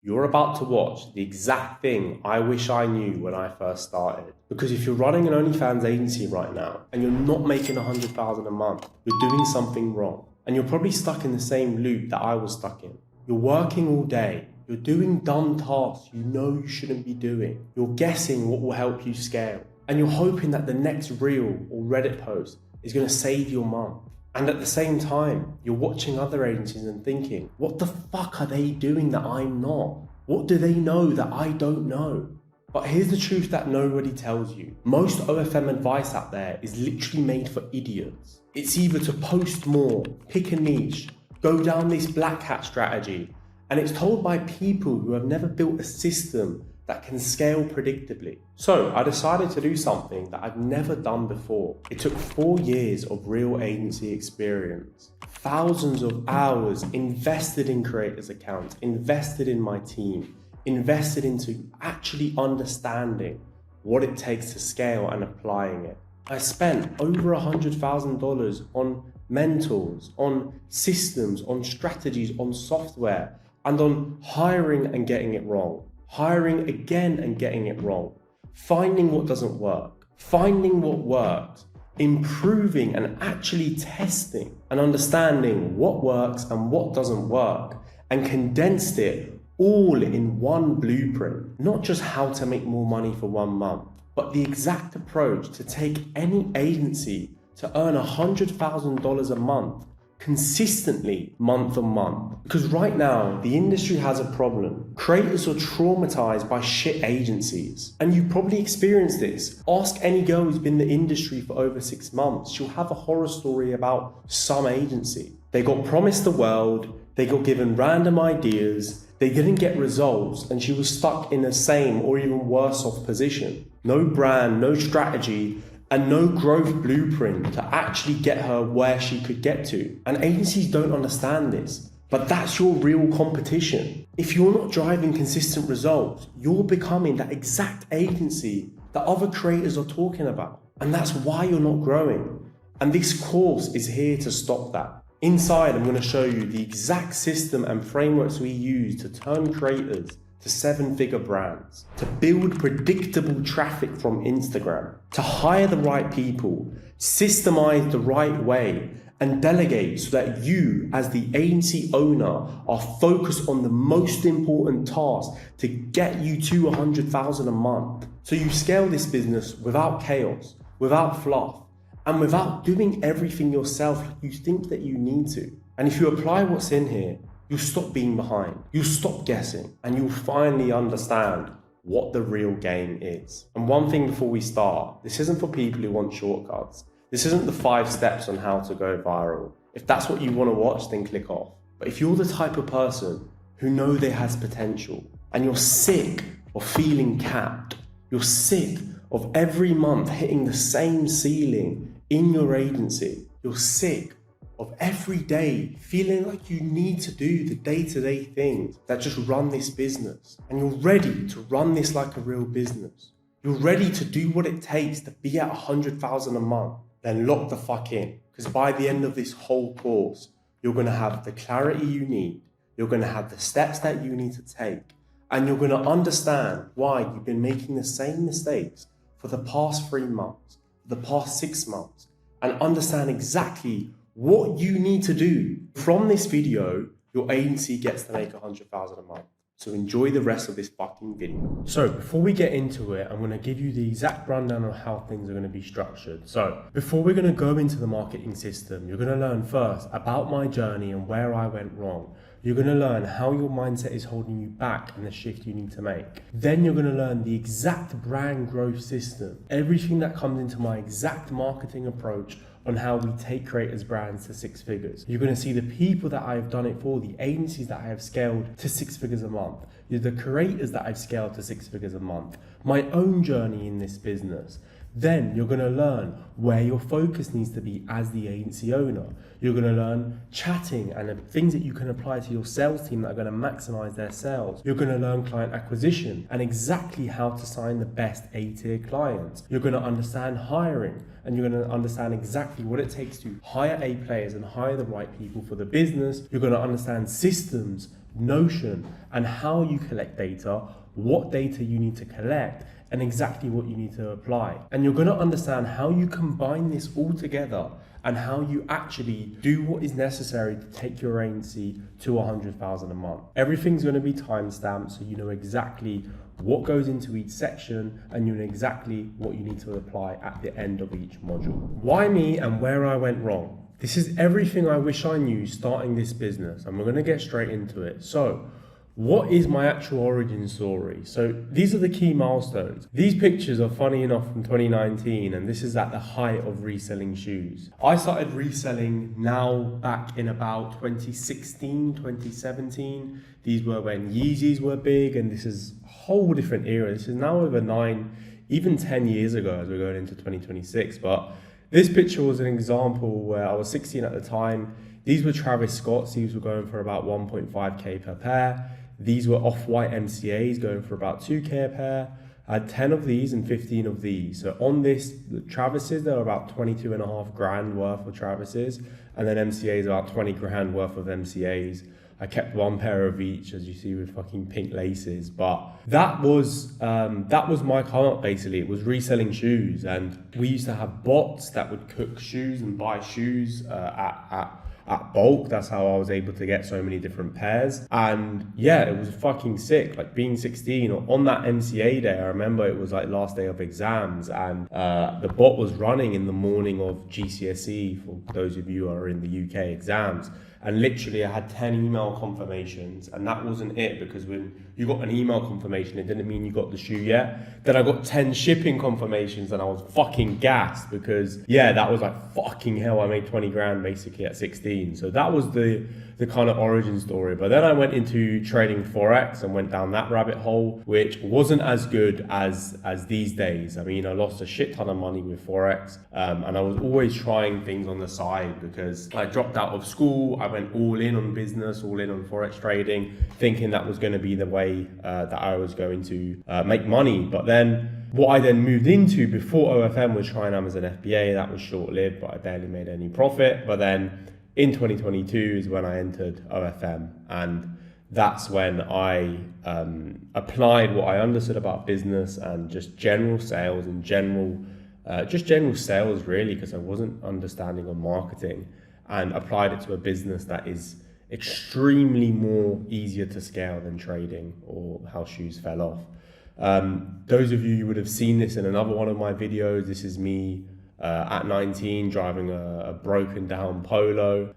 You're about to watch the exact thing I wish I knew when I first started. Because if you're running an OnlyFans agency right now and you're not making $100,000 a month, you're doing something wrong. And you're probably stuck in the same loop that I was stuck in. You're working all day. You're doing dumb tasks you know you shouldn't be doing. You're guessing what will help you scale. And you're hoping that the next reel or Reddit post is going to save your month. And at the same time, you're watching other agencies and thinking, what the fuck are they doing that I'm not? What do they know that I don't know? But here's the truth that nobody tells you. Most OFM advice out there is literally made for idiots. It's either to post more, pick a niche, go down this black hat strategy, and it's told by people who have never built a system that can scale predictably. So I decided to do something that I've never done before. It took 4 years of real agency experience, thousands of hours invested in creators' accounts, invested in my team, invested into actually understanding what it takes to scale and applying it. I spent over $100,000 on mentors, on systems, on strategies, on software, and on hiring and getting it wrong. Hiring again and getting it wrong, finding what doesn't work, finding what works, improving and actually testing and understanding what works and what doesn't work, and condensed it all in one blueprint. Not just how to make more money for 1 month, but the exact approach to take any agency to earn $100,000 a month consistently month on month. Because right now, the industry has a problem. Creators are traumatized by shit agencies. And you probably experienced this. Ask any girl who's been in the industry for over 6 months. She'll have a horror story about some agency. They got promised the world, they got given random ideas, they didn't get results, and she was stuck in the same or even worse off position. No brand, no strategy, and no growth blueprint to actually get her where she could get to. And agencies don't understand this, but that's your real competition. If you're not driving consistent results, you're becoming that exact agency that other creators are talking about. And that's why you're not growing. And this course is here to stop that. Inside, I'm going to show you the exact system and frameworks we use to turn creators to 7-figure brands, to build predictable traffic from Instagram, to hire the right people, systemize the right way, and delegate so that you, as the agency owner, are focused on the most important task to get you to $100,000 a month. So you scale this business without chaos, without fluff, and without doing everything yourself like you think that you need to. And if you apply what's in here, you'll stop being behind, you'll stop guessing, and you'll finally understand what the real game is. And one thing before we start, this isn't for people who want shortcuts. This isn't the 5 steps on how to go viral. If that's what you want to watch, then click off. But if you're the type of person who know there has potential, and you're sick of feeling capped, you're sick of every month hitting the same ceiling in your agency, you're sick of every day feeling like you need to do the day-to-day things that just run this business, and you're ready to run this like a real business, you're ready to do what it takes to be at $100,000 a month, then lock the fuck in. Because by the end of this whole course, you're going to have the clarity you need, you're going to have the steps that you need to take, and you're going to understand why you've been making the same mistakes for the past 3 months, for the past 6 months, and understand exactly what you need to do. From this video, your agency gets to make $100,000 a month. So enjoy the rest of this fucking video. So before we get into it, I'm going to give you the exact rundown of how things are going to be structured. So before we're going to go into the marketing system, you're going to learn first about my journey and where I went wrong. You're going to learn how your mindset is holding you back and the shift you need to make. Then you're going to learn the exact brand growth system, everything that comes into my exact marketing approach on how we take creators' brands to 6 figures. You're going to see the people that I have done it for, the agencies that I have scaled to 6 figures a month, the creators that I've scaled to 6 figures a month, my own journey in this business. Then you're going to learn where your focus needs to be as the agency owner. You're going to learn chatting and the things that you can apply to your sales team that are going to maximize their sales. You're going to learn client acquisition and exactly how to sign the best A-tier clients. You're going to understand hiring, and you're going to understand exactly what it takes to hire A players and hire the right people for the business. You're going to understand systems, Notion, and how you collect data, what data you need to collect, and exactly what you need to apply. And you're going to understand how you combine this all together and how you actually do what is necessary to take your agency to 100,000 a month. Everything's going to be timestamped, so you know exactly what goes into each section and you know exactly what you need to apply at the end of each module. Why me and where I went wrong? This is everything I wish I knew starting this business, and we're going to get straight into it. So, what is my actual origin story? So these are the key milestones. These pictures are funny enough from 2019, and this is at the height of reselling shoes. I started reselling now back in about 2016, 2017. These were when Yeezys were big, and this is a whole different era. This is now over 9, even 10 years ago as we're going into 2026. But this picture was an example where I was 16 at the time. These were Travis Scott's. These were going for about 1.5k per pair. These were off-white MCAs going for about 2k a pair. I had 10 of these and 15 of these. So on this, the Travises, there were about 22.5 grand worth of Travises, and then MCAs about 20 grand worth of MCAs. I kept one pair of each, as you see, with fucking pink laces. But that was my come up, basically. It was reselling shoes, and we used to have bots that would cook shoes and buy shoes at bulk. That's how I was able to get so many different pairs. And yeah, it was fucking sick. Like being 16 on that MCA day, I remember it was like last day of exams, and the bot was running in the morning of GCSE for those of you who are in the UK exams. And literally I had 10 email confirmations, and that wasn't it, because when you got an email confirmation, it didn't mean you got the shoe yet. Then I got 10 shipping confirmations, and I was fucking gassed, because yeah, that was like fucking hell. I made 20 grand basically at 16. So that was the kind of origin story. But then I went into trading Forex and went down that rabbit hole, which wasn't as good as these days. I mean, I lost a shit ton of money with Forex, and I was always trying things on the side, because I dropped out of school. I went all in on business, all in on Forex trading, thinking that was going to be the way that I was going to make money. But then what I then moved into before OFM was trying as an FBA. That was short-lived, but I barely made any profit. But then in 2022 is when I entered OFM, and that's when I applied what I understood about business and just general sales and just general sales really, because I wasn't understanding on marketing, and applied it to a business that is extremely more easier to scale than trading or how shoes fell off. Those of you who would have seen this in another one of my videos, this is me at 19 driving a broken down Polo.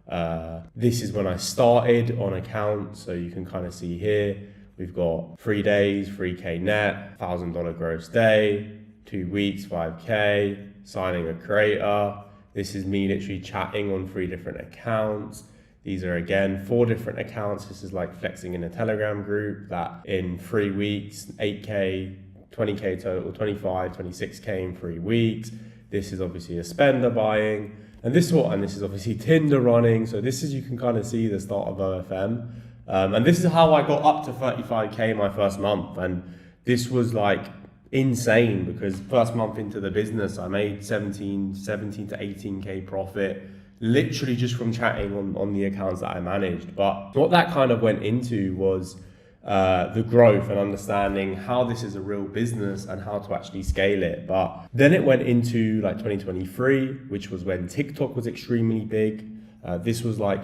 This is when I started on account, so you can kind of see here, we've got 3 days, 3k net, $1,000 gross day, 2 weeks, 5k, signing a creator. This is me literally chatting on 3 different accounts. These are again 4 different accounts. This is like flexing in a Telegram group that in 3 weeks, 8k, 20k total, 25, 26k in 3 weeks. This is obviously a spender buying, and this is obviously Tinder running. So this is, you can kind of see the start of OFM. And this is how I got up to 35k my first month. And this was like insane, because first month into the business, I made 17 to 18k profit, literally just from chatting on the accounts that I managed. But what that kind of went into was the growth and understanding how this is a real business and how to actually scale it. But then it went into like 2023, which was when TikTok was extremely big. This was like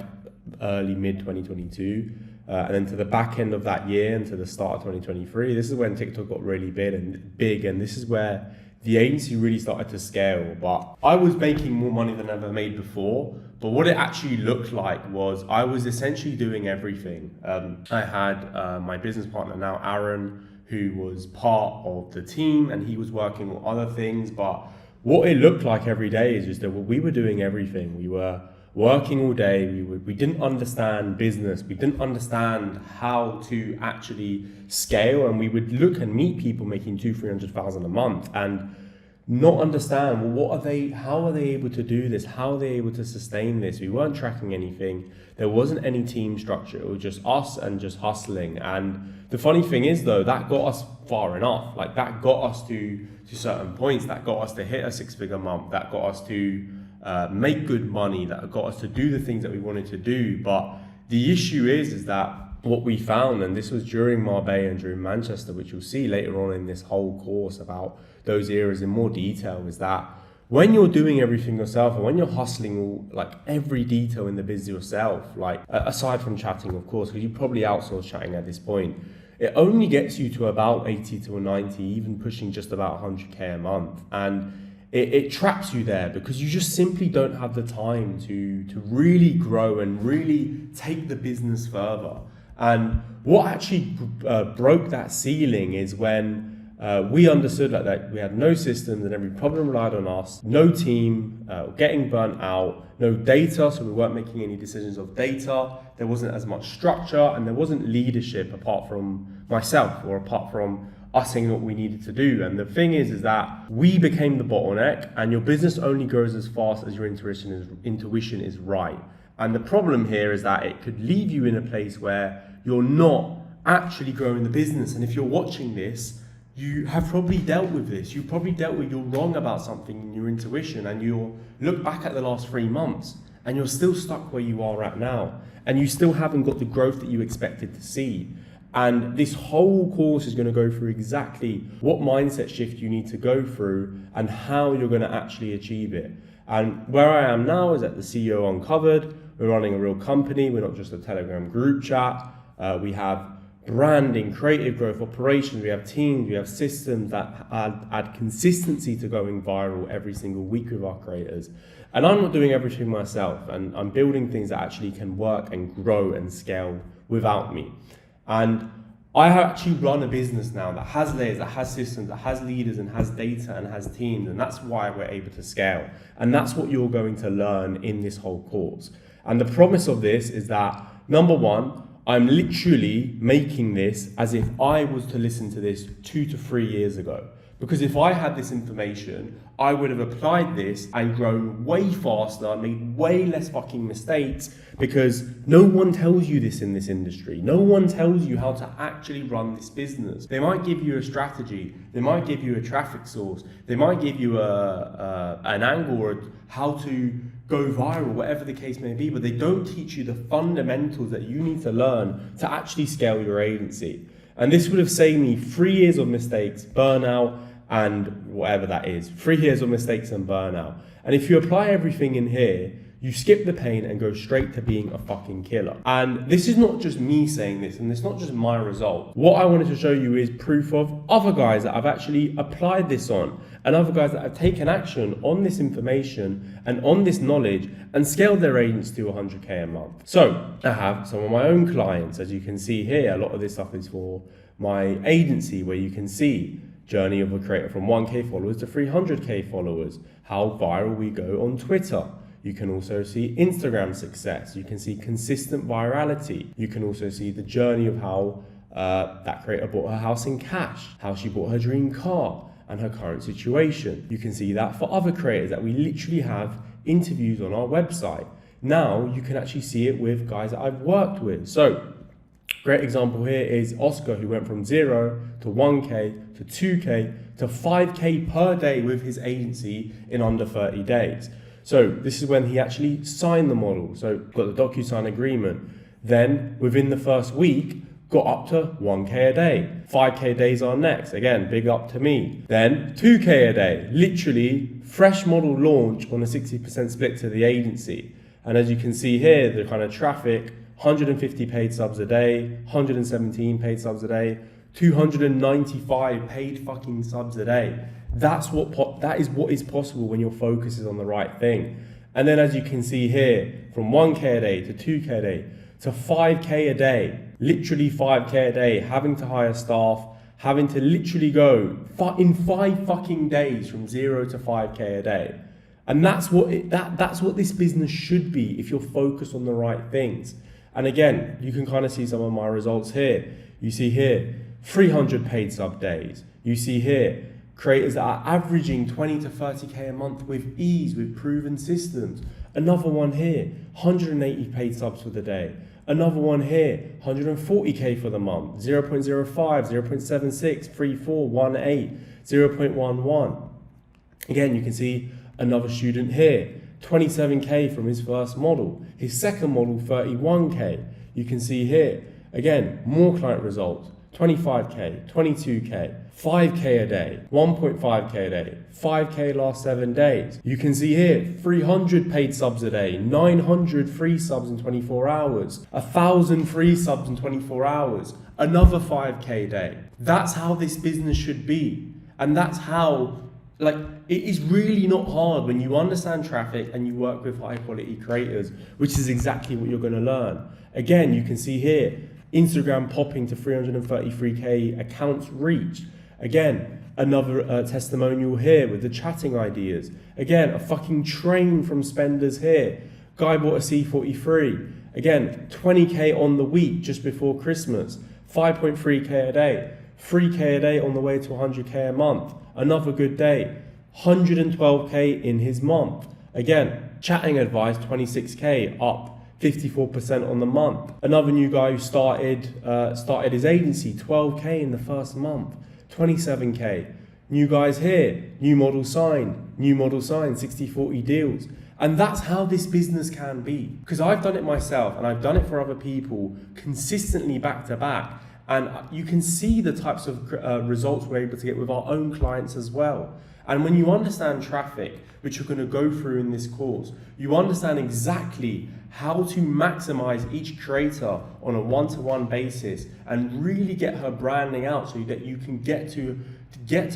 early mid 2022. And then to the back end of that year and to the start of 2023, this is when TikTok got really big, and this is where the agency really started to scale. But I was making more money than I ever made before. But what it actually looked like was I was essentially doing everything. I had my business partner now, Aran, who was part of the team, and he was working on other things. But what it looked like every day is just that we were doing everything. We were working all day. We didn't understand business. We didn't understand how to actually scale, and we would look and meet people making 200,000-300,000 a month and not understand, well, how are they able to do this? How are they able to sustain this? We weren't tracking anything. There wasn't any team structure. It was just us and just hustling. And the funny thing is though, that got us far enough. Like that got us to certain points, that got us to hit a 6-figure month, that got us to make good money, that got us to do the things that we wanted to do. But the issue is that what we found, and this was during Marbella and during Manchester, which you'll see later on in this whole course about those eras in more detail, is that when you're doing everything yourself and when you're hustling all, like every detail in the biz yourself, like aside from chatting, of course, because you probably outsource chatting at this point, it only gets you to about 80 to 90, even pushing just about 100K a month. And it traps you there because you just simply don't have the time to really grow and really take the business further. And what actually broke that ceiling is when we understood that we had no systems and every problem relied on us, no team, getting burnt out, no data, so we weren't making any decisions of data, there wasn't as much structure, and there wasn't leadership apart from myself or apart from us saying what we needed to do. And the thing is that we became the bottleneck, and your business only grows as fast as your intuition is right. And the problem here is that it could leave you in a place where you're not actually growing the business. And if you're watching this, you have probably dealt with this. You've probably dealt with you're wrong about something in your intuition, and you'll look back at the last 3 months and you're still stuck where you are at now, and you still haven't got the growth that you expected to see. And this whole course is going to go through exactly what mindset shift you need to go through and how you're going to actually achieve it. And where I am now is at the CEO Uncovered. We're running a real company. We're not just a Telegram group chat. We have branding, creative growth, operations. We have teams. We have systems that add consistency to going viral every single week with our creators. And I'm not doing everything myself. And I'm building things that actually can work and grow and scale without me. And I actually run a business now that has layers, that has systems, that has leaders and has data and has teams. And that's why we're able to scale. And that's what you're going to learn in this whole course. And the promise of this is that, number one, I'm literally making this as if I was to listen to this 2 to 3 years ago. Because if I had this information, I would have applied this and grown way faster, made way less fucking mistakes, because no one tells you this in this industry. No one tells you how to actually run this business. They might give you a strategy, they might give you a traffic source, they might give you an angle or how to go viral, whatever the case may be, but they don't teach you the fundamentals that you need to learn to actually scale your agency. And this would have saved me 3 years of mistakes, burnout, and whatever that is. 3 years of mistakes and burnout. And if you apply everything in here, you skip the pain and go straight to being a fucking killer. And this is not just me saying this, and it's not just my result. What I wanted to show you is proof of other guys that I've actually applied this on, and other guys that have taken action on this information and on this knowledge and scaled their agents to 100K a month. So I have some of my own clients. As you can see here, a lot of this stuff is for my agency, where you can see journey of a creator from 1K followers to 300K followers, how viral we go on Twitter. You can also see Instagram success. You can see consistent virality. You can also see the journey of how that creator bought her house in cash, how she bought her dream car, and her current situation. You can see that for other creators that we literally have interviews on our website. Now you can actually see it with guys that I've worked with. So great example here is Oscar, who went from 0 to 1K to 2K to 5K per day with his agency in under 30 days. So this is when he actually signed the model. So got the DocuSign agreement. Then within the first week, got up to 1K a day. 5K days are next. Again, big up to me. Then 2K a day. Literally fresh model launch on a 60% split to the agency. And as you can see here, the kind of traffic, 150 paid subs a day, 117 paid subs a day, 295 paid fucking subs a day. That is what is possible when your focus is on the right thing. And then as you can see here, from 1K a day to 2K a day to 5K a day, literally 5K a day, having to hire staff, having to literally go in 5 fucking days from 0 to 5K a day. And that's what this business should be if you're focused on the right things. And again, you can kind of see some of my results here. You see here, 300 paid sub days. You see here, creators that are averaging 20 to 30K a month with ease, with proven systems. Another one here, 180 paid subs for the day. Another one here, 140K for the month, 0.05, 0.76, 34, 18, 0.11. Again, you can see another student here, 27K from his first model. His second model, 31K. You can see here, Again, more client results, 25K, 22K, 5K a day, 1.5K a day, 5K last 7 days. You can see here, 300 paid subs a day, 900 free subs in 24 hours, 1,000 free subs in 24 hours, another 5K a day. That's how this business should be. And that's how, it is really not hard when you understand traffic and you work with high quality creators, which is exactly what you're going to learn. Again, you can see here, Instagram popping to 333K accounts reached. Again, another testimonial here with the chatting ideas. Again, a fucking train from spenders here. Guy bought a C43. Again, 20K on the week just before Christmas. 5.3K a day. 3K a day on the way to 100K a month. Another good day. 112K in his month. Again, chatting advice, 26K up. 54% on the month. Another new guy who started his agency, 12K in the first month, 27K. New guys here, new model signed, 60-40 deals. And that's how this business can be. Because I've done it myself and I've done it for other people consistently back to back. And you can see the types of results we're able to get with our own clients as well. And when you understand traffic, which you're going to go through in this course, you understand exactly how to maximize each creator on a one-to-one basis and really get her branding out so that you can get to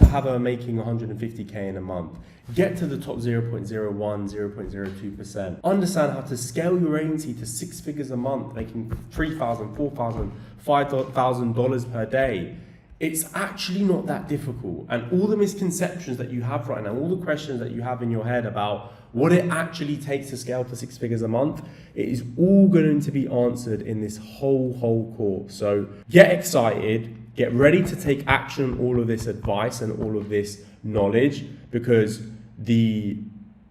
have her making 150K in a month. Get to the top 0.01, 0.02%. Understand how to scale your agency to 6 figures a month, making $3,000, $4,000, $5,000 per day. It's actually not that difficult. And all the misconceptions that you have right now, all the questions that you have in your head about what it actually takes to scale to 6 figures a month, it is all going to be answered in this whole course. So get excited, get ready to take action on all of this advice and all of this knowledge, because the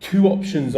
two options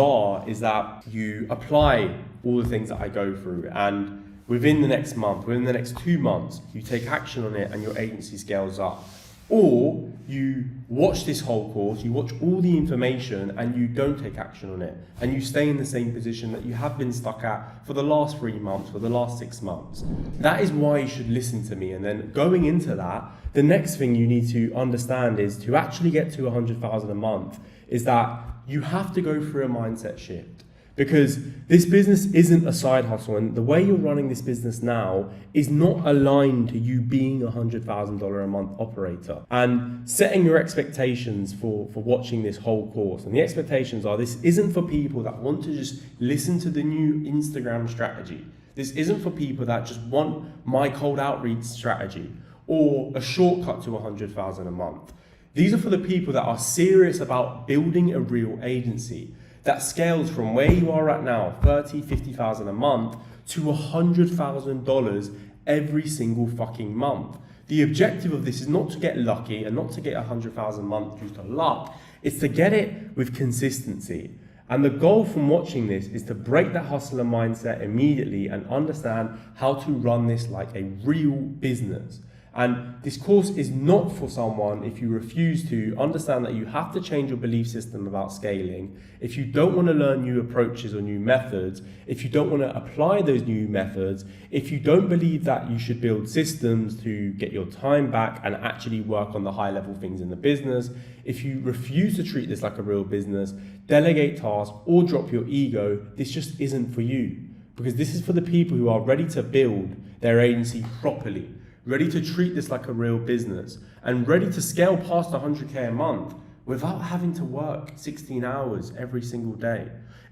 is that you apply all the things that I go through, and within the next month, within the next 2 months, you take action on it and your agency scales up. Or you watch this whole course, you watch all the information and you don't take action on it. And you stay in the same position that you have been stuck at for the last 3 months, for the last 6 months. That is why you should listen to me. And then going into that, the next thing you need to understand is to actually get to 100,000 a month is that you have to go through a mindset shift. Because this business isn't a side hustle, and the way you're running this business now is not aligned to you being a $100,000 a month operator. And setting your expectations for watching this whole course. And the expectations are, this isn't for people that want to just listen to the new Instagram strategy. This isn't for people that just want my cold outreach strategy or a shortcut to 100,000 a month. These are for the people that are serious about building a real agency that scales from where you are at now, 30, 50,000 a month, to $100,000 every single fucking month. The objective of this is not to get lucky and not to get 100,000 a month due to luck. It's to get it with consistency. And the goal from watching this is to break that hustler mindset immediately and understand how to run this like a real business. And this course is not for someone if you refuse to understand that you have to change your belief system about scaling, if you don't want to learn new approaches or new methods, if you don't want to apply those new methods, if you don't believe that you should build systems to get your time back and actually work on the high level things in the business, if you refuse to treat this like a real business, delegate tasks or drop your ego, this just isn't for you. Because this is for the people who are ready to build their agency properly, ready to treat this like a real business, and ready to scale past 100K a month without having to work 16 hours every single day.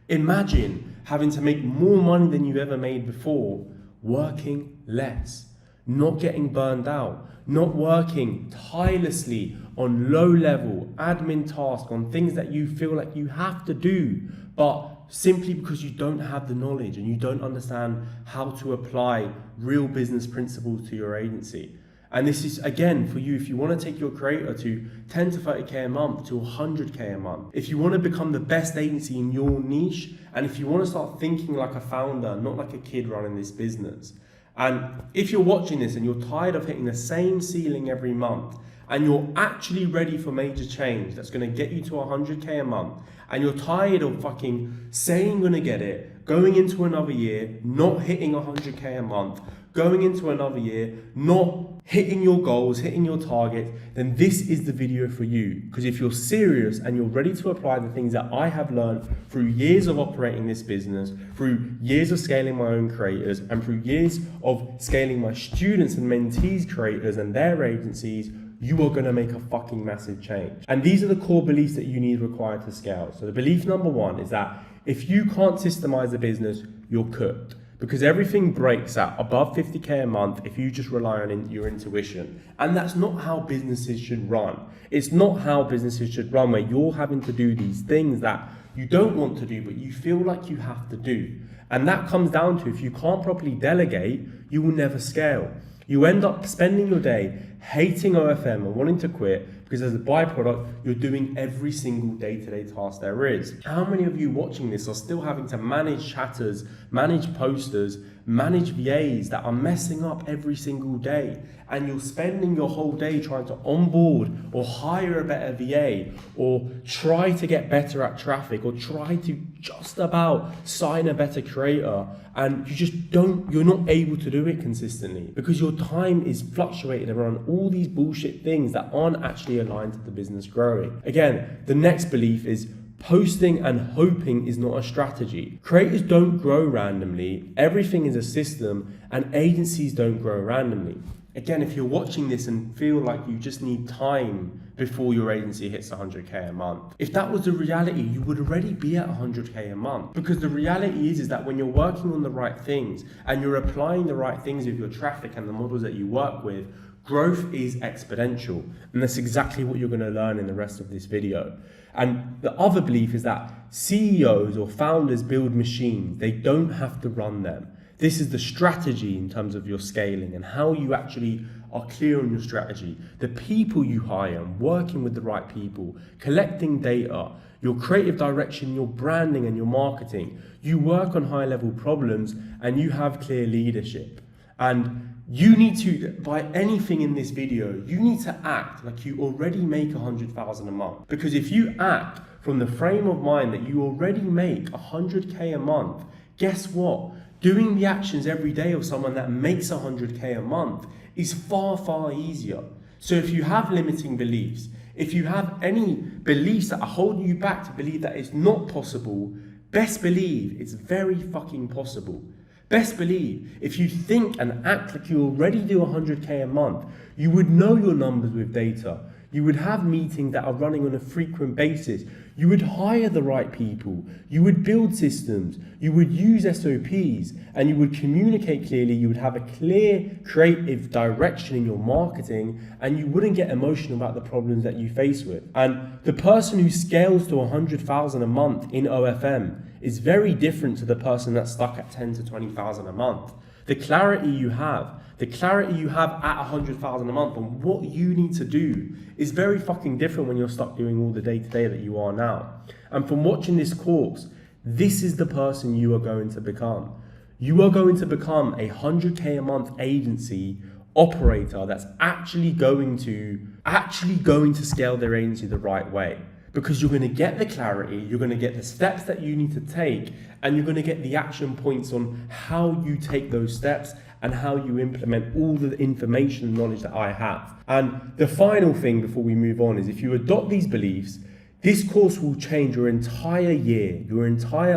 Imagine having to make more money than you've ever made before, working less, not getting burned out, not working tirelessly on low-level admin tasks, on things that you feel like you have to do, but simply because you don't have the knowledge and you don't understand how to apply real business principles to your agency. And this is, again, for you, if you want to take your creator to 10 to 30K a month, to 100K a month, if you want to become the best agency in your niche, and if you want to start thinking like a founder, not like a kid running this business. And if you're watching this and you're tired of hitting the same ceiling every month, and you're actually ready for major change that's going to get you to 100k a month, and you're tired of fucking saying you're going to get it, going into another year, not hitting 100k a month, going into another year, not hitting your goals, hitting your targets, then this is the video for you. Because if you're serious and you're ready to apply the things that I have learned through years of operating this business, through years of scaling my own creators, and through years of scaling my students and mentees creators and their agencies, you are going to make a fucking massive change. And these are the core beliefs that you need required to scale. So the belief number one is that if you can't systemize a business, you're cooked. Because everything breaks at above 50k a month if you just rely on your intuition. And that's not how businesses should run. It's not how businesses should run, where you're having to do these things that you don't want to do, but you feel like you have to do. And that comes down to, if you can't properly delegate, you will never scale. You end up spending your day hating OFM and wanting to quit because as a byproduct, you're doing every single day-to-day task there is. How many of you watching this are still having to manage chatters, manage posters, manage VAs that are messing up every single day, and you're spending your whole day trying to onboard or hire a better VA or try to get better at traffic or try to just about sign a better creator, and you're not able to do it consistently because your time is fluctuated around all these bullshit things that aren't actually aligned to the business growing. Again, the next belief is posting and hoping is not a strategy. Creators don't grow randomly. Everything is a system, and agencies don't grow randomly. Again, if you're watching this and feel like you just need time before your agency hits 100k a month, if that was the reality, you would already be at 100k a month. Because the reality is that when you're working on the right things and you're applying the right things with your traffic and the models that you work with, growth is exponential. And that's exactly what you're going to learn in the rest of this video. And the other belief is that CEOs or founders build machines. They don't have to run them. This is the strategy in terms of your scaling and how you actually are clear on your strategy. The people you hire and working with the right people, collecting data, your creative direction, your branding and your marketing. You work on high level problems and you have clear leadership. And you need to, by anything in this video, you need to act like you already make 100,000 a month. Because if you act from the frame of mind that you already make 100k a month, guess what? Doing the actions every day of someone that makes 100k a month is far, far easier. So if you have limiting beliefs, if you have any beliefs that are holding you back to believe that it's not possible, best believe it's very fucking possible. Best believe, if you think and act like you already do 100k a month, you would know your numbers with data. You would have meetings that are running on a frequent basis. You would hire the right people. You would build systems. You would use SOPs, and you would communicate clearly. You would have a clear creative direction in your marketing, and you wouldn't get emotional about the problems that you face with. And the person who scales to 100,000 a month in OFM is very different to the person that's stuck at 10 to 20,000 a month. The clarity you have at 100,000 a month on what you need to do is very fucking different when you're stuck doing all the day-to-day that you are now. And from watching this course, this is the person you are going to become. You are going to become a 100k a month agency operator that's actually going to scale their agency the right way. Because you're going to get the clarity, you're going to get the steps that you need to take, and you're going to get the action points on how you take those steps and how you implement all the information and knowledge that I have. And the final thing before we move on is, if you adopt these beliefs, this course will change your entire year, your entire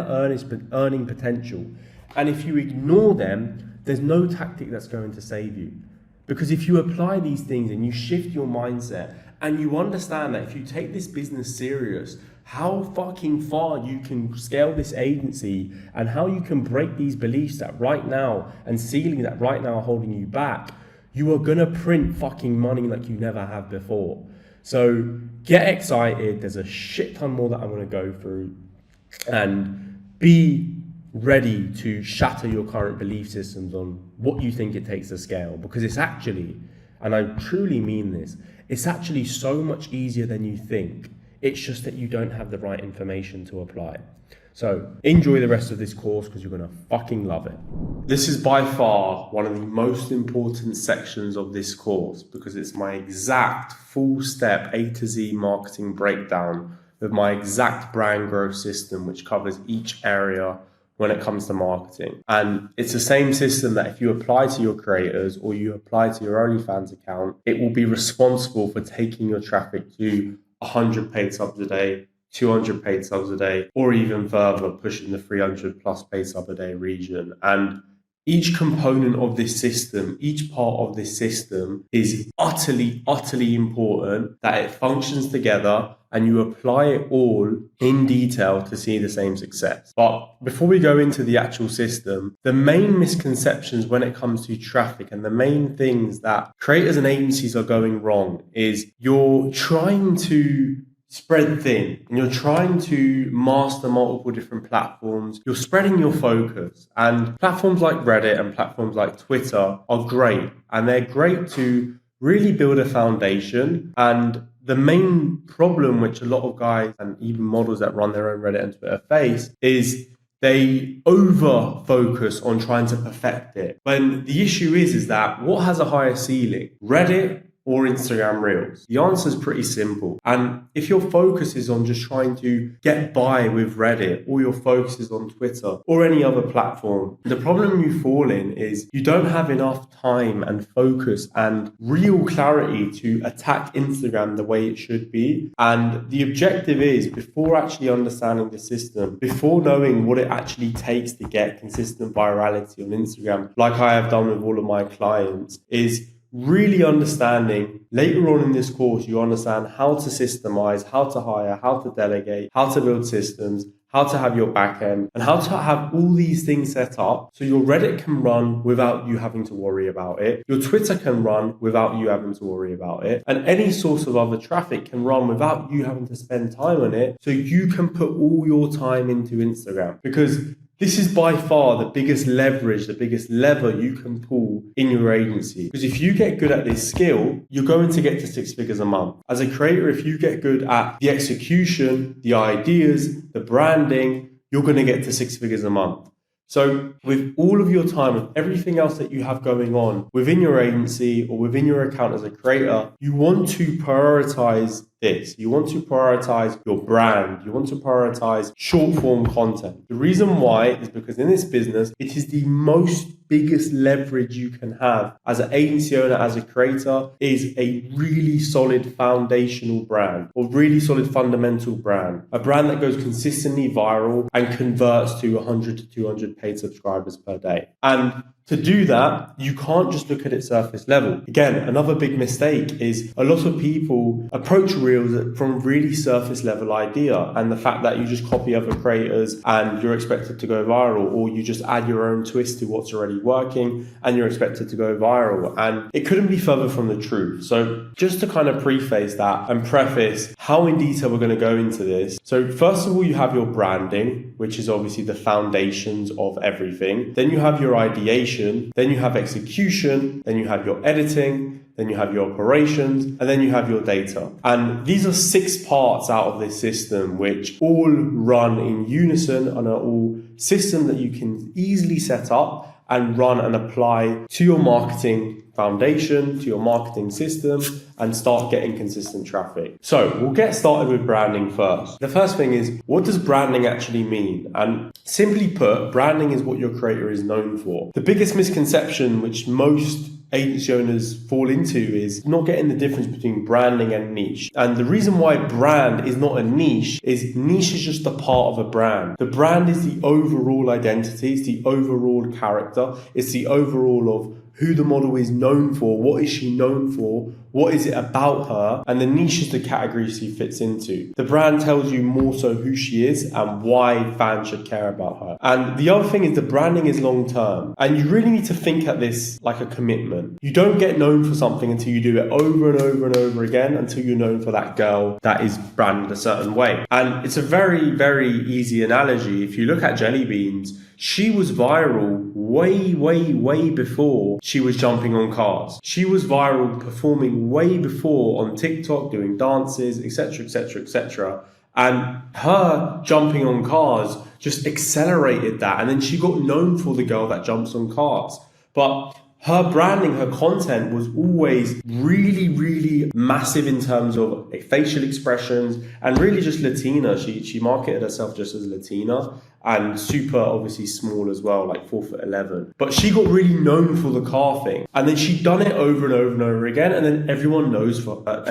earning potential. And if you ignore them, there's no tactic that's going to save you. Because if you apply these things and you shift your mindset and you understand that if you take this business serious, how fucking far you can scale this agency and how you can break these beliefs that right now and ceilings that right now are holding you back, you are gonna print fucking money like you never have before. So get excited. There's a shit ton more that I'm gonna go through, and be ready to shatter your current belief systems on what you think it takes to scale, because it's actually, and I truly mean this, it's actually so much easier than you think. It's just that you don't have the right information to apply. So enjoy the rest of this course because you're going to fucking love it. This is by far one of the most important sections of this course because it's my exact full step A to Z marketing breakdown with my exact brand growth system, which covers each area when it comes to marketing. And it's the same system that if you apply to your creators or you apply to your OnlyFans account, it will be responsible for taking your traffic to 100 paid subs a day, 200 paid subs a day, or even further, pushing the 300 plus paid sub a day region. And each component of this system, each part of this system is utterly, utterly important that it functions together and you apply it all in detail to see the same success. But before we go into the actual system, the main misconceptions when it comes to traffic and the main things that creators and agencies are going wrong is you're trying to spread thin and you're trying to master multiple different platforms. You're spreading your focus, and platforms like Reddit and platforms like Twitter are great, and they're great to really build a foundation. And the main problem which a lot of guys and even models that run their own Reddit and Twitter face is they over focus on trying to perfect it. When the issue is that what has a higher ceiling, Reddit or Instagram Reels? The answer is pretty simple. And if your focus is on just trying to get by with Reddit, or your focus is on Twitter or any other platform, the problem you fall in is you don't have enough time and focus and real clarity to attack Instagram the way it should be. And the objective is, before actually understanding the system, before knowing what it actually takes to get consistent virality on Instagram, like I have done with all of my clients, is really understanding. Later on in this course, you understand how to systemize, how to hire, how to delegate, how to build systems, how to have your backend, and how to have all these things set up so your Reddit can run without you having to worry about it. Your Twitter can run without you having to worry about it. And any source of other traffic can run without you having to spend time on it, so you can put all your time into Instagram. Because this is by far the biggest leverage, the biggest lever you can pull in your agency. Because if you get good at this skill, you're going to get to 6 figures a month. As a creator, if you get good at the execution, the ideas, the branding, you're going to get to 6 figures a month. So with all of your time, with everything else that you have going on within your agency or within your account as a creator, you want to prioritize this. You want to prioritize your brand. You want to prioritize short form content. The reason why is because in this business, it is the biggest leverage you can have as an agency owner, as a creator, is a really solid foundational brand or really solid fundamental brand. A brand that goes consistently viral and converts to 100 to 200 paid subscribers per day. And to do that, you can't just look at it surface level. Again, another big mistake is a lot of people approach Reels from really surface level idea, and the fact that you just copy other creators and you're expected to go viral, or you just add your own twist to what's already working and you're expected to go viral. And it couldn't be further from the truth. So just to kind of preface that and preface how in detail we're going to go into this. So first of all, you have your branding, which is obviously the foundations of everything. Then you have your ideation. Then you have execution, then you have your editing, then you have your operations, and then you have your data. And these are 6 parts out of this system, which all run in unison and are all systems that you can easily set up and run and apply to your marketing foundation, to your marketing system, and start getting consistent traffic. So we'll get started with branding first. The first thing is, what does branding actually mean? And simply put, branding is what your creator is known for. The biggest misconception which most agency owners fall into is not getting the difference between branding and niche. And the reason why brand is not a niche is just a part of a brand. The brand is the overall identity, it's the overall character, it's the overall of who the model is known for, what is she known for, what is it about her, and the niche is the category she fits into. The brand tells you more so who she is and why fans should care about her. And the other thing is the branding is long term, and you really need to think at this like a commitment. You don't get known for something until you do it over and over and over again, until you're known for that girl that is branded a certain way. And it's a very, very easy analogy. If you look at Jelly Beans, she was viral way before she was jumping on cars. She was viral performing way before on TikTok, doing dances, etc. And her jumping on cars just accelerated that. And then she got known for the girl that jumps on cars. But her branding, her content was always really, really massive in terms of facial expressions and really just Latina. She marketed herself just as Latina and super obviously small as well, like 4'11". But she got really known for the car thing. And then she'd done it over and over and over again. And then everyone knows of her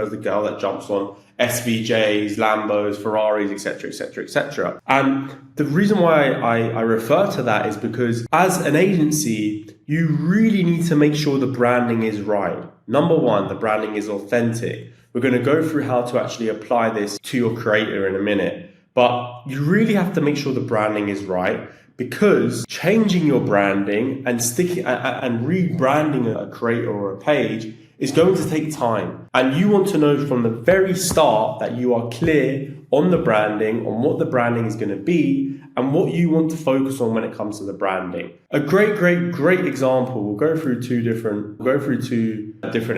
as the girl that jumps on SVJs, Lambos, Ferraris, etc., etc., etc. And the reason why I refer to that is because as an agency, you really need to make sure the branding is right. Number one, the branding is authentic. We're going to go through how to actually apply this to your creator in a minute. But you really have to make sure the branding is right, because changing your branding and rebranding a creator or a page is going to take time. And you want to know from the very start that you are clear on the branding, on what the branding is going to be, and what you want to focus on when it comes to the branding. A great example, we'll go through two different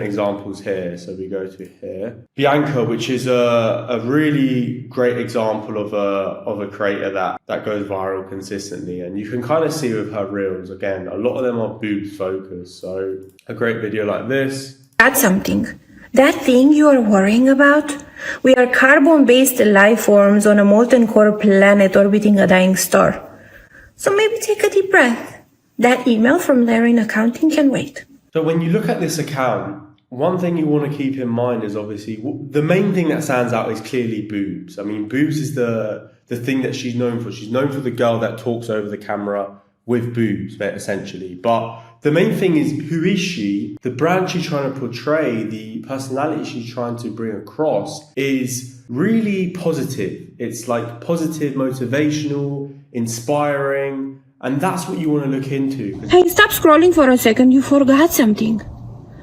examples here. So we go to here. Bianca, which is a really great example of a creator that goes viral consistently. And you can kind of see with her reels, again, a lot of them are boobs focused. So a great video like this. Add something. That thing you are worrying about? We are carbon-based life forms on a molten core planet orbiting a dying star. So maybe take a deep breath. That email from Larry in accounting can wait. So when you look at this account, one thing you want to keep in mind is obviously the main thing that stands out is clearly boobs. I mean, boobs is the thing that she's known for. She's known for the girl that talks over the camera with boobs, essentially. But the main thing is, who is she? The brand she's trying to portray, the personality she's trying to bring across is really positive. It's like positive, motivational, inspiring, and that's what you want to look into. Hey, stop scrolling for a second. You forgot something.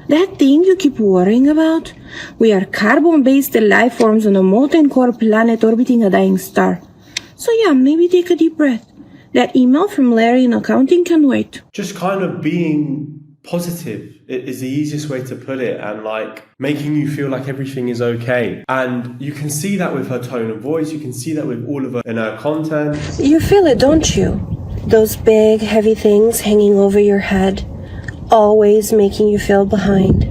That thing you keep worrying about? We are carbon-based life forms on a molten core planet orbiting a dying star. So yeah, maybe take a deep breath. That email from Larry in accounting can wait. Just kind of being positive is the easiest way to put it, and like making you feel like everything is okay. And you can see that with her tone of voice. You can see that with all of her in her content. You feel it, don't you? Those big, heavy things hanging over your head, always making you feel behind.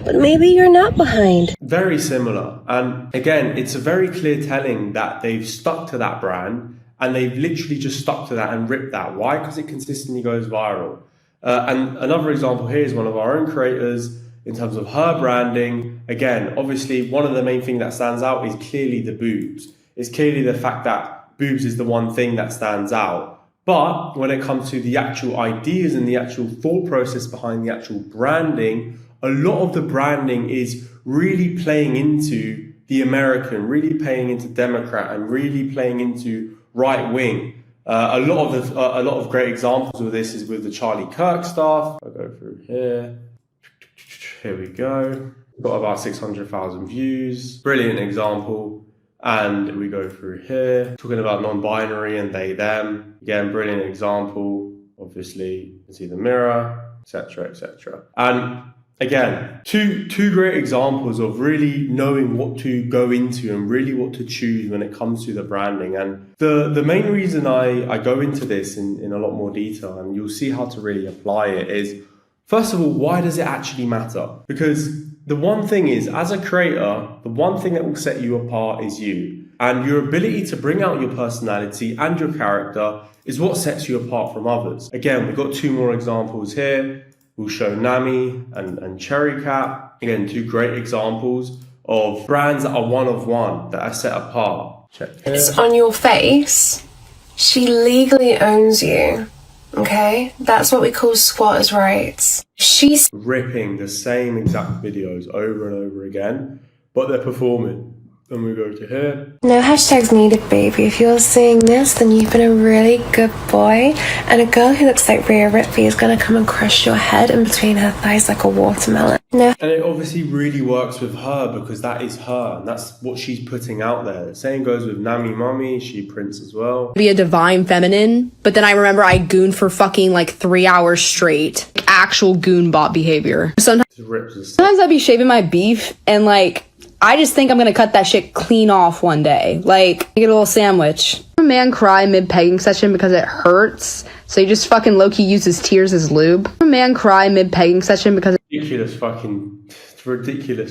But maybe you're not behind. Very similar. And again, it's a very clear telling that they've stuck to that brand. And they've literally just stuck to that and ripped that. Why? Because it consistently goes viral. And another example here is one of our own creators in terms of her branding. Again, obviously, one of the main things that stands out is clearly the boobs. It's clearly the fact that boobs is the one thing that stands out. But when it comes to the actual ideas and the actual thought process behind the actual branding, a lot of the branding is really playing into the American, really playing into Democrat, and really playing into right wing. A lot of great examples of this is with the Charlie Kirk stuff. I'll go through here. Here we go. Got about 600,000 views. Brilliant example. And we go through here, talking about non-binary and they, them. Again, brilliant example. Obviously, you can see the mirror, etc., etc. And again, two great examples of really knowing what to go into and really what to choose when it comes to the branding. And the main reason I go into this in a lot more detail, and you'll see how to really apply it, is, first of all, why does it actually matter? Because the one thing is, as a creator, the one thing that will set you apart is you. And your ability to bring out your personality and your character is what sets you apart from others. Again, we've got two more examples here. We'll show Nami and Cherry Cap. Again, two great examples of brands that are one of one, that are set apart. Check here. It's on your face. She legally owns you. Okay? That's what we call squatters' rights. She's ripping the same exact videos over and over again, but they're performing. And we go to here. No hashtags needed, baby. If you're seeing this, then you've been a really good boy. And a girl who looks like Rhea Ripley is going to come and crush your head in between her thighs like a watermelon. No. And it obviously really works with her because that is her. And that's what she's putting out there. The same goes with Nami Mommy. She prints as well. Be a divine feminine. But then I remember I gooned for fucking like 3 hours straight. Actual goon bot behavior. Sometimes I'd be shaving my beef and like I just think I'm gonna cut that shit clean off one day. Like, get a little sandwich. A man cry mid-pegging session because it hurts, so he just fucking low-key uses tears as lube. A man cry mid-pegging session because ridiculous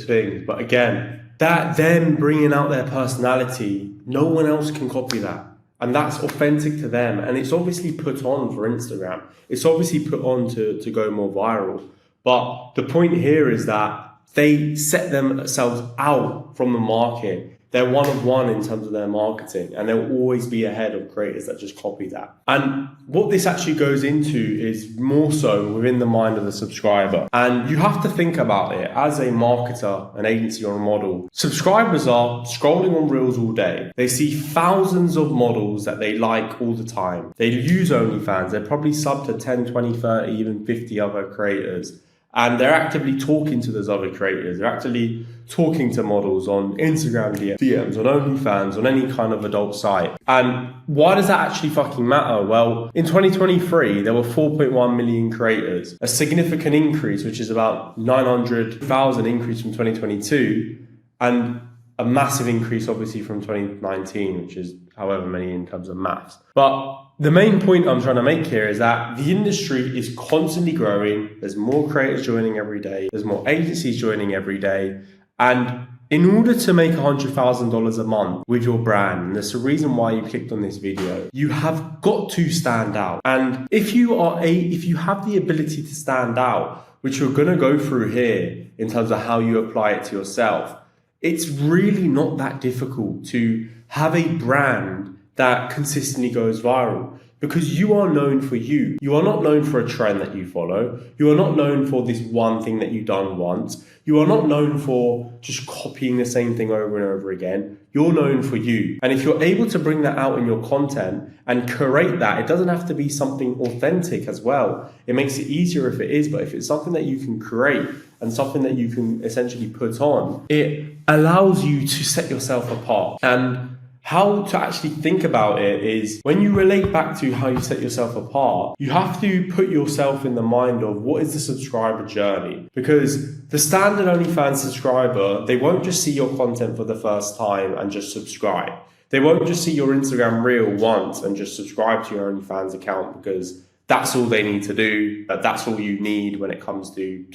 things. But again, that them bringing out their personality, no one else can copy that. And that's authentic to them. And it's obviously put on for Instagram. It's obviously put on to go more viral. But the point here is that they set themselves out from the market. They're one of one in terms of their marketing, and they'll always be ahead of creators that just copy that. And what this actually goes into is more so within the mind of the subscriber. And you have to think about it as a marketer, an agency, or a model. Subscribers are scrolling on Reels all day. They see thousands of models that they like all the time. They use OnlyFans. They're probably sub to 10, 20, 30, even 50 other creators. And they're actively talking to those other creators. They're actually talking to models on Instagram DMs, on OnlyFans, on any kind of adult site. And why does that actually fucking matter? Well, in 2023, there were 4.1 million creators, a significant increase, which is about 900,000 increase from 2022, and a massive increase, obviously, from 2019, which is however many in terms of maths. But the main point I'm trying to make here is that the industry is constantly growing. There's more creators joining every day. There's more agencies joining every day. And in order to make $100,000 a month with your brand, and there's a reason why you clicked on this video, you have got to stand out. And if you have the ability to stand out, which we're going to go through here in terms of how you apply it to yourself, it's really not that difficult to have a brand that consistently goes viral, because you are known for you. You are not known for a trend that you follow. You are not known for this one thing that you've done once. You are not known for just copying the same thing over and over again. You're known for you. And if you're able to bring that out in your content and curate that, it doesn't have to be something authentic as well. It makes it easier if it is, but if it's something that you can create and something that you can essentially put on, it allows you to set yourself apart. And how to actually think about it is, when you relate back to how you set yourself apart, you have to put yourself in the mind of what is the subscriber journey. Because the standard OnlyFans subscriber, they won't just see your content for the first time and just subscribe. They won't just see your Instagram reel once and just subscribe to your OnlyFans account because that's all they need to do, that's all you need when it comes to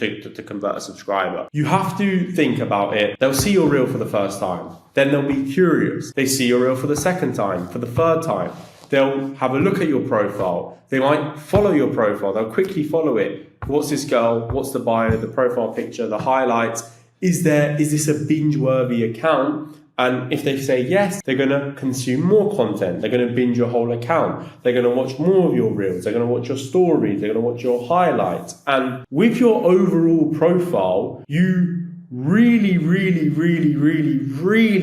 convert a subscriber. You have to think about it. They'll see your reel for the first time. Then they'll be curious. They see your reel for the second time, for the third time. They'll have a look at your profile. They might follow your profile. They'll quickly follow it. What's this girl? What's the bio, the profile picture, the highlights? Is this a binge-worthy account? And if they say yes, they're going to consume more content. They're going to binge your whole account. They're going to watch more of your reels. They're going to watch your stories. They're going to watch your highlights. And with your overall profile, you really,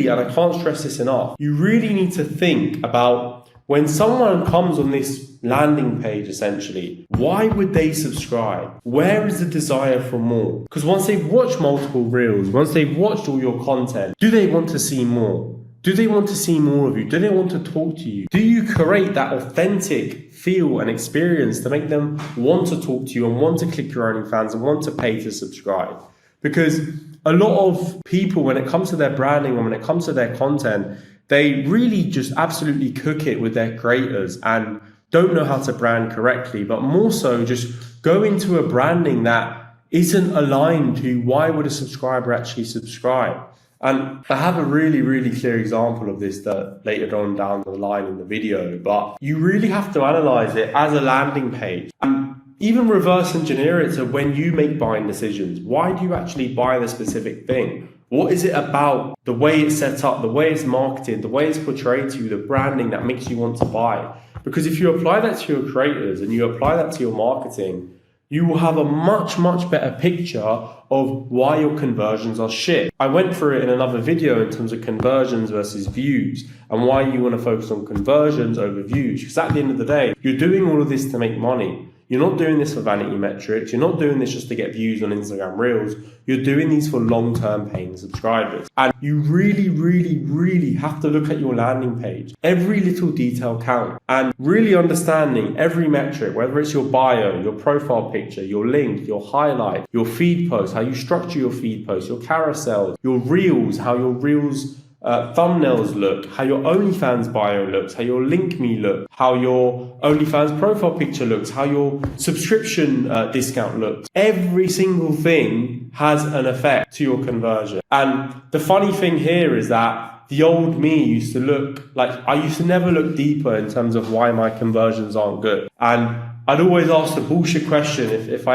and I can't stress this enough, you really need to think about when someone comes on this landing page, essentially, why would they subscribe? Where is the desire for more? Because once they've watched multiple reels, once they've watched all your content, do they want to see more? Do they want to see more of you? Do they want to talk to you? Do you create that authentic feel and experience to make them want to talk to you and want to click your OnlyFans and want to pay to subscribe? Because a lot of people, when it comes to their branding and when it comes to their content, they really just absolutely cook it with their creators and don't know how to brand correctly, but more so just go into a branding that isn't aligned to why would a subscriber actually subscribe. And I have a really clear example of this that later on down the line in the video, but you really have to analyze it as a landing page and even reverse engineer it to when you make buying decisions. Why do you actually buy the specific thing? What is it about the way it's set up, the way it's marketed, the way it's portrayed to you, the branding that makes you want to buy? Because if you apply that to your creators and you apply that to your marketing, you will have a much better picture of why your conversions are shit. I went through it in another video in terms of conversions versus views and why you want to focus on conversions over views. Because at the end of the day, you're doing all of this to make money. You're not doing this for vanity metrics. You're not doing this just to get views on Instagram Reels. You're doing these for long-term paying subscribers. And you really, really, really have to look at your landing page. Every little detail counts. And really understanding every metric, whether it's your bio, your profile picture, your link, your highlight, your feed post, how you structure your feed post, your carousels, your Reels, how your Reels thumbnails look, how your OnlyFans bio looks, how your link me look, how your OnlyFans profile picture looks, how your subscription discount looks. Every single thing has an effect to your conversion. And the funny thing here is that the old me used to look like, I used to never look deeper in terms of why my conversions aren't good. And I'd always ask the bullshit question if we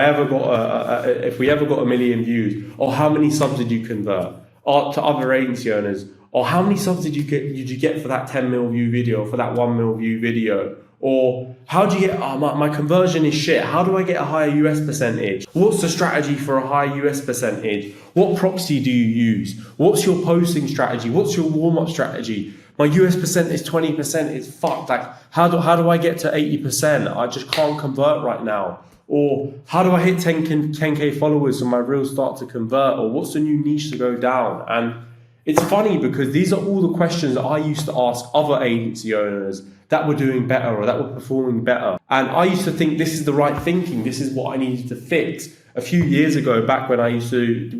ever got a million views, or how many subs did you convert, or to other agency owners, or how many subs did you get for that 10 mil view video, for that 1 mil view video? Or how do you get, my conversion is shit. How do I get a higher US percentage? What's the strategy for a higher US percentage? What proxy do you use? What's your posting strategy? What's your warm-up strategy? My US percent is 20%. It's fucked. Like, how do I get to 80%? I just can't convert right now. Or how do I hit 10K followers so my reels start to convert? Or what's the new niche to go down? And it's funny because these are all the questions that I used to ask other agency owners that were doing better or that were performing better. And I used to think this is the right thinking. This is what I needed to fix. A few years ago, back when I used to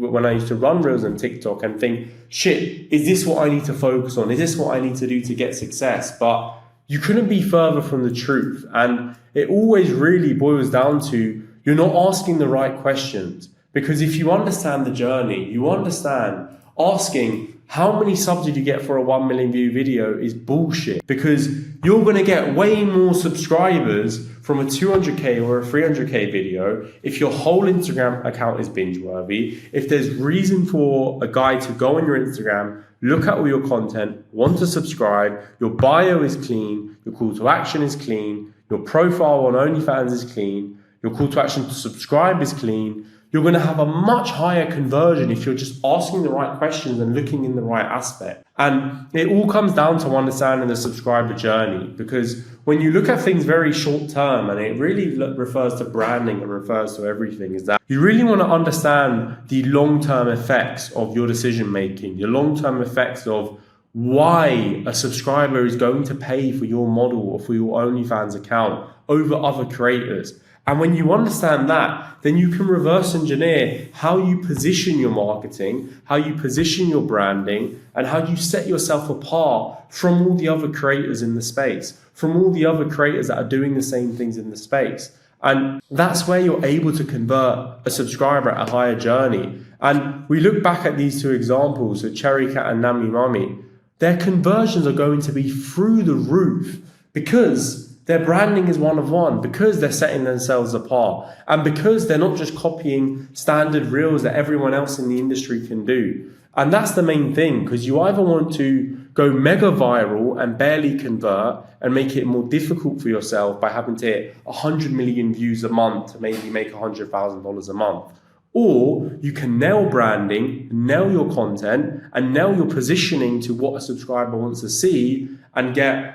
run reels on TikTok and think, shit, is this what I need to focus on? Is this what I need to do to get success? But you couldn't be further from the truth. And it always really boils down to you're not asking the right questions. Because if you understand the journey, you understand asking how many subs did you get for a 1 million view video is bullshit, because you're going to get way more subscribers from a 200k or a 300k video if your whole Instagram account is binge worthy, if there's reason for a guy to go on your Instagram, look at all your content, want to subscribe, your bio is clean, your call to action is clean, your profile on OnlyFans is clean, your call to action to subscribe is clean. You're going to have a much higher conversion if you're just asking the right questions and looking in the right aspect. And it all comes down to understanding the subscriber journey, because when you look at things very short term, and it really refers to branding and refers to everything, is that you really want to understand the long-term effects of your decision making, the long-term effects of why a subscriber is going to pay for your model or for your OnlyFans account over other creators. And when you understand that, then you can reverse engineer how you position your marketing, how you position your branding, and how you set yourself apart from all the other creators in the space, from all the other creators that are doing the same things in the space. And that's where you're able to convert a subscriber at a higher journey. And we look back at these two examples, so Cherry Cat and Nammy Mummy, their conversions are going to be through the roof because their branding is one of one, because they're setting themselves apart, and because they're not just copying standard reels that everyone else in the industry can do. And that's the main thing, because you either want to go mega viral and barely convert and make it more difficult for yourself by having to hit 100 million views a month to maybe make $100,000 a month. Or you can nail branding, nail your content, and nail your positioning to what a subscriber wants to see and get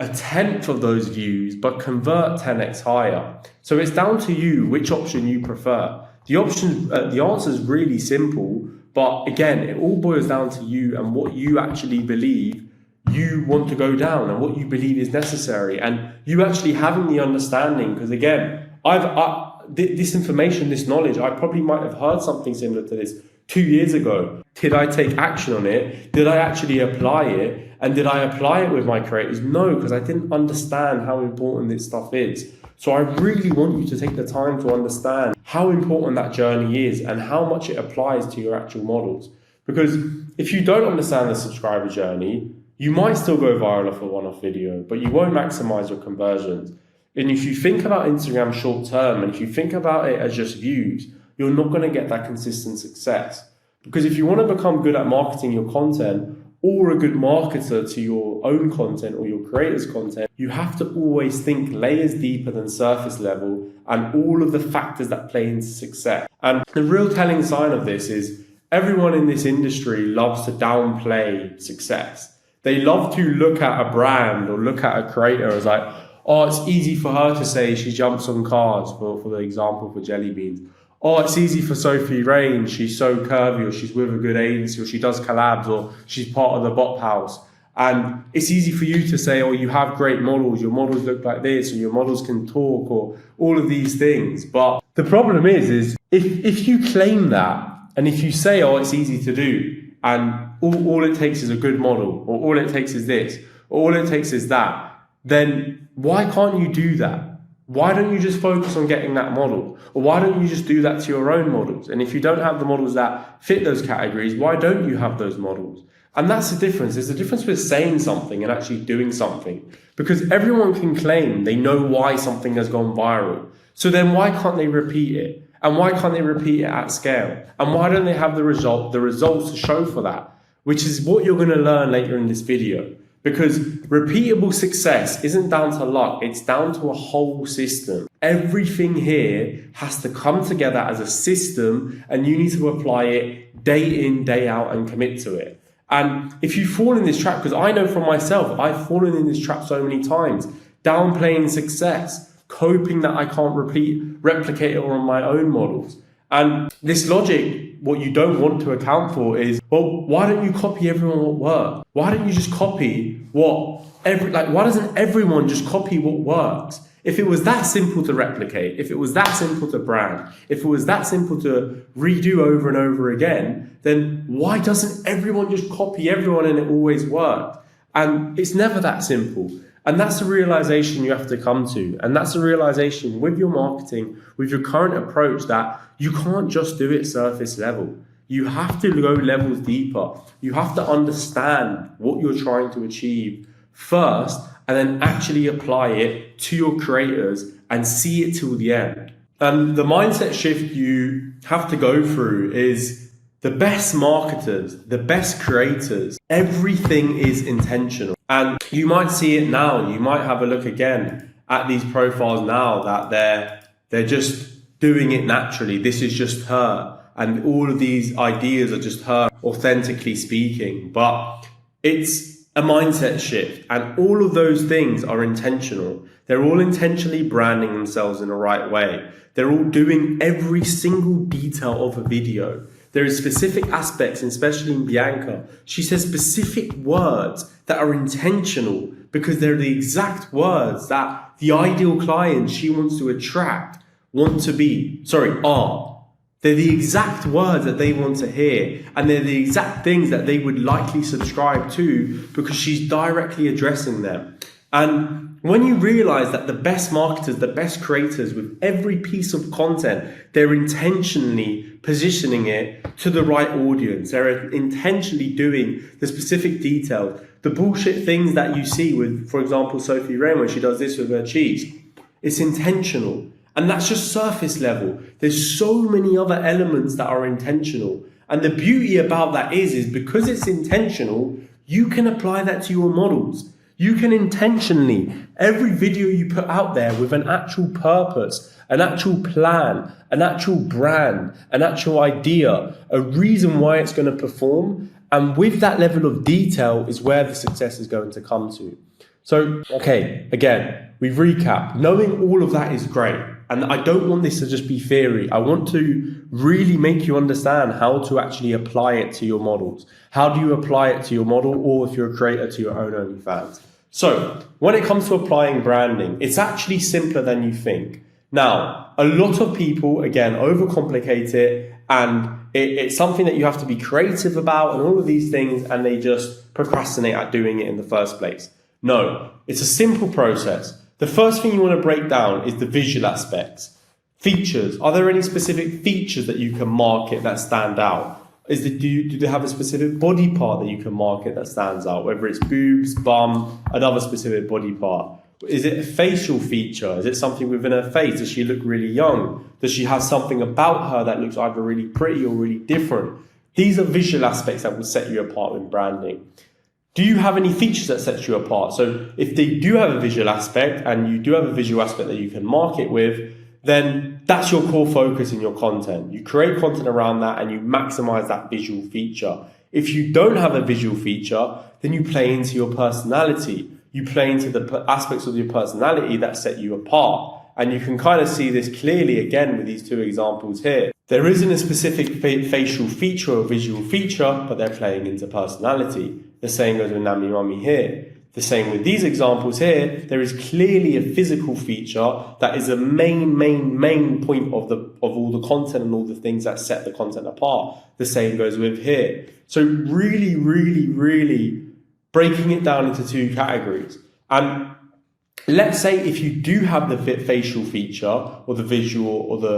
a tenth of those views, but convert 10x higher. So it's down to you which option you prefer. The answer is really simple, but again, it all boils down to you and what you actually believe you want to go down and what you believe is necessary, and you actually having the understanding. Because again, this information, this knowledge, I probably might have heard something similar to this 2 years ago. Did I take action on it? Did I actually apply it? And did I apply it with my creators? No, because I didn't understand how important this stuff is. So I really want you to take the time to understand how important that journey is and how much it applies to your actual models. Because if you don't understand the subscriber journey, you might still go viral off a one-off video, but you won't maximize your conversions. And if you think about Instagram short term, and if you think about it as just views, you're not going to get that consistent success. Because if you want to become good at marketing your content, or a good marketer to your own content or your creators' content, you have to always think layers deeper than surface level and all of the factors that play into success. And the real telling sign of this is everyone in this industry loves to downplay success. They love to look at a brand or look at a creator as like, Oh, it's easy for her to say she jumps on cars, for the example for jelly beans. Oh, it's easy for Sophie Rain, she's so curvy, or she's with a good agency, or she does collabs, or she's part of the Bop House. And it's easy for you to say, oh, you have great models, your models look like this, or your models can talk, or all of these things. But the problem is if you claim that, and if you say, oh, it's easy to do, and all it takes is a good model, or all it takes is this, or all it takes is that, then why can't you do that? Why don't you just focus on getting that model? Or why don't you just do that to your own models? And if you don't have the models that fit those categories, why don't you have those models? And that's the difference. There's a difference with saying something and actually doing something. Because everyone can claim they know why something has gone viral. So then why can't they repeat it? And why can't they repeat it at scale? And why don't they have the results to show for that? Which is what you're going to learn later in this video. Because repeatable success isn't down to luck, it's down to a whole system. Everything here has to come together as a system, and you need to apply it day in, day out, and commit to it. And if you fall in this trap, because I know from myself, I've fallen in this trap so many times, downplaying success, coping that I can't replicate it on my own models. And this logic, what you don't want to account for is, well, why don't you copy everyone what works? Why don't you just copy why doesn't everyone just copy what works? If it was that simple to replicate, if it was that simple to brand, if it was that simple to redo over and over again, then why doesn't everyone just copy everyone and it always works? And it's never that simple. And that's the realization you have to come to. And that's the realization with your marketing, with your current approach, that you can't just do it surface level. You have to go levels deeper. You have to understand what you're trying to achieve first, and then actually apply it to your creators and see it till the end. And the mindset shift you have to go through is the best marketers, the best creators, everything is intentional. And you might see it now. You might have a look again at these profiles now that they're just doing it naturally. This is just her. And all of these ideas are just her authentically speaking. But it's a mindset shift. And all of those things are intentional. They're all intentionally branding themselves in the right way. They're all doing every single detail of a video. There are specific aspects, and especially in Bianca, she says specific words that are intentional because they're the exact words that the ideal clients she wants to attract are. They're the exact words that they want to hear, and they're the exact things that they would likely subscribe to because she's directly addressing them. And when you realize that the best marketers, the best creators with every piece of content, they're intentionally positioning it to the right audience. They're intentionally doing the specific details, the bullshit things that you see with, for example, Sophie Rain, when she does this with her cheeks. It's intentional. And that's just surface level. There's so many other elements that are intentional. And the beauty about that is because it's intentional, you can apply that to your models. You can intentionally, every video you put out there with an actual purpose, an actual plan, an actual brand, an actual idea, a reason why it's going to perform. And with that level of detail is where the success is going to come to. So, okay, again, we've recapped. Knowing all of that is great. And I don't want this to just be theory. I want to really make you understand how to actually apply it to your models. How do you apply it to your model, or if you're a creator, to your own OnlyFans? So when it comes to applying branding, it's actually simpler than you think. Now, a lot of people, again, overcomplicate it, and it's something that you have to be creative about and all of these things, and they just procrastinate at doing it in the first place. No, it's a simple process. The first thing you want to break down is the visual aspects. Features. Are there any specific features that you can market that stand out? Do they have a specific body part that you can market that stands out? Whether it's boobs, bum, another specific body part. Is it a facial feature? Is it something within her face? Does she look really young? Does she have something about her that looks either really pretty or really different? These are visual aspects that will set you apart in branding. Do you have any features that set you apart? So if they do have a visual aspect and you do have a visual aspect that you can market with, then that's your core focus in your content. You create content around that and you maximize that visual feature. If you don't have a visual feature, then you play into your personality. you play into the aspects of your personality that set you apart. And you can kind of see this clearly again with these two examples here. There isn't a specific facial feature or visual feature, but they're playing into personality. The same goes with Nammy Mummy here. The same with these examples here. There is clearly a physical feature that is a main point of all the content and all the things that set the content apart. The same goes with here. So really breaking it down into two categories. And let's say if you do have the facial feature or the visual or the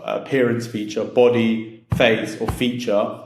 appearance feature, body, face or feature,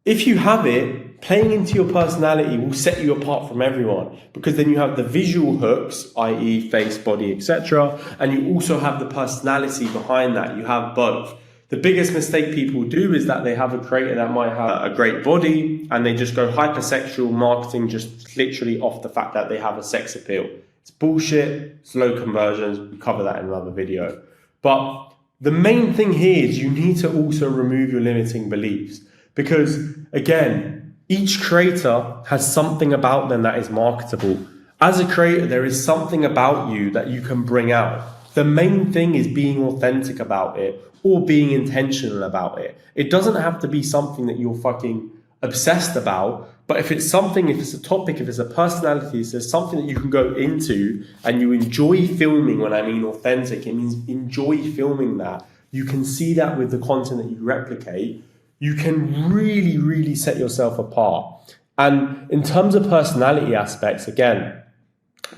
if you have it, playing into your personality will set you apart from everyone, because then you have the visual hooks, i.e. face, body, etc. And you also have the personality behind that. You have both. The biggest mistake people do is that they have a creator that might have a great body and they just go hypersexual marketing just literally off the fact that they have a sex appeal. It's bullshit, it's low conversions. We cover that in another video. But the main thing here is you need to also remove your limiting beliefs, because again, each creator has something about them that is marketable. As a creator, there is something about you that you can bring out. The main thing is being authentic about it or being intentional about it. It doesn't have to be something that you're fucking obsessed about, but if it's something, if it's a topic, if it's a personality, if there's something that you can go into and you enjoy filming, when I mean authentic, it means enjoy filming that. You can see that with the content that you replicate. You can really set yourself apart. And in terms of personality aspects, again,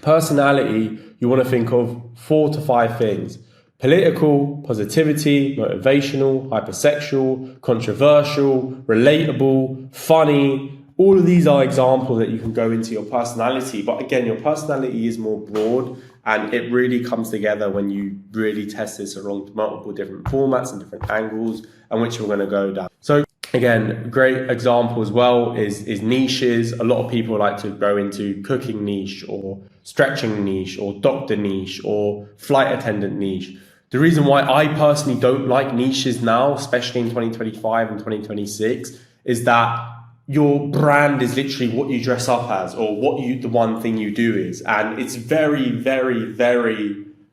personality, you want to think of 4 to 5 things. Political, positivity, motivational, hypersexual, controversial, relatable, funny. All of these are examples that you can go into your personality. But again, your personality is more broad, and it really comes together when you really test this along multiple different formats and different angles, and which we're going to go down. So again, great example as well is niches. A lot of people like to go into cooking niche or stretching niche or doctor niche or flight attendant niche. The reason why I personally don't like niches now, especially in 2025 and 2026, is that your brand is literally what you dress up as, or what the one thing you do is. And it's very,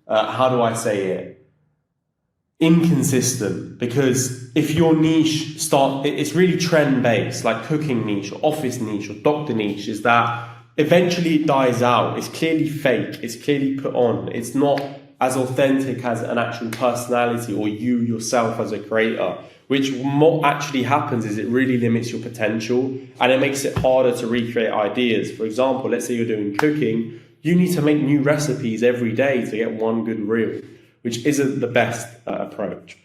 how do I say it? Inconsistent, because if your niche it's really trend based, like cooking niche or office niche or doctor niche, is that eventually it dies out. It's clearly fake. It's clearly put on. It's not as authentic as an actual personality or you yourself as a creator, which what actually happens is it really limits your potential and it makes it harder to recreate ideas. For example, let's say you're doing cooking, you need to make new recipes every day to get one good reel, which isn't the best approach.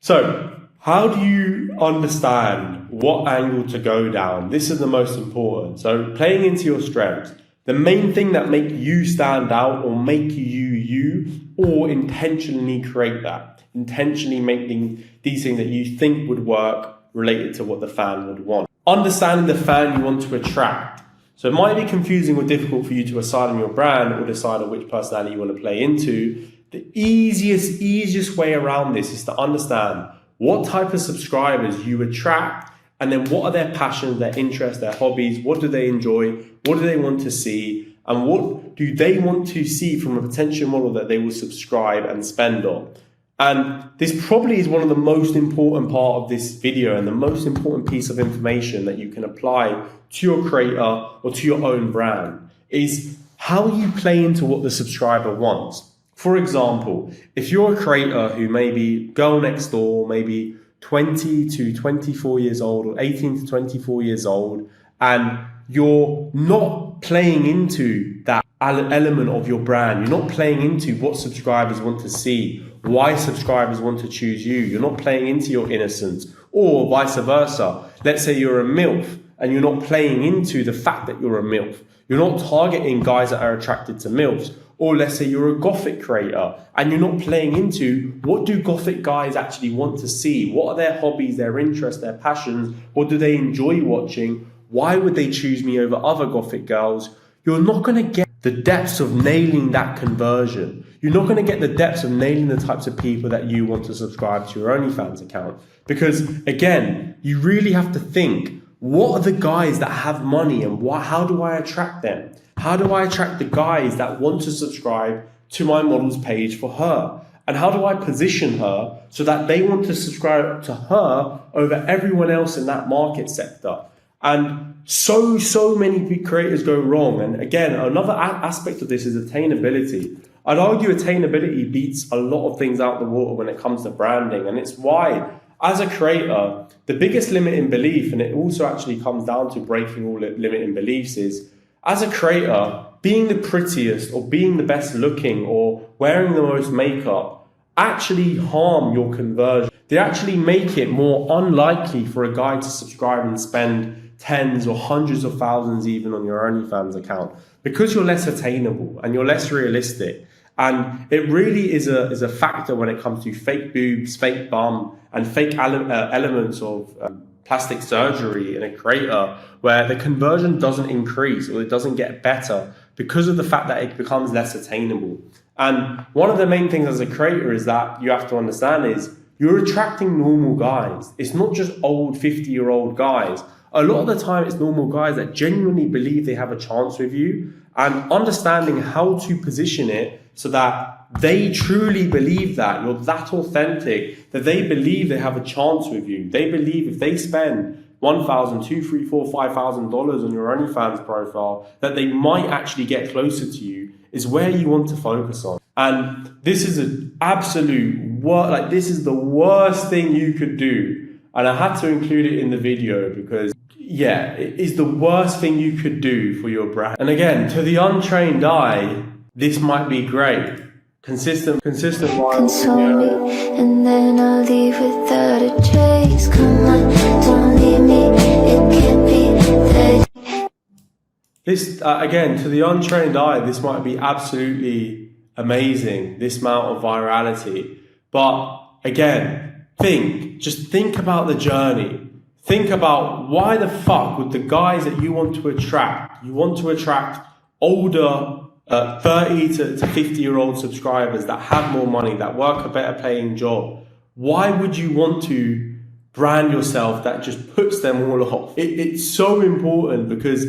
So how do you understand what angle to go down? This is the most important. So playing into your strengths, the main thing that make you stand out or make you, or intentionally create that, intentionally making these things that you think would work related to what the fan would want. Understanding the fan you want to attract. So it might be confusing or difficult for you to decide on your brand or decide on which personality you want to play into. The easiest way around this is to understand what type of subscribers you attract, and then what are their passions, their interests, their hobbies, what do they enjoy, what do they want to see, and what do they want to see from a potential model that they will subscribe and spend on. And this probably is one of the most important part of this video and the most important piece of information that you can apply to your creator or to your own brand, is how you play into what the subscriber wants. For example, if you're a creator who maybe girl next door, maybe 20 to 24 years old or 18 to 24 years old, and you're not playing into that element of your brand, you're not playing into what subscribers want to see, why subscribers want to choose you, you're not playing into your innocence, or vice versa. Let's say you're a MILF and you're not playing into the fact that you're a MILF. You're not targeting guys that are attracted to MILFs. Or let's say you're a gothic creator and you're not playing into what do gothic guys actually want to see? What are their hobbies, their interests, their passions? What do they enjoy watching? Why would they choose me over other gothic girls? You're not going to get the depths of nailing that conversion. You're not going to get the depths of nailing the types of people that you want to subscribe to your OnlyFans account. Because again, you really have to think, what are the guys that have money and how do I attract them? How do I attract the guys that want to subscribe to my model's page for her? And how do I position her so that they want to subscribe to her over everyone else in that market sector? And so many creators go wrong. And again, another aspect of this is attainability. I'd argue attainability beats a lot of things out the water when it comes to branding. And it's why, as a creator, the biggest limiting belief, and it also actually comes down to breaking all limiting beliefs, is as a creator, being the prettiest or being the best looking or wearing the most makeup actually harm your conversion. They actually make it more unlikely for a guy to subscribe and spend tens or hundreds of thousands even on your OnlyFans account, because you're less attainable and you're less realistic. And it really is a factor when it comes to fake boobs, fake bum, and fake elements of plastic surgery in a creator, where the conversion doesn't increase or it doesn't get better because of the fact that it becomes less attainable. And one of the main things as a creator is that you have to understand is you're attracting normal guys. It's not just old 50-year-old guys. A lot of the time it's normal guys that genuinely believe they have a chance with you, and understanding how to position it so that they truly believe that you're that authentic, that they believe they have a chance with you. They believe if they spend $1,000, $2,000, $3,000, $4,000, $5,000 on your OnlyFans profile, that they might actually get closer to you, is where you want to focus on. And this is an absolute this is the worst thing you could do. And I had to include it in the video because, yeah, it is the worst thing you could do for your brand. And again, to the untrained eye, this might be great. Consistent Console me, and then I'll leave without a trace. Come on, don't leave me, it can't be that. This, again, to the untrained eye, this might be absolutely amazing, this amount of virality. But again, just think about the journey. Think about why the fuck would the guys that you want to attract older 30 to 50-year-old subscribers that have more money, that work a better paying job. Why would you want to brand yourself that just puts them all off? It's so important because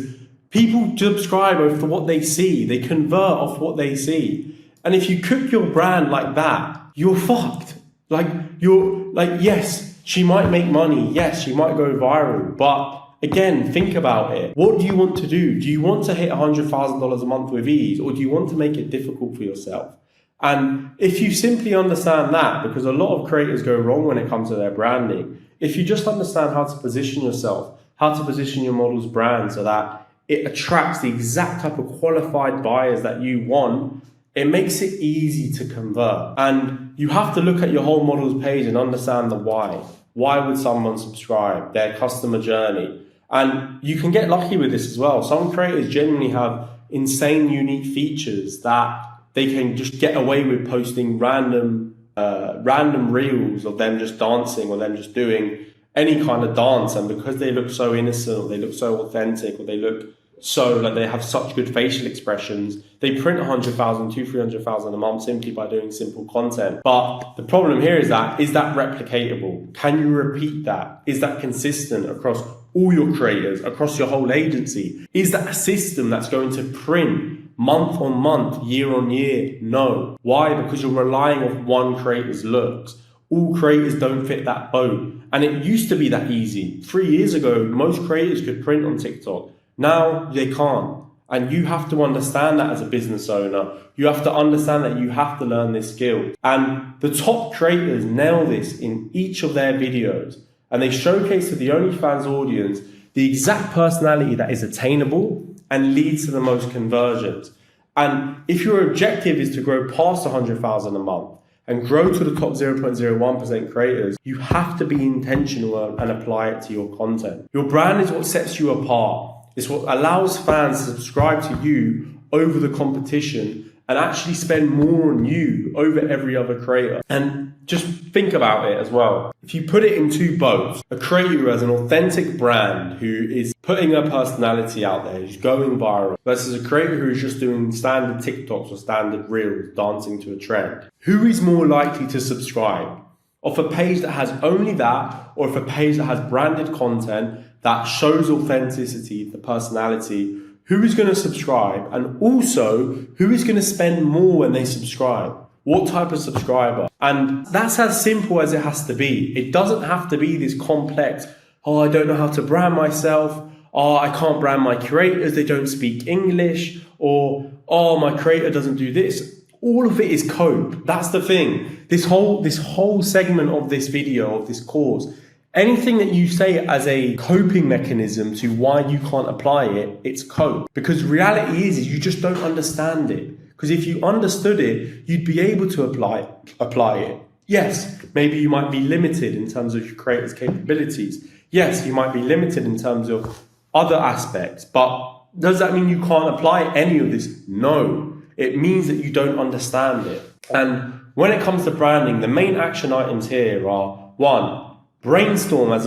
people subscribe over what they see. They convert off what they see. And if you cook your brand like that, you're fucked. Yes, she might make money. Yes, she might go viral. But again, think about it. What do you want to do? Do you want to hit $100,000 a month with ease, or do you want to make it difficult for yourself? And if you simply understand that, because a lot of creators go wrong when it comes to their branding, if you just understand how to position yourself, how to position your model's brand so that it attracts the exact type of qualified buyers that you want, it makes it easy to convert. And you have to look at your whole model's page and understand the why. Why would someone subscribe? Their customer journey. And you can get lucky with this as well. Some creators genuinely have insane, unique features that they can just get away with posting random reels of them just dancing or them just doing any kind of dance. And because they look so innocent, or they look so authentic, or they look so like they have such good facial expressions, they print 100,000, 300,000 a month simply by doing simple content. But the problem here is that replicatable? Can you repeat that? Is that consistent across all your creators, across your whole agency? Is that a system that's going to print month on month, year on year? No. Why? Because you're relying on one creator's looks. All creators don't fit that boat. And it used to be that easy. 3 years ago, most creators could print on TikTok. Now they can't. And you have to understand that as a business owner. You have to understand that you have to learn this skill. And the top creators nail this in each of their videos. And they showcase to the OnlyFans audience the exact personality that is attainable and leads to the most conversions. And if your objective is to grow past 100,000 a month and grow to the top 0.01% creators, you have to be intentional and apply it to your content. Your brand is what sets you apart. It's what allows fans to subscribe to you over the competition and actually spend more on you over every other creator. And just think about it as well. If you put it in two boats, a creator who has an authentic brand, who is putting her personality out there, who's going viral, versus a creator who is just doing standard TikToks or standard reels, dancing to a trend, who is more likely to subscribe? Off a page that has only that, or if a page that has branded content that shows authenticity, the personality? who is going to subscribe, and also who is going to spend more when they subscribe. What type of subscriber? And that's as simple as it has to be. It doesn't have to be this complex, oh, I don't know how to brand myself, oh, I can't brand my creators, they don't speak English, or, oh, my creator doesn't do this. All of it is cope. That's the thing. This whole segment of this video, of this course, anything that you say as a coping mechanism to why you can't apply it, it's cope. Because reality is you just don't understand it. Because if you understood it, you'd be able to apply it. Yes, maybe you might be limited in terms of your creator's capabilities. Yes, you might be limited in terms of other aspects. But does that mean you can't apply any of this? No. It means that you don't understand it. And when it comes to branding, the main action items here are: 1, brainstorm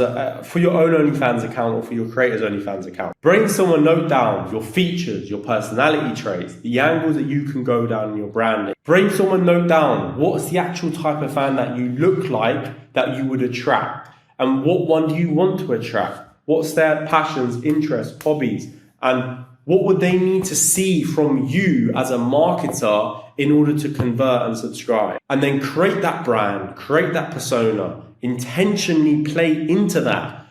for your own OnlyFans account or for your creator's OnlyFans account. Brainstorm and note down your features, your personality traits, the angles that you can go down in your branding. Brainstorm and note down what's the actual type of fan that you look like that you would attract, and what one do you want to attract? What's their passions, interests, hobbies, and what would they need to see from you as a marketer in order to convert and subscribe? And then create that brand, create that persona, intentionally play into that.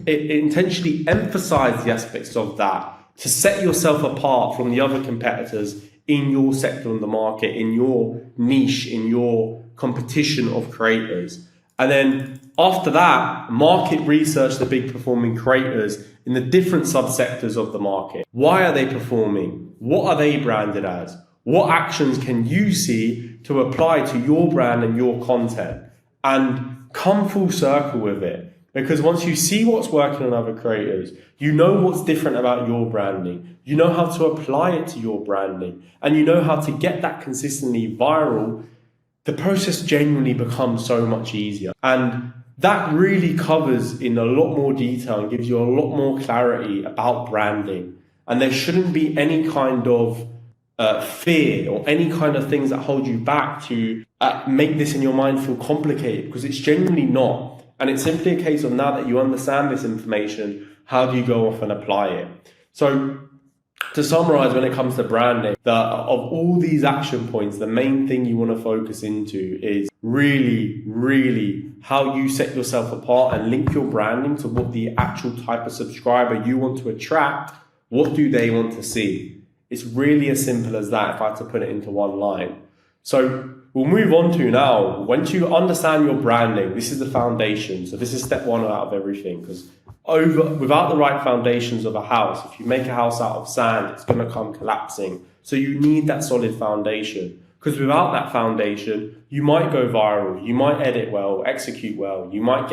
Intentionally emphasize the aspects of that to set yourself apart from the other competitors in your sector of the market, in your niche, in your competition of creators. And then after that, market research the big performing creators in the different subsectors of the market. Why are they performing? What are they branded as? What actions can you see to apply to your brand and your content? And come full circle with it. Because once you see what's working on other creators, you know what's different about your branding. You know how to apply it to your branding. And you know how to get that consistently viral. The process genuinely becomes so much easier. And that really covers in a lot more detail and gives you a lot more clarity about branding. And there shouldn't be any kind of fear or any kind of things that hold you back to make this in your mind feel complicated, because it's genuinely not. And it's simply a case of, now that you understand this information, how do you go off and apply it? So to summarize, when it comes to branding, of all these action points, the main thing you want to focus into is really how you set yourself apart and link your branding to what the actual type of subscriber you want to attract. What do they want to see? It's really as simple as that, if I had to put it into one line. So we'll move on to now, once you understand your branding, this is the foundation. So this is step 1 out of everything, because without the right foundations of a house, if you make a house out of sand, it's going to come collapsing. So you need that solid foundation, because without that foundation, you might go viral, you might edit well, execute well, you might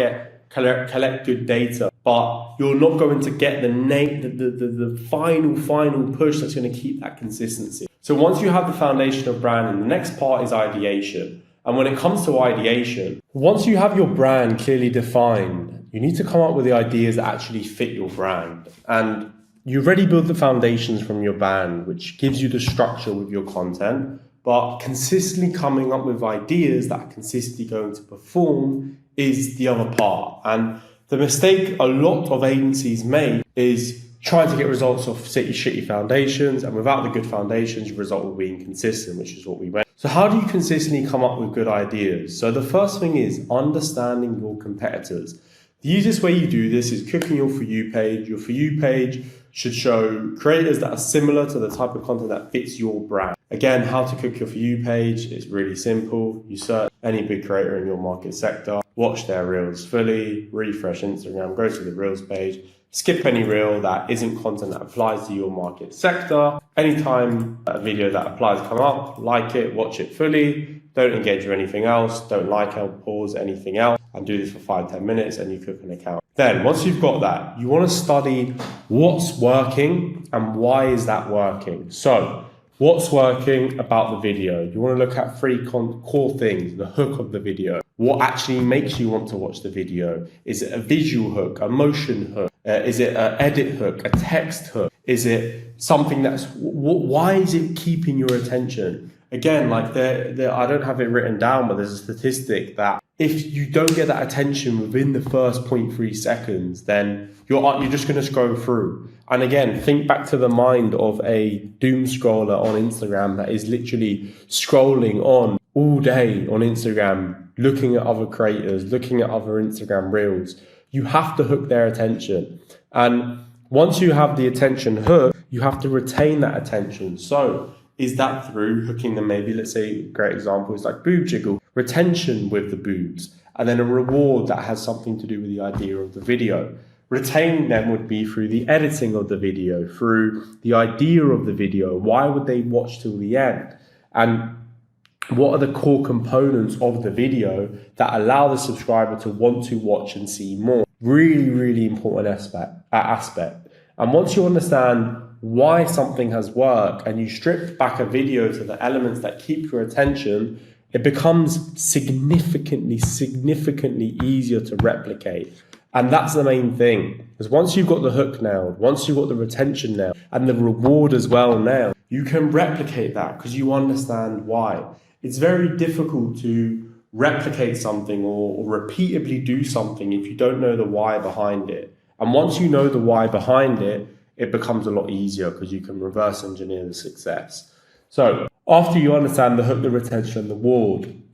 collect good data, but you're not going to get the final push that's going to keep that consistency. So once you have the foundation of branding, the next part is ideation. And when it comes to ideation, once you have your brand clearly defined, you need to come up with the ideas that actually fit your brand. And you've already built the foundations from your brand, which gives you the structure with your content, but consistently coming up with ideas that are consistently going to perform is the other part. And the mistake a lot of agencies make is trying to get results off shitty foundations, and without the good foundations, your result will be inconsistent, which is what we went. So how do you consistently come up with good ideas? So the first thing is understanding your competitors. The easiest way you do this is cooking your For You page. Your For You page should show creators that are similar to the type of content that fits your brand. Again, how to cook your For You page is really simple. You search any big creator in your market sector, watch their reels fully, refresh Instagram, go to the reels page, skip any reel that isn't content that applies to your market sector. Anytime a video that applies come up, like it, watch it fully, don't engage with anything else, don't like or pause anything else, and do this for 5-10 minutes and you cook an account. Then once you've got that, you want to study what's working and why is that working. So what's working about the video? You want to look at 3 core things: the hook of the video, what actually makes you want to watch the video. Is it a visual hook, a motion hook? Is it an edit hook, a text hook? Is it something why is it keeping your attention? again, like I don't have it written down, but there's a statistic that if you don't get that attention within the first 0.3 seconds, then you're just going to scroll through. And again, think back to the mind of a doom scroller on Instagram that is literally scrolling on all day on Instagram, looking at other creators, looking at other Instagram reels. You have to hook their attention. And once you have the attention hooked, you have to retain that attention. So is that through hooking them? Maybe, let's say, a great example is like boob jiggle, retention with the boobs, and then a reward that has something to do with the idea of the video. Retaining them would be through the editing of the video, through the idea of the video. Why would they watch till the end? And what are the core components of the video that allow the subscriber to want to watch and see more? Really, really important aspect. And once you understand why something has worked and you strip back a video to the elements that keep your attention, it becomes significantly easier to replicate. And that's the main thing, because once you've got the hook nailed, once you've got the retention nailed, and the reward as well nailed, you can replicate that because you understand why. It's very difficult to replicate something or repeatedly do something if you don't know the why behind it. And once you know the why behind it, it becomes a lot easier because you can reverse engineer the success. So after you understand the hook, the retention, the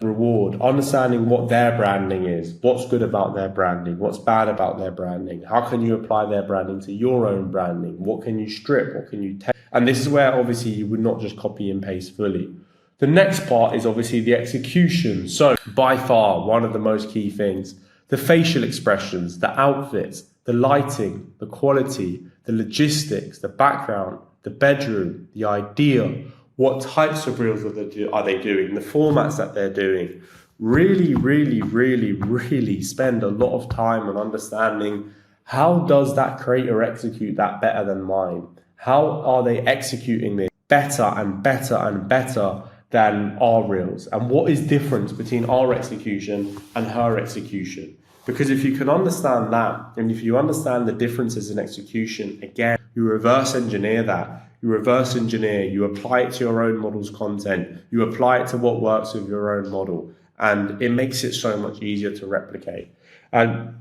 reward, understanding what their branding is, what's good about their branding, what's bad about their branding, how can you apply their branding to your own branding, what can you strip, what can you take? And this is where obviously you would not just copy and paste fully. The next part is obviously the execution. So by far, one of the most key things, the facial expressions, the outfits, the lighting, the quality, the logistics, the background, the bedroom, the idea, what types of reels are they doing, the formats that they're doing. Really, really, really, really spend a lot of time on understanding how does that creator execute that better than mine? How are they executing this better and better and better than our reels? And what is difference between our execution and her execution? Because if you can understand that, and if you understand the differences in execution, again, you reverse engineer that. You apply it to your own model's content. You apply it to what works with your own model. And it makes it so much easier to replicate. And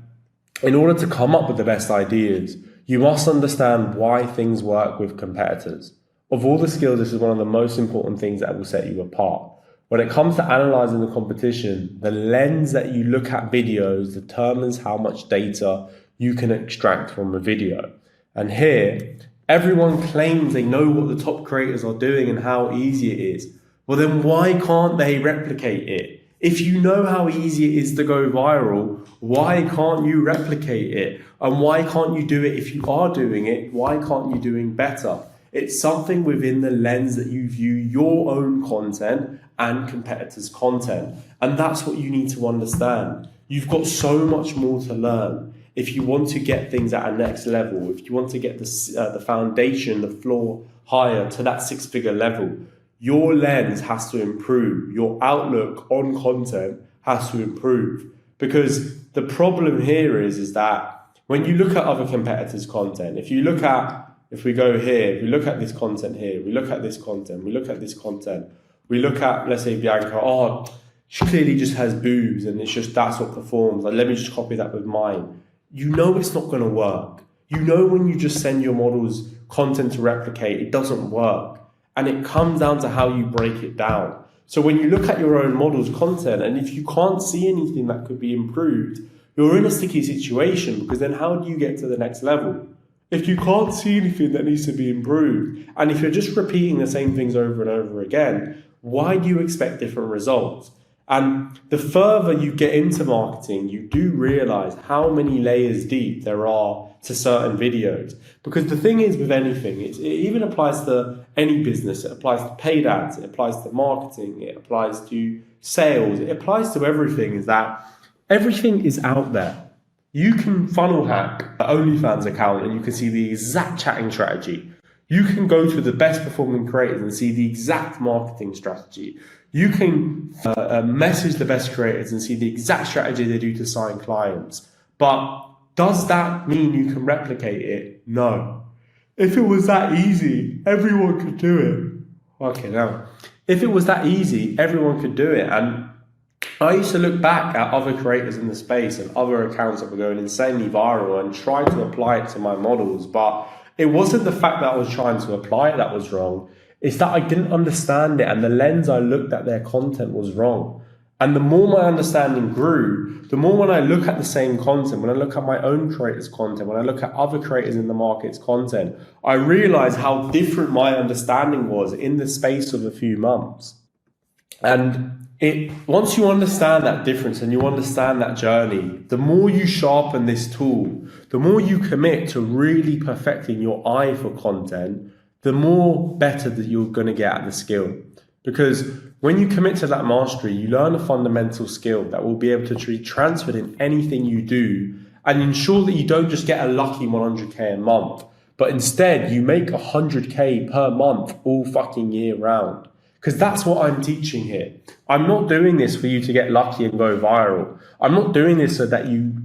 in order to come up with the best ideas, you must understand why things work with competitors. Of all the skills, this is one of the most important things that will set you apart. When it comes to analyzing the competition, the lens that you look at videos determines how much data you can extract from a video. And here, everyone claims they know what the top creators are doing and how easy it is. Well, then why can't they replicate it? If you know how easy it is to go viral, why can't you replicate it? And why can't you do it if you are doing it? Why can't you doing better? It's something within the lens that you view your own content and competitors' content. And that's what you need to understand. You've got so much more to learn. If you want to get things at a next level, if you want to get the foundation, the floor higher to that 6-figure level, your lens has to improve. Your outlook on content has to improve. Because the problem here is that when you look at other competitors' content, if we go here, if we look at this content here, we look at this content, we look at this content, we look at, let's say, Bianca, she clearly just has boobs and it's just that's what performs. Like, let me just copy that with mine. You know it's not going to work. You know when you just send your models content to replicate, it doesn't work. And it comes down to how you break it down. So when you look at your own model's content, and if you can't see anything that could be improved, you're in a sticky situation, because then how do you get to the next level? If you can't see anything that needs to be improved, and if you're just repeating the same things over and over again, why do you expect different results? And the further you get into marketing, you do realize how many layers deep there are to certain videos. Because the thing is with anything, it even applies to any business. It applies to paid ads, it applies to marketing, it applies to sales, it applies to everything, is that everything is out there. You can funnel hack an OnlyFans account and you can see the exact chatting strategy. You can go to the best performing creators and see the exact marketing strategy. You can message the best creators and see the exact strategy they do to sign clients. But does that mean you can replicate it? No. If it was that easy, everyone could do it. Okay, now, If it was that easy, everyone could do it. And I used to look back at other creators in the space and other accounts that were going insanely viral and try to apply it to my models. But it wasn't the fact that I was trying to apply it that was wrong. It's that I didn't understand it, and the lens I looked at their content was wrong. And the more my understanding grew, the more when I look at the same content, when I look at my own creators' content, when I look at other creators in the market's content, I realize how different my understanding was in the space of a few months. And once you understand that difference and you understand that journey, the more you sharpen this tool, the more you commit to really perfecting your eye for content, the more better that you're going to get at the skill. Because when you commit to that mastery, you learn a fundamental skill that will be able to be transferred in anything you do, and ensure that you don't just get a lucky 100k a month, but instead you make 100k per month all fucking year round. Because that's what I'm teaching here. I'm not doing this for you to get lucky and go viral. I'm not doing this so that you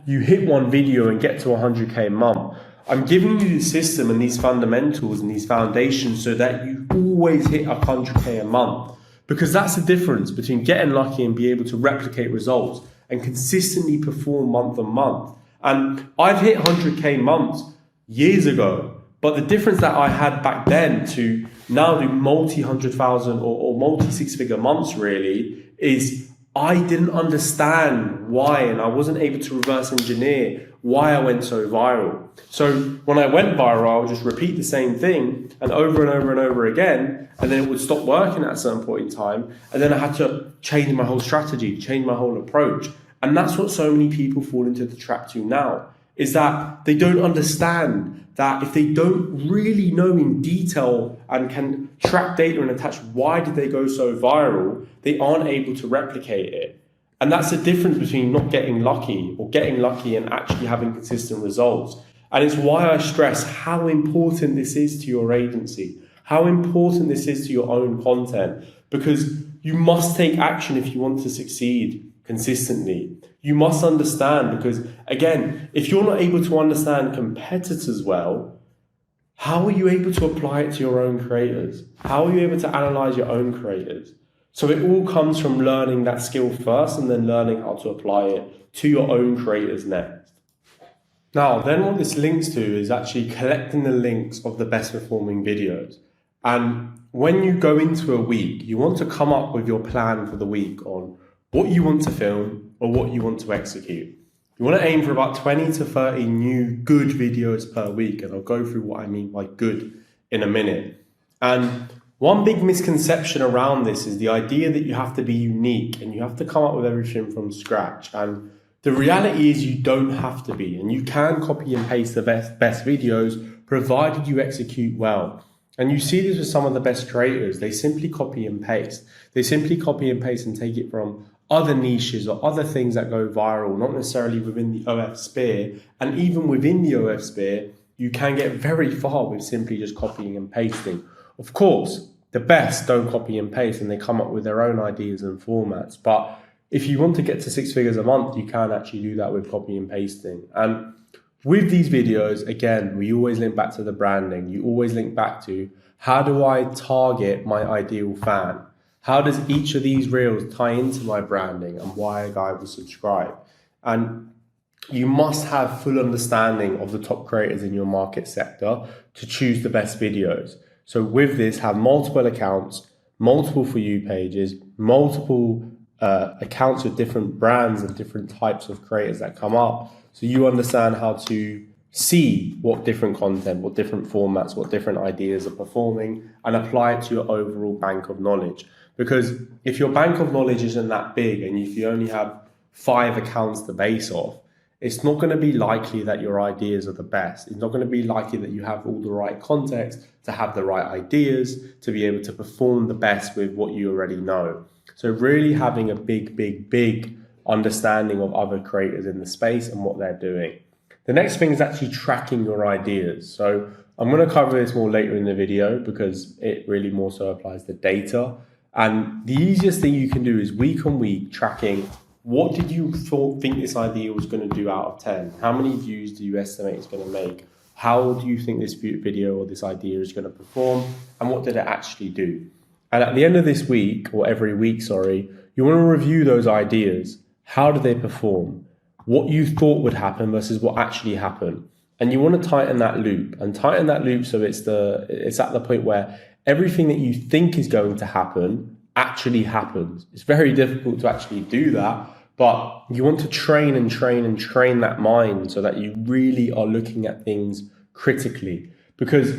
hit one video and get to 100k a month. I'm giving you the system and these fundamentals and these foundations so that you always hit 100k a month. Because that's the difference between getting lucky and be able to replicate results and consistently perform month on month. And I've hit 100k months years ago, but the difference that I had back then to now do multi-100,000 or multi-six-figure months really is I didn't understand why, and I wasn't able to reverse engineer why I went so viral. So when I went viral, I would just repeat the same thing and over and over and over again, and then it would stop working at a certain point in time, and then I had to change my whole strategy, change my whole approach. And that's what so many people fall into the trap to now, is that they don't understand that if they don't really know in detail and can track data and attach why did they go so viral, they aren't able to replicate it. And that's the difference between not getting lucky or getting lucky and actually having consistent results. And it's why I stress how important this is to your agency, how important this is to your own content, because you must take action if you want to succeed consistently. You must understand, because again, if you're not able to understand competitors well, how are you able to apply it to your own creators? How are you able to analyze your own creators? So it all comes from learning that skill first and then learning how to apply it to your own creators next. Now, then what this links to is actually collecting the links of the best performing videos. And when you go into a week, you want to come up with your plan for the week on what you want to film or what you want to execute. You want to aim for about 20 to 30 new good videos per week. And I'll go through what I mean by good in a minute. And one big misconception around this is the idea that you have to be unique and you have to come up with everything from scratch. And the reality is you don't have to be, and you can copy and paste the best videos provided you execute well. And you see this with some of the best creators. They simply copy and paste. They simply copy and paste and take it from other niches or other things that go viral, not necessarily within the OF sphere. And even within the OF sphere, you can get very far with simply just copying and pasting. Of course, the best don't copy and paste and they come up with their own ideas and formats. But if you want to get to 6 figures a month, you can actually do that with copy and pasting. And with these videos, again, we always link back to the branding. You always link back to, how do I target my ideal fan? How does each of these reels tie into my branding and why a guy will subscribe? And you must have full understanding of the top creators in your market sector to choose the best videos. So with this, have multiple accounts, multiple For You pages, multiple accounts with different brands and different types of creators that come up. So you understand how to see what different content, what different formats, what different ideas are performing and apply it to your overall bank of knowledge. Because if your bank of knowledge isn't that big and if you only have 5 accounts to base off, it's not going to be likely that your ideas are the best. It's not going to be likely that you have all the right context to have the right ideas, to be able to perform the best with what you already know. So really having a big understanding of other creators in the space and what they're doing. The next thing is actually tracking your ideas. So I'm going to cover this more later in the video because it really more so applies to data. And the easiest thing you can do is week on week tracking, what did you think this idea was going to do out of 10? How many views do you estimate it's going to make? How do you think this video or this idea is going to perform? And what did it actually do? And at the end of this week, or every week, sorry, you want to review those ideas. How did they perform? What you thought would happen versus what actually happened. And you want to tighten that loop, so it's at the point where everything that you think is going to happen actually happens. It's very difficult to actually do that, but you want to train that mind so that you really are looking at things critically. Because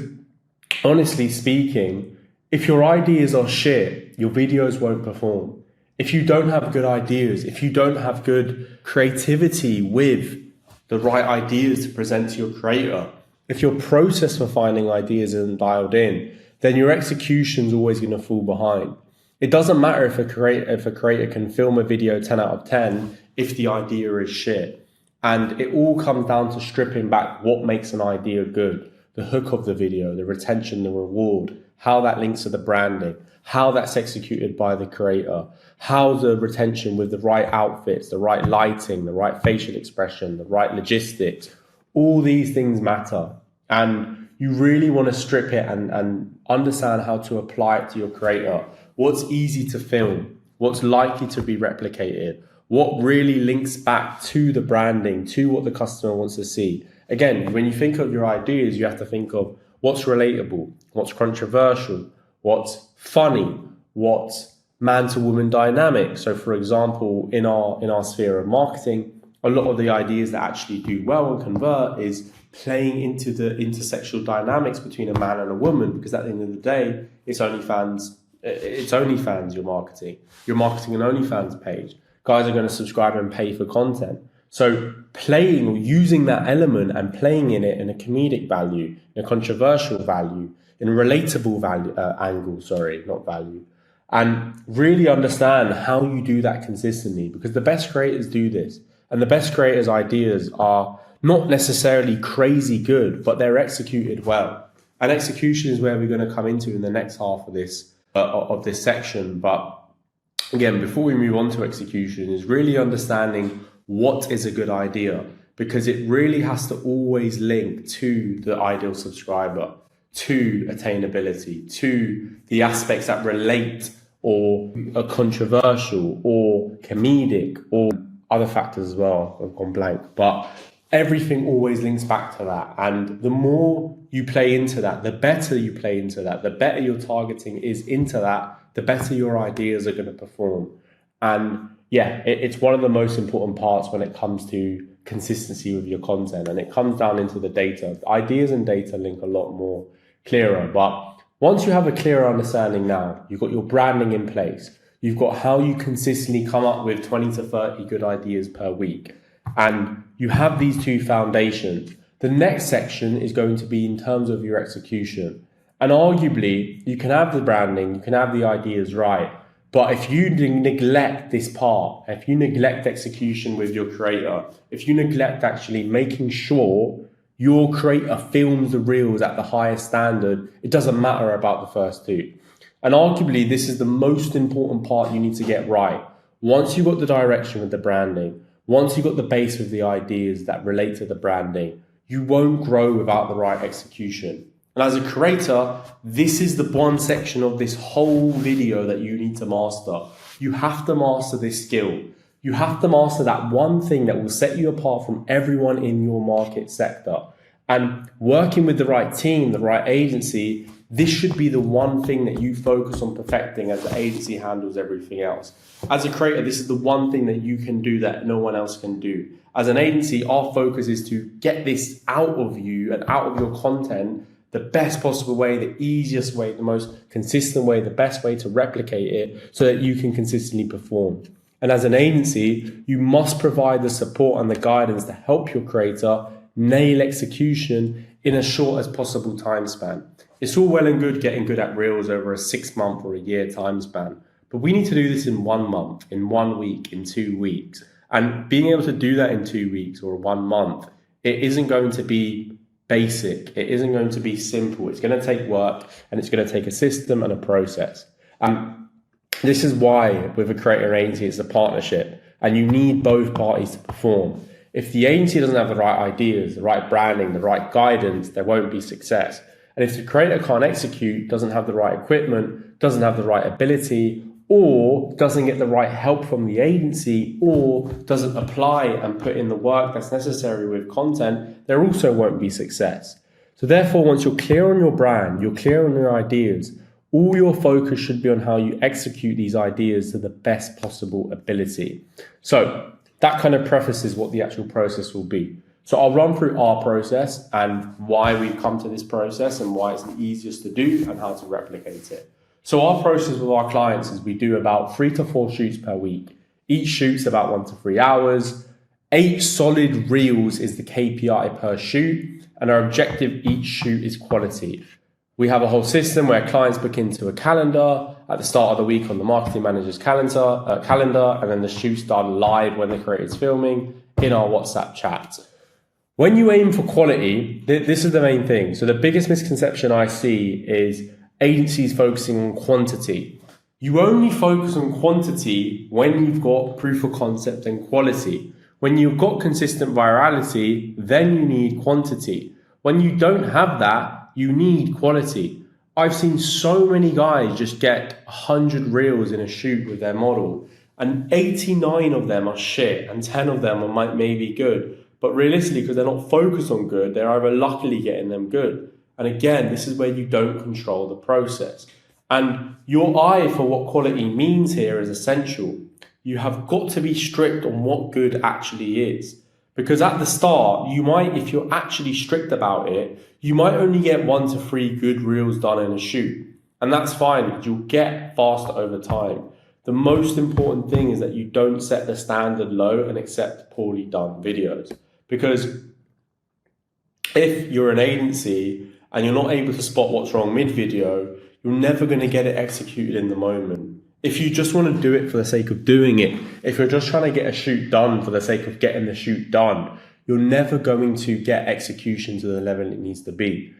honestly speaking, if your ideas are shit, your videos won't perform. If you don't have good ideas, if you don't have good creativity with the right ideas to present to your creator, if your process for finding ideas isn't dialed in, then your execution's always going to fall behind. It doesn't matter if a creator can film a video 10 out of 10 if the idea is shit. And it all comes down to stripping back what makes an idea good. The hook of the video, the retention, the reward, how that links to the branding, how that's executed by the creator, how the retention with the right outfits, the right lighting, the right facial expression, the right logistics, all these things matter. And you really want to strip it and understand how to apply it to your creator. What's easy to film? What's likely to be replicated? What really links back to the branding, to what the customer wants to see? Again, when you think of your ideas, you have to think of what's relatable, what's controversial, what's funny, what's man to woman dynamic. So for example, in our sphere of marketing, a lot of the ideas that actually do well and convert is playing into the intersexual dynamics between a man and a woman, because at the end of the day, it's OnlyFans you're marketing. You're marketing an OnlyFans page. Guys are going to subscribe and pay for content. So playing or using that element and playing in it in a comedic value, in a controversial value, in a relatable value, and really understand how you do that consistently, because the best creators do this, and the best creators' ideas are not necessarily crazy good, but they're executed well. And execution is where we're going to come into in the next half of this section. But again, before we move on to execution, is really understanding what is a good idea, because it really has to always link to the ideal subscriber, to attainability, to the aspects that relate or are controversial or comedic or other factors as well. I've gone blank, but everything always links back to that. And the more you play into that, the better you play into that, the better your targeting is into that, the better your ideas are going to perform. And yeah, it's one of the most important parts when it comes to consistency with your content. And it comes down into the data. Ideas and data link a lot more clearer. But once you have a clearer understanding now, you've got your branding in place, you've got how you consistently come up with 20 to 30 good ideas per week, and you have these two foundations. The next section is going to be in terms of your execution. And arguably, you can have the branding, you can have the ideas right, but if you neglect this part, if you neglect execution with your creator, if you neglect actually making sure your creator films the reels at the highest standard, it doesn't matter about the first two. And arguably, this is the most important part you need to get right. Once you've got the direction with the branding, once you've got the base with the ideas that relate to the branding, you won't grow without the right execution. And as a creator, this is the one section of this whole video that you need to master. You have to master this skill. You have to master that one thing that will set you apart from everyone in your market sector. And working with the right team, the right agency, this should be the one thing that you focus on perfecting as the agency handles everything else. As a creator, this is the one thing that you can do that no one else can do. As an agency, our focus is to get this out of you and out of your content the best possible way, the easiest way, the most consistent way, the best way to replicate it so that you can consistently perform. And as an agency, you must provide the support and the guidance to help your creator nail execution in as short as possible time span. It's all well and good getting good at reels over a 6 month or a year time span, but we need to do this in 1 month, in 1 week, in 2 weeks. And being able to do that in 2 weeks or 1 month, it isn't going to be basic. It isn't going to be simple. It's going to take work, and it's going to take a system and a process. This is why with a creator agency, it's a partnership, and you need both parties to perform. If the agency doesn't have the right ideas, the right branding, the right guidance, there won't be success. And if the creator can't execute, doesn't have the right equipment, doesn't have the right ability, or doesn't get the right help from the agency, or doesn't apply and put in the work that's necessary with content, there also won't be success. So therefore, once you're clear on your brand, you're clear on your ideas, all your focus should be on how you execute these ideas to the best possible ability. So that kind of prefaces what the actual process will be. So I'll run through our process and why we've come to this process and why it's the easiest to do and how to replicate it. So our process with our clients is we do about 3 to 4 shoots per week. Each shoot's about 1 to 3 hours. 8 solid reels is the KPI per shoot, and our objective each shoot is quality. We have a whole system where clients book into a calendar at the start of the week on the marketing manager's calendar, and then the shoot's done live when the creator's filming in our WhatsApp chat. When you aim for quality, this is the main thing. So the biggest misconception I see is agencies focusing on quantity. You only focus on quantity when you've got proof of concept and quality. When you've got consistent virality, then you need quantity. When you don't have that, you need quality. I've seen so many guys just get 100 reels in a shoot with their model, and 89 of them are shit and 10 of them are maybe good. But realistically, because they're not focused on good, they're either luckily getting them good. And again, this is where you don't control the process. And your eye for what quality means here is essential. You have got to be strict on what good actually is. Because at the start, you might, if you're actually strict about it, you might only get 1 to 3 good reels done in a shoot. And that's fine, because you'll get faster over time. The most important thing is that you don't set the standard low and accept poorly done videos. Because if you're an agency and you're not able to spot what's wrong mid-video, you're never going to get it executed in the moment. If you just want to do it for the sake of doing it, if you're just trying to get a shoot done for the sake of getting the shoot done, you're never going to get execution to the level it needs to be.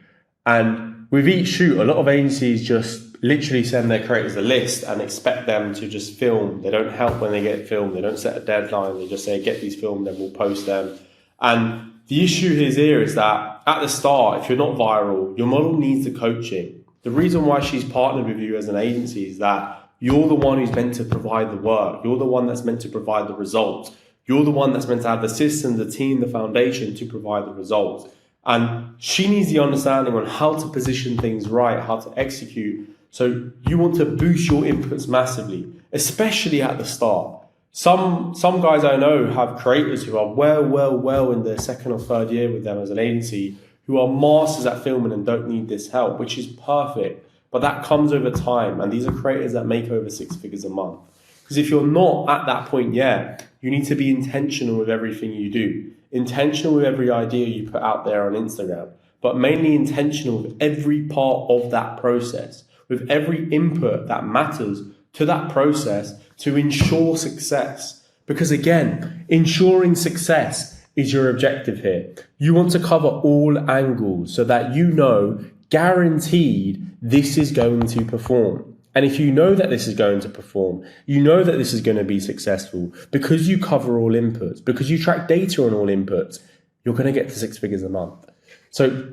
And with each shoot, a lot of agencies just literally send their creators a list and expect them to just film. They don't help when they get filmed. They don't set a deadline. They just say, get these filmed, then we'll post them. And the issue here is that at the start, if you're not viral, your model needs the coaching. The reason why she's partnered with you as an agency is that you're the one who's meant to provide the work. You're the one that's meant to provide the results. You're the one that's meant to have the system, the team, the foundation to provide the results. And she needs the understanding on how to position things right, how to execute. So you want to boost your inputs massively, especially at the start. Some guys I know have creators who are well in their 2nd or 3rd year with them as an agency, who are masters at filming and don't need this help, which is perfect. But that comes over time. And these are creators that make over 6 figures a month. Because if you're not at that point yet, you need to be intentional with everything you do. Intentional with every idea you put out there on Instagram, but mainly intentional with every part of that process, with every input that matters to that process to ensure success. Because again, ensuring success is your objective here. You want to cover all angles so that you know, guaranteed, this is going to perform. And if you know that this is going to perform, you know that this is going to be successful because you cover all inputs, because you track data on all inputs, you're going to get to 6 figures a month. So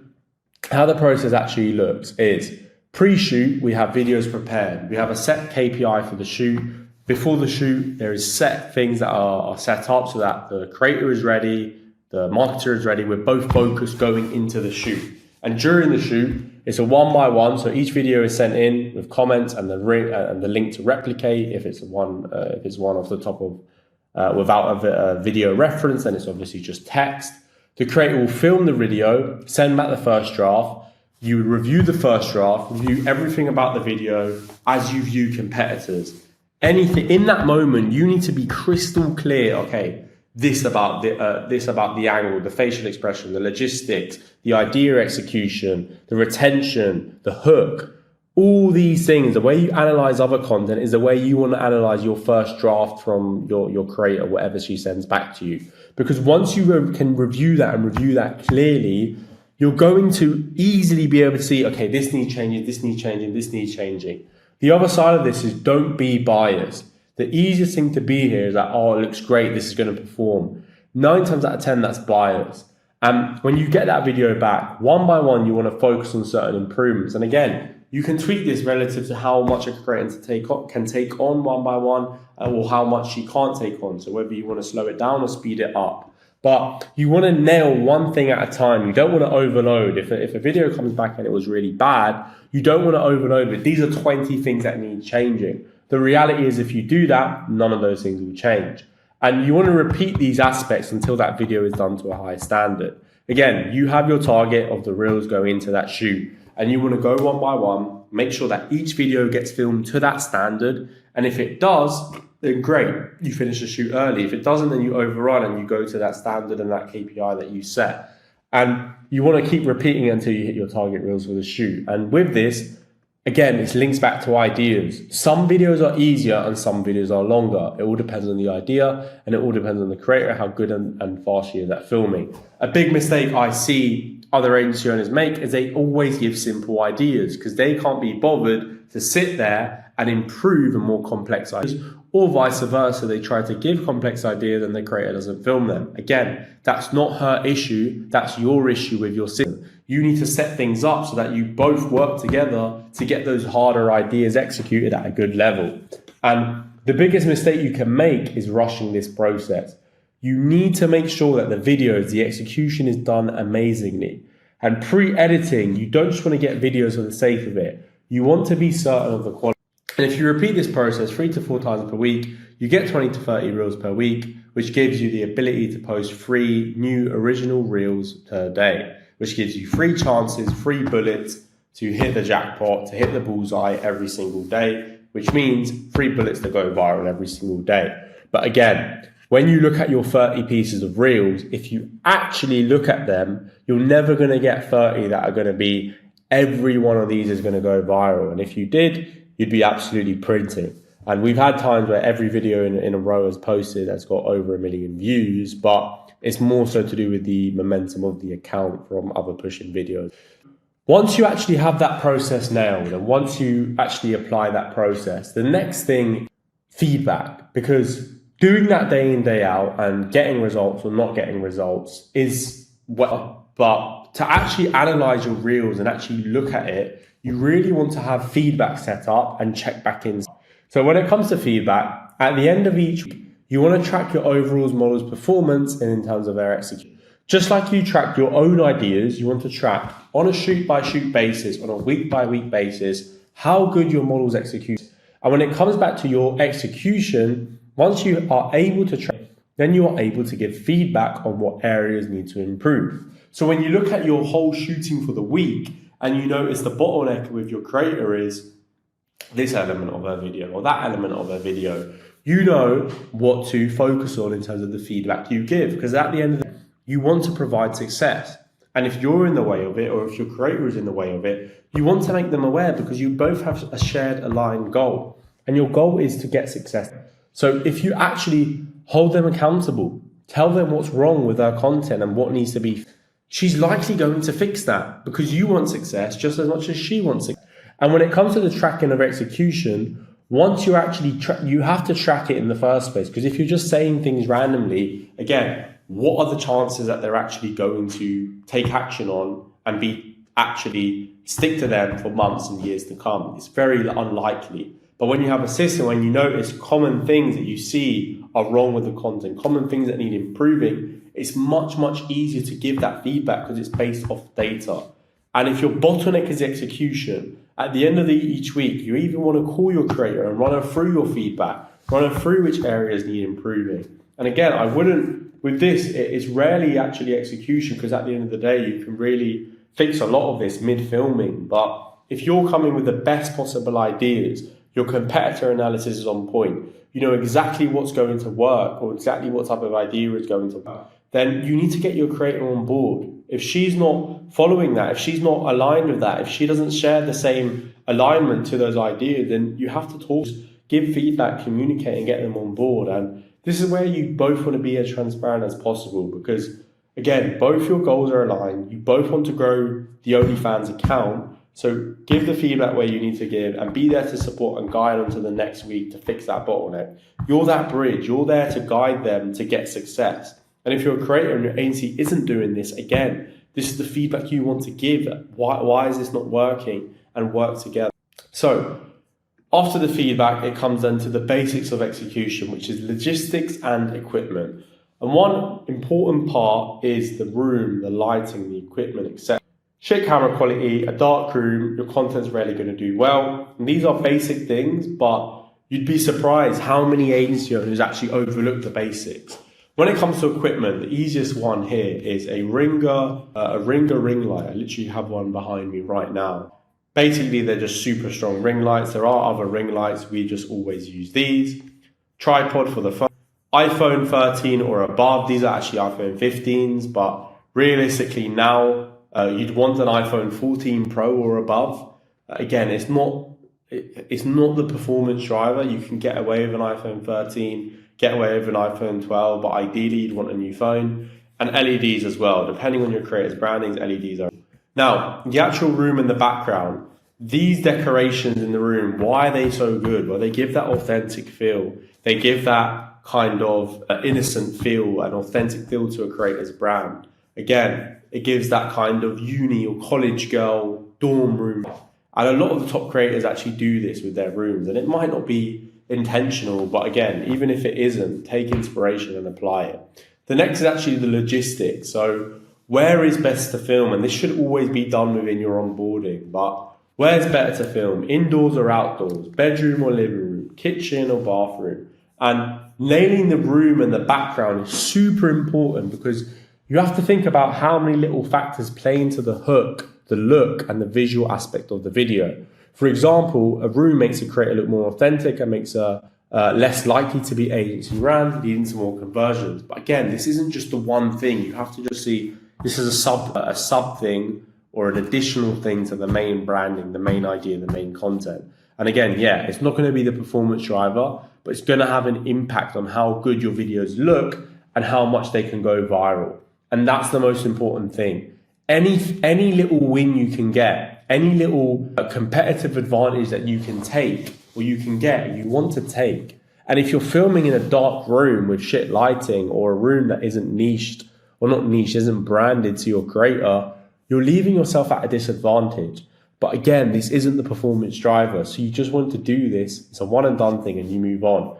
how the process actually looks is pre-shoot, we have videos prepared. We have a set KPI for the shoot. Before the shoot, there is set things that are set up so that the creator is ready, the marketer is ready. We're both focused going into the shoot. And during the shoot, it's a 1-by-1, so each video is sent in with comments and the link to replicate. If it's one off the top of without a video reference, then it's obviously just text. The creator will film the video, send back the first draft. You review the first draft, review everything about the video as you view competitors. Anything in that moment, you need to be crystal clear. Okay, this about the angle, the facial expression, the logistics, the idea execution, the retention, the hook, all these things. The way you analyze other content is the way you want to analyze your first draft from your creator, whatever she sends back to you. Because once you can review that clearly, you're going to easily be able to see, okay, this needs changing, this needs changing, this needs changing. The other side of this is don't be biased. The easiest thing to be here is that, oh, it looks great, this is going to perform. 9 times out of 10, that's bias. And when you get that video back, one by one, you want to focus on certain improvements. And again, you can tweak this relative to how much a creator can take on one by one, or how much she can't take on. So whether you want to slow it down or speed it up. But you want to nail one thing at a time. You don't want to overload. If a video comes back and it was really bad, you don't want to overload it. These are 20 things that need changing. The reality is if you do that, none of those things will change. And you want to repeat these aspects until that video is done to a high standard. Again, you have your target of the reels going into that shoot, and you want to go one by one, make sure that each video gets filmed to that standard. And if it does, then great, you finish the shoot early. If it doesn't, then you overrun and you go to that standard and that KPI that you set. And you want to keep repeating it until you hit your target reels for the shoot. And with this, again, it links back to ideas. Some videos are easier and some videos are longer. It all depends on the idea, and it all depends on the creator, how good and fast she is at filming. A big mistake I see other agency owners make is they always give simple ideas because they can't be bothered to sit there and improve a more complex ideas, or vice versa. They try to give complex ideas and the creator doesn't film them. Again, that's not her issue. That's your issue with your system. You need to set things up so that you both work together to get those harder ideas executed at a good level. And the biggest mistake you can make is rushing this process. You need to make sure that the videos, the execution is done amazingly. And pre-editing, you don't just want to get videos for the sake of it. You want to be certain of the quality. And if you repeat this process 3 to 4 times per week, you get 20 to 30 reels per week, which gives you the ability to post 3 new original reels per day, which gives you 3 chances, 3 bullets to hit the jackpot, to hit the bullseye every single day, which means 3 bullets to go viral every single day. But again, when you look at your 30 pieces of reels, if you actually look at them, you're never going to get 30 that are going to be, every one of these is going to go viral. And if you did, you'd be absolutely printing. And we've had times where every video in a row is posted that's got over 1 million views, but it's more so to do with the momentum of the account from other pushing videos. Once you actually have that process nailed, and once you actually apply that process, the next thing, feedback, because doing that day in, day out and getting results or not getting results is well, but to actually analyze your reels and actually look at it, you really want to have feedback set up and check back in. So when it comes to feedback, at the end of each week, you want to track your overall model's performance and in terms of their execution. Just like you track your own ideas, you want to track on a shoot-by-shoot basis, on a week-by-week basis, how good your model's execute. And when it comes back to your execution, once you are able to track, then you are able to give feedback on what areas need to improve. So when you look at your whole shooting for the week and you notice the bottleneck with your creator is this element of her video or that element of her video, you know what to focus on in terms of the feedback you give, because at the end of the day, you want to provide success. And if you're in the way of it, or if your creator is in the way of it, you want to make them aware because you both have a shared aligned goal. And your goal is to get success. So if you actually hold them accountable, tell them what's wrong with their content and what needs to be, she's likely going to fix that because you want success just as much as she wants success. And when it comes to the tracking of execution, once you actually you have to track it in the first place, because if you're just saying things randomly, again, what are the chances that they're actually going to take action on and be actually stick to them for months and years to come? It's very unlikely. But when you have a system, when you notice common things that you see are wrong with the content, common things that need improving, it's much, much easier to give that feedback because it's based off data. And if your bottleneck is execution, at the end of each week, you even want to call your creator and run her through your feedback, run her through which areas need improving. And again, I wouldn't, with this, it's rarely actually execution because at the end of the day, you can really fix a lot of this mid-filming. But if you're coming with the best possible ideas, your competitor analysis is on point, you know exactly what's going to work or exactly what type of idea is going to work, then you need to get your creator on board. If she's not following that, if she's not aligned with that, if she doesn't share the same alignment to those ideas, then you have to talk, give feedback, communicate and get them on board. And this is where you both want to be as transparent as possible because, again, both your goals are aligned. You both want to grow the OnlyFans account. So give the feedback where you need to give and be there to support and guide them to the next week to fix that bottleneck. You're that bridge. You're there to guide them to get success. And if you're a creator and your agency isn't doing this, again, this is the feedback you want to give. Why is this not working? And work together. So after the feedback, it comes then to the basics of execution, which is logistics and equipment. And one important part is the room, the lighting, the equipment, etc. Shit camera quality, a dark room, your content's rarely going to do well. And these are basic things, but you'd be surprised how many agency owners actually overlook the basics. When it comes to equipment, the easiest one here is a Ringer ring light. I literally have one behind me right now. Basically, they're just super strong ring lights. There are other ring lights. We just always use these. Tripod for the phone. iPhone 13 or above. These are actually iPhone 15s, but realistically now, you'd want an iPhone 14 Pro or above. Again, it's not the performance driver. You can get away with an iPhone 13, get away with an iPhone 12, but ideally you'd want a new phone. And LEDs as well. Depending on your creator's brandings, LEDs are. Now, the actual room in the background, these decorations in the room, why are they so good? Well, they give that authentic feel. They give that kind of innocent feel, an authentic feel to a creator's brand. Again, it gives that kind of uni or college girl dorm room. And a lot of the top creators actually do this with their rooms. And it might not be intentional, but again, even if it isn't, take inspiration and apply it. The next is actually the logistics. So where is best to film? And this should always be done within your onboarding, but where's better to film? Indoors or outdoors? Bedroom or living room? Kitchen or bathroom? And nailing the room and the background is super important because you have to think about how many little factors play into the hook, the look, and the visual aspect of the video. For example, a room makes a creator look more authentic and makes her less likely to be agency ran, leading to more conversions. But again, this isn't just the one thing. You have to just see this is a sub thing or an additional thing to the main branding, the main idea, the main content. And again, yeah, it's not going to be the performance driver, but it's going to have an impact on how good your videos look and how much they can go viral. And that's the most important thing. Any little win you can get, any little competitive advantage that you can take or you can get, you want to take. And if you're filming in a dark room with shit lighting or a room that isn't niched, or not niche, isn't branded to your creator, you're leaving yourself at a disadvantage. But again, this isn't the performance driver. So you just want to do this. It's a one and done thing and you move on.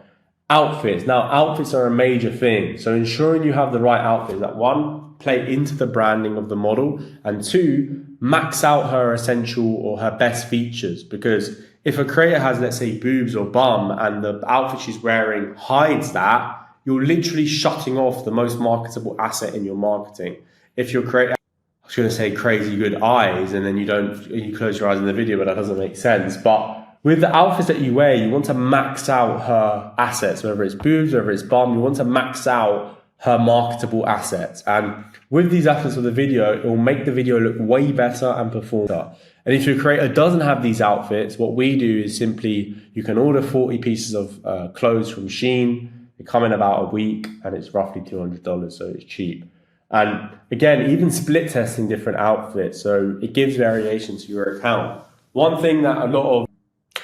Outfits. Now, outfits are a major thing. So ensuring you have the right outfits. That one, play into the branding of the model. And two, max out her essential or her best features. Because if a creator has, let's say, boobs or bum and the outfit she's wearing hides that, you're literally shutting off the most marketable asset in your marketing. If your creator, I was going to say crazy good eyes, and then you close your eyes in the video, but that doesn't make sense. But with the outfits that you wear, you want to max out her assets, whether it's boobs, whether it's bum, you want to max out her marketable assets. And with these assets of the video, it will make the video look way better and perform better. And if your creator doesn't have these outfits, what we do is simply, you can order 40 pieces of clothes from Shein. They come in about a week and it's roughly $200, so it's cheap. And again, even split testing different outfits, so it gives variation to your account. One thing that a lot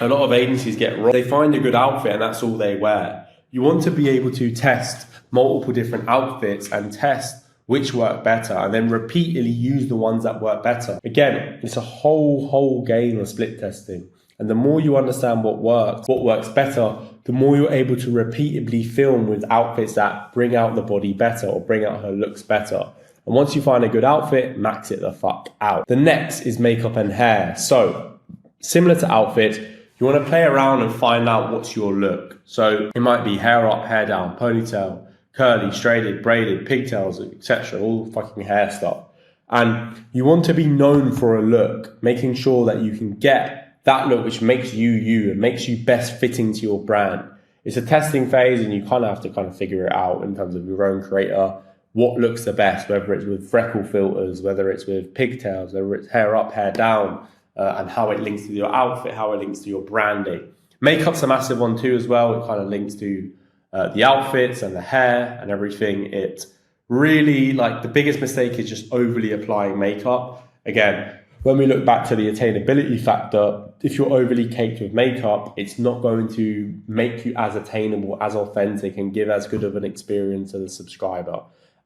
of agencies get wrong, they find a good outfit and that's all they wear. You want to be able to test multiple different outfits and test which work better and then repeatedly use the ones that work better. Again, it's a whole game of split testing. And the more you understand what works better, the more you're able to repeatedly film with outfits that bring out the body better or bring out her looks better. And once you find a good outfit, max it the fuck out. The next is makeup and hair. So similar to outfits, you want to play around and find out what's your look. So it might be hair up, hair down, ponytail, curly, straighted, braided, pigtails, etc. All fucking hair stuff. And you want to be known for a look, making sure that you can get that look which makes you you and makes you best fitting to your brand. It's a testing phase and you kind of have to figure it out in terms of your own creator, what looks the best, whether it's with freckle filters, whether it's with pigtails, whether it's hair up, hair down, and how it links to your outfit, how it links to your branding. Makeup's a massive one too as well. It kind of links to the outfits and the hair and everything. It really, like, the biggest mistake is just overly applying makeup. Again, when we look back to the attainability factor, if you're overly caked with makeup, it's not going to make you as attainable, as authentic, and give as good of an experience to the subscriber.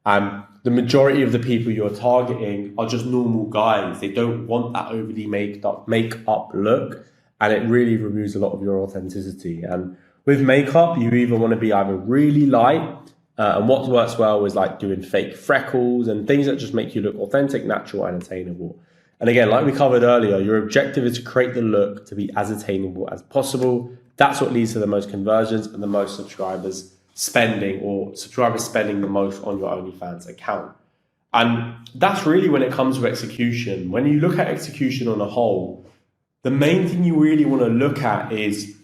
The majority of the people you're targeting are just normal guys. They don't want that overly make-up look, and it really removes a lot of your authenticity. And with makeup, you either want to be either really light, and what works well is like doing fake freckles and things that just make you look authentic, natural, and attainable. And again, like we covered earlier, your objective is to create the look to be as attainable as possible. That's what leads to the most conversions and the most subscribers spending the most on your OnlyFans account. And that's really when it comes to execution. When you look at execution on a whole, the main thing you really want to look at is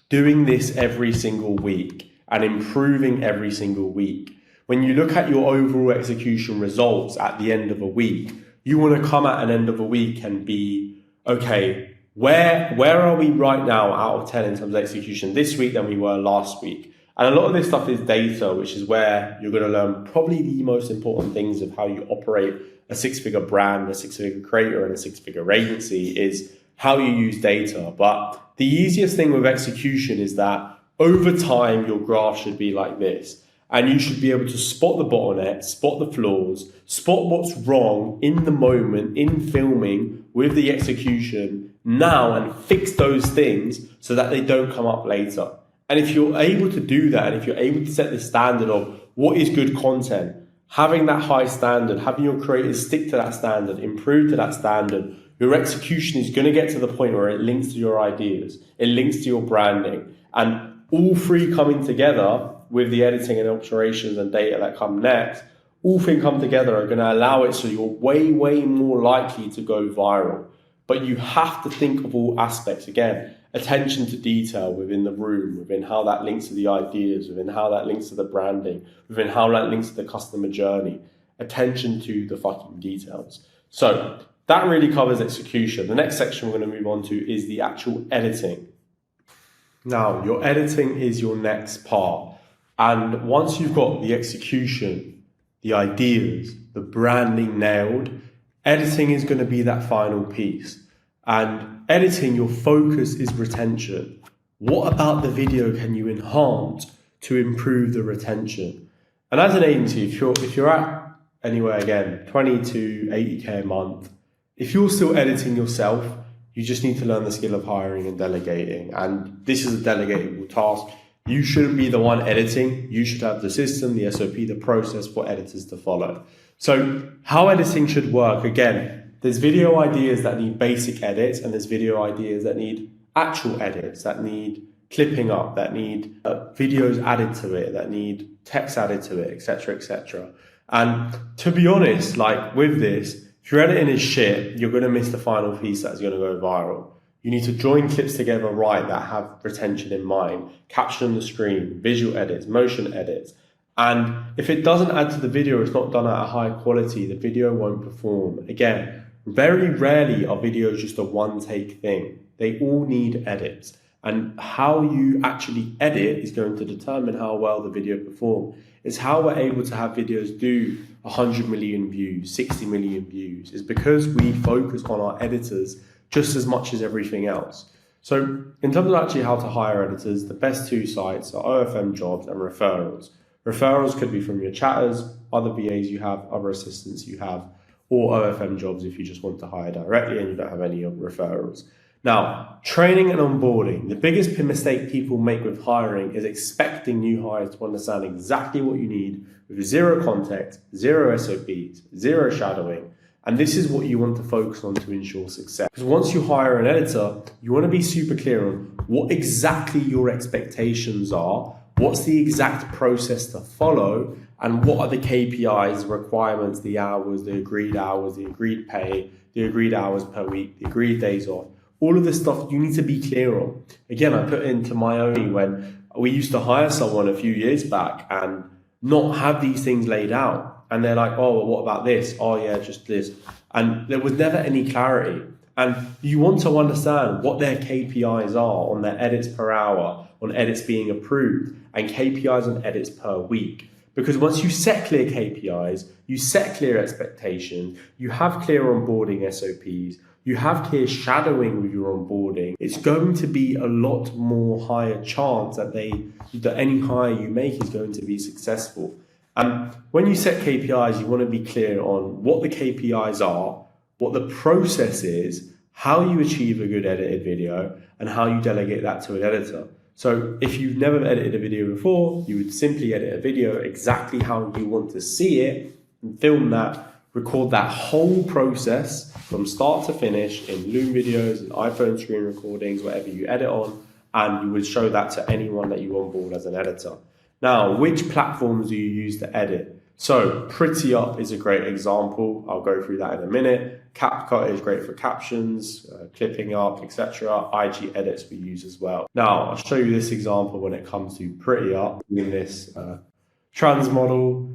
doing this every single week and improving every single week. When you look at your overall execution results at the end of a week, you want to come at an end of a week and be, okay, where are we right now out of 10 in terms of execution this week than we were last week? And a lot of this stuff is data, which is where you're going to learn probably the most important things of how you operate a six-figure brand, a six-figure creator, and a six-figure agency is how you use data. But the easiest thing with execution is that over time, your graph should be like this. And you should be able to spot the bottlenecks, spot the flaws, spot what's wrong in the moment, in filming, with the execution now, and fix those things so that they don't come up later. And if you're able to do that, and if you're able to set the standard of what is good content, having that high standard, having your creators stick to that standard, improve to that standard, your execution is going to get to the point where it links to your ideas, it links to your branding, and all three coming together with the editing and alterations and data that come next, all three come together are going to allow it so you're way, way more likely to go viral. But you have to think of all aspects. Again, attention to detail within the room, within how that links to the ideas, within how that links to the branding, within how that links to the customer journey. Attention to the fucking details. So that really covers execution. The next section we're going to move on to is the actual editing. Now, your editing is your next part. And once you've got the execution, the ideas, the branding nailed, editing is going to be that final piece. And editing, your focus is retention. What about the video can you enhance to improve the retention? And as an agency, if you're at anywhere, again, 20 to 80K a month, if you're still editing yourself, you just need to learn the skill of hiring and delegating. And this is a delegatable task. You shouldn't be the one editing. You should have the system, the SOP, the process for editors to follow. So how editing should work, again, there's video ideas that need basic edits, and there's video ideas that need actual edits, that need clipping up, that need videos added to it, that need text added to it, etc., etc. And to be honest, like with this, if your editing is shit, you're going to miss the final piece that's going to go viral. You need to join clips together right that have retention in mind, caption on the screen, visual edits, motion edits. And if it doesn't add to the video, it's not done at a high quality, the video won't perform. Again, very rarely are videos just a one-take thing. They all need edits. And how you actually edit is going to determine how well the video performs. It's how we're able to have videos do 100 million views, 60 million views. It's because we focus on our editors just as much as everything else. So in terms of actually how to hire editors, the best two sites are OFM jobs and referrals. Referrals could be from your chatters, other VAs you have, other assistants you have, or OFM jobs if you just want to hire directly and you don't have any referrals. Now, training and onboarding. The biggest mistake people make with hiring is expecting new hires to understand exactly what you need with zero context, zero SOPs, zero shadowing. And this is what you want to focus on to ensure success. Because once you hire an editor, you want to be super clear on what exactly your expectations are, what's the exact process to follow, and what are the KPIs, requirements, the hours, the agreed pay, the agreed hours per week, the agreed days off. All of this stuff you need to be clear on. Again, I put into my own when we used to hire someone a few years back and not have these things laid out. And they're like, oh, well, what about this? Oh, yeah, just this. And there was never any clarity. And you want to understand what their KPIs are on their edits per hour, on edits being approved, and KPIs on edits per week. Because once you set clear KPIs, you set clear expectations, you have clear onboarding SOPs, you have clear shadowing with your onboarding, it's going to be a lot more higher chance that any hire you make is going to be successful. And when you set KPIs, you want to be clear on what the KPIs are, what the process is, how you achieve a good edited video, and how you delegate that to an editor. So if you've never edited a video before, you would simply edit a video exactly how you want to see it and film that, record that whole process from start to finish in Loom videos and iPhone screen recordings, whatever you edit on, and you would show that to anyone that you onboard as an editor. Now, which platforms do you use to edit? So Pretty Up is a great example. I'll go through that in a minute. CapCut is great for captions, clipping up, etc. IG Edits we use as well. Now, I'll show you this example when it comes to Pretty Up in this trans model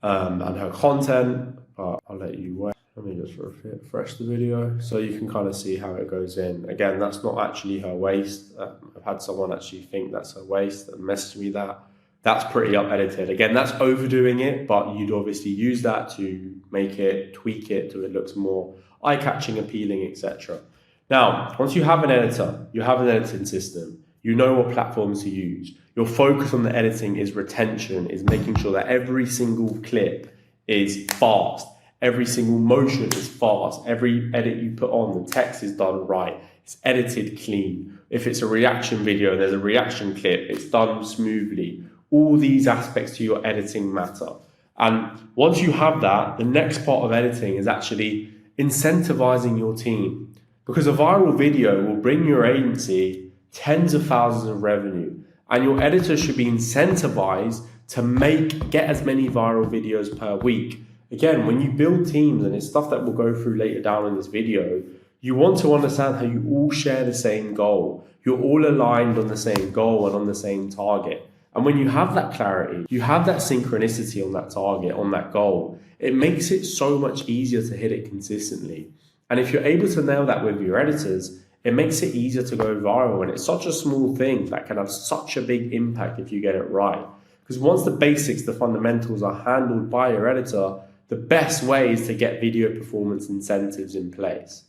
and her content. But I'll let you wait. Let me just refresh the video so you can kind of see how it goes in. Again, that's not actually her waist. I've had someone actually think that's her waist and message me that. That's Pretty Up edited. Again, that's overdoing it, but you'd obviously use that to make it, tweak it till it looks more eye-catching, appealing, etc. Now, once you have an editor, you have an editing system, you know what platforms to use. Your focus on the editing is retention, is making sure that every single clip is fast, every single motion is fast, every edit you put on, the text is done right, it's edited clean. If it's a reaction video, there's a reaction clip, it's done smoothly. All these aspects to your editing matter. And once you have that, the next part of editing is actually incentivizing your team, because a viral video will bring your agency tens of thousands of revenue, and your editor should be incentivized to get as many viral videos per week. Again, when you build teams, and it's stuff that we'll go through later down in this video, you want to understand how you all share the same goal. You're all aligned on the same goal and on the same target. And when you have that clarity, you have that synchronicity on that target, on that goal, it makes it so much easier to hit it consistently. And if you're able to nail that with your editors, it makes it easier to go viral. And it's such a small thing that can have such a big impact if you get it right. Because once the basics, the fundamentals are handled by your editor, the best way is to get video performance incentives in place.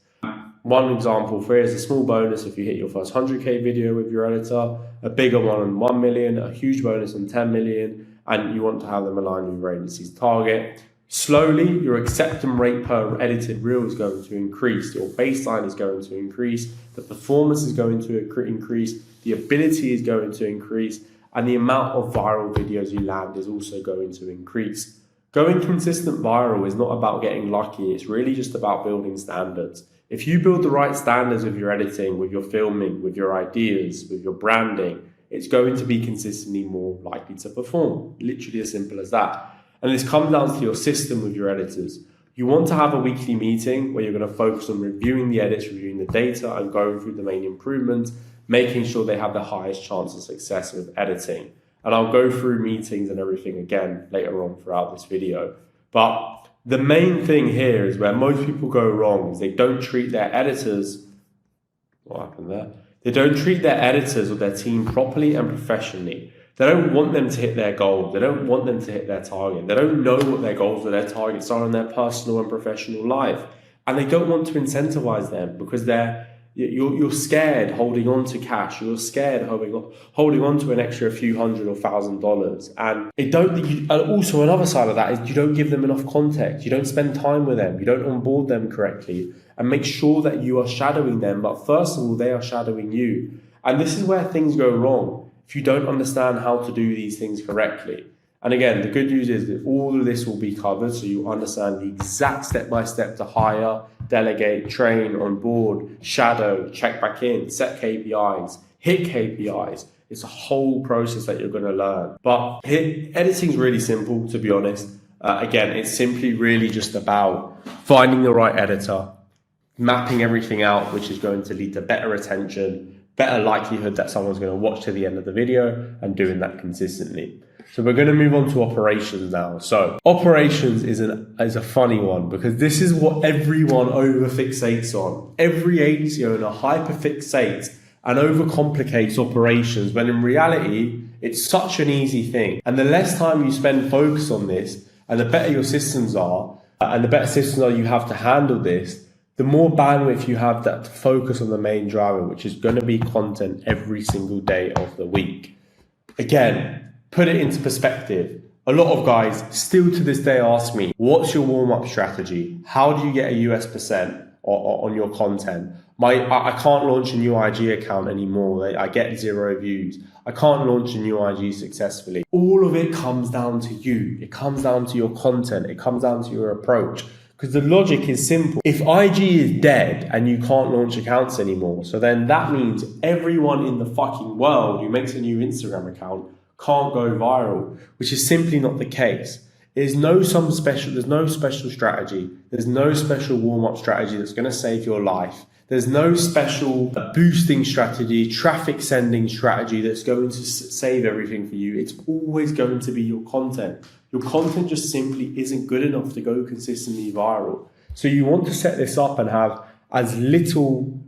One example for it is a small bonus if you hit your first 100K video with your editor, a bigger one on 1 million, a huge bonus on 10 million, and you want to have them aligned with your agency's target. Slowly, your acceptance rate per edited reel is going to increase, your baseline is going to increase, the performance is going to increase, the ability is going to increase, and the amount of viral videos you land is also going to increase. Going consistent viral is not about getting lucky, it's really just about building standards. If you build the right standards with your editing, with your filming, with your ideas, with your branding, it's going to be consistently more likely to perform. Literally as simple as that. And this comes down to your system with your editors. You want to have a weekly meeting where you're going to focus on reviewing the edits, reviewing the data, and going through the main improvements, making sure they have the highest chance of success with editing. And I'll go through meetings and everything again later on throughout this video. But the main thing here is where most people go wrong is they don't treat their editors, what happened there? They don't treat their editors or their team properly and professionally. They don't want them to hit their goals. They don't want them to hit their target. They don't know what their goals or their targets are in their personal and professional life. And they don't want to incentivize them because you're scared holding on to cash. You're scared holding on to an extra few hundred or $1,000. And also another side of that is you don't give them enough context. You don't spend time with them. You don't onboard them correctly and make sure that you are shadowing them. But first of all, they are shadowing you. And this is where things go wrong if you don't understand how to do these things correctly. And again, the good news is that all of this will be covered so you understand the exact step-by-step to hire, delegate, train, onboard, shadow, check back in, set KPIs, hit KPIs. It's a whole process that you're going to learn. But editing is really simple, to be honest. Again, it's simply really just about finding the right editor, mapping everything out, which is going to lead to better retention, better likelihood that someone's going to watch to the end of the video, and doing that consistently. So we're going to move on to operations now. So operations is a funny one because this is what everyone overfixates on. Every agency owner hyperfixates and overcomplicates operations when in reality, it's such an easy thing. And the less time you spend focused on this and the better your systems are and the better systems are you have to handle this, the more bandwidth you have to focus on the main driver, which is going to be content every single day of the week. Again, put it into perspective. A lot of guys still to this day ask me, what's your warm-up strategy? How do you get a US percent on your content? I can't launch a new IG account anymore. I get 0 views. I can't launch a new IG successfully. All of it comes down to you. It comes down to your content. It comes down to your approach. Because the logic is simple. If IG is dead and you can't launch accounts anymore, so then that means everyone in the fucking world who makes a new Instagram account can't go viral, which is simply not the case. There's no special strategy. There's no special warm-up strategy that's going to save your life. There's no special boosting strategy, traffic sending strategy that's going to save everything for you. It's always going to be your content. Your content just simply isn't good enough to go consistently viral. So you want to set this up and have as little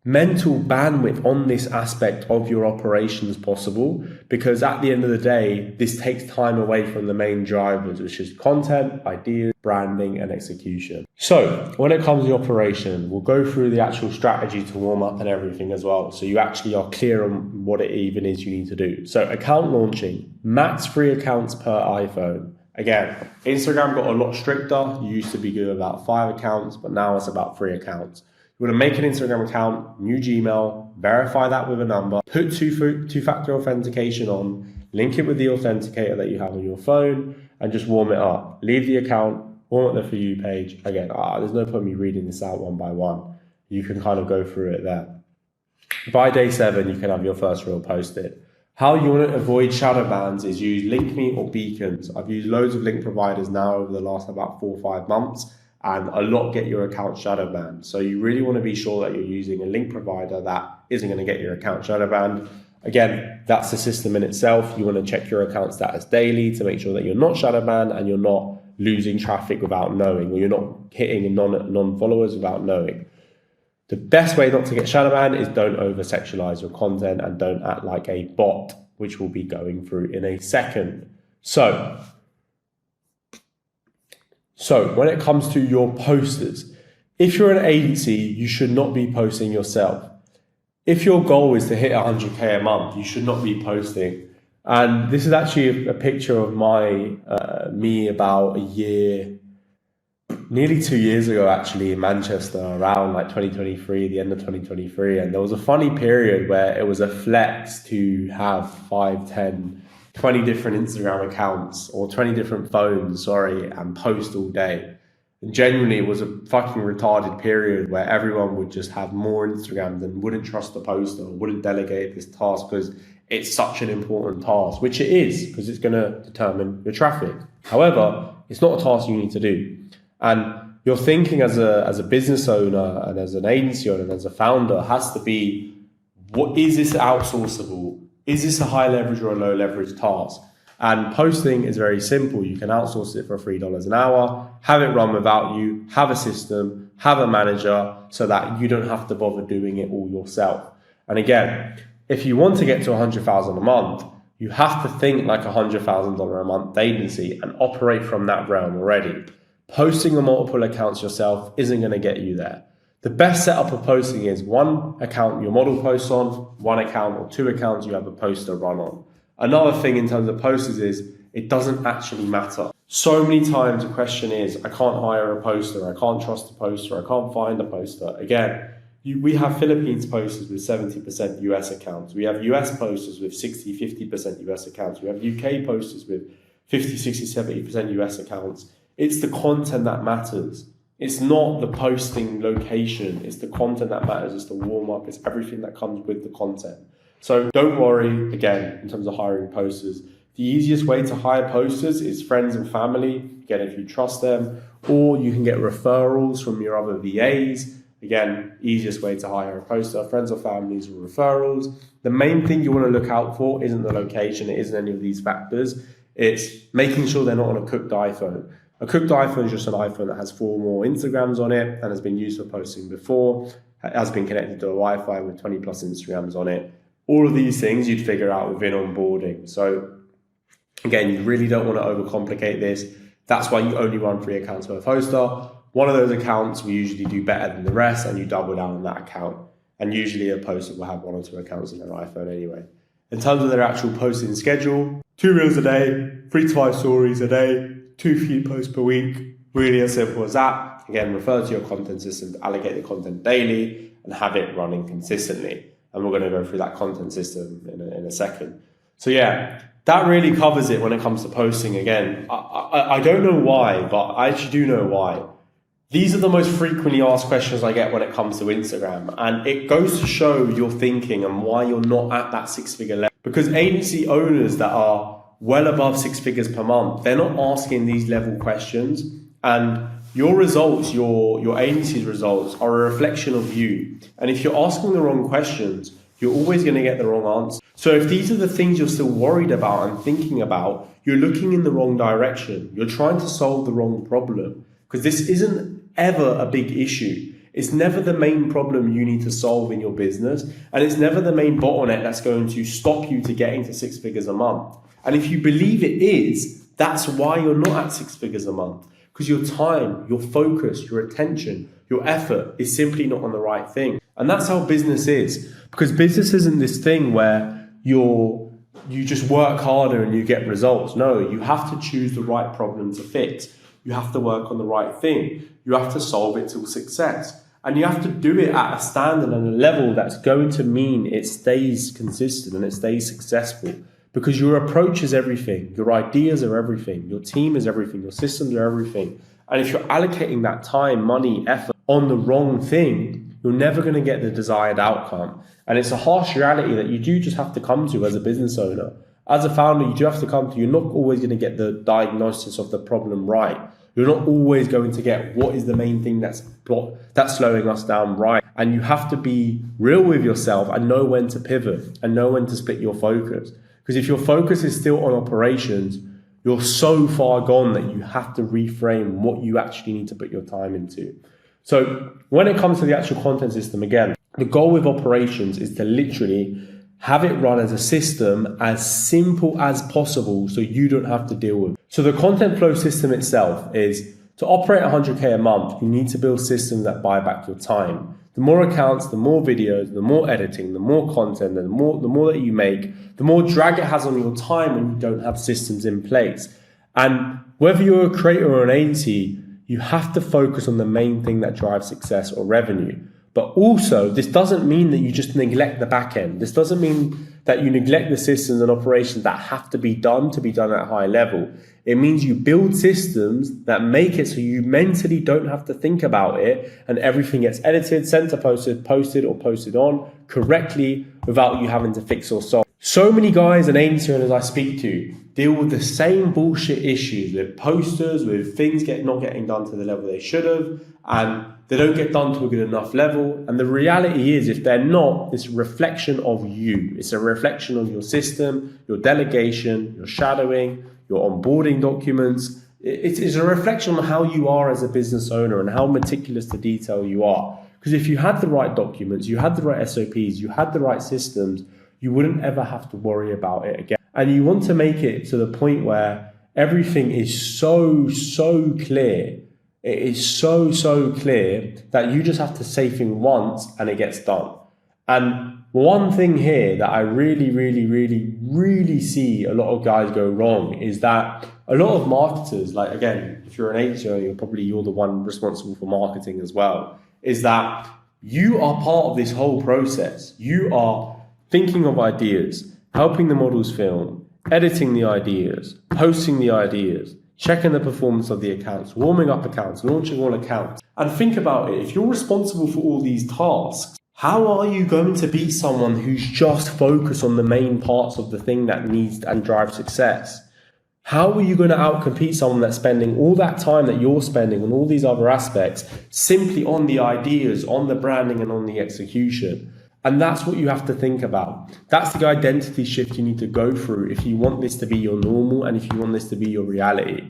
mental bandwidth on this aspect of your operation as possible, because at the end of the day, this takes time away from the main drivers, which is content, ideas, branding, and execution. So when it comes to the operation, we'll go through the actual strategy to warm up and everything as well, so you actually are clear on what it even is you need to do. So account launching, max 3 accounts per iPhone. Again, Instagram got a lot stricter. You used to be good about 5 accounts, but now it's about 3 accounts. You want to make an Instagram account, new Gmail, verify that with a number, put two-factor authentication on, link it with the authenticator that you have on your phone, and just warm it up. Leave the account, warm up the For You page. Again, there's no point in me reading this out one by one. You can kind of go through it there. By day 7, you can have your first reel posted. How you want to avoid shadow bans is use LinkMe or Beacons. I've used loads of link providers now over the last about 4 or 5 months, and a lot get your account shadow banned. So you really want to be sure that you're using a link provider that isn't going to get your account shadow banned. Again, that's the system in itself. You want to check your account status daily to make sure that you're not shadow banned and you're not losing traffic without knowing, or you're not hitting non-followers without knowing. The best way not to get shadow banned is don't over-sexualize your content and don't act like a bot, which we'll be going through in a second. So when it comes to your posters, if you're an agency, you should not be posting yourself. If your goal is to hit 100K a month, you should not be posting. And this is actually a picture of me about nearly 2 years ago, actually, in Manchester, around like 2023, the end of 2023. And there was a funny period where it was a flex to have 5, 10, 20 different Instagram accounts or 20 different phones, and post all day. And genuinely, it was a fucking retarded period where everyone would just have more Instagrams and wouldn't trust the poster or wouldn't delegate this task because it's such an important task, which it is, because it's going to determine your traffic. However, it's not a task you need to do. And your thinking as a business owner and as an agency owner and as a founder has to be, what is this outsourceable? Is this a high leverage or a low leverage task? And posting is very simple. You can outsource it for $3 an hour, have it run without you, have a system, have a manager, so that you don't have to bother doing it all yourself. And again, if you want to get to $100,000 a month, you have to think like $100,000 a month agency and operate from that realm already. Posting on multiple accounts yourself isn't going to get you there. The best setup of posting is one account your model posts on, one account or 2 accounts you have a poster run on. Another thing in terms of posters is it doesn't actually matter. So many times the question is, I can't hire a poster, I can't trust a poster, I can't find a poster. Again, we have Philippines posters with 70% US accounts. We have US posters with 60, 50% US accounts. We have UK posters with 50, 60, 70% US accounts. It's the content that matters. It's not the posting location. It's the content that matters. It's the warm-up. It's everything that comes with the content. So don't worry, again, in terms of hiring posters. The easiest way to hire posters is friends and family, again, if you trust them, or you can get referrals from your other VAs. Again, easiest way to hire a poster, friends or families or referrals. The main thing you want to look out for isn't the location. It isn't any of these factors. It's making sure they're not on a cooked iPhone. A cooked iPhone is just an iPhone that has 4 more Instagrams on it and has been used for posting before, has been connected to a Wi-Fi with 20 plus Instagrams on it. All of these things you'd figure out within onboarding. So again, you really don't want to overcomplicate this. That's why you only run 3 accounts per poster. One of those accounts will usually do better than the rest and you double down on that account. And usually a poster will have 1 or 2 accounts on their iPhone anyway. In terms of their actual posting schedule, 2 reels a day, 3 to 5 stories a day, 2 feed posts per week. Really as simple as that. Again, refer to your content system to allocate the content daily and have it running consistently. And we're going to go through that content system in a second. So yeah, that really covers it when it comes to posting. Again, I don't know why, but I actually do know why. These are the most frequently asked questions I get when it comes to Instagram. And it goes to show your thinking and why you're not at that 6-figure level. Because agency owners that are well above 6 figures per month, they're not asking these level questions. And your results, your agency's results are a reflection of you. And if you're asking the wrong questions, you're always going to get the wrong answer. So if these are the things you're still worried about and thinking about, you're looking in the wrong direction. You're trying to solve the wrong problem. Because this isn't ever a big issue. It's never the main problem you need to solve in your business. And it's never the main bottleneck that's going to stop you to getting to 6 figures a month. And if you believe it is, that's why you're not at 6 figures a month. Because your time, your focus, your attention, your effort is simply not on the right thing. And that's how business is. Because business isn't this thing where you just work harder and you get results. No, you have to choose the right problem to fix. You have to work on the right thing. You have to solve it till success. And you have to do it at a standard and a level that's going to mean it stays consistent and it stays successful. Because your approach is everything. Your ideas are everything. Your team is everything. Your systems are everything. And if you're allocating that time, money, effort on the wrong thing, you're never going to get the desired outcome. And it's a harsh reality that you do just have to come to as a business owner. As a founder, you do have to come to, you're not always going to get the diagnosis of the problem right. You're not always going to get what is the main thing that's slowing us down right. And you have to be real with yourself and know when to pivot and know when to split your focus. Because if your focus is still on operations, you're so far gone that you have to reframe what you actually need to put your time into. So when it comes to the actual content system, again, the goal with operations is to literally have it run as a system as simple as possible so you don't have to deal with it. So the content flow system itself is to operate 100K a month, you need to build systems that buy back your time. The more accounts, the more videos, the more editing, the more content, and the more that you make, the more drag it has on your time when you don't have systems in place. And whether you're a creator or an agency, you have to focus on the main thing that drives success or revenue. But also, this doesn't mean that you just neglect the back end. This doesn't mean that you neglect the systems and operations that have to be done at a high level. It means you build systems that make it so you mentally don't have to think about it and everything gets edited, sent to posted or posted on correctly without you having to fix or solve. So many guys and agency owners I speak to deal with the same bullshit issues with posters, with things not getting done to the level they should have, and they don't get done to a good enough level. And the reality is, if they're not, it's a reflection of you. It's a reflection of your system, your delegation, your shadowing, your onboarding documents. It's a reflection on how you are as a business owner and how meticulous to detail you are. Because if you had the right documents, you had the right SOPs, you had the right systems, you wouldn't ever have to worry about it again. And you want to make it to the point where everything is so clear. It is so clear that you just have to say things once and it gets done. And one thing here that I really see a lot of guys go wrong is that a lot of marketers, like again, if you're an agency owner, you're the one responsible for marketing as well, is that you are part of this whole process. You are thinking of ideas, helping the models film, editing the ideas, posting the ideas, checking the performance of the accounts, warming up accounts, launching all accounts. And think about it, if you're responsible for all these tasks, how are you going to beat someone who's just focused on the main parts of the thing that needs and drives success? How are you going to outcompete someone that's spending all that time that you're spending on all these other aspects simply on the ideas, on the branding and on the execution? And that's what you have to think about. That's the identity shift you need to go through if you want this to be your normal and if you want this to be your reality.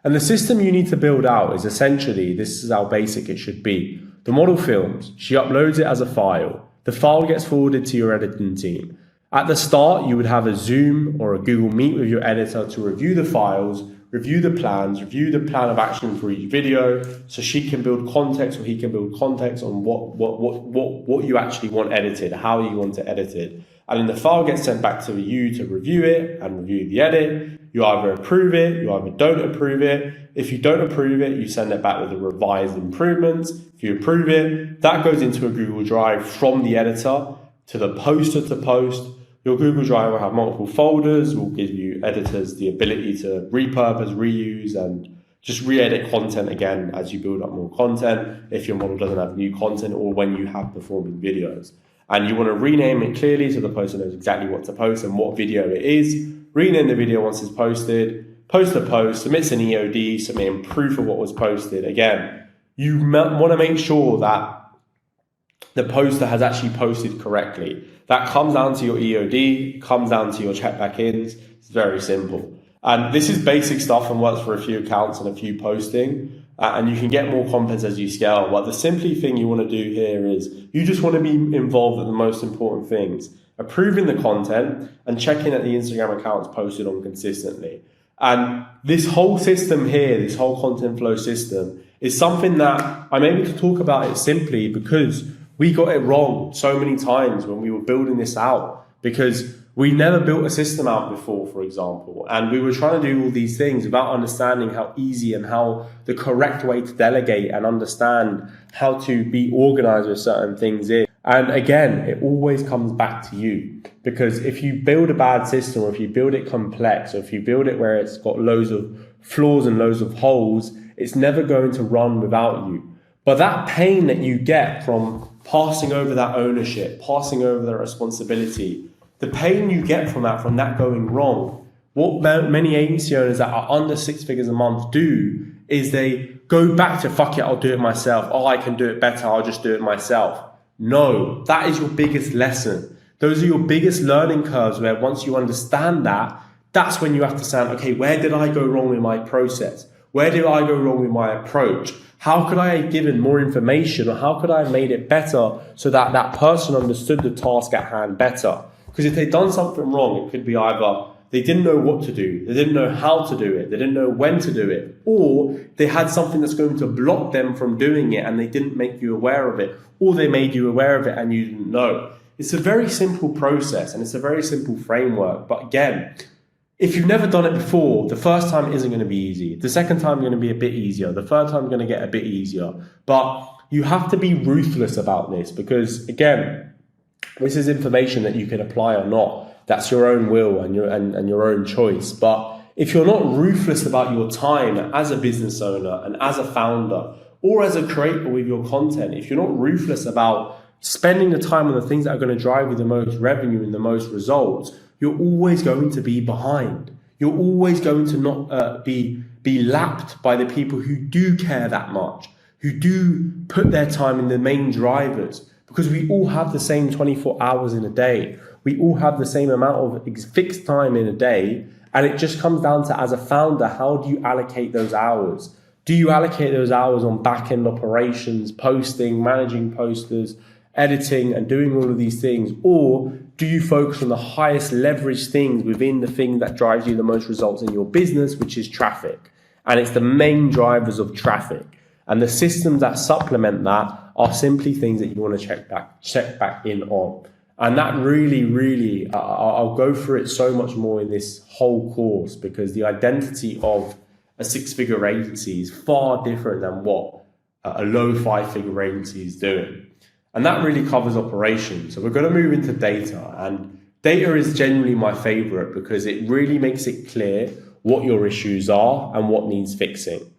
And the system you need to build out is essentially, this is how basic it should be. The model films, she uploads it as a file. The file gets forwarded to your editing team. At the start, you would have a Zoom or a Google Meet with your editor to review the files, review the plans, review the plan of action for each video, so she can build context or he can build context on what you actually want edited, how you want to edit it. And then the file gets sent back to you to review it and review the edit. You either approve it, you either don't approve it. If you don't approve it, you send it back with the revised improvements. If you approve it, that goes into a Google Drive from the editor to the poster to post. Your Google Drive will have multiple folders, will give you editors the ability to repurpose, reuse, and just re-edit content again as you build up more content if your model doesn't have new content or when you have performing videos. And you want to rename it clearly so the poster knows exactly what to post and what video it is. Rename the video once it's posted, post the post, submit an EOD, submitting proof of what was posted. Again, you want to make sure that the poster has actually posted correctly. That comes down to your EOD, comes down to your check back-ins. It's very simple. And this is basic stuff and works for a few accounts and a few posting. And you can get more complex as you scale. But the simply thing you want to do here is you just want to be involved in the most important things. Approving the content and checking that the Instagram account is posted on consistently. And this whole system here, this whole content flow system, is something that I'm able to talk about it simply because we got it wrong so many times when we were building this out, because we never built a system out before, for example, and we were trying to do all these things without understanding how easy and how the correct way to delegate and understand how to be organized with certain things is. And again, it always comes back to you, because if you build a bad system, or if you build it complex, or if you build it where it's got loads of flaws and loads of holes, it's never going to run without you. But that pain that you get from passing over that ownership, passing over that responsibility, the pain you get from that going wrong, what many agency owners that are under 6 figures a month do is they go back to, fuck it, I'll do it myself. Oh, I can do it better, I'll just do it myself. No, that is your biggest lesson. Those are your biggest learning curves, where once you understand that, that's when you have to say, okay, where did I go wrong with my process? Where did I go wrong with my approach? How could I have given more information, or how could I have made it better so that that person understood the task at hand better? Because if they'd done something wrong, it could be either they didn't know what to do, they didn't know how to do it, they didn't know when to do it, or they had something that's going to block them from doing it and they didn't make you aware of it, or they made you aware of it and you didn't know. It's a very simple process and it's a very simple framework. But again, if you've never done it before, the first time isn't going to be easy. The second time is going to be a bit easier. The third time is going to get a bit easier. But you have to be ruthless about this, because again, this is information that you can apply or not. That's your own will and your own choice. But if you're not ruthless about your time as a business owner and as a founder or as a creator with your content, if you're not ruthless about spending the time on the things that are going to drive you the most revenue and the most results, you're always going to be behind. You're always going to not be lapped by the people who do care that much, who do put their time in the main drivers. Because we all have the same 24 hours in a day. We all have the same amount of fixed time in a day. And it just comes down to, as a founder, how do you allocate those hours? Do you allocate those hours on back-end operations, posting, managing posters, editing, and doing all of these things? Or do you focus on the highest leverage things within the thing that drives you the most results in your business, which is traffic? And it's the main drivers of traffic. And the systems that supplement that are simply things that you want to check back in on. And that really, I'll go through it so much more in this whole course, because the identity of a 6-figure agency is far different than what a low 5-figure agency is doing. And that really covers operations. So we're going to move into data, and data is generally my favorite because it really makes it clear what your issues are and what needs fixing.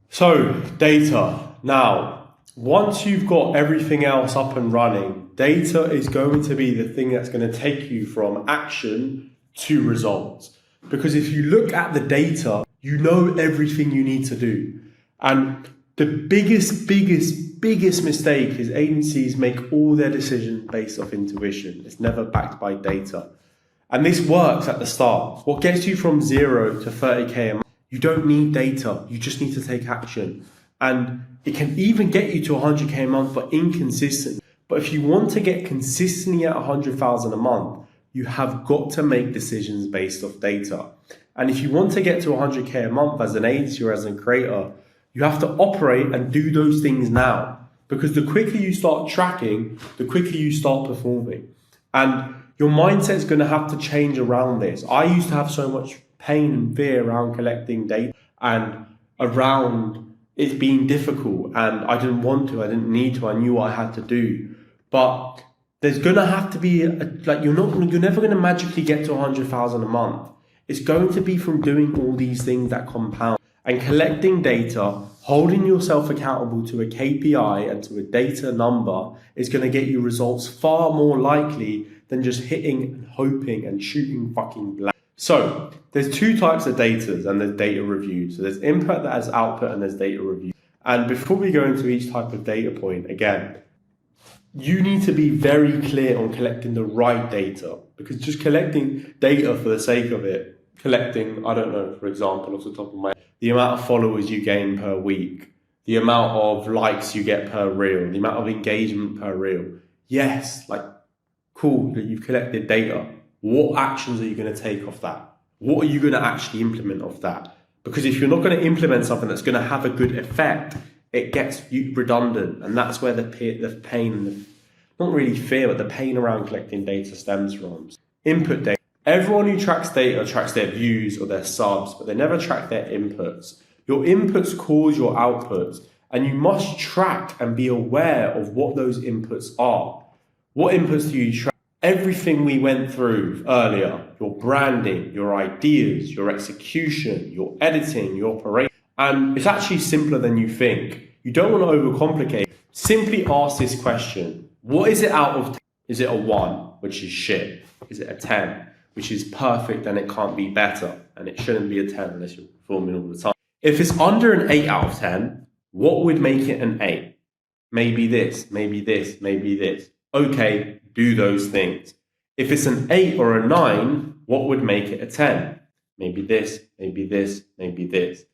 So data. Now, once you've got everything else up and running, data is going to be the thing that's going to take you from action to results. Because if you look at the data, you know everything you need to do. And the biggest mistake is agencies make all their decisions based off intuition. It's never backed by data. And this works at the start. What gets you from 0 to 30K a month, you don't need data. You just need to take action. And it can even get you to 100K a month, but inconsistent. But if you want to get consistently at 100,000 a month, you have got to make decisions based off data. And if you want to get to 100K a month as an agency or as a creator, you have to operate and do those things now. Because the quicker you start tracking, the quicker you start performing. And your mindset's going to have to change around this. I used to have so much pain and fear around collecting data and around it being difficult, and I didn't want to, I didn't need to, I knew what I had to do. But there's going to have to be, you're never going to magically get to 100,000 a month. It's going to be from doing all these things that compound and collecting data, holding yourself accountable to a KPI and to a data number is going to get you results far more likely than just hitting and hoping and shooting fucking blank. So there's two types of data and there's data review. So there's input that has output and there's data review. And before we go into each type of data point, again, you need to be very clear on collecting the right data, because just collecting data for the sake of it, collecting, I don't know, for example, off the top of my head, the amount of followers you gain per week, the amount of likes you get per reel, the amount of engagement per reel. Yes, cool that you've collected data. What actions are you going to take off that? What are you going to actually implement off that? Because if you're not going to implement something that's going to have a good effect, it gets you redundant. And that's where the pain and not really fear, but the pain around collecting data stems from. Input data. Everyone who tracks data tracks their views or their subs, but they never track their inputs. Your inputs cause your outputs, and you must track and be aware of what those inputs are. What inputs do you track? Everything we went through earlier, your branding, your ideas, your execution, your editing, your operation. And it's actually simpler than you think. You don't want to overcomplicate. Simply ask this question. What is it out of 10? Is it a 1, which is shit? Is it a 10, which is perfect and it can't be better? And it shouldn't be a 10 unless you're performing all the time. If it's under an 8 out of 10, what would make it an 8? Maybe this, maybe this, maybe this. Okay, do those things. If it's an 8 or a 9, what would make it a 10? Maybe this, maybe this, maybe this.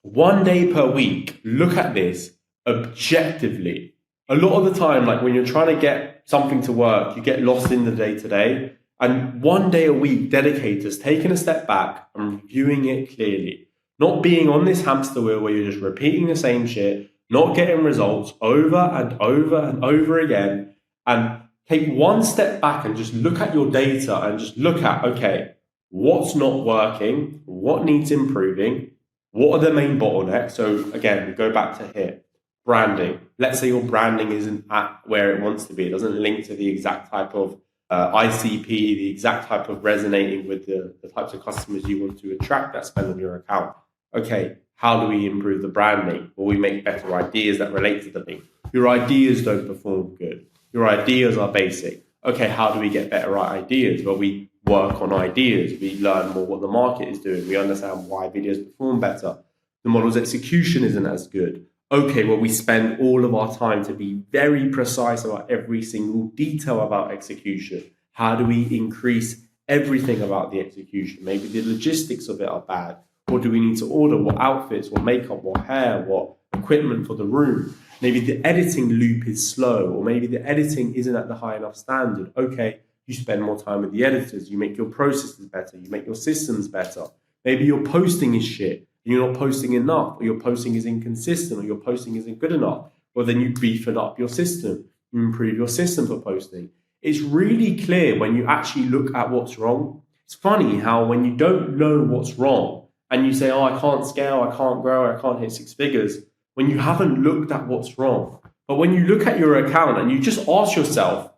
1 day per week, look at this objectively. A lot of the time, when you're trying to get something to work, you get lost in the day-to-day. And 1 day a week, dedicators taking a step back and reviewing it clearly. Not being on this hamster wheel where you're just repeating the same shit, not getting results over and over and over again. And take one step back and just look at your data and just look at, okay, what's not working? What needs improving? What are the main bottlenecks? So again, we go back to here. Branding. Let's say your branding isn't at where it wants to be. It doesn't link to the exact type of ICP, the exact type of resonating with the types of customers you want to attract that spend on your account. Okay, how do we improve the branding? Well, we make better ideas that relate to the thing. Your ideas don't perform good. Your ideas are basic. Okay, how do we get better ideas? Well, we work on ideas. We learn more what the market is doing. We understand why videos perform better. The model's execution isn't as good. Okay, well, we spend all of our time to be very precise about every single detail about execution. How do we increase everything about the execution? Maybe the logistics of it are bad. What do we need to order? What outfits, what makeup, what hair, what equipment for the room? Maybe the editing loop is slow, or maybe the editing isn't at the high enough standard. Okay, you spend more time with the editors. You make your processes better. You make your systems better. Maybe your posting is shit. You're not posting enough, or your posting is inconsistent, or your posting isn't good enough. Well, then you beef it up your system. You improve your system for posting. It's really clear when you actually look at what's wrong. It's funny how when you don't know what's wrong and you say, oh, I can't scale, I can't grow, I can't hit 6 figures, when you haven't looked at what's wrong. But when you look at your account and you just ask yourself,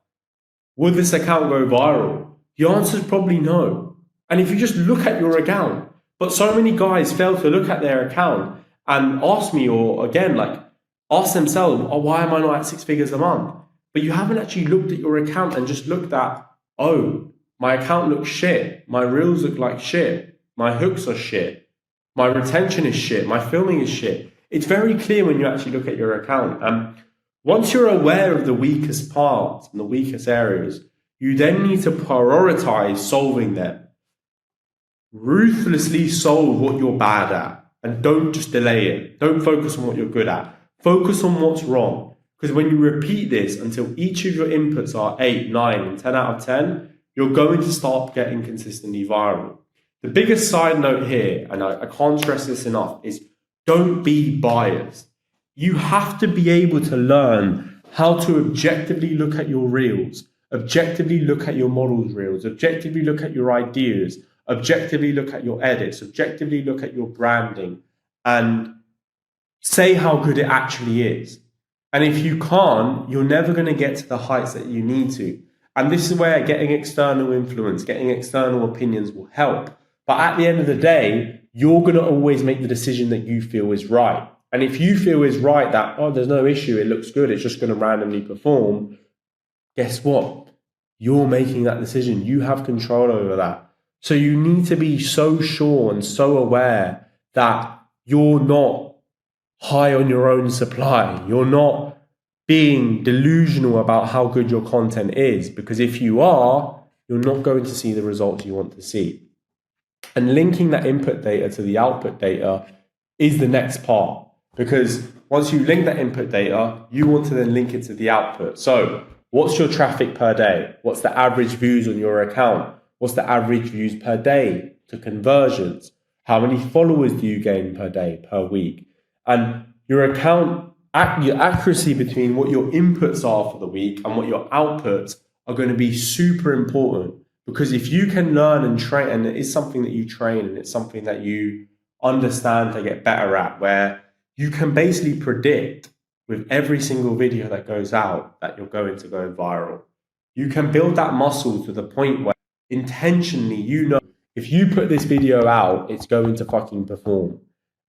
will this account go viral? The answer is probably no. And if you just look at your account, but so many guys fail to look at their account and ask me, or again, ask themselves, oh, why am I not at 6 figures a month? But you haven't actually looked at your account and just looked at, oh, my account looks shit. My reels look like shit. My hooks are shit. My retention is shit. My filming is shit. It's very clear when you actually look at your account. And once you're aware of the weakest parts and the weakest areas, you then need to prioritize solving them. Ruthlessly solve what you're bad at and don't just delay it. Don't focus on what you're good at. Focus on what's wrong. Because when you repeat this until each of your inputs are 8, 9, and 10 out of 10, you're going to start getting consistently viral. The biggest side note here, and I can't stress this enough, is don't be biased. You have to be able to learn how to objectively look at your reels, Objectively look at your models reels, objectively look at your ideas, objectively look at your edits, objectively look at your branding, and say how good it actually is. And if you can't, you're never going to get to the heights that you need to. And this is where getting external influence, getting external opinions will help. But at the end of the day, you're going to always make the decision that you feel is right. And if you feel is right that, oh, there's no issue, it looks good, it's just going to randomly perform, guess what? You're making that decision. You have control over that. So you need to be so sure and so aware that you're not high on your own supply. You're not being delusional about how good your content is, because if you are, you're not going to see the results you want to see. And linking that input data to the output data is the next part, because once you link that input data, you want to then link it to the output. So what's your traffic per day? What's the average views on your account? What's the average views per day to conversions? How many followers do you gain per day, per week? And your account, your accuracy between what your inputs are for the week and what your outputs are going to be super important. Because if you can learn and train, and it is something that you train and it's something that you understand to get better at, where you can basically predict with every single video that goes out that you're going to go viral. You can build that muscle to the point where intentionally, you know, if you put this video out, it's going to fucking perform.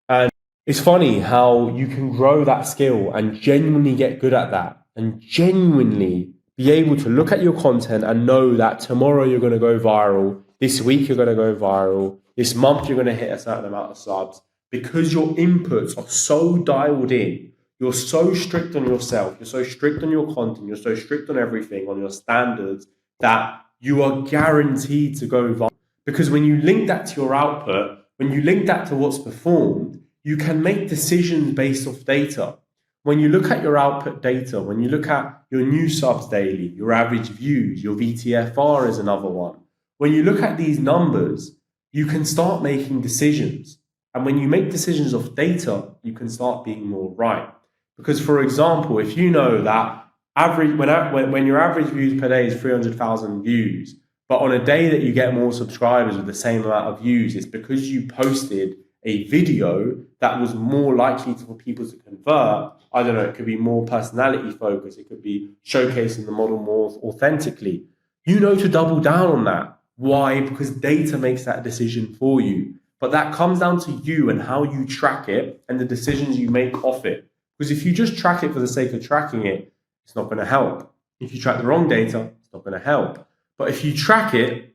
And it's funny how you can grow that skill and genuinely get good at that and genuinely be able to look at your content and know that tomorrow you're going to go viral, this week you're going to go viral, this month you're going to hit a certain amount of subs, because your inputs are so dialed in. You're so strict on yourself, you're so strict on your content, you're so strict on everything, on your standards, that you are guaranteed to go viral. Because when you link that to your output, when you link that to what's performed, you can make decisions based off data. When you look at your output data, when you look at your new subs daily, your average views, your VTFR is another one. When you look at these numbers, you can start making decisions. And when you make decisions off data, you can start being more right. Because, for example, if you know that when your average views per day is 300,000 views, but on a day that you get more subscribers with the same amount of views, it's because you posted a video that was more likely for people to convert. I don't know, it could be more personality focused. It could be showcasing the model more authentically. You know to double down on that. Why? Because data makes that decision for you. But that comes down to you and how you track it and the decisions you make off it. Because if you just track it for the sake of tracking it, it's not going to help. If you track the wrong data, it's not going to help. But if you track it,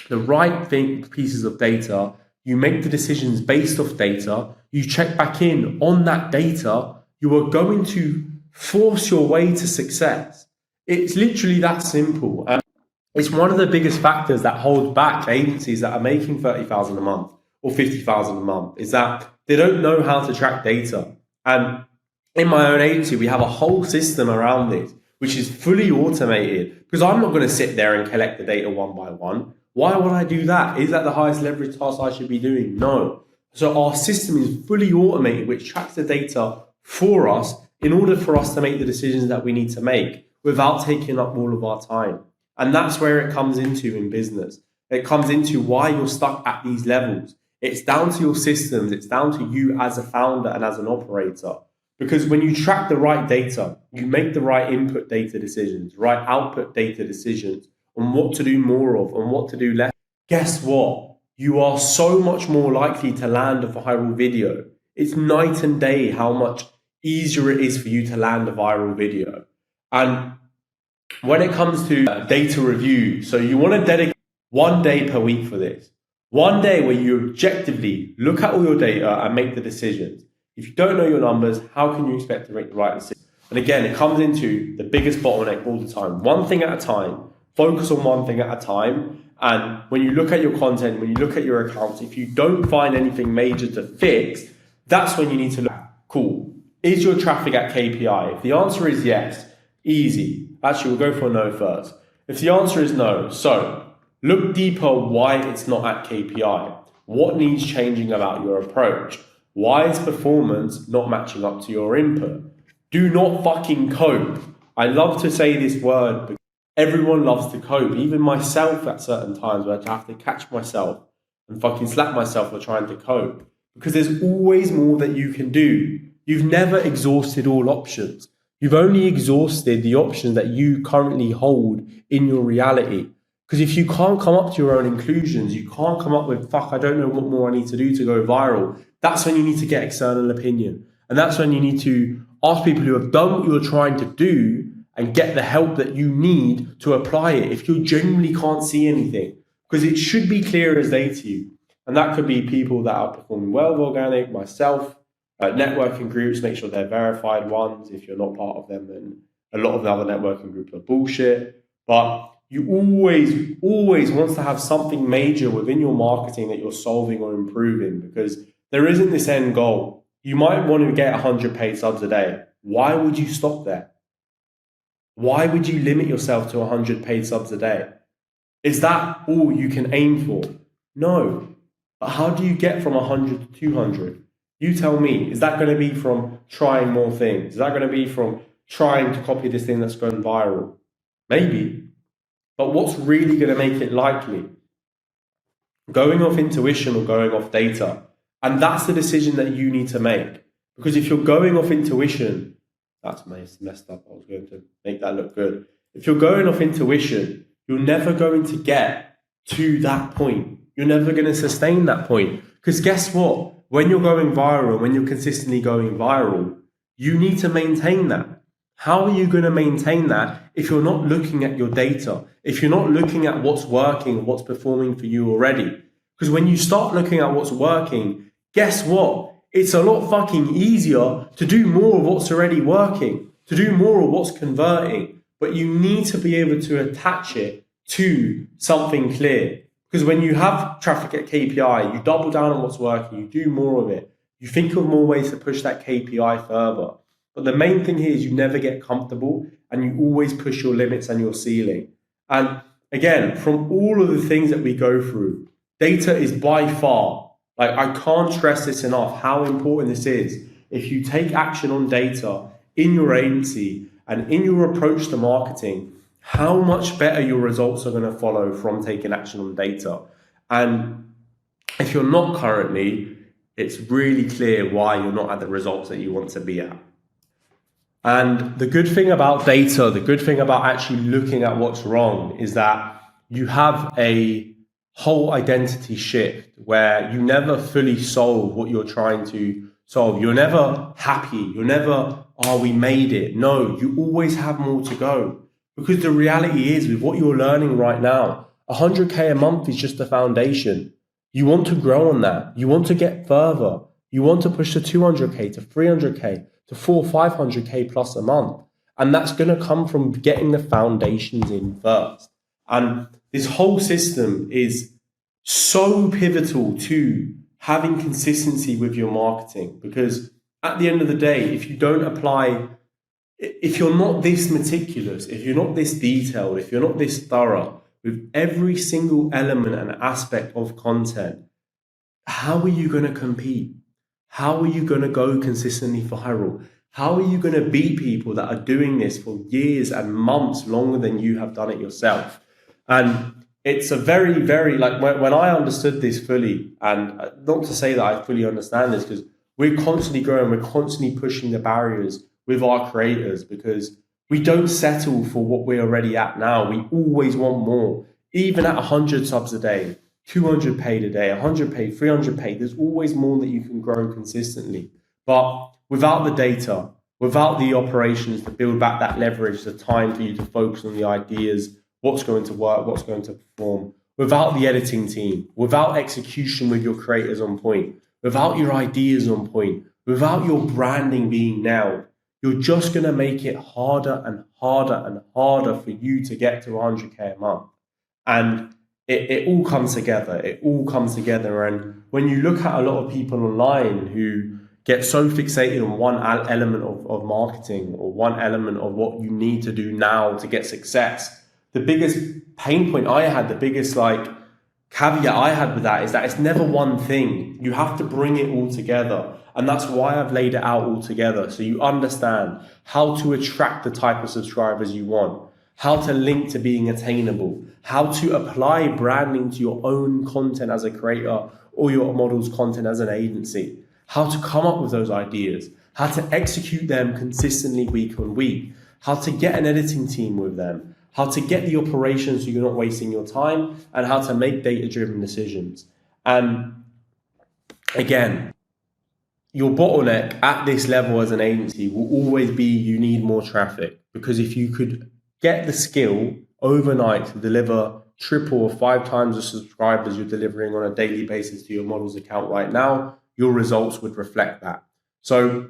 the right pieces of data, you make the decisions based off data, you check back in on that data, you are going to force your way to success. It's literally that simple. And it's one of the biggest factors that holds back agencies that are making 30,000 a month or 50,000 a month, is that they don't know how to track data. And in my own agency, we have a whole system around this, which is fully automated, because I'm not going to sit there and collect the data one by one. Why would I do that? Is that the highest leverage task I should be doing? No. So our system is fully automated, which tracks the data for us in order for us to make the decisions that we need to make without taking up all of our time. And that's where it comes into in business. It comes into why you're stuck at these levels. It's down to your systems. It's down to you as a founder and as an operator. Because when you track the right data, you make the right input data decisions, right output data decisions on what to do more of and what to do less. Guess what? You are so much more likely to land a viral video. It's night and day how much easier it is for you to land a viral video. And when it comes to data review, so you want to dedicate 1 day per week for this. 1 day where you objectively look at all your data and make the decisions. If you don't know your numbers, how can you expect to make the right decision? And again, it comes into the biggest bottleneck all the time. One thing at a time. Focus on one thing at a time. And when you look at your content, when you look at your accounts, if you don't find anything major to fix, that's when you need to look. Cool. Is your traffic at KPI? If the answer is yes, easy. Actually, we'll go for a no first. If the answer is no, so look deeper why it's not at KPI. What needs changing about your approach? Why is performance not matching up to your input? Do not fucking cope. I love to say this word, Everyone loves to cope, even myself at certain times where I have to catch myself and fucking slap myself for trying to cope. Because there's always more that you can do. You've never exhausted all options. You've only exhausted the options that you currently hold in your reality. Because if you can't come up to your own conclusions, you can't come up with, fuck, I don't know what more I need to do to go viral. That's when you need to get external opinion. And that's when you need to ask people who have done what you're trying to do and get the help that you need to apply it if you genuinely can't see anything. Because it should be clear as day to you. And that could be people that are performing well with organic, myself, networking groups, make sure they're verified ones. If you're not part of them, then a lot of the other networking groups are bullshit. But you always want to have something major within your marketing that you're solving or improving, because there isn't this end goal. You might want to get 100 paid subs a day. Why would you stop there? Why would you limit yourself to 100 paid subs a day? Is that all you can aim for? No. But how do you get from 100 to 200? You tell me. Is that going to be from trying more things? Is that going to be from trying to copy this thing that's going viral? Maybe. But what's really going to make it likely? Going off intuition or going off data? And that's the decision that you need to make. Because if you're going off intuition, that's messed up. I was going to make that look good. If you're going off intuition, you're never going to get to that point. You're never going to sustain that point. Because guess what? When you're going viral, when you're consistently going viral, you need to maintain that. How are you going to maintain that if you're not looking at your data? If you're not looking at what's working, what's performing for you already? Because when you start looking at what's working, guess what? It's a lot fucking easier to do more of what's already working, to do more of what's converting. But you need to be able to attach it to something clear. Because when you have traffic at KPI, you double down on what's working, you do more of it. You think of more ways to push that KPI further. But the main thing here is you never get comfortable and you always push your limits and your ceiling. And again, from all of the things that we go through, data is by far, like I can't stress this enough, how important this is. If you take action on data in your agency and in your approach to marketing, how much better your results are going to follow from taking action on data. And if you're not currently, it's really clear why you're not at the results that you want to be at. And the good thing about data, the good thing about actually looking at what's wrong is that you have a whole identity shift where you never fully solve what you're trying to solve. You're never happy. You're never, oh, we made it. No, you always have more to go. Because the reality is, with what you're learning right now, 100K a month is just the foundation. You want to grow on that. You want to get further. You want to push to 200K, to 300K, to 500K plus a month. And that's going to come from getting the foundations in first. And this whole system is so pivotal to having consistency with your marketing. Because at the end of the day, if you don't apply, if you're not this meticulous, if you're not this detailed, if you're not this thorough with every single element and aspect of content, how are you going to compete? How are you going to go consistently viral? How are you going to beat people that are doing this for years and months longer than you have done it yourself? And it's a very, very, like when I understood this fully, and not to say that I fully understand this, because we're constantly growing, we're constantly pushing the barriers with our creators, because we don't settle for what we're already at now. We always want more. Even at 100 subs a day, 200 paid a day, 100 paid, 300 paid, there's always more that you can grow consistently. But without the data, without the operations to build back that leverage, the time for you to focus on the ideas, what's going to work, what's going to perform, without the editing team, without execution with your creators on point, without your ideas on point, without your branding being nailed, you're just going to make it harder and harder and harder for you to get to 100K a month. And it all comes together. It all comes together. And when you look at a lot of people online who get so fixated on one element of marketing or one element of what you need to do now to get success, the biggest pain point I had, the biggest caveat I had with that is that it's never one thing. You have to bring it all together. And that's why I've laid it out all together. So you understand how to attract the type of subscribers you want, how to link to being attainable, how to apply branding to your own content as a creator or your model's content as an agency, how to come up with those ideas, how to execute them consistently week on week, how to get an editing team with them, how to get the operations so you're not wasting your time, and how to make data-driven decisions. And again, your bottleneck at this level as an agency will always be you need more traffic, because if you could get the skill overnight to deliver triple or 5 times the subscribers you're delivering on a daily basis to your model's account right now, your results would reflect that. So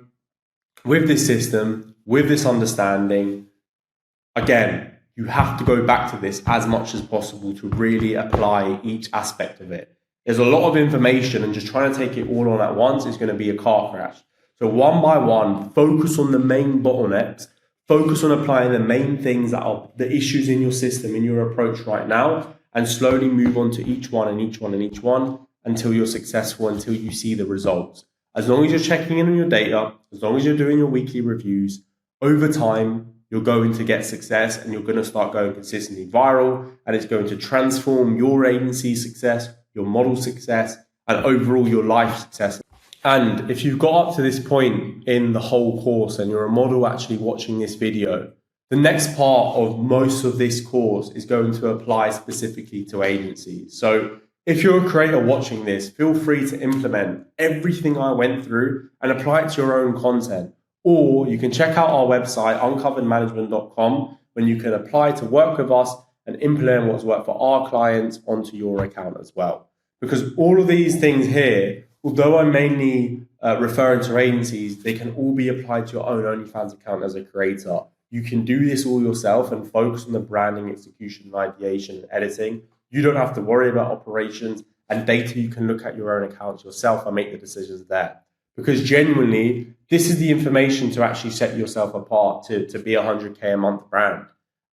with this system, with this understanding, again, you have to go back to this as much as possible to really apply each aspect of it. There's a lot of information, and just trying to take it all on at once is going to be a car crash. So one by one, focus on the main bottlenecks, focus on applying the main things that are the issues in your system, in your approach right now, and slowly move on to each one and each one and each one until you're successful, until you see the results. As long as you're checking in on your data, as long as you're doing your weekly reviews, over time, you're going to get success, and you're going to start going consistently viral, and it's going to transform your agency's success, your model success, and overall your life success. And if you've got up to this point in the whole course and you're a model actually watching this video, the next part of most of this course is going to apply specifically to agencies. So if you're a creator watching this, feel free to implement everything I went through and apply it to your own content. Or you can check out our website, uncoveredmanagement.com, when you can apply to work with us and implement what's worked for our clients onto your account as well. Because all of these things here, although I'm mainly referring to agencies, they can all be applied to your own OnlyFans account as a creator. You can do this all yourself and focus on the branding, execution, ideation, and editing. You don't have to worry about operations and data. You can look at your own accounts yourself and make the decisions there. Because genuinely, this is the information to actually set yourself apart to be a 100K a month brand.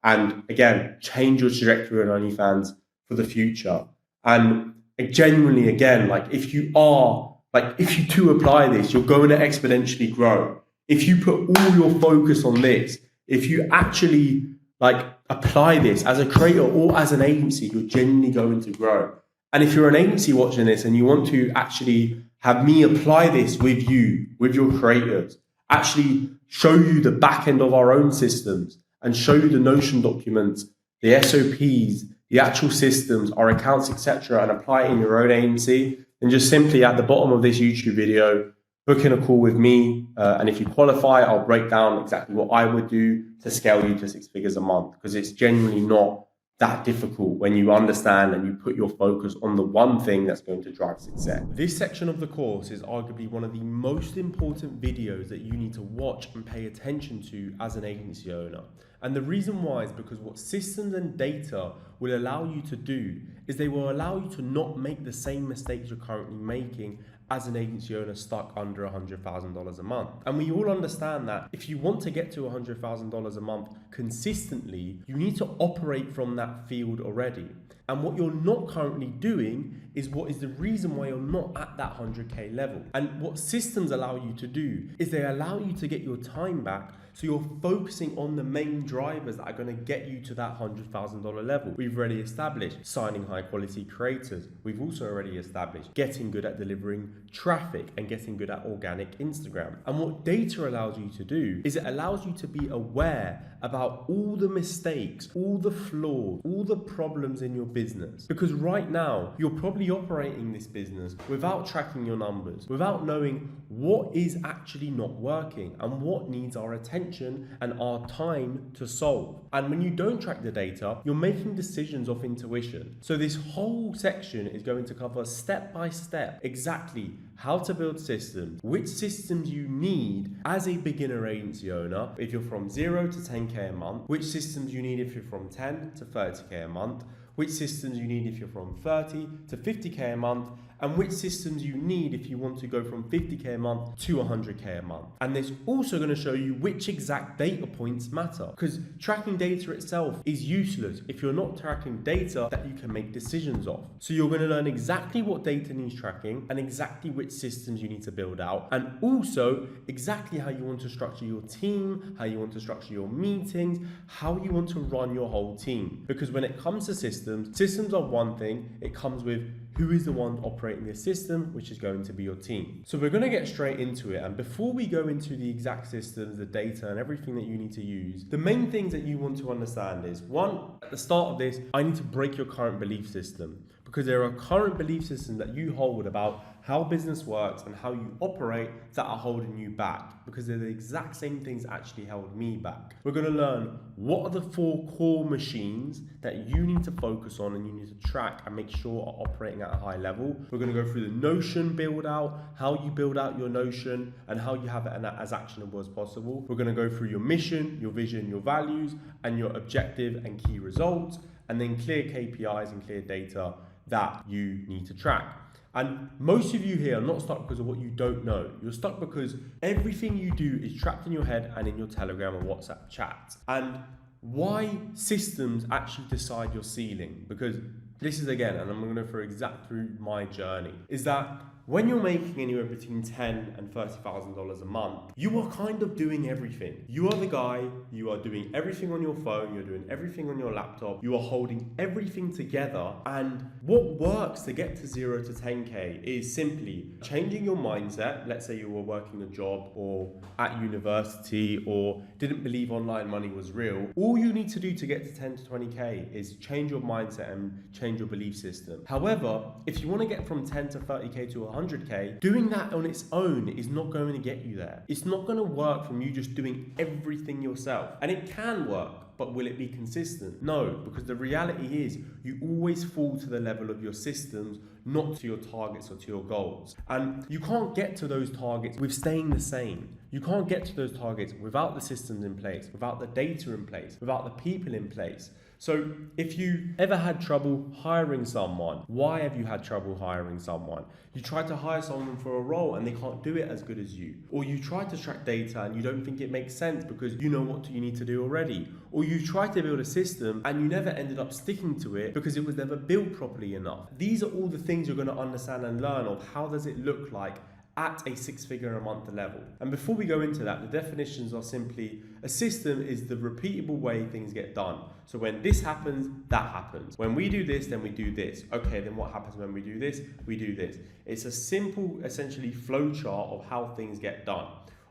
And again, change your trajectory on OnlyFans for the future. And genuinely, again, if you do apply this, you're going to exponentially grow. If you put all your focus on this, if you actually apply this as a creator or as an agency, you're genuinely going to grow. And if you're an agency watching this and you want to actually have me apply this with you, with your creators, actually show you the back end of our own systems and show you the Notion documents, the SOPs, the actual systems, our accounts, etc., and apply it in your own agency, then just simply at the bottom of this YouTube video, book in a call with me. And if you qualify, I'll break down exactly what I would do to scale you to 6 figures a month, because it's genuinely not that difficult when you understand and you put your focus on the one thing that's going to drive success. This section of the course is arguably one of the most important videos that you need to watch and pay attention to as an agency owner. And the reason why is because what systems and data will allow you to do is they will allow you to not make the same mistakes you're currently making as an agency owner stuck under $100,000 a month. And we all understand that if you want to get to $100,000 a month consistently, you need to operate from that field already. And what you're not currently doing is what is the reason why you're not at that 100K level. And what systems allow you to do is they allow you to get your time back, so you're focusing on the main drivers that are going to get you to that $100,000 level. We've already established signing high quality creators. We've also already established getting good at delivering traffic and getting good at organic Instagram. And what data allows you to do is it allows you to be aware about all the mistakes, all the flaws, all the problems in your business. Because right now, you're probably operating this business without tracking your numbers, without knowing what is actually not working and what needs our attention and our time to solve. And when you don't track the data, you're making decisions off intuition. So this whole section is going to cover step by step exactly how to build systems, which systems you need as a beginner agency owner if you're from 0 to 10K a month, which systems you need if you're from 10 to 30K a month, which systems you need if you're from 30 to 50K a month, and which systems you need if you want to go from 50k a month to 100k a month. And it's also going to show you which exact data points matter, because tracking data itself is useless if you're not tracking data that you can make decisions of. So you're going to learn exactly what data needs tracking and exactly which systems you need to build out, and also exactly how you want to structure your team, how you want to structure your meetings, how you want to run your whole team. Because when it comes to systems are one thing, it comes with who is the one operating the system, which is going to be your team. So we're going to get straight into it. And before we go into the exact systems, the data and everything that you need to use, the main things that you want to understand is, one, at the start of this, I need to break your current belief system, because there are current belief systems that you hold about how business works and how you operate that are holding you back, because they're the exact same things that actually held me back. We're going to learn what are the 4 core machines that you need to focus on and you need to track and make sure are operating at a high level. We're going to go through the Notion build out, how you build out your Notion and how you have it as actionable as possible. We're going to go through your mission, your vision, your values, and your objective and key results, and then clear KPIs and clear data that you need to track. And most of you here are not stuck because of what you don't know. You're stuck because everything you do is trapped in your head and in your Telegram or WhatsApp chats. And why systems actually decide your ceiling, because this is, again, and I'm going to go through my journey, is that when you're making anywhere between $10,000 and $30,000 a month, you are kind of doing everything. You are the guy, you are doing everything on your phone, you're doing everything on your laptop, you are holding everything together. And what works to get to 0 to 10K is simply changing your mindset. Let's say you were working a job or at university or didn't believe online money was real. All you need to do to get to 10 to 20K is change your mindset and change your belief system. However, if you want to get from 10 to 30K to 100K, doing that on its own is not going to get you there. It's not going to work from you just doing everything yourself. And it can work, but will it be consistent? No, because the reality is you always fall to the level of your systems, not to your targets or to your goals. And you can't get to those targets with staying the same. You can't get to those targets without the systems in place, without the data in place, without the people in place. So if you ever had trouble hiring someone, why have you had trouble hiring someone? You try to hire someone for a role and they can't do it as good as you. Or you try to track data and you don't think it makes sense because you know what you need to do already. Or you try to build a system and you never ended up sticking to it because it was never built properly enough. These are all the things you're going to understand and learn of how does it look like at a 6-figure a month level. And before we go into that, the definitions are simply, a system is the repeatable way things get done. So when this happens, that happens. When we do this, then we do this. Okay, then what happens when we do this? We do this. It's a simple, essentially, flow chart of how things get done.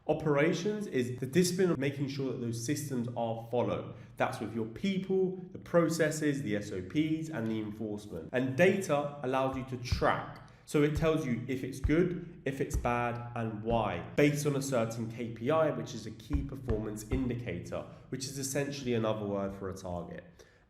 Operations is the discipline of making sure that those systems are followed. That's with your people, the processes, the SOPs, and the enforcement. And data allows you to track. So it tells you if it's good, if it's bad, and why, based on a certain KPI, which is a key performance indicator, which is essentially another word for a target.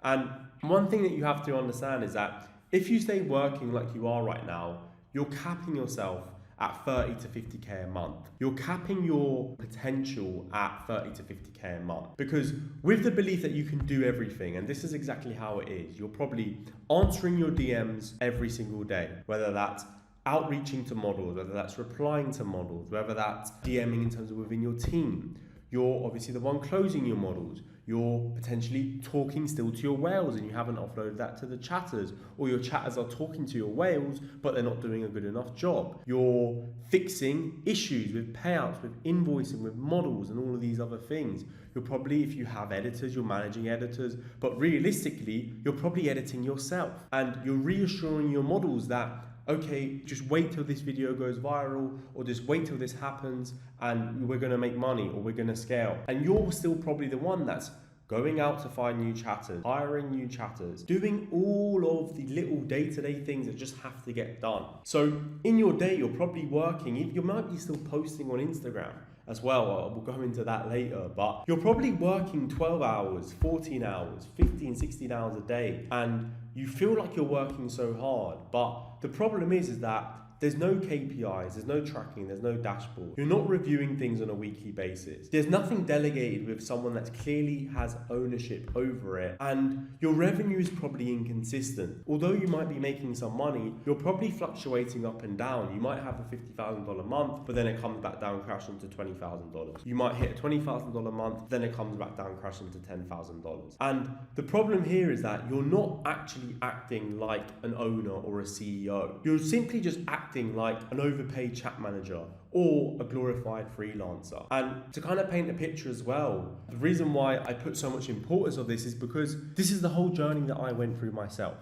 And one thing that you have to understand is that if you stay working like you are right now, you're capping yourself at 30 to 50K a month. You're capping your potential at 30 to 50K a month. Because with the belief that you can do everything, and this is exactly how it is, you're probably answering your DMs every single day, whether that's outreaching to models, whether that's replying to models, whether that's DMing in terms of within your team. You're obviously the one closing your models. You're potentially talking still to your whales and you haven't offloaded that to the chatters, or your chatters are talking to your whales but they're not doing a good enough job. You're fixing issues with payouts, with invoicing, with models and all of these other things. You're probably, if you have editors, you're managing editors, but realistically, you're probably editing yourself, and you're reassuring your models that okay, just wait till this video goes viral, or just wait till this happens and we're going to make money, or we're going to scale. And you're still probably the one that's going out to find new chatters, hiring new chatters, doing all of the little day-to-day things that just have to get done. So in your day, you're probably working, you might be still posting on Instagram as well. We'll go into that later, but you're probably working 12 hours, 14 hours, 15, 16 hours a day, and you feel like you're working so hard. But the problem is that there's no KPIs, there's no tracking, there's no dashboard. You're not reviewing things on a weekly basis. There's nothing delegated with someone that clearly has ownership over it, and your revenue is probably inconsistent. Although you might be making some money, you're probably fluctuating up and down. You might have a $50,000 month, but then it comes back down crashing to $20,000. You might hit a $20,000 month, then it comes back down crashing to $10,000. And the problem here is that you're not actually acting like an owner or a CEO. You're simply just acting like an overpaid chat manager or a glorified freelancer. And to kind of paint a picture as well, the reason why I put so much importance on this is because this is the whole journey that I went through myself.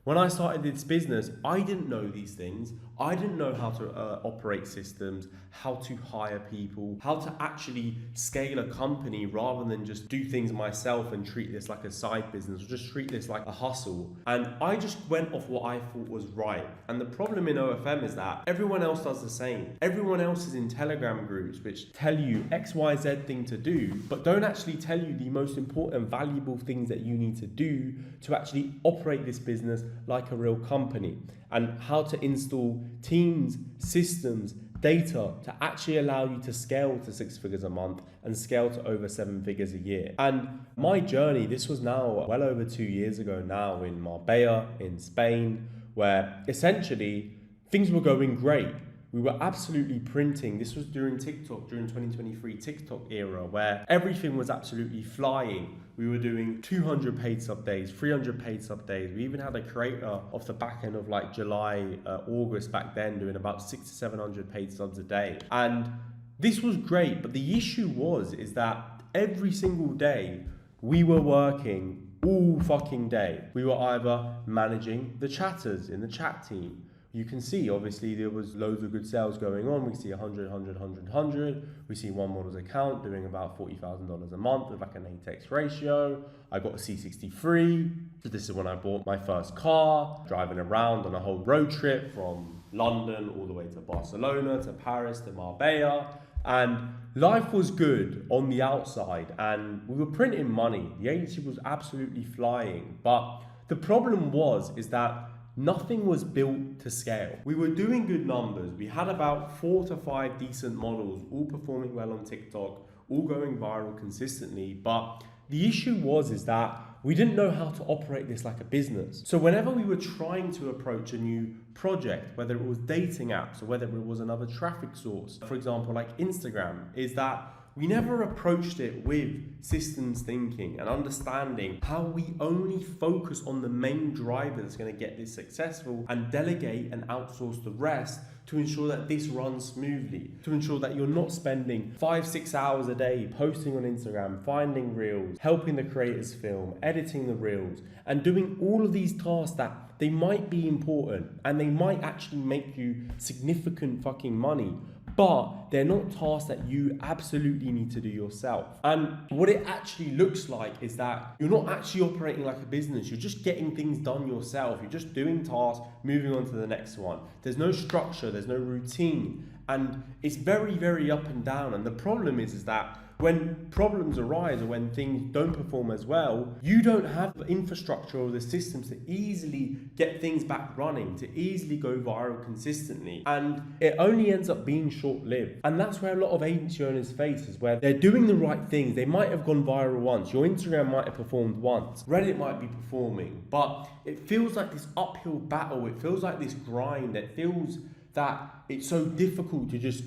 When I started this business, I didn't know these things. I didn't know how to operate systems, how to hire people, how to actually scale a company rather than just do things myself and treat this like a side business or just treat this like a hustle. And I just went off what I thought was right. And the problem in OFM is that everyone else does the same. Everyone else is in Telegram groups which tell you XYZ thing to do, but don't actually tell you the most important, valuable things that you need to do to actually operate this business like a real company, and how to install teams, systems, data to actually allow you to scale to 6 figures a month and scale to over 7 figures a year. And my journey, this was now well over 2 years ago now in Marbella, in Spain, where essentially things were going great. We were absolutely printing. This was during TikTok, during 2023 TikTok era, where everything was absolutely flying. We were doing 200 paid sub days, 300 paid sub days. We even had a creator off the back end of like July, August back then doing about 600 to 700 paid subs a day. And this was great, but the issue is that every single day we were working all fucking day. We were either managing the chatters in the chat team. You can see, obviously, there was loads of good sales going on. We see 100, 100, 100, 100. We see one model's account doing about $40,000 a month with like an 8x ratio. I got a C63. So this is when I bought my first car, driving around on a whole road trip from London all the way to Barcelona, to Paris, to Marbella. And life was good on the outside and we were printing money. The agency was absolutely flying. But the problem is that nothing was built to scale. We were doing good numbers. We had about 4 to 5 decent models, all performing well on TikTok, all going viral consistently. But the issue is that we didn't know how to operate this like a business. So whenever we were trying to approach a new project, whether it was dating apps or whether it was another traffic source, for example, like Instagram, is that we never approached it with systems thinking and understanding how we only focus on the main driver that's going to get this successful and delegate and outsource the rest to ensure that this runs smoothly, to ensure that you're not spending 5-6 hours a day posting on Instagram, finding reels, helping the creators film, editing the reels, and doing all of these tasks that they might be important and they might actually make you significant fucking money, but they're not tasks that you absolutely need to do yourself. And what it actually looks like is that you're not actually operating like a business. You're just getting things done yourself. You're just doing tasks, moving on to the next one. There's no structure, there's no routine. And it's very, very up and down. And the problem is that when problems arise or when things don't perform as well, you don't have the infrastructure or the systems to easily get things back running, to easily go viral consistently. And it only ends up being short-lived. And that's where a lot of agency owners face, is where they're doing the right things. They might have gone viral once. Your Instagram might have performed once. Reddit might be performing. But it feels like this uphill battle. It feels like this grind. It feels that it's so difficult to just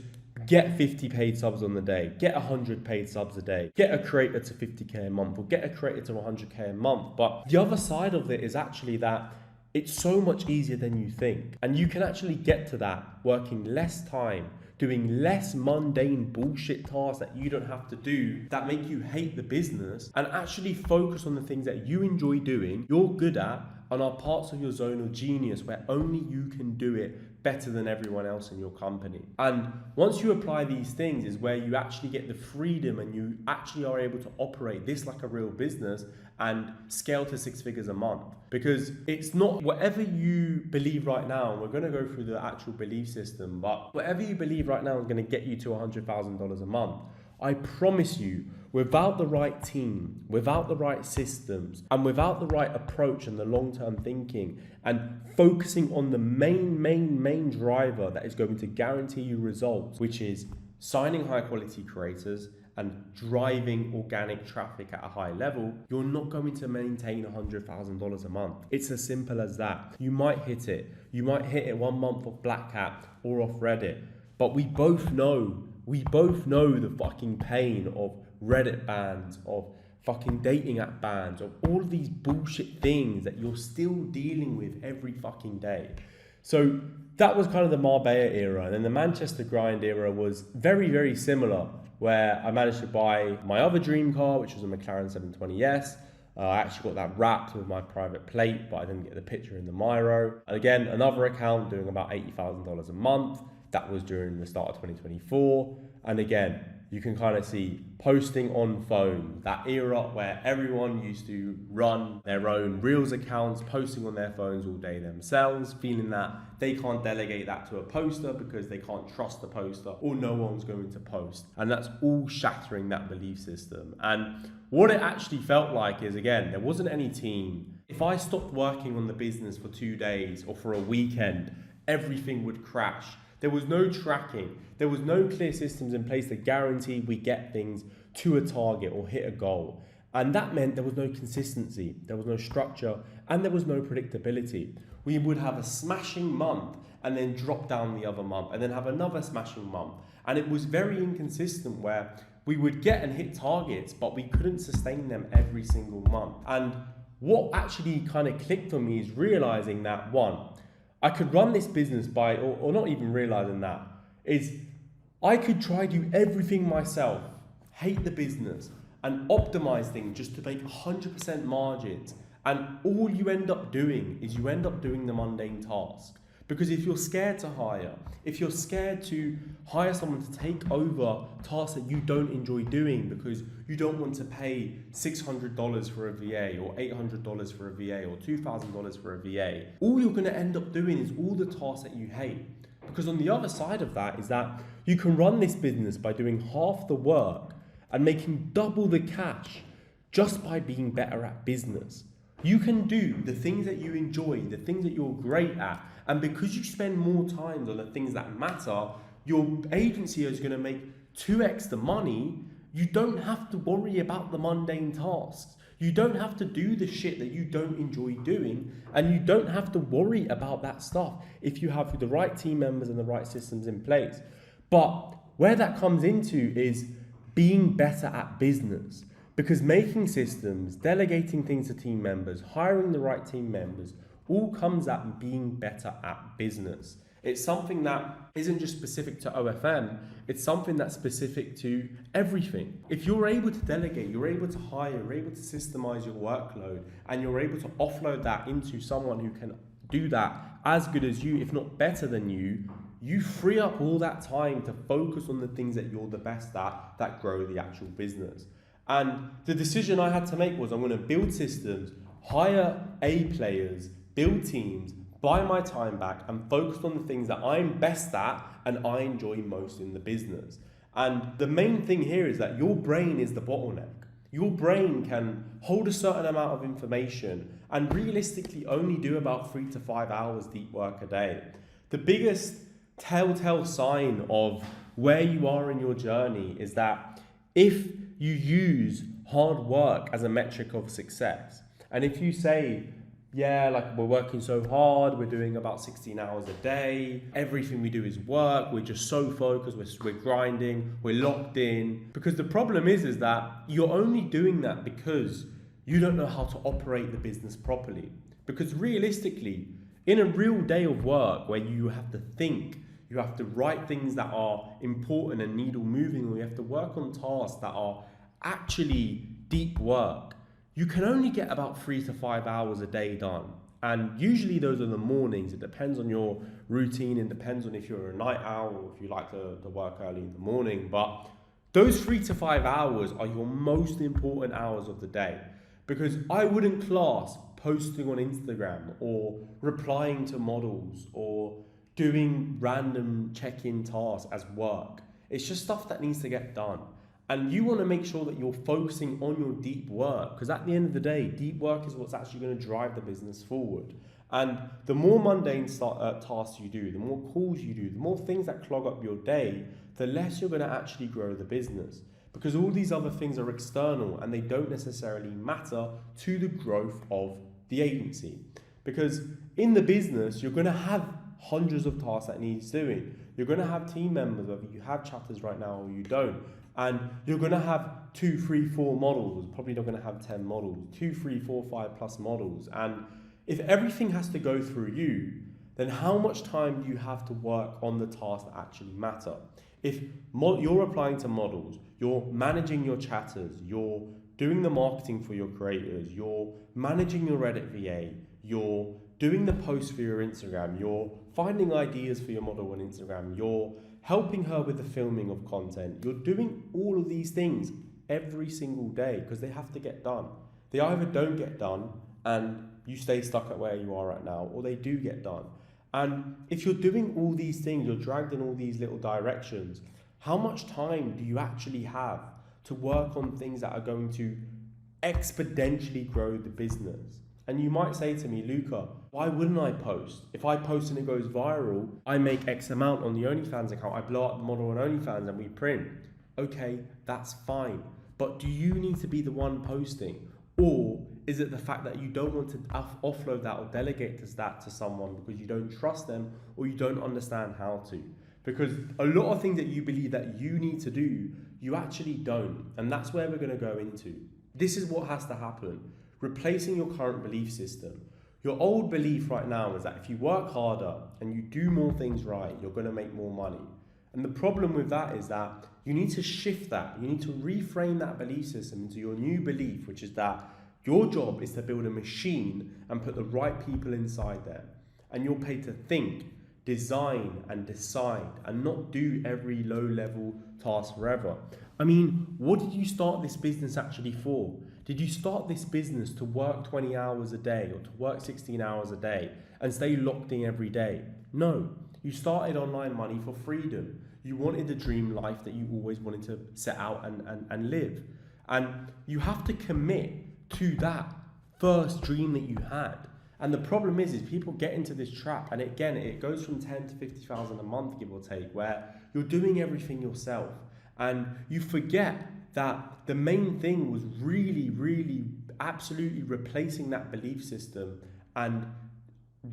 get 50 paid subs on the day, get 100 paid subs a day, get a creator to 50k a month, or get a creator to 100k a month. But the other side of it is actually that it's so much easier than you think. And you can actually get to that working less time, doing less mundane bullshit tasks that you don't have to do, that make you hate the business, and actually focus on the things that you enjoy doing, you're good at, and are parts of your zone of genius where only you can do it better than everyone else in your company. And once you apply these things is where you actually get the freedom and you actually are able to operate this like a real business and scale to 6 figures a month. Because it's not whatever you believe right now, and we're going to go through the actual belief system, but whatever you believe right now is going to get you to $100,000 a month. I promise you, without the right team, without the right systems, and without the right approach and the long-term thinking, and focusing on the main driver that is going to guarantee you results, which is signing high-quality creators and driving organic traffic at a high level, you're not going to maintain $100,000 a month. It's as simple as that. You might hit it. You might hit it 1 month off Black Hat or off Reddit. But we both know the fucking pain of Reddit bans, of fucking dating app bans, of all of these bullshit things that you're still dealing with every fucking day. So that was kind of the Marbella era. And then the Manchester grind era was very, very similar, where I managed to buy my other dream car, which was a McLaren 720S. I actually got that wrapped with my private plate, but I didn't get the picture in the Miro. And again, another account doing about $80,000 a month. That was during the start of 2024. And again, you can kind of see posting on phone, that era where everyone used to run their own Reels accounts, posting on their phones all day themselves, feeling that they can't delegate that to a poster because they can't trust the poster or no one's going to post. And that's all shattering that belief system. And what it actually felt like is, again, there wasn't any team. If I stopped working on the business for 2 days or for a weekend, everything would crash. There was no tracking. There was no clear systems in place that guaranteed we get things to a target or hit a goal. And that meant there was no consistency, there was no structure, and there was no predictability. We would have a smashing month and then drop down the other month and then have another smashing month. And it was very inconsistent, where we would get and hit targets, but we couldn't sustain them every single month. And what actually kind of clicked on me is realizing that, one, I could run this business by, or not even realizing that, is I could try to do everything myself, hate the business, and optimize things just to make 100% margins. And all you end up doing is you end up doing the mundane task. Because if you're scared to hire, if you're scared to hire someone to take over tasks that you don't enjoy doing because you don't want to pay $600 for a VA or $800 for a VA or $2,000 for a VA, all you're going to end up doing is all the tasks that you hate. Because on the other side of that is that you can run this business by doing half the work and making double the cash just by being better at business. You can do the things that you enjoy, the things that you're great at, and because you spend more time on the things that matter, your agency is going to make 2x the money. You don't have to worry about the mundane tasks. You don't have to do the shit that you don't enjoy doing, and you don't have to worry about that stuff if you have the right team members and the right systems in place. But where that comes into is being better at business. Because making systems, delegating things to team members, hiring the right team members, all comes at being better at business. It's something that isn't just specific to OFM, it's something that's specific to everything. If you're able to delegate, you're able to hire, you're able to systemize your workload, and you're able to offload that into someone who can do that as good as you, if not better than you, you free up all that time to focus on the things that you're the best at that grow the actual business. And the decision I had to make was, I'm going to build systems, hire A players, build teams, buy my time back, and focus on the things that I'm best at and I enjoy most in the business. And the main thing here is that your brain is the bottleneck. Your brain can hold a certain amount of information and realistically only do about 3 to 5 hours deep work a day. The biggest telltale sign of where you are in your journey is that if you use hard work as a metric of success, and if you say, yeah, like we're working so hard, we're doing about 16 hours a day, everything we do is work, we're just so focused, we're grinding, we're locked in. Because the problem is that you're only doing that because you don't know how to operate the business properly. Because realistically, in a real day of work where you have to think, you have to write things that are important and needle moving, or you have to work on tasks that are actually deep work, you can only get about 3 to 5 hours a day done. And usually those are the mornings. It depends on your routine, and depends on if you're a night owl or if you like to work early in the morning. But those 3 to 5 hours are your most important hours of the day. Because I wouldn't class posting on Instagram or replying to models or doing random check-in tasks as work. It's just stuff that needs to get done. And you want to make sure that you're focusing on your deep work, because at the end of the day, deep work is what's actually going to drive the business forward. And the more mundane tasks you do, the more calls you do, the more things that clog up your day, the less you're going to actually grow the business. Because all these other things are external and they don't necessarily matter to the growth of the agency. Because in the business, you're going to have hundreds of tasks that needs doing. You're going to have team members, whether you have chatters right now or you don't. And you're going to have 2, 3, 4 models, probably not going to have 10 models, 2, 3, 4, 5 plus models. And if everything has to go through you, then how much time do you have to work on the tasks that actually matter? If you're applying to models, you're managing your chatters, you're doing the marketing for your creators, you're managing your Reddit VA, you're doing the posts for your Instagram, you're finding ideas for your model on Instagram, you're helping her with the filming of content, you're doing all of these things every single day because they have to get done. They either don't get done and you stay stuck at where you are right now, or they do get done. And if you're doing all these things, you're dragged in all these little directions, how much time do you actually have to work on things that are going to exponentially grow the business? And you might say to me, Luca, why wouldn't I post? If I post and it goes viral, I make X amount on the OnlyFans account, I blow up the model on OnlyFans and we print. Okay, that's fine. But do you need to be the one posting? Or is it the fact that you don't want to offload that or delegate that to someone because you don't trust them or you don't understand how to? Because a lot of things that you believe that you need to do, you actually don't. And that's where we're going to go into. This is what has to happen. Replacing your current belief system. Your old belief right now is that if you work harder and you do more things right, you're going to make more money. And the problem with that is that you need to shift that. You need to reframe that belief system into your new belief, which is that your job is to build a machine and put the right people inside there. And you're paid to think, design and decide and not do every low-level task forever. I mean, what did you start this business actually for? Did you start this business to work 20 hours a day or to work 16 hours a day and stay locked in every day? No. You started online money for freedom. You wanted the dream life that you always wanted to set out and live. And you have to commit to that first dream that you had. And the problem is people get into this trap. And again, it goes from 10 to 50,000 a month, give or take, where you're doing everything yourself. And you forget that the main thing was really, absolutely replacing that belief system and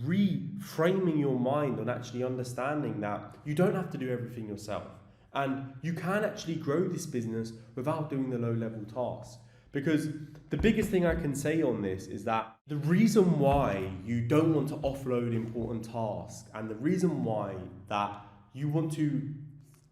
reframing your mind on actually understanding that you don't have to do everything yourself. And you can actually grow this business without doing the low-level tasks. Because the biggest thing I can say on this is that the reason why you don't want to offload important tasks and the reason why that you want to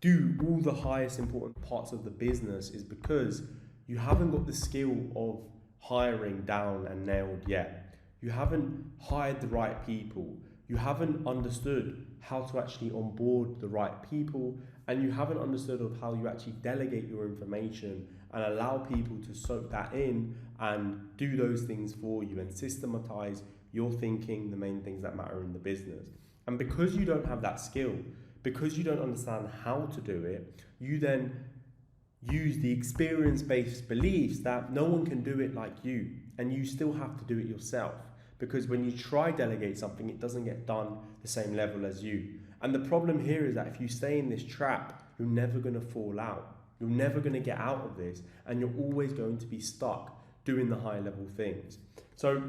do all the highest important parts of the business is because you haven't got the skill of hiring down and nailed yet. You haven't hired the right people. You haven't understood how to actually onboard the right people, and you haven't understood of how you actually delegate your information and allow people to soak that in and do those things for you and systematize your thinking, the main things that matter in the business. And because you don't have that skill, because you don't understand how to do it, you then use the experience-based beliefs that no one can do it like you, and you still have to do it yourself. Because when you try delegate something, it doesn't get done the same level as you. And the problem here is that if you stay in this trap, you're never going to fall out. You're never going to get out of this, and you're always going to be stuck doing the high level things. So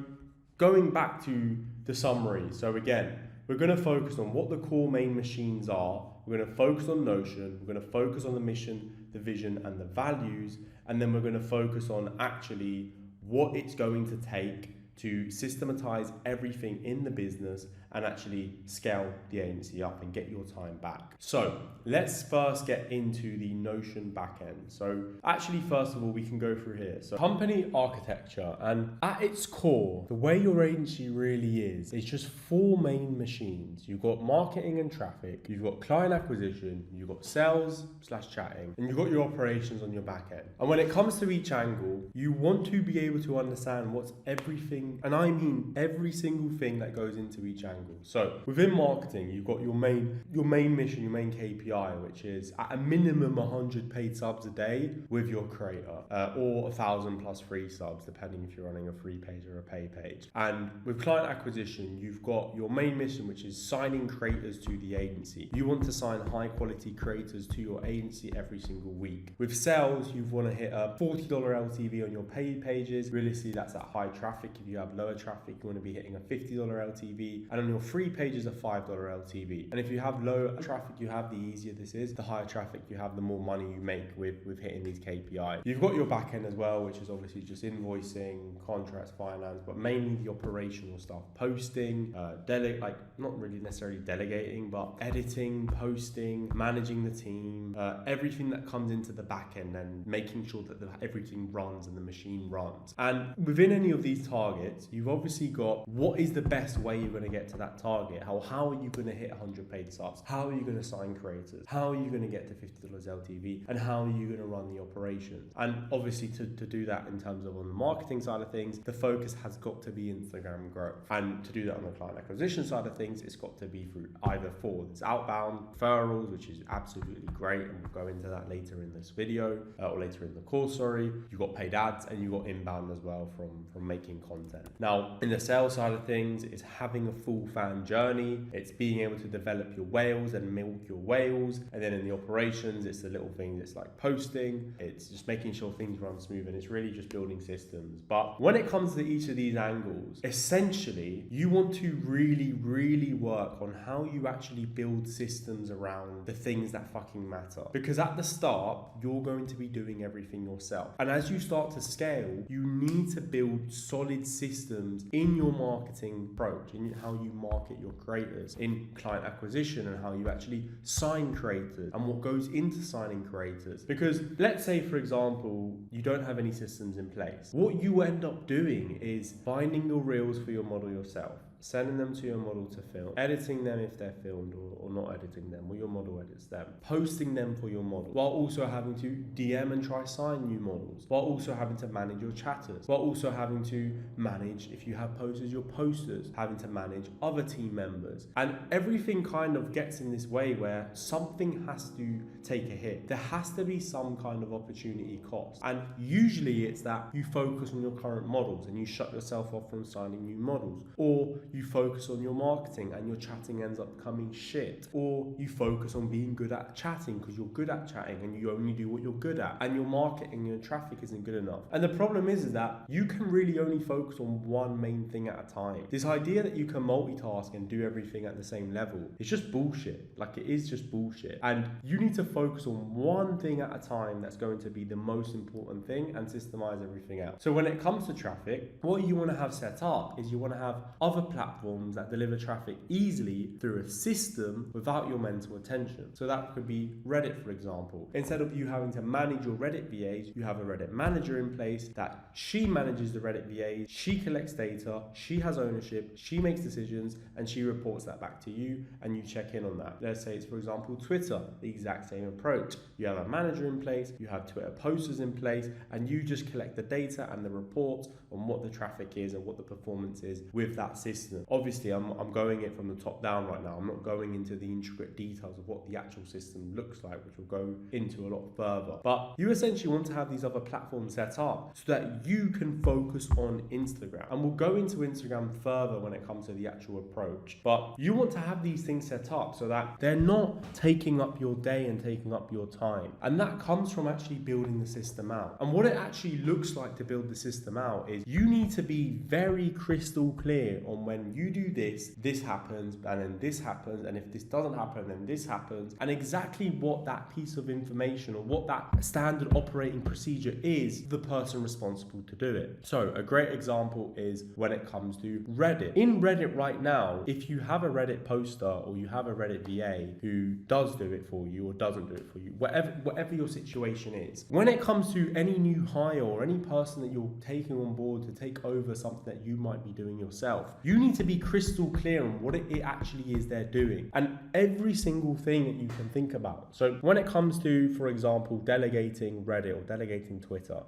going back to the summary. So again, we're going to focus on what the core main machines are. We're going to focus on Notion. We're going to focus on the mission, the vision, and the values. And then we're going to focus on actually what it's going to take to systematize everything in the business and actually scale the agency up and get your time back. So let's first get into the Notion backend. So actually, first of all, we can go through here. So company architecture, and at its core, the way your agency really is just 4 main machines. You've got marketing and traffic, you've got client acquisition, you've got sales/chatting, and you've got your operations on your backend. And when it comes to each angle, you want to be able to understand what's everything everything, and I mean every single thing that goes into each angle. So within marketing, you've got your main mission, your main KPI, which is at a minimum 100 paid subs a day with your creator, or 1,000 plus free subs, depending if you're running a free page or a pay page. And with client acquisition, you've got your main mission, which is signing creators to the agency. You want to sign high quality creators to your agency every single week. With sales, you want to hit a $40 LTV on your paid pages. Realistically, that's at high traffic. If you have lower traffic, you want to be hitting a $50 LTV, and on your free pages, a $5 LTV. And if you have low traffic you have, the easier this is. The higher traffic you have, the more money you make with hitting these KPIs. You've got your back end as well, which is obviously just invoicing, contracts, finance, but mainly the operational stuff, posting, not really necessarily delegating, but editing, posting, managing the team, everything that comes into the back end, and making sure that everything runs and the machine runs. And within any of these targets, you've obviously got what is the best way you're going to get to that target. How are you going to hit 100 paid subs? How are you going to sign creators? How are you going to get to $50 LTV? And how are you going to run the operations? And obviously to do that in terms of on the marketing side of things, the focus has got to be Instagram growth. And to do that on the client acquisition side of things, it's got to be through either it's outbound referrals, which is absolutely great, and we'll go into that later in this video, or later in the course, sorry. You've got paid ads, and you've got inbound as well from making content. Now, in the sales side of things, it's having a full fan journey. It's being able to develop your whales and milk your whales. And then in the operations, it's the little things. It's like posting. It's just making sure things run smooth, and it's really just building systems. But when it comes to each of these angles, essentially, you want to really, really work on how you actually build systems around the things that fucking matter. Because at the start, you're going to be doing everything yourself. And as you start to scale, you need to build solid systems in your marketing approach, in how you market your creators, in client acquisition, and how you actually sign creators, and what goes into signing creators. Because let's say, for example, you don't have any systems in place. What you end up doing is finding your reels for your model yourself, sending them to your model to film, editing them if they're filmed, or not editing them, or your model edits them, posting them for your model, while also having to DM and try sign new models, while also having to manage your chatters, while also having to manage, if you have posters, your posters, having to manage other team members. And everything kind of gets in this way where something has to take a hit. There has to be some kind of opportunity cost. And usually it's that you focus on your current models and you shut yourself off from signing new models, or you focus on your marketing and your chatting ends up becoming shit, or you focus on being good at chatting because you're good at chatting and you only do what you're good at, and your marketing and your traffic isn't good enough. And the problem is that you can really only focus on one main thing at a time. This idea that you can multitask and do everything at the same level is just bullshit. Like, it is just bullshit. And you need to focus on one thing at a time that's going to be the most important thing, and systemize everything else. So when it comes to traffic, what you want to have set up is you want to have other platforms that deliver traffic easily through a system without your mental attention. So that could be Reddit, for example. Instead of you having to manage your Reddit VAs, you have a Reddit manager in place that she manages the Reddit VAs, she collects data, she has ownership, she makes decisions, and she reports that back to you, and you check in on that. Let's say it's, for example, Twitter, the exact same approach. You have a manager in place, you have Twitter posters in place, and you just collect the data and the reports on what the traffic is and what the performance is with that system. Obviously, I'm going it from the top down right now. I'm not going into the intricate details of what the actual system looks like, which will go into a lot further. But you essentially want to have these other platforms set up so that you can focus on Instagram. And we'll go into Instagram further when it comes to the actual approach. But you want to have these things set up so that they're not taking up your day and taking up your time. And that comes from actually building the system out. And what it actually looks like to build the system out is you need to be very crystal clear on when you do this, this happens, and then this happens, and if this doesn't happen, then this happens, and exactly what that piece of information or what that standard operating procedure is, the person responsible to do it. So a great example is when it comes to Reddit. In Reddit right now, if you have a Reddit poster or you have a Reddit VA who does do it for you or doesn't do it for you, whatever your situation is, when it comes to any new hire or any person that you're taking on board to take over something that you might be doing yourself, you need need to be crystal clear on what it actually is they're doing, and every single thing that you can think about. So when it comes to, for example, delegating Reddit or delegating Twitter,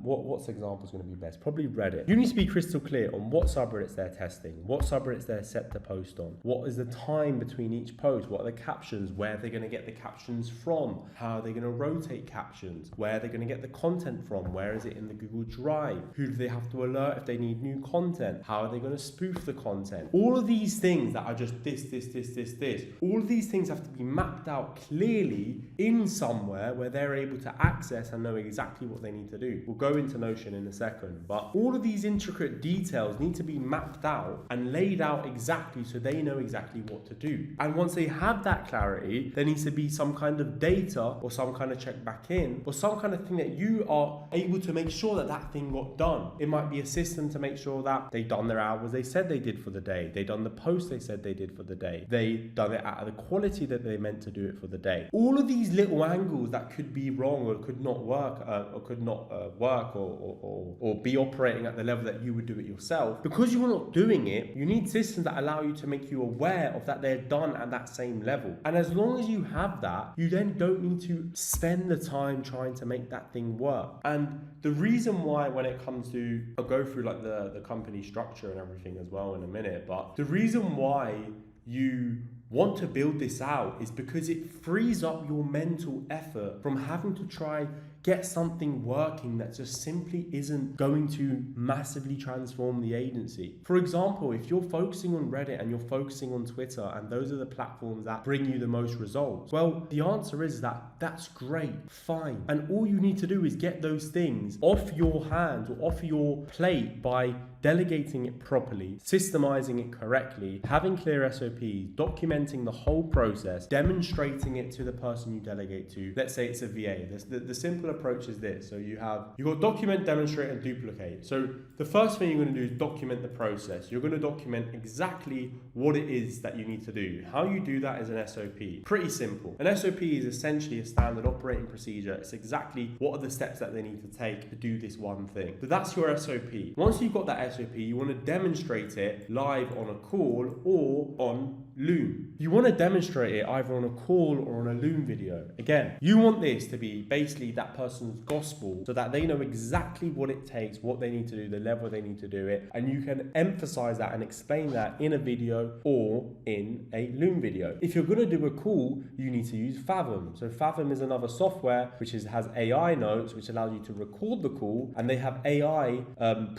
what's example is going to be best? Probably Reddit. You need to be crystal clear on what subreddits they're testing, what subreddits they're set to post on, what is the time between each post, what are the captions, where they're going to get the captions from, how are they going to rotate captions, where they're going to get the content from, where is it in the Google Drive, who do they have to alert if they need new content, how are they going to spoof the content. All of these things that are just this, all of these things have to be mapped out clearly in somewhere where they're able to access and know exactly what they need to do. We'll go into Notion in a second, but all of these intricate details need to be mapped out and laid out exactly so they know exactly what to do. And once they have that clarity, there needs to be some kind of data or some kind of check back in or some kind of thing that you are able to make sure that that thing got done. It might be a system to make sure that they done their hours they said they did for the day, they done the post they said they did for the day, they done it at the quality that they meant to do it for the day. All of these little angles that could be wrong or could not work or be operating at the level that you would do it yourself, because you're not doing it, you need systems that allow you to make you aware of that they're done at that same level. And as long as you have that, you then don't need to spend the time trying to make that thing work. And the reason why, when it comes to, I'll go through like the company structure and everything as well in a minute, but the reason why you want to build this out is because it frees up your mental effort from having to try get something working that just simply isn't going to massively transform the agency. For example, if you're focusing on Reddit and you're focusing on Twitter and those are the platforms that bring you the most results, well, the answer is that that's great, fine. And all you need to do is get those things off your hands or off your plate by delegating it properly, systemizing it correctly, having clear SOPs, documenting the whole process, demonstrating it to the person you delegate to. Let's say it's a VA. The simple approach is this. So you've got document, demonstrate, and duplicate. So the first thing you're going to do is document the process. You're going to document exactly what it is that you need to do. How you do that is an SOP. Pretty simple. An SOP is essentially a standard operating procedure. It's exactly what are the steps that they need to take to do this one thing. So that's your SOP. Once you've got that SOP, you want to demonstrate it live on a call or on Loom. You want to demonstrate it either on a call or on a Loom video. Again, you want this to be basically that person's gospel so that they know exactly what it takes, what they need to do, the level they need to do it, and you can emphasize that and explain that in a video or in a Loom video. If you're going to do a call, you need to use Fathom. So Fathom is another software which has AI notes which allows you to record the call, and they have AI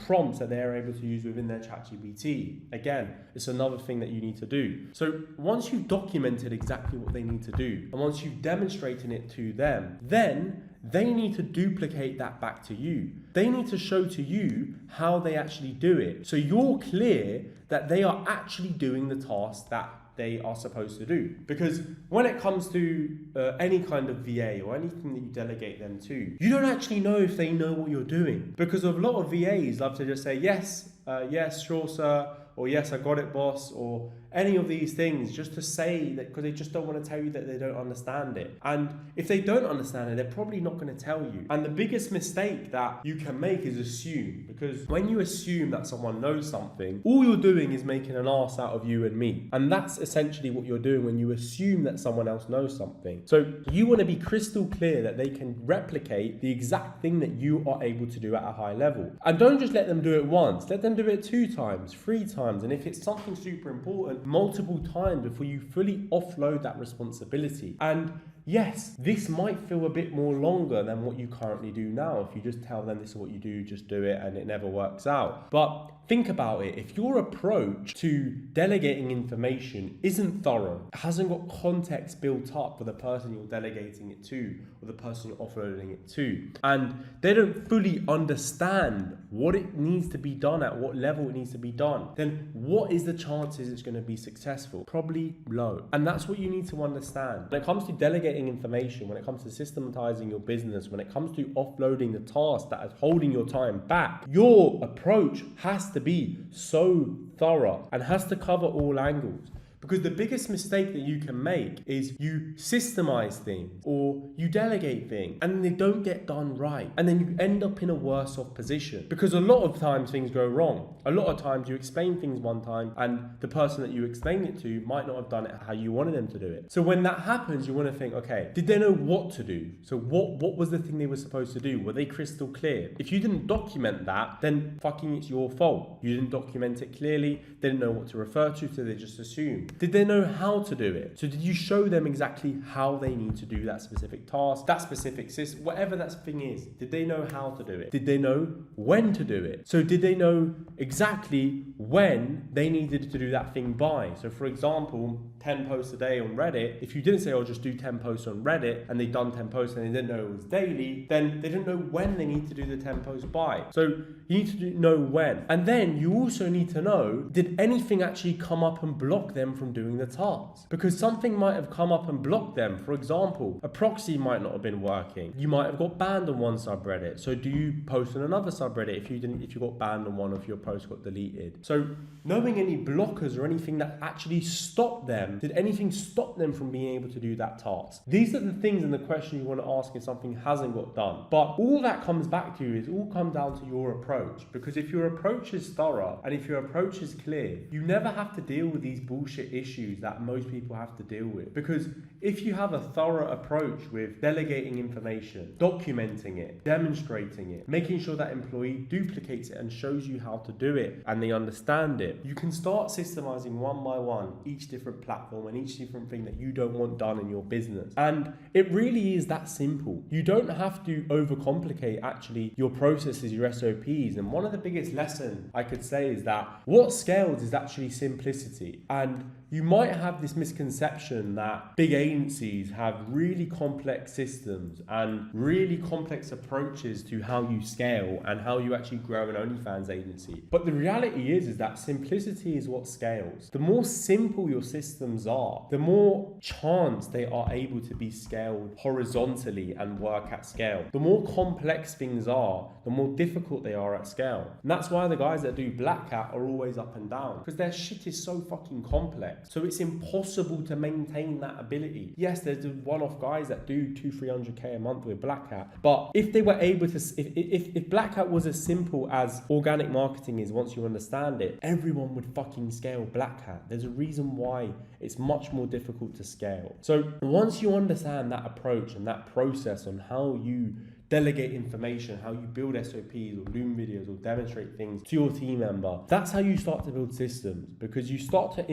prompts that they're able to use within their ChatGPT. Again, it's another thing that you need to do. So once you've documented exactly what they need to do, and once you've demonstrated it to them, then they need to duplicate that back to you. They need to show to you how they actually do it. So you're clear that they are actually doing the task that they are supposed to do. Because when it comes to any kind of VA or anything that you delegate them to, you don't actually know if they know what you're doing. Because a lot of VAs love to just say, yes, sure, sir, or yes, I got it, boss, or any of these things, just to say that, because they just don't want to tell you that they don't understand it. And if they don't understand it, they're probably not going to tell you. And the biggest mistake that you can make is assume, because when you assume that someone knows something, all you're doing is making an ass out of you and me. And that's essentially what you're doing when you assume that someone else knows something. So you want to be crystal clear that they can replicate the exact thing that you are able to do at a high level. And don't just let them do it once, let them do it 2 times, 3 times, and if it's something super important, multiple times before you fully offload that responsibility. And yes, this might feel a bit more longer than what you currently do now. If you just tell them this is what you do, just do it, and it never works out. But think about it. If your approach to delegating information isn't thorough, hasn't got context built up for the person you're delegating it to or the person you're offloading it to, and they don't fully understand what it needs to be done at what level it needs to be done, then what is the chances it's going to be successful? Probably low. And that's what you need to understand. When it comes to delegating information, when it comes to systematizing your business, when it comes to offloading the task that is holding your time back, your approach has to be so thorough and has to cover all angles. Because the biggest mistake that you can make is you systemize things or you delegate things and they don't get done right. And then you end up in a worse off position because a lot of times things go wrong. A lot of times you explain things one time and the person that you explain it to might not have done it how you wanted them to do it. So when that happens, you want to think, okay, did they know what to do? So what was the thing they were supposed to do? Were they crystal clear? If you didn't document that, then fucking it's your fault. You didn't document it clearly. They didn't know what to refer to, so they just assumed. Did they know how to do it? So did you show them exactly how they need to do that specific task, that specific system, whatever that thing is? Did they know how to do it? Did they know when to do it? So did they know exactly when they needed to do that thing by? So for example, 10 posts a day on Reddit, if you didn't say, oh, just do 10 posts on Reddit, and they'd done 10 posts and they didn't know it was daily, then they didn't know when they need to do the 10 posts by. So you need to know when. And then you also need to know, did anything actually come up and block them from doing the task? Because something might have come up and blocked them. For example, a proxy might not have been working. You might have got banned on one subreddit. So do you post on another subreddit if you got banned on one of your posts got deleted? So knowing any blockers or anything that actually stopped them, did anything stop them from being able to do that task? These are the things and the question you want to ask if something hasn't got done. But all that comes back to is all come down to your approach. Because if your approach is thorough and if your approach is clear, you never have to deal with these bullshit issues that most people have to deal with. Because if you have a thorough approach with delegating information, documenting it, demonstrating it, making sure that employee duplicates it and shows you how to do it and they understand it, you can start systemizing one by one each different platform and each different thing that you don't want done in your business. And it really is that simple. You don't have to overcomplicate actually your processes, your SOPs. And one of the biggest lessons I could say is that what scales is actually simplicity. And you might have this misconception that big agencies have really complex systems and really complex approaches to how you scale and how you actually grow an OnlyFans agency. But the reality is that simplicity is what scales. The more simple your systems are, the more chance they are able to be scaled horizontally and work at scale. The more complex things are, the more difficult they are at scale. And that's why the guys that do Black Hat are always up and down, because their shit is so fucking complex. So it's impossible to maintain that ability. Yes, there's the one-off guys that do 200-300k a month with Black Hat, but if they were able to, if Black Hat was as simple as organic marketing is once you understand it, everyone would fucking scale Black Hat. There's a reason why it's much more difficult to scale. So once you understand that approach and that process on how you delegate information, how you build SOPs or Loom videos or demonstrate things to your team member, that's how you start to build systems, because you start to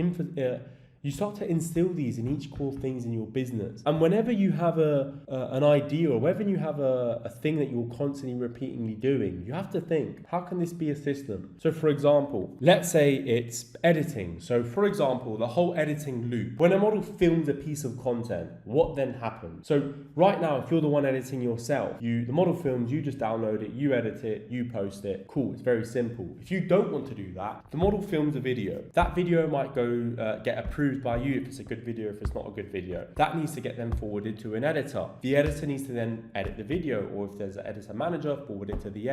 instill these in each core things in your business. And whenever you have an idea or whenever you have a thing that you're constantly repeatedly doing, you have to think, how can this be a system? So for example, let's say it's editing. So for example, the whole editing loop. When a model films a piece of content, what then happens? So right now, if you're the one editing yourself, the model films, you just download it, you edit it, you post it. Cool, it's very simple. If you don't want to do that, the model films a video. That video might go get approved by you if it's a good video, if it's not a good video. That needs to get then forwarded to an editor. The editor needs to then edit the video, or if there's an editor manager, forward it to the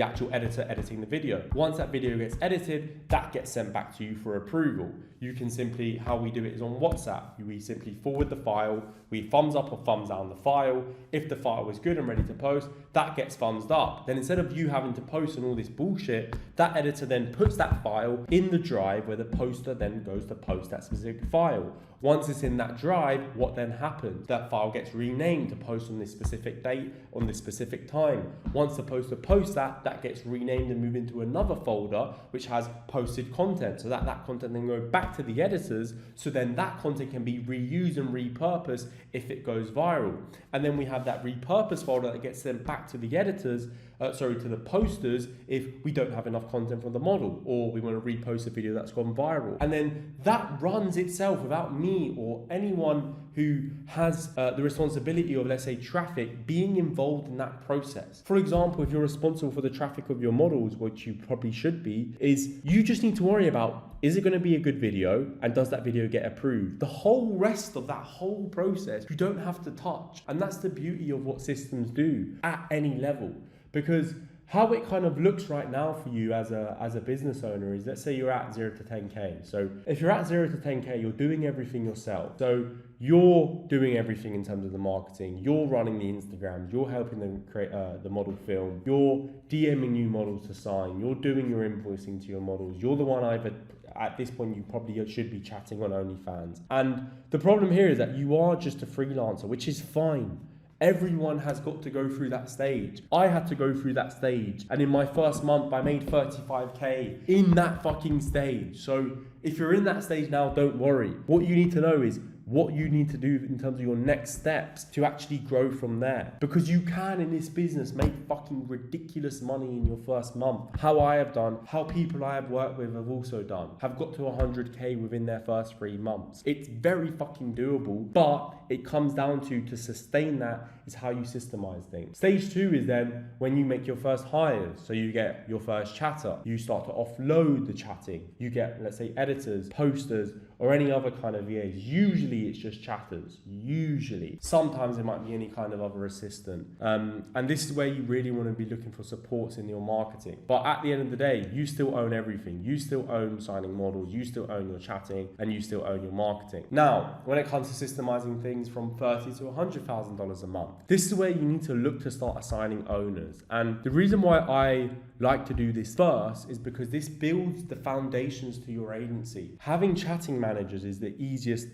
actual editor editing the video. Once that video gets edited, that gets sent back to you for approval. You can simply, how we do it is on WhatsApp. We simply forward the file, we thumbs up or thumbs down the file. If the file is good and ready to post, that gets thumbs up. Then instead of you having to post and all this bullshit, that editor then puts that file in the drive where the poster then goes to post that specific file. Once it's in that drive, what then happens? That file gets renamed to post on this specific date, on this specific time. Once the poster posts that gets renamed and moved into another folder which has posted content. So that content then goes back to the editors, so then that content can be reused and repurposed if it goes viral. And then we have that repurposed folder that gets sent back to the editors, to the posters if we don't have enough content from the model, or we want to repost a video that's gone viral. And then that runs itself without me or anyone who has the responsibility of, let's say, traffic being involved in that process. For example, if you're responsible for the traffic of your models, which you probably should be, is you just need to worry about, is it going to be a good video, and does that video get approved? The whole rest of that whole process you don't have to touch. And that's the beauty of what systems do at any level. Because how it kind of looks right now for you as a business owner is, let's say you're at 0 to 10K. So if you're at 0 to 10K, you're doing everything yourself. So you're doing everything in terms of the marketing, you're running the Instagrams, you're helping them create the model film, you're DMing new models to sign, you're doing your invoicing to your models, you're the one at this point you probably should be chatting on OnlyFans. And the problem here is that you are just a freelancer, which is fine. Everyone has got to go through that stage. I had to go through that stage. And in my first month, I made 35K in that fucking stage. So if you're in that stage now, don't worry. What you need to know is what you need to do in terms of your next steps to actually grow from there. Because you can, in this business, make fucking ridiculous money in your first month. How I have done, how people I have worked with have also done, have got to 100K within their first 3 months. It's very fucking doable, but it comes down to sustain that is how you systemize things. Stage 2 is then when you make your first hires. So you get your first chatter. You start to offload the chatting. You get, let's say, editors, posters, or any other kind of VAs. Usually it's just chatters. Usually. Sometimes it might be any kind of other assistant. And this is where you really want to be looking for supports in your marketing. But at the end of the day, you still own everything. You still own signing models. You still own your chatting, and you still own your marketing. Now, when it comes to systemizing things from $30,000 to $100,000 a month, this is where you need to look to start assigning owners. And the reason why I like to do this first is because this builds the foundations to your agency. Having chatting managers is the easiest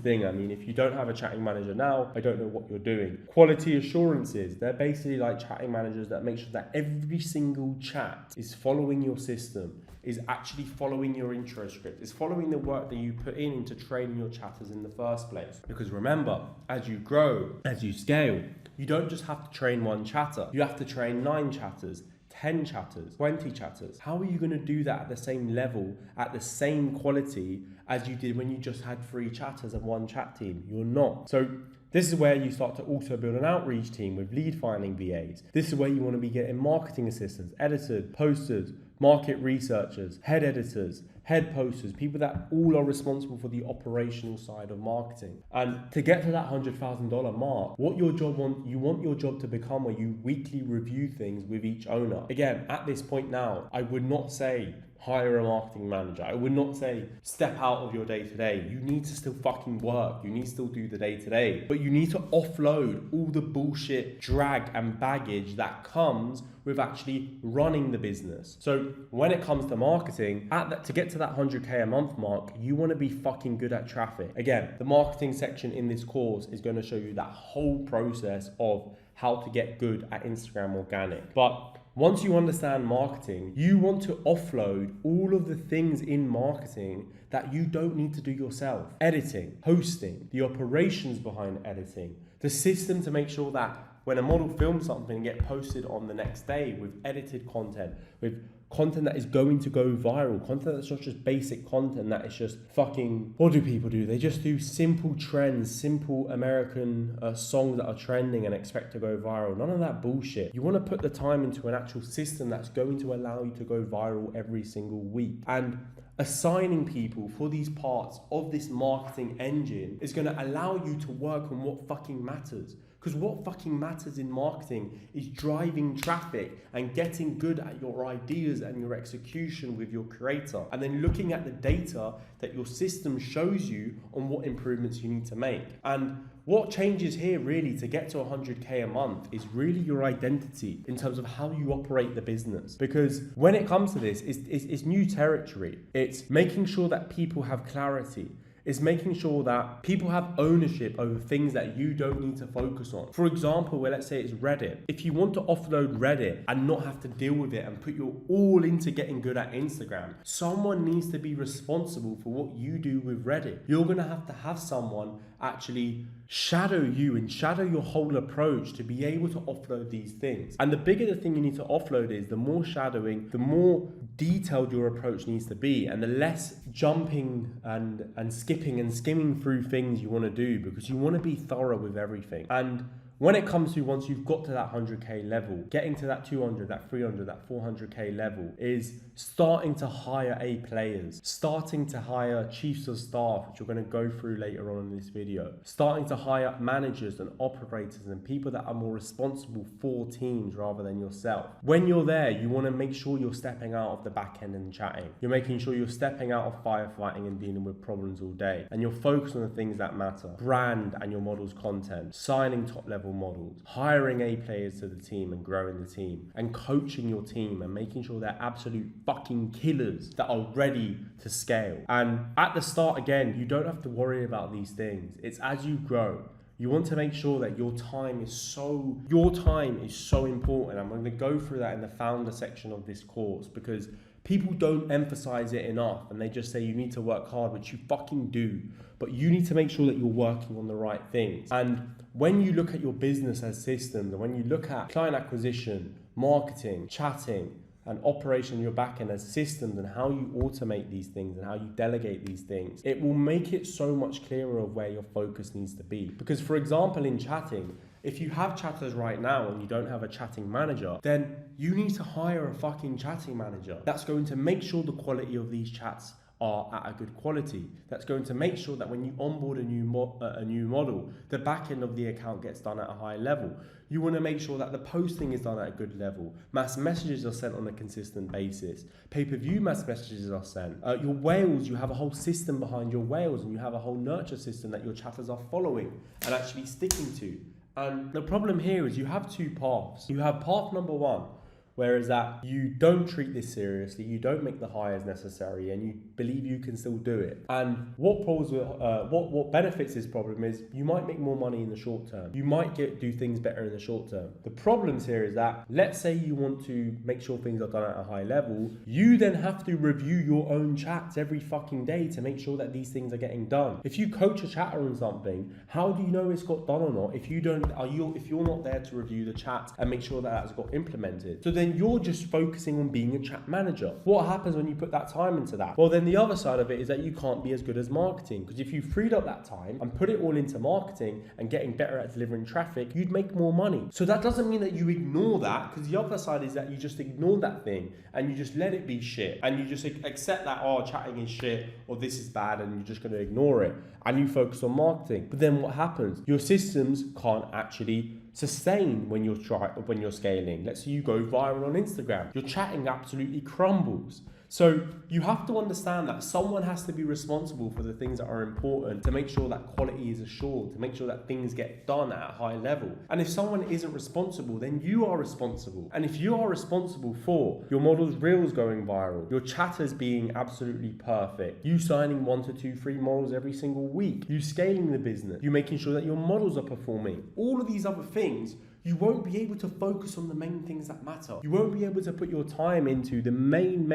thing. I mean, if you don't have a chatting manager now, I don't know what you're doing. Quality assurances, they're basically like chatting managers that make sure that every single chat is following your system, is actually following your intro script, is following the work that you put into training your chatters in the first place. Because remember, as you grow, as you scale, you don't just have to train one chatter, you have to train 9 chatters, 10 chatters, 20 chatters. How are you going to do that at the same level, at the same quality as you did when you just had 3 chatters and 1 chat team? You're not. So this is where you start to also build an outreach team with lead finding VAs. This is where you want to be getting marketing assistants, editors, posters, market researchers, head editors, head posters, people that all are responsible for the operational side of marketing. And to get to that $100,000 mark, you want your job to become where you weekly review things with each owner. Again, at this point now, I would not say hire a marketing manager. I would not say step out of your day-to-day. You need to still fucking work. You need to still do the day-to-day. But you need to offload all the bullshit, drag and baggage that comes with actually running the business. So when it comes to marketing, to get to that 100K a month mark, you want to be fucking good at traffic. Again, the marketing section in this course is going to show you that whole process of how to get good at Instagram organic. But once you understand marketing, you want to offload all of the things in marketing that you don't need to do yourself. Editing, hosting, the operations behind editing, the system to make sure that when a model films something and get posted on the next day with edited content, with content that is going to go viral, content that's not just basic content that is just fucking, what do people do? They just do simple trends, simple American songs that are trending and expect to go viral. None of that bullshit. You want to put the time into an actual system that's going to allow you to go viral every single week. And assigning people for these parts of this marketing engine is going to allow you to work on what fucking matters. Because what fucking matters in marketing is driving traffic and getting good at your ideas and your execution with your creator. And then looking at the data that your system shows you on what improvements you need to make. And what changes here really to get to 100K a month is really your identity in terms of how you operate the business. Because when it comes to this, it's new territory. It's making sure that people have clarity. It's making sure that people have ownership over things that you don't need to focus on. For example, let's say it's Reddit. If you want to offload Reddit and not have to deal with it and put your all into getting good at Instagram, someone needs to be responsible for what you do with Reddit. You're going to have someone actually shadow you and shadow your whole approach to be able to offload these things. And the bigger the thing you need to offload is, the more shadowing, the more detailed your approach needs to be, and the less jumping and skipping and skimming through things you want to do, because you want to be thorough with everything. And when it comes to once you've got to that 100k level, getting to that 200, that 300, that 400k level is starting to hire A players, starting to hire chiefs of staff, which we're going to go through later on in this video, starting to hire managers and operators and people that are more responsible for teams rather than yourself. When you're there, you want to make sure you're stepping out of the back end and chatting. You're making sure you're stepping out of firefighting and dealing with problems all day, and you're focused on the things that matter: brand and your model's content, signing top level models, hiring A players to the team and growing the team, and coaching your team and making sure they're absolute fucking killers that are ready to scale. And at the start, again, you don't have to worry about these things. It's as you grow. You want to make sure that your time is so important. I'm going to go through that in the founder section of this course, because people don't emphasize it enough, and they just say you need to work hard, which you fucking do, but you need to make sure that you're working on the right things. And when you look at your business as systems, and when you look at client acquisition, marketing, chatting, and operation in your backend as systems, and how you automate these things and how you delegate these things, it will make it so much clearer of where your focus needs to be. Because, for example, in chatting, if you have chatters right now and you don't have a chatting manager, then you need to hire a fucking chatting manager that's going to make sure the quality of these chats are at a good quality. That's going to make sure that when you onboard a new model, the back end of the account gets done at a high level. You want to make sure that the posting is done at a good level. Mass messages are sent on a consistent basis. Pay-per-view mass messages are sent. Your whales, you have a whole system behind your whales, and you have a whole nurture system that your chatters are following and actually sticking to. And the problem here is you have two paths. You have path number one, whereas that you don't treat this seriously, you don't make the hires necessary, and you believe you can still do it. And what benefits this problem is you might make more money in the short term. You might do things better in the short term. The problems here is that, let's say you want to make sure things are done at a high level, you then have to review your own chats every fucking day to make sure that these things are getting done. If you coach a chatter on something, how do you know it's got done or not if you're not there to review the chat and make sure that that's got implemented? So then you're just focusing on being a chat manager. What happens when you put that time into that? Well, then the other side of it is that you can't be as good as marketing, because if you freed up that time and put it all into marketing and getting better at delivering traffic, you'd make more money. So that doesn't mean that you ignore that, because the other side is that you just ignore that thing and you just let it be shit, and you just accept that, oh, chatting is shit, or this is bad, and you're just going to ignore it, and you focus on marketing. But then what happens? Your systems can't actually sustain when you're scaling. Let's say you go viral on Instagram, your chatting absolutely crumbles. So you have to understand that someone has to be responsible for the things that are important, to make sure that quality is assured, to make sure that things get done at a high level. And if someone isn't responsible, then you are responsible. And if you are responsible for your model's reels going viral, your chatters being absolutely perfect, you signing 1 to 2 free models every single week, you scaling the business, you making sure that your models are performing, all of these other things, you won't be able to focus on the main things that matter. You won't be able to put your time into the main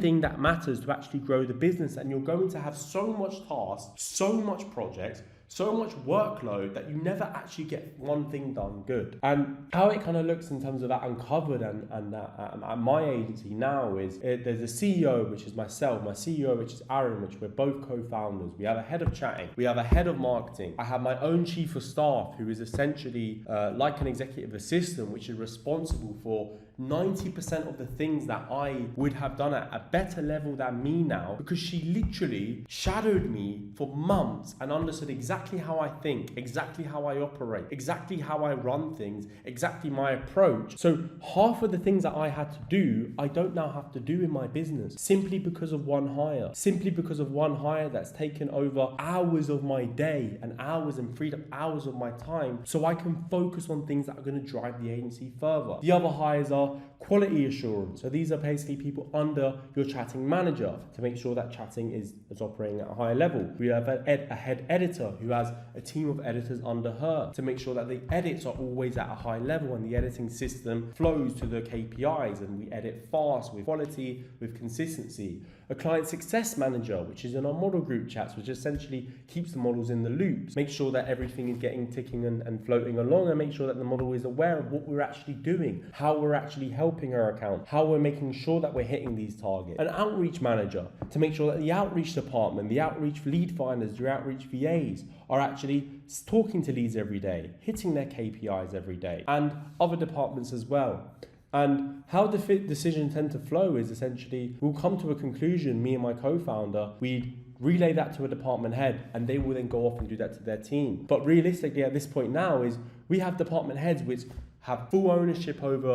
thing that matters to actually grow the business. And you're going to have so much tasks, so much projects, so much workload that you never actually get one thing done good. And how it kind of looks in terms of that Uncovered and at my agency now is there's a CEO, which is myself, my CEO, which is Aran, which we're both co-founders. We have a head of chatting, we have a head of marketing. I have my own chief of staff, who is essentially like an executive assistant, which is responsible for 90% of the things that I would have done at a better level than me now, because she literally shadowed me for months and understood exactly how I think, exactly how I operate, exactly how I run things, exactly my approach. So half of the things that I had to do, I don't now have to do in my business, simply because of one hire. Simply because of one hire that's taken over hours of my day and hours, and freed up hours of my time, so I can focus on things that are going to drive the agency further. The other hires are quality assurance. So these are basically people under your chatting manager to make sure that chatting is operating at a higher level. We have a head editor who has a team of editors under her to make sure that the edits are always at a high level and the editing system flows to the KPIs, and we edit fast, with quality, with consistency. A client success manager, which is in our model group chats, which essentially keeps the models in the loops, make sure that everything is ticking and floating along, and make sure that the model is aware of what we're actually doing, how we're actually helping helping her account, how we're making sure that we're hitting these targets. An outreach manager to make sure that the outreach department, the outreach lead finders, the outreach VAs are actually talking to leads every day, hitting their KPIs every day, and other departments as well. And how the decisions tend to flow is essentially, we'll come to a conclusion, me and my co-founder, we relay that to a department head, and they will then go off and do that to their team. But realistically at this point now is we have department heads which have full ownership over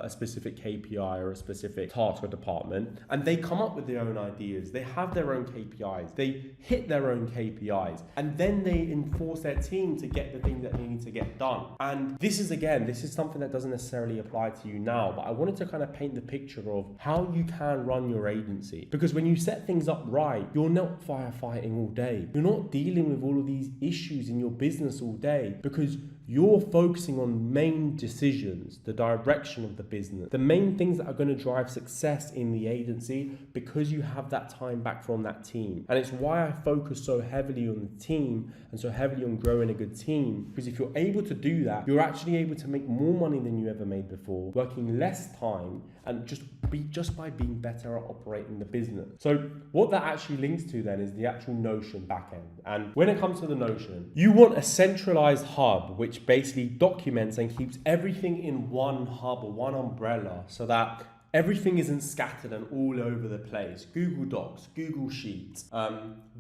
a specific KPI or a specific task or department, and they come up with their own ideas. They have their own KPIs. They hit their own KPIs, and then they enforce their team to get the things that they need to get done. And this is something that doesn't necessarily apply to you now, but I wanted to kind of paint the picture of how you can run your agency. Because when you set things up right, you're not firefighting all day. You're not dealing with all of these issues in your business all day, because you're focusing on main decisions, the direction of the business, the main things that are going to drive success in the agency, because you have that time back from that team. And it's why I focus so heavily on the team and so heavily on growing a good team, because if you're able to do that, you're actually able to make more money than you ever made before, working less time, and just by being better at operating the business. So what that actually links to then is the actual Notion backend. And when it comes to the Notion, you want a centralized hub which basically documents and keeps everything in one hub or one umbrella, so that everything isn't scattered and all over the place. Google Docs, Google Sheets,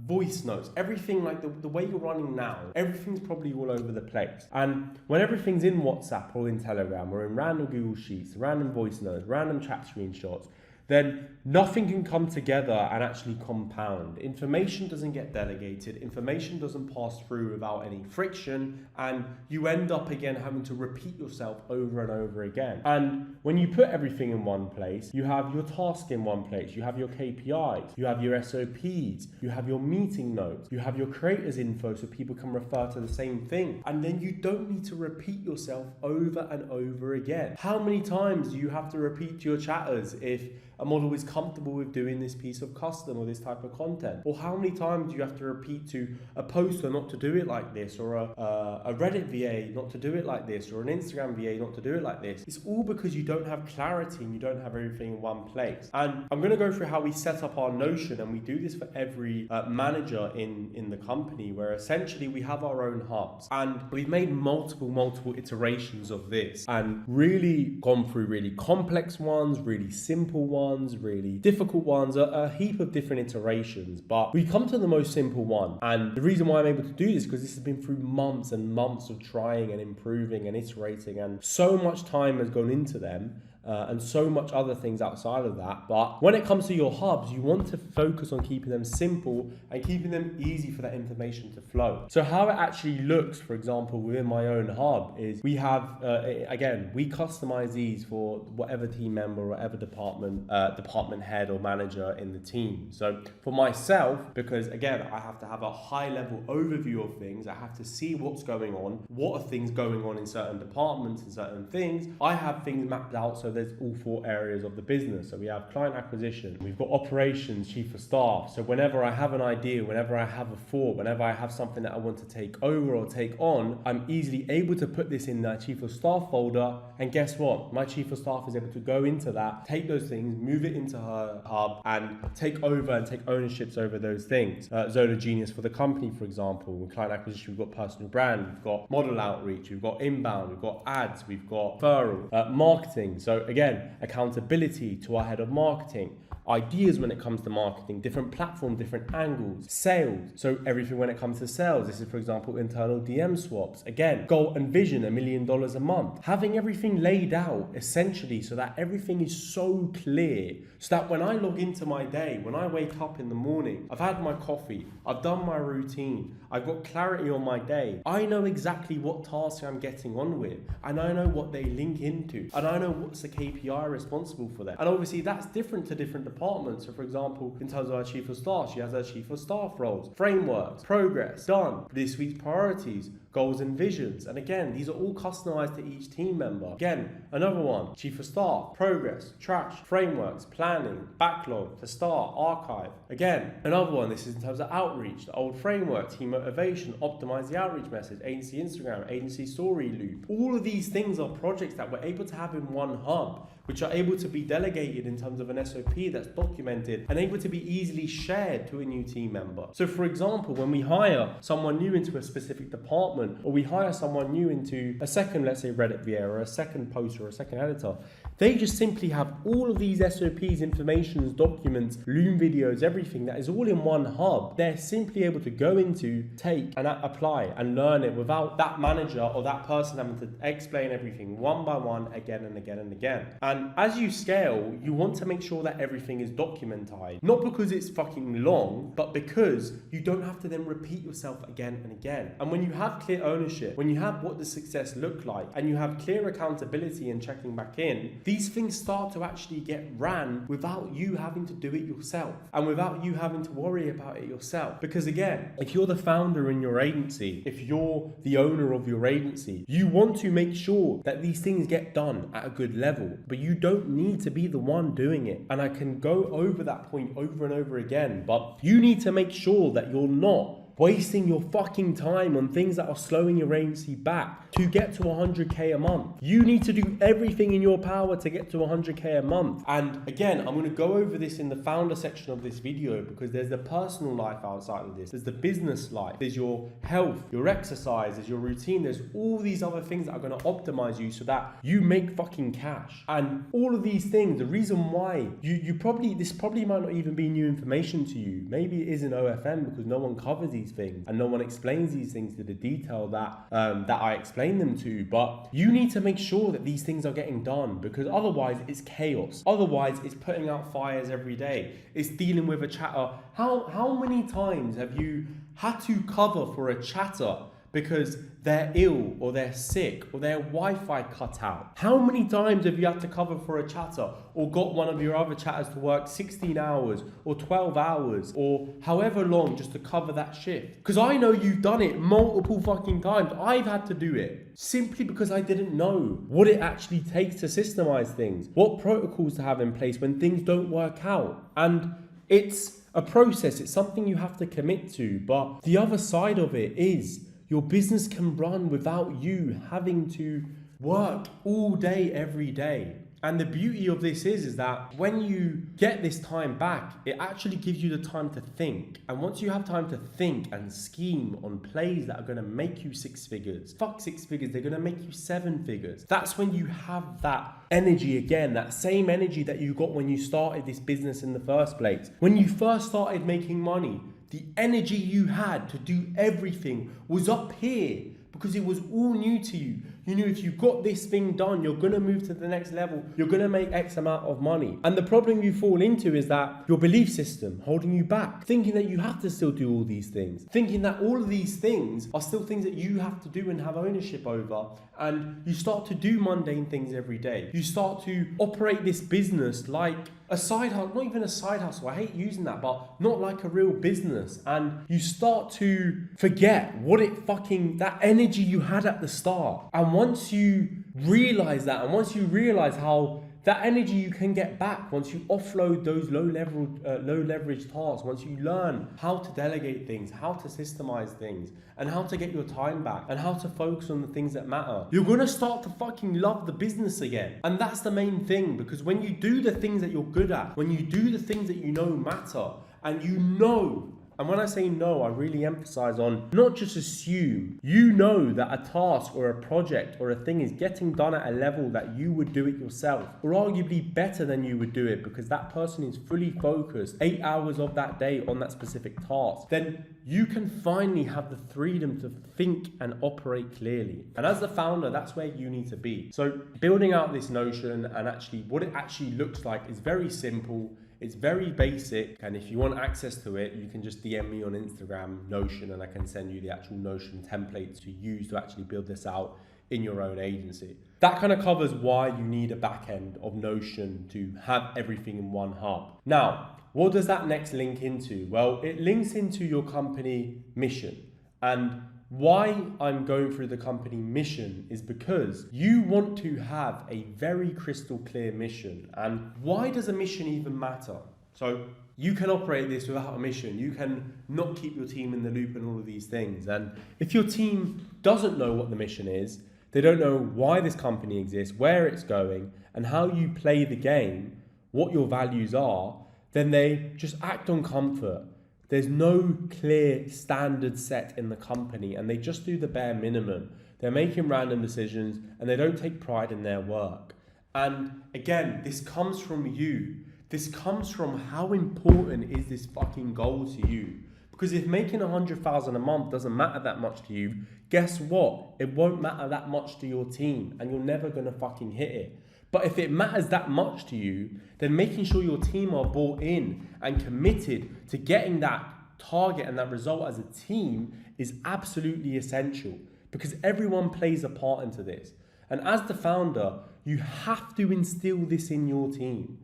voice notes, everything like the way you're running now, everything's probably all over the place. And when everything's in WhatsApp or in Telegram or in random Google Sheets, random voice notes, random chat screenshots, then nothing can come together and actually compound. Information doesn't get delegated, information doesn't pass through without any friction, and you end up again having to repeat yourself over and over again. And when you put everything in one place, you have your task in one place, you have your KPIs, you have your SOPs, you have your meeting notes, you have your creators info so people can refer to the same thing, and then you don't need to repeat yourself over and over again. How many times do you have to repeat to your chatters if a model is comfortable with doing this piece of custom or this type of content? Or how many times do you have to repeat to a poster not to do it like this, or a Reddit VA not to do it like this, or an Instagram VA not to do it like this? It's all because you don't have clarity and you don't have everything in one place. And I'm going to go through how we set up our Notion, and we do this for every manager in the company, where essentially we have our own hubs, and we've made multiple iterations of this and really gone through really complex ones, really simple ones, really difficult ones, a heap of different iterations, but we come to the most simple one. And the reason why I'm able to do this is because this has been through months and months of trying and improving and iterating, and so much time has gone into them. And so much other things outside of that. But when it comes to your hubs, you want to focus on keeping them simple and keeping them easy for that information to flow. So how it actually looks, for example, within my own hub is we have, again, we customize these for whatever team member or whatever department head or manager in the team. So for myself, because again, I have to have a high level overview of things, I have to see what's going on, what are things going on in certain departments and certain things. I have things mapped out so there's all 4 areas of the business. So we have client acquisition, we've got operations, chief of staff. So whenever I have an idea, whenever I have a thought, whenever I have something that I want to take over or take on, I'm easily able to put this in the chief of staff folder. And guess what? My chief of staff is able to go into that, take those things, move it into her hub, and take over and take ownerships over those things. Zone of Genius for the company, for example. With client acquisition, we've got personal brand, we've got model outreach, we've got inbound, we've got ads, we've got referral, marketing. So again, accountability to our head of marketing, ideas when it comes to marketing, different platforms, different angles, sales. So everything when it comes to sales, this is, for example, internal DM swaps. Again, goal and vision, $1 million a month. Having everything laid out essentially so that everything is so clear, so that when I log into my day, when I wake up in the morning, I've had my coffee, I've done my routine, I've got clarity on my day. I know exactly what tasks I'm getting on with, and I know what they link into, and I know what's the KPI responsible for that. And obviously that's different to different departments. So for example, in terms of our chief of staff, she has her chief of staff roles, frameworks, progress, done, this week's priorities, goals and visions. And again, these are all customized to each team member. Again, another one, chief of staff, progress, trash, frameworks, planning, backlog, to start, archive. Again, another one, this is in terms of outreach, the old framework, team motivation, optimize the outreach message, agency Instagram, agency story loop. All of these things are projects that we're able to have in one hub, which are able to be delegated in terms of an SOP that's documented and able to be easily shared to a new team member. So for example, when we hire someone new into a specific department, or we hire someone new into a second, let's say Reddit VA, or a second poster, or a second editor, they just simply have all of these SOPs, informations, documents, Loom videos, everything that is all in one hub. They're simply able to go into, take and apply and learn it without that manager or that person having to explain everything one by one again and again and again. And as you scale, you want to make sure that everything is documented, not because it's fucking long, but because you don't have to then repeat yourself again and again. And when you have clear ownership, when you have what does success look like, and you have clear accountability and checking back in, these things start to actually get ran without you having to do it yourself and without you having to worry about it yourself. Because again, if you're the founder in your agency, if you're the owner of your agency, you want to make sure that these things get done at a good level, but you don't need to be the one doing it. And I can go over that point over and over again, but you need to make sure that you're not wasting your fucking time on things that are slowing your agency back to get to 100k a month. You need to do everything in your power to get to 100k a month. And again, I'm going to go over this in the founder section of this video, because there's the personal life outside of this, there's the business life, there's your health, your exercise, there's your routine, there's all these other things that are going to optimize you so that you make fucking cash. And all of these things, the reason why this probably might not even be new information to you. Maybe it is in OFM because no one covers these things and no one explains these things to the detail that I explain them to. But you need to make sure that these things are getting done, because otherwise it's chaos. Otherwise it's putting out fires every day. It's dealing with a chatter. How many times have you had to cover for a chatter because they're ill or they're sick or their Wi-Fi cut out? How many times have you had to cover for a chatter or got one of your other chatters to work 16 hours or 12 hours or however long just to cover that shift? Because I know you've done it multiple fucking times. I've had to do it simply because I didn't know what it actually takes to systemize things, what protocols to have in place when things don't work out. And it's a process, it's something you have to commit to. But the other side of it is your business can run without you having to work all day, every day. And the beauty of this is that when you get this time back, it actually gives you the time to think. And once you have time to think and scheme on plays that are going to make you 6 figures, fuck 6 figures, they're going to make you 7 figures. That's when you have that energy again, that same energy that you got when you started this business in the first place. When you first started making money, the energy you had to do everything was up here because it was all new to you. You knew if you got this thing done, you're going to move to the next level. You're going to make X amount of money. And the problem you fall into is that your belief system holding you back, thinking that you have to still do all these things, thinking that all of these things are still things that you have to do and have ownership over. And you start to do mundane things every day. You start to operate this business like a side hustle, not even a side hustle. I hate using that, but not like a real business. And you start to forget that energy you had at the start. And once you realize that, and once you realize how that energy you can get back once you offload those low leverage tasks, once you learn how to delegate things, how to systemize things, and how to get your time back, and how to focus on the things that matter, you're gonna start to fucking love the business again. And that's the main thing, because when you do the things that you're good at, when you do the things that you know matter, and you know, and when I say no, I really emphasize on not just assume. You know that a task or a project or a thing is getting done at a level that you would do it yourself, or arguably better than you would do it, because that person is fully focused 8 hours of that day on that specific task. Then you can finally have the freedom to think and operate clearly. And as the founder, that's where you need to be. So building out this notion and actually what it actually looks like is very simple. It's very basic, and if you want access to it, you can just DM me on Instagram, Notion, and I can send you the actual Notion template to use to actually build this out in your own agency. That kind of covers why you need a back end of Notion to have everything in one hub. Now, what does that next link into? Well, it links into your company mission. And why I'm going through the company mission is because you want to have a very crystal clear mission. And why does a mission even matter? So you can operate this without a mission. You can not keep your team in the loop and all of these things. And if your team doesn't know what the mission is, they don't know why this company exists, where it's going, and how you play the game, what your values are, then they just act on comfort. There's no clear standard set in the company, and they just do the bare minimum. They're making random decisions, and they don't take pride in their work. And again, this comes from you. This comes from how important is this fucking goal to you. Because if making 100,000 a month doesn't matter that much to you, guess what? It won't matter that much to your team, and you're never gonna fucking hit it. But if it matters that much to you, then making sure your team are bought in and committed to getting that target and that result as a team is absolutely essential, because everyone plays a part into this. And as the founder, you have to instill this in your team.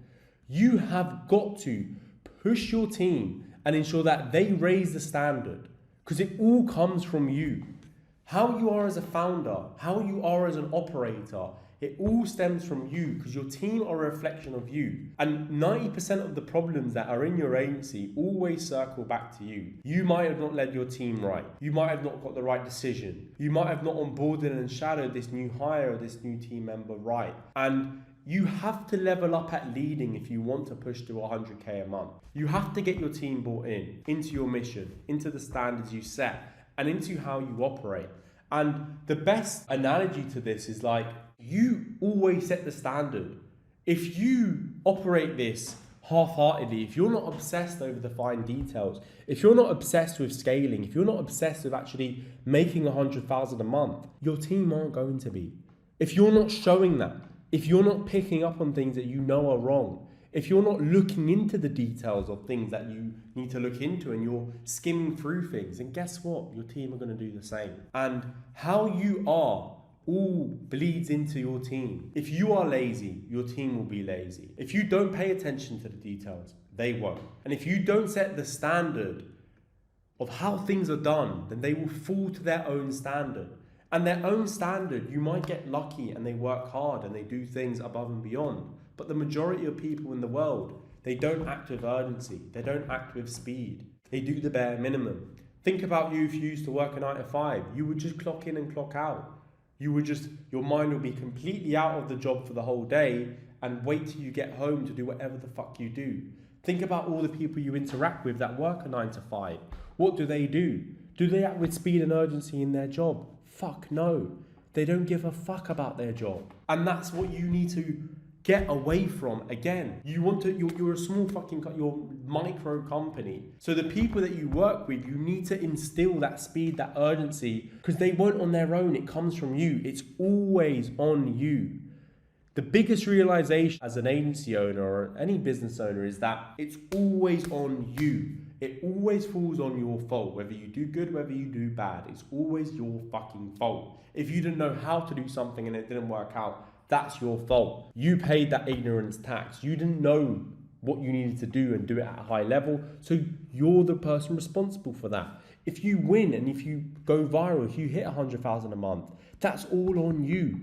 You have got to push your team and ensure that they raise the standard, because it all comes from you. How you are as a founder, how you are as an operator, it all stems from you, because your team are a reflection of you. And 90% of the problems that are in your agency always circle back to you. You might have not led your team right. You might have not got the right decision. You might have not onboarded and shadowed this new hire or this new team member right. And you have to level up at leading if you want to push to 100K a month. You have to get your team bought in, into your mission, into the standards you set, and into how you operate. And the best analogy to this is like, you always set the standard. If you operate this half-heartedly, if you're not obsessed over the fine details, if you're not obsessed with scaling, if you're not obsessed with actually making 100,000 a month, your team aren't going to be. If you're not showing that, if you're not picking up on things that you know are wrong, if you're not looking into the details of things that you need to look into and you're skimming through things, and guess what? Your team are going to do the same. And how you are all bleeds into your team. If you are lazy, your team will be lazy. If you don't pay attention to the details, they won't. And if you don't set the standard of how things are done, then they will fall to their own standard. And their own standard, you might get lucky and they work hard and they do things above and beyond. But the majority of people in the world, they don't act with urgency. They don't act with speed. They do the bare minimum. Think about you if you used to work a 9 to 5. You would just clock in and clock out. Your mind would be completely out of the job for the whole day and wait till you get home to do whatever the fuck you do. Think about all the people you interact with that work a 9 to 5. What do? Do they act with speed and urgency in their job? Fuck no. They don't give a fuck about their job. And that's what you need to get away from. Again, you're a small fucking, you're micro company. So the people that you work with, you need to instill that speed, that urgency, because they won't on their own. It comes from you. It's always on you. The biggest realization as an agency owner or any business owner is that it's always on you. It always falls on your fault, whether you do good, whether you do bad. It's always your fucking fault. If you didn't know how to do something and it didn't work out, that's your fault. You paid that ignorance tax. You didn't know what you needed to do and do it at a high level. So you're the person responsible for that. If you win and if you go viral, if you hit 100,000 a month, that's all on you.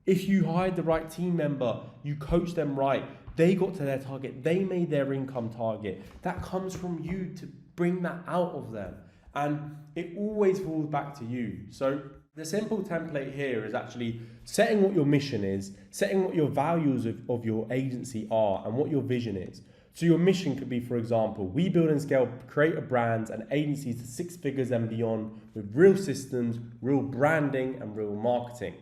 If you hired the right team member, you coached them right, they got to their target, they made their income target. That comes from you to bring that out of them. And it always falls back to you. So the simple template here is actually setting what your mission is, setting what your values of your agency are and what your vision is. So your mission could be, for example, we build and scale creative brands and agencies to 6 figures and beyond with real systems, real branding and real marketing.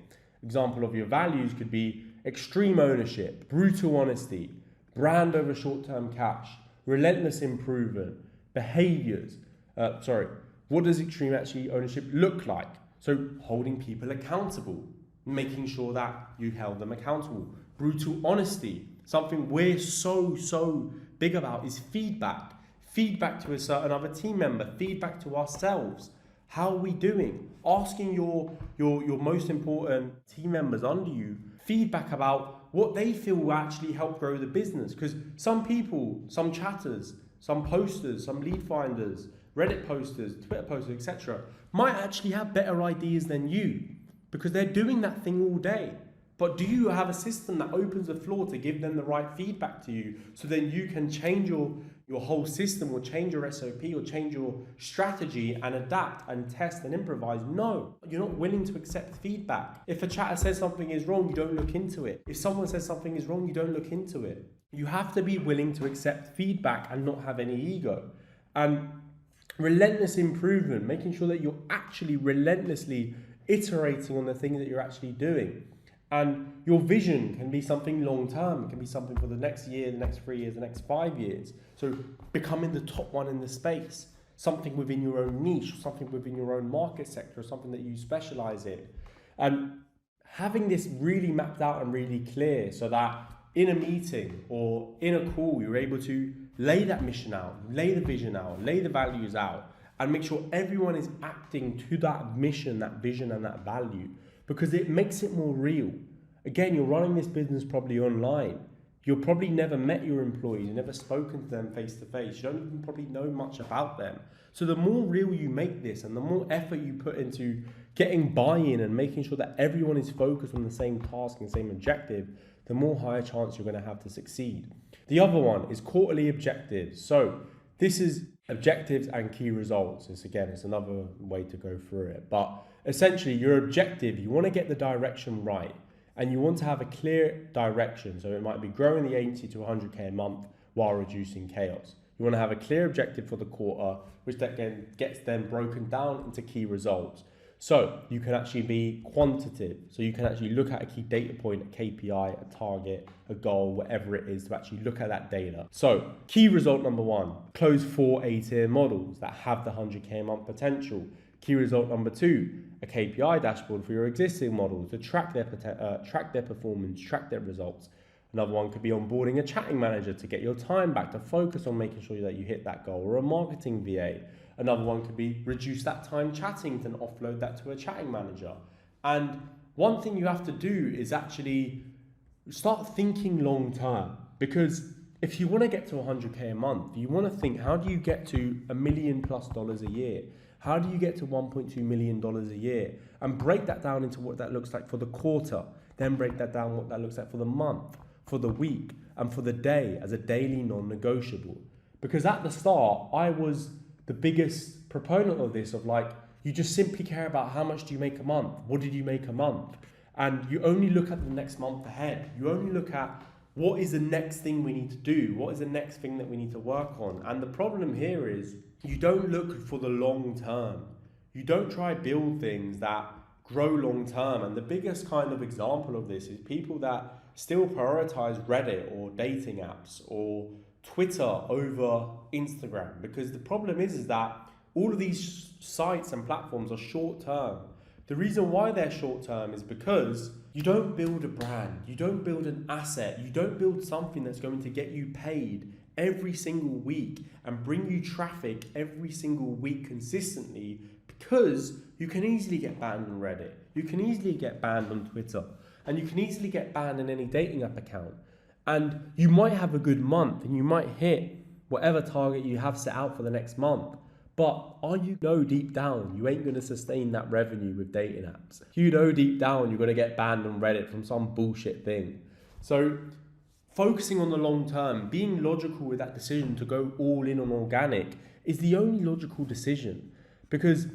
Example of your values could be extreme ownership, brutal honesty, brand over short-term cash, relentless improvement, behaviors. What does extreme ownership look like? So holding people accountable, making sure that you held them accountable. Brutal honesty, something we're so big about is feedback. Feedback to a certain other team member, feedback to ourselves. How are we doing? Asking your most important team members under you feedback about what they feel will actually help grow the business. Because some people, some chatters, some posters, some lead finders, Reddit posters, Twitter posters, etc., might actually have better ideas than you because they're doing that thing all day. But do you have a system that opens the floor to give them the right feedback to you so then you can change your whole system or change your SOP or change your strategy and adapt and test and improvise? No, you're not willing to accept feedback. If a chatter says something is wrong, you don't look into it. If someone says something is wrong, you don't look into it. You have to be willing to accept feedback and not have any ego. And relentless improvement, making sure that you're actually relentlessly iterating on the things that you're actually doing. And your vision can be something long term. It can be something for the next year, the next 3 years, the next 5 years. So becoming the top one in the space, something within your own niche, something within your own market sector, something that you specialize in. And having this really mapped out and really clear so that in a meeting or in a call, you're able to lay that mission out, lay the vision out, lay the values out, and make sure everyone is acting to that mission, that vision, and that value. Because it makes it more real. Again, you're running this business probably online. You've probably never met your employees, you've never spoken to them face to face. You don't even probably know much about them. So the more real you make this and the more effort you put into getting buy-in and making sure that everyone is focused on the same task and same objective, the more higher chance you're going to have to succeed. The other one is quarterly objectives. So this is objectives and key results. It's another way to go through it. But essentially, your objective, you want to get the direction right and you want to have a clear direction. So it might be growing the agency to 100K a month while reducing chaos. You want to have a clear objective for the quarter, which that again gets then broken down into key results. So you can actually be quantitative. So you can actually look at a key data point, a KPI, a target, a goal, whatever it is to actually look at that data. So key result number 1, close 4 A-tier models that have the 100K a month potential. Key result number 2, a KPI dashboard for your existing models to track their performance, track their results. Another one could be onboarding a chatting manager to get your time back to focus on making sure that you hit that goal, or a marketing VA. Another one could be reduce that time chatting and offload that to a chatting manager. And one thing you have to do is actually start thinking long term, because if you want to get to 100K a month, you want to think, how do you get to $1 million+ a year? How do you get to $1.2 million a year? And break that down into what that looks like for the quarter, then break that down what that looks like for the month, for the week, and for the day as a daily non-negotiable. Because at the start, I was the biggest proponent of this, of like, you just simply care about how much do you make a month? What did you make a month? And you only look at the next month ahead. You only look at what is the next thing we need to do? What is the next thing that we need to work on? And the problem here is you don't look for the long term. You don't try build things that grow long term. And the biggest kind of example of this is people that still prioritize Reddit or dating apps or Twitter over Instagram. Because the problem is that all of these sites and platforms are short term. The reason why they're short term is because you don't build a brand, you don't build an asset, you don't build something that's going to get you paid every single week and bring you traffic every single week consistently, because you can easily get banned on Reddit, you can easily get banned on Twitter, and you can easily get banned in any dating app account. And you might have a good month and you might hit whatever target you have set out for the next month. But you know deep down you ain't going to sustain that revenue with dating apps. You know deep down you're going to get banned on Reddit from some bullshit thing. So focusing on the long term, being logical with that decision to go all in on organic is the only logical decision. Because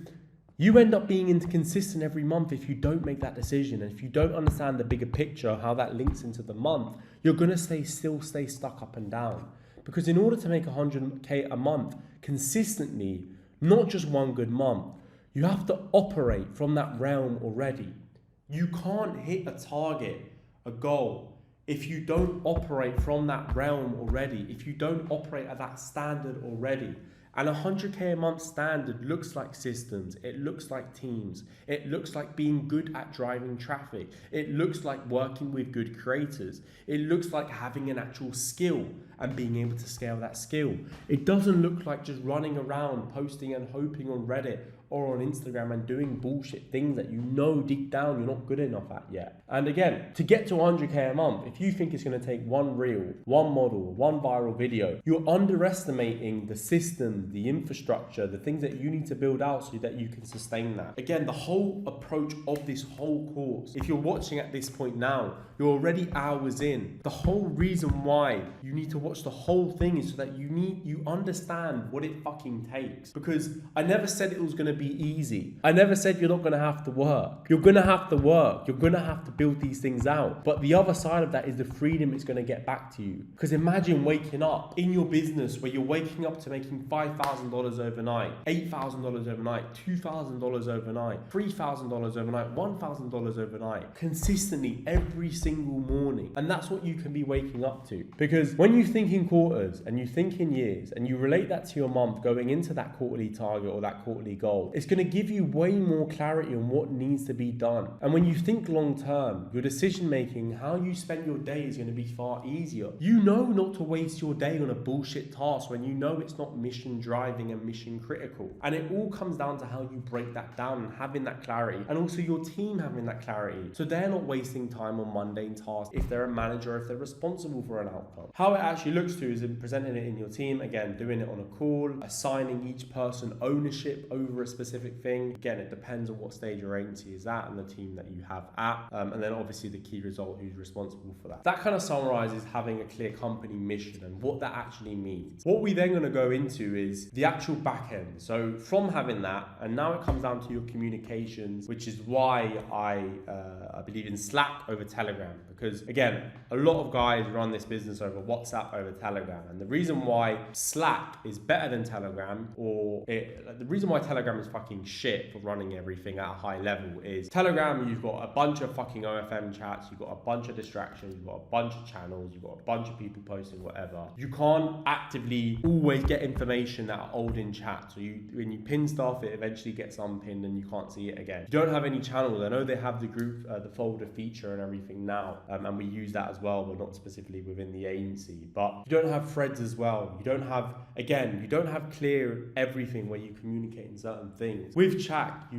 you end up being inconsistent every month if you don't make that decision. And if you don't understand the bigger picture, how that links into the month, you're going to stay stuck up and down. Because in order to make 100K a month consistently, not just one good month, you have to operate from that realm already. You can't hit a target, a goal, if you don't operate from that realm already, if you don't operate at that standard already. And 100K a month standard looks like systems, it looks like teams, it looks like being good at driving traffic, it looks like working with good creators, it looks like having an actual skill and being able to scale that skill. It doesn't look like just running around posting and hoping on Reddit or on Instagram and doing bullshit things that you know deep down you're not good enough at yet. And again, to get to 100K a month, if you think it's going to take one reel, one model, one viral video, you're underestimating the systems systems, the infrastructure, the things that you need to build out so that you can sustain that. Again, the whole approach of this whole course, if you're watching at this point now, you're already hours in. The whole reason why you need to watch the whole thing is so that you understand what it fucking takes. Because I never said it was going to be easy. I never said you're not going to have to work. You're going to have to work. You're going to have to build these things out. But the other side of that is the freedom it's going to get back to you. Because imagine waking up in your business where you're waking up to making $5,000 overnight, $8,000 overnight, $2,000 overnight, $3,000 overnight, $1,000 overnight, consistently every single morning. And that's what you can be waking up to. Because when you think in quarters and you think in years and you relate that to your month going into that quarterly target or that quarterly goal, it's going to give you way more clarity on what needs to be done. And when you think long term, your decision making, how you spend your day is going to be far easier. You know not to waste your day on a bullshit task when you know it's not mission driving and mission critical. And it all comes down to how you break that down and having that clarity, and also your team having that clarity. So they're not wasting time on mundane tasks if they're a manager, if they're responsible for an outcome. How it actually looks to is in presenting it in your team, again, doing it on a call, assigning each person ownership over a specific thing. Again, it depends on what stage your agency is at and the team that you have at, and then obviously the key result, who's responsible for that. That kind of summarizes having a clear company mission and what that actually means. What we then going to go into is the actual back end. So from having that, and now it comes down to your communications, which is why I believe in Slack over Telegram, because again, a lot of guys run this business over WhatsApp, over Telegram, and the reason why Slack is better than Telegram, the reason why Telegram is fucking shit for running everything at a high level is Telegram, you've got a bunch of fucking OFM chats, you've got a bunch of distractions, you've got a bunch of channels, you've got a bunch of people posting whatever. You can't actively always get information that are old in chat. So when you pin stuff, it eventually gets unpinned and you can't see it again. You don't have any channels. I know they have the group, the folder feature and everything now, and we use that as well, but not specifically within the agency. But you don't have threads as well. You don't have clear everything where you communicate in certain things. With Slack,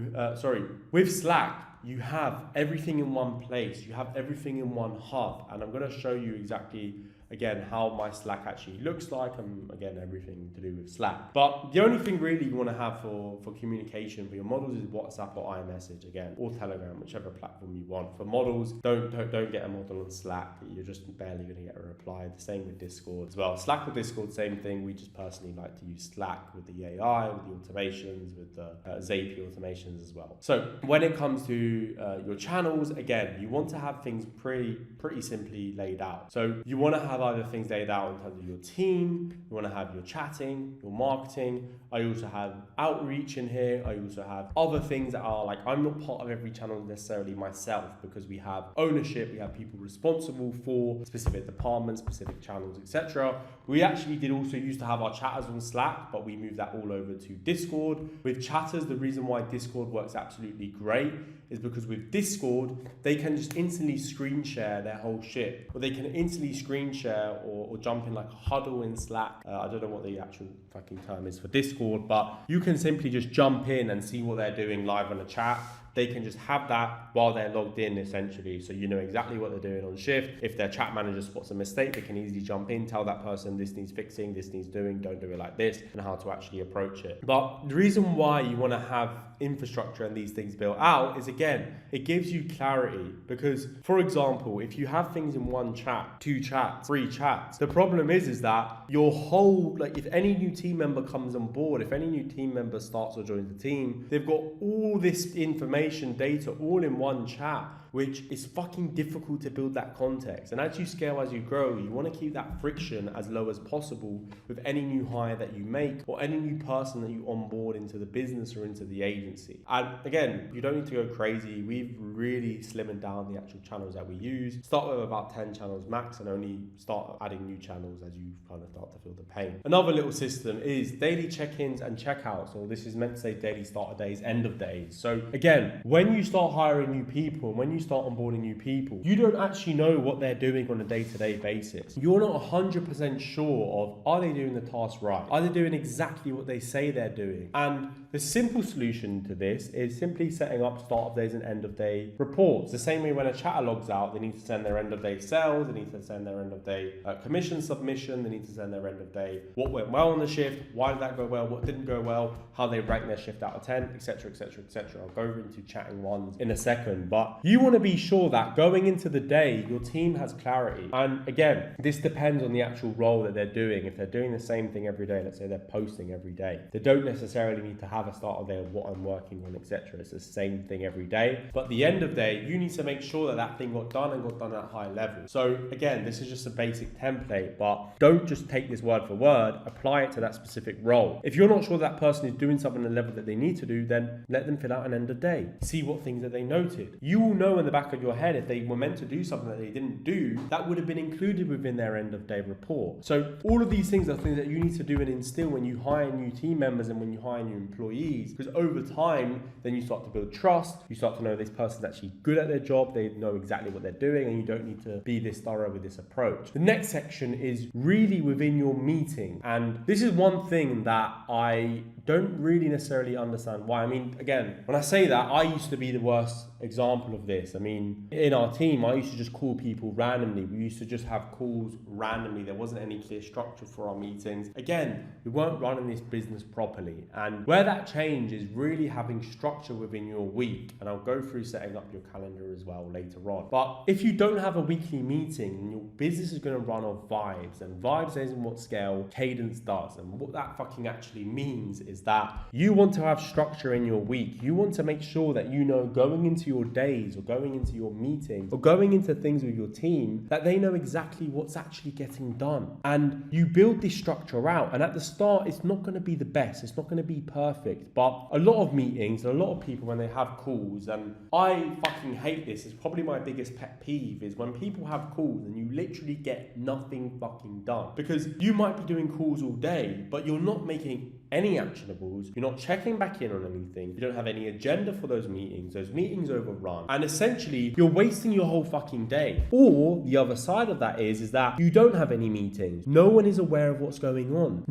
you have everything in one place. You have everything in one hub, and I'm going to show you exactly again how my Slack actually looks like, and again everything to do with Slack. But the only thing really you want to have for communication for your models is WhatsApp or iMessage, again, or Telegram, whichever platform you want. For models, don't get a model on Slack. You're just barely going to get a reply. The same with Discord as well. Slack or Discord, same thing. We just personally like to use Slack with the AI, with the automations, with the Zapier automations as well. So when it comes to your channels, again, you want to have things pretty simply laid out. So you want to have other things laid out in terms of your team. You want to have your chatting, your marketing. I also have outreach in here. I also have other things that are like, I'm not part of every channel necessarily myself, because we have ownership, we have people responsible for specific departments, specific channels, etc. We actually did also used to have our chatters on Slack, but we moved that all over to Discord. With chatters, the reason why Discord works absolutely great is because with Discord, they can just instantly screen share their whole shit, or they can instantly screen share or jump in like a huddle in Slack. I don't know what the actual fucking term is for Discord, but you can simply just jump in and see what they're doing live on the chat. They can just have that while they're logged in, essentially. So you know exactly what they're doing on shift. If their chat manager spots a mistake, they can easily jump in, tell that person this needs fixing, this needs doing, don't do it like this, and how to actually approach it. But the reason why you want to have infrastructure and these things built out is, again, it gives you clarity. Because, for example, if you have things in one chat, 2 chats, 3 chats, the problem is that your whole, like, if any new team member comes on board, if any new team member starts or joins the team, they've got all this information, data all in one chat, which is fucking difficult to build that context. And as you scale, as you grow, you want to keep that friction as low as possible with any new hire that you make or any new person that you onboard into the business or into the agency. And again, you don't need to go crazy. We've really slimmed down the actual channels that we use. Start with about 10 channels max and only start adding new channels as you kind of start to feel the pain. Another little system is daily check-ins and checkouts. So this is meant to say daily start of days, end of days. So again, when you start hiring new people and when you start onboarding new people, you don't actually know what they're doing on a day-to-day basis. You're not 100% sure of, are they doing the task right? Are they doing exactly what they say they're doing? And The simple solution to this is simply setting up start of days and end of day reports. The same way when a chatter logs out, they need to send their end of day sales, they need to send their end of day commission submission, they need to send their end of day what went well on the shift, why did that go well, what didn't go well, how they rank their shift out of 10, etc, etc, etc. I'll go into chatting ones in a second, but you want to be sure that going into the day, your team has clarity. And again, this depends on the actual role that they're doing. If they're doing the same thing every day, let's say they're posting every day, they don't necessarily need to have a start of day of what I'm working on, etc. It's the same thing every day, but at the end of the day, you need to make sure that that thing got done and got done at a high level. So again, this is just a basic template, but don't just take this word for word, apply it to that specific role. If you're not sure that person is doing something at the level that they need to do, then let them fill out an end of day. See what things that they noted. You will know in the back of your head if they were meant to do something that they didn't do, that would have been included within their end of day report. So all of these things are things that you need to do and instill when you hire new team members and when you hire new employees, because over time, then you start to build trust, you start to know this person's actually good at their job, they know exactly what they're doing, and you don't need to be this thorough with this approach. The next section is really within your meeting, and this is one thing that I don't really necessarily understand why. I mean, again, when I say that, I used to be the worst example of this. I mean, in our team, I used to just call people randomly. We used to just have calls randomly. There wasn't any clear structure for our meetings. Again, we weren't running this business properly. And where that change is really having structure within your week. And I'll go through setting up your calendar as well later on. But if you don't have a weekly meeting, your business is going to run off vibes. And vibes isn't what scale cadence does. And what that fucking actually means is that you want to have structure in your week. You want to make sure that you know going into your days or going into your meetings or going into things with your team that they know exactly what's actually getting done. And you build this structure out. And at the start, it's not going to be the best. It's not going to be perfect. But a lot of meetings, a lot of people when they have calls, and I fucking hate this, it's probably my biggest pet peeve, is when people have calls and you literally get nothing fucking done. Because you might be doing calls all day, but you're not making any actionables, you're not checking back in on anything, you don't have any agenda for those meetings overrun, and essentially you're wasting your whole fucking day. Or the other side of that is that you don't have any meetings, no one is aware of what's going on,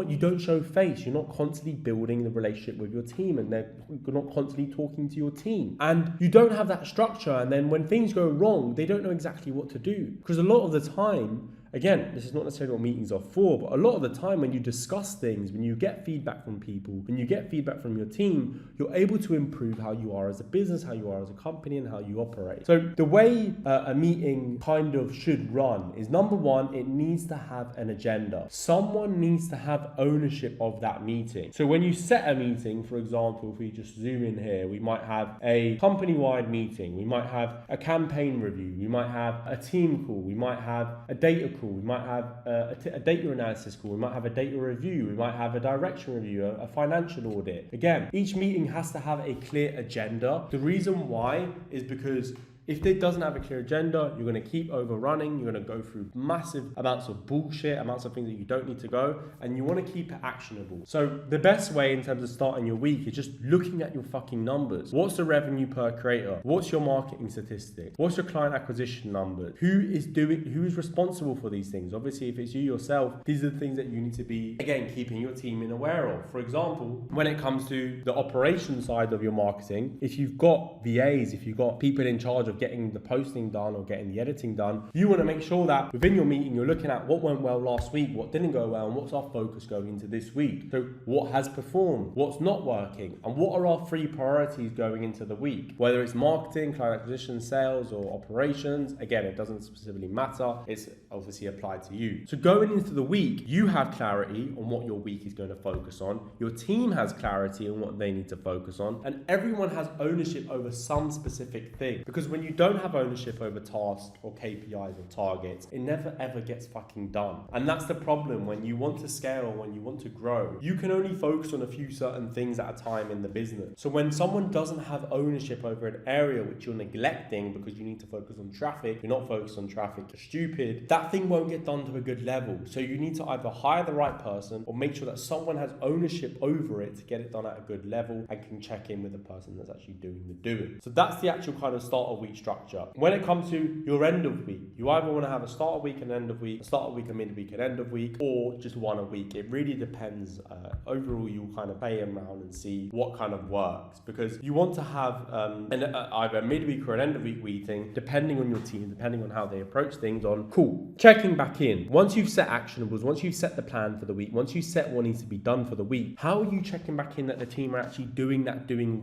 you don't show face, you're not constantly building the relationship with your team, and you're not constantly talking to your team, and you don't have that structure, and then when things go wrong, they don't know exactly what to do. Because a lot of the time, again, this is not necessarily what meetings are for, but a lot of the time when you discuss things, when you get feedback from people, when you get feedback from your team, you're able to improve how you are as a business, how you are as a company, and how you operate. So the way a meeting kind of should run is, number one, it needs to have an agenda. Someone needs to have ownership of that meeting. So when you set a meeting, for example, if we just zoom in here, we might have a company-wide meeting, we might have a campaign review, we might have a team call, we might have a data call, we might have a data analysis call, we might have a data review, we might have a direction review, a financial audit. Again, each meeting has to have a clear agenda. The reason why is because if it doesn't have a clear agenda, you're going to keep overrunning, you're going to go through massive amounts of bullshit, amounts of things that you don't need to go, and you want to keep it actionable. So the best way in terms of starting your week is just looking at your fucking numbers. What's the revenue per creator? What's your marketing statistic? What's your client acquisition numbers? Who is responsible for these things? Obviously, if it's you yourself, these are the things that you need to be, again, keeping your team aware of. For example, when it comes to the operations side of your marketing, if you've got VAs, if you've got people in charge of getting the posting done or getting the editing done, you want to make sure that within your meeting you're looking at what went well last week, what didn't go well, and what's our focus going into this week. So what has performed, what's not working, and what are our 3 priorities going into the week, whether it's marketing, client acquisition, sales, or operations. Again, it doesn't specifically matter, it's obviously applied to you. So going into the week, you have clarity on what your week is going to focus on, your team has clarity on what they need to focus on, and everyone has ownership over some specific thing. Because when you don't have ownership over tasks or KPIs or targets, it never ever gets fucking done. And that's the problem. When you want to scale, when you want to grow, you can only focus on a few certain things at a time in the business. So when someone doesn't have ownership over an area which you're neglecting because you need to focus on traffic, you're not focused on traffic, you're stupid, that thing won't get done to a good level. So you need to either hire the right person or make sure that someone has ownership over it to get it done at a good level and can check in with the person that's actually doing the doing. So that's the actual kind of start of week week structure. When it comes to your end of week, you either want to have a start of week and end of week, a start of week and midweek and end of week, or just one a week. It really depends. Overall, you'll kind of play around and see what kind of works, because you want to have either a midweek or an end of week meeting, depending on your team, depending on how they approach things, on checking back in. Once you've set actionables, once you've set the plan for the week, once you set what needs to be done for the week, how are you checking back in that the team are actually doing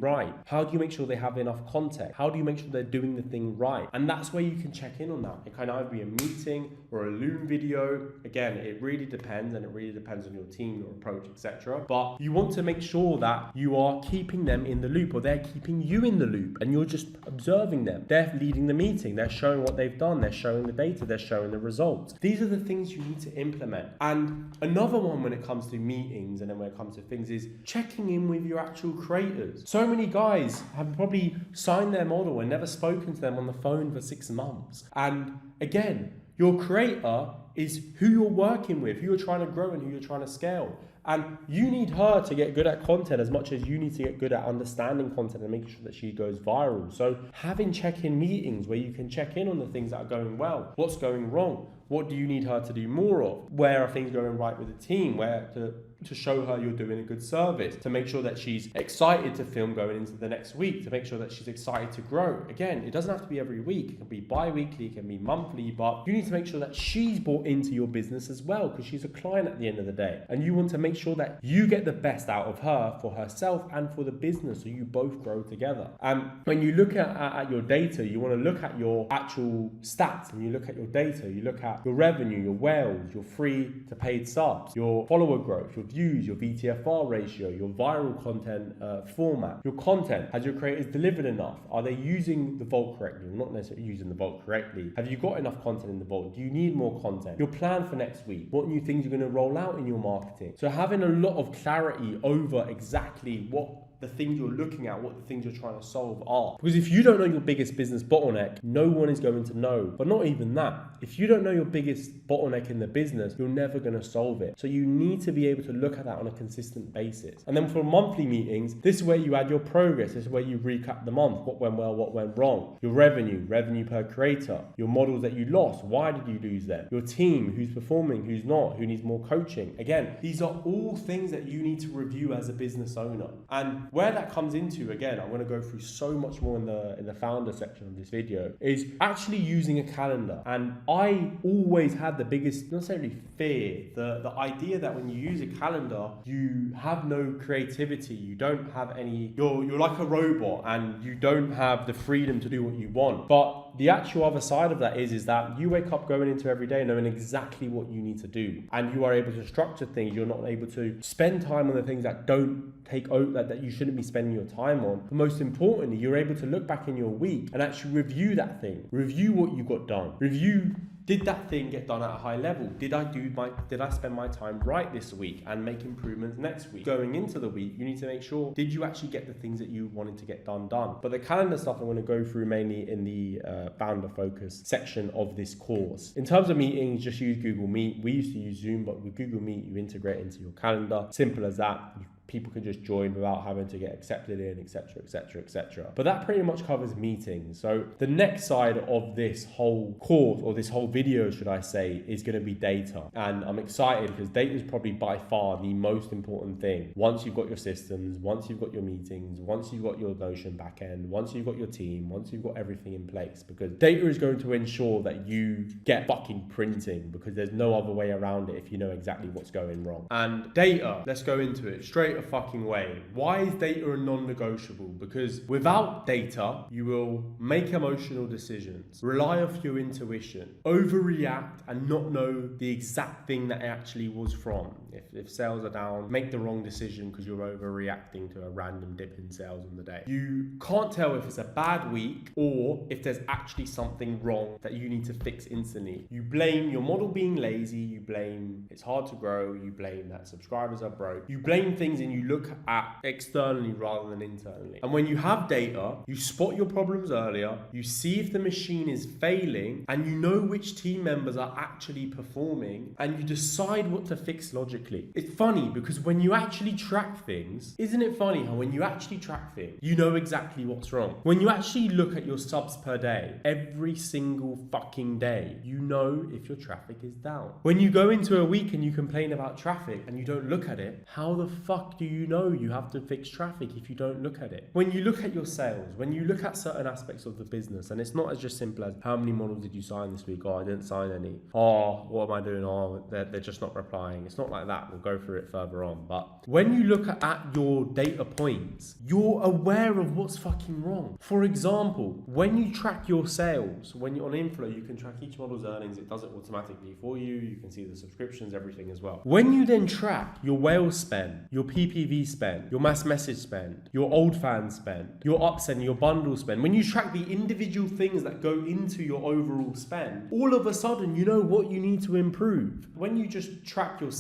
right? How do you make sure they have enough content? How do you make sure they're doing the thing right? And that's where you can check in on that. It can either be a meeting or a Loom video. Again, it really depends, and it really depends on your team, your approach, etc. But you want to make sure that you are keeping them in the loop, or they're keeping you in the loop, and you're just observing them. They're leading the meeting. They're showing what they've done. They're showing the data. They're showing the results. These are the things you need to implement. And another one when it comes to meetings, and then when it comes to things, is checking in with your actual creators. So many guys have probably signed their model and never spoken to them on the phone for 6 months. And again, your creator is who you're working with, who you're trying to grow and who you're trying to scale. And you need her to get good at content as much as you need to get good at understanding content and making sure that she goes viral. So having check-in meetings where you can check in on the things that are going well, what's going wrong, what do you need her to do more of, where are things going right with the team, where to show her you're doing a good service, to make sure that she's excited to film going into the next week, to make sure that she's excited to grow. Again, it doesn't have to be every week. It can be bi-weekly, it can be monthly, but you need to make sure that she's bought into your business as well, because she's a client at the end of the day. And you want to make sure that you get the best out of her for herself and for the business, so you both grow together. And when you look at your data, you want to look at your actual stats, and you look at your data, you look at your revenue, your whales, your free to paid subs, your follower growth, your views, your VTFR ratio, your viral content format, your content. Has your creators delivered enough? Are they using the vault correctly? Not necessarily using the vault correctly. Have you got enough content in the vault? Do you need more content? Your plan for next week. What new things you're going to roll out in your marketing? So having a lot of clarity over exactly what the things you're looking at, what the things you're trying to solve are. Because if you don't know your biggest business bottleneck, no one is going to know. But not even that. If you don't know your biggest bottleneck in the business, you're never going to solve it. So you need to be able to look at that on a consistent basis. And then for monthly meetings, this is where you add your progress. This is where you recap the month. What went well, what went wrong. Your revenue per creator. Your models that you lost. Why did you lose them? Your team, who's performing, who's not, who needs more coaching. Again, these are all things that you need to review as a business owner. And where that comes into, again, I'm going to go through so much more in the founder section of this video, is actually using a calendar. And I always had the biggest, not necessarily fear, the idea that when you use a calendar, you have no creativity, you don't have any, you're like a robot and you don't have the freedom to do what you want. But the actual other side of that is that you wake up going into every day knowing exactly what you need to do, and you are able to structure things. You're not able to spend time on the things that don't take over, that you shouldn't be spending your time on. But most importantly, you're able to look back in your week and actually review that thing, review what you got done, review, did that thing get done at a high level? Did I spend my time right this week and make improvements next week? Going into the week, you need to make sure, did you actually get the things that you wanted to get done? But the calendar stuff I'm going to go through mainly in the founder focus section of this course. In terms of meetings, just use Google Meet. We used to use Zoom, but with Google Meet, you integrate into your calendar. Simple as that. People can just join without having to get accepted in, etc, etc, etc. But that pretty much covers meetings. So the next side of this whole course, or this whole video, should I say, is going to be data. And I'm excited because data is probably by far the most important thing. Once you've got your systems, once you've got your meetings, once you've got your Notion backend, once you've got your team, once you've got everything in place, because data is going to ensure that you get fucking printing, because there's no other way around it if you know exactly what's going wrong. And data, let's go into it straight fucking way. Why is data a non-negotiable? Because without data, you will make emotional decisions, rely off your intuition, overreact and not know the exact thing that it actually was from. If sales are down, make the wrong decision because you're overreacting to a random dip in sales on the day. You can't tell if it's a bad week or if there's actually something wrong that you need to fix instantly. You blame your model being lazy, you blame it's hard to grow, you blame that subscribers are broke, you blame things and you look at externally rather than internally. And when you have data, you spot your problems earlier, you see if the machine is failing, and you know which team members are actually performing, and you decide what to fix logically. psychologically. It's funny because when you actually track things, isn't it funny how when you actually track things, you know exactly what's wrong? When you actually look at your subs per day, every single fucking day, you know if your traffic is down. When you go into a week and you complain about traffic and you don't look at it, how the fuck do you know you have to fix traffic if you don't look at it? When you look at your sales, when you look at certain aspects of the business, and it's not as just simple as how many models did you sign this week? Oh, I didn't sign any. Oh, what am I doing? Oh, they're just not replying. It's not like that. We'll go through it further on. But when you look at your data points, you're aware of what's fucking wrong. For example, when you track your sales, when you're on Inflow, you can track each model's earnings. It does it automatically for you. You can see the subscriptions, everything as well. When you then track your whale spend, your PPV spend, your mass message spend, your old fan spend, your upsend, your bundle spend, when you track the individual things that go into your overall spend, all of a sudden you know what you need to improve. When you just track your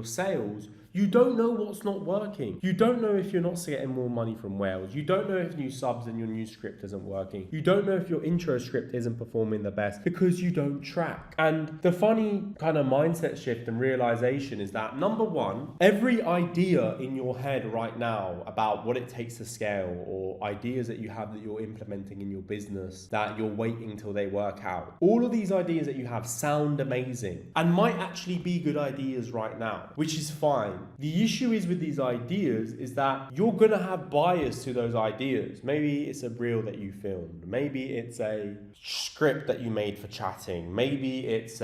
sales, you don't know what's not working. You don't know if you're not getting more money from whales. You don't know if new subs and your new script isn't working. You don't know if your intro script isn't performing the best because you don't track. And the funny kind of mindset shift and realization is that, number one, every idea in your head right now about what it takes to scale, or ideas that you have that you're implementing in your business that you're waiting till they work out, all of these ideas that you have sound amazing and might actually be good ideas right now, which is fine. The issue is with these ideas is that you're going to have bias to those ideas. Maybe it's a reel that you filmed. Maybe it's a script that you made for chatting. Maybe it's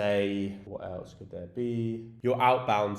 what else could there be? Your outbound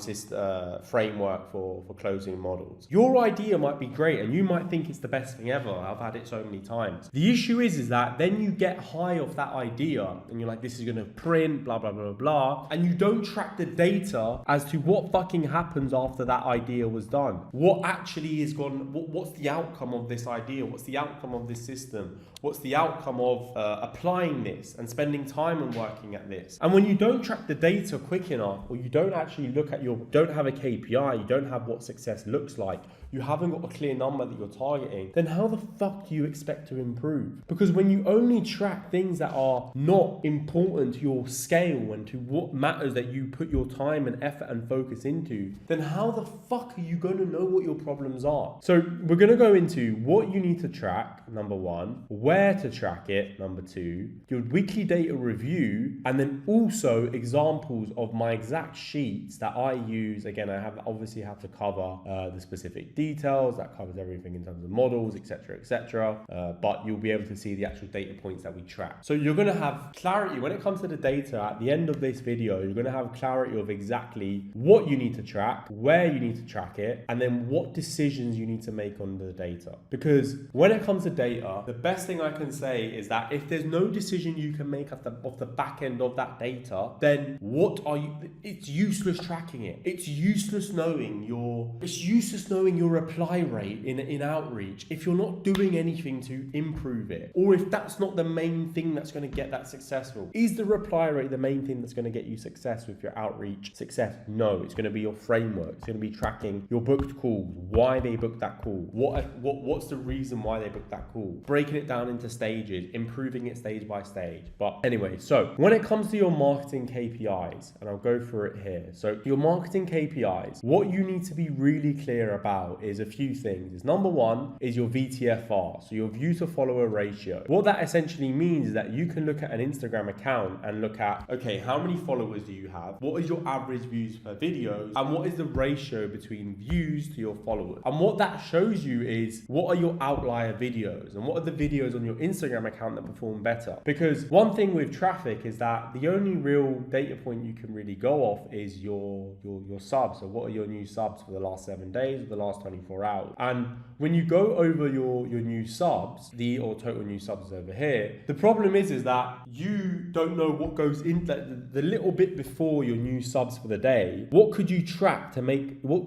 framework for closing models. Your idea might be great and you might think it's the best thing ever. I've had it so many times. The issue is that then you get high off that idea and you're like, this is going to print, blah, blah, blah, blah. And you don't track the data as to what fucking happens after that idea was done. What actually is gone? What's the outcome of this idea? What's the outcome of this system? What's the outcome of applying this and spending time and working at this? And when you don't track the data quick enough, or you don't actually look at don't have a KPI, you don't have what success looks like, you haven't got a clear number that you're targeting, then how the fuck do you expect to improve? Because when you only track things that are not important to your scale and to what matters that you put your time and effort and focus into, then how the fuck are you going to know what your problems are? So we're going to go into what you need to track, number one, where to track it, number two, your weekly data review, and then also examples of my exact sheets that I use. Again, I obviously have to cover the specific details, that covers everything in terms of models, etc., but you'll be able to see the actual data points that we track. So you're going to have clarity when it comes to the data. At the end of this video, you're going to have clarity of exactly what you need to track, where you need to track it, and then what decisions you need to make on the data. Because when it comes to data, the best thing I can say is that if there's no decision you can make off the back end of that data, then it's useless tracking it. It's useless knowing your reply rate in outreach if you're not doing anything to improve it, or if that's not the main thing that's going to get that successful. Is the reply rate the main thing that's going to get you success with your outreach success? No, it's going to be your framework. It's going to be tracking your booked calls, why they booked that call, what's the reason why they booked that call, breaking it down into stages, improving it stage by stage. But anyway, so when it comes to your marketing KPIs, and I'll go through it here. So your marketing KPIs, what you need to be really clear about is a few things. Number one is your VTFR, so your view to follower ratio. What that essentially means is that you can look at an Instagram account and look at, okay, how many followers do you have? What is your average views per video? And what is the ratio between views to your followers? And what that shows you is what are your outlier videos and what are the videos on your Instagram account that perform better? Because one thing with traffic is that the only real data point you can really go off is your subs. So what are your new subs for the last 7 days or the last 24 hours? And when you go over your new subs, or total new subs over here, the problem is that you don't know what goes in the little bit before your new subs for the day. What could you track to make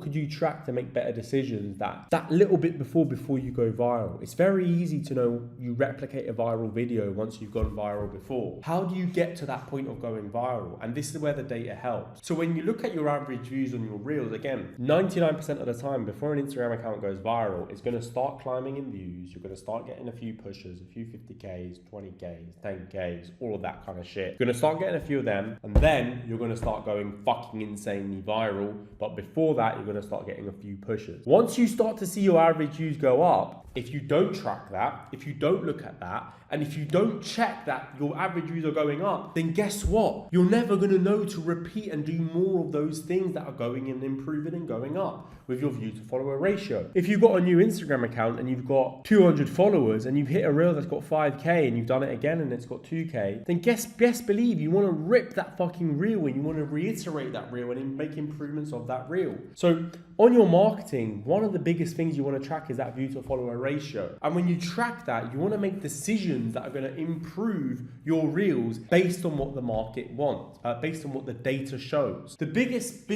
could you track to make better decisions that little bit before you go viral? It's very easy to know you replicate a viral video once you've gone viral before. How do you get to that point of going viral? And this is where the data helps. So when you look at your average views on your reels, again, 99% of the time before an Instagram account goes viral, it's going to start climbing in views. You're going to start getting a few pushes, a few 50Ks, 20Ks, 10Ks, all of that kind of shit. You're going to start getting a few of them, and then you're going to start going fucking insanely viral. But before that, you're going to start getting a few pushes. Once you start to see your average views go up, if you don't track that, if you don't look at that, and if you don't check that your average views are going up, then guess what? You're never going to know to repeat and do more of those things that are going and improving and going up with your view to follower ratio. If you've got a new Instagram account and you've got 200 followers and you've hit a reel that's got 5K and you've done it again and it's got 2K, then best believe you want to rip that fucking reel and you want to reiterate that reel and make improvements of that reel. So on your marketing, one of the biggest things you want to track is that view to follower ratio. And when you track that, you want to make decisions that are going to improve your reels based on what the market wants, based on what the data shows. The biggest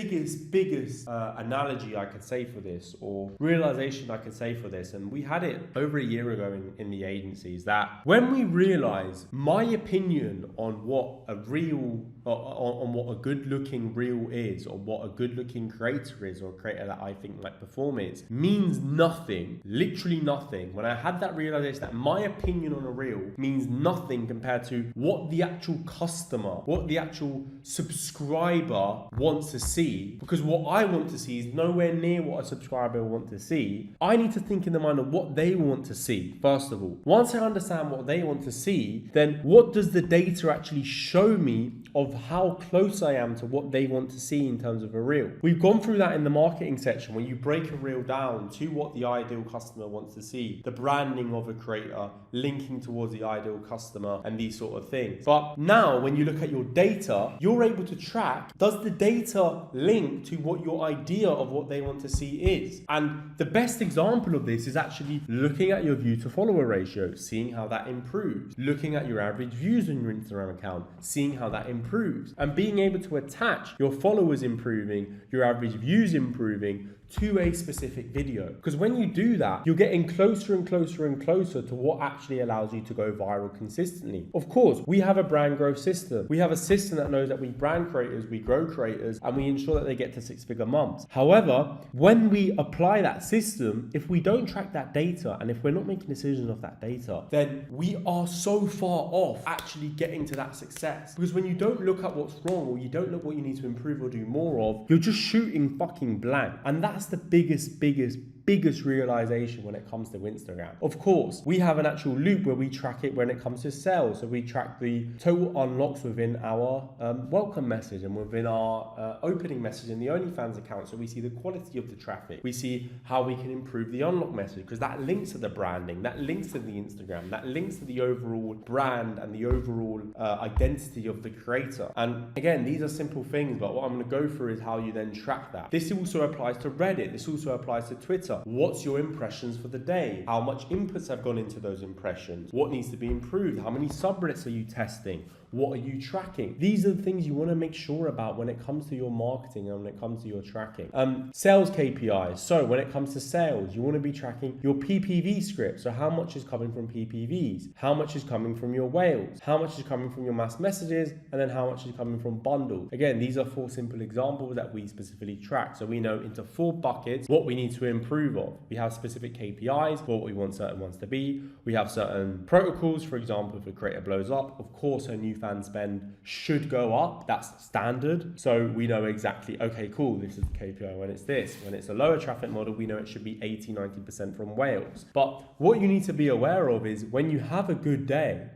analogy I could say for this, or realization I could say for this, and we had it over a year ago in the agencies, that when we realize my opinion on what a reel, on what a good looking reel is, or what a good looking creator is, or a creator that I think might perform is, means nothing, literally nothing. When I had that realization that my opinion on a reel means nothing compared to what the actual customer, what the actual subscriber wants to see, because what I want to see is nowhere near what a subscriber will want to see. I need to think in the mind of what they want to see, first of all. Once I understand what they want to see, then what does the data actually show me of how close I am to what they want to see in terms of a reel? We've gone through that in the marketing section, where you break a reel down to what the ideal customer wants to see, the branding of a creator, linking towards the ideal customer, and these sort of things. But now when you look at your data, you're able to track, does the data link to what your idea of what they want to see is? And the best example of this is actually looking at your view to follower ratio, seeing how that improves, looking at your average views on your Instagram account, seeing how that improves, and being able to attach your followers improving, your average views improving to a specific video. Because when you do that, you're getting closer and closer and closer to what actually allows you to go viral consistently. Of course, we have a brand growth system. We have a system that knows that we brand creators, we grow creators, and we ensure that they get to 6-figure months. However, when we apply that system, if we don't track that data, and if we're not making decisions off that data, then we are so far off actually getting to that success. Because when you don't look at what's wrong, or you don't look what you need to improve or do more of, you're just shooting fucking blank. And that's the biggest realization when it comes to Instagram. Of course, we have an actual loop where we track it when it comes to sales. So we track the total unlocks within our welcome message and within our opening message in the OnlyFans account. So we see the quality of the traffic. We see how we can improve the unlock message, because that links to the branding, that links to the Instagram, that links to the overall brand and the overall identity of the creator. And again, these are simple things, but what I'm going to go through is how you then track that. This also applies to Reddit. This also applies to Twitter. What's your impressions for the day? How much inputs have gone into those impressions? What needs to be improved? How many subreddits are you testing? What are you tracking? These are the things you want to make sure about when it comes to your marketing and when it comes to your tracking. Sales KPIs. So when it comes to sales, you want to be tracking your PPV script. So how much is coming from PPVs? How much is coming from your whales? How much is coming from your mass messages? And then how much is coming from bundles? Again, these are 4 simple examples that we specifically track. So we know into 4 buckets what we need to improve on. We have specific KPIs for what we want certain ones to be. We have certain protocols. For example, if a creator blows up, of course, her new fan spend should go up. That's standard. So we know exactly, okay, cool, this is the KPI when it's this. When it's a lower traffic model, we know it should be 80-90% from whales. But what you need to be aware of is when you have a good day,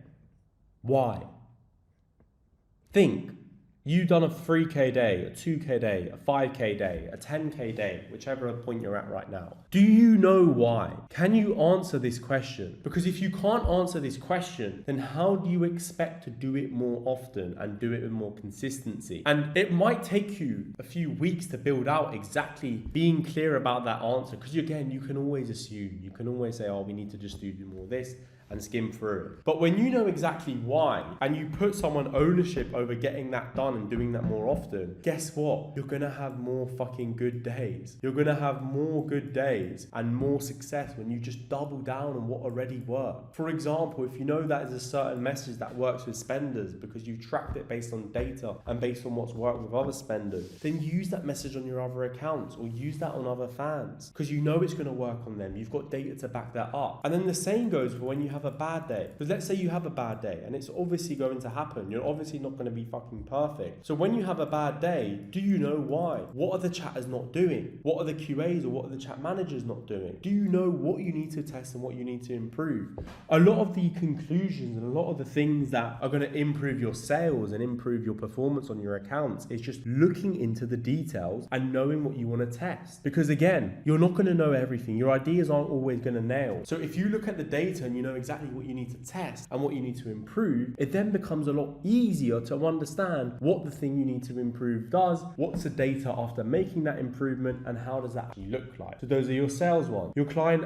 why? Think. You've done a 3K day, a 2K day, a 5K day, a 10K day, whichever point you're at right now. Do you know why? Can you answer this question? Because if you can't answer this question, then how do you expect to do it more often and do it with more consistency? And it might take you a few weeks to build out exactly being clear about that answer. Because again, you can always assume, you can always say, oh, we need to just do more of this and skim through it. But when you know exactly why and you put someone ownership over getting that done and doing that more often, guess what? You're gonna have more fucking good days. You're gonna have more good days and more success when you just double down on what already worked. For example, if you know that is a certain message that works with spenders because you tracked it based on data and based on what's worked with other spenders, then use that message on your other accounts or use that on other fans because you know it's going to work on them. You've got data to back that up. And then the same goes for when you have a bad day. Because let's say you have a bad day and it's obviously going to happen. You're obviously not going to be fucking perfect. So when you have a bad day, do you know why? What are the chatters not doing? What are the QAs or what are the chat managers not doing? Do you know what you need to test and what you need to improve? A lot of the conclusions and a lot of the things that are going to improve your sales and improve your performance on your accounts is just looking into the details and knowing what you want to test. Because again, you're not going to know everything. Your ideas aren't always going to nail. So if you look at the data and you know exactly what you need to test and what you need to improve, it then becomes a lot easier to understand what the thing you need to improve does, what's the data after making that improvement, and how does that actually look like. So those are your sales ones. Your client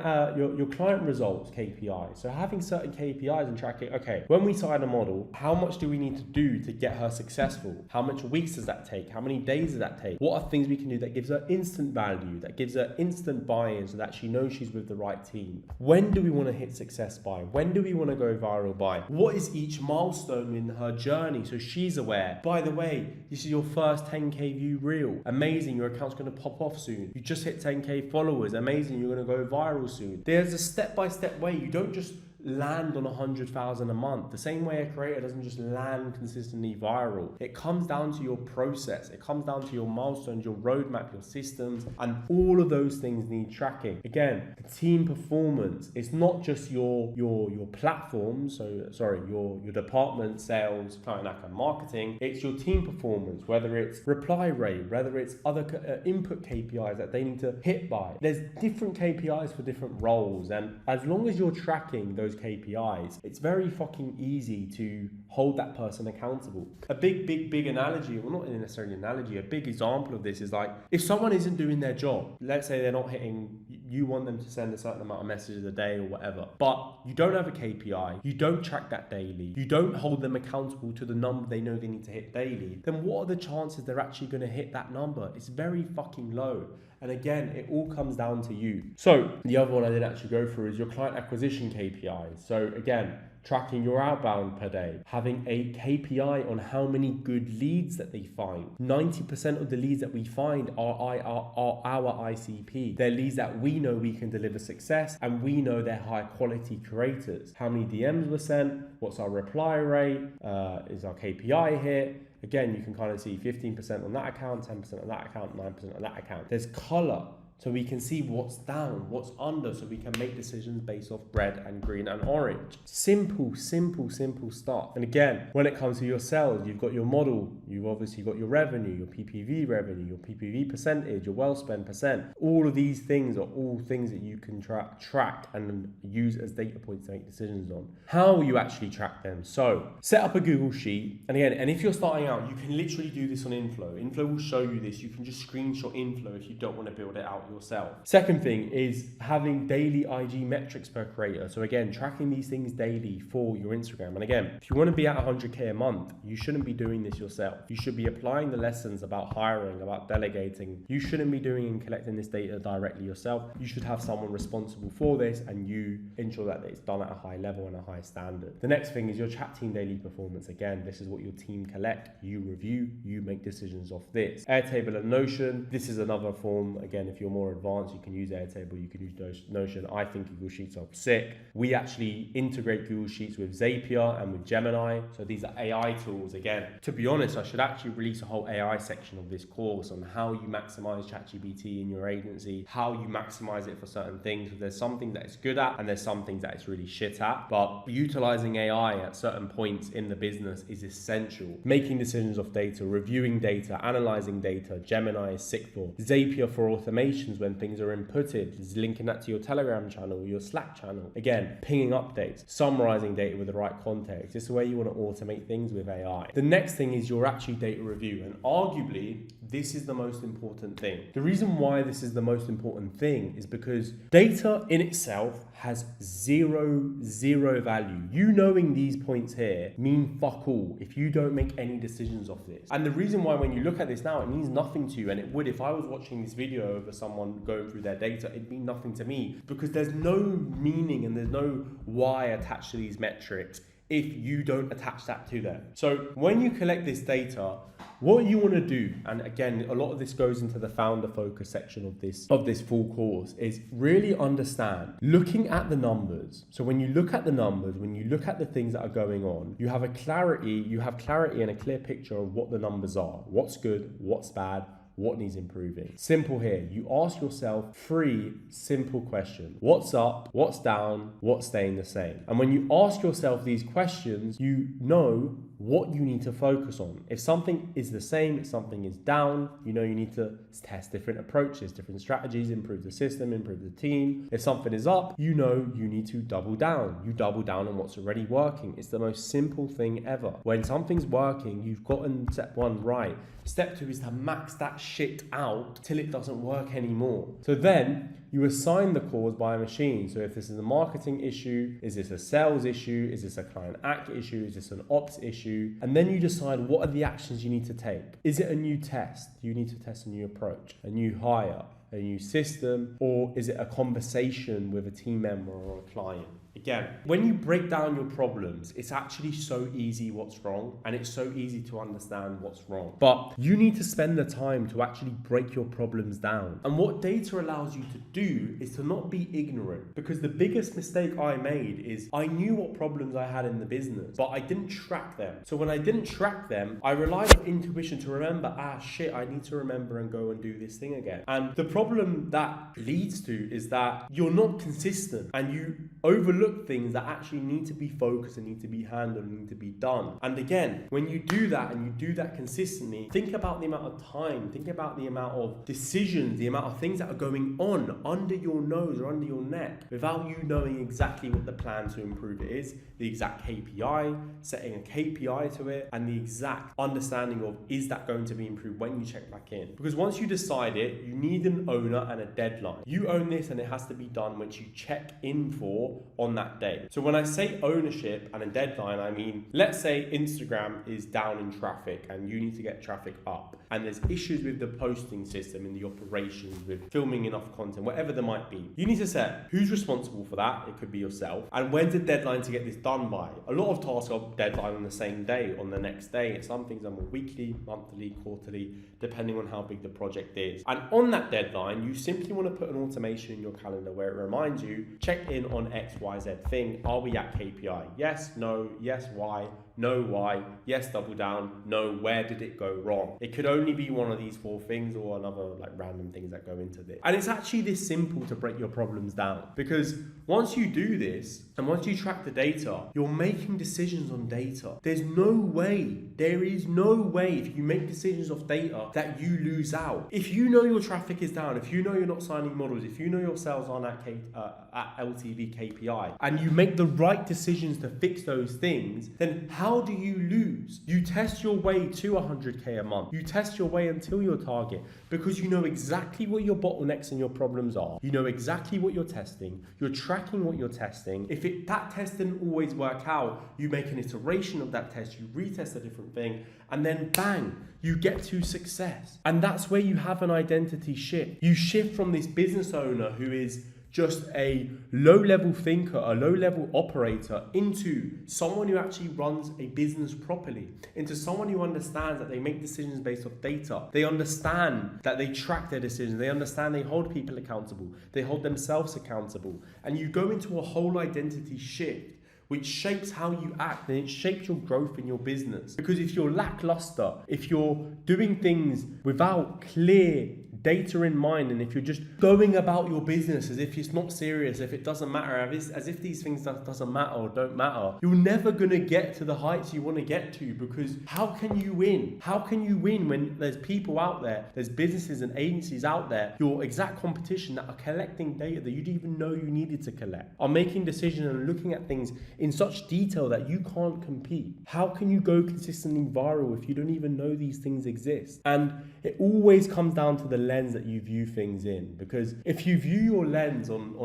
results KPIs. So having certain KPIs and tracking, okay, when we sign a model, how much do we need to do to get her successful? How much weeks does that take? How many days does that take? What are things we can do that gives her instant value, that gives her instant buy-in so that she knows she's with the right team? When do we want to hit success by? When do we want to go viral by? What is each milestone in her journey so she's aware? By the way, this is your first 10k view reel. Amazing, your account's going to pop off soon. You just hit 10k followers. Amazing, you're going to go viral soon. There's a step-by-step way. You don't just land on 100,000 a month. The same way a creator doesn't just land consistently viral. It comes down to your process. It comes down to your milestones, your roadmap, your systems, and all of those things need tracking. Again, team performance. It's not just your platform. So sorry, your department, sales, client account, marketing. It's your team performance. Whether it's reply rate, whether it's other input KPIs that they need to hit by. There's different KPIs for different roles, and as long as you're tracking those KPIs, it's very fucking easy to hold that person accountable. A big analogy, well, not necessarily an analogy, a big example of this is like, if someone isn't doing their job, let's say they're not hitting, you want them to send a certain amount of messages a day or whatever, but you don't have a KPI, you don't track that daily, you don't hold them accountable to the number they know they need to hit daily, then what are the chances they're actually going to hit that number? It's very fucking low. And again, it all comes down to you. So the other one I didn't actually go through is your client acquisition KPIs. So again, tracking your outbound per day, having a KPI on how many good leads that they find. 90% of the leads that we find are our ICP. They're leads that we know we can deliver success and we know they're high quality creators. How many DMs were sent? What's our reply rate? Is our KPI hit? Again, you can kind of see 15% on that account, 10% on that account, 9% on that account. There's color. So we can see what's down, what's under, so we can make decisions based off red and green and orange. Simple stuff. And again, when it comes to your sales, you've got your model, you've obviously got your revenue, your PPV revenue, your PPV percentage, your well spend percent. All of these things are all things that you can track and use as data points to make decisions on. How will you actually track them? So set up a Google Sheet. And again, and if you're starting out, you can literally do this on Inflow. Inflow will show you this. You can just screenshot Inflow if you don't want to build it out yourself. Second thing is having daily IG metrics per creator. So again, tracking these things daily for your Instagram. And again, if you want to be at 100k a month, you shouldn't be doing this yourself. You should be applying the lessons about hiring, about delegating. You shouldn't be doing and collecting this data directly yourself. You should have someone responsible for this and you ensure that it's done at a high level and a high standard. The next thing is your chat team daily performance. Again, this is what your team collect. You review, you make decisions off this. Airtable and Notion. This is another form. Again, if you're more advanced, you can use Airtable, you can use Notion. I think Google Sheets are sick. We actually integrate Google Sheets with Zapier and with Gemini. So these are AI tools. Again, to be honest, I should actually release a whole AI section of this course on how you maximize ChatGPT in your agency, how you maximize it for certain things. There's something that it's good at and there's some things that it's really shit at. But utilizing AI at certain points in the business is essential. Making decisions off data, reviewing data, analyzing data. Gemini is sick for. Zapier for automation notifications when things are inputted, linking that to your Telegram channel, your Slack channel. Again, pinging updates, summarizing data with the right context. It's the way you want to automate things with AI. The next thing is your actual data review. And arguably, this is the most important thing. The reason why this is the most important thing is because data in itself has zero value. You knowing these points here mean fuck all if you don't make any decisions off this. And the reason why when you look at this now, it means nothing to you, and it would if I was watching this video over someone going through their data, it'd mean nothing to me because there's no meaning and there's no why attached to these metrics if you don't attach that to them. So when you collect this data, what you want to do, and again, a lot of this goes into the founder focus section of this full course, is really understand looking at the numbers. So when you look at the numbers, when you look at the things that are going on, you have clarity and a clear picture of what the numbers are, what's good, what's bad, what needs improving. Simple here. You ask yourself 3 simple questions. What's up? What's down? What's staying the same? And when you ask yourself these questions, you know what you need to focus on. If something is the same, if something is down, you know you need to test different approaches, different strategies, improve the system, improve the team. If something is up, you know you need to double down. You double down on what's already working. It's the most simple thing ever. When something's working, you've gotten step 1 right. Step 2 is to max that shit out till it doesn't work anymore. So then you assign the cause by a machine. So if this is a marketing issue, is this a sales issue? Is this a client act issue? Is this an ops issue? And then you decide what are the actions you need to take. Is it a new test? You need to test a new approach, a new hire, a new system, or is it a conversation with a team member or a client? Again, when you break down your problems, it's actually so easy what's wrong, and it's so easy to understand what's wrong. But you need to spend the time to actually break your problems down. And what data allows you to do is to not be ignorant, because the biggest mistake I made is I knew what problems I had in the business, but I didn't track them. So when I didn't track them, I relied on intuition to remember, I need to remember and go and do this thing again. And the problem that leads to is that you're not consistent and you overlook things that actually need to be focused and need to be handled and need to be done. And again, when you do that and you do that consistently, think about the amount of time, think about the amount of decisions, the amount of things that are going on under your nose or under your neck without you knowing exactly what the plan to improve it is, the exact KPI, setting a KPI to it, and the exact understanding of is that going to be improved when you check back in. Because once you decide it, you need an owner and a deadline. You own this and it has to be done once you check in for on that day. So when I say ownership and a deadline, I mean, let's say Instagram is down in traffic and you need to get traffic up, and there's issues with the posting system in the operations, with filming enough content, whatever there might be. You need to set who's responsible for that. It could be yourself. And when's the deadline to get this done by? A lot of tasks are deadline on the same day, on the next day. Some things are more weekly, monthly, quarterly, depending on how big the project is. And on that deadline, you simply want to put an automation in your calendar where it reminds you, check in on X, Y, Z thing. Are we at KPI? Yes, no, yes, why, no, why, yes, double down, no, where did it go wrong? It could only be one of these 4 things or another like random things that go into this. And it's actually this simple to break your problems down, because once you do this and once you track the data, you're making decisions on data. There is no way if you make decisions off data that you lose out. If you know your traffic is down, if you know you're not signing models, if you know your sales aren't at LTV KPI, and you make the right decisions to fix those things, then how do you lose? You test your way to 100K a month. You test your way until your target, because you know exactly what your bottlenecks and your problems are. You know exactly what you're testing. You're tracking what you're testing. If that test didn't always work out, you make an iteration of that test, you retest a different thing, and then bang, you get to success. And that's where you have an identity shift. You shift from this business owner who is just a low-level thinker, a low-level operator, into someone who actually runs a business properly, into someone who understands that they make decisions based off data. They understand that they track their decisions. They understand they hold people accountable. They hold themselves accountable. And you go into a whole identity shift which shapes how you act and it shapes your growth in your business. Because if you're lackluster, if you're doing things without clear data in mind, and if you're just going about your business as if it's not serious, if it doesn't matter, as if these things doesn't matter or don't matter, you're never gonna get to the heights you want to get to. Because how can you win? How can you win when there's people out there, there's businesses and agencies out there, your exact competition, that are collecting data that you didn't even know you needed to collect, are making decisions and looking at things in such detail that you can't compete? How can you go consistently viral if you don't even know these things exist? And it always comes down to the lens that you view things in. Because if you view your lens on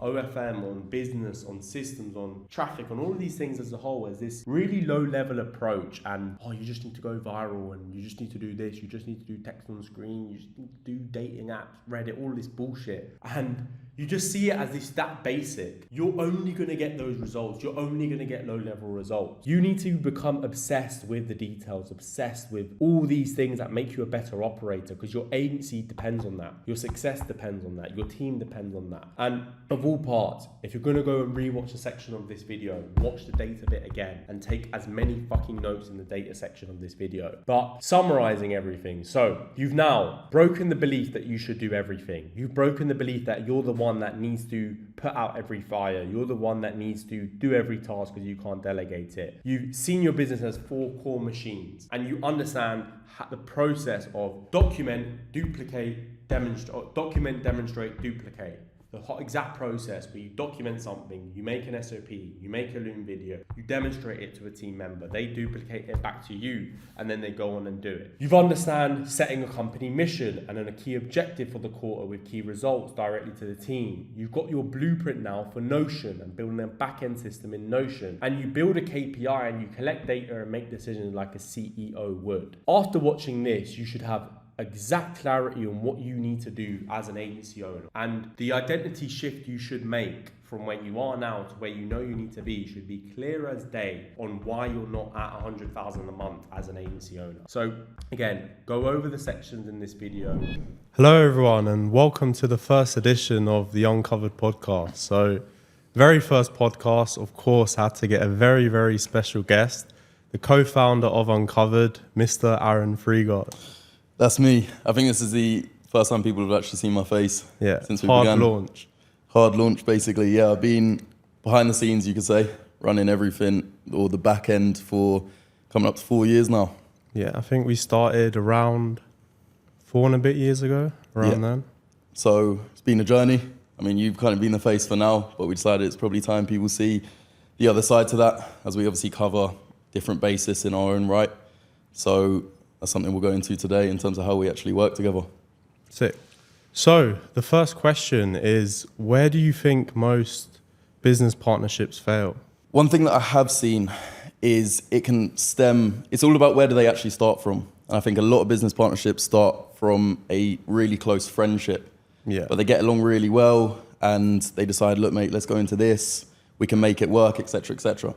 OFM, on business, on systems, on traffic, on all of these things as a whole, as this really low level approach, and you just need to go viral, and you just need to do this, you just need to do text on screen, you just need to do dating apps, Reddit, all this bullshit, and you just see it as that basic, you're only going to get those results. You're only going to get low level results. You need to become obsessed with the details, obsessed with all these things that make you a better operator, because your agency depends on that. Your success depends on that. Your team depends on that. And of all parts, if you're going to go and rewatch a section of this video, watch the data bit again and take as many fucking notes in the data section of this video. But summarizing everything. So you've now broken the belief that you should do everything. You've broken the belief that you're the one that needs to put out every fire. You're the one that needs to do every task because you can't delegate it. You've seen your business as 4 core machines, and you understand the process of document, demonstrate, duplicate. The exact process where you document something, you make an SOP, you make a Loom video, you demonstrate it to a team member, they duplicate it back to you, and then they go on and do it. You understand setting a company mission and then a key objective for the quarter with key results directly to the team. You've got your blueprint now for Notion and building a back-end system in Notion, and you build a KPI and you collect data and make decisions like a CEO would. After watching this, you should have exact clarity on what you need to do as an agency owner, and the identity shift you should make from where you are now to where you know you need to be should be clear as day on why you're not at 100,000 a month as an agency owner. So again, go over the sections in this video. Hello everyone, and welcome to the first edition of the Uncovered podcast. So very first podcast, of course, had to get a very, very special guest, the co-founder of Uncovered, Mr. Aran Freegard. That's me. I think this is the first time people have actually seen my face. Yeah, since we began. Hard launch, basically. Yeah, I've been behind the scenes, you could say, running everything, or the back end, for coming up to 4 years now. Yeah, I think we started around 4 and a bit years ago, around then. So it's been a journey. I mean, you've kind of been the face for now, but we decided it's probably time people see the other side to that, as we obviously cover different bases in our own right. So that's something we'll go into today in terms of how we actually work together. Sick. So the first question is, where do you think most business partnerships fail? One thing that I have seen is it's all about where do they actually start from. And I think a lot of business partnerships start from a really close friendship. Yeah. But they get along really well and they decide, look, mate, let's go into this. We can make it work, etc., etc.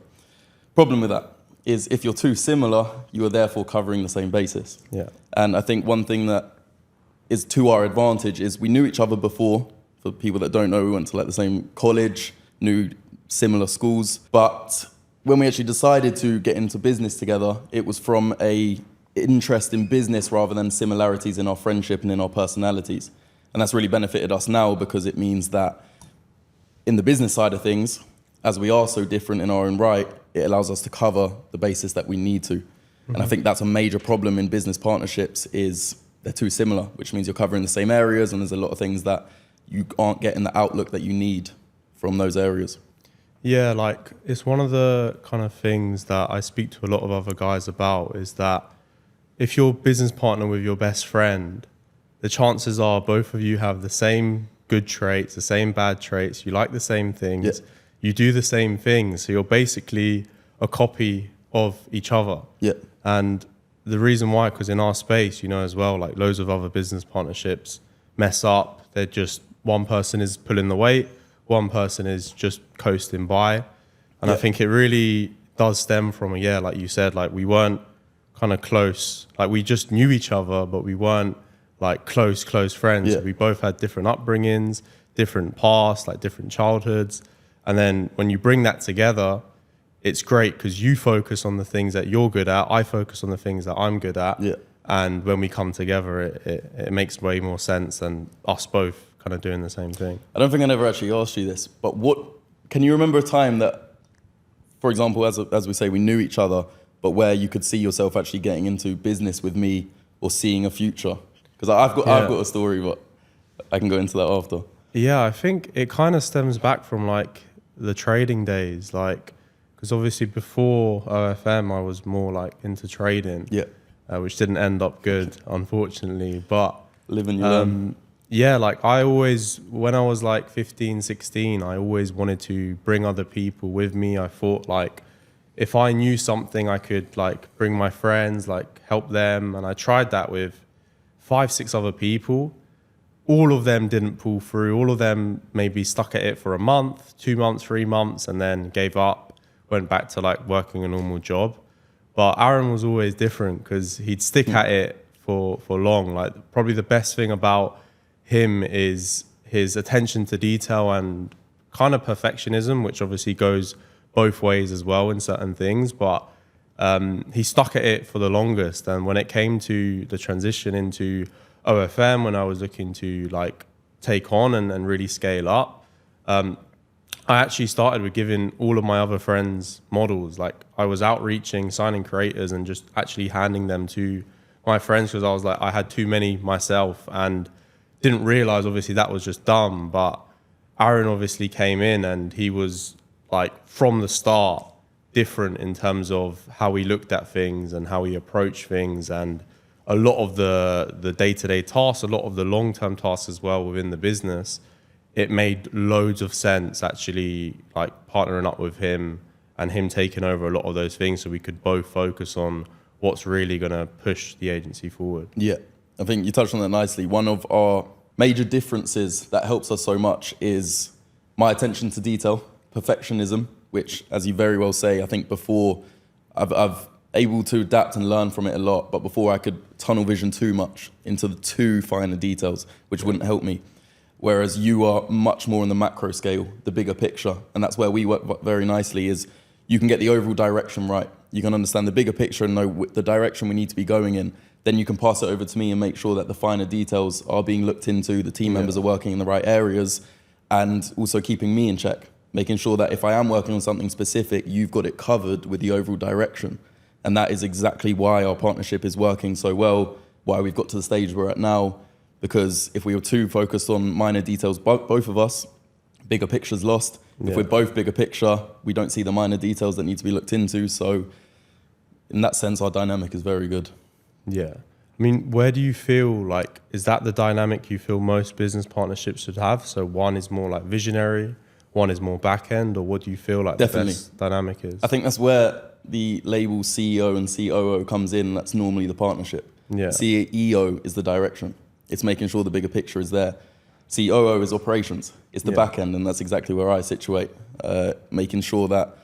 Problem with that is if you're too similar, you are therefore covering the same basis. Yeah. And I think one thing that is to our advantage is we knew each other before. For people that don't know, we went to the same college, knew similar schools. But when we actually decided to get into business together, it was from a interest in business rather than similarities in our friendship and in our personalities. And that's really benefited us now, because it means that in the business side of things, as we are so different in our own right, it allows us to cover the basis that we need to. Mm-hmm. And I think that's a major problem in business partnerships, is they're too similar, which means you're covering the same areas and there's a lot of things that you aren't getting the outlook that you need from those areas. Yeah, it's one of the kind of things that I speak to a lot of other guys about, is that if you're business partner with your best friend, the chances are both of you have the same good traits, the same bad traits, you like the same things, you do the same things, so you're basically a copy of each other. Yeah. And the reason why, because in our space, as well, loads of other business partnerships mess up. They're just, one person is pulling the weight, one person is just coasting by. And I think it really does stem from, like you said, we weren't kind of close. We just knew each other, but we weren't close friends. Yeah. We both had different upbringings, different pasts, different childhoods. And then when you bring that together, it's great because you focus on the things that you're good at, I focus on the things that I'm good at. Yeah. And when we come together, it makes way more sense than us both kind of doing the same thing. I don't think I never actually asked you this, but can you remember a time that, for example, as we say, we knew each other, but where you could see yourself actually getting into business with me or seeing a future? Because I've got a story, but I can go into that after. Yeah, I think it kind of stems back from like the trading days, like, because obviously before OFM, I was more like into trading. Yeah. Which didn't end up good, unfortunately. But Live and you learn. yeah, like I always, when I was like 15, 16, I always wanted to bring other people with me. I thought like if I knew something, I could like bring my friends, like help them. And I tried that with 5, 6 other people. All of them didn't pull through. All of them maybe stuck at it for a month, 2 months, 3 months, and then gave up, went back to like working a normal job. But Aran was always different because he'd stick at it for long. Like probably the best thing about him is his attention to detail and kind of perfectionism, which obviously goes both ways as well in certain things. But he stuck at it for the longest. And when it came to the transition into OFM, when I was looking to like take on and really scale up, I actually started with giving all of my other friends models. Like I was outreaching, signing creators and just actually handing them to my friends because I was like, I had too many myself and didn't realize obviously that was just dumb. But Aran obviously came in and he was like from the start different in terms of how he looked at things and how he approached things, and a lot of the day-to-day tasks, a lot of the long-term tasks as well within the business. It made loads of sense actually like partnering up with him and him taking over a lot of those things so we could both focus on what's really going to push the agency forward. Yeah, I think you touched on that nicely. One of our major differences that helps us so much is my attention to detail, perfectionism, which, as you very well say, I think before I've able to adapt and learn from it a lot, but before I could tunnel vision too much into the too finer details, which wouldn't help me. Whereas you are much more on the macro scale, the bigger picture. And that's where we work very nicely is you can get the overall direction right. You can understand the bigger picture and know the direction we need to be going in. Then you can pass it over to me and make sure that the finer details are being looked into, the team members are working in the right areas, and also keeping me in check, making sure that if I am working on something specific, you've got it covered with the overall direction. And that is exactly why our partnership is working so well, why we've got to the stage we're at now. Because if we were too focused on minor details, both of us, bigger picture's lost. If we're both bigger picture, we don't see the minor details that need to be looked into. So in that sense, our dynamic is very good. Yeah. I mean, where do you feel like, is that the dynamic you feel most business partnerships should have? So one is more like visionary, one is more back end, or what do you feel like Definitely. the best dynamic is? I think that's where the label CEO and COO comes in. That's normally the partnership. Yeah. CEO is the direction. It's making sure the bigger picture is there. COO is operations. It's the back end, and that's exactly where I situate. Making sure that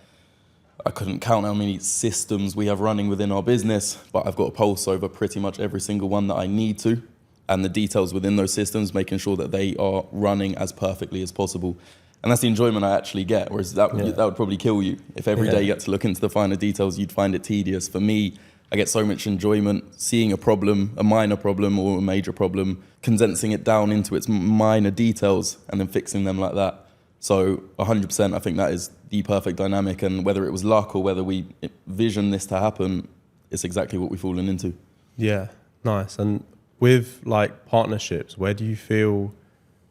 I couldn't count how many systems we have running within our business, but I've got a pulse over pretty much every single one that I need to, and the details within those systems, making sure that they are running as perfectly as possible. And that's the enjoyment I actually get, whereas that would probably kill you. If every day you get to look into the finer details, you'd find it tedious. For me, I get so much enjoyment seeing a problem, a minor problem or a major problem, condensing it down into its minor details and then fixing them like that. So 100%, I think that is the perfect dynamic. And whether it was luck or whether we vision this to happen, it's exactly what we've fallen into. Yeah, nice. And with like partnerships, where do you feel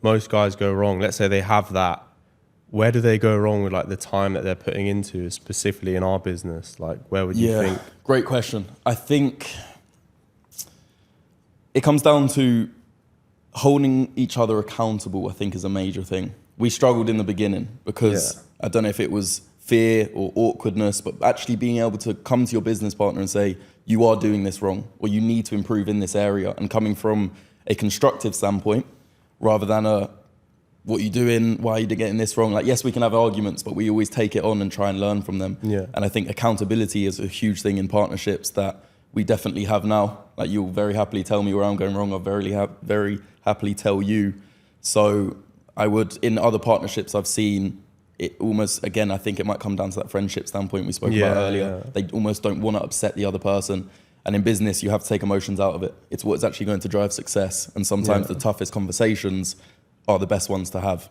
most guys go wrong? Let's say they have that. Where do they go wrong with like the time that they're putting into, specifically in our business? Like, where would you think? Great question. I think it comes down to holding each other accountable, I think, is a major thing. We struggled in the beginning because I don't know if it was fear or awkwardness, but actually being able to come to your business partner and say, you are doing this wrong, or you need to improve in this area, and coming from a constructive standpoint rather than a, what are you doing? Why are you getting this wrong? Like, yes, we can have arguments, but we always take it on and try and learn from them. Yeah. And I think accountability is a huge thing in partnerships that we definitely have now. Like, you'll very happily tell me where I'm going wrong. I'll very happily tell you. So I would, in other partnerships I've seen, it almost, again, I think it might come down to that friendship standpoint we spoke about earlier. They almost don't want to upset the other person. And in business, you have to take emotions out of it. It's what's actually going to drive success. And sometimes the toughest conversations are the best ones to have.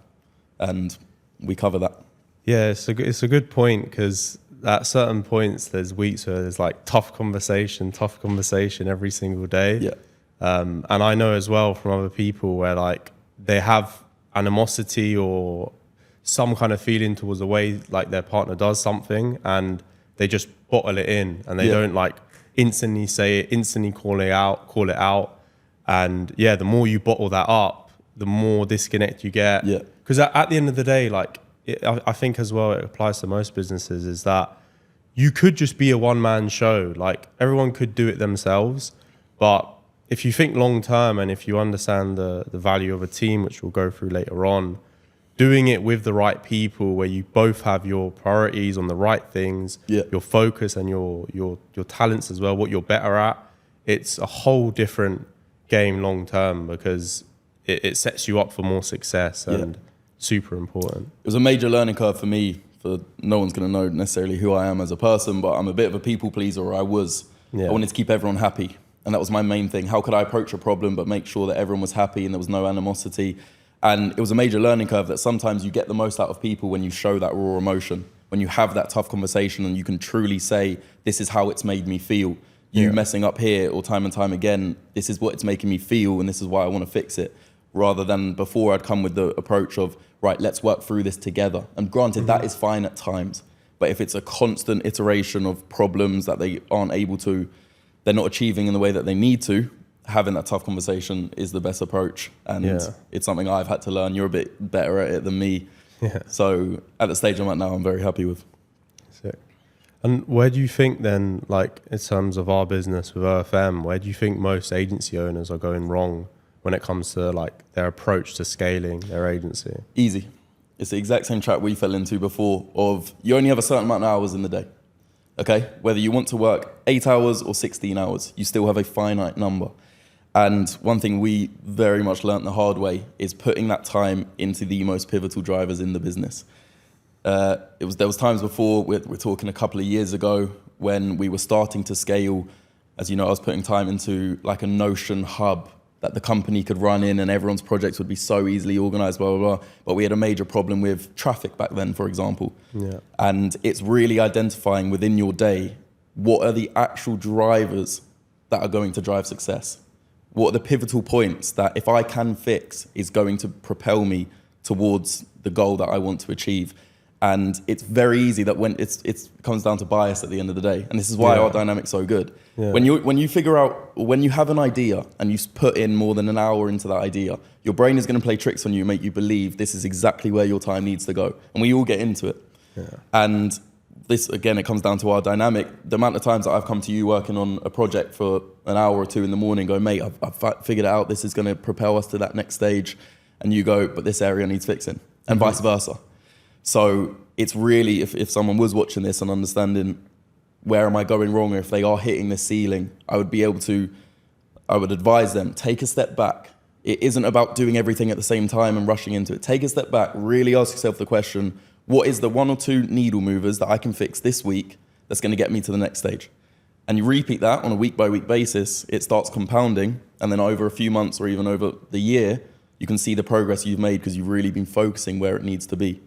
And we cover that. Yeah, it's a good point, because at certain points, there's weeks where there's like tough conversation every single day. Yeah. And I know as well from other people where like they have animosity or some kind of feeling towards the way like their partner does something, and they just bottle it in, and they don't like instantly say it, instantly call it out. And yeah, the more you bottle that up, the more disconnect you get. Yeah. Because at the end of the day, like I think as well, it applies to most businesses, is that you could just be a one-man show. Like everyone could do it themselves, but if you think long term and if you understand the value of a team, which we'll go through later on, doing it with the right people where you both have your priorities on the right things, your focus and your talents as well, what you're better at, it's a whole different game long term, because it sets you up for more success and super important. It was a major learning curve for me. For no one's going to know necessarily who I am as a person, but I'm a bit of a people pleaser, or I was. I wanted to keep everyone happy. And that was my main thing. How could I approach a problem but make sure that everyone was happy and there was no animosity? And it was a major learning curve that sometimes you get the most out of people when you show that raw emotion, when you have that tough conversation and you can truly say, this is how it's made me feel. You messing up here or time and time again, this is what it's making me feel and this is why I want to fix it. Rather than before, I'd come with the approach of, right, let's work through this together. And granted, that is fine at times. But if it's a constant iteration of problems that they aren't able to, they're not achieving in the way that they need to, having that tough conversation is the best approach. And it's something I've had to learn. You're a bit better at it than me. So at the stage I'm at now, I'm very happy with. Sick. And where do you think then, like in terms of our business with OFM, where do you think most agency owners are going wrong when it comes to like their approach to scaling their agency? Easy. It's the exact same trap we fell into before of you only have a certain amount of hours in the day. Okay? Whether you want to work 8 hours or 16 hours, you still have a finite number. And one thing we very much learnt the hard way is putting that time into the most pivotal drivers in the business. There was times before, we're talking a couple of years ago, when we were starting to scale. As you know, I was putting time into like a Notion hub that the company could run in and everyone's projects would be so easily organized, blah, blah, blah. But we had a major problem with traffic back then, for example. And it's really identifying within your day, what are the actual drivers that are going to drive success? What are the pivotal points that if I can fix is going to propel me towards the goal that I want to achieve? And it's very easy that when it comes down to bias at the end of the day. And this is why our dynamic's so good. When you figure out, when you have an idea and you put in more than an hour into that idea, your brain is going to play tricks on you and make you believe this is exactly where your time needs to go. And we all get into it. And this, again, it comes down to our dynamic. The amount of times that I've come to you working on a project for an hour or two in the morning, go, mate, I've figured it out. This is going to propel us to that next stage. And you go, but this area needs fixing, and vice versa. So it's really, if someone was watching this and understanding where am I going wrong, or if they are hitting the ceiling, I would advise them, take a step back. It isn't about doing everything at the same time and rushing into it. Take a step back, really ask yourself the question, what is the 1 or 2 needle movers that I can fix this week that's going to get me to the next stage? And you repeat that on a week-by-week basis, it starts compounding, and then over a few months or even over the year, you can see the progress you've made because you've really been focusing where it needs to be.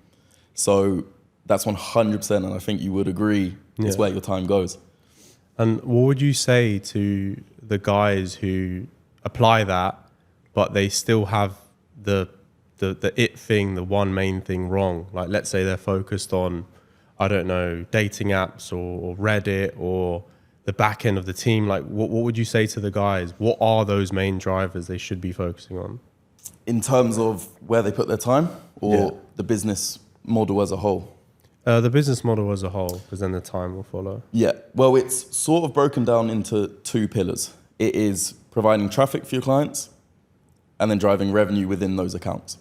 So that's 100%, and I think you would agree, is where your time goes. And what would you say to the guys who apply that, but they still have the it thing, the one main thing wrong? Like, let's say they're focused on, I don't know, dating apps or Reddit or the back end of the team. Like, what would you say to the guys? What are those main drivers they should be focusing on? In terms of where they put their time, or the business model as a whole? The business model as a whole, because then the time will follow. Yeah, well, it's sort of broken down into 2 pillars. It is providing traffic for your clients and then driving revenue within those accounts.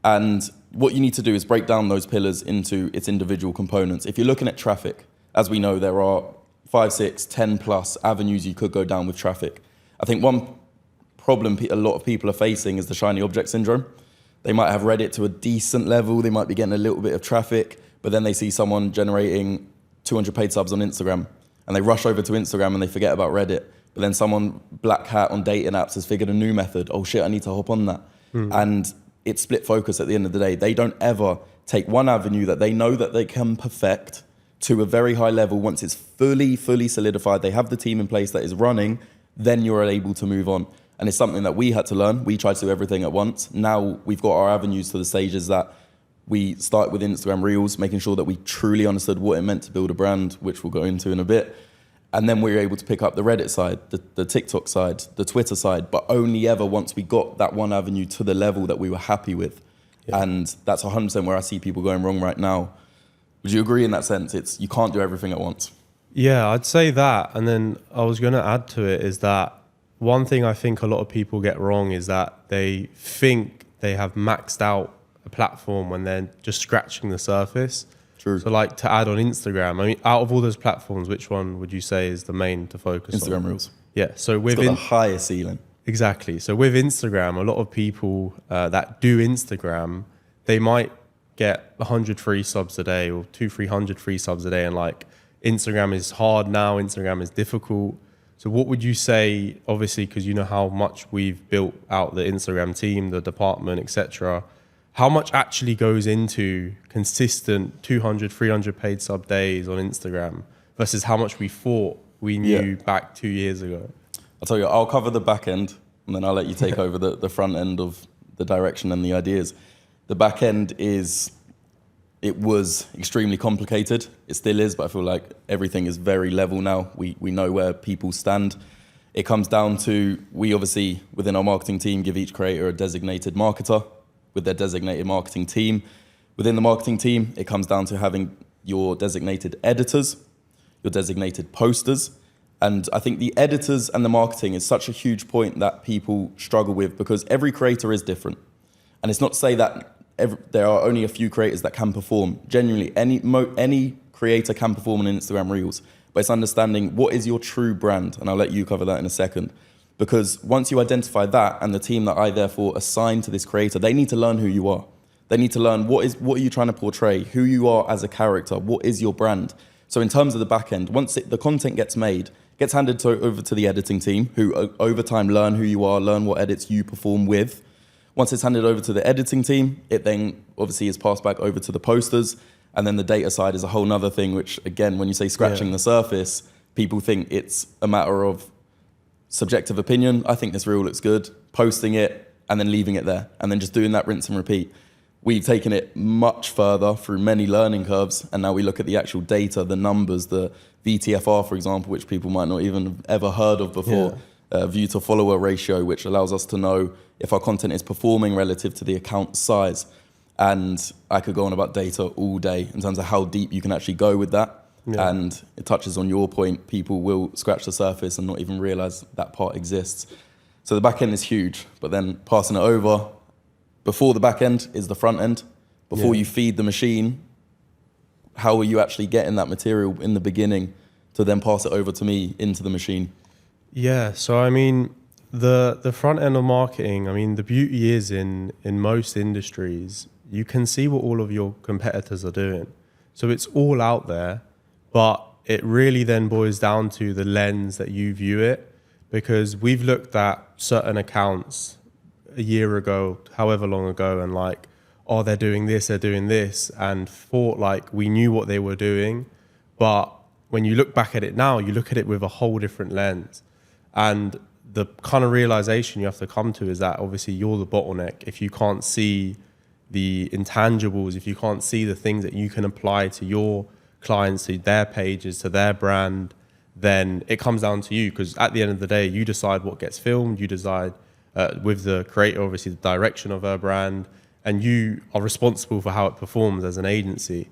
And what you need to do is break down those pillars into its individual components. If you're looking at traffic, as we know, there are 5, 6, 10 plus avenues you could go down with traffic. I think one problem a lot of people are facing is the shiny object syndrome. They might have Reddit to a decent level. They might be getting a little bit of traffic, but then they see someone generating 200 paid subs on Instagram and they rush over to Instagram and they forget about Reddit. But then someone black hat on dating apps has figured a new method. Oh shit, I need to hop on that. And it's split focus at the end of the day. They don't ever take one avenue that they know that they can perfect to a very high level. Once it's fully solidified, they have the team in place that is running, then you're able to move on. And it's something that we had to learn. We tried to do everything at once. Now we've got our avenues to the stages that we start with Instagram Reels, making sure that we truly understood what it meant to build a brand, which we'll go into in a bit. And then we were able to pick up the Reddit side, the TikTok side, the Twitter side, but only ever once we got that one avenue to the level that we were happy with. Yeah. And that's 100% where I see people going wrong right now. Would you agree in that sense? You can't do everything at once. Yeah, I'd say that. And then I was going to add to it is that one thing I think a lot of people get wrong is that they think they have maxed out a platform when they're just scratching the surface. True. So like to add on Instagram, I mean, out of all those platforms, which one would you say is the main to focus on? Instagram Reels. Yeah. So it's got the highest ceiling. Exactly. So with Instagram, a lot of people that do Instagram, they might get 100 free subs a day or 200-300 free subs a day. And like Instagram is hard now. Instagram is difficult. So what would you say, obviously, because you know how much we've built out the Instagram team, the department, etc. How much actually goes into consistent 200-300 paid sub days on Instagram versus how much we thought we knew back 2 years ago? I'll tell you, I'll cover the back end and then I'll let you take over the front end of the direction and the ideas. The back end it was extremely complicated. It still is, but I feel like everything is very level now. We know where people stand. It comes down to, we obviously, within our marketing team, give each creator a designated marketer with their designated marketing team. Within the marketing team, it comes down to having your designated editors, your designated posters. And I think the editors and the marketing is such a huge point that people struggle with because every creator is different. And it's not to say that there are only a few creators that can perform. Genuinely, any creator can perform on Instagram Reels, but it's understanding what is your true brand. And I'll let you cover that in a second. Because once you identify that and the team that I therefore assign to this creator, they need to learn who you are. They need to learn what are you trying to portray, who you are as a character, what is your brand. So in terms of the back end, once the content gets made, gets handed over to the editing team, who over time learn who you are, learn what edits you perform with. Once it's handed over to the editing team, it then obviously is passed back over to the posters. And then the data side is a whole nother thing, which again, when you say scratching the surface, people think it's a matter of subjective opinion. I think this reel looks good, posting it and then leaving it there and then just doing that rinse and repeat. We've taken it much further through many learning curves, and now we look at the actual data, the numbers, the VTFR, for example, which people might not even have ever heard of before, view to follower ratio, which allows us to know if our content is performing relative to the account size. And I could go on about data all day in terms of how deep you can actually go with that. Yeah. And it touches on your point, people will scratch the surface and not even realize that part exists. So the back end is huge, but then passing it over, before the back end is the front end. Before you feed the machine, how are you actually getting that material in the beginning to then pass it over to me into the machine? Yeah, so I mean, the front end of marketing, I mean, the beauty is in most industries, you can see what all of your competitors are doing. So it's all out there, but it really then boils down to the lens that you view it, because we've looked at certain accounts a year ago, however long ago, and like, oh, they're doing this, and thought like we knew what they were doing. But when you look back at it now, you look at it with a whole different lens. And the kind of realization you have to come to is that obviously you're the bottleneck. If you can't see the intangibles, if you can't see the things that you can apply to your clients, to their pages, to their brand, then it comes down to you. Because at the end of the day, you decide what gets filmed, you decide with the creator, obviously the direction of her brand, and you are responsible for how it performs as an agency.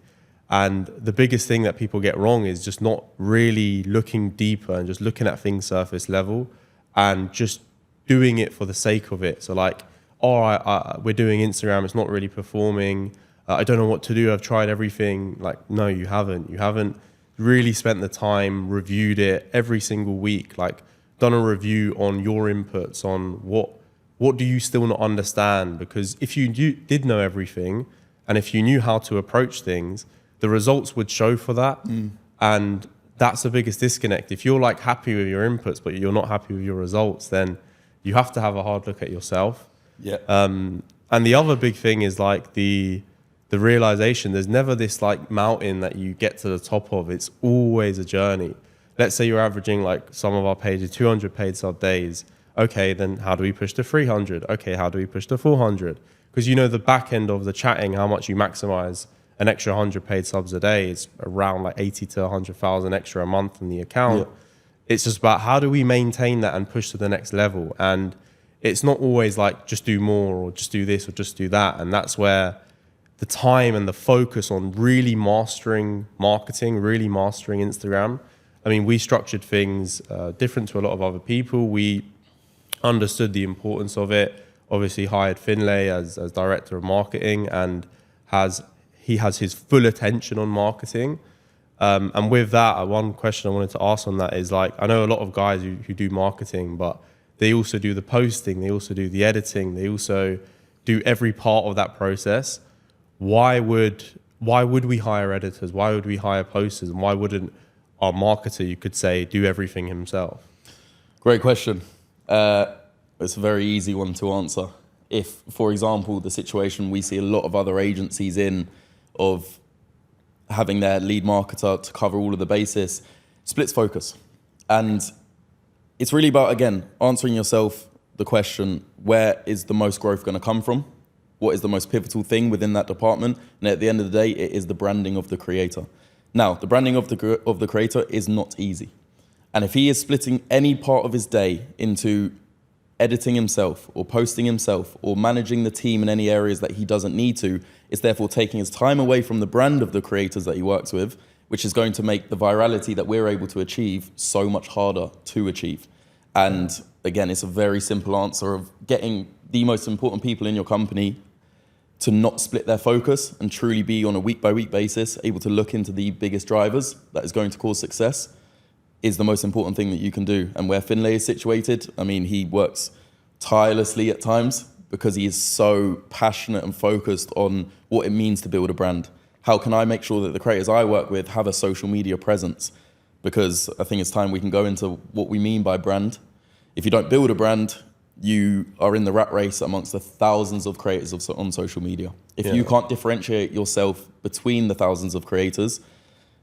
And the biggest thing that people get wrong is just not really looking deeper and just looking at things surface level and just doing it for the sake of it. So like, we're doing Instagram, it's not really performing. I don't know what to do. I've tried everything. Like, no, you haven't. You haven't really spent the time, reviewed it every single week, like done a review on your inputs, on what what do you still not understand? Because if you did know everything, and if you knew how to approach things, the results would show for that. And that's the biggest disconnect. If you're like happy with your inputs, but you're not happy with your results, then you have to have a hard look at yourself. Yeah. And the other big thing is like the realization there's never this like mountain that you get to the top of. It's always a journey. Let's say you're averaging, like some of our pages, 200 paid sub days. Okay, then how do we push to 300? Okay, how do we push to 400? Because you know the back end of the chatting, how much you maximize an extra 100 paid subs a day is around like 80 to 100,000 extra a month in the account. Yeah. It's just about how do we maintain that and push to the next level. And it's not always like just do more or just do this or just do that. And that's where the time and the focus on really mastering marketing, really mastering Instagram. I mean, we structured things different to a lot of other people. We understood the importance of it. Obviously hired Finlay as director of marketing, and he has his full attention on marketing. And with that, one question I wanted to ask on that is, like, I know a lot of guys who do marketing, but they also do the posting, they also do the editing, they also do every part of that process. Why would we hire editors? Why would we hire posters? And why wouldn't our marketer, you could say, do everything himself? Great question. It's a very easy one to answer. If, for example, the situation we see a lot of other agencies in of having their lead marketer to cover all of the bases, splits focus. And it's really about, again, answering yourself the question, where is the most growth going to come from? What is the most pivotal thing within that department? And at the end of the day, it is the branding of the creator. Now, the branding of the creator is not easy. And if he is splitting any part of his day into editing himself or posting himself or managing the team in any areas that he doesn't need to, it's therefore taking his time away from the brand of the creators that he works with, which is going to make the virality that we're able to achieve so much harder to achieve. And again, it's a very simple answer of getting the most important people in your company to not split their focus and truly be on a week-by-week basis, able to look into the biggest drivers that is going to cause success, is the most important thing that you can do. And where Finlay is situated, I mean, he works tirelessly at times because he is so passionate and focused on what it means to build a brand. How can I make sure that the creators I work with have a social media presence? Because I think it's time we can go into what we mean by brand. If you don't build a brand, you are in the rat race amongst the thousands of creators on social media. If you can't differentiate yourself between the thousands of creators,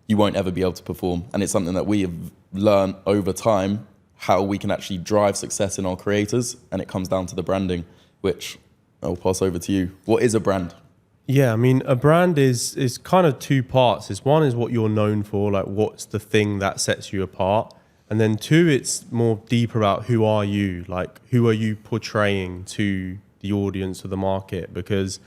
you won't ever be able to perform. And it's something that we have learned over time, how we can actually drive success in our creators. And it comes down to the branding, which I'll pass over to you. What is a brand? Yeah, I mean, a brand is kind of two parts. One is what you're known for, like what's the thing that sets you apart. And then two, it's more deeper about who are you, like who are you portraying to the audience or the market? Because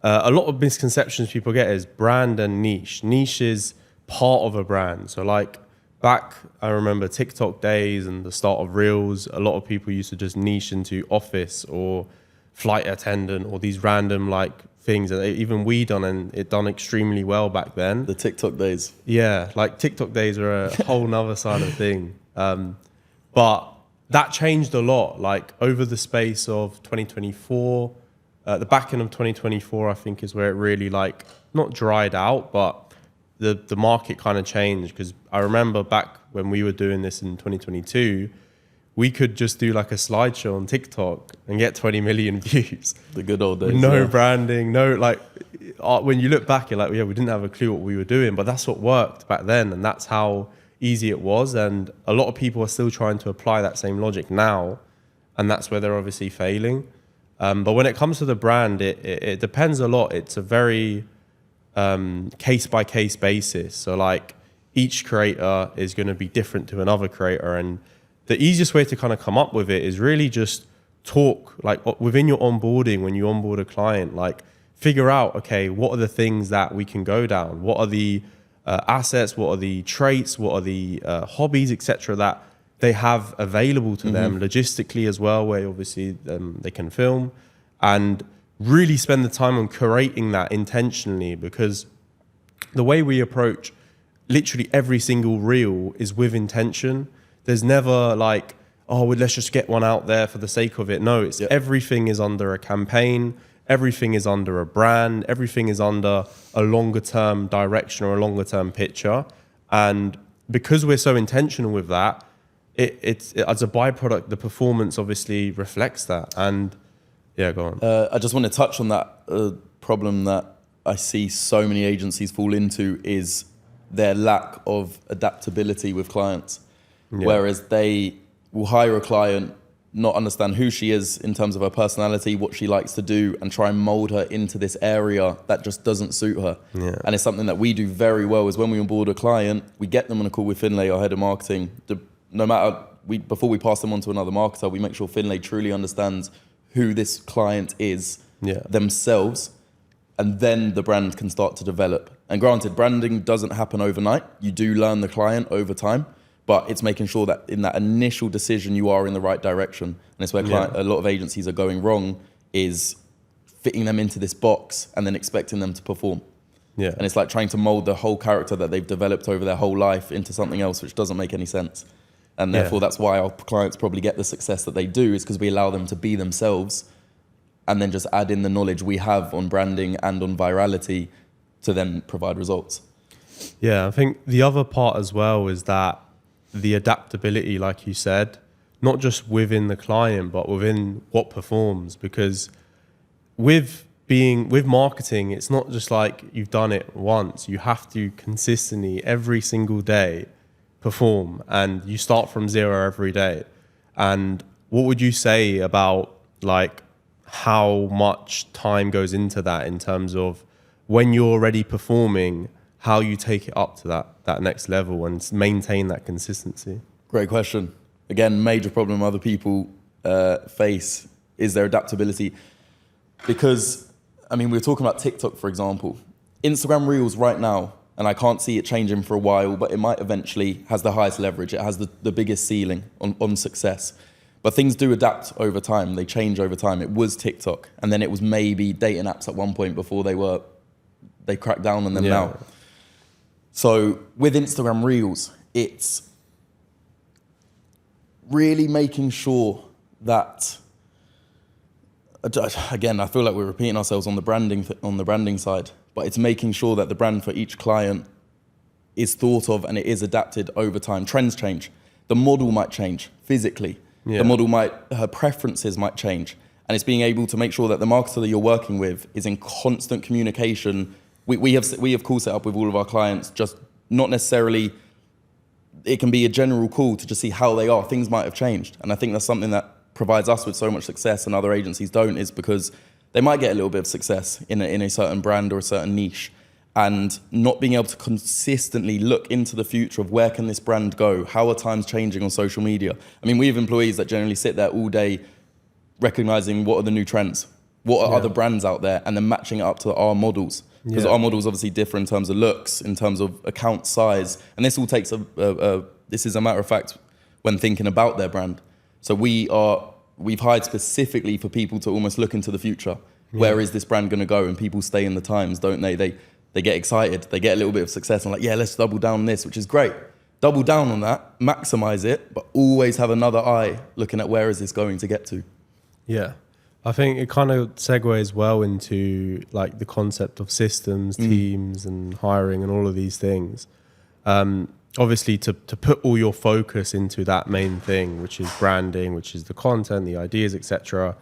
a lot of misconceptions people get is brand and niche. Niche is part of a brand. So like back, I remember TikTok days and the start of Reels, a lot of people used to just niche into office or flight attendant or these random like things that even we done, and it done extremely well back then. The TikTok days. Yeah, like TikTok days are a whole nother side of thing. But that changed a lot, like over the space of 2024, the back end of 2024, I think is where it really like, not dried out, but the market kind of changed. Because I remember back when we were doing this in 2022, we could just do like a slideshow on TikTok and get 20 million views. The good old days. No branding, no like, when you look back, you're like, yeah, we didn't have a clue what we were doing, but that's what worked back then. And that's how easy it was. And a lot of people are still trying to apply that same logic now. And that's where they're obviously failing. But when it comes to the brand, it depends a lot. It's a very case by case basis. So like each creator is going to be different to another creator. And the easiest way to kind of come up with it is really just talk, like within your onboarding, when you onboard a client, like figure out, okay, what are the things that we can go down? What are the assets? What are the traits? What are the hobbies, etc., that they have available to them logistically as well, where obviously they can film, and really spend the time on curating that intentionally, because the way we approach literally every single reel is with intention. There's never like, oh, well, let's just get one out there for the sake of it. No, it's everything is under a campaign. Everything is under a brand. Everything is under a longer term direction or a longer term picture. And because we're so intentional with that, it's as a byproduct, the performance obviously reflects that. And yeah, go on. I just want to touch on that problem that I see so many agencies fall into is their lack of adaptability with clients. Yeah. Whereas they will hire a client, not understand who she is in terms of her personality, what she likes to do, and try and mold her into this area that just doesn't suit her. Yeah. And it's something that we do very well is when we onboard a client, we get them on a call with Finlay, our head of marketing. No matter, before we pass them on to another marketer, we make sure Finlay truly understands who this client is themselves, and then the brand can start to develop. And granted, branding doesn't happen overnight. You do learn the client over time, but it's making sure that in that initial decision, you are in the right direction. And it's where a lot of agencies are going wrong, is fitting them into this box and then expecting them to perform. Yeah. And it's like trying to mold the whole character that they've developed over their whole life into something else, which doesn't make any sense. And therefore, that's why our clients probably get the success that they do, is because we allow them to be themselves and then just add in the knowledge we have on branding and on virality to then provide results. Yeah, I think the other part as well is that the adaptability, like you said, not just within the client, but within what performs. Because with marketing, it's not just like you've done it once. You have to consistently, every single day, perform, and you start from zero every day. And what would you say about like how much time goes into that in terms of when you're already performing, how you take it up to that next level and maintain that consistency? Great question. Again, major problem other people face is their adaptability. Because, I mean, we were talking about TikTok, for example. Instagram Reels right now, and I can't see it changing for a while, but it might eventually, has the highest leverage. It has the biggest ceiling on success. But things do adapt over time. They change over time. It was TikTok, and then it was maybe dating apps at one point before they cracked down on them now. So with Instagram Reels, it's really making sure that, again, I feel like we're repeating ourselves on the branding side, but it's making sure that the brand for each client is thought of and it is adapted over time. Trends change. The model might change physically. Yeah. The model her preferences might change. And it's being able to make sure that the marketer that you're working with is in constant communication. We have calls set up with all of our clients, just not necessarily, it can be a general call to just see how they are. Things might have changed. And I think that's something that provides us with so much success and other agencies don't, is because they might get a little bit of success in a certain brand or a certain niche, and not being able to consistently look into the future of where can this brand go? How are times changing on social media? I mean, we have employees that generally sit there all day recognizing what are the new trends, what are other brands out there, and then matching it up to our models. Because our models obviously differ in terms of looks, in terms of account size, and this all takes this is a matter of fact when thinking about their brand. So we've hired specifically for people to almost look into the future. Yeah. Where is this brand going to go? And people stay in the times, don't they? They get excited. They get a little bit of success and like, yeah, let's double down on this, which is great. Double down on that, maximize it, but always have another eye looking at where is this going to get to. Yeah. I think it kind of segues well into like the concept of systems, teams and hiring and all of these things. Obviously to put all your focus into that main thing, which is branding, which is the content, the ideas, etc.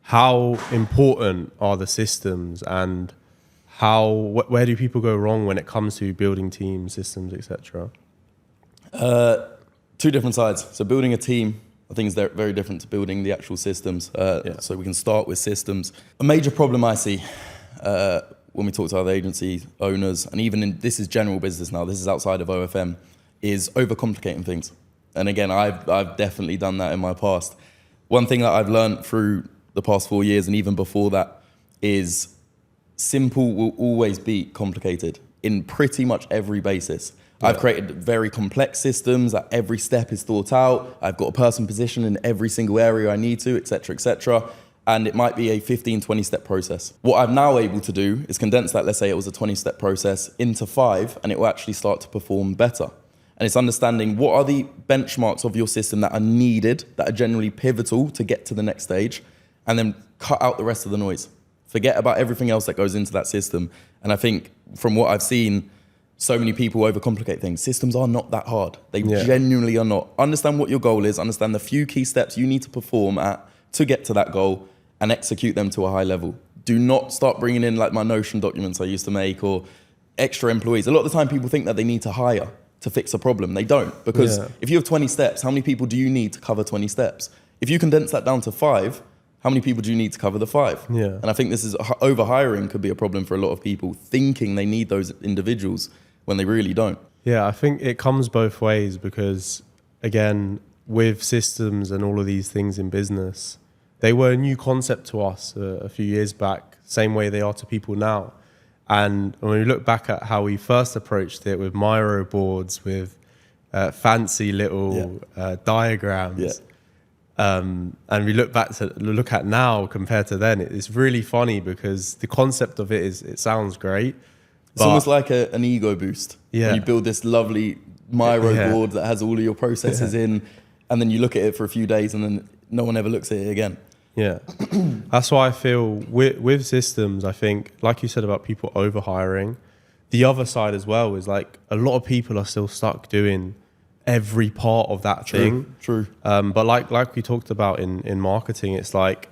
How important are the systems, and where do people go wrong when it comes to building teams, systems, etc.? Two different sides. So building a team, I think, is very different to building the actual systems. So we can start with systems. A major problem I see when we talk to other agency owners, and even this is general business now, this is outside of OFM, is overcomplicating things. And again, I've definitely done that in my past. One thing that I've learned through the past 4 years, and even before that, is simple will always beat complicated in pretty much every basis. Yeah. I've created very complex systems that every step is thought out. I've got a person positioned in every single area I need to, etc., etc. And it might be a 15, 20-step process. What I'm now able to do is condense that, let's say it was a 20-step process, into 5, and it will actually start to perform better. And it's understanding what are the benchmarks of your system that are needed, that are generally pivotal to get to the next stage, and then cut out the rest of the noise. Forget about everything else that goes into that system. And I think from what I've seen, so many people overcomplicate things. Systems are not that hard. They genuinely are not. Understand what your goal is, understand the few key steps you need to perform at to get to that goal, and execute them to a high level. Do not start bringing in like my Notion documents I used to make or extra employees. A lot of the time people think that they need to hire to fix a problem. They don't, because if you have 20 steps, how many people do you need to cover 20 steps? If you condense that down to 5, how many people do you need to cover the 5? Yeah. And I think this is over-hiring could be a problem for a lot of people, thinking they need those individuals when they really don't. Yeah, I think it comes both ways because, again, with systems and all of these things in business, they were a new concept to us a few years back, same way they are to people now. And when we look back at how we first approached it with Miro boards, with fancy little diagrams, and we look at now compared to then, it's really funny because the concept of it is, it sounds great. It's almost like an ego boost. Yeah. When you build this lovely Miro board that has all of your processes in, and then you look at it for a few days and then no one ever looks at it again. Yeah. That's why I feel with systems, I think, like you said about people over-hiring, the other side as well is like a lot of people are still stuck doing every part of that thing. True. But like we talked about in marketing, it's like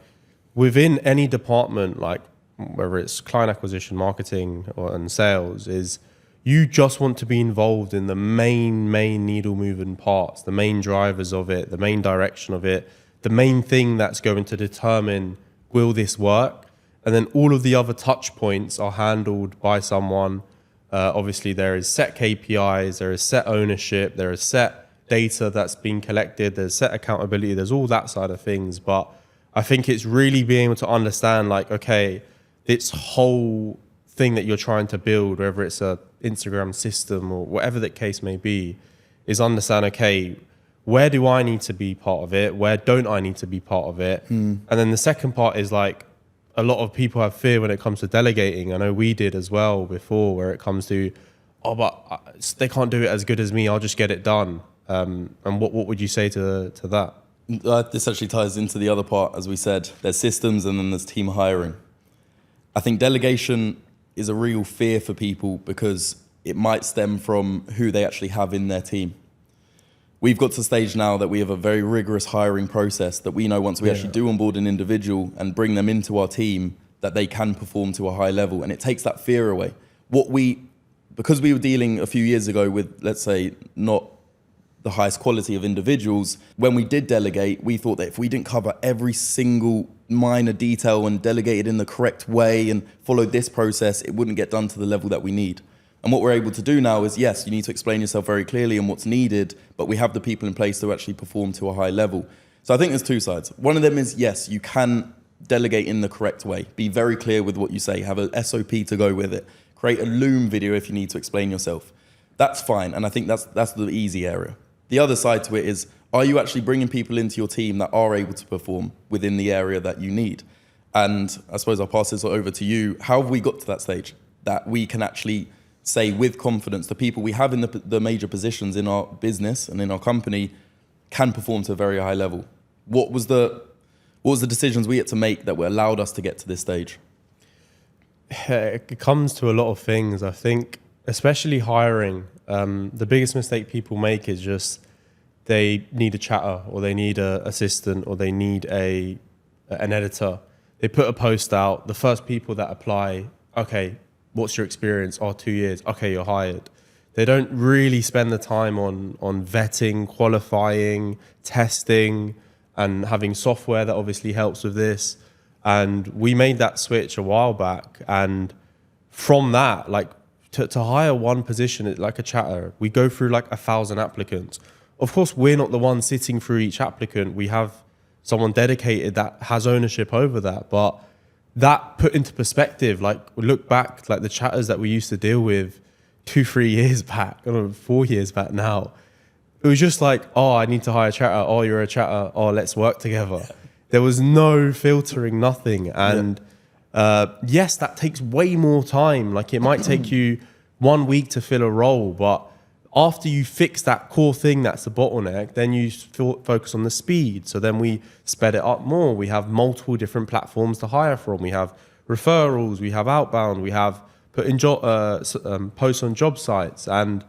within any department, like whether it's client acquisition, marketing, and sales, is you just want to be involved in the main needle moving parts, the main drivers of it, the main direction of it, the main thing that's going to determine will this work, and then all of the other touch points are handled by someone. Obviously, there is set KPIs, there is set ownership, there is set data that's being collected, there's set accountability, there's all that side of things. But I think it's really being able to understand, like, okay, this whole thing that you're trying to build, whether it's a Instagram system or whatever the case may be, is understand, okay, where do I need to be part of it? Where don't I need to be part of it? And then the second part is like, a lot of people have fear when it comes to delegating. I know we did as well before, where it comes to, oh, but they can't do it as good as me, I'll just get it done. And what would you say to that? This actually ties into the other part, as we said. There's systems and then there's team hiring. I think delegation is a real fear for people because it might stem from who they actually have in their team. We've got to the stage now that we have a very rigorous hiring process that we know once we actually do onboard an individual and bring them into our team, that they can perform to a high level, and it takes that fear away. Because we were dealing a few years ago with, let's say, not the highest quality of individuals, when we did delegate, we thought that if we didn't cover every single minor detail and delegate it in the correct way and follow this process, it wouldn't get done to the level that we need. And what we're able to do now is, yes, you need to explain yourself very clearly and what's needed, but we have the people in place to actually perform to a high level. So I think there's two sides. One of them is, yes, you can delegate in the correct way. Be very clear with what you say. Have a SOP to go with it. Create a Loom video if you need to explain yourself. That's fine, and I think that's the easy area. The other side to it is, are you actually bringing people into your team that are able to perform within the area that you need? And I suppose I'll pass this over to you. How have we got to that stage that we can actually say with confidence the people we have in the major positions in our business and in our company can perform to a very high level? What was the decisions we had to make that were allowed us to get to this stage? It comes to a lot of things. I think, especially hiring, the biggest mistake people make is just they need a chatter, or they need an assistant, or they need an editor. They put a post out. The first people that apply, okay, what's your experience? Oh, 2 years. Okay, you're hired. They don't really spend the time on vetting, qualifying, testing, and having software that obviously helps with this. And we made that switch a while back. And from that, like to hire one position, like a chatter, we go through like 1,000 applicants. Of course, we're not the one sitting through each applicant. We have someone dedicated that has ownership over that. But that put into perspective, like look back, like the chatters that we used to deal with 2-3 years back, or 4 years back now, it was just like, oh, I need to hire a chatter. Oh, you're a chatter. Oh, let's work together. There was no filtering, nothing. And yes, that takes way more time. Like it might take you 1 week to fill a role, but after you fix that core thing that's the bottleneck, then you focus on the speed. So then we sped it up more. We have multiple different platforms to hire from. We have referrals, we have outbound, we have put in posts on job sites, and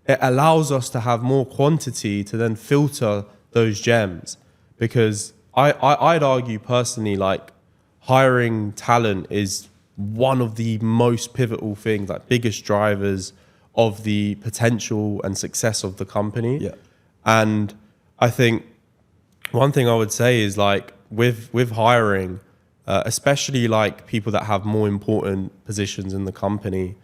it allows us to have more quantity to then filter those gems. Because I'd argue personally, like, hiring talent is one of the most pivotal things, like biggest drivers of the potential and success of the company. Yeah. And I think one thing I would say is, like, with hiring, especially like people that have more important positions in the company,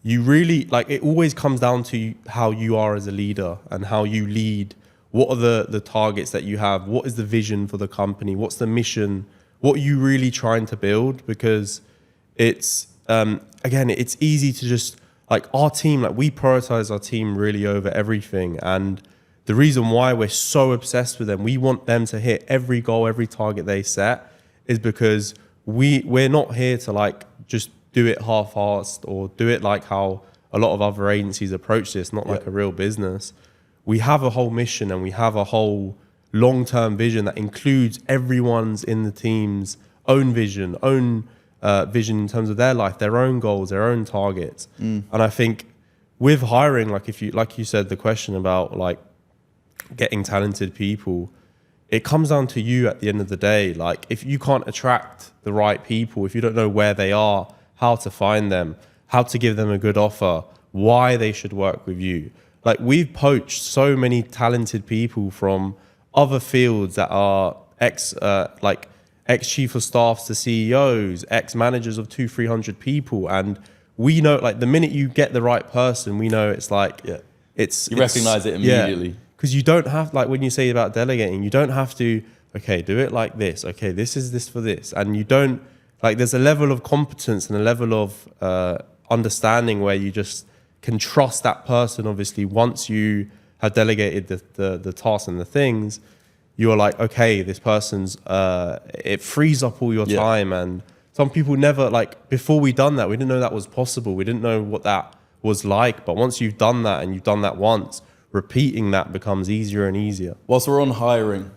you really, like, it always comes down to how you are as a leader and how you lead. What are the targets that you have? What is the vision for the company? What's the mission? What are you really trying to build? Because it's, again, it's easy to just, like, our team, like, we prioritize our team really over everything. And the reason why we're so obsessed with them, we want them to hit every goal, every target they set, is because we're not here to, like, just do it half-assed or do it like how a lot of other agencies approach this, not like a real business. We have a whole mission and we have a whole long-term vision that includes everyone's in the team's own vision, vision in terms of their life, their own goals, their own targets. And I think with hiring, like, if you, like you said, the question about, like, getting talented people, it comes down to you at the end of the day. Like, if you can't attract the right people, if you don't know where they are, how to find them, how to give them a good offer, why they should work with you. Like, we've poached so many talented people from other fields that are ex-chief of staffs to CEOs, ex-managers of 200-300 people. And we know, like, the minute you get the right person, we know it's like, you recognize it immediately. Because you don't have, like, when you say about delegating, you don't have to, okay, do it like this. Okay, this is this for this. And you don't, like, there's a level of competence and a level of understanding where you just can trust that person. Obviously, once you have delegated the tasks and the things, you're like, okay, this person's, it frees up all your time. And some people never, like, before we done that, we didn't know that was possible. We didn't know what that was like. But once you've done that and you've done that once, repeating that becomes easier and easier. Whilst we're on hiring,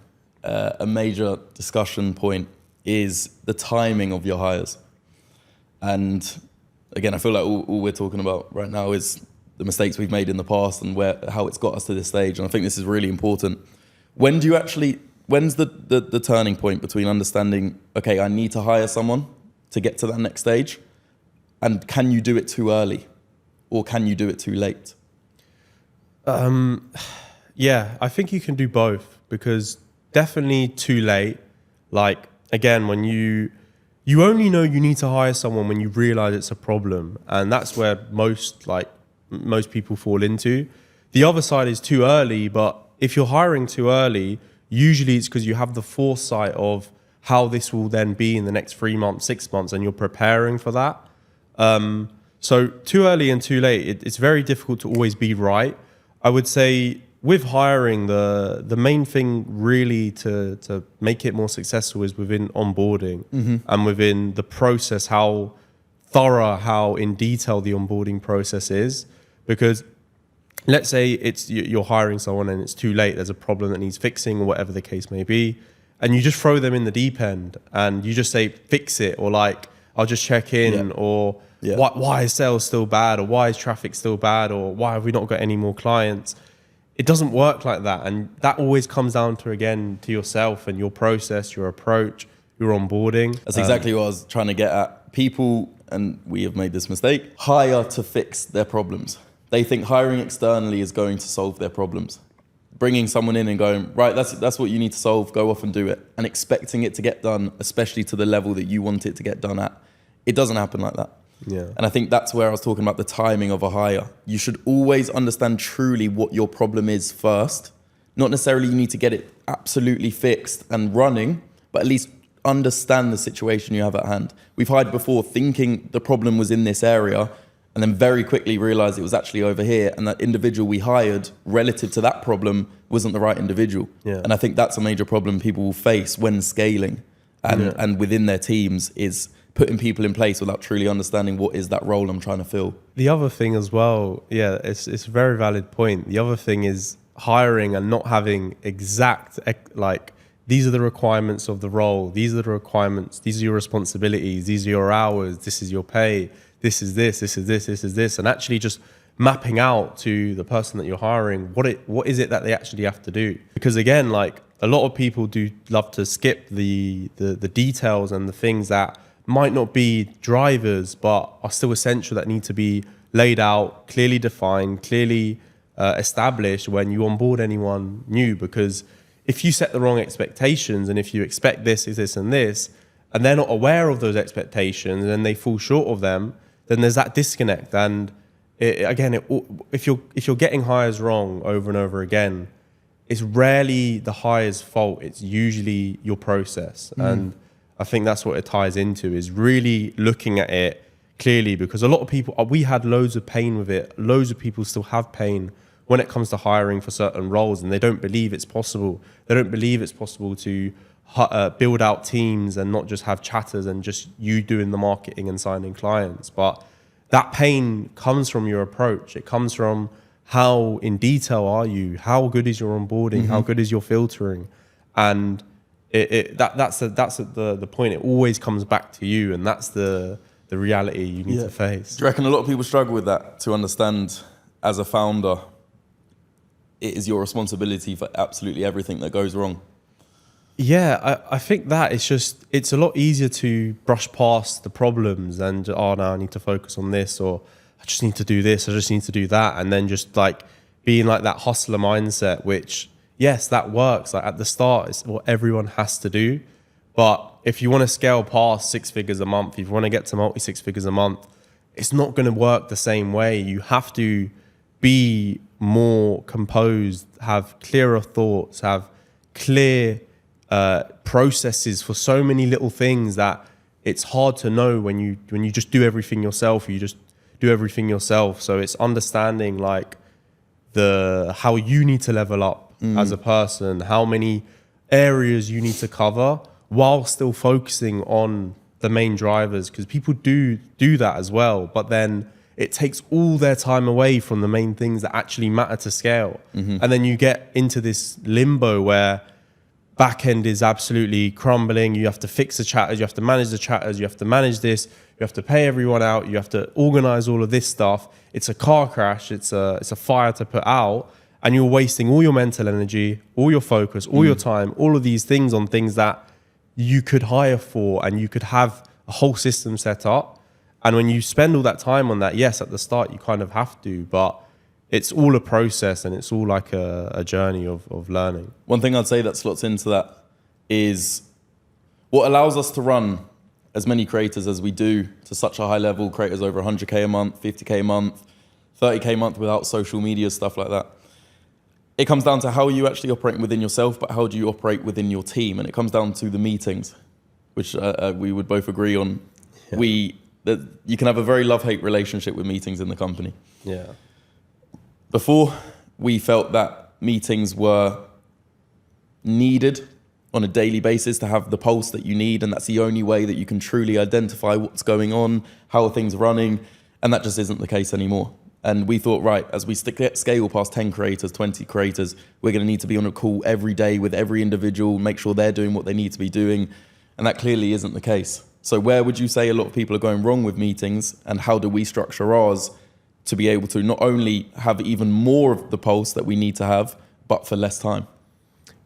a major discussion point is the timing of your hires. And again, I feel like all we're talking about right now is the mistakes we've made in the past and how it's got us to this stage. And I think this is really important. When's the turning point between understanding, okay, I need to hire someone to get to that next stage? And can you do it too early or can you do it too late? Yeah, I think you can do both, because definitely too late. Like, again, when you only know you need to hire someone when you realize it's a problem. And that's where most people fall into. The other side is too early, but if you're hiring too early, usually it's because you have the foresight of how this will then be in the next 3 months, 6 months, and you're preparing for that. So too early and too late, it's very difficult to always be right. I would say with hiring, the main thing really to make it more successful is within onboarding and within the process, how thorough, how in detail the onboarding process is. Because let's say you're hiring someone and it's too late, there's a problem that needs fixing or whatever the case may be, and you just throw them in the deep end and you just say, fix it, or like, I'll just check in, or why is sales still bad, or why is traffic still bad, or why have we not got any more clients? It doesn't work like that. And that always comes down to, again, to yourself and your process, your approach, your onboarding. That's exactly what I was trying to get at. People, and we have made this mistake, hire to fix their problems. They think hiring externally is going to solve their problems. Bringing someone in and going, right, that's what you need to solve, go off and do it. And expecting it to get done, especially to the level that you want it to get done at. It doesn't happen like that. Yeah. And I think that's where I was talking about the timing of a hire. You should always understand truly what your problem is first. Not necessarily you need to get it absolutely fixed and running, but at least understand the situation you have at hand. We've hired before thinking the problem was in this area, and then very quickly realized it was actually over here, and that individual we hired relative to that problem wasn't the right individual. Yeah. And I think that's a major problem people will face when scaling. and within their teams is putting people in place without truly understanding what is that role I'm trying to fill. The other thing as well, yeah, it's a very valid point. The other thing is hiring and not having exact, like, these are the requirements of the role, these are the requirements, these are your responsibilities, these are your hours, this is your pay, this is this, this is this, this is this, and actually just mapping out to the person that you're hiring what is it that they actually have to do. Because again, like, a lot of people do love to skip the details and the things that might not be drivers but are still essential, that need to be laid out, clearly defined, clearly established when you onboard anyone new. Because if you set the wrong expectations, and if you expect this, and this, and they're not aware of those expectations and they fall short of them, then there's that disconnect. And if you're getting hires wrong over and over again, it's rarely the hire's fault. It's usually your process. And I think that's what it ties into, is really looking at it clearly. Because a lot of people, we had loads of pain with it. Loads of people still have pain when it comes to hiring for certain roles, and they don't believe it's possible. They don't believe it's possible to build out teams and not just have chatters and just you doing the marketing and signing clients. But that pain comes from your approach. It comes from how in detail are you, how good is your onboarding, how good is your filtering, and that's the point. It always comes back to you, and that's the reality you need to face. Do you reckon a lot of people struggle with that, to understand as a founder, it is your responsibility for absolutely everything that goes wrong? Yeah, I think that it's a lot easier to brush past the problems and, now I need to focus on this, or I just need to do this, I just need to do that. And then just like being like that hustler mindset, which, yes, that works. Like at the start, it's what everyone has to do. But if you want to scale past 6 figures a month, if you want to get to multi 6 figures a month, it's not going to work the same way. You have to be more composed, have clearer thoughts, have clear processes for so many little things that it's hard to know when you just do everything yourself. You just do everything yourself. So it's understanding like how you need to level up as a person, how many areas you need to cover while still focusing on the main drivers, because people do that as well, but then it takes all their time away from the main things that actually matter to scale. And then you get into this limbo where back end is absolutely crumbling. You have to fix the chatters, you have to manage the chatters, you have to manage this, you have to pay everyone out, you have to organize all of this stuff. It's a car crash, it's a fire to put out, and you're wasting all your mental energy, all your focus, all your time, all of these things on things that you could hire for, and you could have a whole system set up. And when you spend all that time on that, yes, at the start you kind of have to, but it's all a process, and it's all like a journey of learning. One thing I'd say that slots into that is what allows us to run as many creators as we do to such a high level, creators over 100K a month, 50K a month, 30K a month without social media, stuff like that. It comes down to how you actually operate within yourself, but how do you operate within your team? And it comes down to the meetings, which we would both agree on. Yeah. You can have a very love-hate relationship with meetings in the company. Yeah. Before, we felt that meetings were needed on a daily basis to have the pulse that you need, and that's the only way that you can truly identify what's going on, how are things running, and that just isn't the case anymore. And we thought, right, as we scale past 10 creators, 20 creators, we're going to need to be on a call every day with every individual, make sure they're doing what they need to be doing, and that clearly isn't the case. So where would you say a lot of people are going wrong with meetings, and how do we structure ours to be able to not only have even more of the pulse that we need to have, but for less time?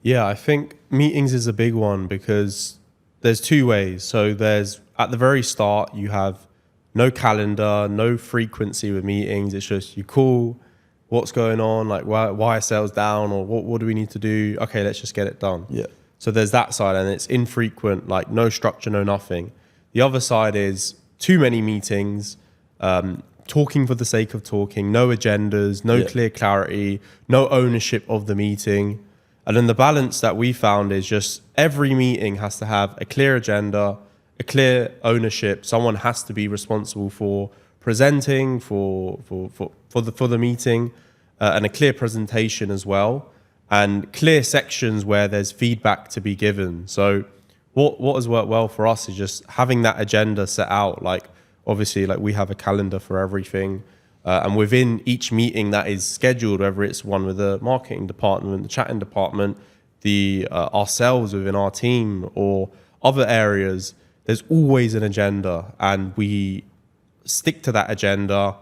Yeah, I think meetings is a big one, because there's two ways. So there's, at the very start, you have no calendar, no frequency with meetings. It's just you call, what's going on, like why are sales down, or what do we need to do? Okay, let's just get it done. Yeah. So there's that side, and it's infrequent, like no structure, no nothing. The other side is too many meetings, talking for the sake of talking, no agendas, no clear clarity, no ownership of the meeting. And then the balance that we found is just every meeting has to have a clear agenda, a clear ownership. Someone has to be responsible for presenting, for the meeting, and a clear presentation as well, and clear sections where there's feedback to be given. So what has worked well for us is just having that agenda set out. Like, obviously, like we have a calendar for everything. And within each meeting that is scheduled, whether it's one with the marketing department, the chatting department, the ourselves within our team or other areas, there's always an agenda, and we stick to that agenda.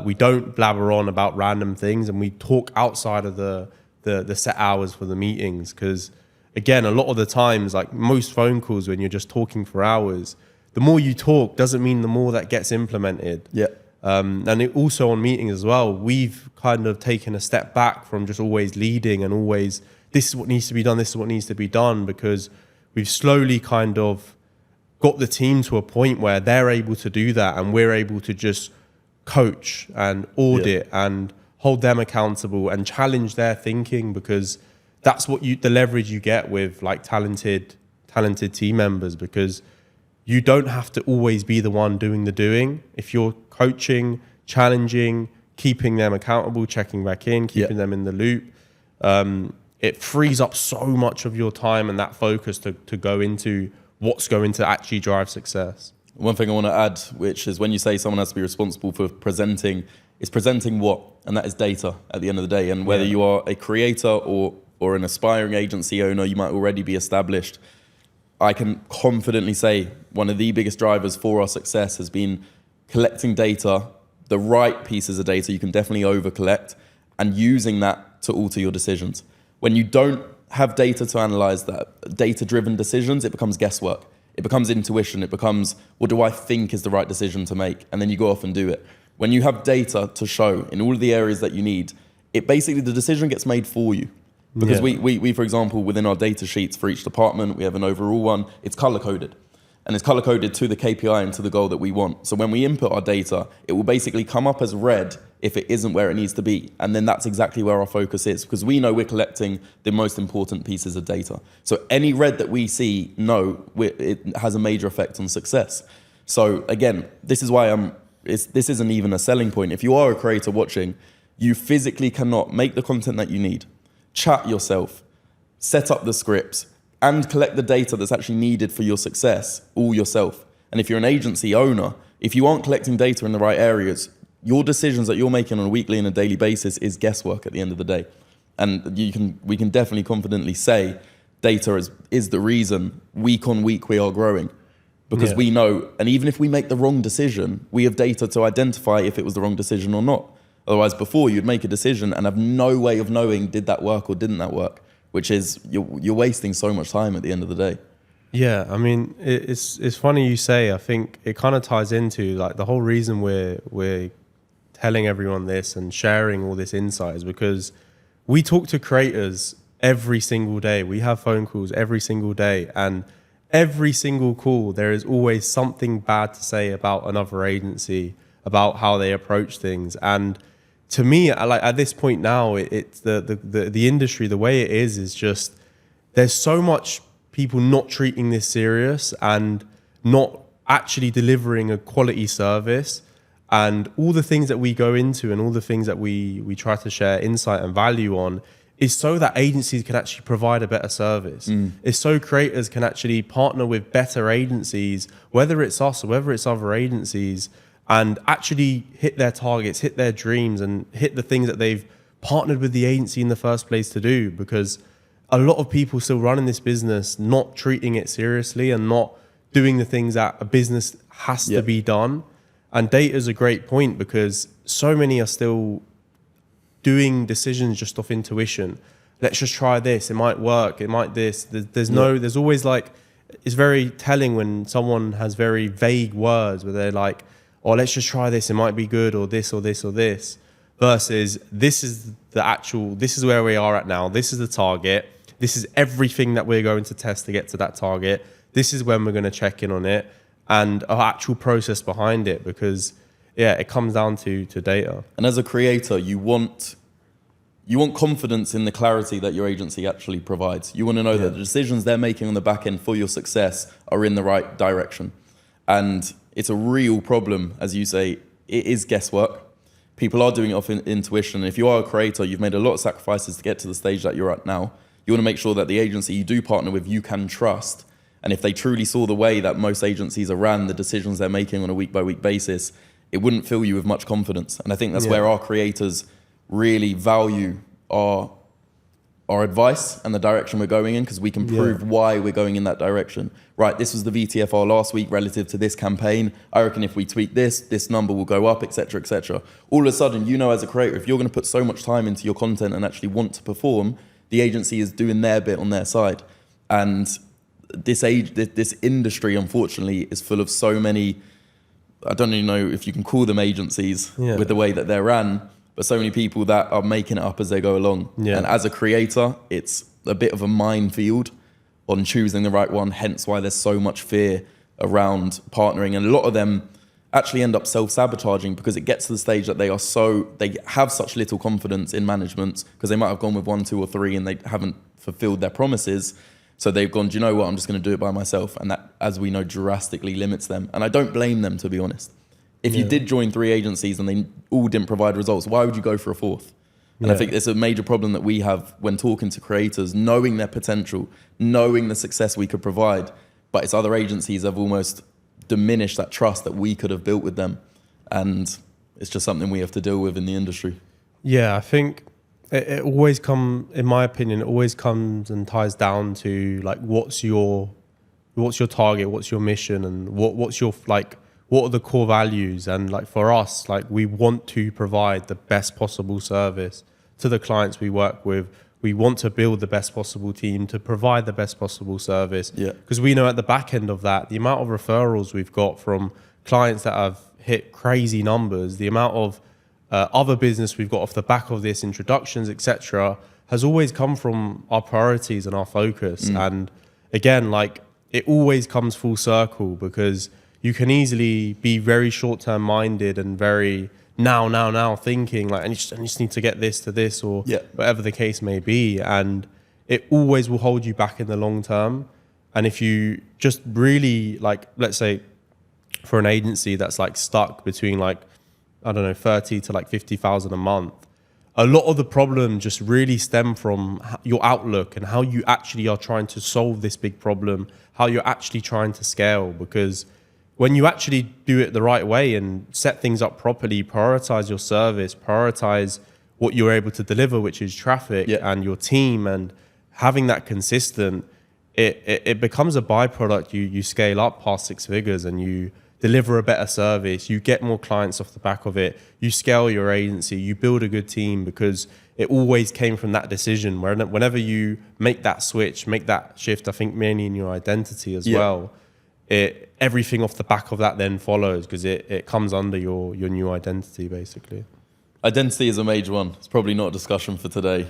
We don't blabber on about random things, and we talk outside of the set hours for the meetings. Because again, a lot of the times, like most phone calls, when you're just talking for hours, the more you talk doesn't mean the more that gets implemented. Yeah. And it also on meetings as well, we've kind of taken a step back from just always leading and always, this is what needs to be done, this is what needs to be done, because we've slowly kind of got the team to a point where they're able to do that, and we're able to just coach and audit and hold them accountable and challenge their thinking, because that's what the leverage you get with like talented team members, because you don't have to always be the one doing the doing. If you're coaching, challenging, keeping them accountable, checking back in, keeping them in the loop, it frees up so much of your time and that focus to go into what's going to actually drive success. One thing I want to add, which is when you say someone has to be responsible for presenting, is presenting what? And that is data at the end of the day. And whether you are a creator or an aspiring agency owner, you might already be established. I can confidently say one of the biggest drivers for our success has been collecting data, the right pieces of data you can definitely over-collect, and using that to alter your decisions. When you don't have data to analyze that, data-driven decisions, it becomes guesswork. It becomes intuition. It becomes, what do I think is the right decision to make? And then you go off and do it. When you have data to show in all of the areas that you need, it basically, the decision gets made for you. Because we, for example, within our data sheets for each department, we have an overall one, it's color-coded. And it's color-coded to the KPI and to the goal that we want. So when we input our data, it will basically come up as red if it isn't where it needs to be. And then that's exactly where our focus is, because we know we're collecting the most important pieces of data. So any red that we see, it has a major effect on success. So again, this is why this isn't even a selling point. If you are a creator watching, you physically cannot make the content that you need, chat yourself, set up the scripts, and collect the data that's actually needed for your success all yourself. And if you're an agency owner, if you aren't collecting data in the right areas, your decisions that you're making on a weekly and a daily basis is guesswork at the end of the day. And we can definitely confidently say data is the reason week on week we are growing. Because we know, and even if we make the wrong decision, we have data to identify if it was the wrong decision or not. Otherwise, before you'd make a decision and have no way of knowing did that work or didn't that work, which is you're wasting so much time at the end of the day. Yeah, I mean, it's funny you say. I think it kind of ties into like the whole reason we're telling everyone this and sharing all this insight is because we talk to creators every single day. We have phone calls every single day, and every single call there is always something bad to say about another agency, about how they approach things. And to me, like at this point now, it's the industry, the way it is just there's so much people not treating this serious and not actually delivering a quality service. And all the things that we go into and all the things that we try to share insight and value on is so that agencies can actually provide a better service. It's so creators can actually partner with better agencies, whether it's us or whether it's other agencies, and actually hit their targets, hit their dreams, and hit the things that they've partnered with the agency in the first place to do. Because a lot of people still running this business, not treating it seriously and not doing the things that a business has to be done. And data is a great point, because so many are still doing decisions just off intuition. Let's just try this. It might work. It might this. There's always like, it's very telling when someone has very vague words where they're like, oh, let's just try this. It might be good, or this, or this, or this, versus this is where we are at now. This is the target. This is everything that we're going to test to get to that target. This is when we're going to check in on it, and an actual process behind it, because it comes down to data. And as a creator, you want confidence in the clarity that your agency actually provides. You want to know that the decisions they're making on the back end for your success are in the right direction. And it's a real problem, as you say, it is guesswork. People are doing it off intuition. If you are a creator, you've made a lot of sacrifices to get to the stage that you're at now. You want to make sure that the agency you do partner with, you can trust. And if they truly saw the way that most agencies are ran, the decisions they're making on a week-by-week basis, it wouldn't fill you with much confidence. And I think that's where our creators really value our advice and the direction we're going in, because we can prove why we're going in that direction. Right, this was the VTFR last week relative to this campaign. I reckon if we tweak this number will go up, etc., etc. All of a sudden, you know, as a creator, if you're going to put so much time into your content and actually want to perform, the agency is doing their bit on their side. And this industry, unfortunately, is full of so many, I don't even know if you can call them agencies with the way that they're ran, but so many people that are making it up as they go along. Yeah. And as a creator, it's a bit of a minefield on choosing the right one, hence why there's so much fear around partnering. And a lot of them actually end up self-sabotaging because it gets to the stage that they have such little confidence in management because they might have gone with 1, 2 or 3 and they haven't fulfilled their promises. So they've gone, do you know what, I'm just going to do it by myself. And that, as we know, drastically limits them. And I don't blame them, to be honest. If you did join 3 agencies and they all didn't provide results, why would you go for a 4th? And I think it's a major problem that we have when talking to creators, knowing their potential, knowing the success we could provide, but it's other agencies have almost diminished that trust that we could have built with them. And it's just something we have to deal with in the industry. Yeah, I think it always in my opinion, it always comes and ties down to like, what's your target, what's your mission, and what's your what are the core values? And like for us, like we want to provide the best possible service to the clients we work with. We want to build the best possible team to provide the best possible service. Yeah. Because we know at the back end of that, the amount of referrals we've got from clients that have hit crazy numbers, the amount of other business we've got off the back of this, introductions, etc., has always come from our priorities and our focus. And again, like it always comes full circle because you can easily be very short-term minded and very now thinking like, I just need to get this to this or whatever the case may be. And it always will hold you back in the long term. And if you just really like, let's say for an agency that's like stuck between like, I don't know, 30 to like 50,000 a month, a lot of the problem just really stem from your outlook and how you actually are trying to solve this big problem, how you're actually trying to scale. Because when you actually do it the right way and set things up properly, prioritize your service, prioritize what you're able to deliver, which is traffic and your team, and having that consistent, it becomes a byproduct. You scale up past 6 figures and you deliver a better service, you get more clients off the back of it, you scale your agency, you build a good team, because it always came from that decision. Whenever you make that switch, make that shift, I think mainly in your identity as well, everything off the back of that then follows, because it comes under your new identity, basically. Identity is a major one. It's probably not a discussion for today.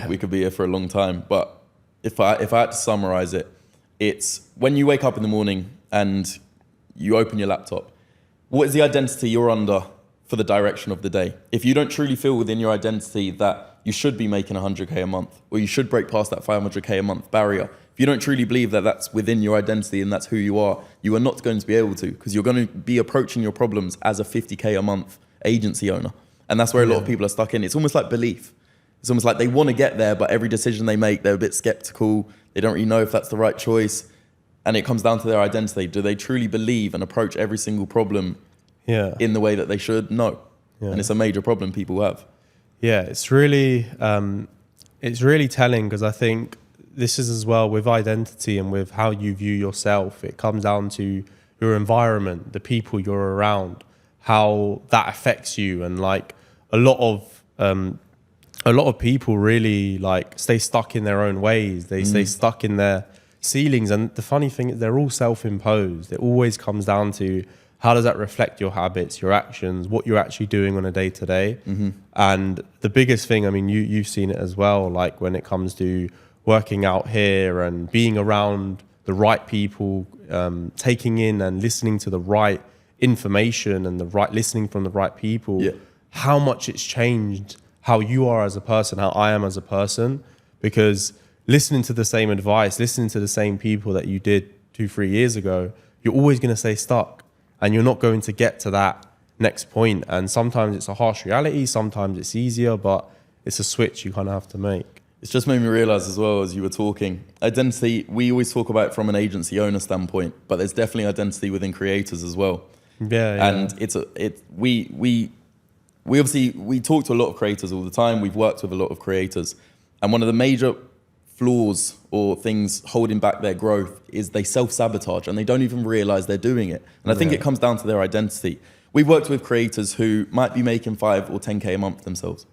We could be here for a long time. But if I had to summarize it, it's when you wake up in the morning and you open your laptop, what is the identity you're under for the direction of the day? If you don't truly feel within your identity that you should be making 100K a month, or you should break past that 500K a month barrier, if you don't truly believe that that's within your identity and that's who you are not going to be able to, because you're going to be approaching your problems as a 50K a month agency owner. And that's where a lot of people are stuck in. It's almost like belief. It's almost like they want to get there, but every decision they make, they're a bit skeptical. They don't really know if that's the right choice. And it comes down to their identity. Do they truly believe and approach every single problem in the way that they should? No. And it's a major problem people have. Yeah, it's really telling, because I think this is as well with identity and with how you view yourself. It comes down to your environment, the people you're around, how that affects you. And like a lot of people really like stay stuck in their own ways. They stay stuck in their ceilings. And the funny thing is they're all self-imposed. It always comes down to how does that reflect your habits, your actions, what you're actually doing on a day-to-day. And the biggest thing, I mean, you've seen it as well, like when it comes to working out here and being around the right people, taking in and listening to the right information and listening from the right people, how much it's changed how you are as a person, how I am as a person. Because listening to the same advice, listening to the same people that you did 2-3 years ago, you're always going to stay stuck and you're not going to get to that next point. And sometimes it's a harsh reality, sometimes it's easier, but it's a switch you kind of have to make. It's just made me realize as well, as you were talking, identity, we always talk about it from an agency owner standpoint, but there's definitely identity within creators as well. Yeah. And we talk to a lot of creators all the time. We've worked with a lot of creators. And one of the major flaws or things holding back their growth is they self-sabotage and they don't even realize they're doing it. And I think it comes down to their identity. We've worked with creators who might be making 5 or 10K a month themselves.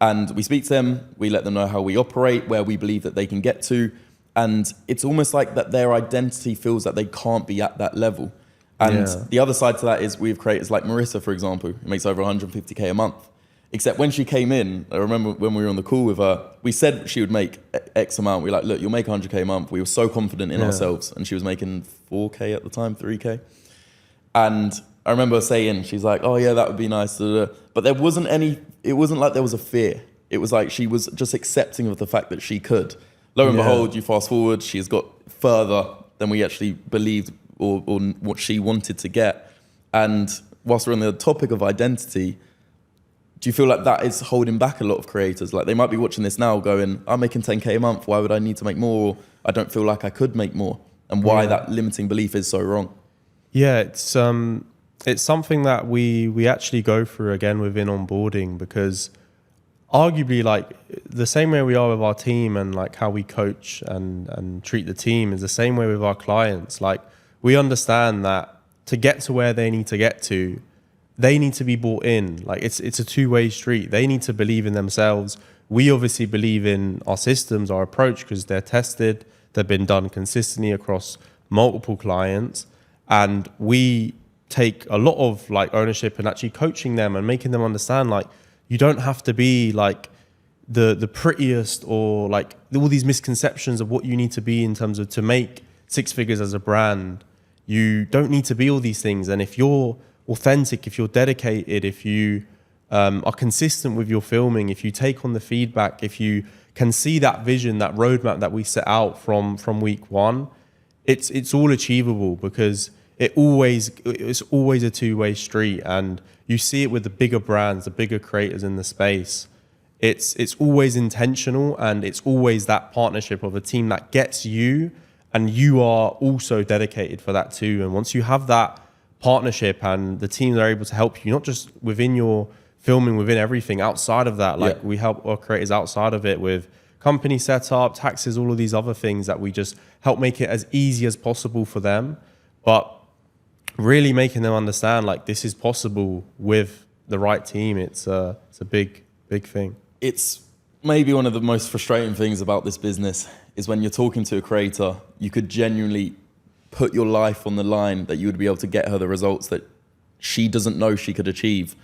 And we speak to them, we let them know how we operate, where we believe that they can get to. And it's almost like that their identity feels that they can't be at that level. And the other side to that is we have creators like Marissa, for example, who makes over 150K a month. Except when she came in, I remember when we were on the call with her, we said she would make X amount. We were like, look, you'll make 100K a month. We were so confident in ourselves. And she was making 4K at the time, 3K. And I remember her saying, she's like, oh yeah, that would be nice. But there wasn't it wasn't like there was a fear. It was like she was just accepting of the fact that she could. Lo and behold, you fast forward, she has got further than we actually believed or what she wanted to get. And whilst we're on the topic of identity, do you feel like that is holding back a lot of creators? Like they might be watching this now going, I'm making 10K a month, why would I need to make more? Or I don't feel like I could make more. And why that limiting belief is so wrong. Yeah, it's something that we actually go through again within onboarding, because arguably like the same way we are with our team and like how we coach and treat the team is the same way with our clients. Like we understand that to get to where they need to get to, they need to be bought in. Like it's a two-way street. They need to believe in themselves. We obviously believe in our systems, our approach, because they're tested, they've been done consistently across multiple clients, and we take a lot of like ownership and actually coaching them and making them understand like you don't have to be like the prettiest or like all these misconceptions of what you need to be in terms of to make 6 figures as a brand. You don't need to be all these things. And if you're authentic, if you're dedicated, if you are consistent with your filming, if you take on the feedback, if you can see that vision, that roadmap that we set out from week one, it's all achievable, because it's always a two-way street. And you see it with the bigger brands, the bigger creators in the space. It's always intentional, and it's always that partnership of a team that gets you, and you are also dedicated for that too. And once you have that partnership and the teams are able to help you, not just within your filming, within everything outside of that, like we help our creators outside of it with company setup, taxes, all of these other things that we just help make it as easy as possible for them. But really making them understand like this is possible with the right team. It's a big thing. It's maybe one of the most frustrating things about this business is when you're talking to a creator, you could genuinely put your life on the line that you would be able to get her the results that she doesn't know she could achieve.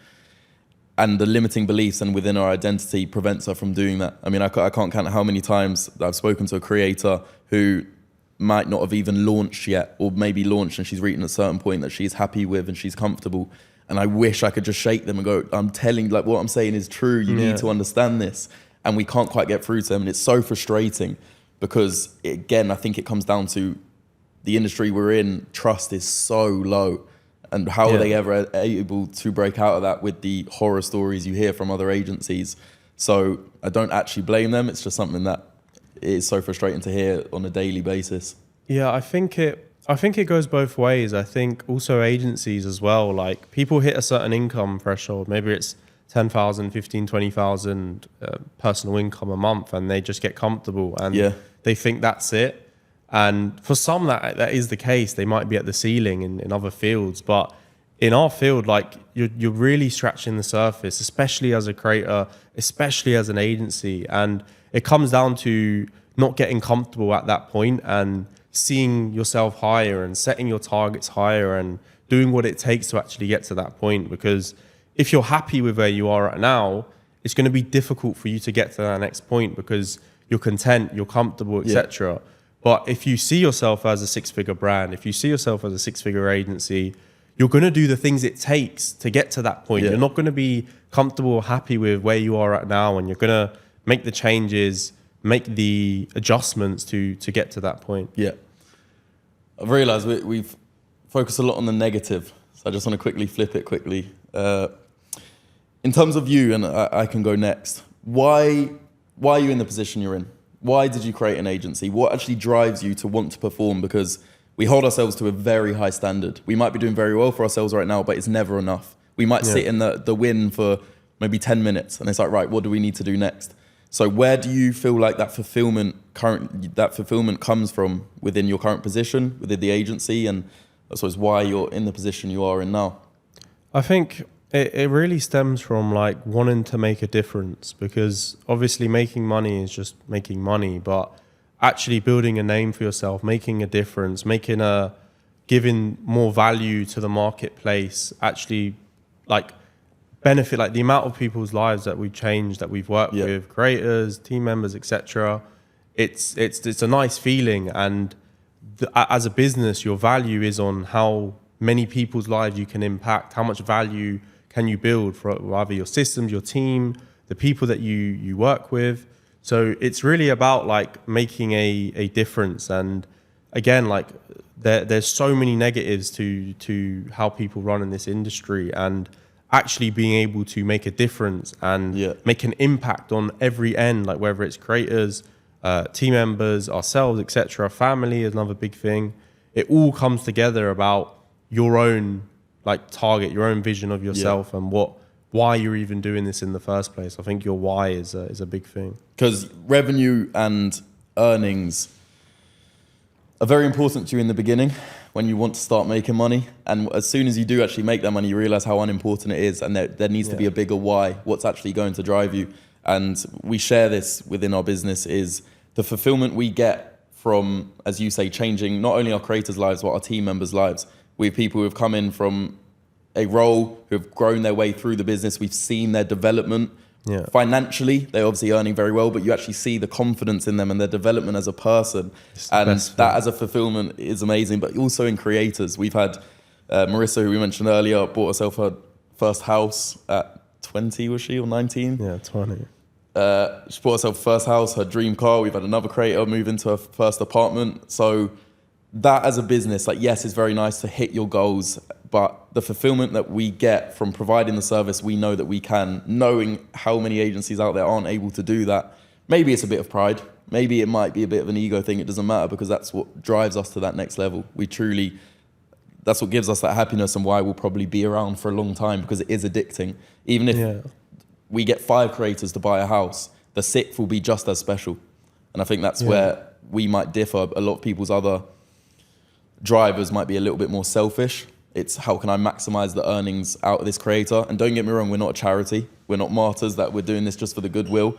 And the limiting beliefs and within her identity prevents her from doing that. I mean, I can't count how many times I've spoken to a creator who might not have even launched yet, or maybe launched and she's reaching a certain point that she's happy with and she's comfortable. And I wish I could just shake them and go, I'm telling, like what I'm saying is true. You need to understand this. And we can't quite get through to them. And it's so frustrating because, again, I think it comes down to the industry we're in. Trust is so low. And how are they ever able to break out of that with the horror stories you hear from other agencies? So I don't actually blame them. It's just something that is so frustrating to hear on a daily basis. Yeah, I think it goes both ways. I think also agencies as well, like people hit a certain income threshold. Maybe it's 10,000, 15, 20,000 personal income a month, and they just get comfortable and they think that's it. And for some that is the case. They might be at the ceiling in other fields, but in our field, like you're really scratching the surface, especially as a creator, especially as an agency. And it comes down to not getting comfortable at that point and seeing yourself higher and setting your targets higher and doing what it takes to actually get to that point. Because if you're happy with where you are right now, it's going to be difficult for you to get to that next point because you're content, you're comfortable, etc. But if you see yourself as a 6-figure brand, if you see yourself as a 6-figure agency, you're going to do the things it takes to get to that point. You're not going to be comfortable or happy with where you are right now, and you're going to make the changes, make the adjustments to get to that point. Yeah. I've realized we've focused a lot on the negative, so I just want to quickly flip it quickly. In terms of you, and I can go next, why why are you in the position you're in? Why did you create an agency? What actually drives you to want to perform? Because we hold ourselves to a very high standard. We might be doing very well for ourselves right now, but it's never enough. We might sit in the win for maybe 10 minutes and it's like, right, what do we need to do next? So where do you feel like that fulfillment comes from within your current position, within the agency, and I suppose why you're in the position you are in now? I think it really stems from like wanting to make a difference, because obviously making money is just making money, but actually building a name for yourself, making a difference, giving more value to the marketplace, actually like benefit, like the amount of people's lives that we've changed, that we've worked with, creators, team members, etc. It's a nice feeling, and as a business, your value is on how many people's lives you can impact, how much value can you build for either your systems, your team, the people that you work with. So it's really about like making a difference. And again, like there's so many negatives to how people run in this industry, and actually being able to make a difference and make an impact on every end, like whether it's creators, team members, ourselves, etc. Family is another big thing. It all comes together about your own like target, your own vision of yourself, and why you're even doing this in the first place. I think your why is a big thing. Because revenue and earnings are very important to you in the beginning when you want to start making money. And as soon as you do actually make that money, you realize how unimportant it is. And there needs to be a bigger why, what's actually going to drive you. And we share this within our business, is the fulfillment we get from, as you say, changing not only our creators' lives, but our team members' lives. We have people who have come in from a role, who have grown their way through the business. We've seen their development. Financially, they're obviously earning very well, but you actually see the confidence in them and their development as a person. And that as a fulfillment is amazing, but also in creators. We've had Marissa, who we mentioned earlier, bought herself her first house at 20, was she, or 19? Yeah, 20. She bought herself her first house, her dream car. We've had another creator move into her first apartment. So that as a business, like, yes, it's very nice to hit your goals, but the fulfillment that we get from providing the service we know that we can, knowing how many agencies out there aren't able to do that, maybe it's a bit of pride, maybe it might be a bit of an ego thing, it doesn't matter, because that's what drives us to that next level. That's what gives us that happiness, and why we'll probably be around for a long time, because it is addicting. Even if we get 5 creators to buy a house, the 6th will be just as special. And I think that's where we might differ. A lot of people's other drivers might be a little bit more selfish. It's how can I maximize the earnings out of this creator? And don't get me wrong, we're not a charity. We're not martyrs that we're doing this just for the goodwill.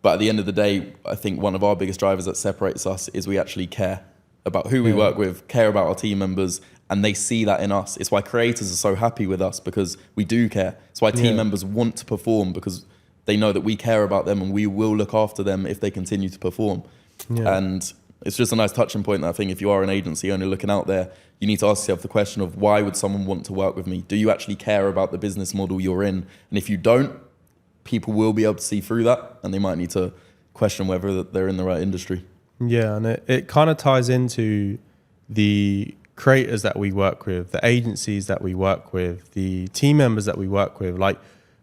But at the end of the day, I think one of our biggest drivers that separates us is we actually care about who we work with, care about our team members, and they see that in us. It's why creators are so happy with us, because we do care. It's why team members want to perform, because they know that we care about them and we will look after them if they continue to perform. And it's just a nice touching point that I think if you are an agency owner looking out there, you need to ask yourself the question of, why would someone want to work with me? Do you actually care about the business model you're in? And if you don't, people will be able to see through that, and they might need to question whether they're in the right industry. Yeah, and it kind of ties into the creators that we work with, the agencies that we work with, the team members that we work with. Like,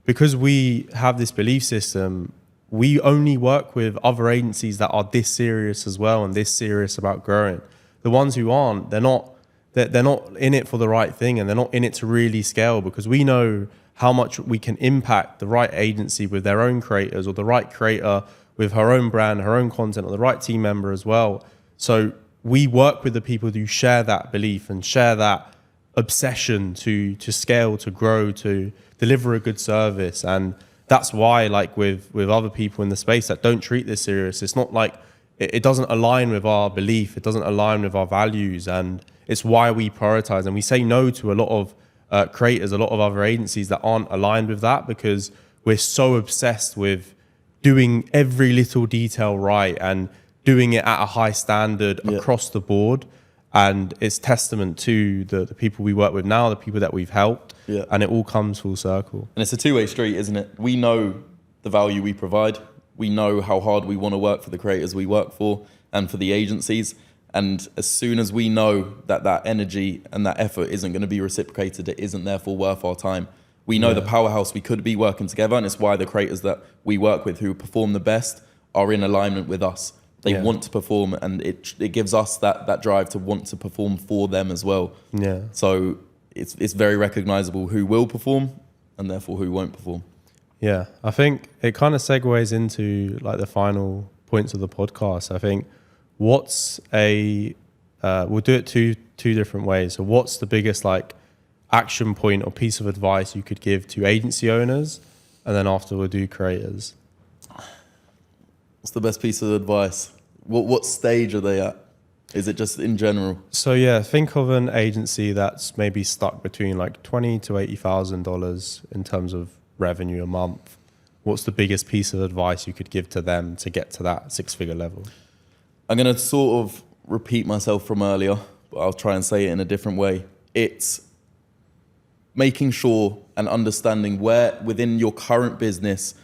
because we have this belief system, we only work with other agencies that are this serious as well, and this serious about growing. The ones who aren't, they're not in it for the right thing, and they're not in it to really scale, because we know how much we can impact the right agency with their own creators, or the right creator with her own brand, her own content, or the right team member as well. So we work with the people who share that belief and share that obsession to scale, to grow, to deliver a good service. And that's why, like with other people in the space that don't treat this serious, it's not like it doesn't align with our belief, it doesn't align with our values, and it's why we prioritize. And we say no to a lot of creators, a lot of other agencies that aren't aligned with that, because we're so obsessed with doing every little detail right and doing it at a high standard across the board. And it's testament to the people we work with now, the people that we've helped, and it all comes full circle. And it's a two-way street, isn't it? We know the value we provide. We know how hard we want to work for the creators we work for and for the agencies. And as soon as we know that that energy and that effort isn't going to be reciprocated, it isn't therefore worth our time. We know the powerhouse we could be working together, and it's why the creators that we work with who perform the best are in alignment with us. They Yeah. want to perform, and it gives us that drive to want to perform for them as well. Yeah. So it's very recognizable who will perform and therefore who won't perform. Yeah, I think it kind of segues into like the final points of the podcast. I think what's we'll do it two different ways. So what's the biggest like action point or piece of advice you could give to agency owners, and then after we'll do creators. What's the best piece of advice? What stage are they at? Is it just in general? So yeah, think of an agency that's maybe stuck between like $20,000 to $80,000 in terms of revenue a month. What's the biggest piece of advice you could give to them to get to that six-figure level? I'm going to sort of repeat myself from earlier, but I'll try and say it in a different way. It's making sure and understanding where within your current business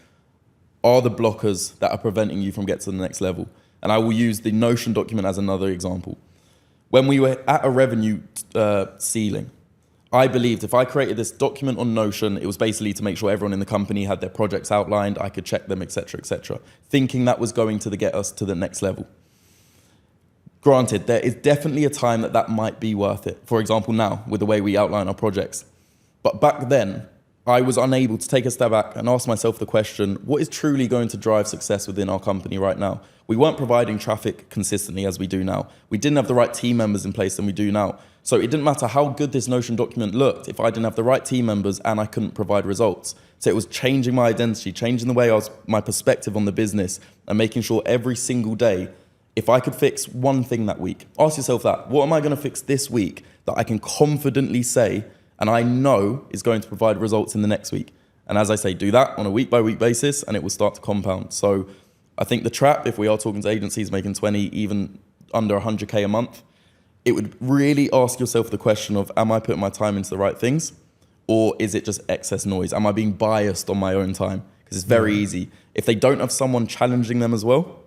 are the blockers that are preventing you from getting to the next level. And I will use the Notion document as another example. When we were at a revenue ceiling, I believed if I created this document on Notion, it was basically to make sure everyone in the company had their projects outlined, I could check them, etc., thinking that was going to get us to the next level. Granted, there is definitely a time that might be worth it. For example, now, with the way we outline our projects. But back then, I was unable to take a step back and ask myself the question, what is truly going to drive success within our company right now? We weren't providing traffic consistently as we do now. We didn't have the right team members in place than we do now. So it didn't matter how good this Notion document looked if I didn't have the right team members and I couldn't provide results. So it was changing my identity, changing the way my perspective on the business, and making sure every single day, if I could fix one thing that week, ask yourself that, what am I going to fix this week that I can confidently say and I know is going to provide results in the next week? And as I say, do that on a week-by-week basis and it will start to compound. So I think the trap, if we are talking to agencies making 20, even under 100K a month, it would really ask yourself the question of, am I putting my time into the right things? Or is it just excess noise? Am I being biased on my own time? Because it's very easy. If they don't have someone challenging them as well,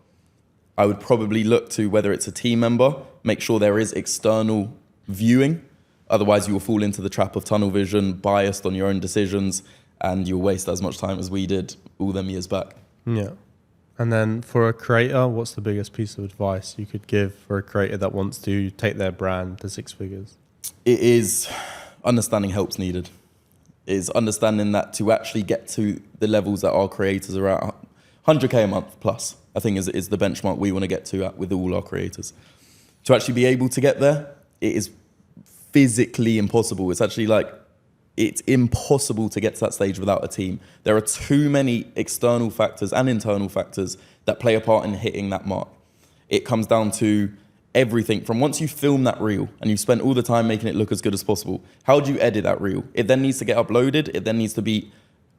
I would probably look to whether it's a team member, make sure there is external viewing. Otherwise, you will fall into the trap of tunnel vision, biased on your own decisions, and you'll waste as much time as we did all them years back. Yeah. And then for a creator, what's the biggest piece of advice you could give for a creator that wants to take their brand to six figures? It is understanding help's needed. It is understanding that to actually get to the levels that our creators are at, 100K a month plus, I think is the benchmark we want to get to with all our creators. To actually be able to get there, it is physically impossible. It's actually like, it's impossible to get to that stage without a team. There are too many external factors and internal factors that play a part in hitting that mark. It comes down to everything from once you film that reel and you've spent all the time making it look as good as possible, how do you edit that reel? It then needs to get uploaded. It then needs to be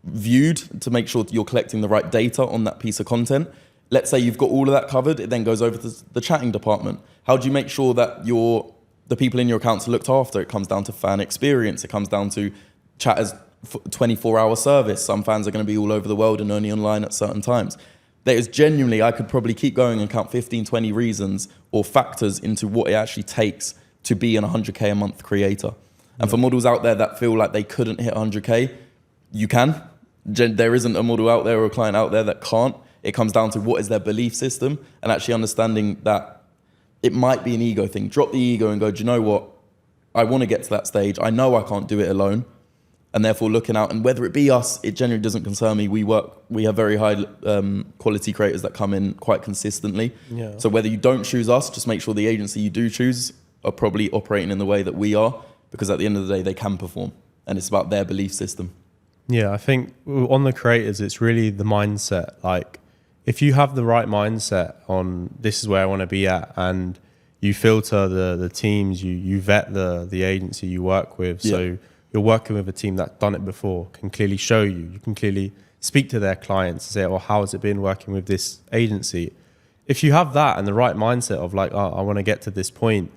viewed to make sure that you're collecting the right data on that piece of content. Let's say you've got all of that covered. It then goes over to the chatting department. How do you make sure that the people in your accounts are looked after? It comes down to fan experience. It comes down to chatters 24-hour service. Some fans are going to be all over the world and only online at certain times. There is genuinely, I could probably keep going and count 15, 20 reasons or factors into what it actually takes to be an 100K a month creator. And for models out there that feel like they couldn't hit 100K, you can. There isn't a model out there or a client out there that can't. It comes down to what is their belief system and actually understanding that it might be an ego thing. Drop the ego and go, do you know what? I want to get to that stage. I know I can't do it alone. And therefore looking out, and whether it be us, it generally doesn't concern me. We have very high quality creators that come in quite consistently. Yeah. So whether you don't choose us, just make sure the agency you do choose are probably operating in the way that we are, because at the end of the day, they can perform. And it's about their belief system. Yeah, I think on the creators, it's really the mindset. Like, if you have the right mindset on this is where I want to be at, and you filter the teams, you vet the agency you work with. So you're working with a team that's done it before, can clearly show you. You can clearly speak to their clients and say, oh, how has it been working with this agency? If you have that and the right mindset of like, oh, I want to get to this point,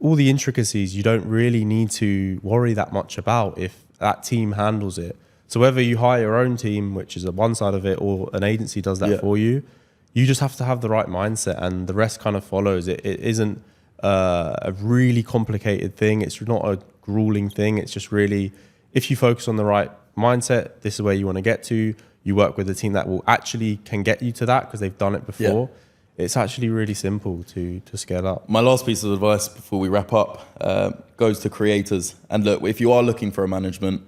all the intricacies you don't really need to worry that much about if that team handles it. So whether you hire your own team, which is one side of it, or an agency does that for you, you just have to have the right mindset and the rest kind of follows. It isn't a really complicated thing. It's not a grueling thing. It's just really, if you focus on the right mindset, this is where you want to get to. you work with a team that will actually can get you to that because they've done it before. It's actually really simple to scale up. My last piece of advice before we wrap up goes to creators. And look, if you are looking for a management,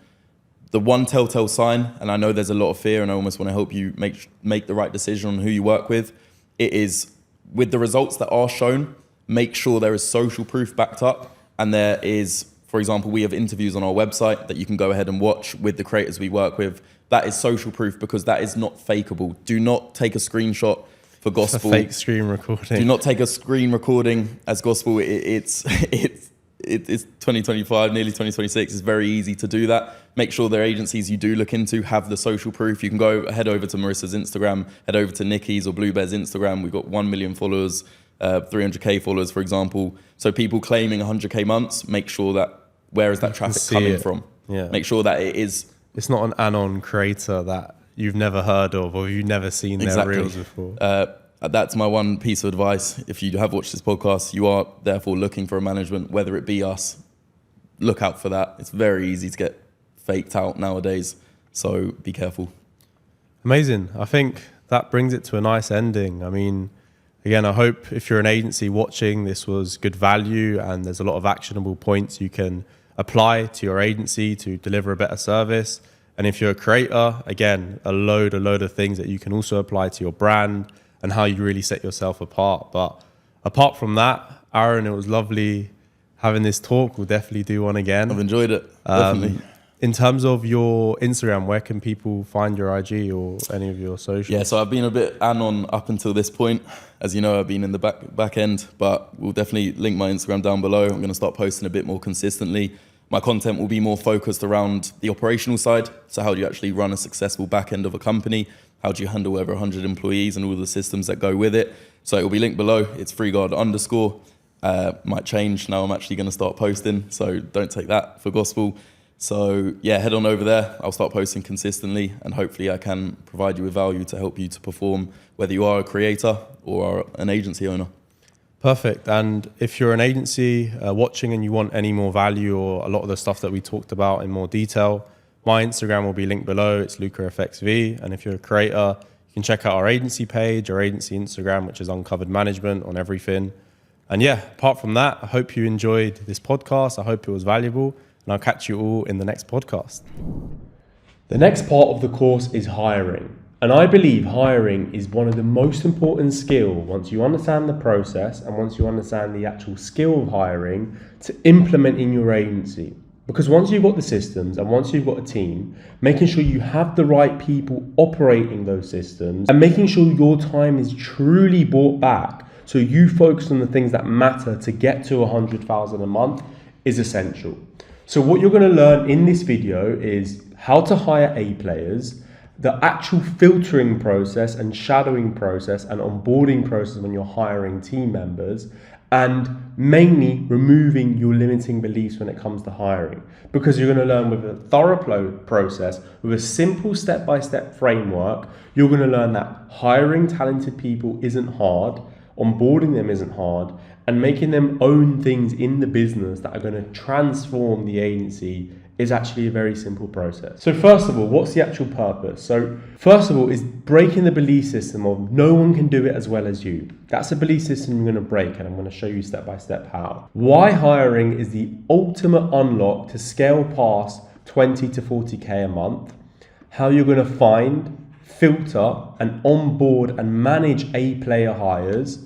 the one telltale sign, and I know there's a lot of fear and I almost want to help you make the right decision on who you work with, it is with the results that are shown, make sure there is social proof backed up. And there is, for example, we have interviews on our website that you can go ahead and watch with the creators we work with. That is social proof because that is not fakeable. Do not take a screenshot for gospel. It's a fake screen recording. Do not take a screen recording as gospel. It's 2025, nearly 2026. It's very easy to do that. Make sure their agencies you do look into have the social proof. You can head over to Marissa's Instagram, head over to Nikki's or Bluebear's Instagram. We've got 1 million followers, 300k followers, for example. So people claiming 100k months, make sure that where is that traffic coming from? Yeah. Make sure that it is. It's not an anon creator that you've never heard of or you've never seen their reels before. That's my one piece of advice. If you have watched this podcast, you are therefore looking for a management, whether it be us, look out for that. It's very easy to get faked out nowadays. So be careful. Amazing. I think that brings it to a nice ending. I mean, again, I hope if you're an agency watching, this was good value and there's a lot of actionable points you can apply to your agency to deliver a better service. And if you're a creator, again, a load of things that you can also apply to your brand and how you really set yourself apart. But apart from that, Aran, it was lovely having this talk. We'll definitely do one again. I've enjoyed it, definitely. In terms of your Instagram, where can people find your IG or any of your socials? Yeah, so I've been a bit anon up until this point. As you know, I've been in the back end, but we'll definitely link my Instagram down below. I'm going to start posting a bit more consistently. My content will be more focused around the operational side. So how do you actually run a successful back end of a company? How do you handle over 100 employees and all the systems that go with it? So it will be linked below. It's freeguard_. Might change now. I'm actually going to start posting, so don't take that for gospel. So yeah, head on over there. I'll start posting consistently and hopefully I can provide you with value to help you to perform, whether you are a creator or are an agency owner. Perfect. And if you're an agency watching and you want any more value or a lot of the stuff that we talked about in more detail, my Instagram will be linked below. It's LucaFXV. And if you're a creator, you can check out our agency page, our agency Instagram, which is Uncovered Management on everything. And yeah, apart from that, I hope you enjoyed this podcast. I hope it was valuable. And I'll catch you all in the next podcast. The next part of the course is hiring. And I believe hiring is one of the most important skills once you understand the process and once you understand the actual skill of hiring to implement in your agency. Because once you've got the systems and once you've got a team, making sure you have the right people operating those systems and making sure your time is truly bought back so you focus on the things that matter to get to 100,000 a month is essential. So what you're going to learn in this video is how to hire A players, the actual filtering process and shadowing process and onboarding process when you're hiring team members, and mainly removing your limiting beliefs when it comes to hiring. Because you're going to learn with a thorough process, with a simple step-by-step framework, you're going to learn that hiring talented people isn't hard, onboarding them isn't hard, and making them own things in the business that are going to transform the agency is actually a very simple process. So first of all, what's the actual purpose? So first of all is breaking the belief system of no one can do it as well as you. That's a belief system you're going to break, and I'm going to show you step by step how. Why hiring is the ultimate unlock to scale past 20 to 40k a month. How you're going to find, filter and onboard and manage A player hires,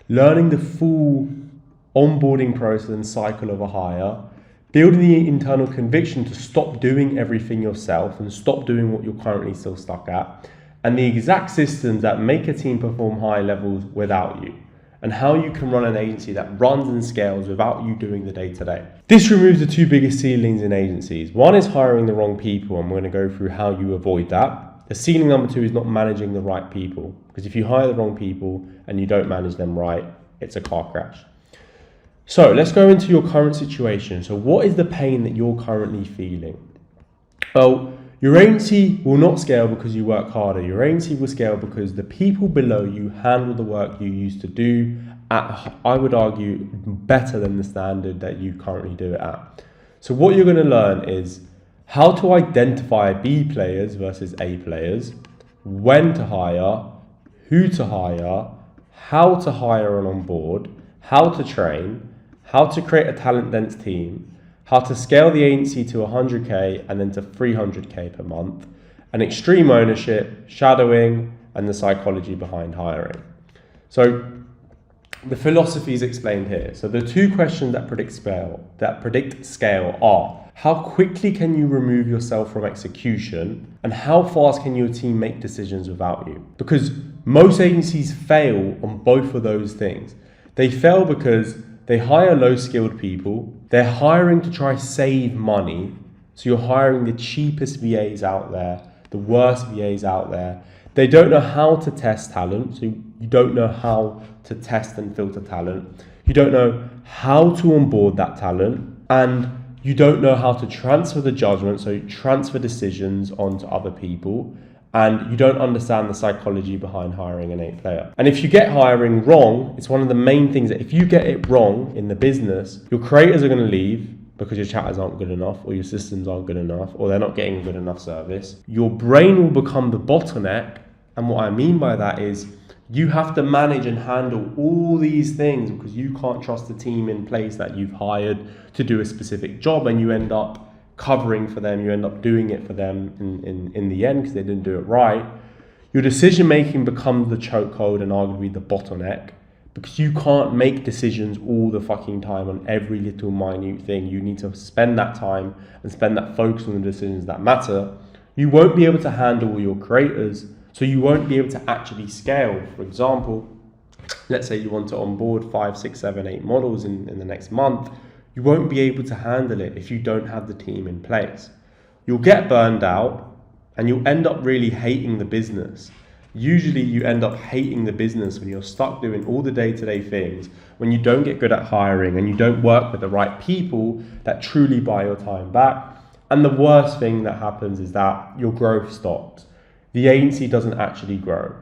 learning the full onboarding process and cycle of a hire, building the internal conviction to stop doing everything yourself and stop doing what you're currently still stuck at, and the exact systems that make a team perform high levels without you, and how you can run an agency that runs and scales without you doing the day-to-day. This removes the two biggest ceilings in agencies. One is hiring the wrong people, and we're going to go through how you avoid that. The ceiling number two is not managing the right people, because if you hire the wrong people and you don't manage them right, it's a car crash. So let's go into your current situation. So what is the pain that you're currently feeling? Well, your agency will not scale because you work harder. Your agency will scale because the people below you handle the work you used to do at, I would argue, better than the standard that you currently do it at. So what you're going to learn is how to identify B players versus A players, when to hire, who to hire, how to hire and onboard, how to train, how to create a talent dense team, how to scale the agency to 100k and then to 300k per month, and extreme ownership, shadowing, and the psychology behind hiring. So the philosophy is explained here. So the two questions that predict scale are: how quickly can you remove yourself from execution, and how fast can your team make decisions without you? Because most agencies fail on both of those things. They fail because they hire low-skilled people. They're hiring to try save money. So you're hiring the cheapest VAs out there, the worst VAs out there. They don't know how to test talent. So you don't know how to test and filter talent. You don't know how to onboard that talent. And you don't know how to transfer the judgment, so transfer decisions onto other people. And you don't understand the psychology behind hiring an A player. And if you get hiring wrong, it's one of the main things that if you get it wrong in the business, your creators are going to leave because your chatters aren't good enough, or your systems aren't good enough, or they're not getting good enough service. Your brain will become the bottleneck. And what I mean by that is you have to manage and handle all these things because you can't trust the team in place that you've hired to do a specific job, and you end up covering for them, you end up doing it for them in the end because they didn't do it right. Your decision making becomes the chokehold and arguably the bottleneck because you can't make decisions all the fucking time on every little minute thing. You need to spend that time and spend that focus on the decisions that matter. You won't be able to handle your creators, so you won't be able to actually scale. For example, let's say you want to onboard 5, 6, 7, 8 models in the next month. You won't be able to handle it if you don't have the team in place. You'll get burned out and you'll end up really hating the business. Usually you end up hating the business when you're stuck doing all the day-to-day things, when you don't get good at hiring and you don't work with the right people that truly buy your time back. And the worst thing that happens is that your growth stops. The agency doesn't actually grow.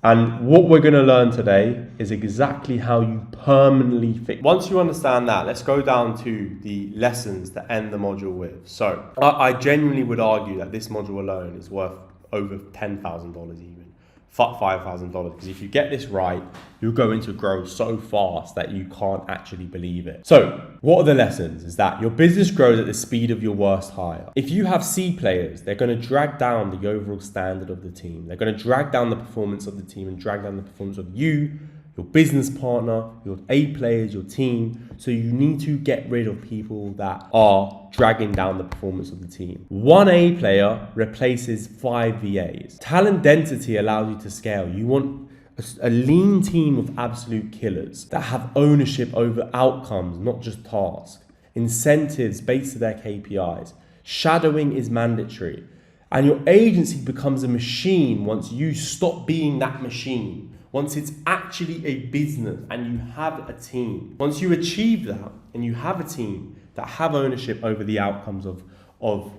And what we're going to learn today is exactly how you permanently fix. Once you understand that, let's go down to the lessons to end the module with. So I genuinely would argue that this module alone is worth over $10,000 even. Fuck $5,000, because if you get this right, you're going to grow so fast that you can't actually believe it. So what are the lessons? Is that your business grows at the speed of your worst hire. If you have C players, they're going to drag down the overall standard of the team. They're going to drag down the performance of the team and drag down the performance of you, your business partner, your A players, your team. So you need to get rid of people that are dragging down the performance of the team. One A player replaces 5 VAs. Talent density allows you to scale. You want a lean team of absolute killers that have ownership over outcomes, not just tasks. Incentives based on their KPIs. Shadowing is mandatory. And your agency becomes a machine once you stop being that machine. Once it's actually a business and you have a team. Once you achieve that and you have a team that have ownership over the outcomes of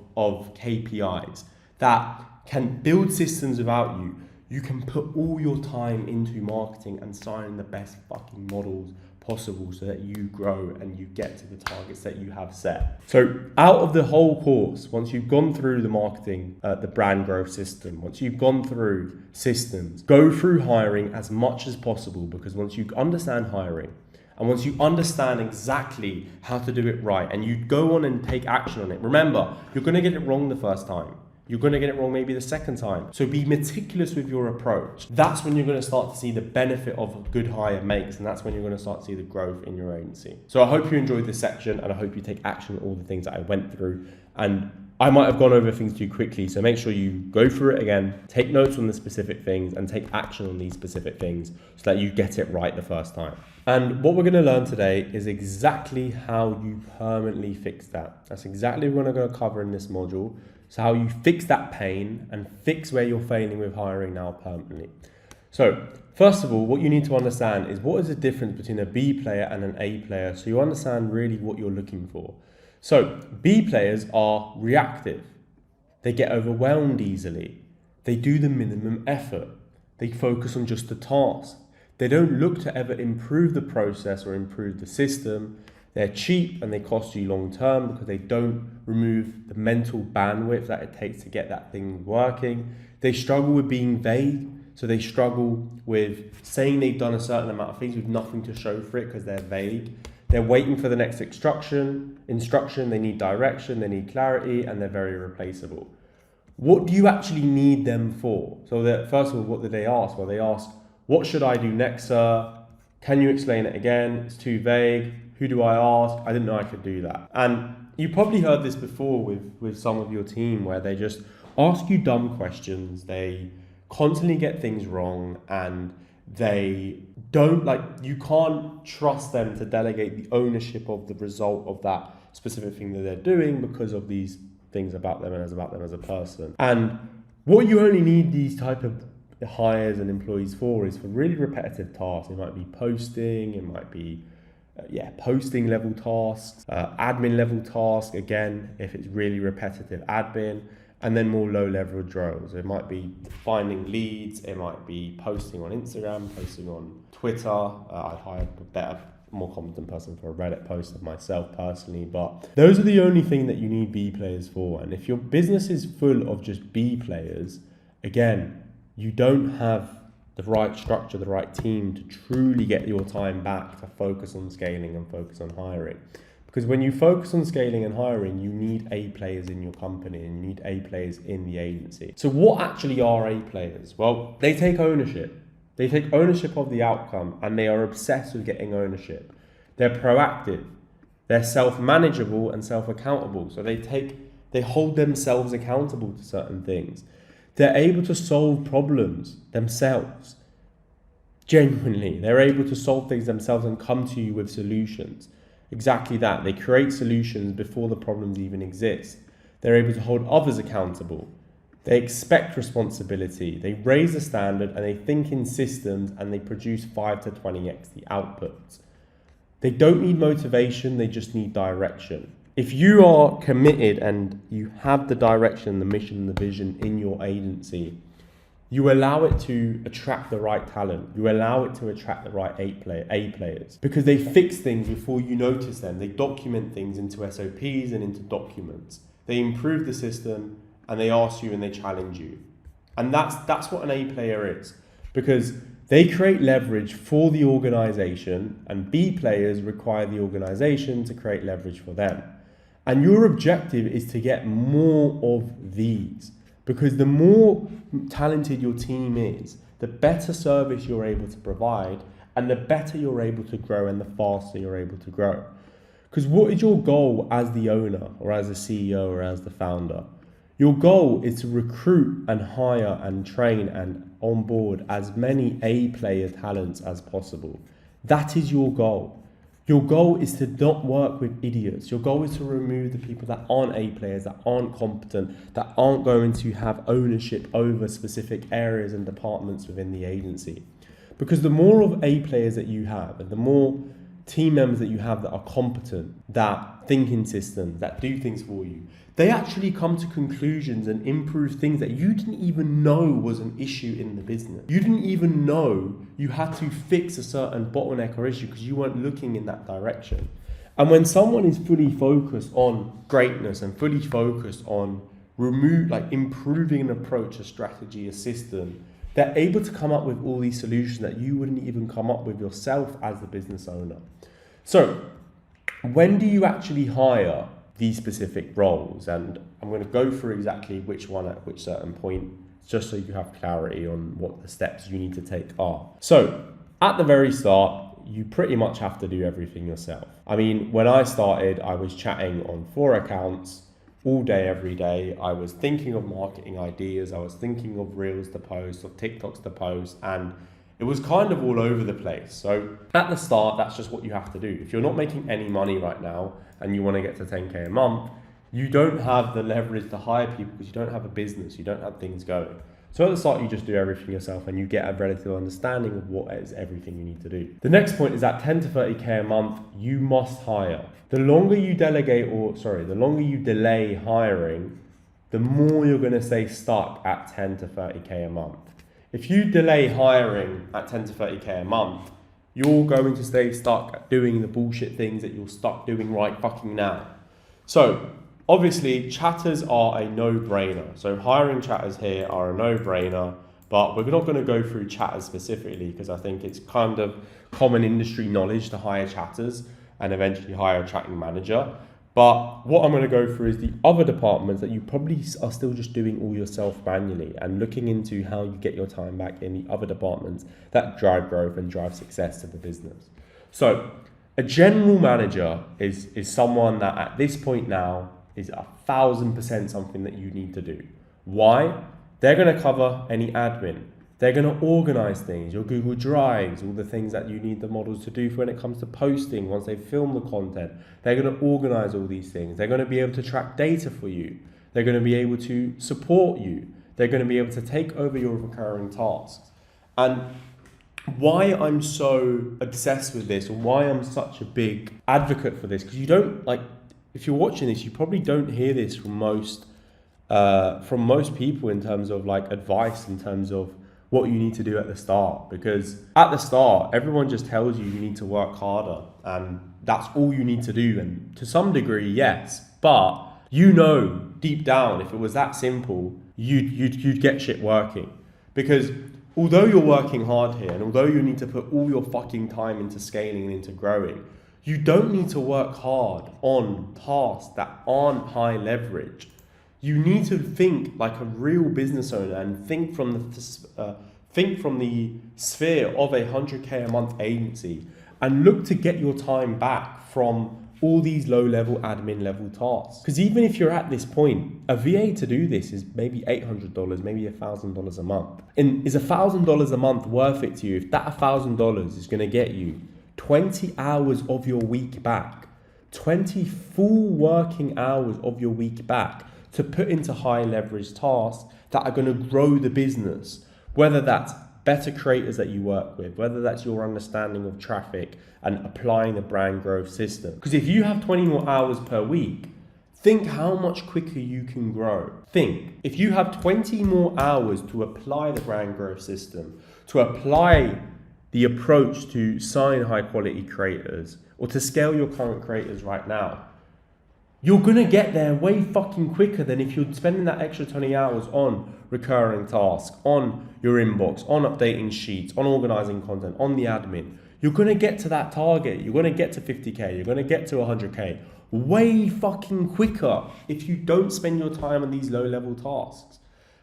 KPIs, that can build systems without you, you can put all your time into marketing and signing the best fucking models possible so that you grow and you get to the targets that you have set. So out of the whole course, once you've gone through the marketing, the brand growth system, once you've gone through systems, go through hiring as much as possible, because once you understand hiring and once you understand exactly how to do it right and you go on and take action on it, remember, you're going to get it wrong the first time. You're going to get it wrong maybe the second time. So be meticulous with your approach. That's when you're going to start to see the benefit of a good hire makes, and that's when you're going to start to see the growth in your agency. So I hope you enjoyed this section, and I hope you take action on all the things that I went through. And I might have gone over things too quickly, so make sure you go through it again, take notes on the specific things, and take action on these specific things so that you get it right the first time. And what we're going to learn today is exactly how you permanently fix that. That's exactly what we're going to cover in this module. So how you fix that pain and fix where you're failing with hiring now permanently. So first of all, what you need to understand is what is the difference between a B player and an A player, so you understand really what you're looking for. So B players are reactive. They get overwhelmed easily. They do the minimum effort. They focus on just the task. They don't look to ever improve the process or improve the system. They're cheap and they cost you long term because they don't remove the mental bandwidth that it takes to get that thing working. They struggle with being vague. So they struggle with saying they've done a certain amount of things with nothing to show for it because they're vague. They're waiting for the next instruction. They need direction, they need clarity, and they're very replaceable. What do you actually need them for? So first of all, what did they ask? Well, they asked, what should I do next, sir? Can you explain it again? It's too vague. Who do I ask? I didn't know I could do that. And you probably heard this before with some of your team where they just ask you dumb questions. They constantly get things wrong, and they don't, like, you can't trust them to delegate the ownership of the result of that specific thing that they're doing because of these things about them and about them as a person. And what you only need these type of hires and employees for is for really repetitive tasks. It might be posting, it might be posting level tasks, admin level tasks, again, if it's really repetitive admin, and then more low level roles. It might be finding leads, it might be posting on Instagram, posting on Twitter. I'd hire a better, more competent person for a Reddit post than myself personally, but those are the only thing that you need B players for. And if your business is full of just B players, again, you don't have the right structure, the right team to truly get your time back to focus on scaling and focus on hiring. Because when you focus on scaling and hiring, you need A players in your company and you need A players in the agency. So what actually are A players? Well, they take ownership. They take ownership of the outcome and they are obsessed with getting ownership. They're proactive. They're self-manageable and self-accountable. So they hold themselves accountable to certain things. They're able to solve problems themselves. Genuinely, they're able to solve things themselves and come to you with solutions. Exactly that. They create solutions before the problems even exist. They're able to hold others accountable. They expect responsibility. They raise the standard and they think in systems and they produce 5 to 20x the outputs. They don't need motivation, they just need direction. If you are committed and you have the direction, the mission, and the vision in your agency, you allow it to attract the right talent. You allow it to attract the right A players because they fix things before you notice them. They document things into SOPs and into documents. They improve the system and they ask you and they challenge you. And that's what an A player is, because they create leverage for the organization and B players require the organization to create leverage for them. And your objective is to get more of these. Because the more talented your team is, the better service you're able to provide and the better you're able to grow and the faster you're able to grow. Because what is your goal as the owner or as the CEO or as the founder? Your goal is to recruit and hire and train and onboard as many A player talents as possible. That is your goal. Your goal is to not work with idiots. Your goal is to remove the people that aren't A players, that aren't competent, that aren't going to have ownership over specific areas and departments within the agency. Because the more of A players that you have and the more team members that you have that are competent, that think in systems, that do things for you, they actually come to conclusions and improve things that you didn't even know was an issue in the business. You didn't even know you had to fix a certain bottleneck or issue because you weren't looking in that direction. And when someone is fully focused on greatness and fully focused on improving an approach, a strategy, a system, they're able to come up with all these solutions that you wouldn't even come up with yourself as the business owner. So when do you actually hire these specific roles? And I'm going to go through exactly which one at which certain point, just so you have clarity on what the steps you need to take are. So at the very start, you pretty much have to do everything yourself. I mean, when I started, I was chatting on 4 accounts all day, every day. I was thinking of marketing ideas. I was thinking of reels to post, of TikToks to post, and it was kind of all over the place. So at the start, that's just what you have to do. If you're not making any money right now and you want to get to 10K a month, you don't have the leverage to hire people because you don't have a business, you don't have things going. So at the start, you just do everything yourself and you get a relative understanding of what is everything you need to do. The next point is that 10 to 30K a month, you must hire. The longer you delay hiring, the more you're going to stay stuck at 10 to 30K a month. If you delay hiring at 10 to 30K a month, you're going to stay stuck at doing the bullshit things that you're stuck doing right fucking now. So obviously chatters are a no-brainer. So hiring chatters here are a no-brainer, but we're not going to go through chatters specifically because I think it's kind of common industry knowledge to hire chatters and eventually hire a chatting manager. But what I'm going to go through is the other departments that you probably are still just doing all yourself manually and looking into how you get your time back in the other departments that drive growth and drive success to the business. So a general manager is someone that at this point now is 1,000% something that you need to do. Why? They're going to cover any admin. They're going to organize things, your Google Drives, all the things that you need the models to do for when it comes to posting. Once they film the content, they're going to organize all these things. They're going to be able to track data for you. They're going to be able to support you. They're going to be able to take over your recurring tasks. And why I'm so obsessed with this, or why I'm such a big advocate for this, because you don't, like, if you're watching this, you probably don't hear this from most people in terms of like advice, in terms of what you need to do at the start. Because at the start, everyone just tells you need to work harder and that's all you need to do. And to some degree, yes, but you know deep down, if it was that simple, you'd get shit working. Because although you're working hard here, and although you need to put all your fucking time into scaling and into growing, you don't need to work hard on tasks that aren't high leverage. You need to think like a real business owner and think from the sphere of a 100K a month agency and look to get your time back from all these low-level admin level tasks. Because even if you're at this point, a VA to do this is maybe $800, maybe $1,000 a month. And is $1,000 a month worth it to you if that $1,000 is going to get you 20 hours of your week back, 20 full working hours of your week back to put into high leverage tasks that are going to grow the business, whether that's better creators that you work with, whether that's your understanding of traffic and applying the brand growth system. Because if you have 20 more hours per week, think how much quicker you can grow. Think, if you have 20 more hours to apply the brand growth system, to apply the approach to sign high quality creators or to scale your current creators right now, you're going to get there way fucking quicker than if you're spending that extra 20 hours on recurring tasks, on your inbox, on updating sheets, on organizing content, on the admin. You're going to get to that target. You're going to get to 50K. You're going to get to 100K way fucking quicker if you don't spend your time on these low-level tasks.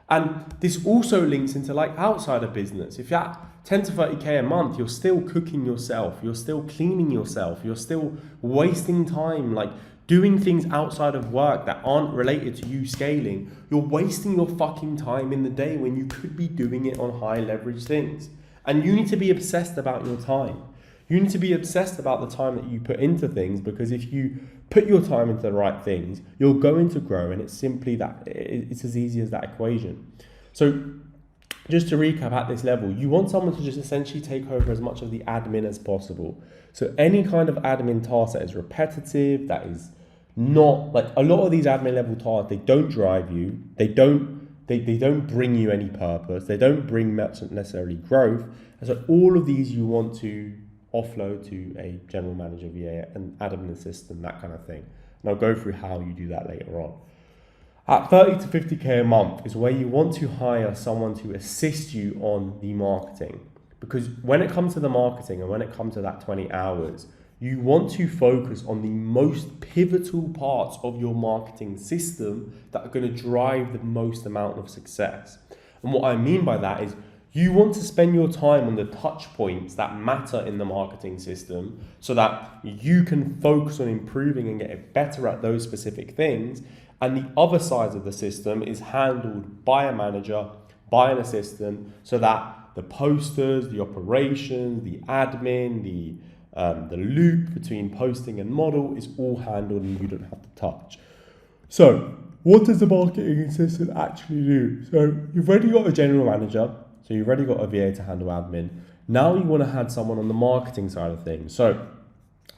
And this also links into like outside of business. If you're at 10 to 30K a month, you're still cooking yourself. You're still cleaning yourself. You're still wasting time, like doing things outside of work that aren't related to you scaling. You're wasting your fucking time in the day when you could be doing it on high leverage things. And you need to be obsessed about your time. You need to be obsessed about the time that you put into things, because if you put your time into the right things, you're going to grow, and it's simply that, it's as easy as that equation. So just to recap at this level, you want someone to just essentially take over as much of the admin as possible. So any kind of admin task that is repetitive, that is not, like a lot of these admin level tasks, they don't drive you, they don't bring you any purpose, they don't bring much necessarily growth. And so all of these you want to offload to a general manager, VA, an admin assistant, that kind of thing. And I'll go through how you do that later on. At 30 to 50K a month is where you want to hire someone to assist you on the marketing. Because when it comes to the marketing and when it comes to that 20 hours, you want to focus on the most pivotal parts of your marketing system that are going to drive the most amount of success. And what I mean by that is you want to spend your time on the touch points that matter in the marketing system so that you can focus on improving and getting better at those specific things. And the other side of the system is handled by a manager, by an assistant, so that the posters, the operations, the admin, the loop between posting and model is all handled and you don't have to touch. So what does the marketing assistant actually do? So you've already got a general manager, so you've already got a VA to handle admin. Now you want to add someone on the marketing side of things. So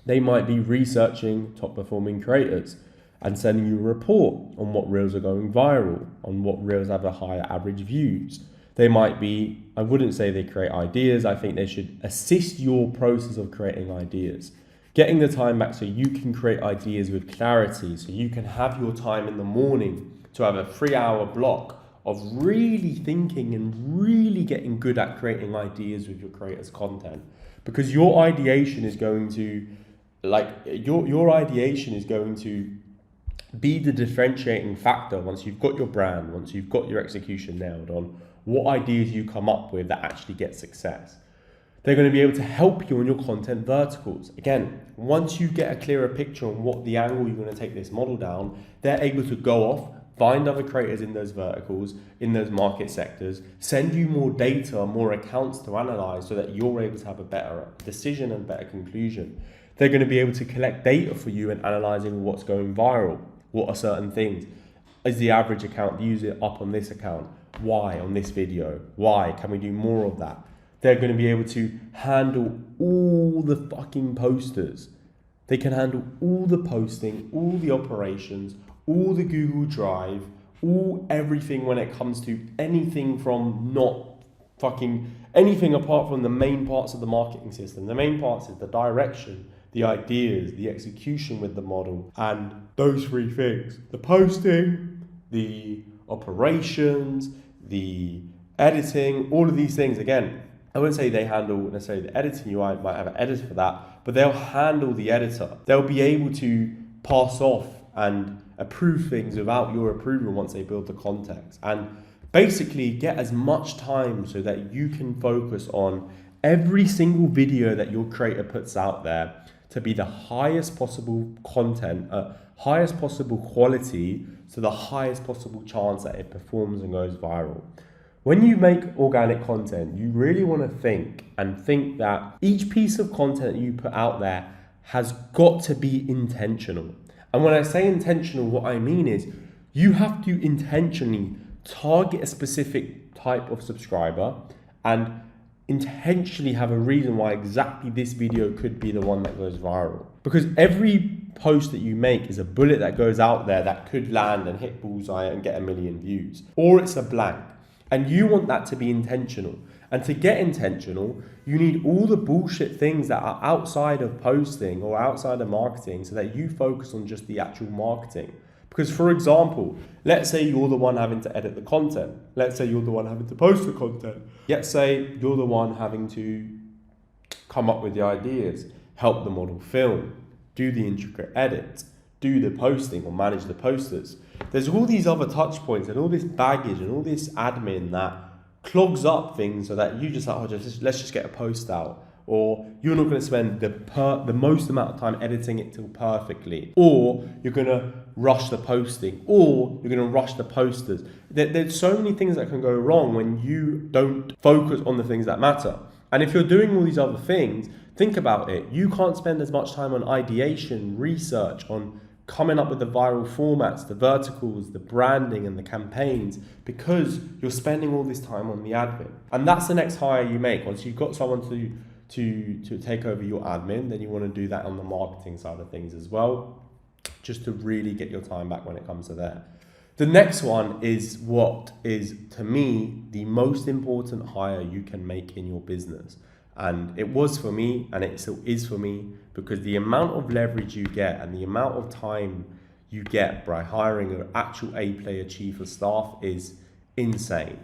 they might be researching top performing creators and sending you a report on what reels are going viral, on what reels have a higher average views. They might be, I wouldn't say they create ideas, I think they should assist your process of creating ideas. getting the time back so you can create ideas with clarity, so you can have your time in the morning to have a 3-hour block of really thinking and really getting good at creating ideas with your creators' content. Because your ideation is going to, your ideation is going to be the differentiating factor once you've got your brand, once you've got your execution nailed on what ideas you come up with that actually get success. They're going to be able to help you on your content verticals. Again, once you get a clearer picture on what the angle you're going to take this model down, they're able to go off, find other creators in those verticals, in those market sectors, send you more data, more accounts to analyze so that you're able to have a better decision and better conclusion. They're going to be able to collect data for you and analyzing what's going viral. What are certain things? Is the average account user up on this account? Why on this video? Why? Can we do more of that? They're going to be able to handle all the fucking posters. They can handle all the posting, all the operations, all the Google Drive, everything when it comes to anything from anything apart from the main parts of the marketing system. The main parts is the direction, the ideas, the execution with the model, and those 3 things: the posting, the operations, the editing, all of these things. Again, I wouldn't say they handle necessarily the editing. You might have an editor for that, but they'll handle the editor. They'll be able to pass off and approve things without your approval once they build the context, and basically get as much time so that you can focus on every single video that your creator puts out there to be the highest possible content, highest possible quality, so the highest possible chance that it performs and goes viral. When you make organic content, you really want to think that each piece of content that you put out there has got to be intentional. And when I say intentional, what I mean is you have to intentionally target a specific type of subscriber and intentionally have a reason why exactly this video could be the one that goes viral. Because every post that you make is a bullet that goes out there that could land and hit bullseye and get 1 million views. Or it's a blank. And you want that to be intentional. And to get intentional, you need all the bullshit things that are outside of posting or outside of marketing so that you focus on just the actual marketing. Because, for example, let's say you're the one having to edit the content. Let's say you're the one having to post the content. Let's say you're the one having to come up with the ideas, help the model film, do the intricate edits, do the posting or manage the posters. There's all these other touch points and all this baggage and all this admin that clogs up things so that you just like, let's just get a post out. Or you're not going to spend the most amount of time editing it till perfectly. Or you're going to rush the posting. Or you're going to rush the posters. There's so many things that can go wrong when you don't focus on the things that matter. And if you're doing all these other things, think about it. You can't spend as much time on ideation, research, on coming up with the viral formats, the verticals, the branding and the campaigns, because you're spending all this time on the admin. And that's the next hire you make. Once you've got someone to take over your admin, then you want to do that on the marketing side of things as well, just to really get your time back when it comes to that. The next one is what is, to me, the most important hire you can make in your business. And it was for me, and it still is for me, because the amount of leverage you get and the amount of time you get by hiring an actual A-player chief of staff is insane.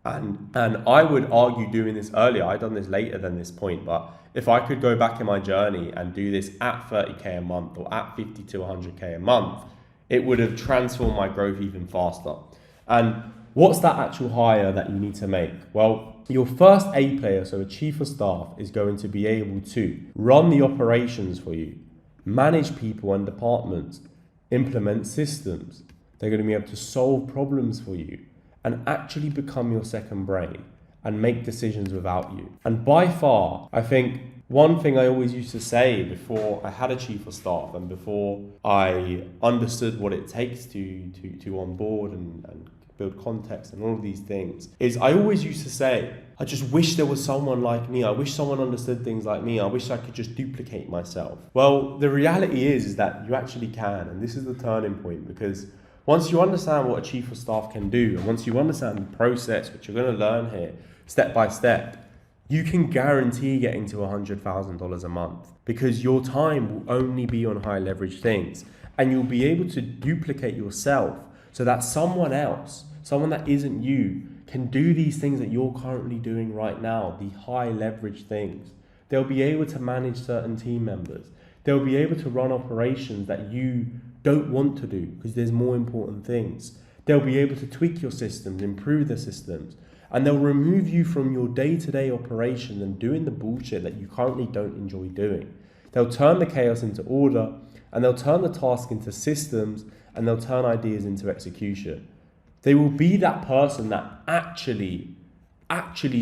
And I would argue doing this earlier, I've done this later than this point, but if I could go back in my journey and do this at 30K a month or at 50 to 100K a month, it would have transformed my growth even faster. And what's that actual hire that you need to make? Well, your first A player, so a chief of staff, is going to be able to run the operations for you, manage people and departments, implement systems. They're going to be able to solve problems for you and actually become your second brain and make decisions without you. And by far, I think one thing I always used to say before I had a chief of staff and before I understood what it takes to onboard and build context and all of these things is I always used to say, I just wish there was someone like me. I wish someone understood things like me. I wish I could just duplicate myself. Well, the reality is that you actually can. And this is the turning point, because once you understand what a chief of staff can do, and once you understand the process, which you're going to learn here step by step, you can guarantee getting to $100,000 a month because your time will only be on high leverage things, and you'll be able to duplicate yourself so that someone else, someone that isn't you, can do these things that you're currently doing right now, the high leverage things. They'll be able to manage certain team members. They'll be able to run operations that you don't want to do because there's more important things. They'll be able to tweak your systems, improve the systems, and they'll remove you from your day-to-day operations and doing the bullshit that you currently don't enjoy doing. They'll turn the chaos into order, and they'll turn the task into systems, and they'll turn ideas into execution. They will be that person that actually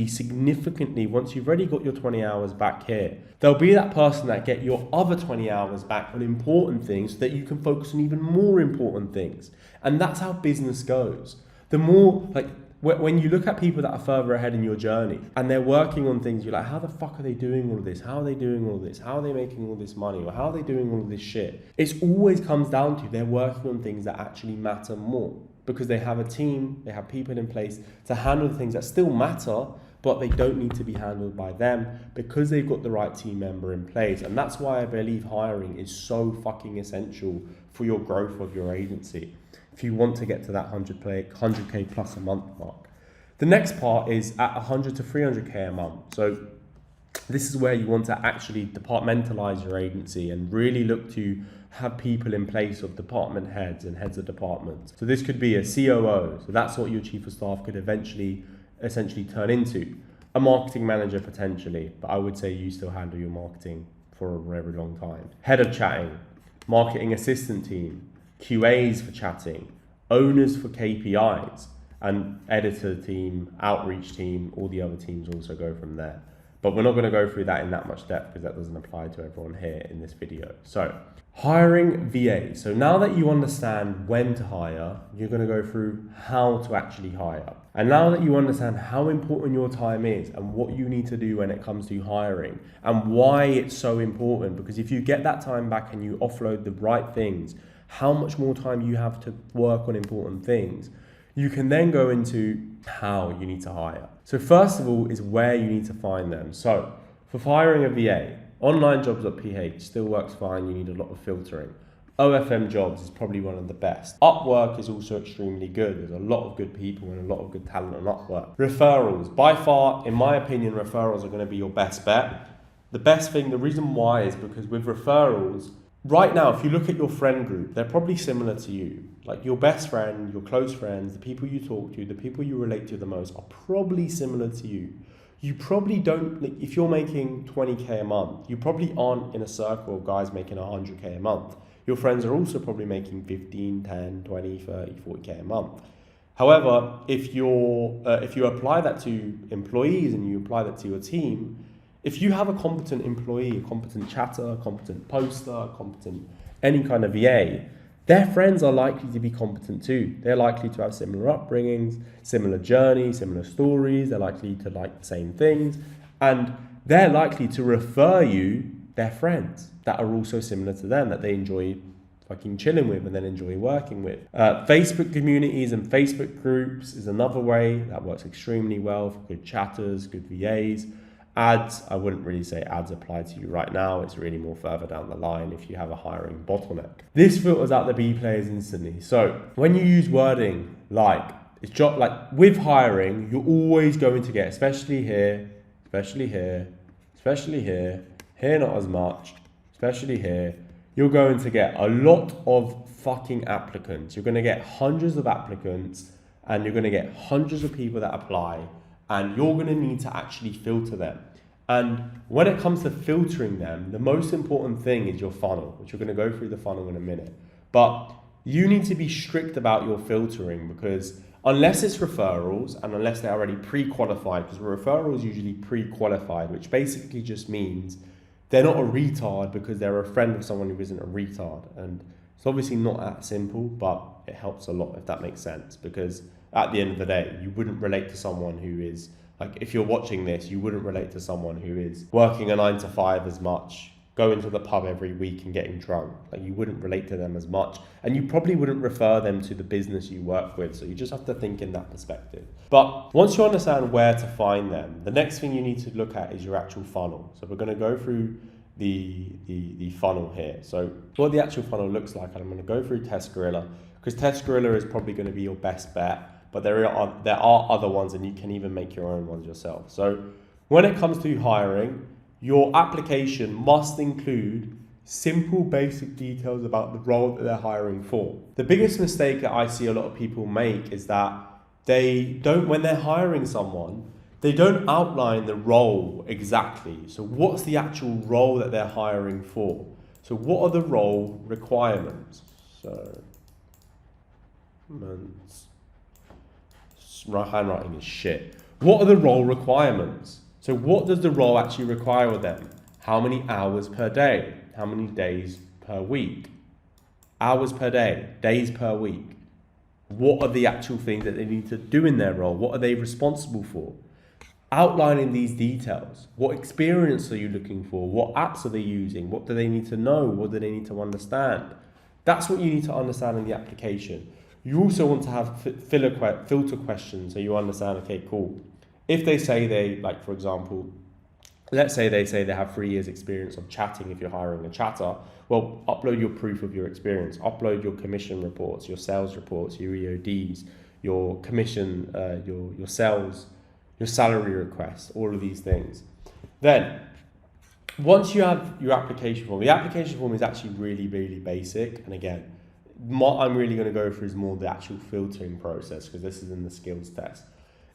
significantly, once you've already got your 20 hours back here, they'll be that person that get your other 20 hours back on important things so that you can focus on even more important things. And that's how business goes. The more, like, when you look at people that are further ahead in your journey and they're working on things, you're like, how the fuck are they doing all of this? How are they doing all this? How are they making all this money? Or how are they doing all of this shit? It always comes down to they're working on things that actually matter more because they have a team, they have people in place to handle the things that still matter, but they don't need to be handled by them because they've got the right team member in place. And that's why I believe hiring is so fucking essential for your growth of your agency if you want to get to that 100K plus a month mark. The next part is at 100 to 300K a month. So this is where you want to actually departmentalize your agency and really look to have people in place of department heads and heads of departments. So this could be a COO. So that's what your chief of staff could essentially turn into. A marketing manager potentially, but I would say you still handle your marketing for a very long time. Head of chatting, marketing assistant team, QAs for chatting, owners for KPIs, and editor team, outreach team, all the other teams also go from there. But we're not going to go through that in that much depth because that doesn't apply to everyone here in this video. So hiring VA. So now that you understand when to hire, you're going to go through how to actually hire. And now that you understand how important your time is and what you need to do when it comes to hiring and why it's so important, because if you get that time back and you offload the right things, how much more time you have to work on important things, you can then go into how you need to hire. So first of all is where you need to find them. So for hiring a VA, onlinejobs.ph still works fine. You need a lot of filtering. OFM Jobs is probably one of the best. Upwork is also extremely good. There's a lot of good people and a lot of good talent on Upwork. Referrals, by far, in my opinion, referrals are going to be your best bet. The best thing, the reason why is because with referrals, right now, if you look at your friend group, they're probably similar to you. Like your best friend, your close friends, the people you talk to, the people you relate to the most are probably similar to you. You probably don't, like, if you're making 20K a month, you probably aren't in a circle of guys making 100K a month. Your friends are also probably making 15, 10, 20, 30, 40K a month. However, if you apply that to employees and you apply that to your team, if you have a competent employee, a competent chatter, a competent poster, a competent any kind of VA, their friends are likely to be competent too. They're likely to have similar upbringings, similar journeys, similar stories. They're likely to like the same things. And they're likely to refer you their friends that are also similar to them, that they enjoy fucking chilling with and then enjoy working with. Facebook communities and Facebook groups is another way that works extremely well for good chatters, good VAs. Ads, I wouldn't really say ads apply to you right now. It's really more further down the line if you have a hiring bottleneck. This filters out the B players instantly. So when you use wording like, it's just like with hiring, you're always going to get, especially here, here not as much, especially here, you're going to get a lot of fucking applicants. You're going to get hundreds of applicants and you're going to get hundreds of people that apply, and you're going to need to actually filter them. And when it comes to filtering them, the most important thing is your funnel, which we're going to go through the funnel in a minute. But you need to be strict about your filtering, because unless it's referrals and unless they're already pre-qualified, because referrals usually pre-qualified, which basically just means they're not a retard because they're a friend of someone who isn't a retard. And it's obviously not that simple, but it helps a lot if that makes sense, because at the end of the day, you wouldn't relate to someone who is, like, if you're watching this, you wouldn't relate to someone who is working a 9 to 5 as much, going to the pub every week and getting drunk. Like, you wouldn't relate to them as much, and you probably wouldn't refer them to the business you work with. So you just have to think in that perspective. But once you understand where to find them, the next thing you need to look at is your actual funnel. So we're going to go through the funnel here. So what the actual funnel looks like, and I'm going to go through Test Gorilla, because Test Gorilla is probably going to be your best bet, but there are other ones, and you can even make your own ones yourself. So when it comes to hiring, your application must include simple basic details about the role that they're hiring for. The biggest mistake that I see a lot of people make is that when they're hiring someone, they don't outline the role exactly. So what's the actual role that they're hiring for? So what are the role requirements? So, handwriting is shit. What are the role requirements? So what does the role actually require of them? How many hours per day? How many days per week? Hours per day, days per week. What are the actual things that they need to do in their role? What are they responsible for? Outlining these details. What experience are you looking for? What apps are they using? What do they need to know? What do they need to understand? That's what you need to understand in the application. You also want to have filter questions so you understand, okay, cool. If they say like, for example, let's say they have 3 years experience of chatting if you're hiring a chatter, well, upload your proof of your experience, upload your commission reports, your sales reports, your EODs, your commission, your sales, your salary requests, all of these things. Then, once you have your application form, the application form is actually really, really basic. And again, what I'm really going to go through is more the actual filtering process, because this is in the skills test.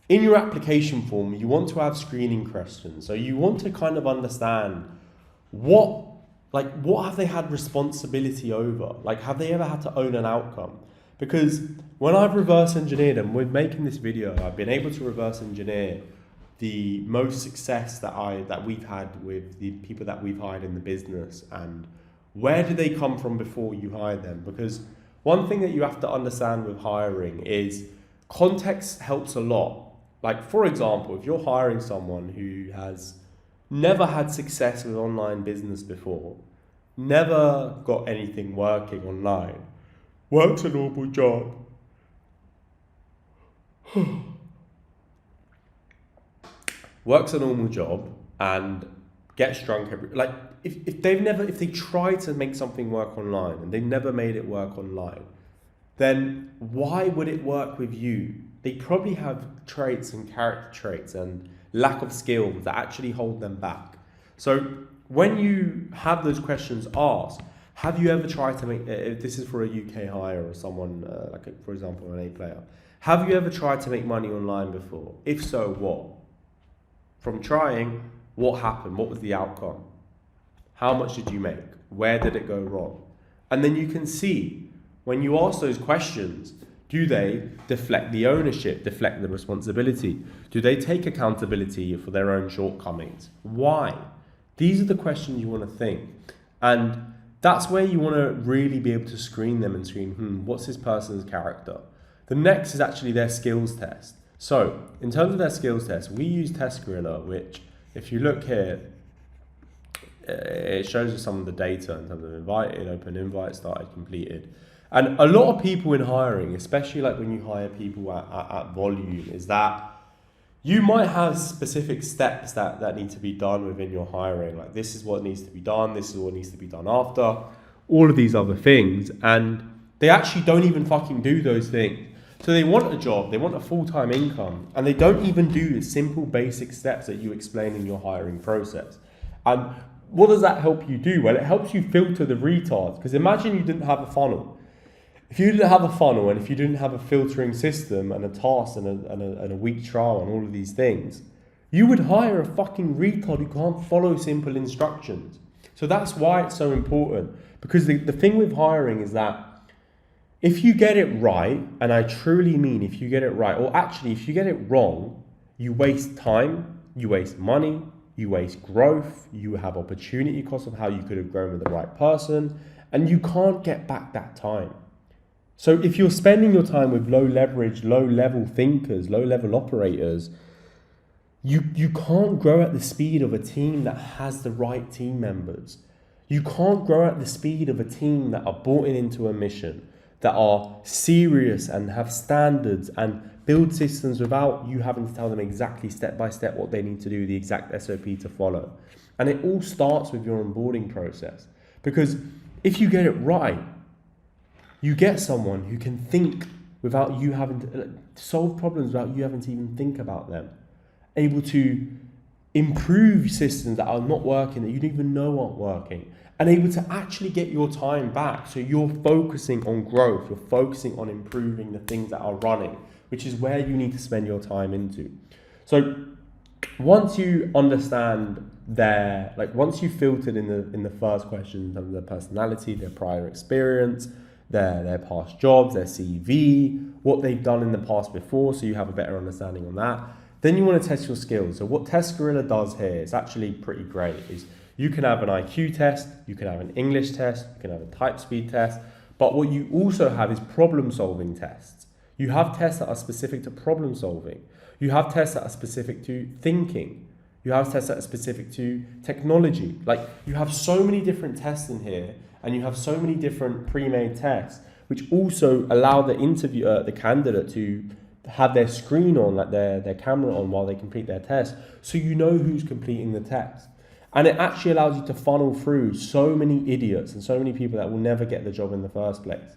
In your application form, you want to have screening questions. So you want to kind of understand what have they had responsibility over? Like, have they ever had to own an outcome? Because when I've reverse engineered, and we're making this video, I've been able to reverse engineer the most success that we've had with the people that we've hired in the business, and where did they come from before you hired them? Because one thing that you have to understand with hiring is context helps a lot. Like, for example, if you're hiring someone who has never had success with online business before, never got anything working online, works a normal job, and gets drunk if they try to make something work online and they've never made it work online, then why would it work with you? They probably have traits and character traits and lack of skills that actually hold them back. So when you have those questions asked, have you ever tried to make, if this is for a UK hire or someone, for example, an A player, have you ever tried to make money online before? If so, what? From trying, what happened? What was the outcome? How much did you make? Where did it go wrong? And then you can see, when you ask those questions, do they deflect the ownership, deflect the responsibility? Do they take accountability for their own shortcomings? Why? These are the questions you want to think. And that's where you want to really be able to screen them and screen, what's this person's character? The next is actually their skills test. So in terms of their skills test, we use Test Gorilla, which if you look here, it shows you some of the data in terms of invited, open invite, started, completed. And a lot of people in hiring, especially like when you hire people at volume, is that you might have specific steps that need to be done within your hiring. Like, this is what needs to be done, this is what needs to be done after, all of these other things. And they actually don't even fucking do those things. So they want a job, they want a full-time income, and they don't even do the simple basic steps that you explain in your hiring process. And what does that help you do? Well, it helps you filter the retards. Because imagine you didn't have a funnel. If you didn't have a funnel, and if you didn't have a filtering system and a task and a week trial and all of these things, you would hire a fucking retard who can't follow simple instructions. So that's why it's so important. Because the thing with hiring is that if you get it right, and I truly mean if you get it right, or actually if you get it wrong, you waste time, you waste money, you waste growth, you have opportunity cost of how you could have grown with the right person, and you can't get back that time. So if you're spending your time with low leverage, low level thinkers, low level operators, you can't grow at the speed of a team that has the right team members. You can't grow at the speed of a team that are bought into a mission, that are serious and have standards and build systems without you having to tell them exactly step by step what they need to do, the exact SOP to follow. And it all starts with your onboarding process. Because if you get it right, you get someone who can think without you having to solve problems without you having to even think about them. Able to improve systems that are not working, that you don't even know aren't working, and able to actually get your time back. So you're focusing on growth, you're focusing on improving the things that are running, which is where you need to spend your time into. So once you understand once you filtered in the first question in terms of their personality, their prior experience, their past jobs, their CV, what they've done in the past before, so you have a better understanding on that, then you want to test your skills. So what Test Gorilla does here, it's actually pretty great, is you can have an IQ test, you can have an English test, you can have a type speed test, but what you also have is problem solving tests. You have tests that are specific to problem solving. You have tests that are specific to thinking. You have tests that are specific to technology. Like, you have so many different tests in here, and you have so many different pre-made tests, which also allow the interviewer, the candidate, to have their screen on, like their camera on while they complete their test, so you know who's completing the test. And it actually allows you to funnel through so many idiots and so many people that will never get the job in the first place.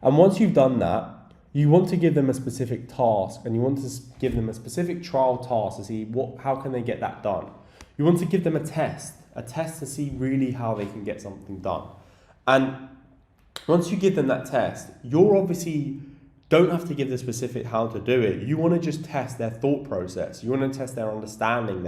And once you've done that, you want to give them a specific task, and you want to give them a specific trial task to see how can they get that done. You want to give them a test to see really how they can get something done. And once you give them that test, you're obviously don't have to give the specific how to do it. You want to just test their thought process. You want to test their understanding,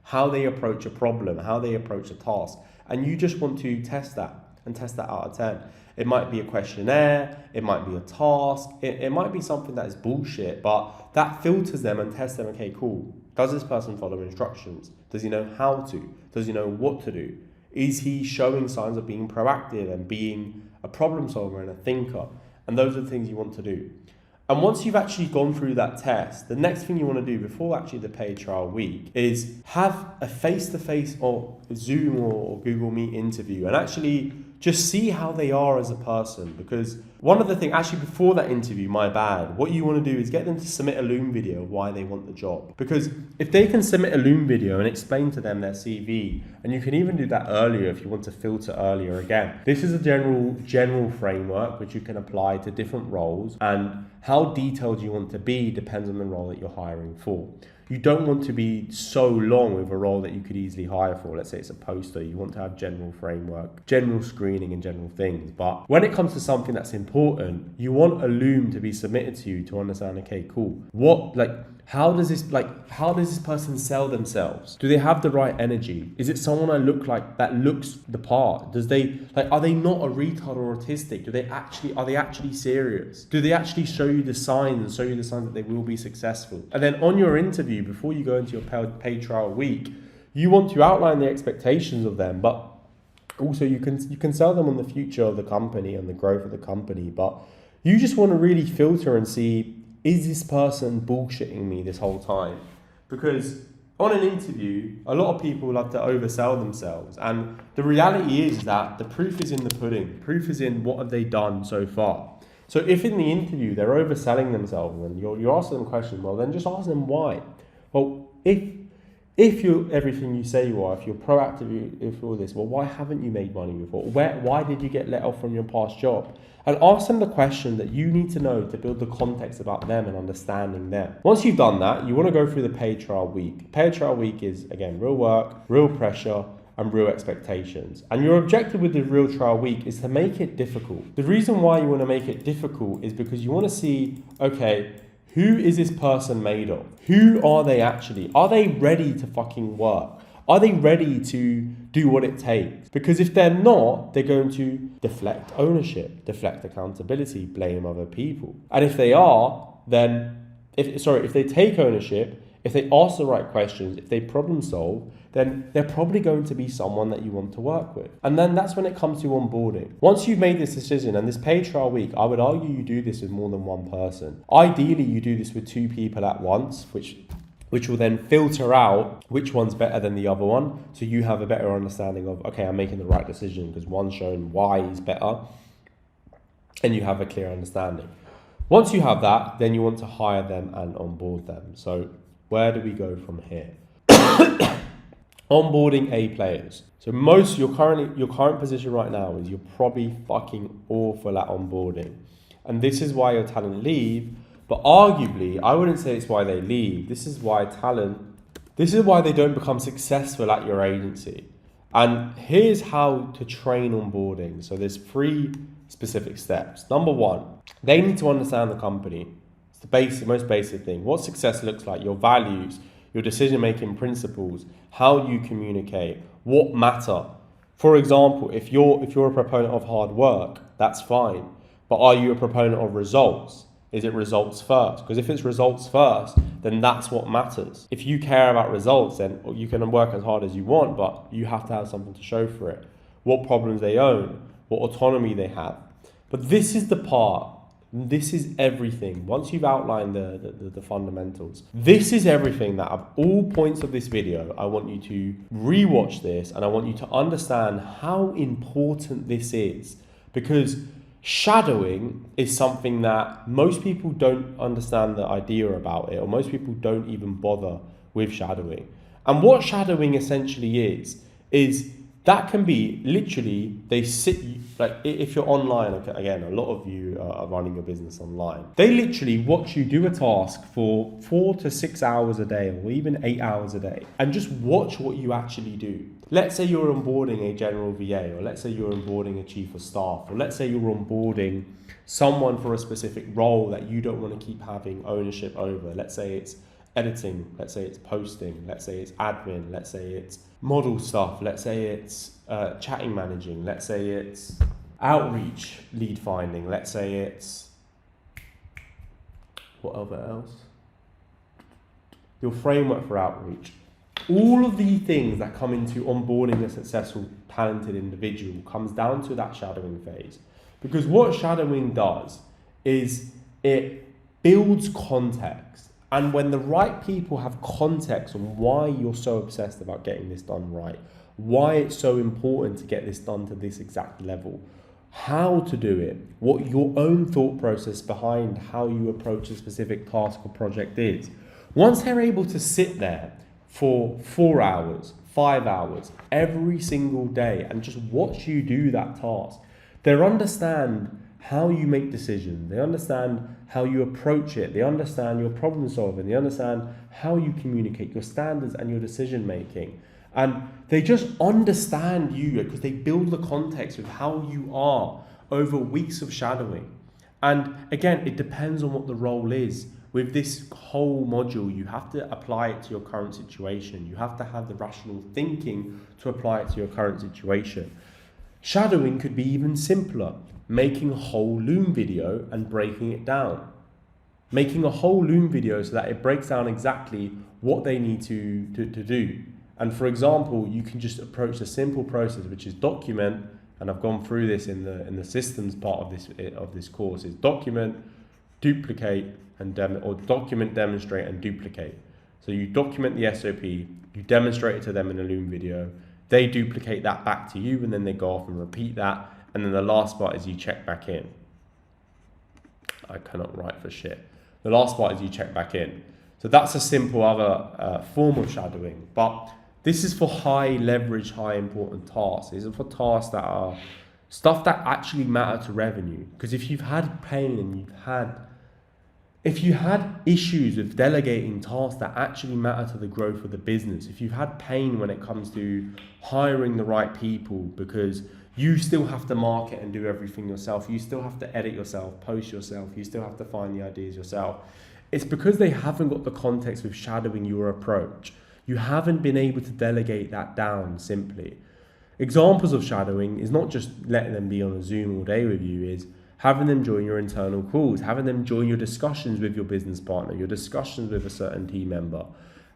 how they approach a problem, how they approach a task. And you just want to test that and test that out of 10. It might be a questionnaire, it might be a task, it might be something that is bullshit, but that filters them and tests them. Okay, cool. Does this person follow instructions? Does he know how to? Does he know what to do? Is he showing signs of being proactive and being a problem solver and a thinker? And those are the things you want to do. And once you've actually gone through that test, the next thing you want to do before actually the paid trial week is have a face-to-face or Zoom or Google Meet interview and actually just see how they are as a person. Because one of the things, actually before that interview, my bad, what you want to do is get them to submit a Loom video of why they want the job. Because if they can submit a Loom video and explain to them their CV, and you can even do that earlier if you want to filter earlier again. This is a general framework which you can apply to different roles, and how detailed you want to be depends on the role that you're hiring for. You don't want to be so long with a role that you could easily hire for. Let's say it's a poster. You want to have general framework, general screening and general things. But when it comes to something that's important, you want a Loom to be submitted to you to understand, okay, cool. How does this person sell themselves? Do they have the right energy? Is it someone that looks the part? Are they not a retard or autistic? Are they actually serious? Do they actually show you the signs that they will be successful? And then on your interview, before you go into your paid trial week, you want to outline the expectations of them, but also you can sell them on the future of the company and the growth of the company. But you just want to really filter and see, is this person bullshitting me this whole time? Because on an interview, a lot of people love to oversell themselves. And the reality is that the proof is in the pudding. Proof is in what have they done so far. So if in the interview they're overselling themselves and you're asking them a question, well, then just ask them why. Well, if you're everything you say you are, if you're proactive, if all this, well, why haven't you made money before? Why did you get let off from your past job? And ask them the question that you need to know to build the context about them and understanding them. Once you've done that, you want to go through the paid trial week. Paid trial week is, again, real work, real pressure, and real expectations. And your objective with the real trial week is to make it difficult. The reason why you want to make it difficult is because you want to see, okay, who is this person made of? Who are they actually? Are they ready to fucking work? Are they ready to do what it takes? Because if they're not, they're going to deflect ownership, deflect accountability, blame other people. And if they are, then, if they take ownership, if they ask the right questions, if they problem solve, then they're probably going to be someone that you want to work with. And then that's when it comes to onboarding. Once you've made this decision, and this paid trial week, I would argue you do this with more than one person. Ideally, you do this with 2 people at once, which which will then filter out which one's better than the other one. So you have a better understanding of, okay, I'm making the right decision because one's shown why is better, and you have a clear understanding. Once you have that, then you want to hire them and onboard them. So where do we go from here? Onboarding A players. So your current position right now is you're probably fucking awful at onboarding. And this is why your talent leave. But arguably, I wouldn't say it's why they leave. This is why they don't become successful at your agency. And here's how to train onboarding. So there's 3 specific steps. Number 1, they need to understand the company. It's the most basic thing. What success looks like, your values, your decision-making principles, how you communicate, what matter. For example, if you're a proponent of hard work, that's fine. But are you a proponent of results? Is it results first? Because if it's results first, then that's what matters. If you care about results, then you can work as hard as you want, but you have to have something to show for it. What problems they own, what autonomy they have. But this is the part, this is everything. Once you've outlined the fundamentals, this is everything that at all points of this video, I want you to rewatch this and I want you to understand how important this is. Because shadowing is something that most people don't understand the idea about it, or most people don't even bother with shadowing. And what shadowing essentially is that can be literally, they sit, like if you're online, okay, again, a lot of you are running your business online. They literally watch you do a task for 4 to 6 hours a day, or even 8 hours a day, and just watch what you actually do. Let's say you're onboarding a general VA, or let's say you're onboarding a chief of staff, or let's say you're onboarding someone for a specific role that you don't want to keep having ownership over. Let's say it's editing, let's say it's posting, let's say it's admin, let's say it's model stuff, let's say it's chatting managing, let's say it's outreach lead finding, let's say it's whatever else, your framework for outreach. All of the things that come into onboarding a successful, talented individual comes down to that shadowing phase. Because what shadowing does is it builds context. And when the right people have context on why you're so obsessed about getting this done right, why it's so important to get this done to this exact level, how to do it, what your own thought process behind how you approach a specific task or project is. Once they're able to sit there for 4 hours, 5 hours, every single day and just watch you do that task, they understand how you make decisions, they understand how you approach it, they understand your problem solving, they understand how you communicate, your standards and your decision making. And they just understand you because they build the context of how you are over weeks of shadowing. And again, it depends on what the role is. With this whole module, you have to apply it to your current situation. You have to have the rational thinking to apply it to your current situation. Shadowing could be even simpler. Making a whole Loom video and breaking it down. Making a whole Loom video so that it breaks down exactly what they need to do. And for example, you can just approach the simple process, which is document, and I've gone through this in the systems part of this course, is document, duplicate, and document, demonstrate, and duplicate. So you document the SOP, you demonstrate it to them in a Loom video, they duplicate that back to you, and then they go off and repeat that. And then the last part is you check back in. I cannot write for shit. The last part is you check back in. So that's a simple other form of shadowing. But this is for high leverage, high important tasks. These are for tasks that are stuff that actually matter to revenue. Because if you've had pain and if you had issues with delegating tasks that actually matter to the growth of the business, if you've had pain when it comes to hiring the right people because you still have to market and do everything yourself, you still have to edit yourself, post yourself, you still have to find the ideas yourself, it's because they haven't got the context with shadowing your approach. You haven't been able to delegate that down simply. Examples of shadowing is not just letting them be on a Zoom all day with you, is having them join your internal calls, having them join your discussions with your business partner, your discussions with a certain team member,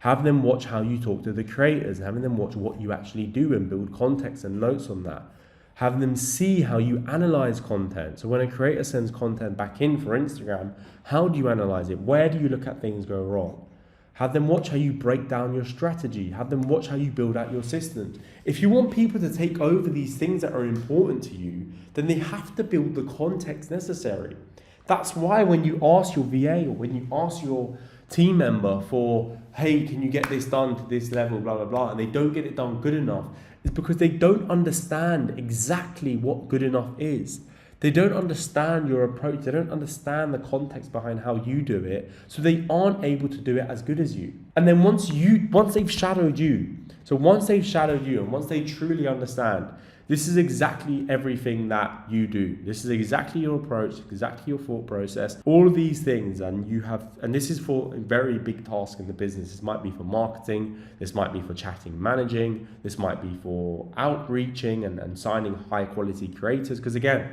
having them watch how you talk to the creators, having them watch what you actually do and build context and notes on that, having them see how you analyze content. So when a creator sends content back in for Instagram, how do you analyze it? Where do you look at things go wrong? Have them watch how you break down your strategy. Have them watch how you build out your systems. If you want people to take over these things that are important to you, then they have to build the context necessary. That's why when you ask your VA or when you ask your team member for, hey, can you get this done to this level, blah, blah, blah, and they don't get it done good enough, it's because they don't understand exactly what good enough is. They don't understand your approach. They don't understand the context behind how you do it. So they aren't able to do it as good as you. And then once they've shadowed you, and once they truly understand, this is exactly everything that you do. This is exactly your approach, exactly your thought process, all of these things. And this is for a very big task in the business. This might be for marketing. This might be for chatting, managing. This might be for outreaching and signing high quality creators. Because again,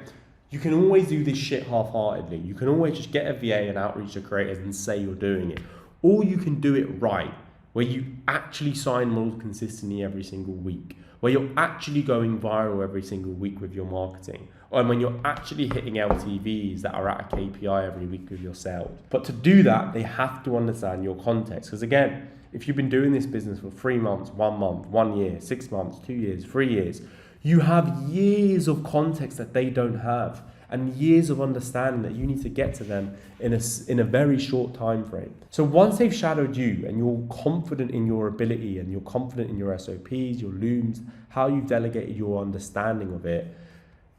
you can always do this shit half-heartedly. You can always just get a VA and outreach to creators and say you're doing it. Or you can do it right, where you actually sign models consistently every single week, where you're actually going viral every single week with your marketing, or when you're actually hitting LTVs that are at a KPI every week with your sales. But to do that, they have to understand your context. Because again, if you've been doing this business for 3 months, 1 month, 1 year, 6 months, 2 years, 3 years, you have years of context that they don't have, and years of understanding that you need to get to them in a very short time frame. So once they've shadowed you and you're confident in your ability and you're confident in your SOPs, your looms, how you've delegated your understanding of it,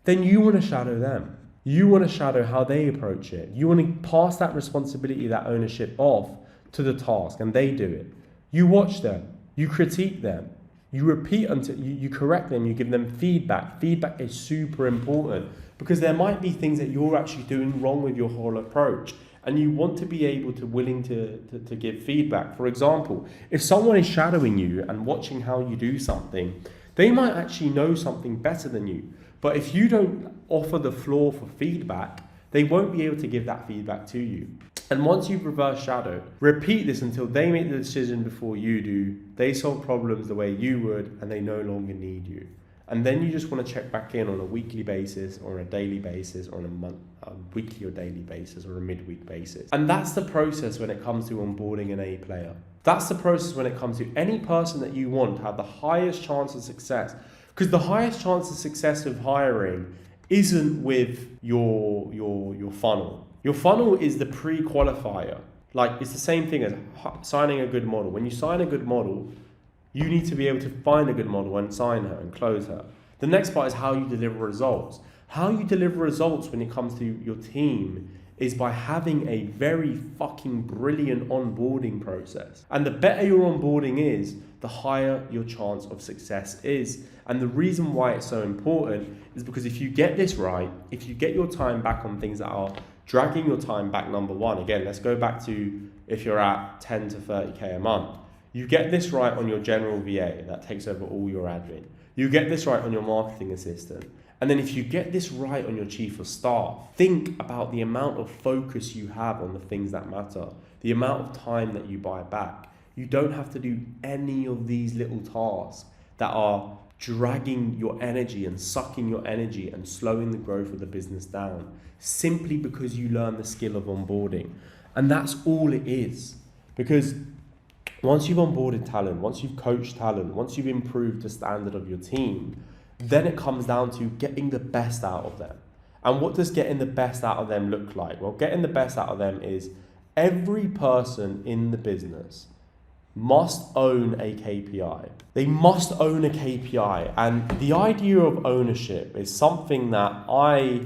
then you want to shadow them. You want to shadow how they approach it. You want to pass that responsibility, that ownership off to the task, and they do it. You watch them, you critique them, you repeat until you correct them, you give them feedback. Feedback is super important because there might be things that you're actually doing wrong with your whole approach, and you want to be able to willing to give feedback. For example, if someone is shadowing you and watching how you do something, they might actually know something better than you. But if you don't offer the floor for feedback, they won't be able to give that feedback to you. And once you've reverse shadowed, repeat this until they make the decision before you do. They solve problems the way you would, and they no longer need you. And then you just want to check back in on a weekly basis or a daily basis or on a weekly or daily basis or a midweek basis. And that's the process when it comes to onboarding an A player. That's the process when it comes to any person that you want to have the highest chance of success. Because the highest chance of success of hiring isn't with your funnel. Your funnel is the pre-qualifier. Like, it's the same thing as signing a good model. When you sign a good model, you need to be able to find a good model and sign her and close her. The next part is how you deliver results. How you deliver results when it comes to your team is by having a very fucking brilliant onboarding process. And the better your onboarding is, the higher your chance of success is. And the reason why it's so important is because if you get this right, if you get your time back on things that are dragging your time back, number one, again, let's go back to if you're at 10 to 30K a month. You get this right on your general VA that takes over all your admin. You get this right on your marketing assistant. And then if you get this right on your chief of staff, think about the amount of focus you have on the things that matter, the amount of time that you buy back. You don't have to do any of these little tasks that are dragging your energy and sucking your energy and slowing the growth of the business down, simply because you learn the skill of onboarding. And that's all it is. Because once you've onboarded talent, once you've coached talent, once you've improved the standard of your team, then it comes down to getting the best out of them. And what does getting the best out of them look like? Well, getting the best out of them is every person in the business must own a KPI. They must own a KPI. And the idea of ownership is something that I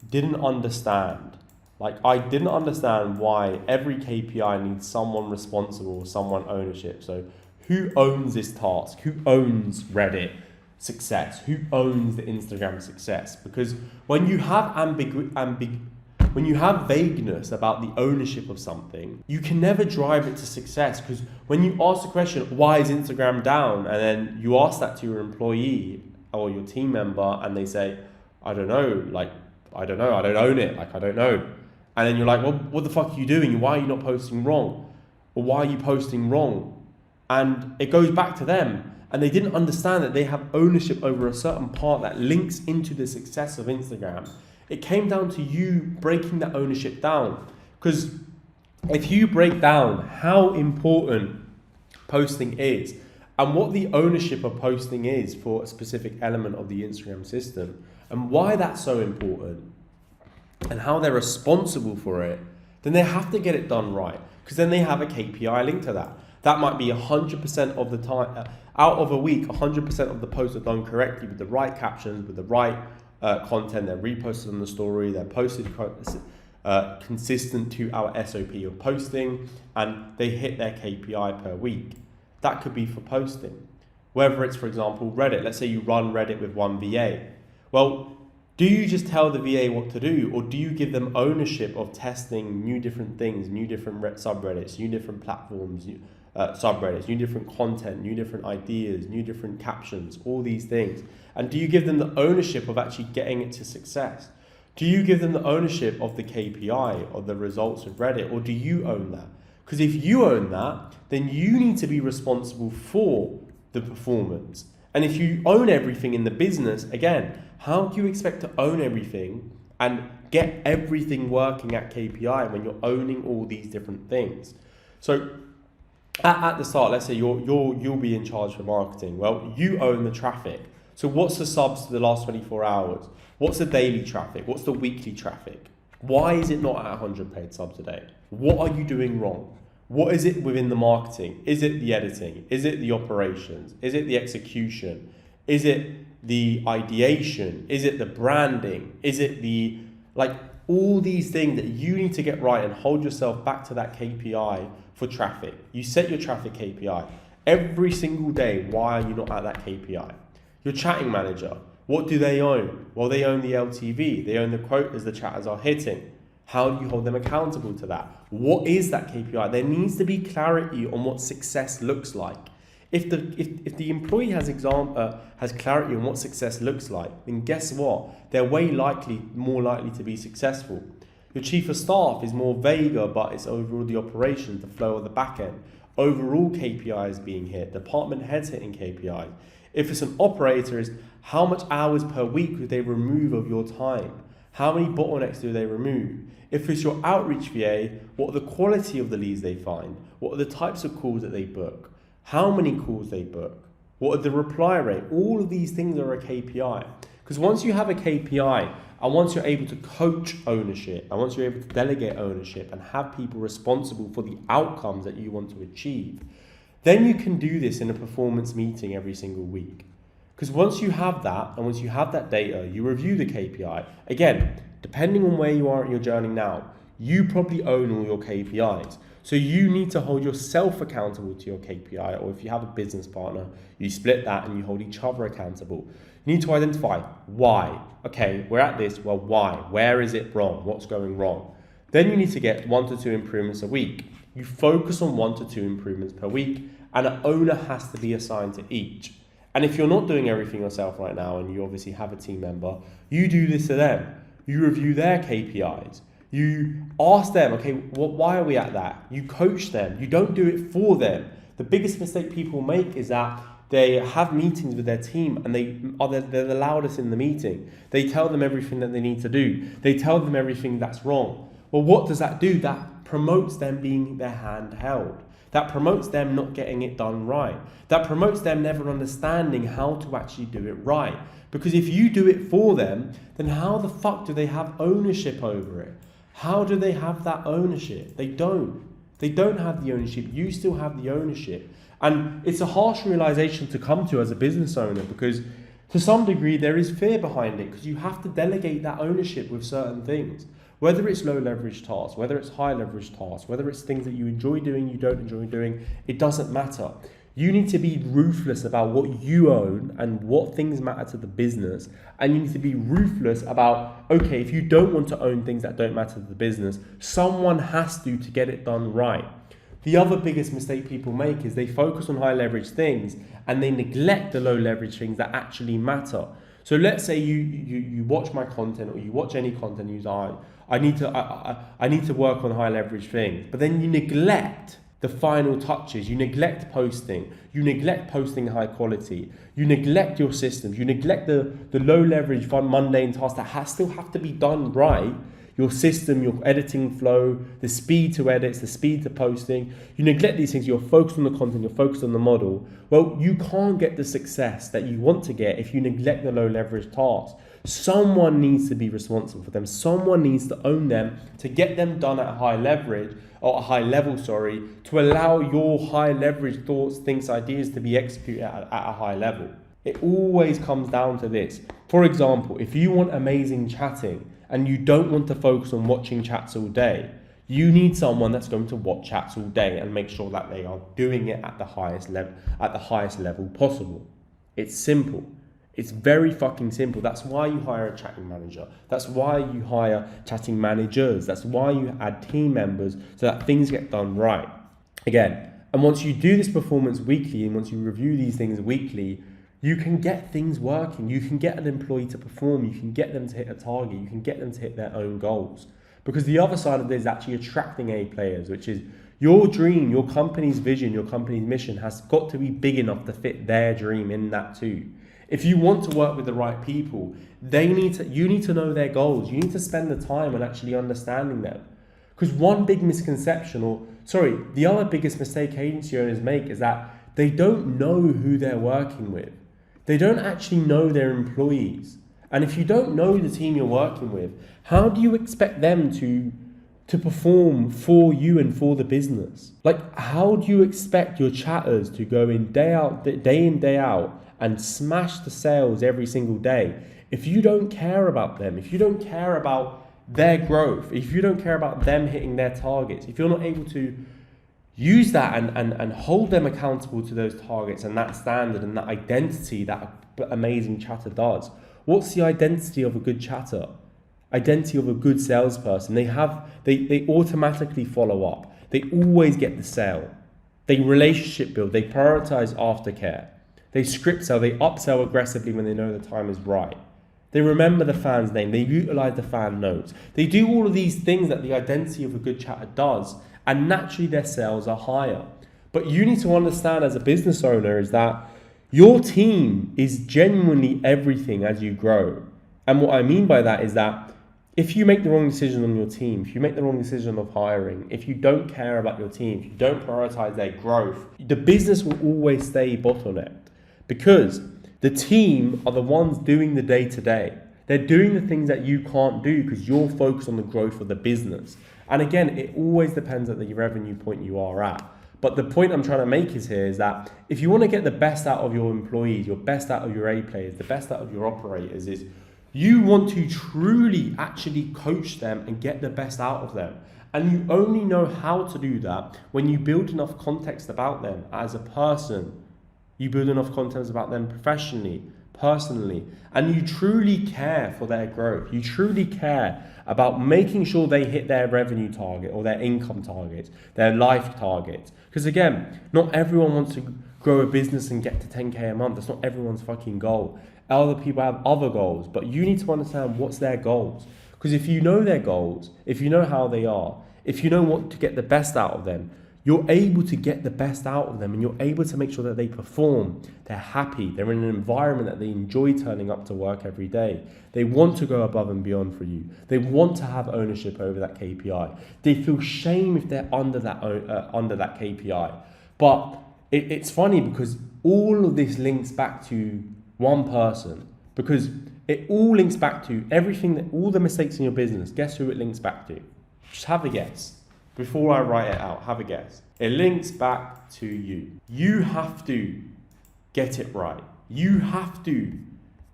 didn't understand. Like, I didn't understand why every KPI needs someone responsible, someone ownership. So who owns this task? Who owns Reddit success? Who owns the Instagram success? Because when you have when you have vagueness about the ownership of something, you can never drive it to success. Because when you ask the question, why is Instagram down? And then you ask that to your employee or your team member and they say, I don't know, I don't own it, I don't know. And then you're like, well, what the fuck are you doing? Why are you not posting wrong? Or why are you posting wrong? And it goes back to them. And they didn't understand that they have ownership over a certain part that links into the success of Instagram. It came down to you breaking that ownership down. Because if you break down how important posting is and what the ownership of posting is for a specific element of the Instagram system and why that's so important and how they're responsible for it, then they have to get it done right, because then they have a KPI linked to that. That might be 100% of the time, out of a week, 100% of the posts are done correctly with the right captions, with the right content, they're reposted on the story, they're posted consistent to our SOP of posting, and they hit their KPI per week. That could be for posting. Whether it's, for example, Reddit. Let's say you run Reddit with one VA. Well, do you just tell the VA what to do, or do you give them ownership of testing new different things, new different subreddits, new different platforms, subreddits, new different content, new different ideas, new different captions, all these things? And do you give them the ownership of actually getting it to success? Do you give them the ownership of the KPI, of the results of Reddit, or do you own that? Because if you own that, then you need to be responsible for the performance. And if you own everything in the business, again, how do you expect to own everything and get everything working at KPI when you're owning all these different things? So at the start, let's say you'll be in charge for marketing. Well, you own the traffic. So what's the subs to the last 24 hours? What's the daily traffic? What's the weekly traffic? Why is it not at 100 paid subs a day? What are you doing wrong? What is it within the marketing? Is it the editing? Is it the operations? Is it the execution? Is it the ideation? Is it the branding? Is it the, all these things that you need to get right and hold yourself back to that KPI for traffic. You set your traffic KPI every single day. Why are you not at that KPI? Your chatting manager, what do they own? Well, they own the LTV. They own the quotas the chatters are hitting. How do you hold them accountable to that? What is that KPI? There needs to be clarity on what success looks like. If the employee has clarity on what success looks like, then guess what? They're more likely to be successful. Your chief of staff is more vaguer, but it's overall the operations, the flow of the back end. Overall KPIs being hit, department heads hitting KPIs. If it's an operator, is how much hours per week would they remove of your time? How many bottlenecks do they remove? If it's your outreach VA, what are the quality of the leads they find? What are the types of calls that they book? How many calls they book? What are the reply rate? All of these things are a KPI. Because once you have a KPI, and once you're able to coach ownership, and once you're able to delegate ownership and have people responsible for the outcomes that you want to achieve, then you can do this in a performance meeting every single week. Because once you have that, and once you have that data, you review the KPI. Again, depending on where you are in your journey now, you probably own all your KPIs. So you need to hold yourself accountable to your KPI, or if you have a business partner, you split that and you hold each other accountable. You need to identify why. Okay, we're at this, well, why? Where is it wrong? What's going wrong? Then you need to get 1 to 2 improvements a week. You focus on 1 to 2 improvements per week, and an owner has to be assigned to each. And if you're not doing everything yourself right now, and you obviously have a team member, you do this to them. You review their KPIs. You ask them, okay, why are we at that? You coach them. You don't do it for them. The biggest mistake people make is that they have meetings with their team and they're the loudest in the meeting. They tell them everything that they need to do. They tell them everything that's wrong. Well, what does that do? That promotes them being their hand held. That promotes them not getting it done right. That promotes them never understanding how to actually do it right. Because if you do it for them, then how the fuck do they have ownership over it? How do they have that ownership? They don't. They don't have the ownership. You still have the ownership. And it's a harsh realization to come to as a business owner, because to some degree there is fear behind it, because you have to delegate that ownership with certain things. Whether it's low leverage tasks, whether it's high leverage tasks, whether it's things that you enjoy doing, you don't enjoy doing, it doesn't matter. You need to be ruthless about what you own and what things matter to the business. And you need to be ruthless about, okay, if you don't want to own things that don't matter to the business, someone has to get it done right. The other biggest mistake people make is they focus on high leverage things and they neglect the low leverage things that actually matter. So let's say you watch my content, or you watch any content, you say, I need to work on high leverage things, but then you neglect the final touches, you neglect posting, you neglect posting high quality, you neglect your systems, you neglect the low leverage, mundane tasks that still have to be done right. your system, your editing flow, the speed to edits, the speed to posting. You neglect these things, you're focused on the content, you're focused on the model. Well, you can't get the success that you want to get if you neglect the low leverage tasks. Someone needs to be responsible for them. Someone needs to own them to get them done at a high leverage, or a high level, to allow your high leverage thoughts, thinks, ideas to be executed at a high level. It always comes down to this. For example, if you want amazing chatting and you don't want to focus on watching chats all day, you need someone that's going to watch chats all day and make sure that they are doing it at the highest level possible. It's simple. It's very fucking simple. That's why you hire a chatting manager. That's why you hire chatting managers. That's why you add team members so that things get done right. Again, and once you do this performance weekly and once you review these things weekly, you can get things working. You can get an employee to perform. You can get them to hit a target. You can get them to hit their own goals. Because the other side of this is actually attracting A players, which is your dream, your company's vision, your company's mission has got to be big enough to fit their dream in that too. If you want to work with the right people, you need to know their goals. You need to spend the time on actually understanding them. Because one big misconception, the other biggest mistake agency owners make is that they don't know who they're working with. They don't actually know their employees. And if you don't know the team you're working with, how do you expect them to perform for you and for the business? Like, how do you expect your chatters to go in, day in, day out, and smash the sales every single day if you don't care about them, if you don't care about their growth, if you don't care about them hitting their targets, if you're not able to use that and hold them accountable to those targets and that standard and that identity that amazing chatter does? What's the identity of a good chatter? Identity of a good salesperson? They automatically follow up. They always get the sale. They relationship build. They prioritize aftercare. They script sell. They upsell aggressively when they know the time is right. They remember the fan's name. They utilize the fan notes. They do all of these things that the identity of a good chatter does, and naturally their sales are higher. But you need to understand as a business owner is that your team is genuinely everything as you grow. And what I mean by that is that if you make the wrong decision on your team, if you make the wrong decision of hiring, if you don't care about your team, if you don't prioritize their growth, the business will always stay bottlenecked. Because the team are the ones doing the day-to-day. They're doing the things that you can't do because you're focused on the growth of the business. And again, it always depends at the revenue point you are at. But the point I'm trying to make is that if you want to get the best out of your employees, your best out of your A players, the best out of your operators, is you want to truly actually coach them and get the best out of them. And you only know how to do that when you build enough context about them as a person. You build enough content about them professionally, personally, and you truly care for their growth. You truly care about making sure they hit their revenue target or their income target, their life target. Because again, not everyone wants to grow a business and get to 10K a month. That's not everyone's fucking goal. Other people have other goals, but you need to understand what's their goals. Because if you know their goals, if you know how they are, if you know what to get the best out of them, you're able to get the best out of them and you're able to make sure that they perform, they're happy, they're in an environment that they enjoy turning up to work every day. They want to go above and beyond for you. They want to have ownership over that KPI. They feel shame if they're under that KPI. But it's funny because all of this links back to one person, because it all links back to everything, all the mistakes in your business. Guess who it links back to? Just have a guess. Before I write it out, have a guess. It links back to you. You have to get it right. You have to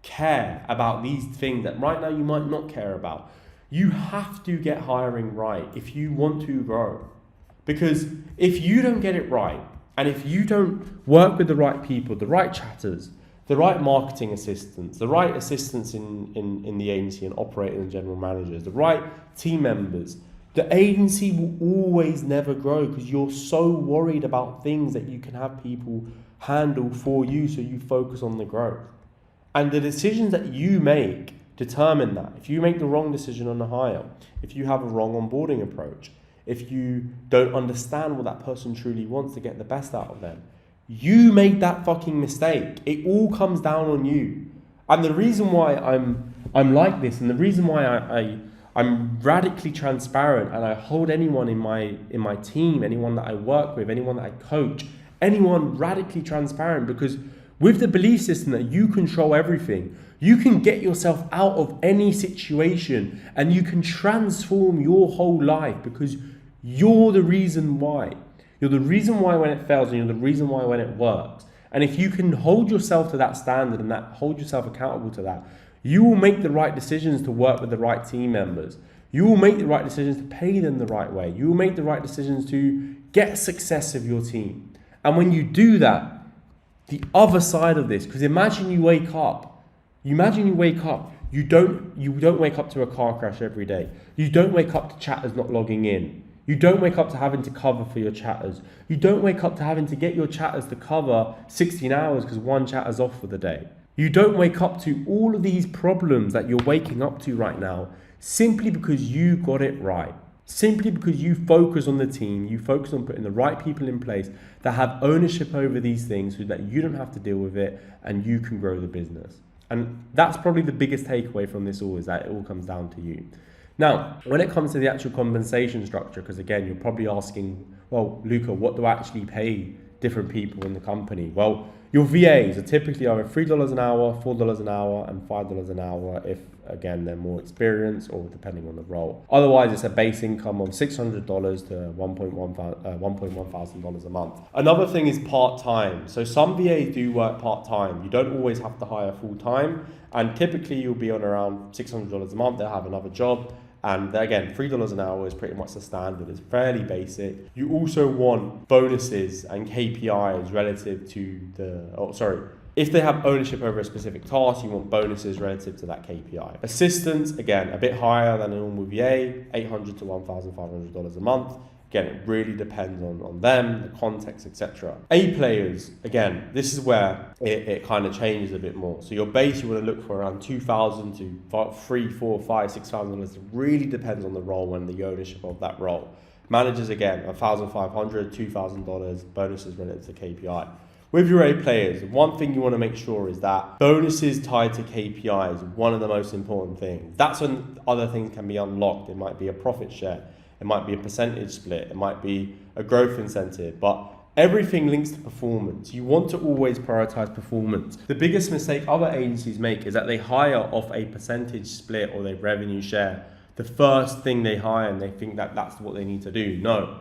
care about these things that right now you might not care about. You have to get hiring right if you want to grow. Because if you don't get it right, and if you don't work with the right people, the right chatters, the right marketing assistants, the right assistants in the agency and operating and general managers, the right team members, the agency will always never grow because you're so worried about things that you can have people handle for you, so you focus on the growth. And the decisions that you make determine that. If you make the wrong decision on a hire, if you have a wrong onboarding approach, if you don't understand what that person truly wants to get the best out of them, you made that fucking mistake. It all comes down on you. And the reason why I'm like this, and the reason why I'm radically transparent, and I hold anyone in my team, anyone that I work with, anyone that I coach, anyone radically transparent, because with the belief system that you control everything, you can get yourself out of any situation and you can transform your whole life, because you're the reason why. You're the reason why when it fails, and you're the reason why when it works. And if you can hold yourself to that standard and hold yourself accountable to that, you will make the right decisions to work with the right team members. You will make the right decisions to pay them the right way. You will make the right decisions to get success of your team. And when you do that, the other side of this, because imagine you wake up, you don't wake up to a car crash every day. You don't wake up to chatters not logging in. You don't wake up to having to cover for your chatters. You don't wake up to having to get your chatters to cover 16 hours because one chatter's off for the day. You don't wake up to all of these problems that you're waking up to right now simply because you got it right. Simply because you focus on the team, you focus on putting the right people in place that have ownership over these things so that you don't have to deal with it and you can grow the business. And that's probably the biggest takeaway from this all, is that it all comes down to you. Now, when it comes to the actual compensation structure, because again, you're probably asking, well, Luca, what do I actually pay different people in the company? Well, your VAs are typically either $3 an hour, $4 an hour, and $5 an hour if, again, they're more experienced or depending on the role. Otherwise, it's a base income of $600 to $1.1 thousand a month. Another thing is part-time. So some VAs do work part-time. You don't always have to hire full-time, and typically you'll be on around $600 a month. They'll have another job. And again, $3 an hour is pretty much the standard. It's fairly basic. You also want bonuses and KPIs relative to if they have ownership over a specific task, you want bonuses relative to that KPI. Assistants, again, a bit higher than a normal VA, $800 to $1,500 a month. Again, it really depends on them, the context, etc. A players, again, this is where it kind of changes a bit more. So your base, you want to look for around $2,000 to $3,000, $4,000, $5,000, $6,000. It really depends on the role and the ownership of that role. Managers, again, $1,500, $2,000, bonuses related to KPI. With your A players, one thing you want to make sure is that bonuses tied to KPI is one of the most important things. That's when other things can be unlocked. It might be a profit share. It might be a percentage split. It might be a growth incentive, but everything links to performance. You want to always prioritize performance. The biggest mistake other agencies make is that they hire off a percentage split or their revenue share. The first thing they hire, and they think that that's what they need to do. No.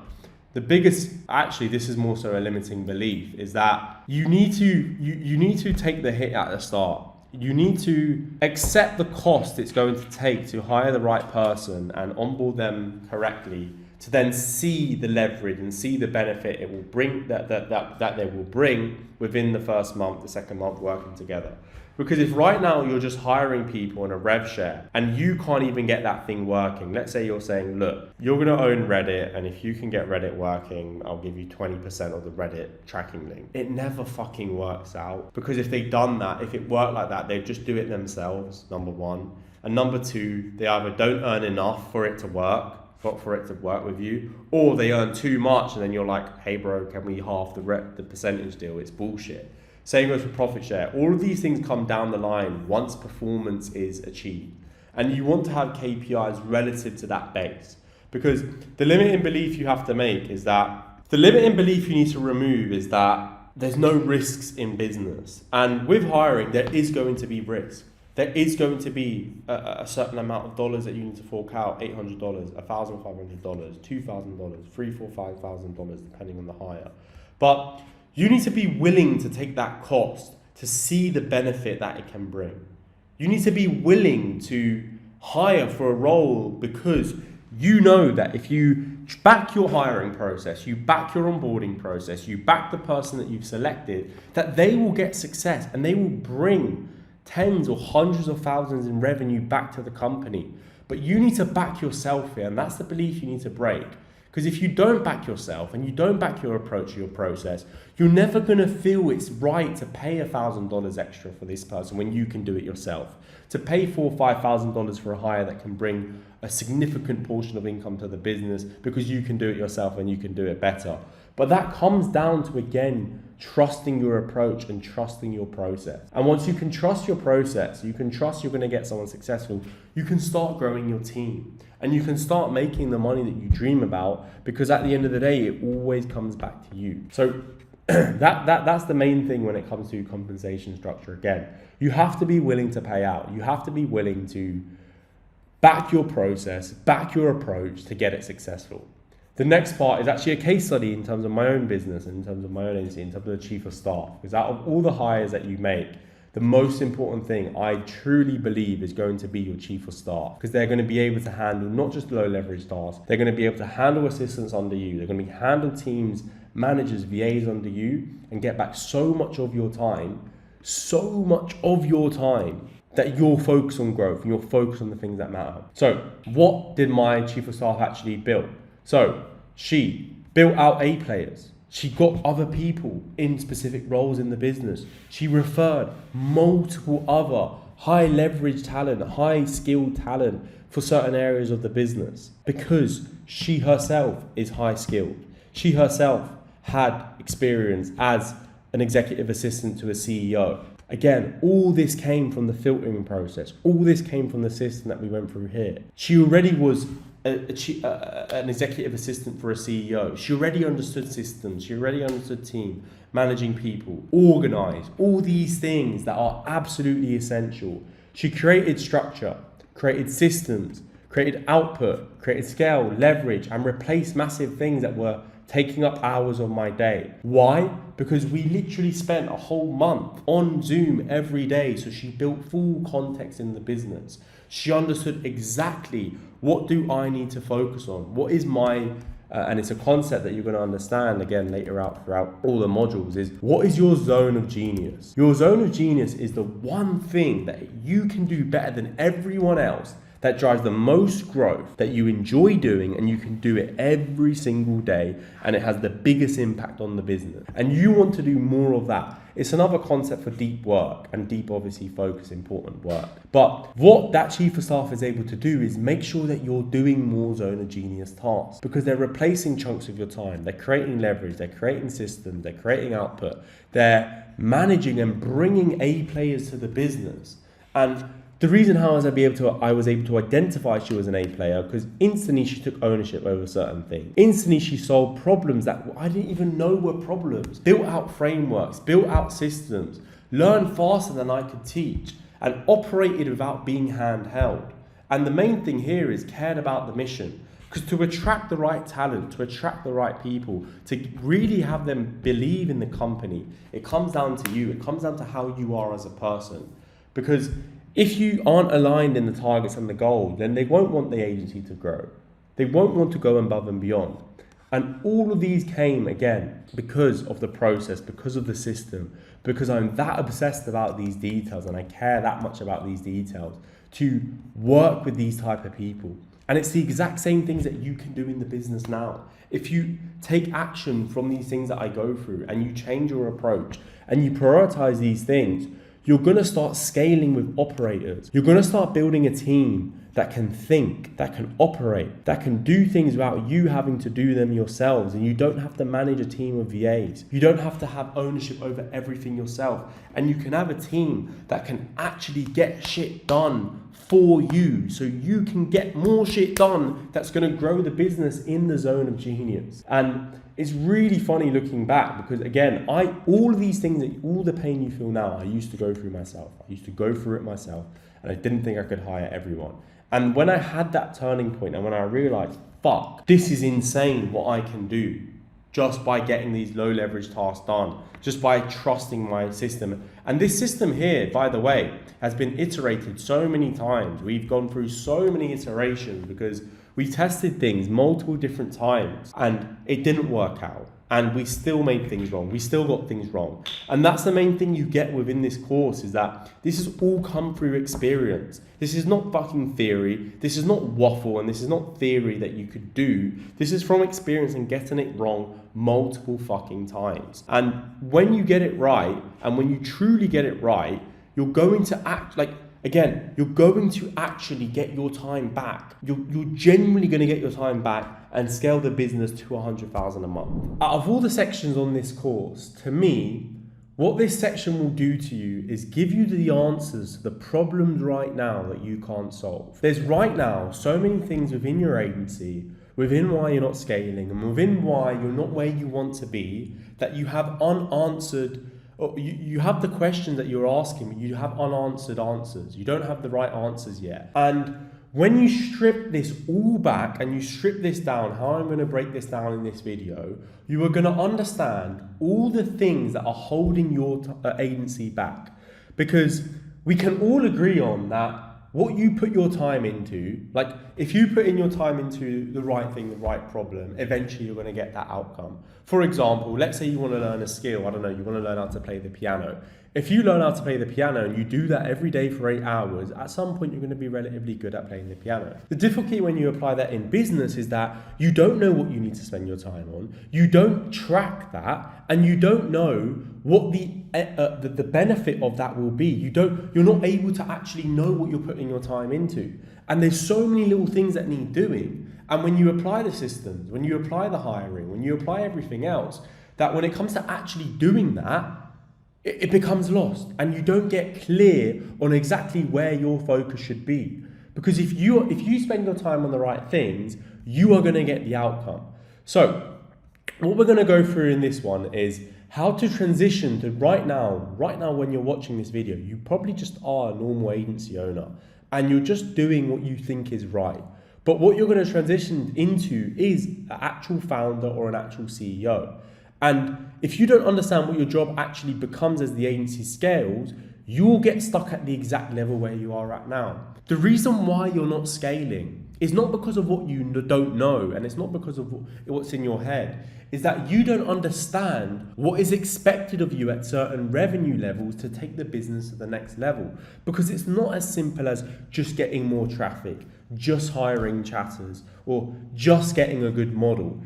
The biggest, actually, this is more so a limiting belief, is that you need to take the hit at the start. You need to accept the cost it's going to take to hire the right person and onboard them correctly, to then see the leverage and see the benefit it will bring that they will bring within the first month, the second month working together. Because if right now you're just hiring people on a rev share and you can't even get that thing working, let's say you're saying, look, you're going to own Reddit, and if you can get Reddit working, I'll give you 20% of the Reddit tracking link. It never fucking works out, because if they'd done that, if it worked like that, they'd just do it themselves, number one. And number two, they either don't earn enough for it to work, with you, or they earn too much and then you're like, hey bro, can we halve the percentage deal? It's bullshit. Same goes for profit share. All of these things come down the line once performance is achieved. And you want to have KPIs relative to that base. Because the limiting belief you have to make is that, the limiting belief you need to remove is that there's no risks in business. And with hiring, there is going to be risk. There is going to be a certain amount of dollars that you need to fork out, $800, $1,500, $2,000, $3,000, $4,000, $5,000, depending on the hire. But you need to be willing to take that cost to see the benefit that it can bring. You need to be willing to hire for a role because you know that if you back your hiring process, you back your onboarding process, you back the person that you've selected, that they will get success and they will bring tens or hundreds of thousands in revenue back to the company. But you need to back yourself here, and that's the belief you need to break. Because if you don't back yourself and you don't back your approach to your process, you're never going to feel it's right to pay $1,000 extra for this person when you can do it yourself. To pay $4,000 or $5,000 for a hire that can bring a significant portion of income to the business because you can do it yourself and you can do it better. But that comes down to, again, trusting your approach and trusting your process. And once you can trust your process, you can trust you're going to get someone successful, you can start growing your team and you can start making the money that you dream about, because at the end of the day, it always comes back to you. So that's the main thing when it comes to compensation structure. Again, you have to be willing to pay out. You have to be willing to back your process, back your approach to get it successful. The next part is actually a case study in terms of my own business and in terms of my own agency, in terms of the chief of staff. Because out of all the hires that you make, the most important thing I truly believe is going to be your chief of staff, because they're going to be able to handle not just low leverage tasks, they're going to be able to handle assistants under you, they're going to handle teams, managers, VAs under you, and get back so much of your time that you'll focus on growth and you'll focus on the things that matter. So what did my chief of staff actually build? So she built out A players. She got other people in specific roles in the business. She referred multiple other high leverage talent, high skilled talent for certain areas of the business, because she herself is high skilled. She herself had experience as an executive assistant to a CEO. Again, all this came from the filtering process. All this came from the system that we went through here. She already was an executive assistant for a CEO. She already understood systems. She already understood team, managing people, organized, all these things that are absolutely essential. She created structure, created systems, created output, created scale, leverage, and replaced massive things that were taking up hours of my day. Why? Because we literally spent a whole month on Zoom every day. So she built full context in the business. She understood exactly, what do I need to focus on? What is my, and it's a concept that you're going to understand again later out throughout all the modules, is what is your zone of genius? Your zone of genius is the one thing that you can do better than everyone else, that drives the most growth, that you enjoy doing, and you can do it every single day, and it has the biggest impact on the business. And you want to do more of that. It's another concept for deep work, and deep obviously focus, important work. But what that chief of staff is able to do is make sure that you're doing more zone of genius tasks, because they're replacing chunks of your time. They're creating leverage, they're creating systems, they're creating output, they're managing and bringing A players to the business. And the reason how I was able to identify she was an A player, because instantly she took ownership over certain things. Instantly she solved problems that I didn't even know were problems. Built out frameworks, built out systems, learned faster than I could teach, and operated without being handheld. And the main thing here is cared about the mission. Because to attract the right talent, to attract the right people, to really have them believe in the company, it comes down to you. It comes down to how you are as a person. Because if you aren't aligned in the targets and the goal, then they won't want the agency to grow. They won't want to go above and beyond. And all of these came, again, because of the process, because of the system, because I'm that obsessed about these details and I care that much about these details to work with these type of people. And it's the exact same things that you can do in the business now. If you take action from these things that I go through and you change your approach and you prioritize these things, you're going to start scaling with operators. You're going to start building a team that can think, that can operate, that can do things without you having to do them yourselves. And you don't have to manage a team of VAs. You don't have to have ownership over everything yourself. And you can have a team that can actually get shit done for you, so you can get more shit done that's going to grow the business in the zone of genius. And it's really funny looking back, because again, all of these things, all the pain you feel now, I used to go through myself. I used to go through it myself, and I didn't think I could hire everyone. And when I had that turning point, and when I realized, fuck, this is insane what I can do just by getting these low leverage tasks done, just by trusting my system. And this system here, by the way, has been iterated so many times. We've gone through so many iterations because we tested things multiple different times and it didn't work out. And we still made things wrong. We still got things wrong. And that's the main thing you get within this course, is that this has all come through experience. This is not fucking theory. This is not waffle, and this is not theory that you could do. This is from experience and getting it wrong multiple fucking times. And when you get it right, and when you truly get it right, you're going to act like, again, you're going to actually get your time back. You're genuinely going to get your time back and scale the business to 100,000 a month. Out of all the sections on this course, to me, what this section will do to you is give you the answers to the problems right now that you can't solve. There's right now so many things within your agency, within why you're not scaling and within why you're not where you want to be, that you have unanswered, or you have the questions that you're asking, but you have unanswered answers. You don't have the right answers yet. And when you strip this all back and you strip this down, how I'm going to break this down in this video, you are going to understand all the things that are holding your agency back. Because we can all agree on that what you put your time into, like if you put in your time into the right thing, the right problem, eventually you're going to get that outcome. For example, let's say you want to learn a skill, I don't know, you want to learn how to play the piano. If you learn how to play the piano and you do that every day for 8 hours, at some point you're going to be relatively good at playing the piano. The difficulty when you apply that in business is that you don't know what you need to spend your time on, you don't track that, and you don't know what the benefit of that will be. You're not able to actually know what you're putting your time into. And there's so many little things that need doing. And when you apply the systems, when you apply the hiring, when you apply everything else, that when it comes to actually doing that, it becomes lost and you don't get clear on exactly where your focus should be. Because if you spend your time on the right things, you are going to get the outcome. So what we're going to go through in this one is how to transition to right now when you're watching this video, you probably just are a normal agency owner and you're just doing what you think is right. But what you're going to transition into is an actual founder or an actual CEO. And if you don't understand what your job actually becomes as the agency scales, you'll get stuck at the exact level where you are at now. The reason why you're not scaling is not because of what you don't know, and it's not because of what's in your head, is that you don't understand what is expected of you at certain revenue levels to take the business to the next level. Because it's not as simple as just getting more traffic, just hiring chatters, or just getting a good model.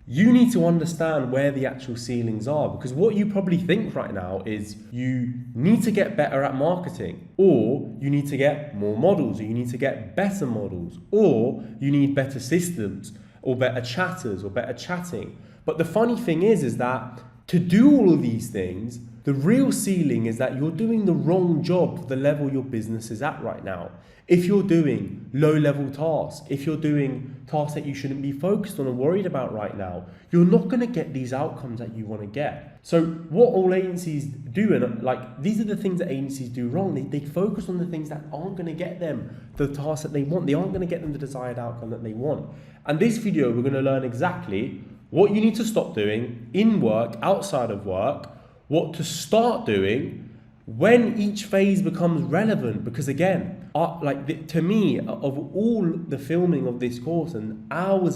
You need to understand where the actual ceilings are, because what you probably think right now is you need to get better at marketing, or you need to get more models, or you need to get better models, or you need better systems, or better chatters, or better chatting. But the funny thing is that to do all of these things, the real ceiling is that you're doing the wrong job for the level your business is at right now. If you're doing low-level tasks, if you're doing tasks that you shouldn't be focused on or worried about right now, you're not going to get these outcomes that you want to get. So what all agencies do, and like these are the things that agencies do wrong, they focus on the things that aren't going to get them the tasks that they want. They aren't going to get them the desired outcome that they want. And this video, we're going to learn exactly what you need to stop doing in work, outside of work, what to start doing when each phase becomes relevant. Because again, to me, of all the filming of this course, and hours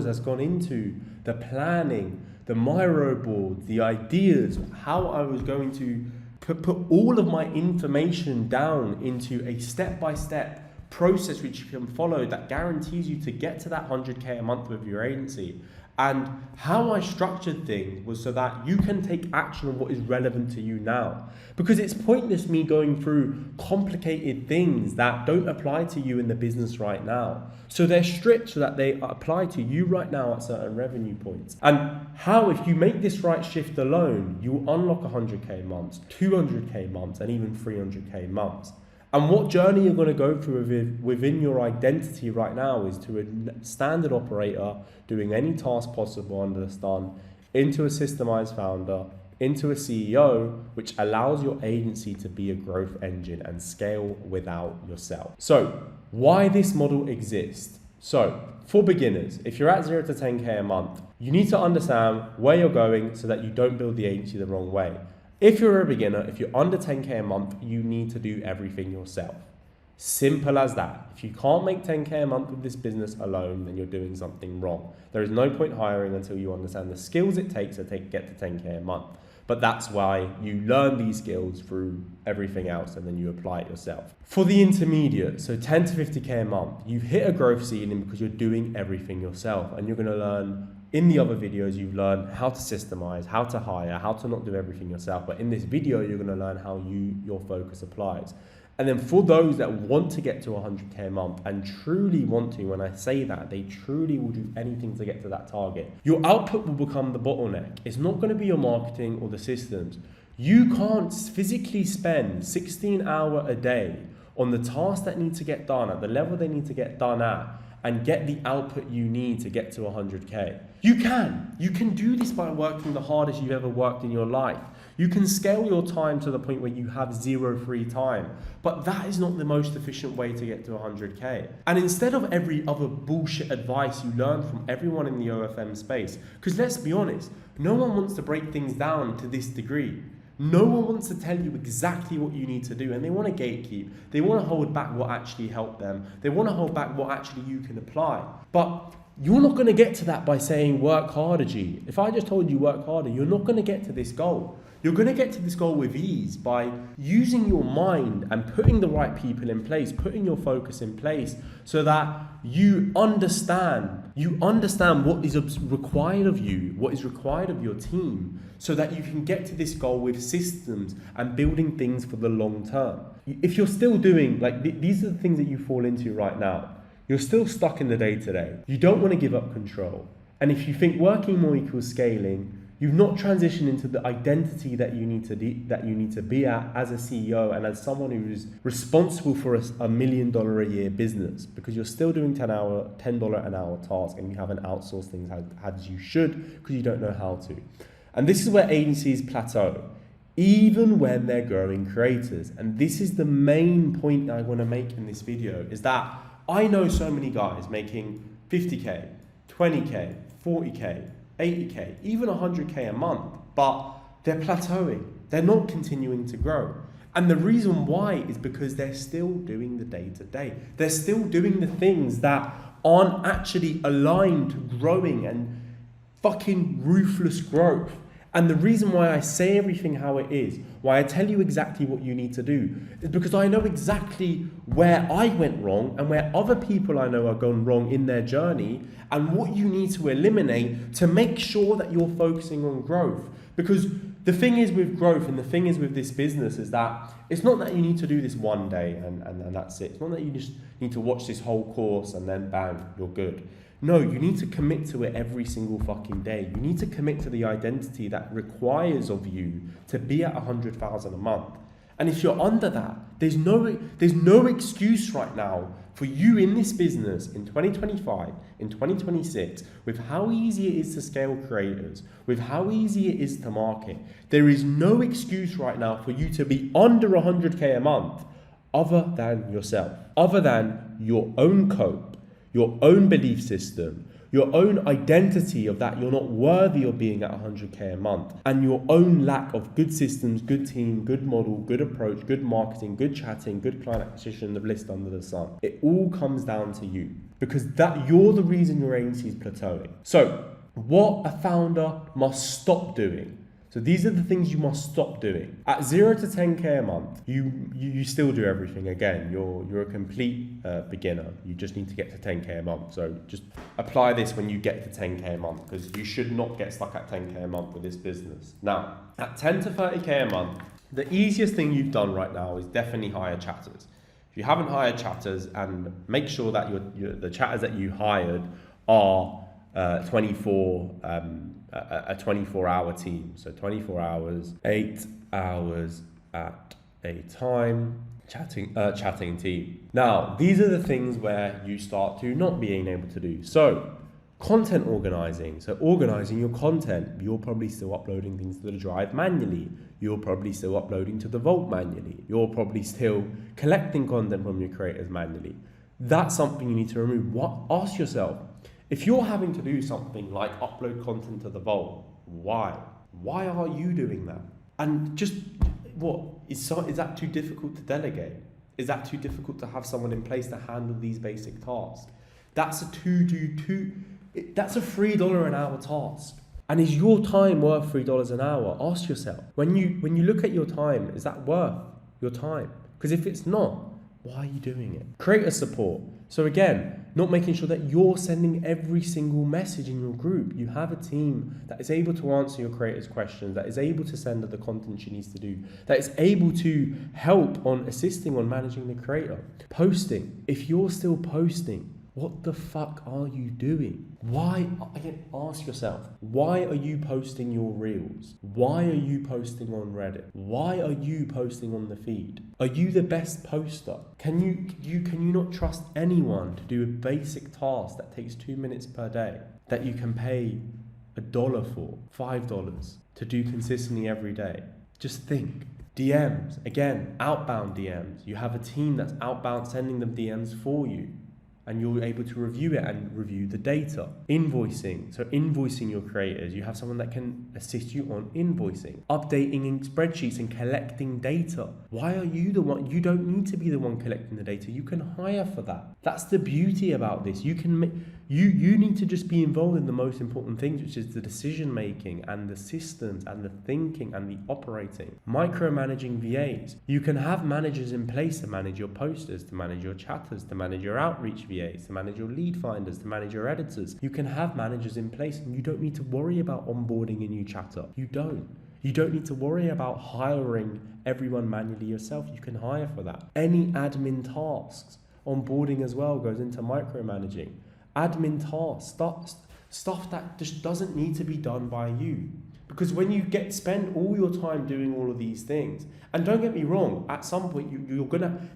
has gone into the planning, the Miro board, the ideas, how I was going to put all of my information down into a step-by-step process which you can follow that guarantees you to get to that 100K a month with your agency. And how I structured things was so that you can take action on what is relevant to you now. Because it's pointless me going through complicated things that don't apply to you in the business right now. So they're stripped so that they apply to you right now at certain revenue points. And how, if you make this right shift alone, you will unlock 100K months, 200K months, and even 300K months. And what journey you're going to go through within your identity right now is to a standard operator doing any task possible under the sun, into a systemized founder, into a CEO, which allows your agency to be a growth engine and scale without yourself. So why this model exists? So for beginners, if you're at 0 to 10K a month, you need to understand where you're going so that you don't build the agency the wrong way. If you're a beginner, if you're under 10K a month, you need to do everything yourself. Simple as that. If you can't make 10K a month with this business alone, then you're doing something wrong. There is no point hiring until you understand the skills it takes to get to 10K a month. But that's why you learn these skills through everything else and then you apply it yourself. For the intermediate, so 10 to 50K a month, you've hit a growth ceiling because you're doing everything yourself, and you're going to learn. In the other videos, you've learned how to systemize, how to hire, how to not do everything yourself. But in this video, you're going to learn how your focus applies. And then for those that want to get to 100K a month and truly want to, when I say that, they truly will do anything to get to that target. Your output will become the bottleneck. It's not going to be your marketing or the systems. You can't physically spend 16 hours a day on the tasks that need to get done at the level they need to get done at and get the output you need to get to 100K. You can do this by working the hardest you've ever worked in your life. You can scale your time to the point where you have zero free time, but that is not the most efficient way to get to 100K. And instead of every other bullshit advice you learn from everyone in the OFM space, because let's be honest, no one wants to break things down to this degree. No one wants to tell you exactly what you need to do, and they want to gatekeep. They want to hold back what actually helped them. They want to hold back what actually you can apply. But you're not going to get to that by saying work harder, G. If I just told you work harder, you're not going to get to this goal. You're going to get to this goal with ease by using your mind and putting the right people in place, putting your focus in place so that you understand what is required of you, what is required of your team, so that you can get to this goal with systems and building things for the long term. If you're still doing, these are the things that you fall into right now. You're still stuck in the day-to-day. You don't want to give up control. And if you think working more equals scaling, you've not transitioned into the identity that you need to be at as a CEO and as someone who is responsible for a $1 million a year business, because you're still doing $10 an hour tasks and you haven't outsourced things as you should because you don't know how to. And this is where agencies plateau, even when they're growing creators. And this is the main point I want to make in this video, is that I know so many guys making 50K, 20K, 40K, 80K, even 100K a month, but they're plateauing. They're not continuing to grow. And the reason why is because they're still doing the day-to-day. They're still doing the things that aren't actually aligned to growing and fucking ruthless growth. And the reason why I say everything how it is, why I tell you exactly what you need to do, is because I know exactly where I went wrong and where other people I know are gone wrong in their journey, and what you need to eliminate to make sure that you're focusing on growth. Because the thing is with growth and the thing is with this business is that it's not that you need to do this one day and that's it. It's not that you just need to watch this whole course and then bang, you're good. No, you need to commit to it every single fucking day. You need to commit to the identity that requires of you to be at 100,000 a month. And if you're under that, there's no excuse right now for you in this business in 2025, in 2026, with how easy it is to scale creators, with how easy it is to market. There is no excuse right now for you to be under 100K a month other than yourself, other than your own cope, your own belief system, your own identity of that you're not worthy of being at 100K a month, and your own lack of good systems, good team, good model, good approach, good marketing, good chatting, good client acquisition, the list under the sun. It all comes down to you, because that you're the reason your agency is plateauing. So what a founder must stop doing. So these are the things you must stop doing. At 0 to 10K a month, you still do everything. Again, you're a complete beginner. You just need to get to 10K a month. So just apply this when you get to 10K a month, because you should not get stuck at 10K a month with this business. Now, at 10 to 30K a month, the easiest thing you've done right now is definitely hire chatters. If you haven't hired chatters, and make sure that the chatters that you hired are a 24-hour team. So 24 hours, 8 hours at a time, chatting team. Now, these are the things where you start to not being able to do. So content organizing. So organizing your content. You're probably still uploading things to the Drive manually. You're probably still uploading to the Vault manually. You're probably still collecting content from your creators manually. That's something you need to remove. Ask yourself, if you're having to do something like upload content to the Vault, why? Why are you doing that? And just, is that too difficult to delegate? Is that too difficult to have someone in place to handle these basic tasks? That's a $3 an hour task. And is your time worth $3 an hour? Ask yourself. When you look at your time, is that worth your time? Because if it's not, why are you doing it? Creator support. So again, not making sure that you're sending every single message in your group. You have a team that is able to answer your creators' questions, that is able to send her the content she needs to do, that is able to help on assisting on managing the creator. Posting. If you're still posting, what the fuck are you doing? Why, again, ask yourself, why are you posting your reels? Why are you posting on Reddit? Why are you posting on the feed? Are you the best poster? Can you not trust anyone to do a basic task that takes 2 minutes per day that you can pay $1 for, $5 to do consistently every day? Just think. DMs, again, outbound DMs. You have a team that's outbound sending them DMs for you, and you're able to review it and review the data. Invoicing, so invoicing your creators. You have someone that can assist you on invoicing. Updating in spreadsheets and collecting data. Why are you the one? You don't need to be the one collecting the data. You can hire for that. That's the beauty about this. You need to just be involved in the most important things, which is the decision making and the systems and the thinking and the operating. Micromanaging VAs. You can have managers in place to manage your posters, to manage your chatters, to manage your outreach VAs, to manage your lead finders, to manage your editors. You can have managers in place, and you don't need to worry about onboarding a new chatter. You don't. You don't need to worry about hiring everyone manually yourself. You can hire for that. Any admin tasks, onboarding as well goes into micromanaging. Admin tasks, stuff that just doesn't need to be done by you. Because when you spend all your time doing all of these things, and don't get me wrong, at some point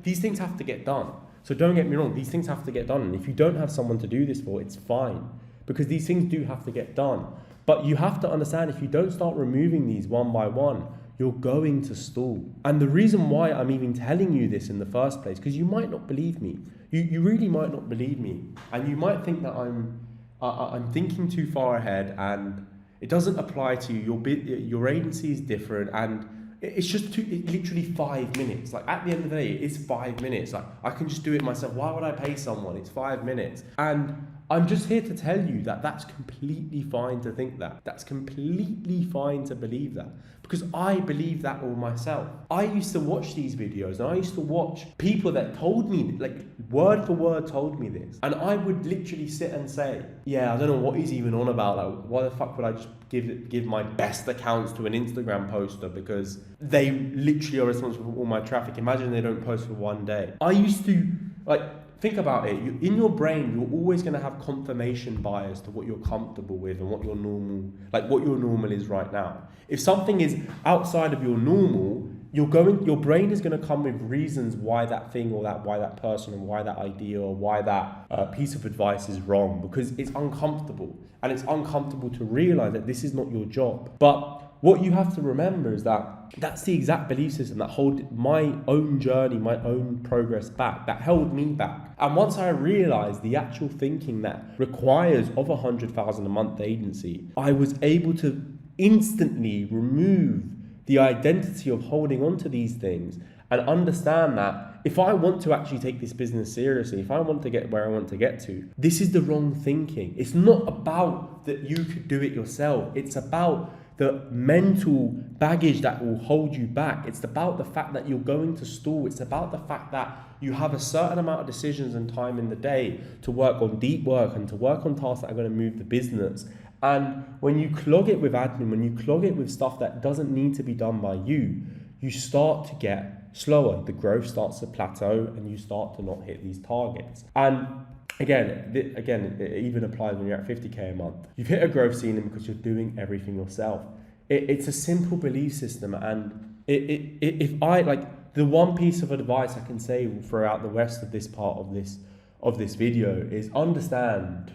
these things have to get done. So don't get me wrong, these things have to get done. And if you don't have someone to do this for, it's fine. Because these things do have to get done. But you have to understand, if you don't start removing these one by one, you're going to stall. And the reason why I'm even telling you this in the first place, because you might not believe me. You really might not believe me. And you might think that I'm thinking too far ahead and it doesn't apply to you. Your agency is different, and it's just literally 5 minutes. Like, at the end of the day, it's 5 minutes. Like, I can just do it myself. Why would I pay someone? It's 5 minutes. And I'm just here to tell you that that's completely fine to think that. That's completely fine to believe that. Because I believe that all myself. I used to watch these videos, and I used to watch people that told me, like, word for word told me this. And I would literally sit and say, yeah, I don't know what he's even on about. Like, why the fuck would I just give my best accounts to an Instagram poster because they literally are responsible for all my traffic? Imagine they don't post for 1 day. I used to, think about it. In your brain, you're always going to have confirmation bias to what you're comfortable with and what your normal is right now. If something is outside of your normal, your brain is going to come with reasons why that thing or why that person and why that idea or why that piece of advice is wrong, because it's uncomfortable, and it's uncomfortable to realize that this is not your job. But what you have to remember is that that's the exact belief system that held my own journey, my own progress back, that held me back. And once I realized the actual thinking that requires of 100,000 a month agency, I was able to instantly remove the identity of holding on to these things and understand that if I want to actually take this business seriously, if I want to get where I want to get to, this is the wrong thinking. It's not about that you could do it yourself. It's about the mental baggage that will hold you back. It's about the fact that you're going to stall. It's about the fact that you have a certain amount of decisions and time in the day to work on deep work and to work on tasks that are going to move the business. And when you clog it with admin, when you clog it with stuff that doesn't need to be done by you, you start to get slower. The growth starts to plateau and you start to not hit these targets. And Again, it even applies when you're at 50k a month. You've hit a growth ceiling because you're doing everything yourself. It's a simple belief system, and the one piece of advice I can say throughout the rest of this part of this video is understand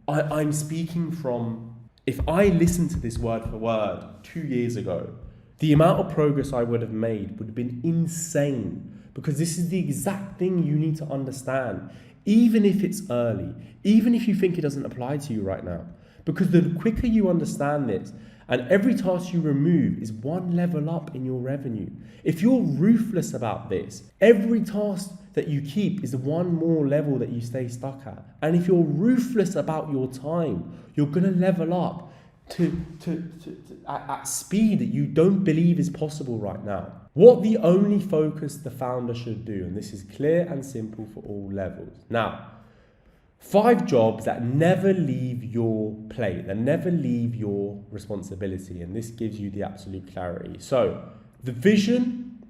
I'm speaking from, if I listened to this word for word 2 years ago, the amount of progress I would have made would have been insane, because this is the exact thing you need to understand. Even if it's early, even if you think it doesn't apply to you right now. Because the quicker you understand this, and every task you remove is one level up in your revenue. If you're ruthless about this, every task that you keep is one more level that you stay stuck at. And if you're ruthless about your time, you're going to level up at speed that you don't believe is possible right now. What the only focus the founder should do, and this is clear and simple for all levels. Now, 5 jobs that never leave your plate, that never leave your responsibility. And this gives you the absolute clarity. So the vision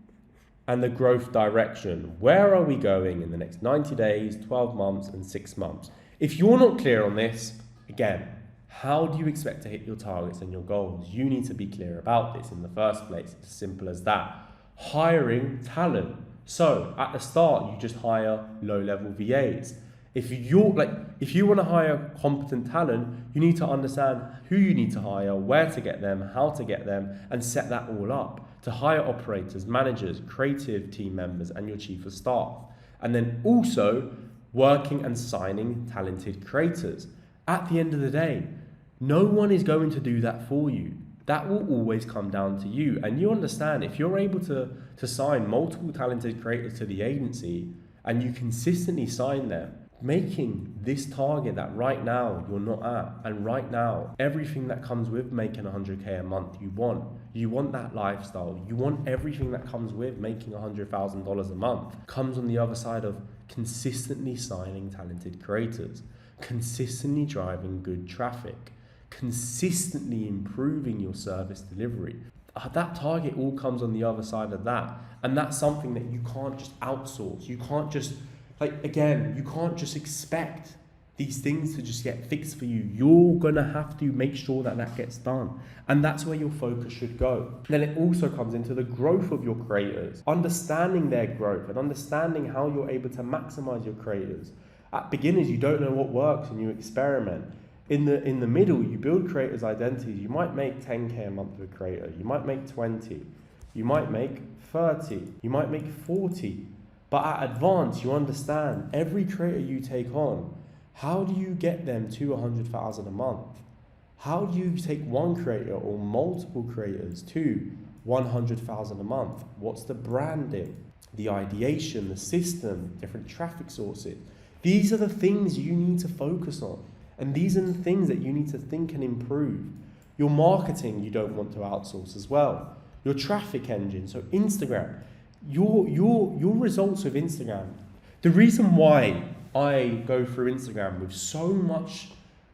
and the growth direction. Where are we going in the next 90 days, 12 months, and 6 months? If you're not clear on this, again, how do you expect to hit your targets and your goals? You need to be clear about this in the first place. It's as simple as that. Hiring talent. So at the start, you just hire low-level VAs. If you want to hire competent talent, you need to understand who you need to hire, where to get them, how to get them, and set that all up to hire operators, managers, creative team members, and your chief of staff. And then also working and signing talented creators. At the end of the day, no one is going to do that for you. That will always come down to you. And you understand, if you're able to sign multiple talented creators to the agency and you consistently sign them, making this target that right now you're not at, and right now everything that comes with making 100k a month you want that lifestyle, you want everything that comes with making $100,000 a month, comes on the other side of consistently signing talented creators, consistently driving good traffic, consistently improving your service delivery. That target all comes on the other side of that, and that's something that you can't just outsource. You can't just you can't just expect these things to just get fixed for you. You're gonna have to make sure that that gets done. And that's where your focus should go. Then it also comes into the growth of your creators, understanding their growth and understanding how you're able to maximize your creators. At beginners, you don't know what works and you experiment. In the middle, you build creators' identities. You might make 10k a month with a creator. You might make 20. You might make 30. You might make 40. But at advanced, you understand every creator you take on, how do you get them to 100,000 a month? How do you take one creator or multiple creators to 100,000 a month? What's the branding, the ideation, the system, different traffic sources? These are the things you need to focus on. And these are the things that you need to think and improve. Your marketing, you don't want to outsource as well. Your traffic engine, so Instagram. Your results with Instagram. The reason why I go through Instagram with so much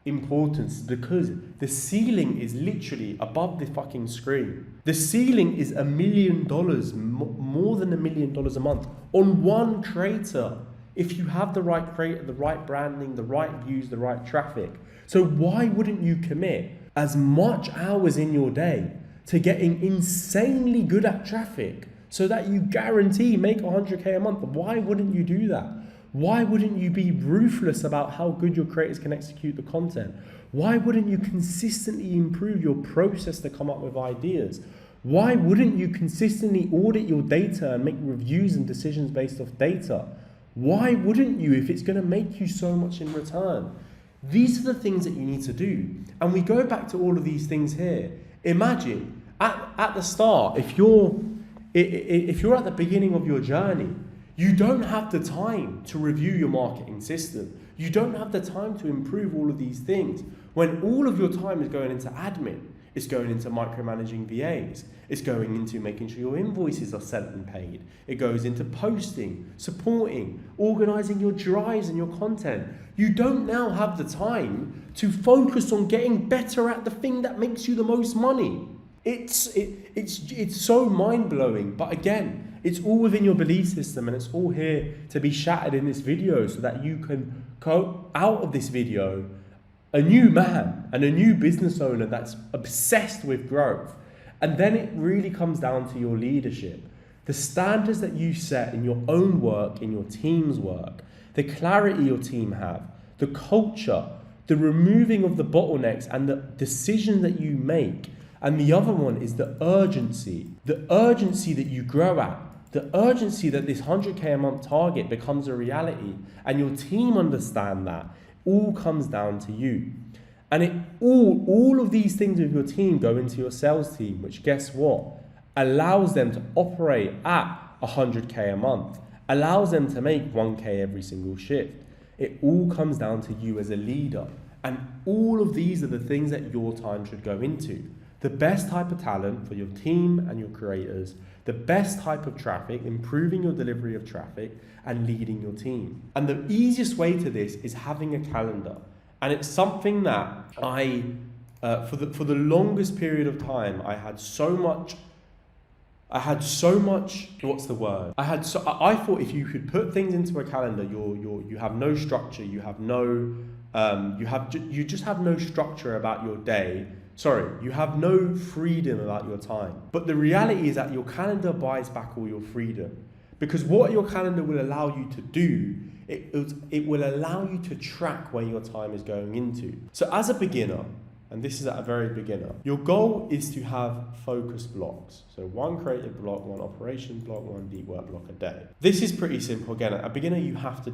importance is because the ceiling is literally above the fucking screen. The ceiling is $1 million, more than $1 million a month on one creator. If you have the right creator, the right branding, the right views, the right traffic. So why wouldn't you commit as much hours in your day to getting insanely good at traffic so that you guarantee make 100k a month? Why wouldn't you do that? Why wouldn't you be ruthless about how good your creators can execute the content? Why wouldn't you consistently improve your process to come up with ideas? Why wouldn't you consistently audit your data and make reviews and decisions based off data? Why wouldn't you if it's going to make you so much in return? These are the things that you need to do. And we go back to all of these things here. Imagine at the start, if you're at the beginning of your journey, you don't have the time to review your marketing system. You don't have the time to improve all of these things when all of your time is going into admin. It's going into micromanaging VAs. It's going into making sure your invoices are sent and paid. It goes into posting, supporting, organizing your drives and your content. You don't now have the time to focus on getting better at the thing that makes you the most money. It's so mind-blowing, but again, it's all within your belief system, and it's all here to be shattered in this video so that you can go out of this video a new man and a new business owner that's obsessed with growth. And then it really comes down to your leadership. The standards that you set in your own work, in your team's work, the clarity your team have, the culture, the removing of the bottlenecks and the decision that you make. And the other one is the urgency that you grow at, the urgency that this 100k a month target becomes a reality, and your team understand that. All comes down to you. And all of these things with your team go into your sales team, which guess what? Allows them to operate at 100k a month, allows them to make 1k every single shift. It all comes down to you as a leader. And all of these are the things that your time should go into. the best type of talent for your team and your creators, the best type of traffic, improving your delivery of traffic, and leading your team. And the easiest way to this is having a calendar. And it's something that for the longest period of time, I had so much, what's the word? I thought if you could put things into a calendar, you have no structure, you just have no structure about your day. Sorry, you have no freedom about your time. But the reality is that your calendar buys back all your freedom. Because what your calendar will allow you to do, it will allow you to track where your time is going into. So as a beginner, and this is at a very beginner, your goal is to have focus blocks. So one creative block, one operation block, one deep work block a day. This is pretty simple. Again, at a beginner, you have to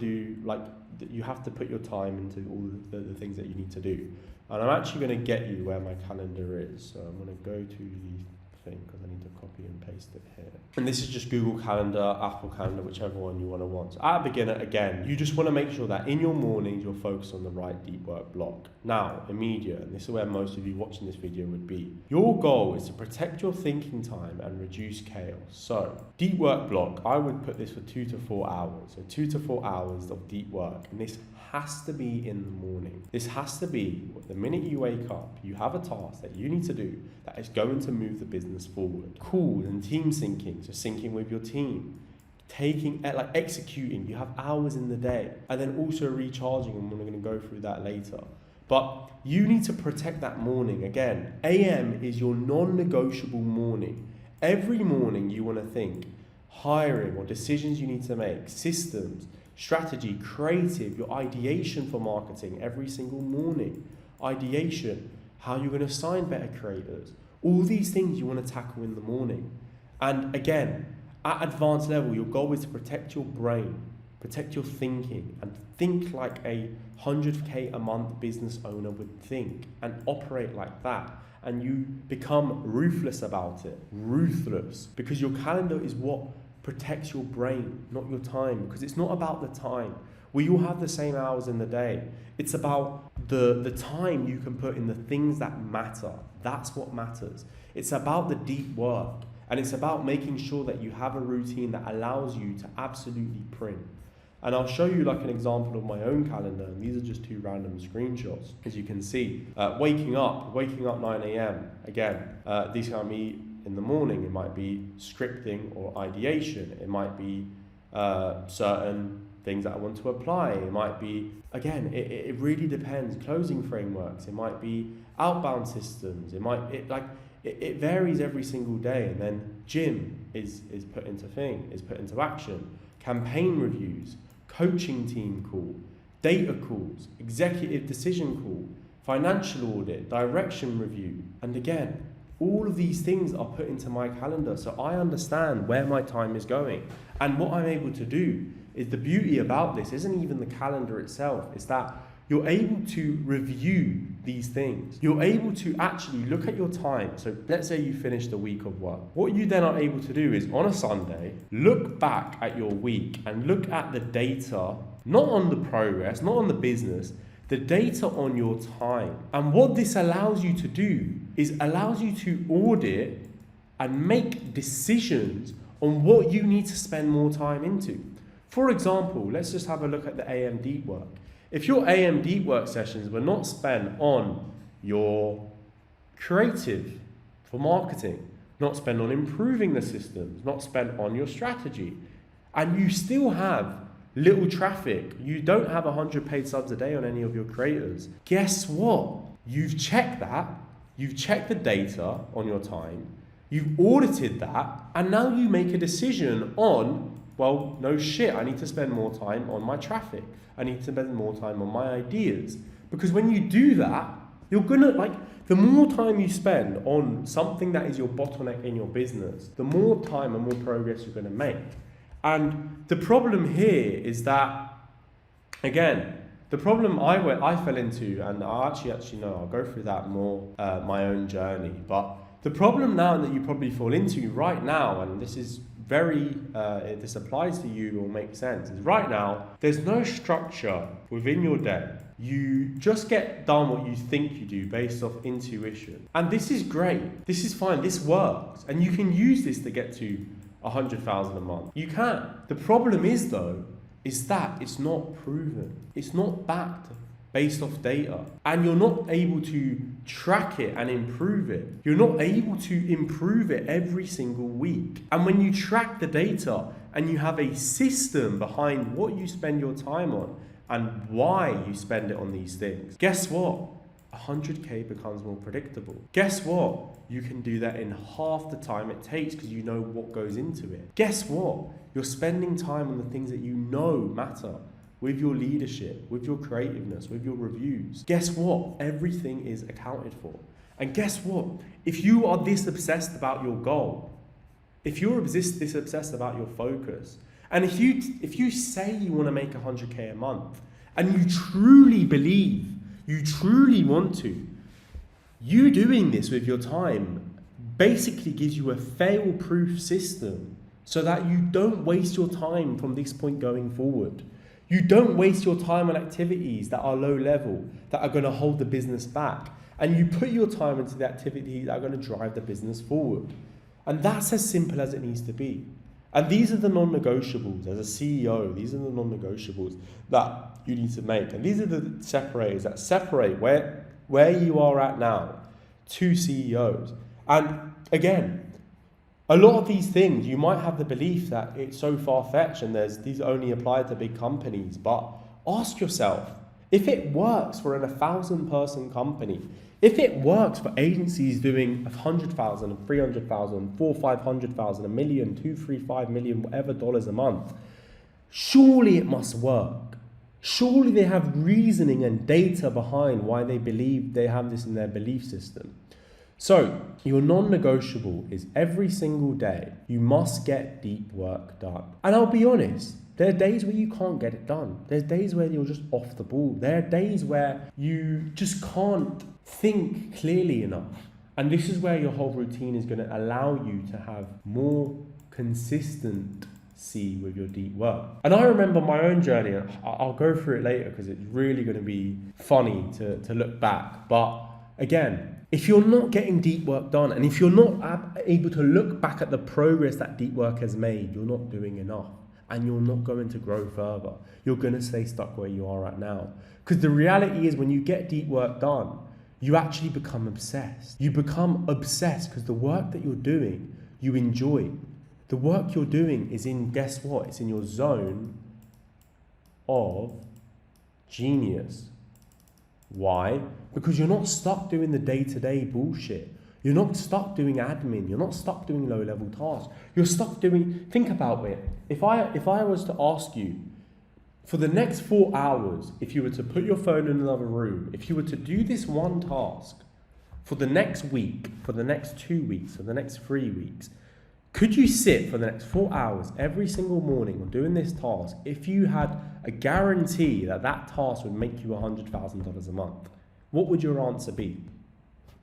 put your time into all the things that you need to do. And I'm actually going to get you where my calendar is. So I'm going to go to the thing because I need to copy and paste it here. And this is just Google Calendar, Apple Calendar, whichever one you want. So at a beginner, again, you just want to make sure that in your mornings, you're focused on the right deep work block. Now, immediate, and this is where most of you watching this video would be. Your goal is to protect your thinking time and reduce chaos. So deep work block, I would put this for 2 to 4 hours. So 2 to 4 hours of deep work. And this has to be in the morning. This has to be the minute you wake up, you have a task that you need to do that is going to move the business forward. Calls and team syncing, so syncing with your team, executing. You have hours in the day, and then also recharging, and we're going to go through that later. But you need to protect that morning. Again, AM is your non-negotiable morning. Every morning you want to think hiring or decisions you need to make, systems, strategy, creative, your ideation for marketing every single morning. Ideation, how you're going to sign better creators. All these things you want to tackle in the morning. And again, at advanced level, your goal is to protect your brain, protect your thinking, and think like a 100K a month business owner would think, and operate like that. And you become ruthless about it. Ruthless. Because your calendar is what protects your brain, not your time, because it's not about the time. We all have the same hours in the day. It's about the time you can put in the things that matter. That's what matters. It's about the deep work, and it's about making sure that you have a routine that allows you to absolutely print. And I'll show you like an example of my own calendar, and these are just 2 random screenshots. As you can see, waking up 9 a.m. Again, these can be in the morning. It might be scripting or ideation. It might be certain things that I want to apply. It might be, again, it really depends. Closing frameworks. It might be outbound systems. It varies every single day. And then gym is put into action. Campaign reviews, coaching team call, data calls, executive decision call, financial audit, direction review. And again, all of these things are put into my calendar, so I understand where my time is going. And what I'm able to do is, the beauty about this isn't even the calendar itself, is that you're able to review these things. You're able to actually look at your time. So let's say you finished a week of work. What you then are able to do is, on a Sunday, look back at your week and look at the data, not on the progress, not on the business, the data on your time. And what this allows you to do is allows you to audit and make decisions on what you need to spend more time into. For example, let's just have a look at the AM deep work. If your AM deep work sessions were not spent on your creative for marketing, not spent on improving the systems, not spent on your strategy, and you still have little traffic, you don't have 100 paid subs a day on any of your creators, guess what? You've checked that, you've checked the data on your time, you've audited that, and now you make a decision on, well, no shit, I need to spend more time on my traffic. I need to spend more time on my ideas. Because when you do that, you're gonna, the more time you spend on something that is your bottleneck in your business, the more time and more progress you're gonna make. And the problem here is that, again, the problem I fell into, and I actually know, I'll go through that more, my own journey, but the problem now that you probably fall into right now, and this is this applies to you or makes sense, is right now, there's no structure within your day. You just get done what you think you do based off intuition. And this is great. This is fine. This works. And you can use this to get to 100,000 a month. You can. The problem is though, is that it's not proven. It's not backed based off data. And you're not able to track it and improve it. You're not able to improve it every single week. And when you track the data and you have a system behind what you spend your time on and why you spend it on these things, guess what? 100K becomes more predictable. Guess what? You can do that in half the time it takes because you know what goes into it. Guess what? You're spending time on the things that you know matter, with your leadership, with your creativeness, with your reviews. Guess what? Everything is accounted for. And guess what? If you are this obsessed about your goal, if you're this obsessed about your focus, and if you say you want to make 100K a month, and you truly believe, you truly want to, you doing this with your time basically gives you a fail-proof system so that you don't waste your time from this point going forward. You don't waste your time on activities that are low level, that are going to hold the business back. And you put your time into the activities that are going to drive the business forward. And that's as simple as it needs to be. And these are the non-negotiables. As a CEO, these are the non-negotiables that you need to make. And these are the separators that separate where you are at now to CEOs. And again, a lot of these things, you might have the belief that it's so far-fetched and these only apply to big companies, but ask yourself, if it works for an 1,000-person company, if it works for agencies doing 100,000, 300,000, 400,000, 500,000, $1 million, 2, 3, 5 million, whatever dollars a month, surely it must work. Surely they have reasoning and data behind why they believe they have this in their belief system. So, your non-negotiable is every single day, you must get deep work done. And I'll be honest, there are days where you can't get it done. There's days where you're just off the ball. There are days where you just can't think clearly enough. And this is where your whole routine is going to allow you to have more consistency with your deep work. And I remember my own journey, and I'll go through it later because it's really going to be funny to look back. But again, if you're not getting deep work done, and if you're not able to look back at the progress that deep work has made, you're not doing enough. And you're not going to grow further. You're going to stay stuck where you are right now. Because the reality is when you get deep work done, you actually become obsessed. You become obsessed because the work that you're doing, you enjoy. The work you're doing is in, guess what? It's in your zone of genius. Why? Because you're not stuck doing the day-to-day bullshit. You're not stuck doing admin. You're not stuck doing low-level tasks. You're stuck doing... Think about it. If I was to ask you, for the next 4 hours, if you were to put your phone in another room, if you were to do this one task for the next week, for the next 2 weeks, for the next 3 weeks, could you sit for the next 4 hours every single morning on doing this task if you had a guarantee that that task would make you $100,000 a month? What would your answer be?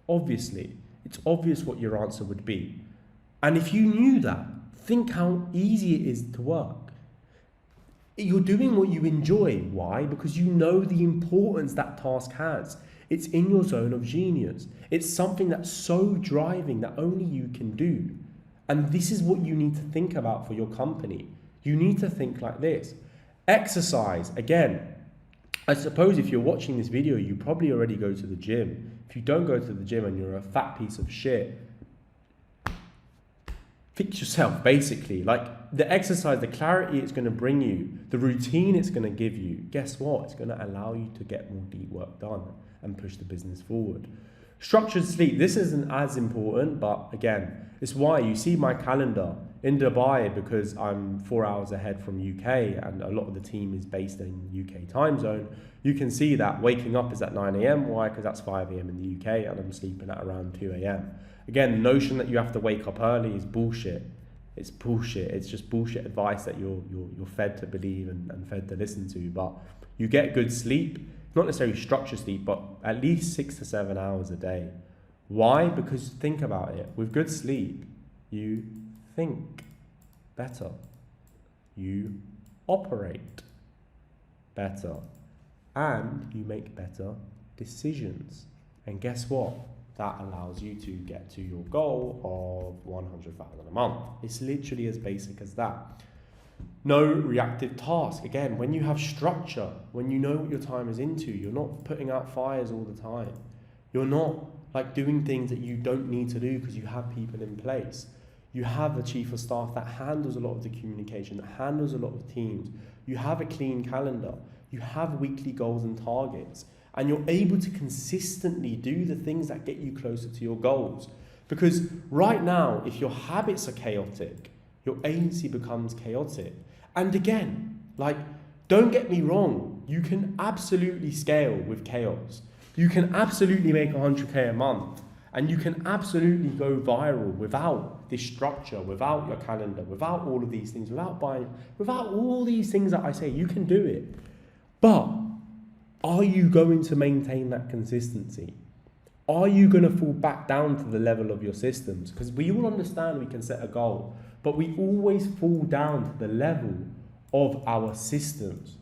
Obviously, it's obvious what your answer would be. And if you knew that, think how easy it is to work. You're doing what you enjoy. Why? Because you know the importance that task has. It's in your zone of genius. It's something that's so driving that only you can do. And this is what you need to think about for your company. You need to think like this. Exercise, again, I suppose if you're watching this video, you probably already go to the gym. If you don't go to the gym and you're a fat piece of shit, fix yourself, basically. Like the exercise, the clarity it's going to bring you, the routine it's going to give you, guess what? It's going to allow you to get more deep work done and push the business forward. Structured sleep, this isn't as important, but again, it's why you see my calendar in Dubai, because I'm 4 hours ahead from UK and a lot of the team is based in UK time zone. You can see that waking up is at 9 a.m. Why? Because that's 5 a.m. in the UK and I'm sleeping at around 2 a.m. Again, the notion that you have to wake up early is bullshit. It's bullshit. It's just bullshit advice that you're fed to believe and fed to listen to. But you get good sleep, not necessarily structured sleep, but at least 6 to 7 hours a day. Why? Because think about it. With good sleep, you think better. You operate better. and you make better decisions. And guess what? That allows you to get to your goal of 100,000 a month. It's literally as basic as that. No reactive task. Again, when you have structure, when you know what your time is into, you're not putting out fires all the time. You're not like doing things that you don't need to do because you have people in place. You have a chief of staff that handles a lot of the communication, that handles a lot of teams. You have a clean calendar. You have weekly goals and targets. And you're able to consistently do the things that get you closer to your goals. Because right now, if your habits are chaotic, your agency becomes chaotic. And again, like, don't get me wrong, you can absolutely scale with chaos. You can absolutely make 100K a month. And you can absolutely go viral without this structure, without your calendar, without all of these things, without all these things that I say. You can do it. But are you going to maintain that consistency? Are you going to fall back down to the level of your systems? Because we all understand we can set a goal, but we always fall down to the level of our systems.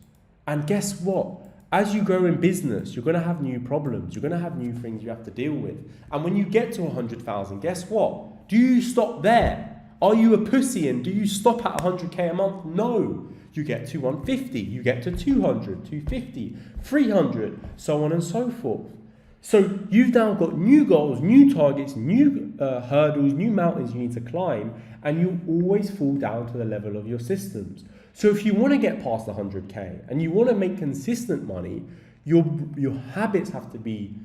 And guess what? As you grow in business, you're going to have new problems. You're going to have new things you have to deal with. And when you get to 100,000, guess what? Do you stop there? Are you a pussy and do you stop at 100K a month? No. You get to 150, you get to 200, 250, 300, so on and so forth. So you've now got new goals, new targets, new hurdles, new mountains you need to climb, and you always fall down to the level of your systems. So if you want to get past 100K and you want to make consistent money, your habits have to be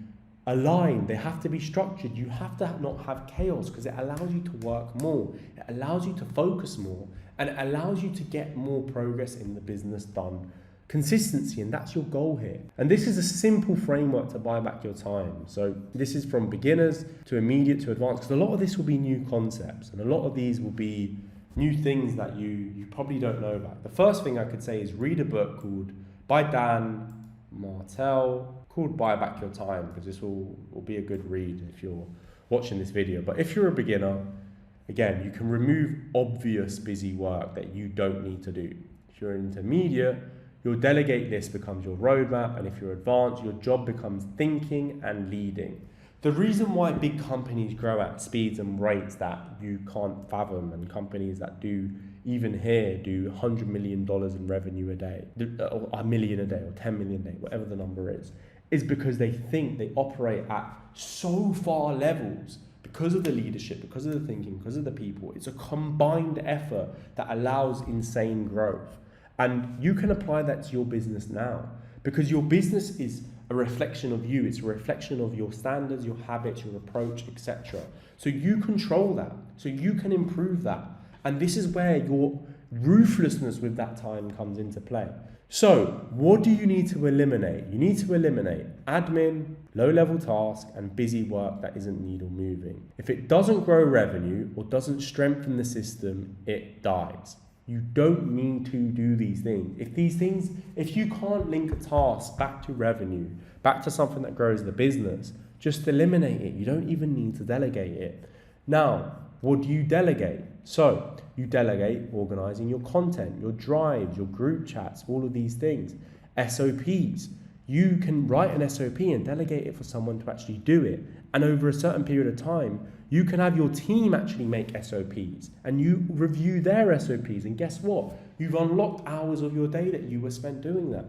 aligned, they have to be structured. You have to not have chaos because it allows you to work more, it allows you to focus more, and it allows you to get more progress in the business done. Consistency, and that's your goal here. And this is a simple framework to buy back your time. So this is from beginners to immediate to advanced, because a lot of this will be new concepts and a lot of these will be new things that you probably don't know about. The first thing I could say is read a book called by Dan Martell called Buy Back Your Time, because this will be a good read if you're watching this video. But if you're a beginner, again, you can remove obvious busy work that you don't need to do. If you're intermediate, your delegate list becomes your roadmap, and if you're advanced, your job becomes thinking and leading. The reason why big companies grow at speeds and rates that you can't fathom, and companies that do, even here, do $100 million in revenue a day, or $1 million a day, or 10 million a day, whatever the number is because they think they operate at so far levels because of the leadership, because of the thinking, because of the people. It's a combined effort that allows insane growth. And you can apply that to your business now, because your business is a reflection of you. It's a reflection of your standards, your habits, your approach, etc. So you control that. So you can improve that. And this is where your ruthlessness with that time comes into play. So what do you need to eliminate? You need to eliminate admin, low-level tasks, and busy work that isn't needle moving. If it doesn't grow revenue or doesn't strengthen the system, it dies. You don't need to do these things. If you can't link a task back to revenue, back to something that grows the business, just eliminate it. You don't even need to delegate it. Now, what do you delegate? So you delegate organizing your content, your drives, your group chats, all of these things. SOPs. You can write an SOP and delegate it for someone to actually do it. And over a certain period of time, you can have your team actually make SOPs and you review their SOPs. And guess what? You've unlocked hours of your day that you were spent doing that.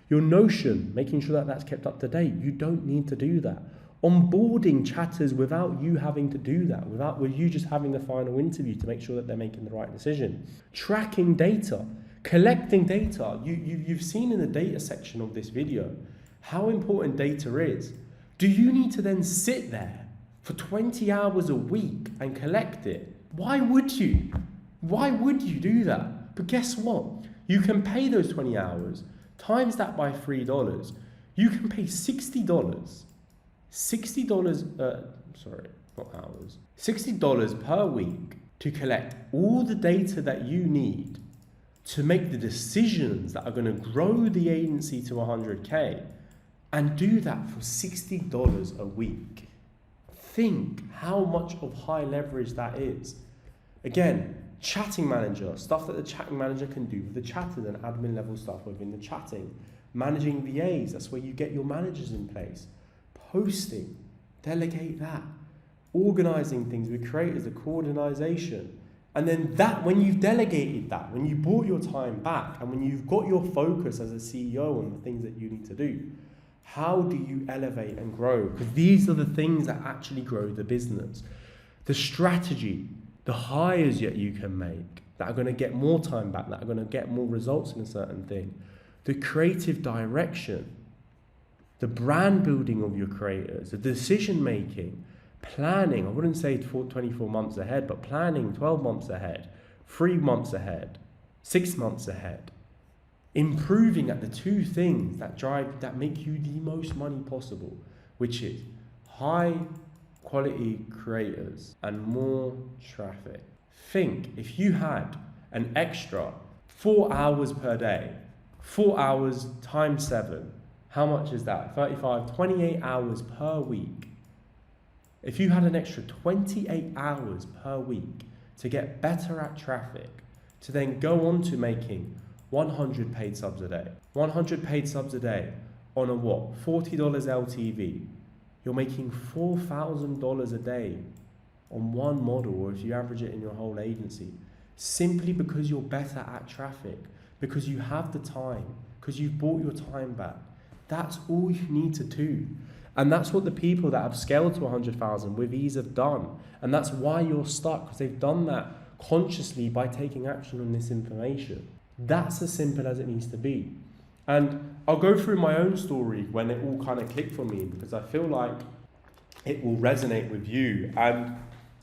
Your Notion, making sure that that's kept up to date. You don't need to do that. Onboarding chatters without you having to do that, with you just having the final interview to make sure that they're making the right decision. Tracking data, collecting data. You've seen in the data section of this video how important data is. Do you need to then sit there for 20 hours a week and collect it? Why would you? Why would you do that? But guess what? You can pay those 20 hours, times that by $3. You can pay $60 per week to collect all the data that you need to make the decisions that are going to grow the agency to 100K, and do that for $60 a week. Think how much of high leverage that is. Again, chatting manager, stuff that the chatting manager can do with the chatters and admin level stuff within the chatting. Managing VAs, that's where you get your managers in place. Posting, delegate that. Organizing things with creators, the coordination. And then that, when you've delegated that, when you brought your time back, and when you've got your focus as a CEO on the things that you need to do, how do you elevate and grow? Because these are the things that actually grow the business. The strategy, the hires that you can make, that are going to get more time back, that are going to get more results in a certain thing. The creative direction, the brand building of your creators, the decision making, planning. I wouldn't say 24 months ahead, but planning 12 months ahead, 3 months ahead, 6 months ahead. Improving at the two things that make you the most money possible, which is high quality creators and more traffic. Think if you had an extra 4 hours per day, 4 hours times 7, how much is that? 35, 28 hours per week. If you had an extra 28 hours per week to get better at traffic, to then go on to making 100 paid subs a day, 100 paid subs a day on a what? $40 LTV. You're making $4,000 a day on one model, or if you average it in your whole agency, simply because you're better at traffic, because you have the time, because you've bought your time back. That's all you need to do. And that's what the people that have scaled to 100,000 with ease have done. And that's why you're stuck, because they've done that consciously by taking action on this information. That's as simple as it needs to be. And I'll go through my own story when it all kind of clicked for me, because I feel like it will resonate with you. And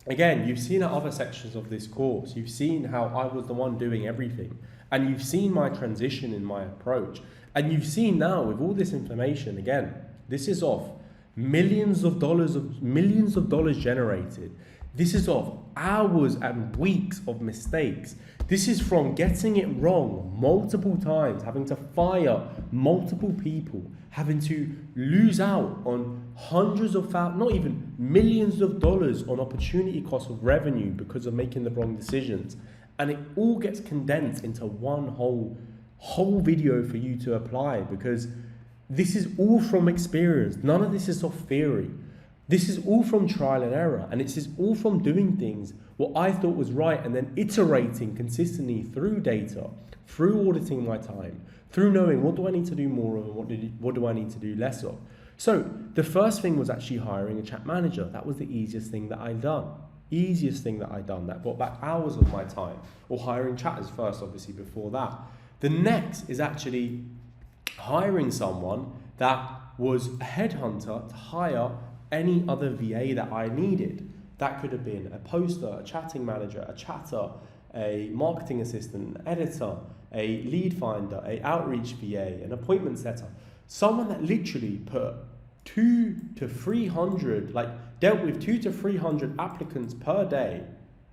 again, you've seen at other sections of this course, you've seen how I was the one doing everything. And you've seen my transition in my approach. And you've seen now with all this information, again, this is off millions of dollars generated. This is of hours and weeks of mistakes. This is from getting it wrong multiple times, having to fire multiple people, having to lose out on hundreds of thousands, not even millions of dollars on opportunity cost of revenue because of making the wrong decisions. And it all gets condensed into one whole video for you to apply, because this is all from experience. None of this is off theory. This is all from trial and error, and it's all from doing things what I thought was right and then iterating consistently through data, through auditing my time, through knowing what do I need to do more of and what do I need to do less of. So the first thing was actually hiring a chat manager. That was the easiest thing that I'd done. That brought back hours of my time. Or hiring chatters first, obviously, before that. The next is actually hiring someone that was a headhunter to hire any other VA that I needed. That could have been a poster, a chatting manager, a chatter, a marketing assistant, an editor, a lead finder, a outreach VA, an appointment setter. Someone that literally put 200 to 300, dealt with 200 to 300 applicants per day,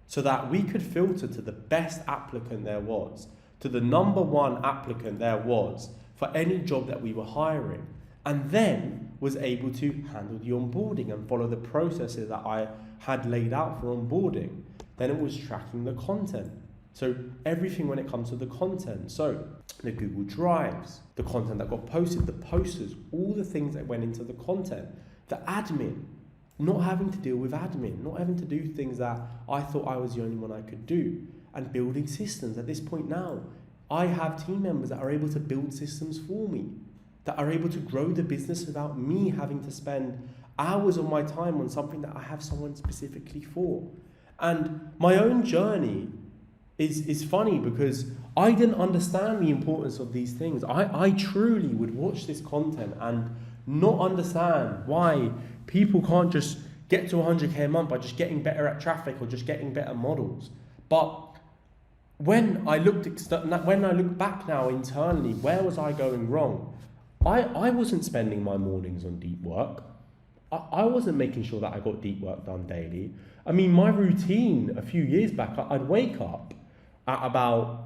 so that we could filter to the best applicant there was, to the number one applicant there was for any job that we were hiring, and then was able to handle the onboarding and follow the processes that I had laid out for onboarding. Then it was tracking the content. So everything when it comes to the content. So the Google Drives, the content that got posted, the posters, all the things that went into the content, the admin, not having to deal with admin, not having to do things that I thought I was the only one I could do, and building systems. At this point now, I have team members that are able to build systems for me, that are able to grow the business without me having to spend hours of my time on something that I have someone specifically for. And my own journey is funny, because I didn't understand the importance of these things. I truly would watch this content and not understand why people can't just get to 100K a month by just getting better at traffic or just getting better models. But when I look back now internally, where was I going wrong? I wasn't spending my mornings on deep work. I wasn't making sure that I got deep work done daily. I mean, my routine a few years back, I'd wake up at about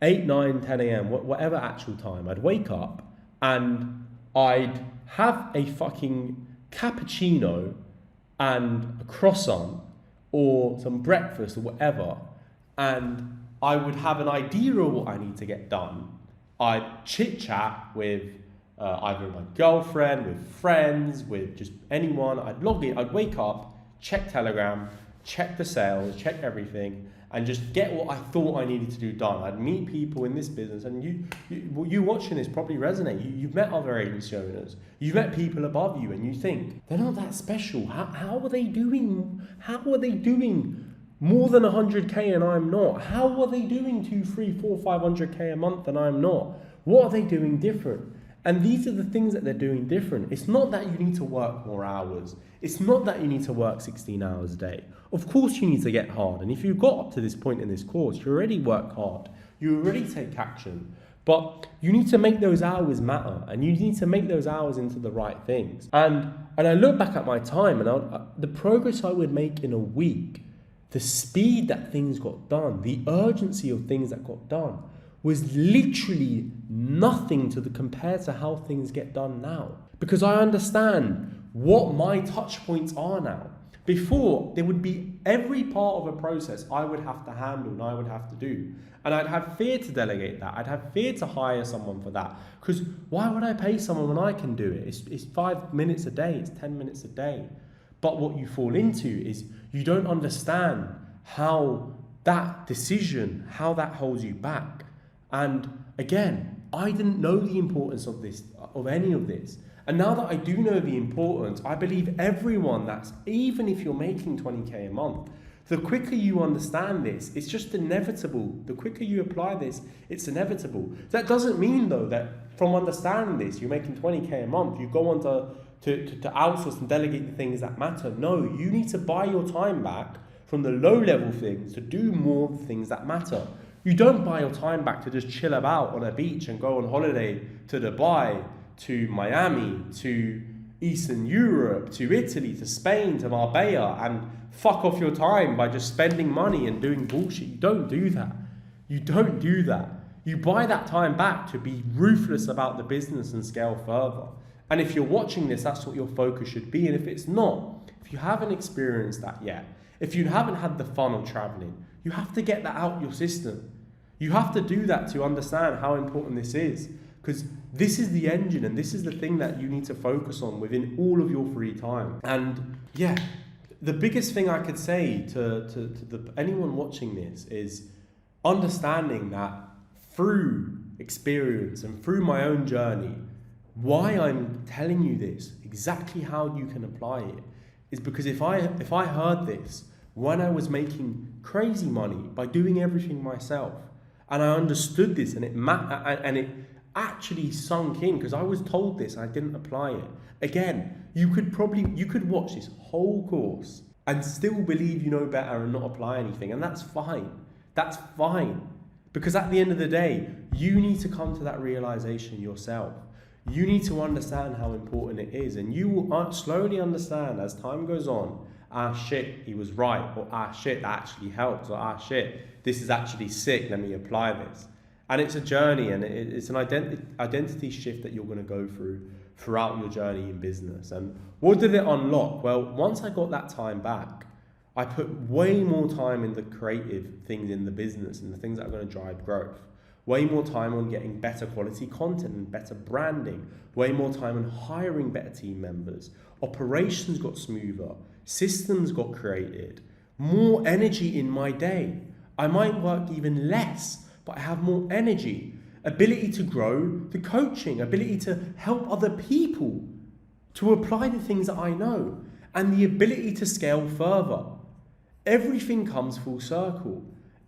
8, 9, 10 a.m., whatever actual time. I'd wake up and I'd have a fucking cappuccino and a croissant or some breakfast or whatever, and I would have an idea of what I need to get done. I'd chit chat with either my girlfriend, with friends, with just anyone. I'd log in, I'd wake up, check Telegram, check the sales, check everything, and just get what I thought I needed to do done. I'd meet people in this business, and you watching this probably resonate. You've met other agency owners, you've met people above you, and you think they're not that special. How are they doing? How are they doing more than 100k and I'm not? How are they doing 2, 3, 4, 500k a month and I'm not? What are they doing different? And these are the things that they're doing different. It's not that you need to work more hours. It's not that you need to work 16 hours a day. Of course you need to get hard. And if you got up to this point in this course, you already work hard. You already take action. But you need to make those hours matter. And you need to make those hours into the right things. And I look back at my time and the progress I would make in a week, the speed that things got done, the urgency of things that got done, was literally nothing compared to how things get done now. Because I understand what my touch points are now. Before, there would be every part of a process I would have to handle and I would have to do. And I'd have fear to delegate that. I'd have fear to hire someone for that. Because why would I pay someone when I can do it? It's 5 minutes a day, it's 10 minutes a day. But what you fall into is you don't understand how that decision, how that holds you back. And again, I didn't know the importance of any of this. And now that I do know the importance, I believe everyone even if you're making 20k a month, the quicker you understand this, it's just inevitable. The quicker you apply this, it's inevitable. That doesn't mean though that from understanding this, you're making 20k a month, you go on to outsource and delegate the things that matter. No, you need to buy your time back from the low level things to do more of the things that matter. You don't buy your time back to just chill about on a beach and go on holiday to Dubai, to Miami, to Eastern Europe, to Italy, to Spain, to Marbella, and fuck off your time by just spending money and doing bullshit. You don't do that. You don't do that. You buy that time back to be ruthless about the business and scale further. And if you're watching this, that's what your focus should be. And if it's not, if you haven't experienced that yet, if you haven't had the fun of traveling, you have to get that out your system. You have to do that to understand how important this is, because this is the engine and this is the thing that you need to focus on within all of your free time. And yeah, the biggest thing I could say to anyone watching this is understanding that through experience and through my own journey, why I'm telling you this, exactly how you can apply it, is because if I heard this when I was making crazy money by doing everything myself, and I understood this and it actually sunk in, because I was told this, I didn't apply it. Again, you could watch this whole course and still believe you know better and not apply anything, and that's fine. That's fine. Because at the end of the day, you need to come to that realization yourself. You need to understand how important it is, and you will slowly understand as time goes on, shit, he was right, or shit, that actually helped, or shit, this is actually sick, let me apply this. And it's a journey, and it's an identity shift that you're going to go throughout your journey in business. And what did it unlock? Well, once I got that time back, I put way more time in the creative things in the business and the things that are going to drive growth. Way more time on getting better quality content and better branding. Way more time on hiring better team members. Operations got smoother. Systems got created. More energy in my day. I might work even less, but I have more energy. Ability to grow the coaching. Ability to help other people to apply the things that I know. And the ability to scale further. Everything comes full circle.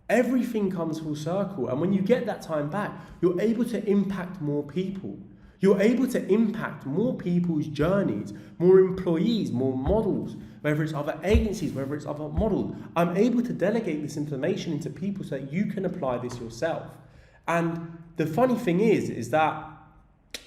Everything comes full circle. And when you get that time back, you're able to impact more people. You're able to impact more people's journeys, more employees, more models, whether it's other agencies, whether it's other models. I'm able to delegate this information into people so that you can apply this yourself. And the funny thing is that,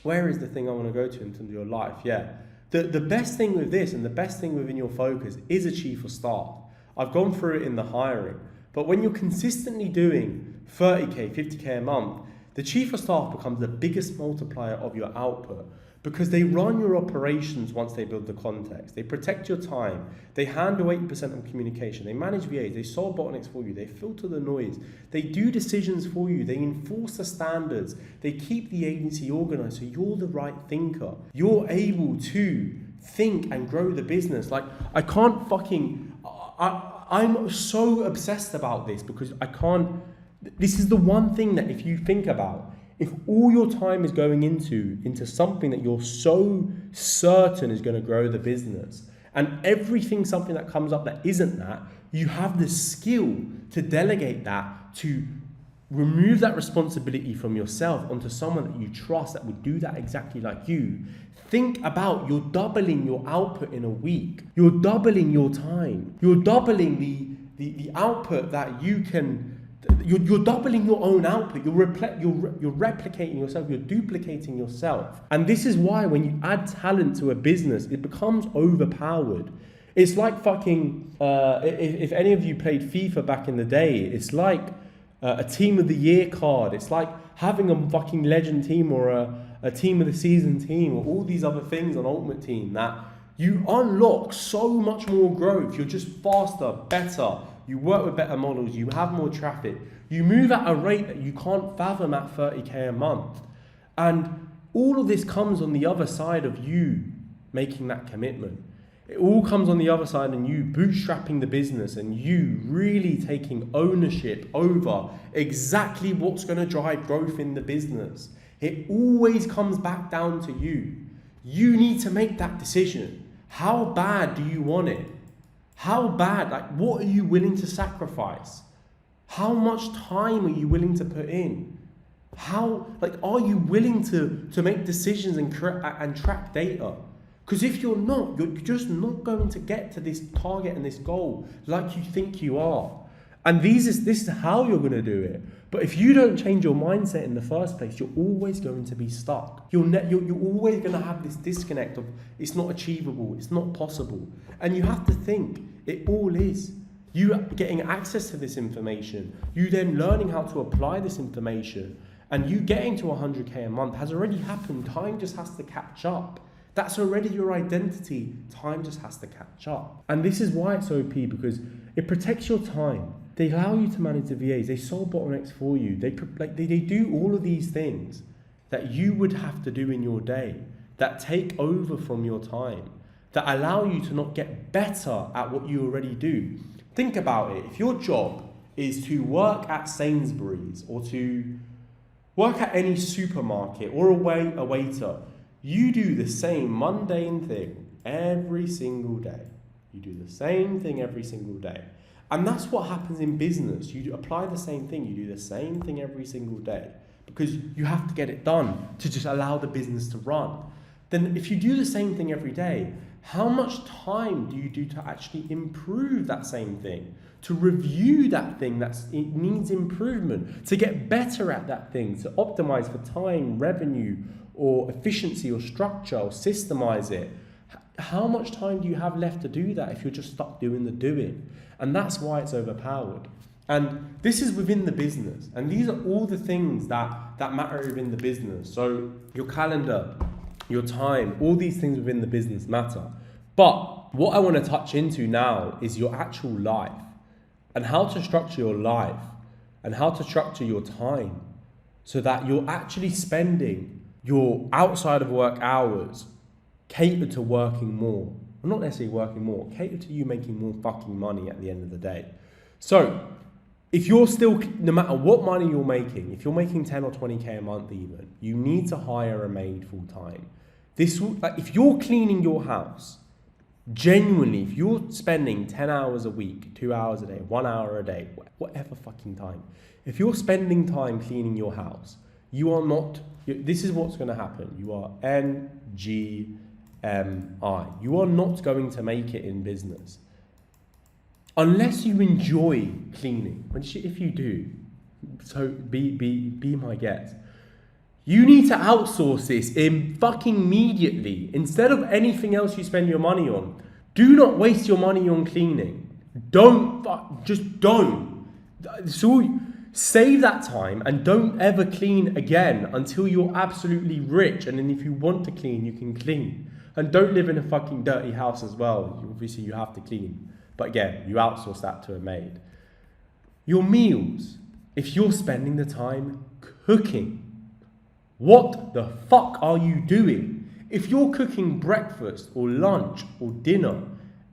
where is the thing I want to go to in terms of your life? Yeah. The best thing with this and the best thing within your focus is a chief of staff. I've gone through it in the hiring. But when you're consistently doing 30k, 50k a month, the chief of staff becomes the biggest multiplier of your output. because they run your operations once they build the context. They protect your time. They handle 80% of communication. They manage VAs. They solve bottlenecks for you. They filter the noise. They do decisions for you. They enforce the standards. They keep the agency organized so you're the right thinker. You're able to think and grow the business. Like, I can't fucking... I'm so obsessed about this because I can't... This is the one thing that if you think about, if all your time is going into something that you're so certain is going to grow the business, and something that comes up that isn't that, you have the skill to delegate that, to remove that responsibility from yourself onto someone that you trust that would do that exactly like you. Think about, you're doubling your output in a week. You're doubling your time. You're doubling the output that you can... You're doubling your own output. You're replicating yourself. You're duplicating yourself. And this is why when you add talent to a business, it becomes overpowered. It's like fucking... if any of you played FIFA back in the day, it's like a team of the year card. It's like having a fucking legend team or a team of the season team or all these other things on Ultimate Team that you unlock so much more growth. You're just faster, better. You work with better models. You have more traffic. You move at a rate that you can't fathom at 30k a month. And all of this comes on the other side of you making that commitment. It all comes on the other side and you bootstrapping the business and you really taking ownership over exactly what's going to drive growth in the business. It always comes back down to you. You need to make that decision. How bad do you want it? How bad? Like, what are you willing to sacrifice? How much time are you willing to put in? Are you willing to make decisions and track data? Because if you're not, you're just not going to get to this target and this goal like you think you are. And this is how you're going to do it. But if you don't change your mindset in the first place, you're always going to be stuck. You're always going to have this disconnect of it's not achievable, it's not possible. And you have to think, it all is. You getting access to this information, you then learning how to apply this information, and you getting to 100k a month has already happened. Time just has to catch up. That's already your identity. Time just has to catch up. And this is why it's OP, because it protects your time. They allow you to manage the VAs. They solve bottlenecks for you. They do all of these things that you would have to do in your day, that take over from your time, that allow you to not get better at what you already do. Think about it. If your job is to work at Sainsbury's or to work at any supermarket or a waiter, you do the same mundane thing every single day. You do the same thing every single day. And that's what happens in business. You apply the same thing. You do the same thing every single day because you have to get it done to just allow the business to run. Then if you do the same thing every day, how much time do you do to actually improve that same thing? To review that thing that needs improvement, to get better at that thing, to optimize for time, revenue, or efficiency, or structure, or systemize it. How much time do you have left to do that if you're just stuck doing the doing? And that's why it's overpowered. And this is within the business. And these are all the things that matter within the business. So your calendar, your time, all these things within the business matter. But what I want to touch into now is your actual life and how to structure your life and how to structure your time so that you're actually spending your outside of work hours catered to working more. Well, not necessarily working more, catered to you making more fucking money at the end of the day. So if you're still, no matter what money you're making, if you're making 10 or 20k a month even, you need to hire a maid full time. If you're cleaning your house, genuinely, if you're spending 10 hours a week, 2 hours a day, 1 hour a day, whatever fucking time, if you're spending time cleaning your house, you are not, this is what's going to happen. You are NGMI. You are not going to make it in business. Unless you enjoy cleaning, which if you do, so be my guest. You need to outsource this fucking immediately. Instead of anything else you spend your money on, do not waste your money on cleaning. Just don't. So Save that time and don't ever clean again until you're absolutely rich. And then if you want to clean, you can clean. And don't live in a fucking dirty house as well. Obviously, you have to clean. But again, you outsource that to a maid. Your meals. If you're spending the time cooking, what the fuck are you doing? If you're cooking breakfast or lunch or dinner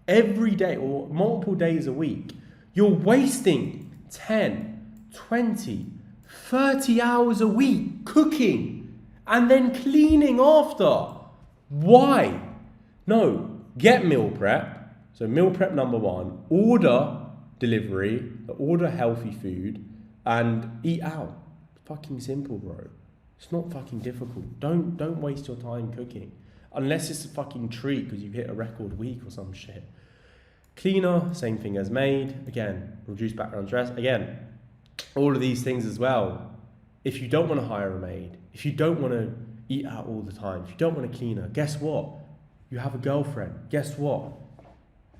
every day or multiple days a week, you're wasting 10, 20, 30 hours a week cooking and then cleaning after. Why? No, get meal prep. So meal prep number 1, order delivery, order healthy food and eat out. Fucking simple, bro. It's not fucking difficult. Don't waste your time cooking. Unless it's a fucking treat because you hit a record week or some shit. Cleaner, same thing as maid. Again, reduce background stress. Again, all of these things as well. If you don't want to hire a maid, if you don't want to eat out all the time, if you don't want a cleaner, guess what? You have a girlfriend. Guess what?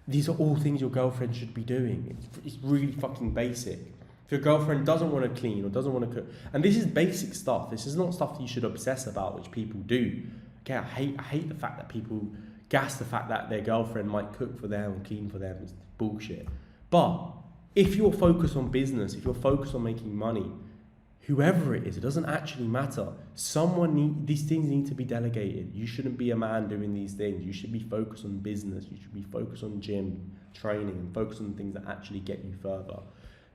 These are all things your girlfriend should be doing. It's really fucking basic. If your girlfriend doesn't want to clean or doesn't want to cook, and this is basic stuff. This is not stuff that you should obsess about, which people do. Okay, I hate the fact that people gas the fact that their girlfriend might cook for them or clean for them. It's bullshit. But if you're focused on business, if you're focused on making money, whoever it is, it doesn't actually matter. These things need to be delegated. You shouldn't be a man doing these things. You should be focused on business. You should be focused on gym, training, and focus on things that actually get you further.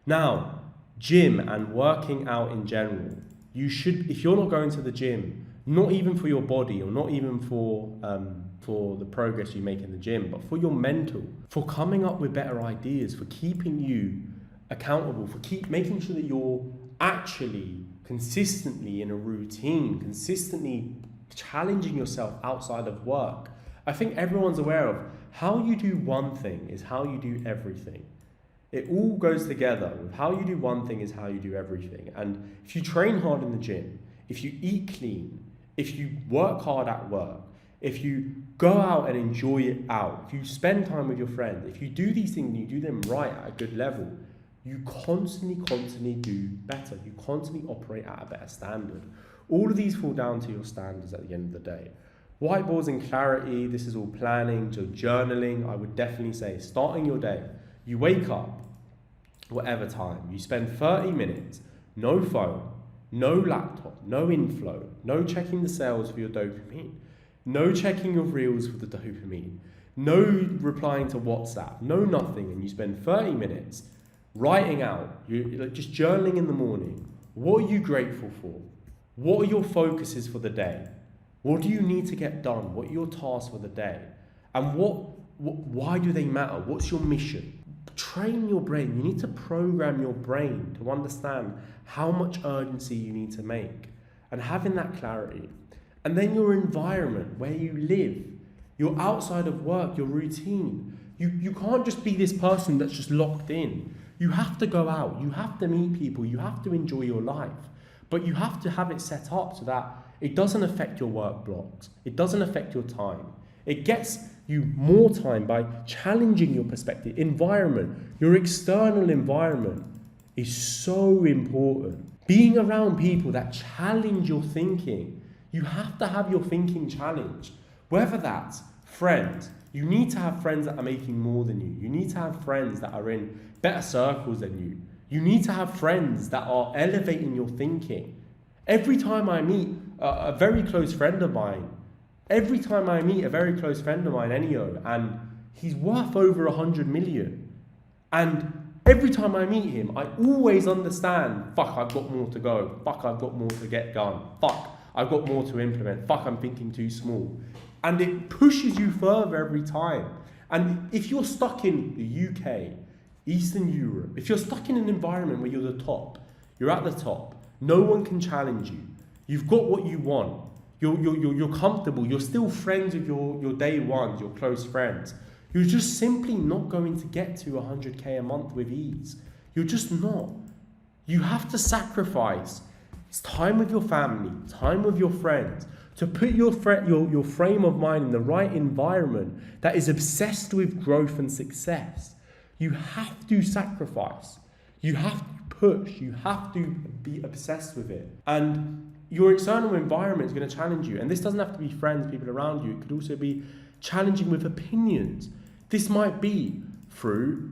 Now, gym and working out in general, you should, if you're not going to the gym, not even for your body or not even for the progress you make in the gym, but for your mental, for coming up with better ideas, for keeping you accountable, for making sure that you're actually consistently in a routine, consistently challenging yourself outside of work. I think everyone's aware of how you do one thing is how you do everything. It all goes together. With how you do one thing is how you do everything. And if you train hard in the gym, if you eat clean, if you work hard at work, if you go out and enjoy it out, if you spend time with your friends, if you do these things and you do them right at a good level, you constantly do better. You constantly operate at a better standard. All of these fall down to your standards at the end of the day. Whiteboards and clarity, this is all planning, so journaling, I would definitely say starting your day. You wake up, whatever time, you spend 30 minutes, no phone, no laptop, no inflow, no checking the sales for your dopamine, no checking your reels for the dopamine, no replying to WhatsApp, no nothing, and you spend 30 minutes writing out, just journaling in the morning. What are you grateful for? What are your focuses for the day? What do you need to get done? What are your tasks for the day? And why do they matter? What's your mission? Train your brain. You need to program your brain to understand how much urgency you need to make and having that clarity. And then your environment, where you live, your outside of work, your routine. You can't just be this person that's just locked in. You have to go out, you have to meet people, you have to enjoy your life, but you have to have it set up so that it doesn't affect your work blocks, it doesn't affect your time. It gets you more time by challenging your perspective. Environment, your external environment is so important. Being around people that challenge your thinking, you have to have your thinking challenged. Whether that's friends, you need to have friends that are making more than you. You need to have friends that are in better circles than you. You need to have friends that are elevating your thinking. Every time I meet a very close friend of mine, Ennio, and he's worth over 100 million. And every time I meet him, I always understand, fuck, I've got more to go. Fuck, I've got more to get done. Fuck, I've got more to implement. Fuck, I'm thinking too small. And it pushes you further every time. And if you're stuck in the UK, Eastern Europe, if you're stuck in an environment where you're the top, you're at the top, no one can challenge you, you've got what you want, you're comfortable, you're still friends with your day ones, your close friends, you're just simply not going to get to 100k a month with ease. You're just not. You have to sacrifice time with your family, time with your friends, to put your frame of mind in the right environment that is obsessed with growth and success. You have to sacrifice. You have to push. You have to be obsessed with it. And your external environment is going to challenge you. And this doesn't have to be friends, people around you. It could also be challenging with opinions. This might be through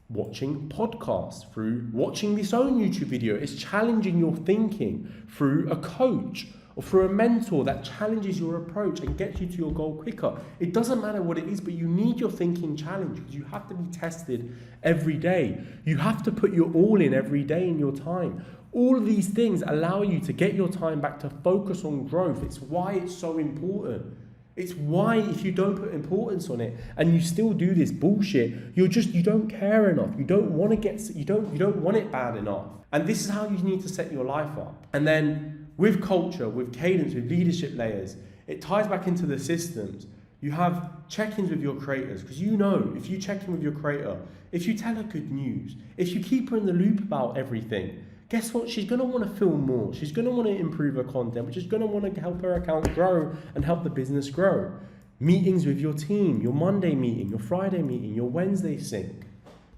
watching podcasts, through watching this own YouTube video. It's challenging your thinking through a coach or through a mentor that challenges your approach and gets you to your goal quicker. It doesn't matter what it is, but you need your thinking challenged because you have to be tested every day. You have to put your all in every day in your time. All of these things allow you to get your time back to focus on growth. It's why it's so important. It's why if you don't put importance on it and you still do this bullshit, you don't care enough. You don't want it bad enough. And this is how you need to set your life up. And then with culture, with cadence, with leadership layers, it ties back into the systems. You have check-ins with your creators, because you know if you check in with your creator, if you tell her good news, if you keep her in the loop about everything, guess what? She's going to want to film more. She's going to want to improve her content, which is going to want to help her account grow and help the business grow. Meetings with your team, your Monday meeting, your Friday meeting, your Wednesday sync.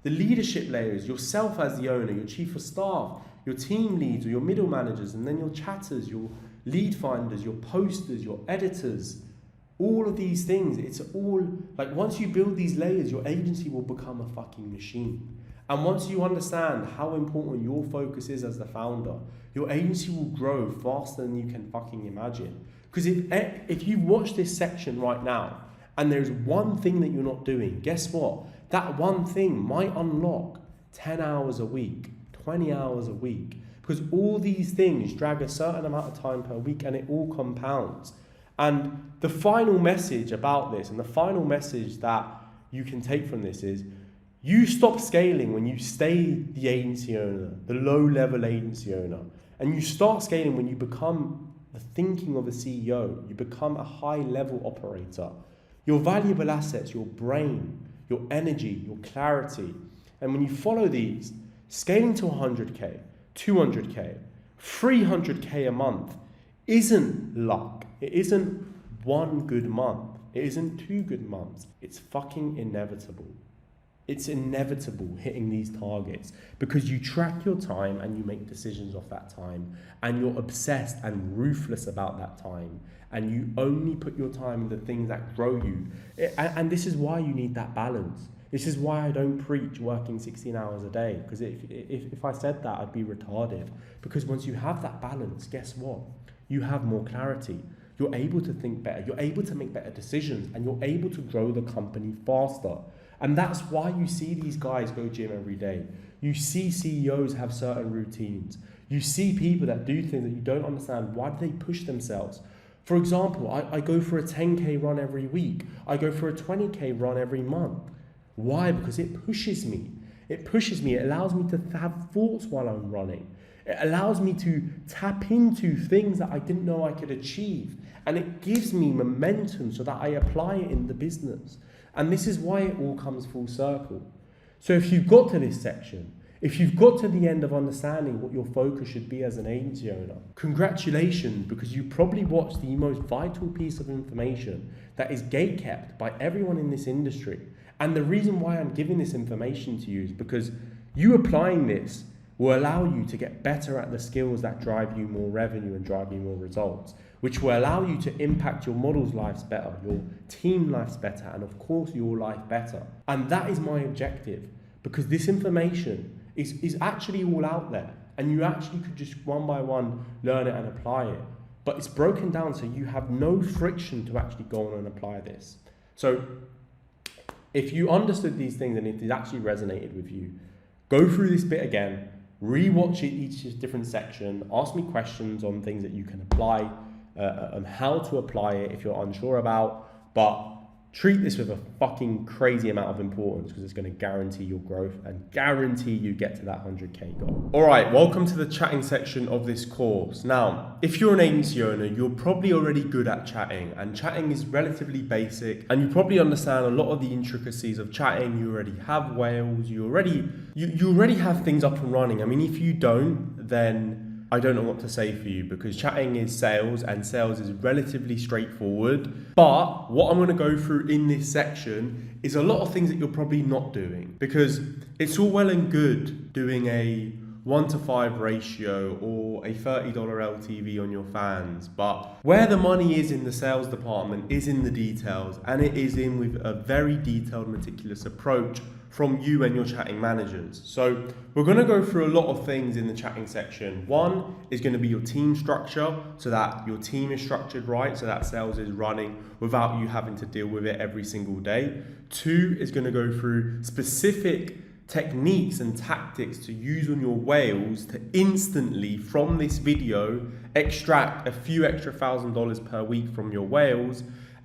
The leadership layers, yourself as the owner, your chief of staff, your team leads or your middle managers, and then your chatters, your lead finders, your posters, your editors. All of these things, it's all, like once you build these layers, your agency will become a fucking machine. And once you understand how important your focus is as the founder, your agency will grow faster than you can fucking imagine. Because if you watch this section right now, and there's one thing that you're not doing, guess what? That one thing might unlock 10 hours a week, 20 hours a week, because all these things drag a certain amount of time per week and it all compounds. And the final message about this, and the final message that you can take from this is, you stop scaling when you stay the agency owner, the low-level agency owner, and you start scaling when you become the thinking of a CEO, you become a high-level operator. Your valuable assets, your brain, your energy, your clarity, and when you follow these, scaling to 100K, 200K, 300K a month isn't luck. It isn't one good month. It isn't two good months. It's fucking inevitable. It's inevitable hitting these targets because you track your time and you make decisions off that time and you're obsessed and ruthless about that time and you only put your time in the things that grow you. And this is why you need that balance. This is why I don't preach working 16 hours a day, because if I said that, I'd be retarded. Because once you have that balance, guess what? You have more clarity. You're able to think better. You're able to make better decisions and you're able to grow the company faster. And that's why you see these guys go gym every day. You see CEOs have certain routines. You see people that do things that you don't understand. Why do they push themselves? For example, I go for a 10K run every week. I go for a 20K run every month. Why? Because it pushes me. It pushes me. It allows me to have thoughts while I'm running. It allows me to tap into things that I didn't know I could achieve. And it gives me momentum so that I apply it in the business. And this is why it all comes full circle. So if you've got to this section, if you've got to the end of understanding what your focus should be as an agency owner, congratulations, because you probably watched the most vital piece of information that is gatekept by everyone in this industry. And the reason why I'm giving this information to you is because you applying this will allow you to get better at the skills that drive you more revenue and drive you more results, which will allow you to impact your model's lives better, your team lives better, and of course your life better. And that is my objective, because this information is actually all out there, and you actually could just one by one learn it and apply it. But it's broken down so you have no friction to actually go on and apply this. So if you understood these things and it actually resonated with you, go through this bit again, re-watch it, each different section, ask me questions on things that you can apply, and how to apply it if you're unsure about, but treat this with a fucking crazy amount of importance because it's going to guarantee your growth and guarantee you get to that 100K goal. All right, welcome to the chatting section of this course. Now, if you're an agency owner, you're probably already good at chatting, and chatting is relatively basic, and you probably understand a lot of the intricacies of chatting. You already have whales, you already have things up and running. I mean, if you don't, then I don't know what to say for you, because chatting is sales and sales is relatively straightforward. But what I'm going to go through in this section is a lot of things that you're probably not doing, because it's all well and good doing a 1:5 ratio or a $30 LTV on your fans. But where the money is in the sales department is in the details, and it is in with a very detailed, meticulous approach from you and your chatting managers. So we're going to go through a lot of things in the chatting section. One is going to be your team structure, so that your team is structured right, so that sales is running without you having to deal with it every single day. Two is going to go through specific techniques and tactics to use on your whales to instantly, from this video, extract a few extra $1,000 per week from your whales.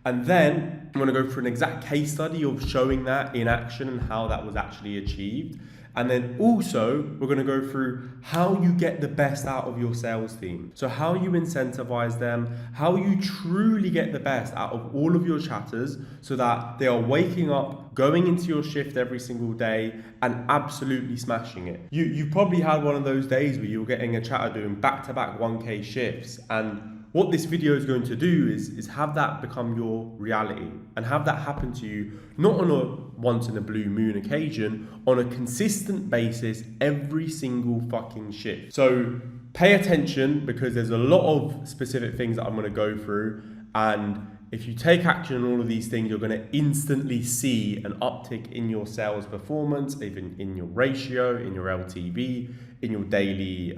And then I'm going to go through an exact case study of showing that in action and how that was actually achieved. And then also we're going to go through how you get the best out of your sales team. So how you incentivize them, how you truly get the best out of all of your chatters so that they are waking up, going into your shift every single day and absolutely smashing it. You probably had one of those days where you were getting a chatter doing back-to-back 1K shifts, and what this video is going to do is have that become your reality and have that happen to you, not on a once in a blue moon occasion, on a consistent basis every single fucking shift. So pay attention, because there's a lot of specific things that I'm going to go through, and if you take action on all of these things, you're going to instantly see an uptick in your sales performance, even in your ratio, in your LTV, in your daily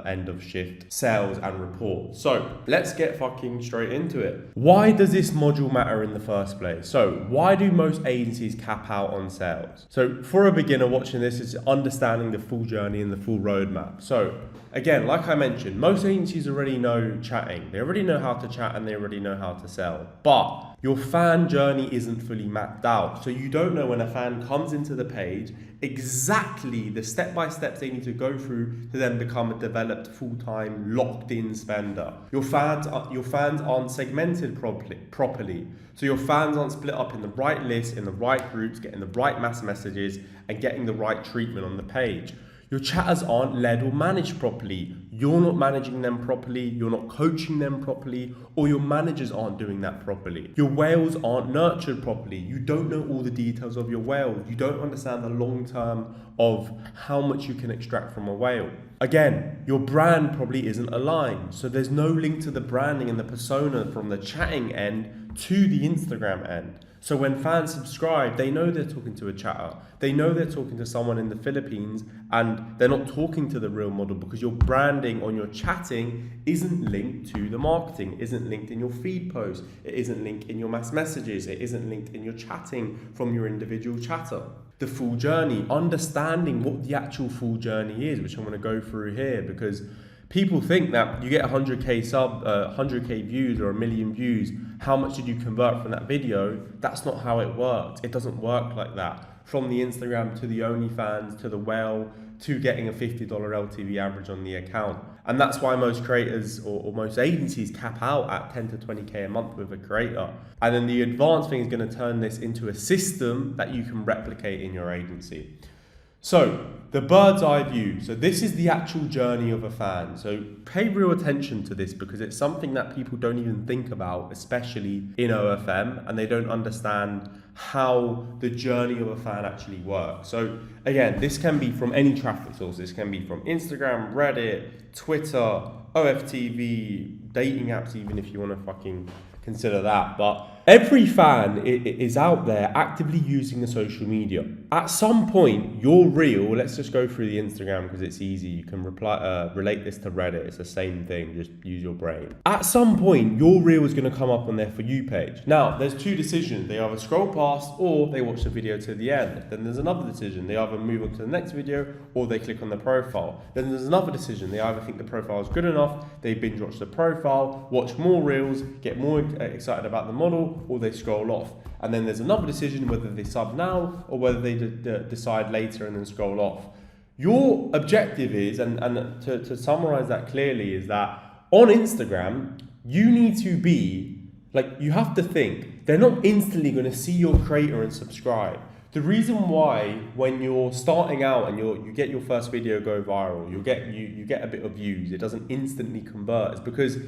end of shift sales and reports. So let's get fucking straight into it. Why does this module matter in the first place? So why do most agencies cap out on sales? So for a beginner watching this, is understanding the full journey and the full roadmap. So again, like I mentioned, most agencies already know chatting. They already know how to chat and they already know how to sell. But your fan journey isn't fully mapped out. So you don't know when a fan comes into the page exactly the step-by-steps they need to go through to then become a developed, full-time, locked-in spender. Your fans aren't segmented properly. So your fans aren't split up in the right lists, in the right groups, getting the right mass messages and getting the right treatment on the page. Your chatters aren't led or managed properly. You're not managing them properly, you're not coaching them properly, or your managers aren't doing that properly. Your whales aren't nurtured properly. You don't know all the details of your whales. You don't understand the long term of how much you can extract from a whale. Again, your brand probably isn't aligned. So there's no link to the branding and the persona from the chatting end to the Instagram end. So when fans subscribe, they know they're talking to a chatter. They know they're talking to someone in the Philippines, and they're not talking to the real model, because your branding on your chatting isn't linked to the marketing, isn't linked in your feed posts, it isn't linked in your mass messages, it isn't linked in your chatting from your individual chatter. The full journey, understanding what the actual full journey is, which I'm going to go through here, because people think that you get 100k views or 1 million views, how much did you convert from that video? That's not how it works. It doesn't work like that. From the Instagram to the OnlyFans to the whale to getting a $50 LTV average on the account. And that's why most creators or most agencies cap out at 10 to 20k a month with a creator. And then the advanced thing is going to turn this into a system that you can replicate in your agency. So the bird's eye view. So this is the actual journey of a fan. So pay real attention to this, because it's something that people don't even think about, especially in OFM, and they don't understand how the journey of a fan actually works. So again, this can be from any traffic source. This can be from Instagram, Reddit, Twitter, OFTV, dating apps, even if you want to fucking consider that. But every fan is out there actively using the social media. At some point, your reel, let's just go through the Instagram because it's easy. You can relate this to Reddit. It's the same thing. Just use your brain. At some point, your reel is going to come up on their For You page. Now, there's two decisions. They either scroll past or they watch the video to the end. Then there's another decision. They either move on to the next video or they click on the profile. Then there's another decision. They either think the profile is good enough, they binge watch the profile, watch more reels, get more excited about the model, or they scroll off. And then there's another decision whether they sub now or whether they decide later and then scroll off. Your objective is, and to summarize that clearly, is that on Instagram, you need to be, you have to think, they're not instantly going to see your creator and subscribe. The reason why when you're starting out and you get your first video go viral, you get a bit of views, it doesn't instantly convert, is because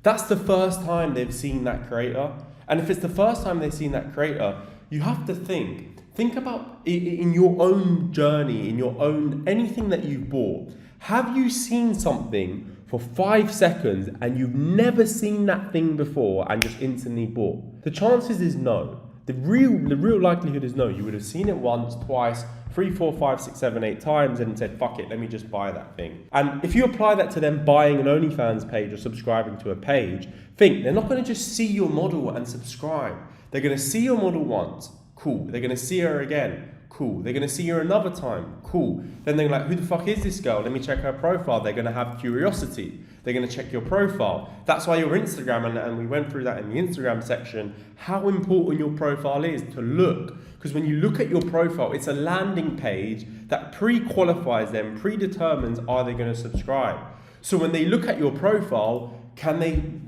that's the first time they've seen that creator. And if it's the first time they've seen that creator, you have to think about in your own journey, in your own, anything that you've bought, Have you seen something for 5 seconds and you've never seen that thing before and just instantly bought? The chances is no. The real likelihood is no. You would have seen it once, twice, 3, 4, 5, 6, 7, 8 times and said, fuck it, let me just buy that thing. And if you apply that to them buying an OnlyFans page or subscribing to a page, think they're not going to just see your model and subscribe. They're going to see your model once, cool. They're going to see her again, cool. They're going to see her another time, cool. Then they're like, who the fuck is this girl? Let me check her profile. They're going to have curiosity. They're going to check your profile. That's why your Instagram, and we went through that in the Instagram section, how important your profile is to look. Because when you look at your profile, it's a landing page that pre-qualifies them, predetermines are they going to subscribe. So when they look at your profile,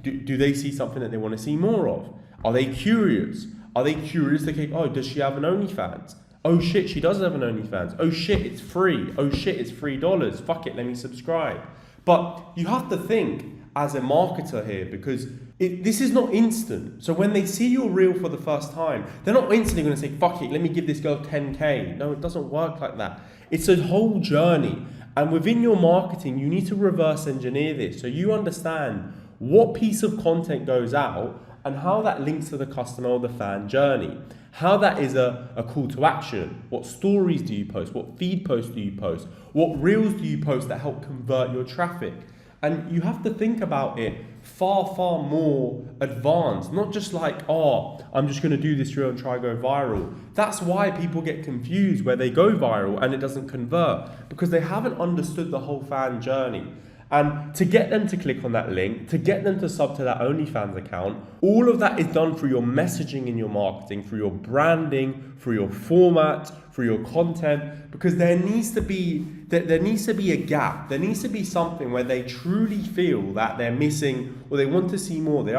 do they see something that they want to see more of? Are they curious? Are they curious? Oh, does she have an OnlyFans? Oh shit, she does have an OnlyFans. Oh shit, it's free. Oh shit, it's $3. Fuck it, let me subscribe. But you have to think as a marketer here, because this is not instant. So when they see your reel for the first time, they're not instantly going to say, fuck it, let me give this girl 10K. No, it doesn't work like that. It's a whole journey. And within your marketing, you need to reverse engineer this. So you understand what piece of content goes out and how that links to the customer or the fan journey. How that is a call to action. What stories do you post? What feed posts do you post? What reels do you post that help convert your traffic? And you have to think about it far, far more advanced. Not just like, oh, I'm just going to do this reel and try to go viral. That's why people get confused where they go viral and it doesn't convert, because they haven't understood the whole fan journey. And to get them to click on that link, to get them to sub to that OnlyFans account, all of that is done through your messaging in your marketing, through your branding, through your format, through your content, because there needs to be a gap. There needs to be something where they truly feel that they're missing or they want to see more. They're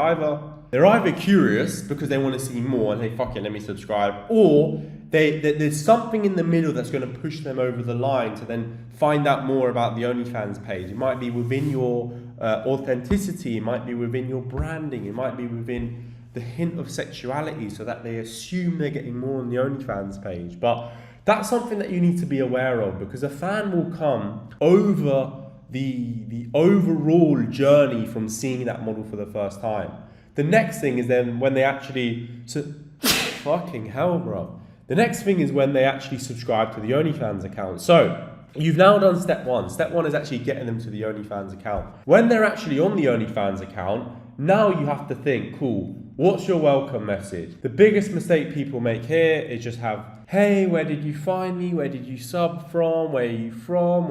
either curious because they want to see more and they fuck it, let me subscribe, or there's something in the middle that's going to push them over the line to then find out more about the OnlyFans page. It might be within your authenticity, it might be within your branding, it might be within the hint of sexuality so that they assume they're getting more on the OnlyFans page. But that's something that you need to be aware of, because a fan will come over the overall journey from seeing that model for the first time. The next thing is then when they actually... fucking hell, bro. The next thing is when they actually subscribe to the OnlyFans account. So you've now done step one. Step one is actually getting them to the OnlyFans account. When they're actually on the OnlyFans account, now you have to think, cool, what's your welcome message? The biggest mistake people make here is just have, hey, where did you find me? Where did you sub from? Where are you from?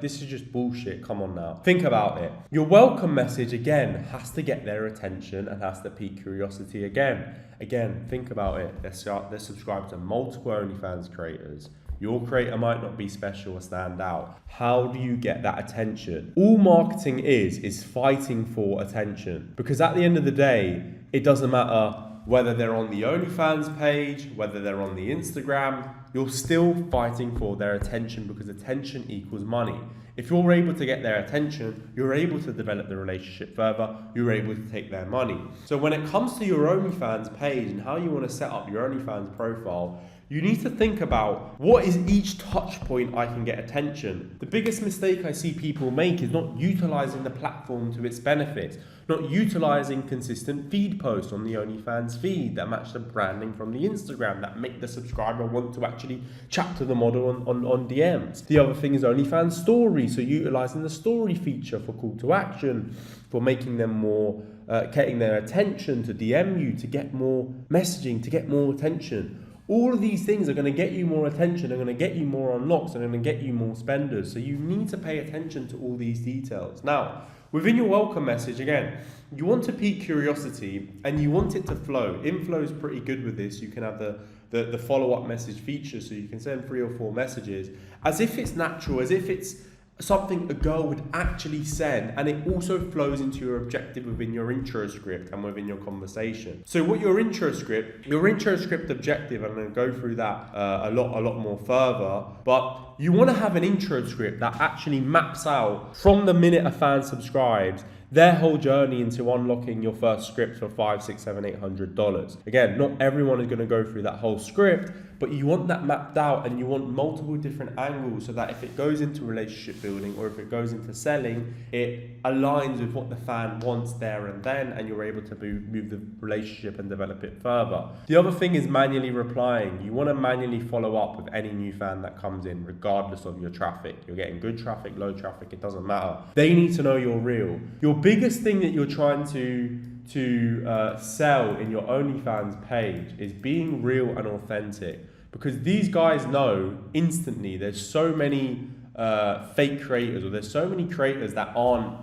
This is just bullshit. Come on now. Think about it. Your welcome message, again, has to get their attention and has to pique curiosity again. Again, think about it. They're subscribed to multiple OnlyFans creators. Your creator might not be special or stand out. How do you get that attention? All marketing is fighting for attention. Because at the end of the day, it doesn't matter whether they're on the OnlyFans page, whether they're on the Instagram, you're still fighting for their attention, because attention equals money. If you're able to get their attention, you're able to develop the relationship further, you're able to take their money. So when it comes to your OnlyFans page and how you want to set up your OnlyFans profile, you need to think about what is each touch point I can get attention. The biggest mistake I see people make is not utilizing the platform to its benefit, not utilizing consistent feed posts on the OnlyFans feed that match the branding from the Instagram, that make the subscriber want to actually chat to the model on DMs. The other thing is OnlyFans stories, so utilizing the story feature for call to action, for making them more, getting their attention to DM you, to get more messaging, to get more attention. All of these things are going to get you more attention, are going to get you more unlocks, are going to get you more spenders. So you need to pay attention to all these details. Now, within your welcome message, again, you want to pique curiosity and you want it to flow. Inflow is pretty good with this. You can have the follow-up message feature, so you can send 3 or 4 messages as if it's natural, as if it's something a girl would actually send, and it also flows into your objective within your intro script and within your conversation. So what your intro script objective, I'm going to go through that a lot more further, but you want to have an intro script that actually maps out from the minute a fan subscribes their whole journey into unlocking your first script for $500, $600, $700, $800. Again, not everyone is going to go through that whole script, but you want that mapped out and you want multiple different angles so that if it goes into relationship building or if it goes into selling, it aligns with what the fan wants there and then, and you're able to move the relationship and develop it further. The other thing is manually replying. You want to manually follow up with any new fan that comes in, regardless of your traffic. You're getting good traffic, low traffic, it doesn't matter. They need to know you're real. Your biggest thing that you're trying to sell in your OnlyFans page is being real and authentic, because these guys know instantly there's so many fake creators, or there's so many creators that aren't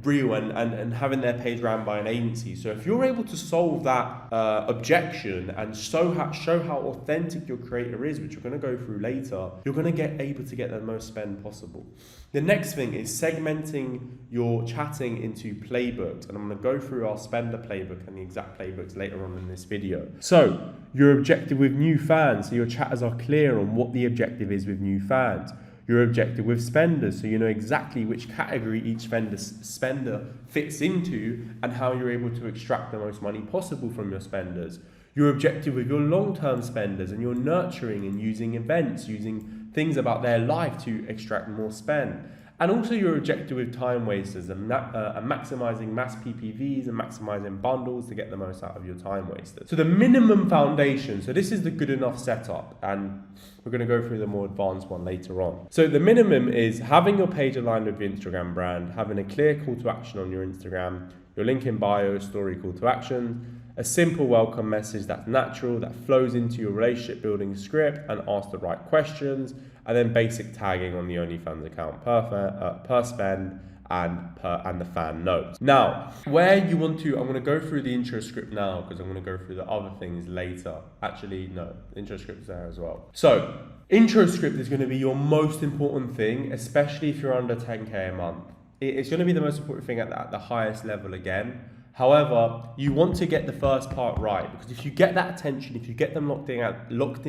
real and having their page ran by an agency. So if you're able to solve that objection and show how authentic your creator is, which we're going to go through later, you're going to get able to get the most spend possible. The next thing is segmenting your chatting into playbooks, and I'm going to go through our spender playbook and the exact playbooks later on in this video. So your objective with new fans, so your chatters are clear on what the objective is with new fans. Your objective with spenders, so you know exactly which category each spender fits into and how you're able to extract the most money possible from your spenders. Your objective with your long-term spenders, and you're nurturing and using events, using things about their life to extract more spend. And also your objective with time wasters and maximizing mass PPVs and maximizing bundles to get the most out of your time wasters. So the minimum foundation, so this is the good enough setup, and we're going to go through the more advanced one later on. So the minimum is having your page aligned with your Instagram brand, having a clear call to action on your Instagram, your link in bio, story call to action, a simple welcome message that's natural, that flows into your relationship building script and asks the right questions, and then basic tagging on the OnlyFans account per spend and the fan notes. Now, where you want to, I'm going to go through the intro script now because I'm going to go through the other things later. Actually, no, the intro script is there as well. So, intro script is going to be your most important thing, especially if you're under 10K a month. It's going to be the most important thing at the highest level again. However, you want to get the first part right, because if you get that attention, if you get them locked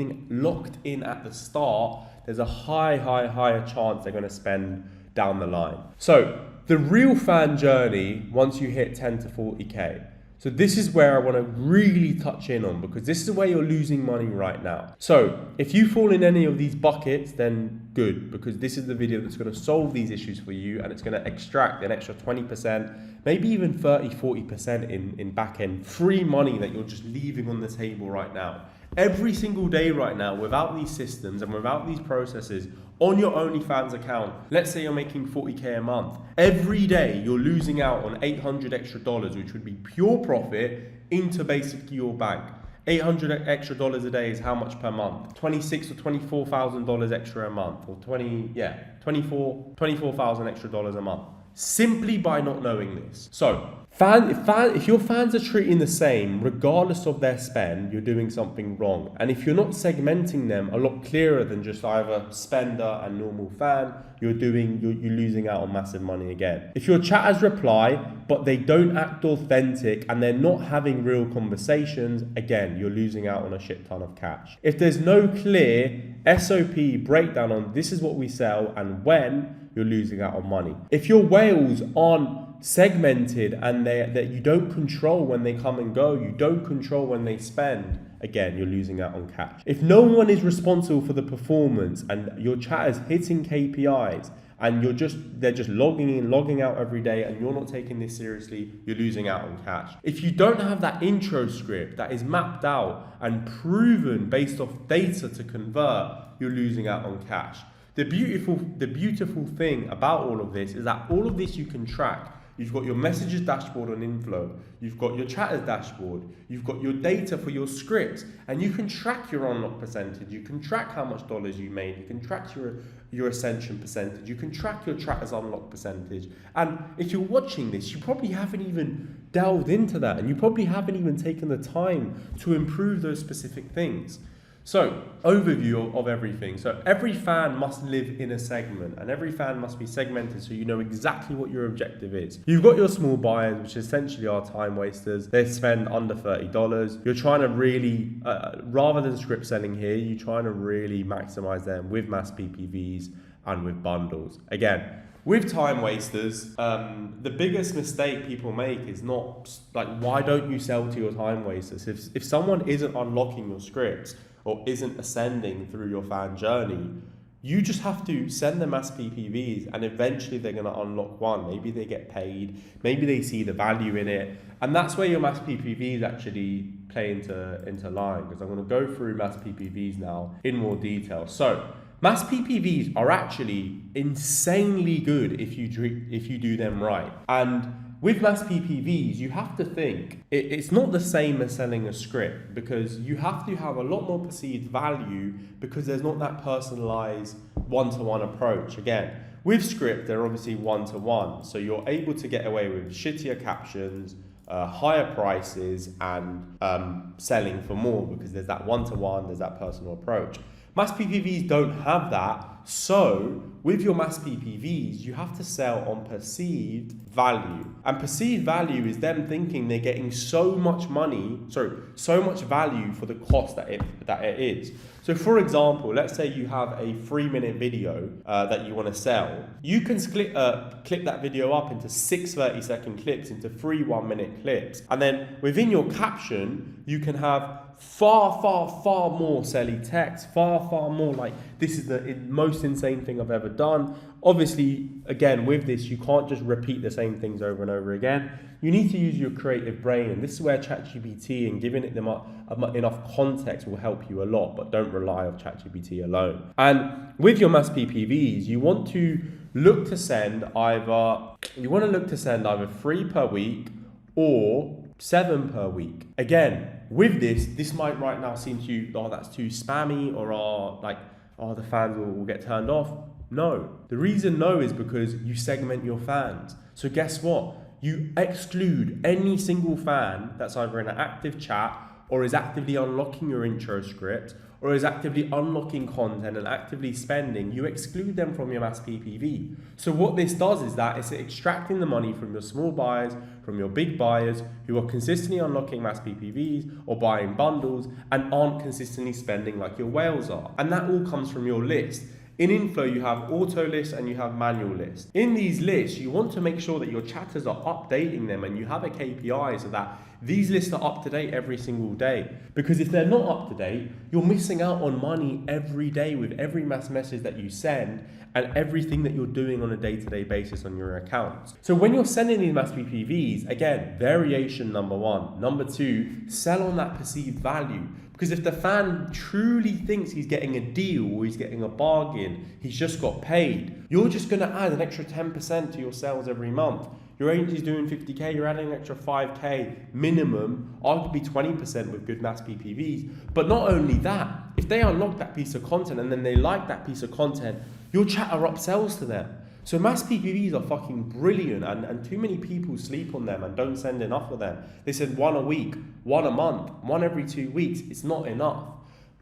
in at the start, there's a higher chance they're going to spend down the line. So the real fan journey, once you hit 10 to 40K. So this is where I want to really touch in on, because this is where you're losing money right now. So if you fall in any of these buckets, then good, because this is the video that's going to solve these issues for you, and it's going to extract an extra 20%, maybe even 30-40% in back end free money that you're just leaving on the table right now. Every single day right now, without these systems and without these processes on your OnlyFans account, let's say you're making 40K a month, every day you're losing out on $800 extra, which would be pure profit into basically your bank. $800 extra a day is how much per month? $26,000 or $24,000 extra a month, or $24,000 extra a month, simply by not knowing this. So if your fans are treating the same regardless of their spend, you're doing something wrong. And if you're not segmenting them a lot clearer than just either spender and normal fan, you're losing out on massive money again. If your chatters reply but they don't act authentic and they're not having real conversations, again, you're losing out on a shit ton of cash. If there's no clear SOP breakdown on this is what we sell and when, you're losing out on money. If your whales aren't segmented and that you don't control when they come and go, you don't control when they spend, again, you're losing out on cash. If no one is responsible for the performance and your chat is hitting KPIs and they're just logging in, logging out every day, and you're not taking this seriously, you're losing out on cash. If you don't have that intro script that is mapped out and proven based off data to convert, you're losing out on cash. The beautiful thing about all of this is that all of this you can track. You've got your messages dashboard on inflow, you've got your chatters dashboard, you've got your data for your scripts, and you can track your unlock percentage, you can track how much dollars you made, you can track your ascension percentage, you can track your chatters unlock percentage. And if you're watching this, you probably haven't even delved into that, and you probably haven't even taken the time to improve those specific things. So, overview of everything. So every fan must live in a segment, and every fan must be segmented so you know exactly what your objective is. You've got your small buyers, which essentially are time wasters. They spend under $30. You're trying to really, rather than script selling here, you're trying to really maximize them with mass PPVs and with bundles. Again, With time wasters, the biggest mistake people make is not like, why don't you sell to your time wasters? If someone isn't unlocking your scripts or isn't ascending through your fan journey, you just have to send them mass PPVs, and eventually they're going to unlock one. Maybe they get paid, maybe they see the value in it, and that's where your mass PPVs actually play into line, because I'm going to go through mass PPVs now in more detail. So mass PPVs are actually insanely good if you do them right. And with mass PPVs, you have to think, it's not the same as selling a script, because you have to have a lot more perceived value, because there's not that personalized one-to-one approach. Again, with script, they're obviously one-to-one, so you're able to get away with shittier captions, higher prices, and selling for more, because there's that one-to-one, there's that personal approach. Mass PPVs don't have that, so with your mass PPVs, you have to sell on perceived value. And perceived value is them thinking they're getting so much value for the cost that it is. So for example, let's say you have a 3-minute video that you want to sell. You can clip that video up into 6 30-second clips, into 3 1-minute clips. And then within your caption, you can have far more selly text, far more like, this is the most insane thing I've ever done. Obviously, again, with this, you can't just repeat the same things over and over again. You need to use your creative brain, and this is where ChatGPT and giving it enough context will help you a lot, but don't rely on ChatGPT alone. And with your mass PPVs, you want to look to send either 3 per week or 7 per week. Again, with this might right now seem to you, oh, that's too spammy, or the fans will get turned off. No. The reason no is because you segment your fans. So guess what? You exclude any single fan that's either in an active chat, or is actively unlocking your intro script, or is actively unlocking content and actively spending. You exclude them from your mass PPV. So what this does is that it's extracting the money from your small buyers, from your big buyers who are consistently unlocking mass PPVs or buying bundles and aren't consistently spending like your whales are. And that all comes from your list. In Inflow, you have auto lists and you have manual lists. In these lists, you want to make sure that your chatters are updating them, and you have a KPI so that these lists are up to date every single day. Because if they're not up to date, you're missing out on money every day with every mass message that you send and everything that you're doing on a day-to-day basis on your accounts. So when you're sending these mass PPVs, again, variation number 1. Number 2, sell on that perceived value. Because if the fan truly thinks he's getting a deal or he's getting a bargain, he's just got paid, you're just going to add an extra 10% to your sales every month. Your agency's doing 50k, you're adding an extra 5k minimum, arguably 20% with good mass PPVs. But not only that, if they unlock that piece of content and then they like that piece of content, your chatter upsells to them. So mass PPVs are fucking brilliant, and too many people sleep on them and don't send enough of them. They send 1 a week, 1 a month, 1 every 2 weeks. It's not enough.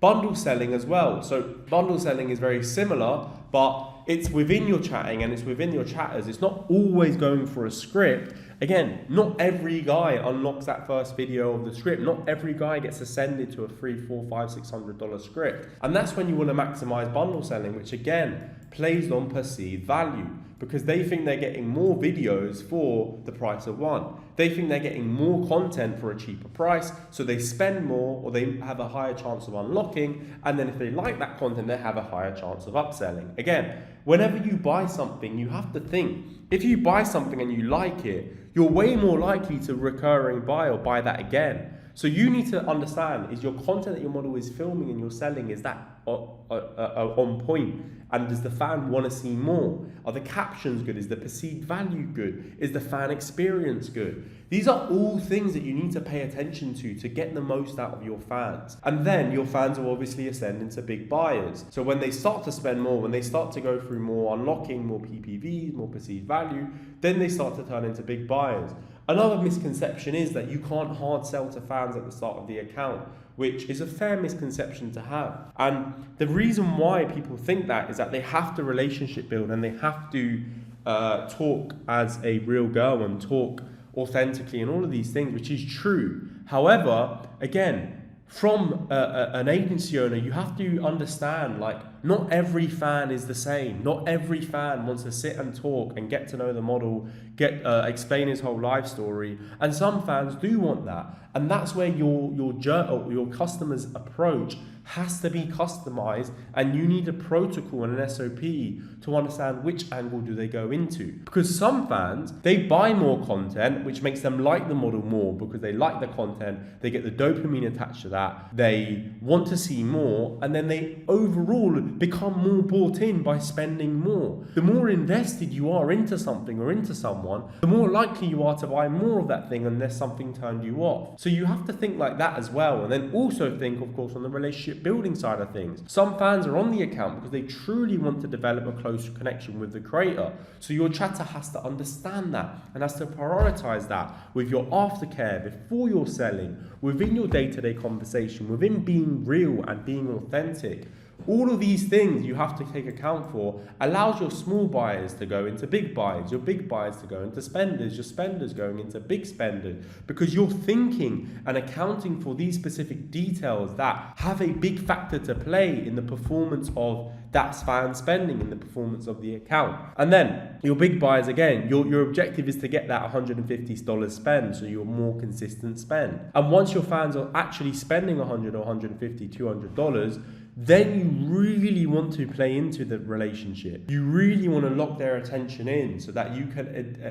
Bundle selling as well. So bundle selling is very similar, but it's within your chatting and it's within your chatters. It's not always going for a script. Again, not every guy unlocks that first video of the script. Not every guy gets ascended to a $300, $400, $500, $600 script. And that's when you want to maximize bundle selling, which again, plays on perceived value, because they think they're getting more videos for the price of one. They think they're getting more content for a cheaper price, so they spend more, or they have a higher chance of unlocking, and then if they like that content, they have a higher chance of upselling. Again, whenever you buy something, you have to think, if you buy something and you like it, you're way more likely to recurring buy or buy that again. So you need to understand, is your content that your model is filming and you're selling, is that on point? And does the fan want to see more? Are the captions good? Is the perceived value good? Is the fan experience good? These are all things that you need to pay attention to get the most out of your fans. And then your fans will obviously ascend into big buyers. So when they start to spend more, when they start to go through more unlocking, more PPVs, more perceived value, then they start to turn into big buyers. Another misconception is that you can't hard sell to fans at the start of the account, which is a fair misconception to have. And the reason why people think that is that they have to relationship build and they have to talk as a real girl and talk authentically and all of these things, which is true. However, again, from an agency owner, you have to understand, like, not every fan is the same. Not every fan wants to sit and talk and get to know the model, explain his whole life story. And some fans do want that. And that's where your customer's approach has to be customized, and you need a protocol and an SOP to understand which angle do they go into. Because some fans, they buy more content, which makes them like the model more because they like the content, they get the dopamine attached to that, they want to see more, and then they overall become more bought in by spending more. The more invested you are into something or into someone, the more likely you are to buy more of that thing unless something turned you off. So you have to think like that as well, and then also think, of course, on the relationship building side of things. Some fans are on the account because they truly want to develop a close connection with the creator. So your chatter has to understand that and has to prioritize that with your aftercare, before you're selling, within your day-to-day conversation, within being real and being authentic. All of these things you have to take account for allows your small buyers to go into big buyers, your big buyers to go into spenders, your spenders going into big spenders, because you're thinking and accounting for these specific details that have a big factor to play in the performance of that fan spending, in the performance of the account. And then your big buyers, again, your objective is to get that $150 spend, so your more consistent spend. And once your fans are actually spending $100 or $150, $200, then you really want to play into the relationship. You really want to lock their attention in so that you can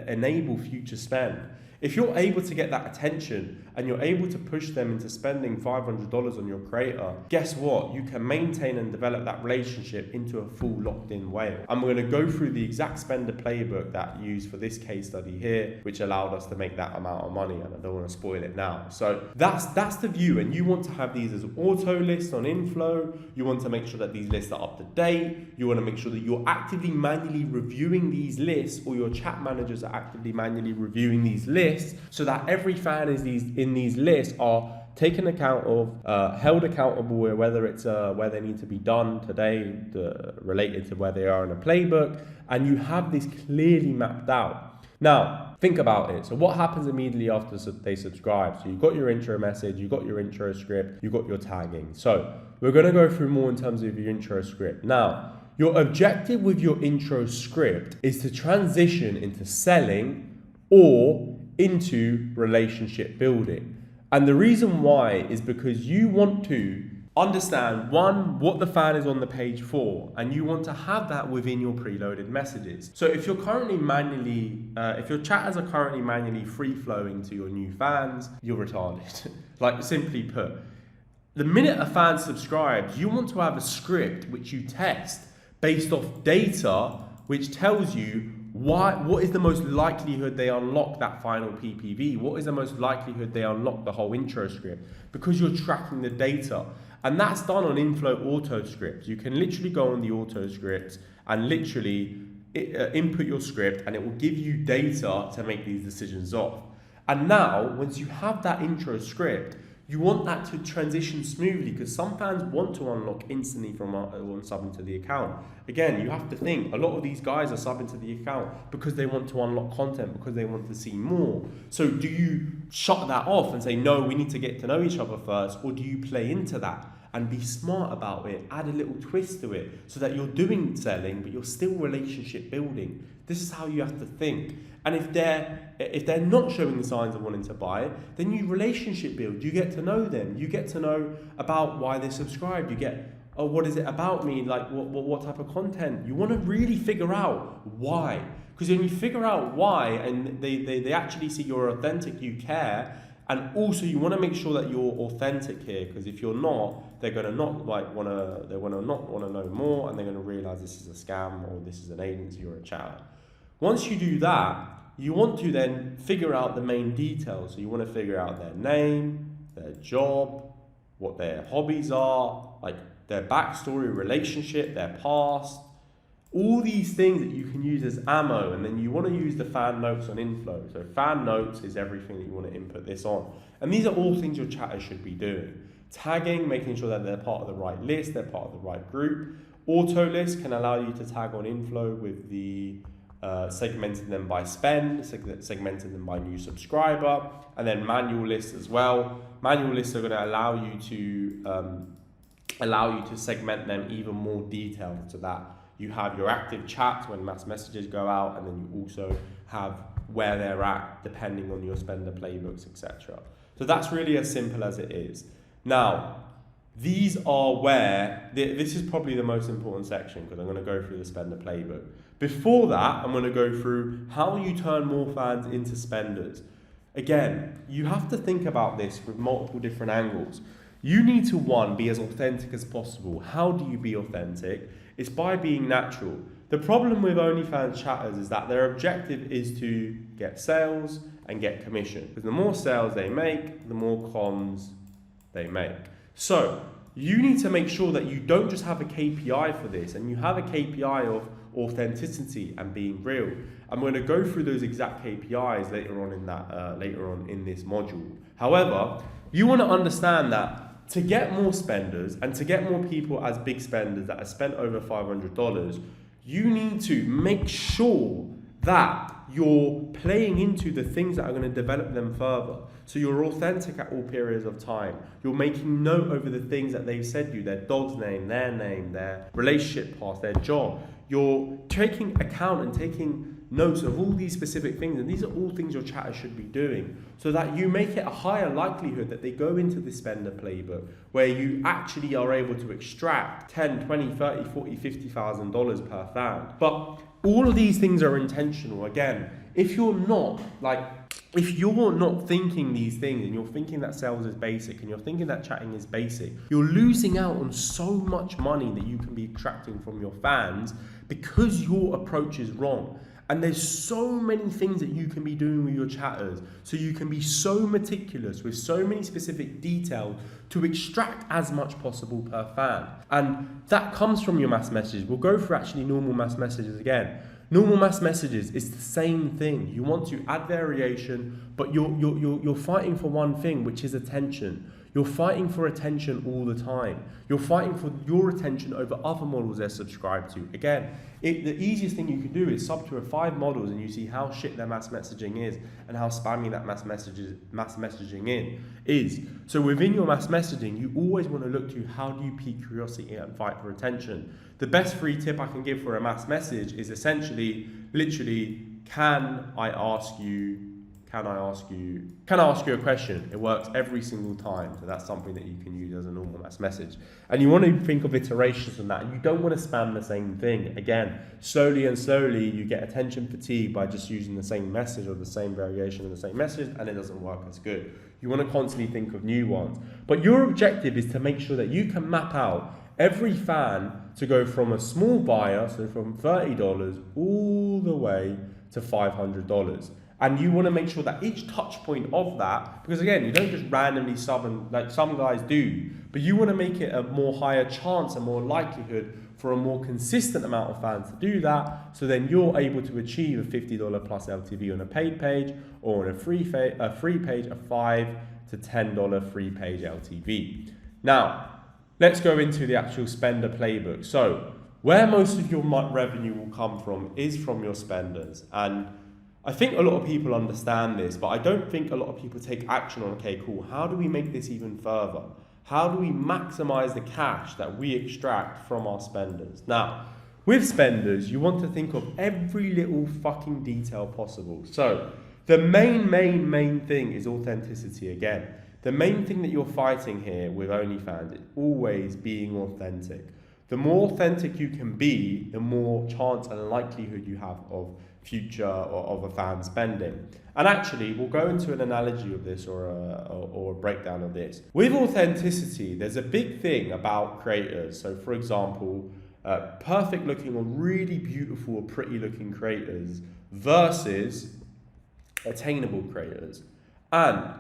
enable future spend. If you're able to get that attention and you're able to push them into spending $500 on your creator, guess what? You can maintain and develop that relationship into a full locked-in whale. I'm going to go through the exact spender playbook that used for this case study here, which allowed us to make that amount of money, and I don't want to spoil it now. So that's the view, and you want to have these as auto lists on inflow. You want to make sure that these lists are up to date. You want to make sure that you're actively manually reviewing these lists, or your chat managers are actively manually reviewing these lists, so that every fan is in these lists are taken account of, held accountable, whether it's where they need to be done today, related to where they are in a playbook, and you have this clearly mapped out. Now, think about it. So what happens immediately after they subscribe? So you've got your intro message, you've got your intro script, you've got your tagging. So we're going to go through more in terms of your intro script. Now, your objective with your intro script is to transition into selling or into relationship building. And the reason why is because you want to understand, one, what the fan is on the page for, and you want to have that within your preloaded messages. So if you're currently if your chatters are currently manually free flowing to your new fans, you're retarded. Like, simply put, the minute a fan subscribes, you want to have a script which you test based off data which tells you what is the most likelihood they unlock that final PPV? What is the most likelihood they unlock the whole intro script? Because you're tracking the data. And that's done on inflow auto scripts. You can literally go on the auto scripts and literally input your script, and it will give you data to make these decisions off. And now, once you have that intro script, you want that to transition smoothly, because some fans want to unlock instantly from subbing to the account. Again, you have to think, a lot of these guys are subbing to the account because they want to unlock content, because they want to see more. So do you shut that off and say, no, we need to get to know each other first? Or do you play into that and be smart about it, add a little twist to it so that you're doing selling, but you're still relationship building? This is how you have to think. And if they're not showing the signs of wanting to buy, then you relationship build. You get to know them. You get to know about why they subscribed. You get, oh, what is it about me? Like, what type of content? You want to really figure out why. Because when you figure out why, and they actually see you're authentic, you care, and also you want to make sure that you're authentic here, because if you're not, they're gonna not want to know more, and they're gonna realize this is a scam, or this is an agency or a chatter. Once you do that, you want to then figure out the main details. So you want to figure out their name, their job, what their hobbies are, like their backstory, relationship, their past, all these things that you can use as ammo. And then you want to use the fan notes on inflow. So fan notes is everything that you want to input this on. And these are all things your chatters should be doing. Tagging, making sure that they're part of the right list, they're part of the right group. Auto list can allow you to tag on inflow with the segmenting them by spend, segmenting them by new subscriber, and then manual lists as well. Manual lists are going to allow you to segment them even more detailed, so that you have your active chats when mass messages go out, and then you also have where they're at depending on your spender playbooks, etc. So that's really as simple as it is. Now, these are where, this is probably the most important section, because I'm going to go through the spender playbook. Before that, I'm going to go through how you turn more fans into spenders. Again, you have to think about this with multiple different angles. You need to, one, be as authentic as possible. How do you be authentic? It's by being natural. The problem with OnlyFans chatters is that their objective is to get sales and get commission. Because the more sales they make, the more cons they make. So you need to make sure that you don't just have a KPI for this, and you have a KPI of authenticity and being real. I'm going to go through those exact KPIs later on in this module. However, you want to understand that to get more spenders and to get more people as big spenders that have spent over $500, you need to make sure that you're playing into the things that are going to develop them further. So you're authentic at all periods of time. You're making note over the things that they've said to you, their dog's name, their relationship path, their job. You're taking account and taking notes of all these specific things, and these are all things your chatter should be doing, so that you make it a higher likelihood that they go into the spender playbook where you actually are able to extract 10, 20, 30, 40, $50,000 per fan. But all of these things are intentional. Again, if you're not thinking these things, and you're thinking that sales is basic, and you're thinking that chatting is basic, you're losing out on so much money that you can be extracting from your fans because your approach is wrong. And there's so many things that you can be doing with your chatters. So you can be so meticulous with so many specific details to extract as much possible per fan. And that comes from your mass messages. We'll go through actually normal mass messages again. Normal mass messages is the same thing. You want to add variation, but you're fighting for one thing, which is attention. You're fighting for attention all the time. You're fighting for your attention over other models they're subscribed to. Again, the easiest thing you can do is sub to 5 models, and you see how shit their mass messaging is and how spammy that mass messaging is. So within your mass messaging, you always want to look to how do you pique curiosity and fight for attention. The best free tip I can give for a mass message is essentially, literally, can I ask you a question? It works every single time. So that's something that you can use as a normal mass message. And you want to think of iterations on that. And you don't want to spam the same thing. Again, slowly you get attention fatigue by just using the same message or the same variation of the same message, and it doesn't work as good. You want to constantly think of new ones. But your objective is to make sure that you can map out every fan to go from a small buyer, so from $30 all the way to $500. And you want to make sure that each touch point of that, because again, you don't just randomly sub, and like some guys do, but you want to make it a more higher chance and more likelihood for a more consistent amount of fans to do that. So then you're able to achieve a $50 plus LTV on a paid page, or on a free page, a $5 to $10 free page LTV. Now, let's go into the actual spender playbook. So where most of your revenue will come from is from your spenders. And I think a lot of people understand this, but I don't think a lot of people take action on, okay, cool, how do we make this even further? How do we maximize the cash that we extract from our spenders? Now, with spenders, you want to think of every little fucking detail possible. So the main thing is authenticity again. The main thing that you're fighting here with OnlyFans is always being authentic. The more authentic you can be, the more chance and likelihood you have of future or of a fan spending. And actually, we'll go into an analogy of this or a breakdown of this. With authenticity, there's a big thing about creators. So for example, perfect looking or really beautiful or pretty looking creators versus attainable creators. And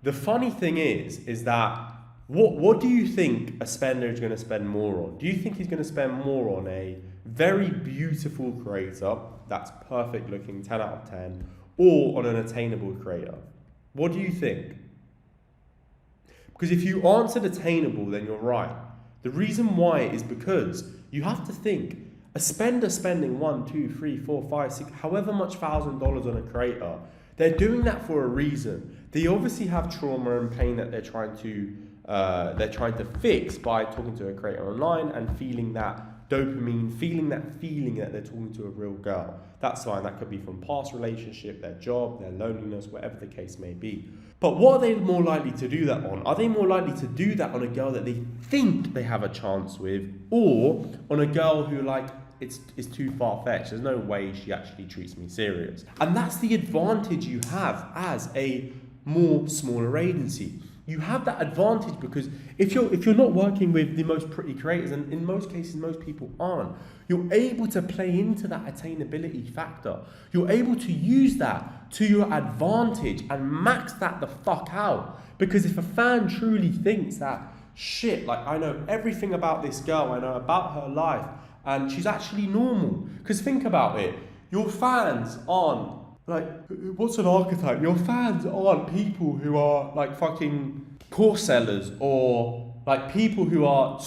the funny thing is that what do you think a spender is going to spend more on? Do you think he's going to spend more on a very beautiful creator that's perfect looking, 10 out of 10, or on an attainable creator? What do you think? Because if you answered attainable, then you're right. The reason why is because you have to think, A spender spending $1, $2, $3, $4, $5, $6, however much $1,000 on a creator, they're doing that for a reason. They obviously have trauma and pain that they're trying to fix by talking to a creator online and feeling that dopamine, feeling that they're talking to a real girl. That's fine. That could be from past relationship, their job, their loneliness, whatever the case may be. But what are they more likely to do that on? Are they more likely to do that on a girl that they think they have a chance with, or on a girl who it's too far-fetched, there's no way she actually treats me serious? And that's the advantage you have as a more smaller agency. You have that advantage because if you're not working with the most pretty creators, and in most cases most people aren't, you're able to play into that attainability factor. You're able to use that to your advantage and max that the fuck out. Because if a fan truly thinks that, shit, like I know everything about this girl, I know about her life, and she's actually normal. Because think about it, your fans aren't, like, what's an archetype? Your fans aren't people who are like fucking course sellers or like people who are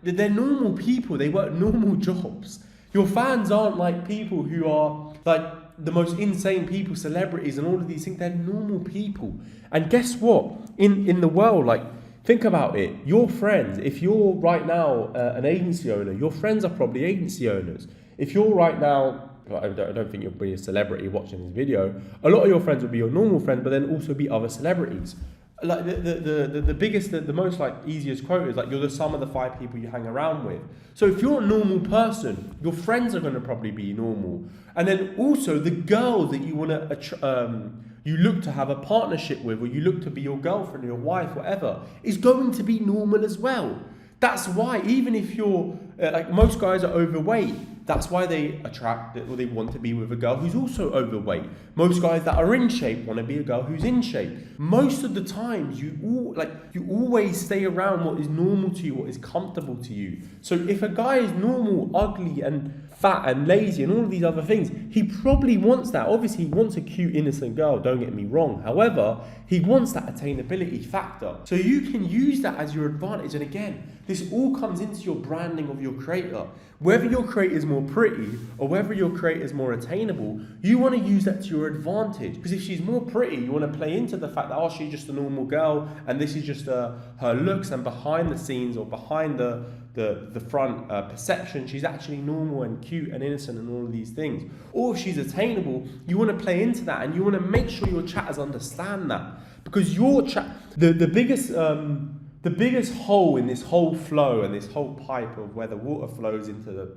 they're normal people. They work normal jobs. Your fans aren't like people who are like the most insane people, celebrities and all of these things. They're normal people. And guess what? In the world, like, think about it. Your friends, if you're right now an agency owner, your friends are probably agency owners. If you're right now, I don't think you'll be a celebrity watching this video. A lot of your friends will be your normal friends, but then also be other celebrities. Like the biggest, the most like easiest quote is like, you're the sum of the 5 people you hang around with. So if you're a normal person, your friends are going to probably be normal. And then also the girls that you want to, you look to have a partnership with, or you look to be your girlfriend or your wife, whatever, is going to be normal as well. That's why, even if you're, like most guys are overweight, that's why they attract, or they want to be with a girl who's also overweight. Most guys that are in shape want to be a girl who's in shape. Most of the times, you always stay around what is normal to you, what is comfortable to you. So if a guy is normal, ugly, and fat and lazy and all of these other things, he probably wants that. Obviously, he wants a cute, innocent girl, don't get me wrong. However, he wants that attainability factor. So you can use that as your advantage. And again, this all comes into your branding of your creator. Whether your creator is more pretty or whether your creator is more attainable, you want to use that to your advantage. Because if she's more pretty, you want to play into the fact that, oh, she's just a normal girl and this is just her looks, and behind the scenes or behind the front perception, she's actually normal and cute and innocent and all of these things. Or if she's attainable, you want to play into that and you want to make sure your chatters understand that. Because your chat, the biggest hole in this whole flow and this whole pipe of where the water flows into the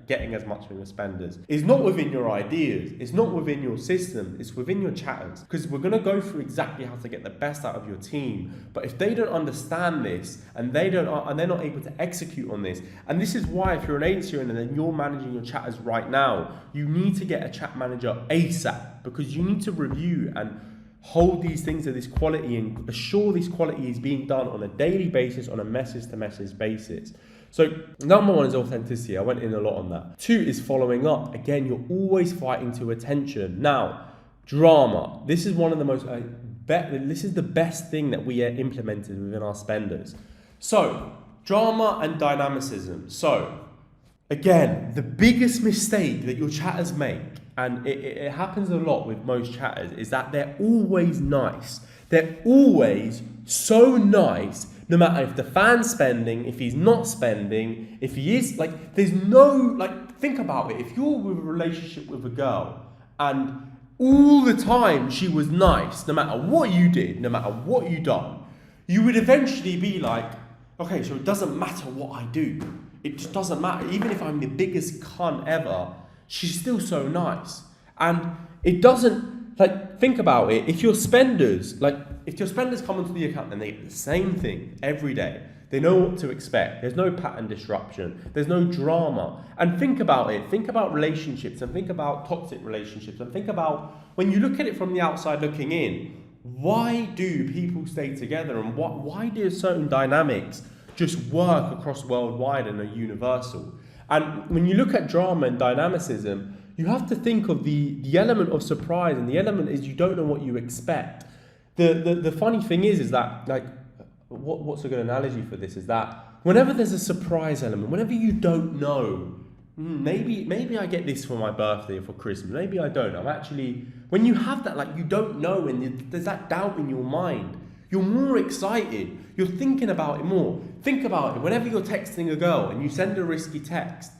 getting as much from your spenders is not within your ideas, it's not within your system, it's within your chatters. Because we're going to go through exactly how to get the best out of your team, but if they don't understand this and they're not able to execute on this, and this is why if you're an agency owner and you're managing your chatters right now, you need to get a chat manager ASAP, because you need to review and hold these things to this quality and assure this quality is being done on a daily basis, on a message-to-message basis. So number 1 is authenticity. I went in a lot on that. 2 is following up. Again, you're always fighting to attention. Now, drama. This is one of the most, this is the best thing that we implemented within our spenders. So, drama and dynamicism. So, again, the biggest mistake that your chatters make, and it happens a lot with most chatters, is that they're always nice. They're always so nice, no matter if the fan's spending, if he's not spending, if he is, like, there's no, like, think about it. If you're with a relationship with a girl and all the time she was nice, no matter what you did, no matter what you done, you would eventually be like, okay, so it doesn't matter what I do. It just doesn't matter. Even if I'm the biggest cunt ever, she's still so nice. And it doesn't, like, think about it. If your spenders come onto the account and they do the same thing every day, they know what to expect. There's no pattern disruption. There's no drama. And think about it. Think about relationships and think about toxic relationships and think about, when you look at it from the outside looking in, why do people stay together and why do certain dynamics just work across worldwide and are universal? And when you look at drama and dynamicism, you have to think of the element of surprise, and the element is you don't know what you expect. The funny thing is that, like, what's a good analogy for this is that whenever there's a surprise element, whenever you don't know, maybe I get this for my birthday or for Christmas, maybe I don't. When you have that, like, you don't know, and there's that doubt in your mind, you're more excited. You're thinking about it more. Think about it. Whenever you're texting a girl and you send a risky text,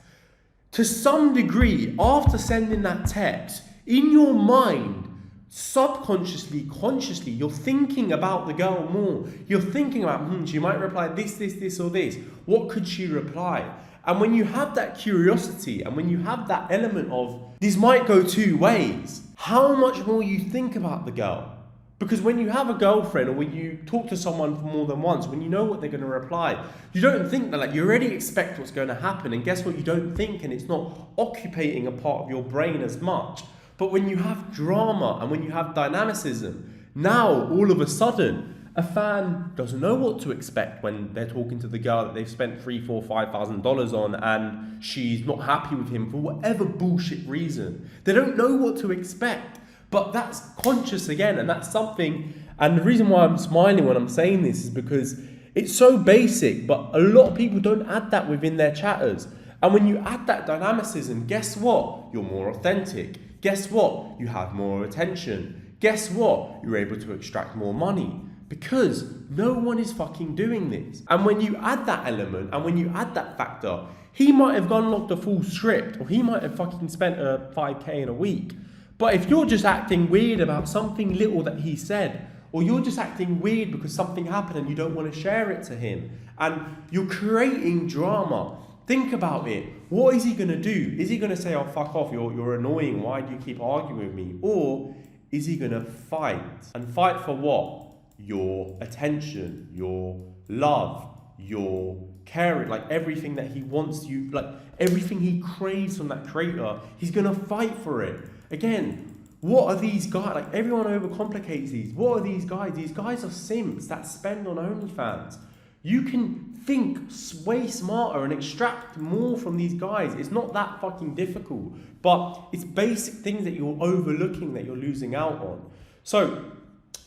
to some degree, after sending that text, in your mind, subconsciously, consciously, you're thinking about the girl more. You're thinking about, she might reply this, or this. What could she reply? And when you have that curiosity, and when you have that element of, this might go two ways, how much more you think about the girl. Because when you have a girlfriend, or when you talk to someone for more than once, when you know what they're going to reply, you don't think that, like, you already expect what's going to happen. And guess what? You don't think, and it's not occupating a part of your brain as much. But when you have drama and when you have dynamicism, now all of a sudden, a fan doesn't know what to expect when they're talking to the girl that they've spent $3,000, $4,000, $5,000 on, and she's not happy with him for whatever bullshit reason. They don't know what to expect. But that's conscious again, and that's something, and the reason why I'm smiling when I'm saying this is because it's so basic, but a lot of people don't add that within their chatters. And when you add that dynamicism, guess what? You're more authentic. Guess what? You have more attention. Guess what? You're able to extract more money. Because no one is fucking doing this. And when you add that element, and when you add that factor, he might have gone locked a full script, or he might have fucking spent a 5K in a week. But if you're just acting weird about something little that he said, or you're just acting weird because something happened and you don't want to share it to him, and you're creating drama, think about it. What is he going to do? Is he going to say, oh, fuck off, you're annoying, why do you keep arguing with me? Or is he going to fight? And fight for what? Your attention, your love, your caring, like everything that he wants you, like everything he craves from that creator, he's going to fight for it. Again, what are these guys? Like, everyone overcomplicates these. What are these guys? These guys are simps that spend on OnlyFans. You can think way smarter and extract more from these guys. It's not that fucking difficult. But it's basic things that you're overlooking, that you're losing out on. So,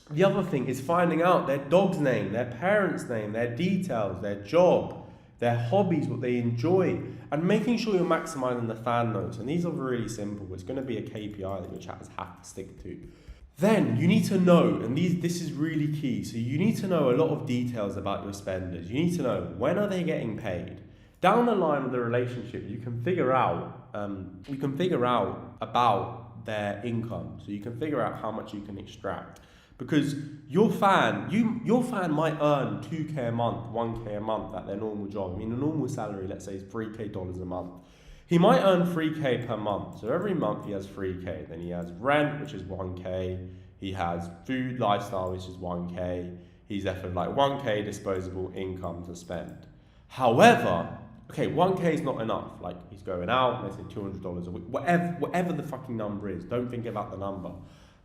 the other thing is finding out their dog's name, their parents' name, their details, their job, their hobbies, what they enjoy, and making sure you're maximizing the fan notes. And these are really simple. It's going to be a KPI that your chatters have to stick to. Then you need to know, and this is really key. So you need to know a lot of details about your spenders. You need to know, when are they getting paid? Down the line of the relationship, you can figure out about their income. So you can figure out how much you can extract. Because your fan might earn 2K a month, 1K a month at their normal job. I mean, a normal salary, let's say, is $3K a month. He might earn 3K per month. So every month he has 3K. Then he has rent, which is 1K. He has food, lifestyle, which is 1K. He's left with like 1K disposable income to spend. However, okay, 1K is not enough. Like, he's going out, let's say $200 a week, whatever the fucking number is. Don't think about the number.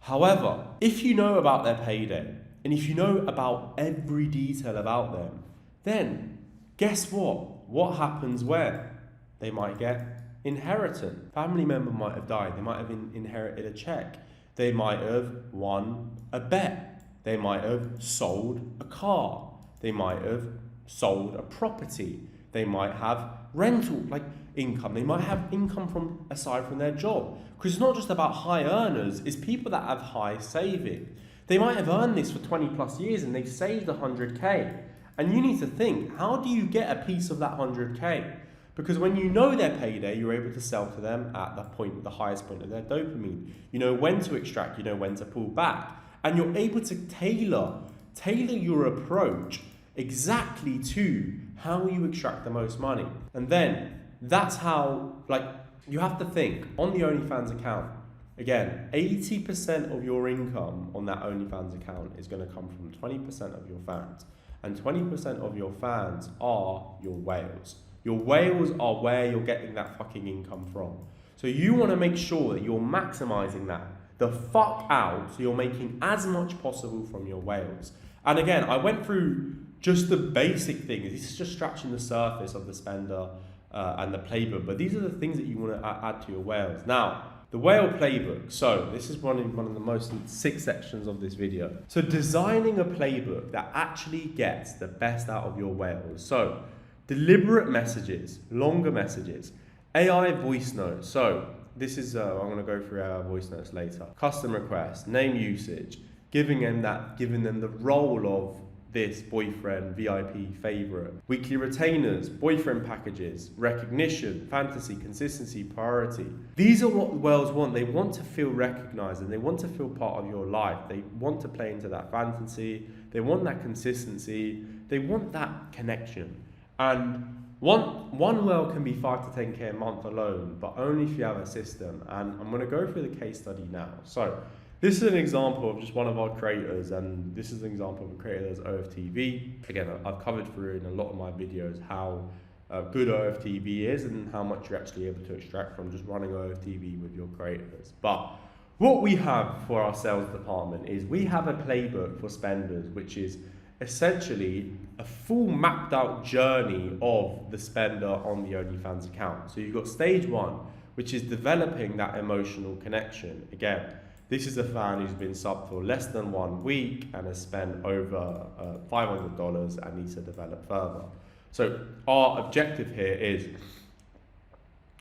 However, if you know about their payday, and if you know about every detail about them, then guess what? What happens where? They might get inheritance. Family member might have died. They might have inherited a check. They might have won a bet. They might have sold a car. They might have sold a property. They might have rental, like income. They might have income from aside from their job. Because it's not just about high earners, it's people that have high saving. They might have earned this for 20 plus years and they've saved 100K. And you need to think, how do you get a piece of that 100K? Because when you know their payday, you're able to sell to them at the highest point of their dopamine. You know when to extract, you know when to pull back. And you're able to tailor your approach exactly to how you extract the most money. And then that's how, like, you have to think on the OnlyFans account. Again, 80% of your income on that OnlyFans account is going to come from 20% of your fans. And 20% of your fans are your whales. Your whales are where you're getting that fucking income from. So you want to make sure that you're maximizing that the fuck out, so you're making as much possible from your whales. And again, I went through just the basic things. This is just scratching the surface of the spender and the playbook, but these are the things that you want to add to your whales. Now, the whale playbook. So this is one of the most 6 sections of this video. So designing a playbook that actually gets the best out of your whales. So Deliberate messages, longer messages, AI voice notes. So this is, I'm going to go through AI voice notes later. Custom requests, name usage, giving them the role of this boyfriend, VIP, favorite. Weekly retainers, boyfriend packages, recognition, fantasy, consistency, priority. These are what whales want. They want to feel recognized and they want to feel part of your life. They want to play into that fantasy. They want that consistency. They want that connection. And one whale can be 5 to 10K a month alone, but only if you have a system. And I'm going to go through the case study now. So this is an example of just one of our creators, and this is an example of a creator that's OFTV. Again, I've covered through in a lot of my videos how good OFTV is and how much you're actually able to extract from just running OFTV with your creators. But what we have for our sales department is we have a playbook for spenders, which is essentially a full mapped out journey of the spender on the OnlyFans account. So you've got stage 1, which is developing that emotional connection. Again, this is a fan who's been subbed for less than 1 week and has spent over $500 and needs to develop further. So our objective here is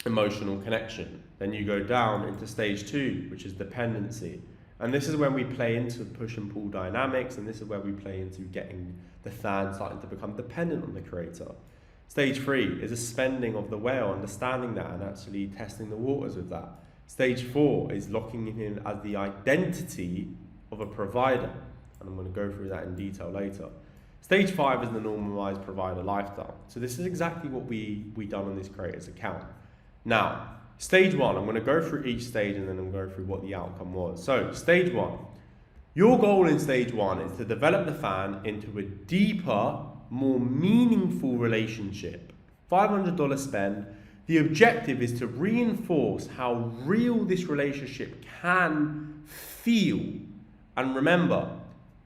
emotional connection. Then you go down into stage 2, which is dependency. And this is when we play into push and pull dynamics, and this is where we play into getting the fan starting to become dependent on the creator. Stage 3 is a spending of the whale, understanding that and actually testing the waters with that. Stage 4 is locking him in as the identity of a provider, and I'm going to go through that in detail later. Stage 5 is the normalized provider lifestyle. So this is exactly what we done on this creator's account. Now, stage 1, I'm going to go through each stage and then I'm going to go through what the outcome was. So stage 1, your goal in stage 1 is to develop the fan into a deeper, more meaningful relationship. $500 spend. The objective is to reinforce how real this relationship can feel. And remember,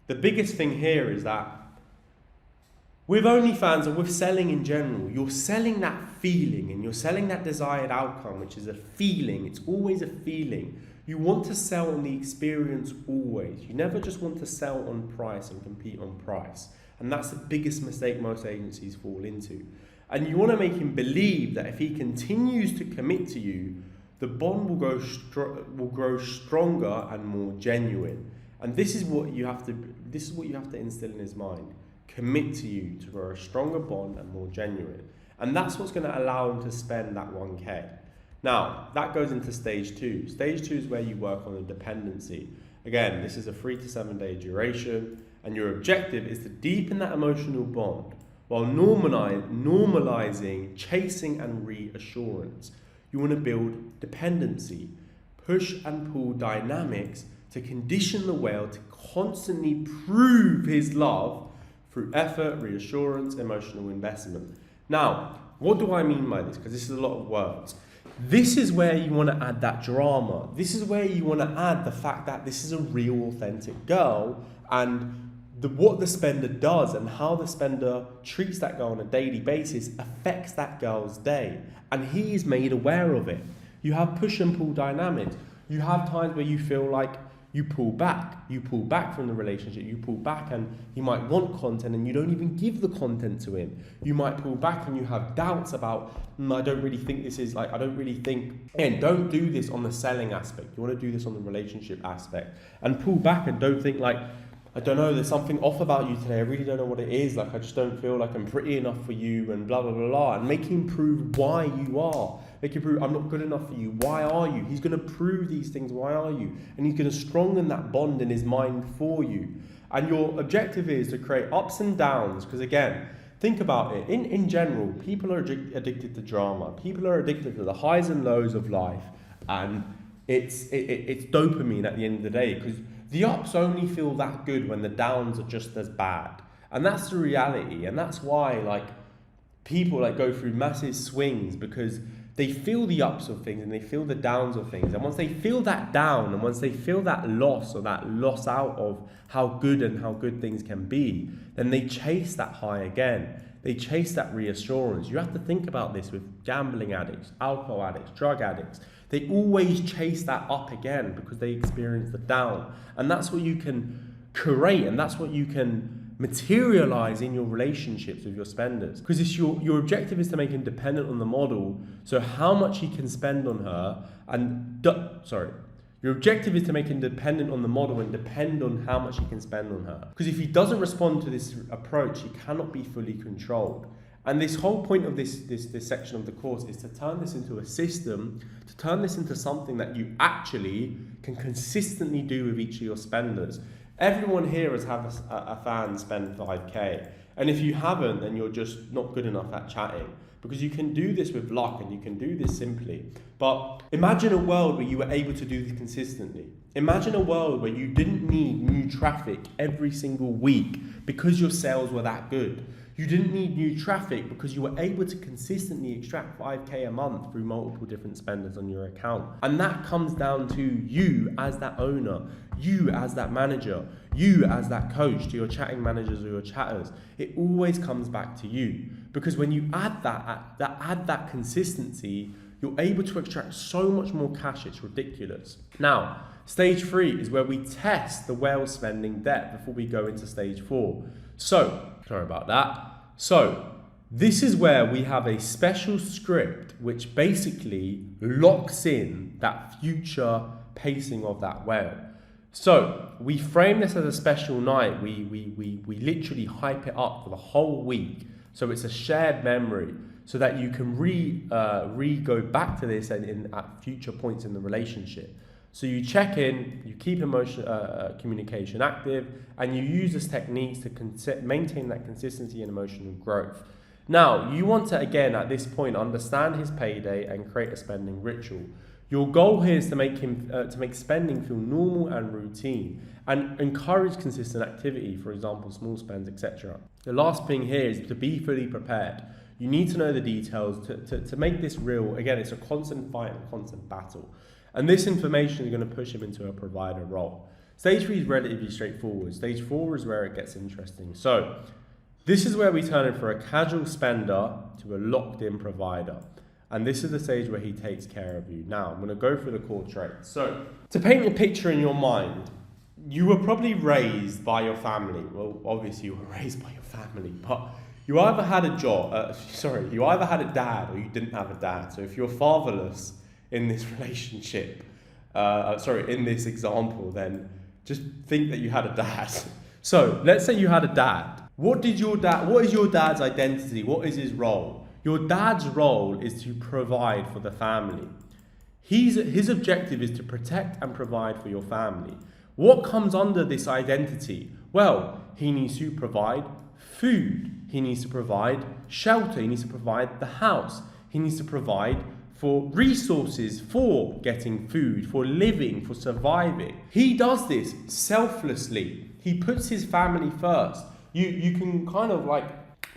the biggest thing here is that with OnlyFans and with selling in general, you're selling that feeling and you're selling that desired outcome, which is a feeling. It's always a feeling. You want to sell on the experience always. You never just want to sell on price and compete on price. And that's the biggest mistake most agencies fall into. And you want to make him believe that if he continues to commit to you, the bond will grow stronger and more genuine. And this is what you have to instill in his mind. Commit to you to grow a stronger bond and more genuine. And that's what's going to allow him to spend that 1K. Now, that goes into stage 2. Stage 2 is where you work on the dependency. Again, this is a 3 to 7 day duration, and your objective is to deepen that emotional bond while normalizing chasing and reassurance. You want to build dependency, push and pull dynamics to condition the whale to constantly prove his love through effort, reassurance, emotional investment. Now, what do I mean by this? Because this is a lot of words. This is where you want to add that drama. This is where you want to add the fact that this is a real, authentic girl, and what the spender does and how the spender treats that girl on a daily basis affects that girl's day. And he is made aware of it. You have push and pull dynamics. You have times where you feel like you pull back from the relationship, you pull back and he might want content and you don't even give the content to him. You might pull back and you have doubts about, I don't really think, and don't do this on the selling aspect. You want to do this on the relationship aspect and pull back and don't think like, I don't know, there's something off about you today. I really don't know what it is. Like, I just don't feel like I'm pretty enough for you and blah, blah, blah, blah. And make him prove why you are. Make him prove, I'm not good enough for you. Why are you? He's going to prove these things. Why are you? And he's going to strengthen that bond in his mind for you. And your objective is to create ups and downs. Because again, think about it. In general, people are addicted to drama. People are addicted to the highs and lows of life. And it's dopamine at the end of the day. Because the ups only feel that good when the downs are just as bad. And that's the reality. And that's why like people like go through massive swings, because they feel the ups of things and they feel the downs of things. And once they feel that down and once they feel that loss or that loss out of how good things can be, then they chase that high again. They chase that reassurance. You have to think about this with gambling addicts, alcohol addicts, drug addicts. They always chase that up again because they experience the down. And that's what you can create, and that's what you can materialize in your relationships with your spenders. Because it's your objective is to make him dependent on the model, so how much he can spend on her, your objective is to make him dependent on the model and depend on how much he can spend on her. Because if he doesn't respond to this approach, he cannot be fully controlled. And this whole point of this section of the course is to turn this into a system, to turn this into something that you actually can consistently do with each of your spenders. Everyone here has had a fan spend 5k. And if you haven't, then you're just not good enough at chatting. Because you can do this with luck and you can do this simply. But imagine a world where you were able to do this consistently. Imagine a world where you didn't need new traffic every single week because your sales were that good. You didn't need new traffic because you were able to consistently extract 5k a month through multiple different spenders on your account. And that comes down to you as that owner, you as that manager, you as that coach to your chatting managers or your chatters. It always comes back to you, because when you add that consistency, you're able to extract so much more cash, it's ridiculous. Now, stage 3 is where we test the whale spending depth before we go into stage 4. So, sorry about that. So, this is where we have a special script which basically locks in that future pacing of that whale. So, we frame this as a special night. We literally hype it up for the whole week. So it's a shared memory, so that you can go back to this at future points in the relationship. So you check in, you keep communication active, and you use this techniques to maintain that consistency and emotional growth. Now, you want to, again, at this point, understand his payday and create a spending ritual. Your goal here is to make spending feel normal and routine, and encourage consistent activity, for example, small spends, etc. The last thing here is to be fully prepared. You need to know the details to make this real. Again, it's a constant fight and a constant battle. And this information is going to push him into a provider role. Stage 3 is relatively straightforward. Stage 4 is where it gets interesting. So, this is where we turn him from a casual spender to a locked-in provider. And this is the stage where he takes care of you. Now, I'm going to go through the core traits. So, to paint a picture in your mind, you were probably raised by your family. Well, obviously you were raised by your family, but you either had a you either had a dad or you didn't have a dad. So if you're fatherless in this relationship, in this example, then just think that you had a dad. So let's say you had a dad. What is your dad's identity? What is his role? Your dad's role is to provide for the family. His objective is to protect and provide for your family. What comes under this identity? Well, he needs to provide food. He needs to provide shelter. He needs to provide the house. He needs to provide for resources for getting food, for living, for surviving. He does this selflessly. He puts his family first. You can kind of like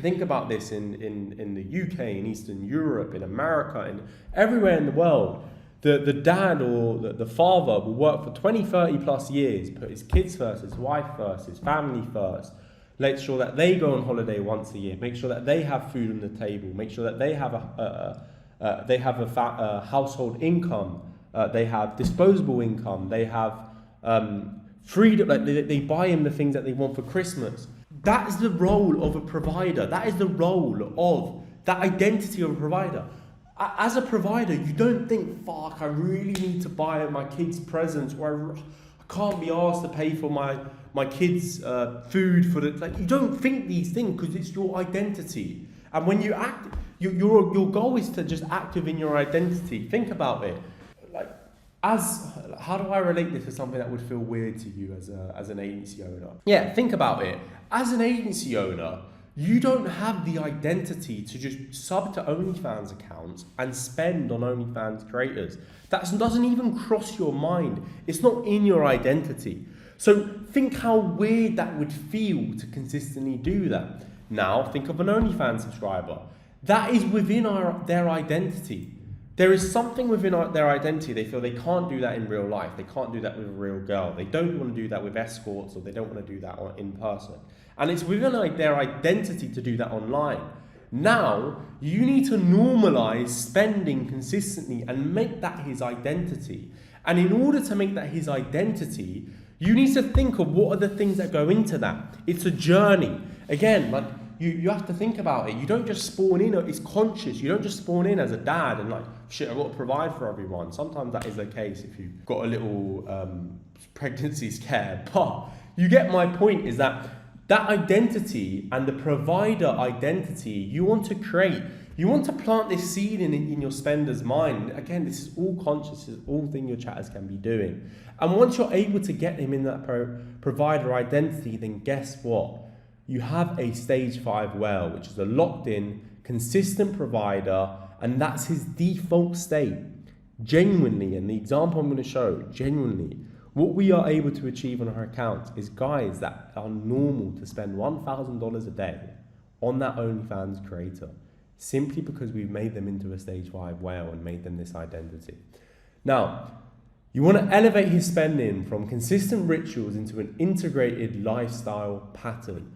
think about this in the UK, in Eastern Europe, in America, and everywhere in the world. The dad or the father will work for 20, 30 plus years, put his kids first, his wife first, his family first, make sure that they go on holiday once a year, make sure that they have food on the table, make sure that they have a household income, they have disposable income, they have freedom, like they buy him the things that they want for Christmas. That is the role of a provider. That is the role of that identity of a provider. As a provider, you don't think, fuck, I really need to buy my kids presents, or I can't be asked to pay for my kids' food for you don't think these things because it's your identity. And when you act, your goal is to just act within your identity. Think about it. How do I relate this to something that would feel weird to you as an agency owner? Yeah, think about it. As an agency owner, you don't have the identity to just sub to OnlyFans accounts and spend on OnlyFans creators. That doesn't even cross your mind. It's not in your identity. So think how weird that would feel to consistently do that. Now think of an OnlyFans subscriber. That is within their identity. There is something within their identity. They feel they can't do that in real life. They can't do that with a real girl. They don't want to do that with escorts, or they don't want to do that in person. And it's within their identity to do that online. Now, you need to normalize spending consistently and make that his identity. And in order to make that his identity, You need to think of what are the things that go into that. It's a journey. Again, like you have to think about it. You don't just spawn in, it's conscious. You don't just spawn in as a dad and like, shit, I've got to provide for everyone. Sometimes that is the case if you've got a little pregnancy scare. But you get my point, is that identity and the provider identity you want to create, you want to plant this seed in your spender's mind. Again, this is all conscious, this is all thing your chatters can be doing. And once you're able to get him in that provider identity, then guess what? You have a stage 5 whale, which is a locked in, consistent provider, and that's his default state. Genuinely, and the example I'm going to show, genuinely, what we are able to achieve on our account is guys that are normal to spend $1,000 a day on that OnlyFans creator, simply because we've made them into a stage 5 whale and made them this identity. Now, you want to elevate his spending from consistent rituals into an integrated lifestyle pattern.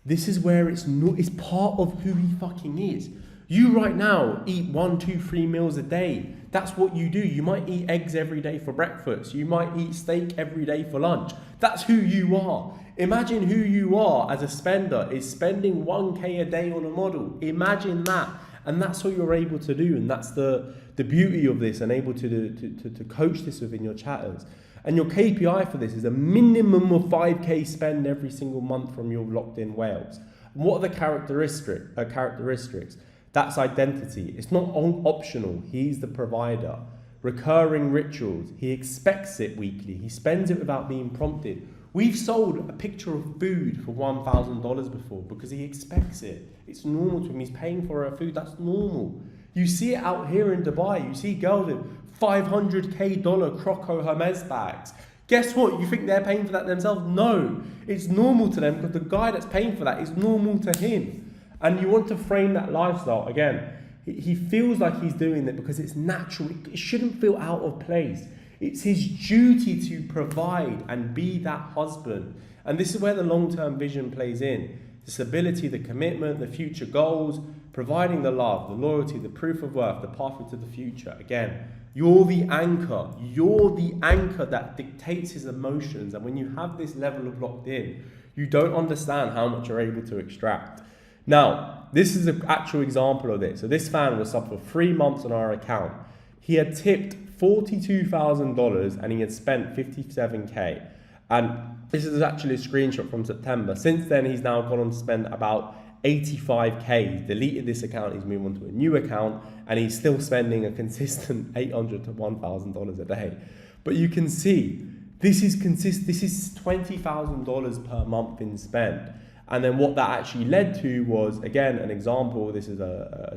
This is where it's part of who he fucking is. You right now eat 1, 2, 3 meals a day. That's what you do. You might eat eggs every day for breakfast. You might eat steak every day for lunch. That's who you are. Imagine who you are as a spender is spending 1K a day on a model. Imagine that. And that's what you're able to do. And that's the beauty of this, and able to coach this within your chatters. And your KPI for this is a minimum of 5K spend every single month from your locked in whales. And what are the characteristics? That's identity. It's not optional. He's the provider. Recurring rituals. He expects it weekly. He spends it without being prompted. We've sold a picture of food for $1,000 before because he expects it. It's normal to him. He's paying for her food. That's normal. You see it out here in Dubai. You see girls with $500K Croco Hermes bags. Guess what? You think they're paying for that themselves? No. It's normal to them because the guy that's paying for that is normal to him. And you want to frame that lifestyle. Again, he feels like he's doing it because it's natural. It shouldn't feel out of place. It's his duty to provide and be that husband. And this is where the long-term vision plays in. The stability, the commitment, the future goals, providing the love, the loyalty, the proof of worth, the pathway to the future. Again, you're the anchor. You're the anchor that dictates his emotions. And when you have this level of locked in, you don't understand how much you're able to extract. Now, this is an actual example of this. So this fan was sub for 3 months on our account. He had tipped $42,000 and he had spent 57K. And this is actually a screenshot from September. Since then, he's now gone on to spend about 85K. He's deleted this account, he's moved on to a new account, and he's still spending a consistent $800 to $1,000 a day. But you can see, this is $20,000 per month in spend. And then what that actually led to was, again, an example. This is a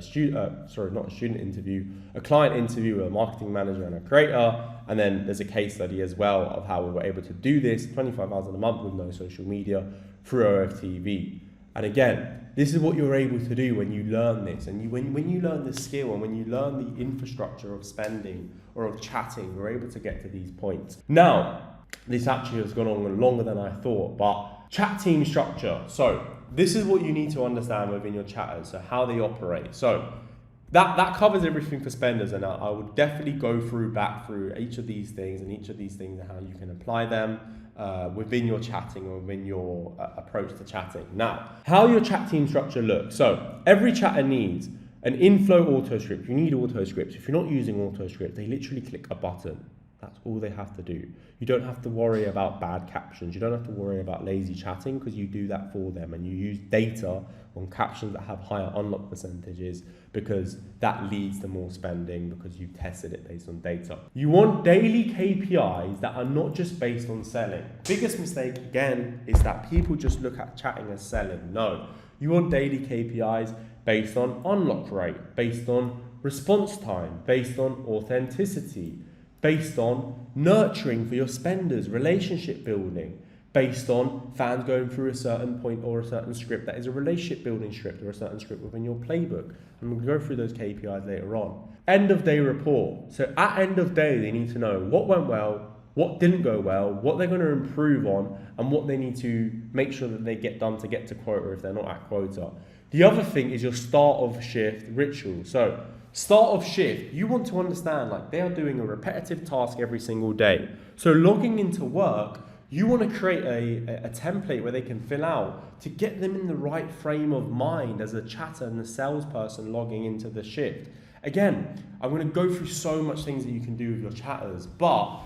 client interview, a marketing manager and a creator. And then there's a case study as well of how we were able to do this, $25,000 a month with no social media through OFTV. And again, this is what you're able to do when you learn this. And when you learn the skill and when you learn the infrastructure of spending or of chatting, you're able to get to these points. Now, this actually has gone on longer than I thought, but chat team structure. So this is what you need to understand within your chatters, so how they operate. So that covers everything for spenders, and I would definitely go back through each of these things and how you can apply them within your chatting or within your approach to chatting. Now, how your chat team structure looks. So every chatter needs an inflow auto script. You need auto scripts. If you're not using auto script, they literally click a button. That's all they have to do. You don't have to worry about bad captions. You don't have to worry about lazy chatting because you do that for them, and you use data on captions that have higher unlock percentages because that leads to more spending because you tested it based on data. You want daily KPIs that are not just based on selling. Biggest mistake, again, is that people just look at chatting as selling. No, you want daily KPIs based on unlock rate, based on response time, based on authenticity, based on nurturing for your spenders, relationship building, based on fans going through a certain point or a certain script that is a relationship building script or a certain script within your playbook. And we'll go through those KPIs later on. End of day report. So at end of day, they need to know what went well, what didn't go well, what they're going to improve on, and what they need to make sure that they get done to get to quota if they're not at quota. The other thing is your start of shift ritual. So start of shift, you want to understand like they are doing a repetitive task every single day. So logging into work, You want to create a template where they can fill out to get them in the right frame of mind as a chatter and a salesperson logging into the shift. Again, I'm going to go through so much things that you can do with your chatters, but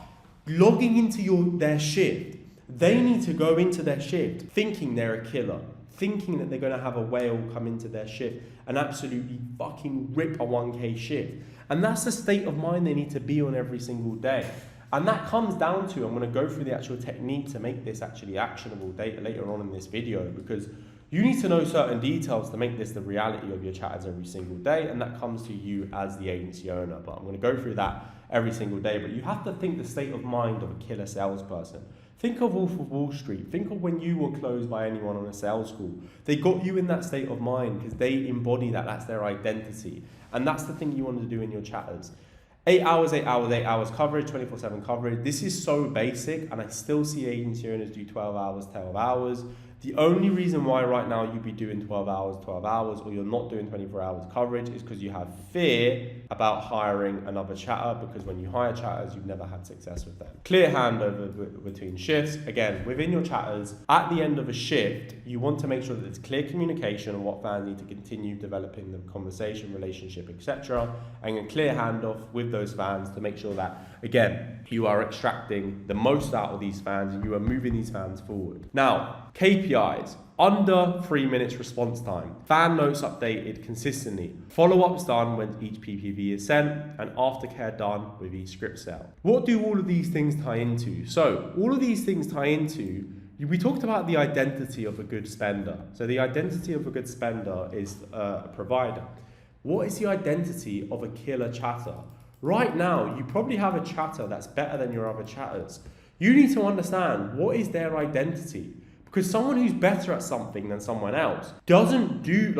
logging into their shift, they need to go into their shift thinking they're a killer, thinking that they're going to have a whale come into their shift and absolutely fucking rip a 1K shift. And that's the state of mind they need to be on every single day. And that comes down to, I'm going to go through the actual technique to make this actually actionable data later on in this video, because you need to know certain details to make this the reality of your chatters every single day, and that comes to you as the agency owner. But I'm going to go through that every single day. But you have to think the state of mind of a killer salesperson. Think of Wolf of Wall Street. Think of when you were closed by anyone on a sales call. They got you in that state of mind because they embody that. That's their identity. And that's the thing you want to do in your chatters. 8 hours, 8 hours, 8 hours coverage, 24/7 coverage. This is so basic, and I still see agency owners do 12 hours, 12 hours. The only reason why right now you'd be doing 12 hours, or you're not doing 24 hours coverage is because you have fear about hiring another chatter, because when you hire chatters, you've never had success with them. Clear handover between shifts. Again, within your chatters, at the end of a shift, you want to make sure that there's clear communication on what fans need to continue developing the conversation, relationship, etc. And a clear handoff with those fans to make sure that, again, you are extracting the most out of these fans and you are moving these fans forward. Now, KPIs, under 3 minutes response time, fan notes updated consistently, follow-ups done when each PPV is sent, and aftercare done with each script sale. What do all of these things tie into? So all of these things tie into, we talked about the identity of a good spender. So the identity of a good spender is a provider. What is the identity of a killer chatter? Right now, you probably have a chatter that's better than your other chatters. You need to understand what is their identity. Because someone who's better at something than someone else doesn't do,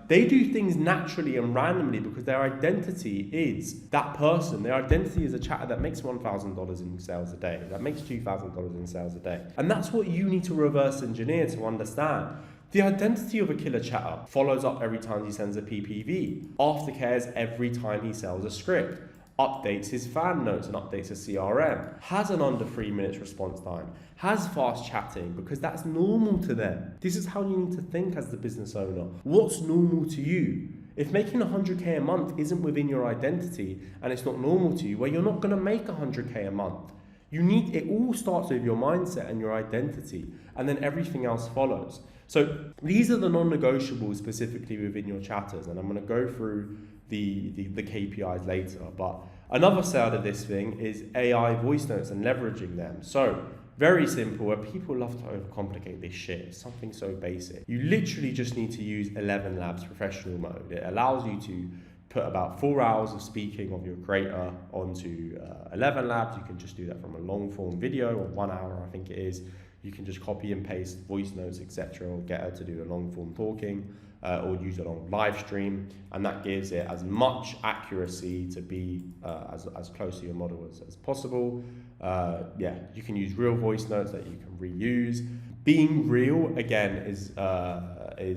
they do things naturally and randomly because their identity is that person. Their identity is a chatter that makes $1,000 in sales a day, that makes $2,000 in sales a day. And that's what you need to reverse engineer to understand. The identity of a killer chatter follows up every time he sends a PPV, aftercares every time he sells a script, updates his fan notes and updates his CRM, has an under 3 minutes response time, has fast chatting because that's normal to them. This is how you need to think as the business owner. What's normal to you? If making 100K a month isn't within your identity and it's not normal to you, well, you're not going to make 100K a month. It all starts with your mindset and your identity, and then everything else follows. So these are the non-negotiables specifically within your chatters, and I'm going to go through the KPIs later. But another side of this thing is AI voice notes and leveraging them. So very simple, where people love to overcomplicate this shit. It's something so basic. You literally just need to use 11 Labs professional mode. It allows you to put about 4 hours of speaking of your creator onto 11 Labs. You can just do that from a long form video, or 1 hour, I think it is. You can just copy and paste voice notes, etc., or get her to do a long form talking, or use it on live stream, and that gives it as much accuracy to be as close to your model as possible. You can use real voice notes that you can reuse. Being real, again, is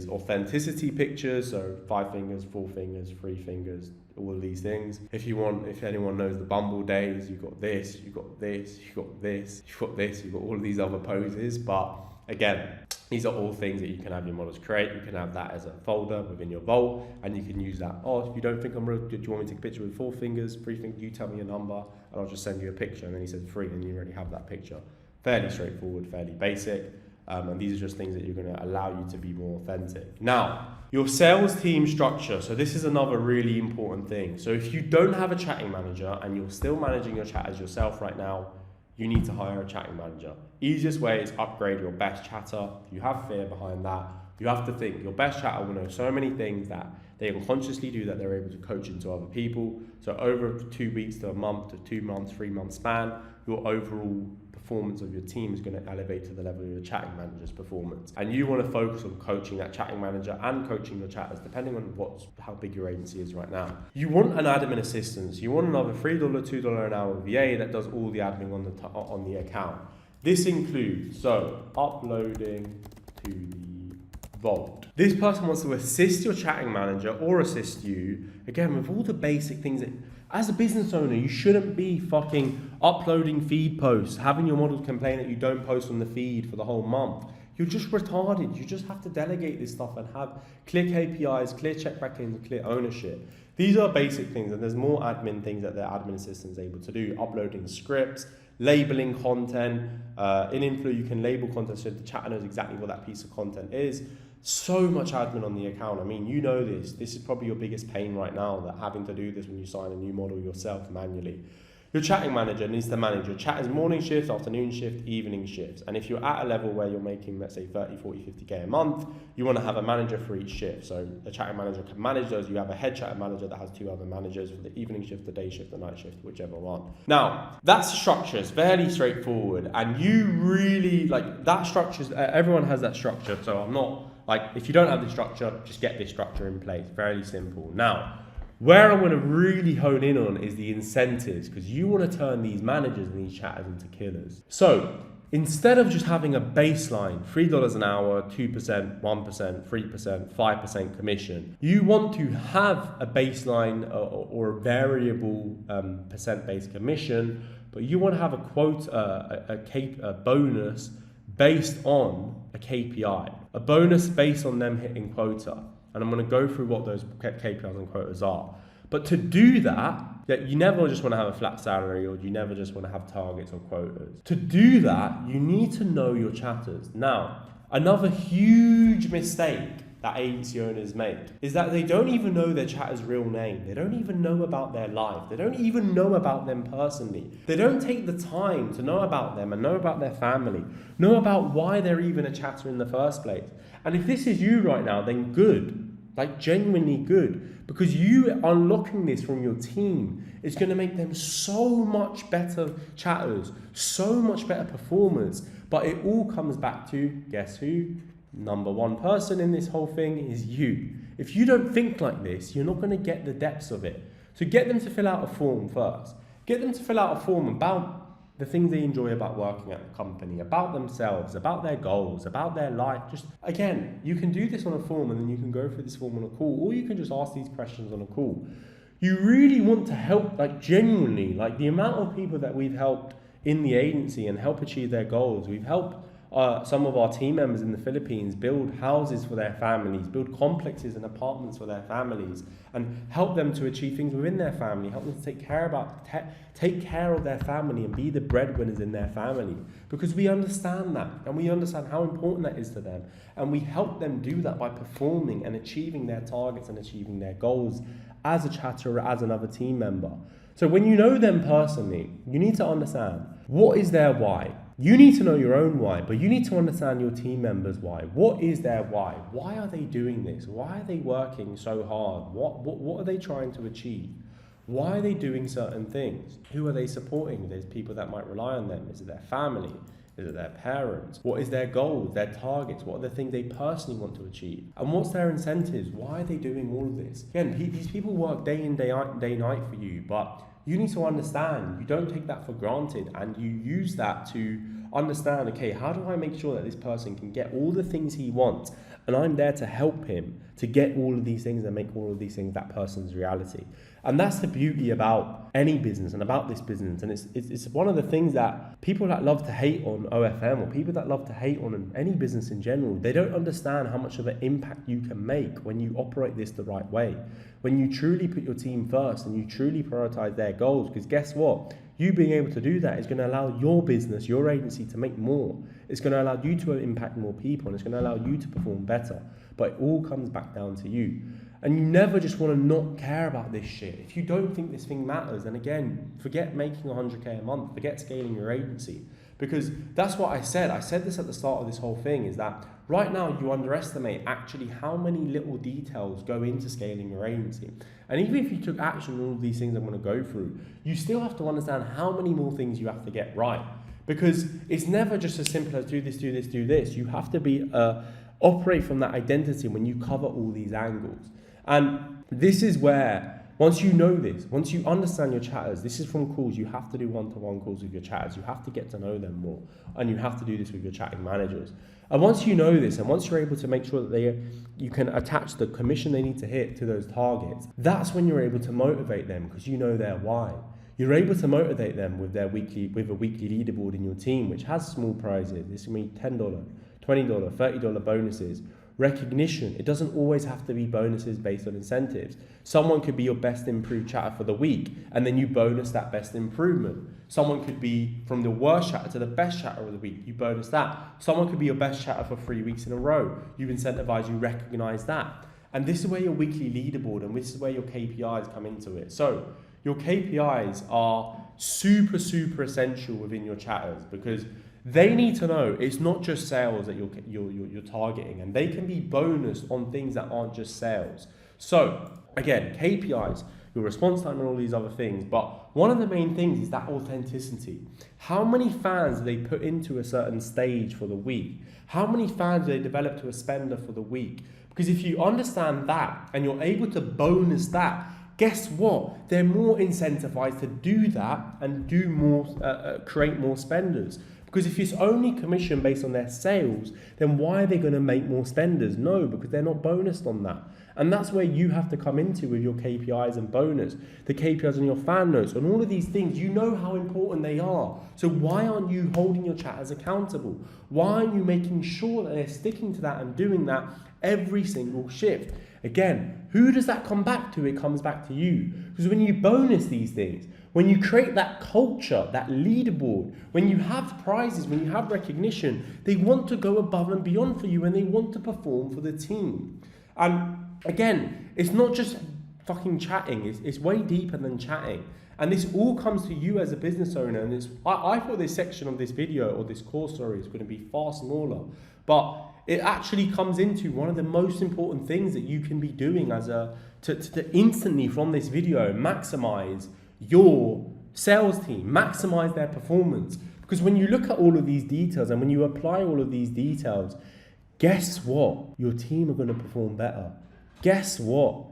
authenticity pictures, so 5 fingers, 4 fingers, 3 fingers, all of these things. If anyone knows the Bumble days, you've got this, you've got this, you've got this, you've got this, you've got all of these other poses. But again, these are all things that you can have your models create. You can have that as a folder within your vault, and you can use that. Oh, if you don't think I'm real, do you want me to take a picture with 4 fingers, 3 fingers? You tell me your number, and I'll just send you a picture. And then he said 3, and you already have that picture. Fairly straightforward, fairly basic. And these are just things that you're going to allow you to be more authentic. Now, your sales team structure. So this is another really important thing. So if you don't have a chatting manager and you're still managing your chatters yourself right now, you need to hire a chatting manager. Easiest way is upgrade your best chatter. If you have fear behind that, you have to think your best chatter will know so many things that they can consciously do that they're able to coach into other people. So over 2 weeks to a month to 2 months, 3 month span, your overall performance of your team is going to elevate to the level of your chatting manager's performance. And you want to focus on coaching that chatting manager and coaching your chatters, depending on how big your agency is right now. You want an admin assistant. You want another $3, $2 an hour VA that does all the admin on the account. This includes uploading to the involved. This person wants to assist your chatting manager or assist you, again, with all the basic things that, as a business owner, you shouldn't be fucking uploading feed posts, having your models complain that you don't post on the feed for the whole month. You're just retarded. You just have to delegate this stuff and have clear KPIs, clear check back ins, clear ownership. These are basic things, and there's more admin things that their admin assistant is able to do. Uploading scripts, labeling content. In Inflow, you can label content so the chatter knows exactly what that piece of content is. So much admin on the account. I mean, you know this. This is probably your biggest pain right now, that having to do this when you sign a new model yourself manually. Your chatting manager needs to manage your chatter's morning shifts, afternoon shift, evening shifts. And if you're at a level where you're making, let's say, 30, 40, 50K a month, you want to have a manager for each shift. So the chatting manager can manage those. You have a head chatting manager that has 2 other managers for the evening shift, the day shift, the night shift, whichever one. Now, that structure is fairly straightforward. And you really, like, that structure, everyone has that structure. So I'm not, like, if you don't have this structure, just get this structure in place. Fairly simple. Now, where I want to really hone in on is the incentives, because you want to turn these managers and these chatters into killers. So instead of just having a baseline, $3 an hour, 2%, 1%, 3%, 5% commission, you want to have a baseline or a variable percent-based commission, but you want to have a quota, a bonus based on a KPI, a bonus based on them hitting quota. And I'm going to go through what those KPIs and quotas are. But to do that, you never just want to have a flat salary, or you never just want to have targets or quotas. To do that, you need to know your chatters. Now, another huge mistake that agency owners make is that they don't even know their chatter's real name. They don't even know about their life. They don't even know about them personally. They don't take the time to know about them and know about their family, know about why they're even a chatter in the first place. And if this is you right now, then good, like genuinely good, because you unlocking this from your team is going to make them so much better chatters, so much better performers. But it all comes back to, guess who? Number one person in this whole thing is you. If you don't think like this, you're not going to get the depths of it. So get them to fill out a form first. Get them to fill out a form about the things they enjoy about working at the company, about themselves, about their goals, about their life. Just, again, you can do this on a form, and then you can go through this form on a call, or you can just ask these questions on a call. You really want to help, like genuinely, like the amount of people that we've helped in the agency and help achieve their goals. We've helped some of our team members in the Philippines build houses for their families, build complexes and apartments for their families, and help them to achieve things within their family, help them to take care of their family and be the breadwinners in their family, because we understand that, and we understand how important that is to them, and we help them do that by performing and achieving their targets and achieving their goals as a chatter or as another team member. So when you know them personally, you need to understand what is their why. You need to know your own why, but you need to understand your team members' why. What is their why? Why are they doing this? Why are they working so hard? What are they trying to achieve? Why are they doing certain things? Who are they supporting? There's people that might rely on them. Is it their family? Is it their parents? What is their goals, their targets? What are the things they personally want to achieve? And what's their incentives? Why are they doing all of this? Again, these people work day in, day out, day night for you, but you need to understand, you don't take that for granted, and you use that to understand, okay, how do I make sure that this person can get all the things he wants, and I'm there to help him to get all of these things and make all of these things that person's reality. And that's the beauty about any business and about this business. And it's one of the things that people that love to hate on OFM, or people that love to hate on any business in general, they don't understand how much of an impact you can make when you operate this the right way. When you truly put your team first and you truly prioritize their goals, because guess what? You being able to do that is going to allow your business, your agency to make more. It's going to allow you to impact more people, and it's going to allow you to perform better. But it all comes back down to you. And you never just want to not care about this shit. If you don't think this thing matters, then again, forget making 100K a month, forget scaling your agency. Because that's what I said. I said this at the start of this whole thing, is that right now you underestimate actually how many little details go into scaling your agency. And even if you took action on all of these things I'm going to go through, you still have to understand how many more things you have to get right. Because it's never just as simple as do this, do this, do this. You have to be operate from that identity when you cover all these angles. And this is where once you know this, once you understand your chatters, this is from calls, you have to do one-to-one calls with your chatters. You have to get to know them more, and you have to do this with your chatting managers. And once you know this, and once you're able to make sure that you can attach the commission they need to hit to those targets, that's when you're able to motivate them, because you know their why. You're able to motivate them with a weekly leaderboard in your team, which has small prizes. This can be $10, $20, $30 bonuses. Recognition. It doesn't always have to be bonuses based on incentives. Someone could be your best improved chatter for the week, and then you bonus that best improvement. Someone could be from the worst chatter to the best chatter of the week. You bonus that. Someone could be your best chatter for 3 weeks in a row. You incentivize, you recognize that. And this is where your weekly leaderboard, and this is where your KPIs come into it. So your KPIs are super, super essential within your chatters, because they need to know it's not just sales that you're targeting, and they can be bonus on things that aren't just sales. So again, KPIs, your response time and all these other things, but one of the main things is that authenticity. How many fans do they put into a certain stage for the week? How many fans do they develop to a spender for the week? Because if you understand that and you're able to bonus that, guess what? They're more incentivized to do that and do more, create more spenders. Because if it's only commission based on their sales, then why are they going to make more spenders? No, because they're not bonused on that. And that's where you have to come into with your KPIs and bonus, the KPIs on your fan notes, and all of these things. You know how important they are. So why aren't you holding your chatters accountable? Why aren't you making sure that they're sticking to that and doing that every single shift? Again, who does that come back to? It comes back to you. Because when you bonus these things, when you create that culture, that leaderboard, when you have prizes, when you have recognition, they want to go above and beyond for you, and they want to perform for the team. And again, it's not just fucking chatting. It's way deeper than chatting. And this all comes to you as a business owner. And I thought this section of this video or this course story is going to be far smaller, but it actually comes into one of the most important things that you can be doing to instantly from this video maximize your sales team, maximize their performance. Because when you look at all of these details and when you apply all of these details, guess what? Your team are going to perform better. Guess what?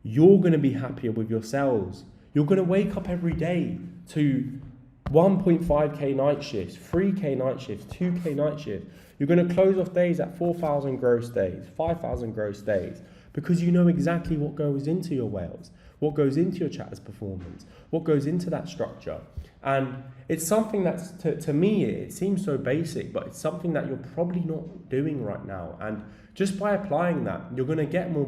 You're going to be happier with your sales. You're going to wake up every day to 1.5k night shifts, 3k night shifts, 2k night shifts. You're going to close off days at 4,000 gross days, 5,000 gross days, because you know exactly what goes into your whales, what goes into your chatter's performance, what goes into that structure. And it's something that's, to me, it seems so basic, but it's something that you're probably not doing right now. And just by applying that, you're going to get more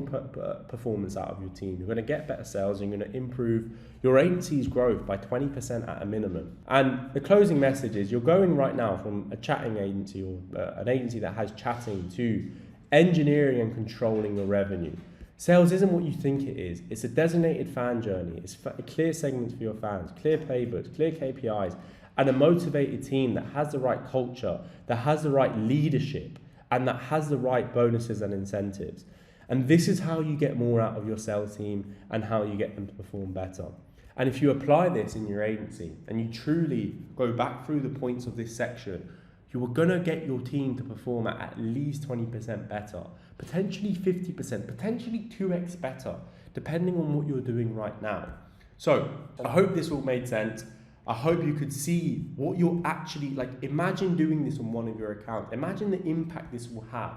performance out of your team. You're going to get better sales. You're going to improve your agency's growth by 20% at a minimum. And the closing message is you're going right now from a chatting agency or an agency that has chatting to engineering and controlling your revenue. Sales isn't what you think it is. It's a designated fan journey. It's clear segments for your fans, clear playbooks, clear KPIs, and a motivated team that has the right culture, that has the right leadership, and that has the right bonuses and incentives. And this is how you get more out of your sales team and how you get them to perform better. And if you apply this in your agency and you truly go back through the points of this section, you are going to get your team to perform at least 20% better, potentially 50%, potentially 2x better, depending on what you're doing right now. So I hope this all made sense. I hope you could see what you're actually, like, imagine doing this on one of your accounts. Imagine the impact this will have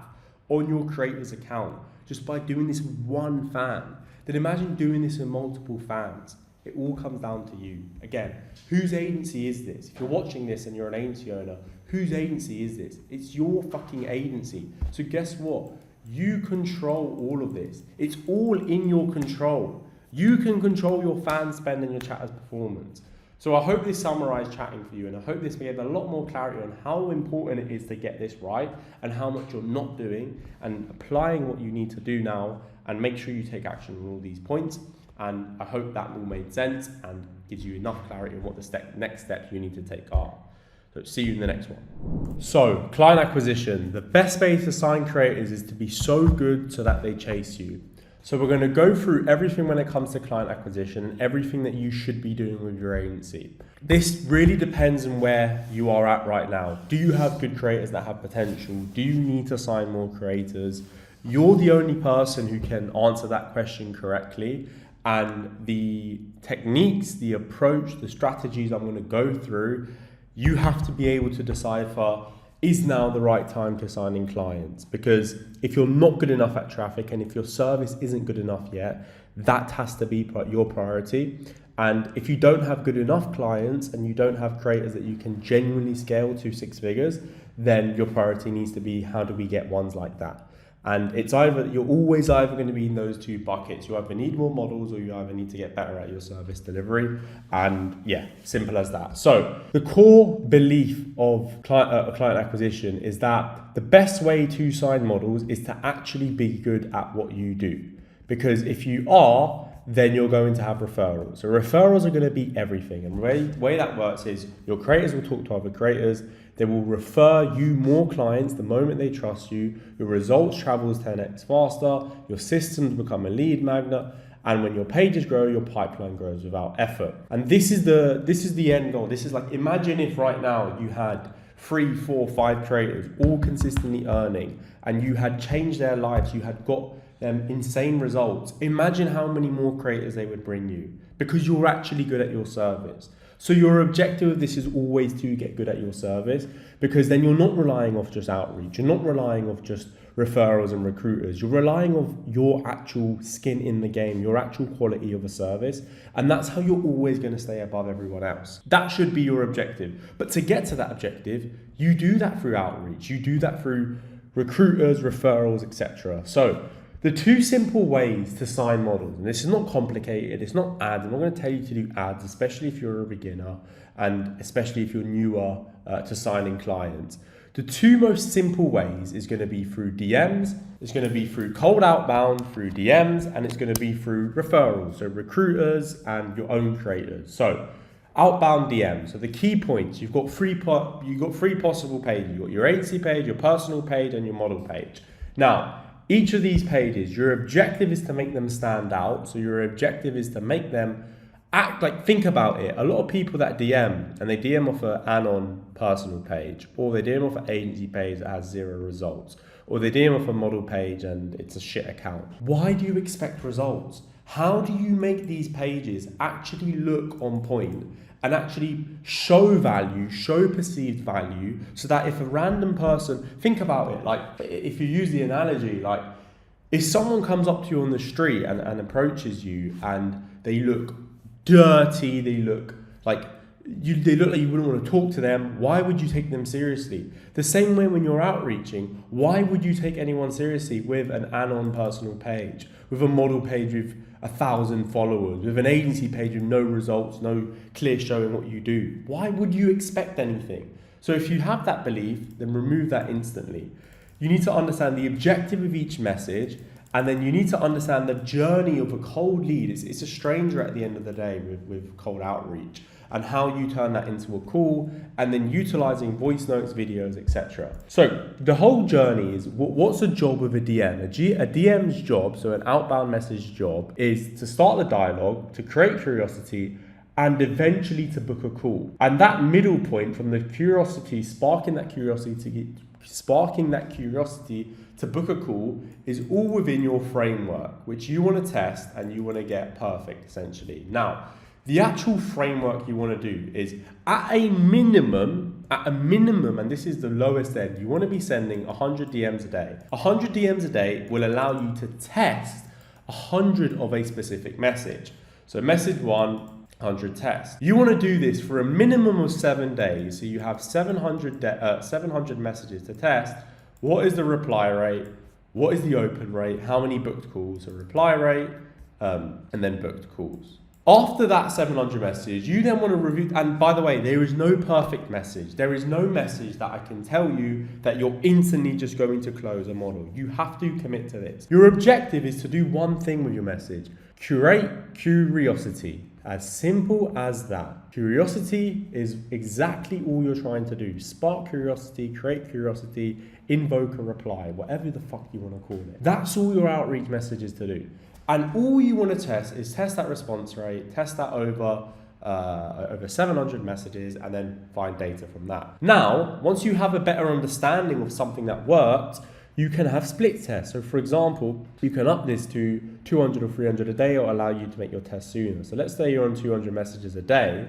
on your creator's account just by doing this with one fan. Then imagine doing this with multiple fans. It all comes down to you. Again, whose agency is this? If you're watching this and you're an agency owner, whose agency is this? It's your fucking agency. So guess what? You control all of this. It's all in your control. You can control your fan spend and your chatter's performance. So I hope this summarized chatting for you, and I hope this gave a lot more clarity on how important it is to get this right and how much you're not doing, and applying what you need to do now, and make sure you take action on all these points. And I hope that all made sense and gives you enough clarity on what the next steps you need to take are. So see you in the next one. So client acquisition, the best way to sign creators is to be so good so that they chase you. So we're going to go through everything when it comes to client acquisition and everything that you should be doing with your agency. This really depends on where you are at right now. Do you have good creators that have potential? Do you need to sign more creators? You're the only person who can answer that question correctly. and the techniques, the approach, the strategies I'm going to go through, you have to be able to decipher, is now the right time to sign in clients? Because if you're not good enough at traffic and if your service isn't good enough yet, that has to be your priority. And if you don't have good enough clients and you don't have creators that you can genuinely scale to 6 figures, then your priority needs to be, how do we get ones like that? And it's either, you're always either going to be in those two buckets. You either need more models or you either need to get better at your service delivery. And yeah, simple as that. So the core belief of client acquisition is that the best way to sign models is to actually be good at what you do. Because if you are, then you're going to have referrals. So referrals are going to be everything. And the way that works is your creators will talk to other creators. They will refer you more clients the moment they trust you. Your results travels 10x faster. Your systems become a lead magnet. And when your pages grow, your pipeline grows without effort. And this is the end goal. This is like, imagine if right now you had 3, 4, 5 creators all consistently earning and you had changed their lives. You had got them insane results. Imagine how many more creators they would bring you because you're actually good at your service. So your objective of this is always to get good at your service, because then you're not relying off just outreach. You're not relying off just referrals and recruiters. You're relying on your actual skin in the game, your actual quality of a service. And that's how you're always going to stay above everyone else. That should be your objective. But to get to that objective, you do that through outreach. You do that through recruiters, referrals, etc. So the 2 simple ways to sign models, and this is not complicated, it's not ads. I'm not going to tell you to do ads, especially if you're a beginner and especially if you're newer to signing clients. The 2 most simple ways is going to be through DMs, it's going to be through cold outbound, through DMs, and it's going to be through referrals, so recruiters and your own creators. So outbound DMs. So the key points, you've got 3 possible pages. You've got your agency page, your personal page, and your model page. Now, each of these pages, your objective is to make them stand out. So your objective is to make them act like, think about it. A lot of people that DM, and they DM off an Aran personal page, or they DM off an agency page that has 0 results, or they DM off a model page and it's a shit account. Why do you expect results? How do you make these pages actually look on point and actually show value, show perceived value, so that if a random person, think about it, like if you use the analogy, like if someone comes up to you on the street and approaches you and they look dirty, they look like you wouldn't want to talk to them, why would you take them seriously? The same way when you're outreaching, why would you take anyone seriously with an Anon personal page, with a model page with 1,000 followers, with an agency page with no results, no clear showing what you do? Why would you expect anything? So if you have that belief, then remove that instantly. You need to understand the objective of each message, and then you need to understand the journey of a cold lead. It's a stranger at the end of the day with cold outreach, and how you turn that into a call, and then utilizing voice notes, videos, etc. So the whole journey is, what's the job of a DM? A DM's job, so an outbound message job, is to start the dialogue, to create curiosity, and eventually to book a call. And that middle point from the curiosity, sparking that curiosity to book a call, is all within your framework, which you want to test and you want to get perfect, essentially. Now, the actual framework you want to do is at a minimum, and this is the lowest end, you want to be sending 100 DMs a day. 100 DMs a day will allow you to test 100 of a specific message. So message 1, 100 tests. You want to do this for a minimum of 7 days. So you have 700 messages to test. What is the reply rate? What is the open rate? How many booked calls? So reply rate, and then booked calls. After that 700 messages, you then want to review, and by the way, there is no perfect message. There is no message that I can tell you that you're instantly just going to close a model. You have to commit to this. Your objective is to do one thing with your message: curate curiosity. As simple as that. Curiosity is exactly all you're trying to do. Spark curiosity, create curiosity, invoke a reply, whatever the fuck you want to call it. That's all your outreach message is to do. And all you want to test is test that response rate, test that over 700 messages, and then find data from that. Now, once you have a better understanding of something that worked, You can have split tests. So for example, you can up this to 200 or 300 a day or allow you to make your test sooner. So let's say you're on 200 messages a day,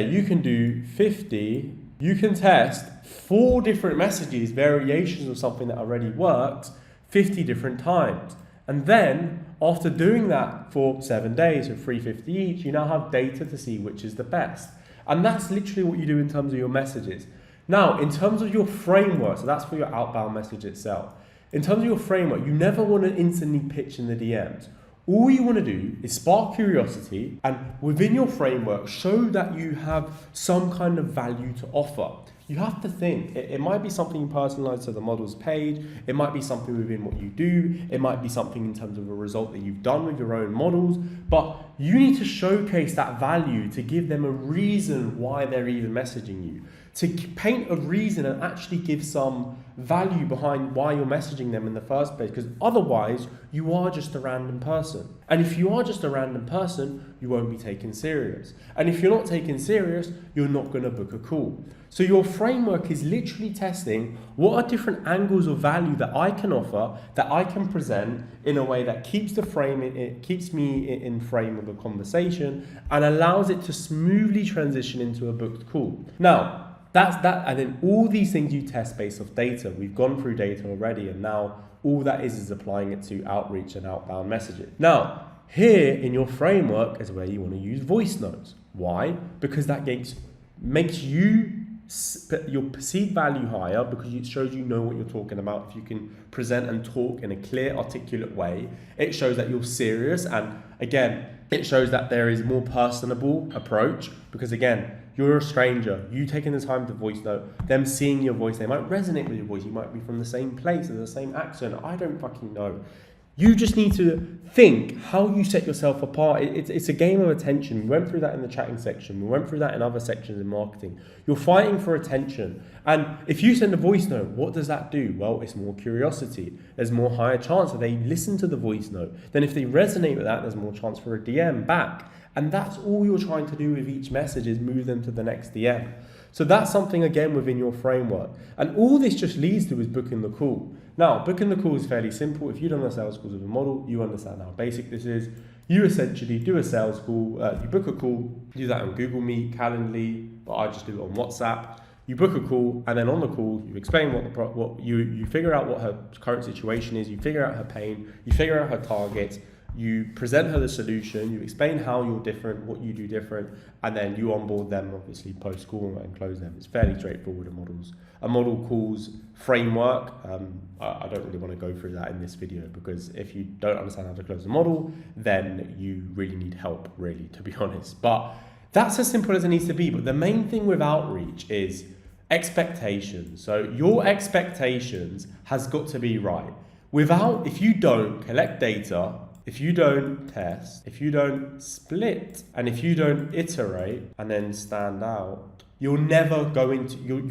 you can do 50, you can test 4 different messages, variations of something that already works, 50 different times. And then after doing that for 7 days, so 350 each, you now have data to see which is the best. And that's literally what you do in terms of your messages. Now, in terms of your framework, so that's for your outbound message itself. In terms of your framework, you never want to instantly pitch in the DMs. All you want to do is spark curiosity and within your framework, show that you have some kind of value to offer. You have to think. It might be something you personalize to the model's page. It might be something within what you do. It might be something in terms of a result that you've done with your own models. But you need to showcase that value to give them a reason why they're even messaging you. To paint a reason and actually give some value behind why you're messaging them in the first place, because otherwise you are just a random person. And if you are just a random person, you won't be taken serious. And if you're not taken serious, you're not going to book a call. So your framework is literally testing what are different angles of value that I can offer, that I can present in a way that keeps the frame, it keeps me in frame of a conversation and allows it to smoothly transition into a booked call. Now, that's that, and then all these things you test based off data. We've gone through data already, and now all that is applying it to outreach and outbound messages. Now, here in your framework is where you want to use voice notes. Why? Because that makes your perceived value higher, because it shows you know what you're talking about. If you can present and talk in a clear, articulate way, it shows that you're serious, and again, it shows that there is a more personable approach, because again, you're a stranger, you taking the time to voice note, them seeing your voice, they might resonate with your voice, you might be from the same place or the same accent, I don't fucking know. You just need to think how you set yourself apart. It's a game of attention. We went through that in the chatting section. We went through that in other sections in marketing. You're fighting for attention. And if you send a voice note, what does that do? Well, it's more curiosity. There's more higher chance that they listen to the voice note. Then if they resonate with that, there's more chance for a DM back. And that's all you're trying to do with each message, is move them to the next DM. So that's something, again, within your framework. And all this just leads to is booking the call. Now, booking the call is fairly simple. If you've done a sales call with a model, you understand how basic this is. You essentially do a sales call, you book a call, do that on Google Meet, Calendly, but I just do it on WhatsApp. You book a call, and then on the call, you explain you figure out what her current situation is, you figure out her pain, you figure out her targets, you present her the solution, you explain how you're different, what you do different, and then you onboard them, obviously, post-call and close them. It's fairly straightforward in models. A model calls framework. I don't really want to go through that in this video, because if you don't understand how to close a model, then you really need help, really, to be honest. But that's as simple as it needs to be. But the main thing with outreach is expectations. So your expectations has got to be right. If you don't collect data, if you don't test, if you don't split, and if you don't iterate and then stand out, you're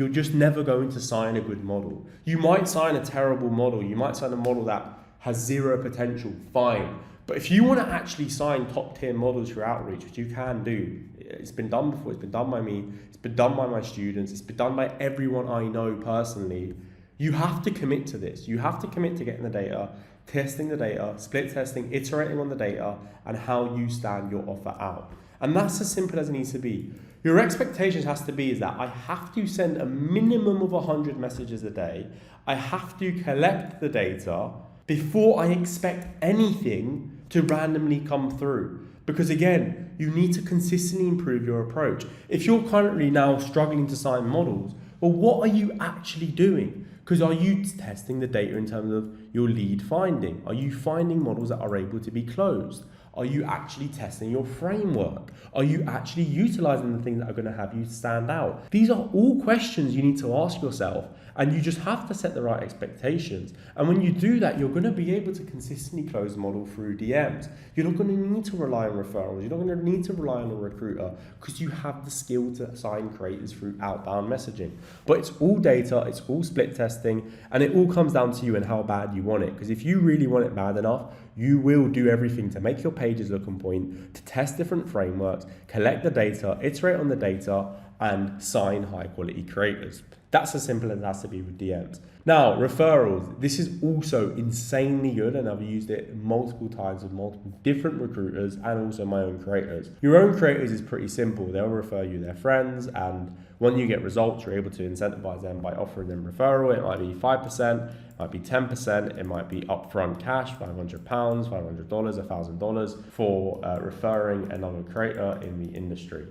just never going to sign a good model. You might sign a terrible model. You might sign a model that has zero potential, fine. But if you want to actually sign top tier models for outreach, which you can do, it's been done before, it's been done by me, it's been done by my students, it's been done by everyone I know personally, you have to commit to this. You have to commit to getting the data, testing the data, split testing, iterating on the data, and how you stand your offer out. And that's as simple as it needs to be. Your expectations has to be is that I have to send a minimum of 100 messages a day. I have to collect the data before I expect anything to randomly come through. Because again, you need to consistently improve your approach. If you're currently now struggling to sign models, well, what are you actually doing? Because are you testing the data in terms of your lead finding? Are you finding models that are able to be closed? Are you actually testing your framework? Are you actually utilizing the things that are going to have you stand out? These are all questions you need to ask yourself, and you just have to set the right expectations. And when you do that, you're going to be able to consistently close the model through DMs. You're not going to need to rely on referrals. You're not going to need to rely on a recruiter, because you have the skill to assign creators through outbound messaging. But it's all data, it's all split testing, and it all comes down to you and how bad you want it. Because if you really want it bad enough, you will do everything to make your pages look on point, to test different frameworks, collect the data, iterate on the data, and sign high quality creators. That's as simple as it has to be with DMs. Now, referrals. This is also insanely good, and I've used it multiple times with multiple different recruiters and also my own creators. Your own creators is pretty simple. They'll refer you their friends, and when you get results, you're able to incentivize them by offering them referral. It might be 5%, it might be 10%, it might be upfront cash, £500, $500, $1,000 for referring another creator in the industry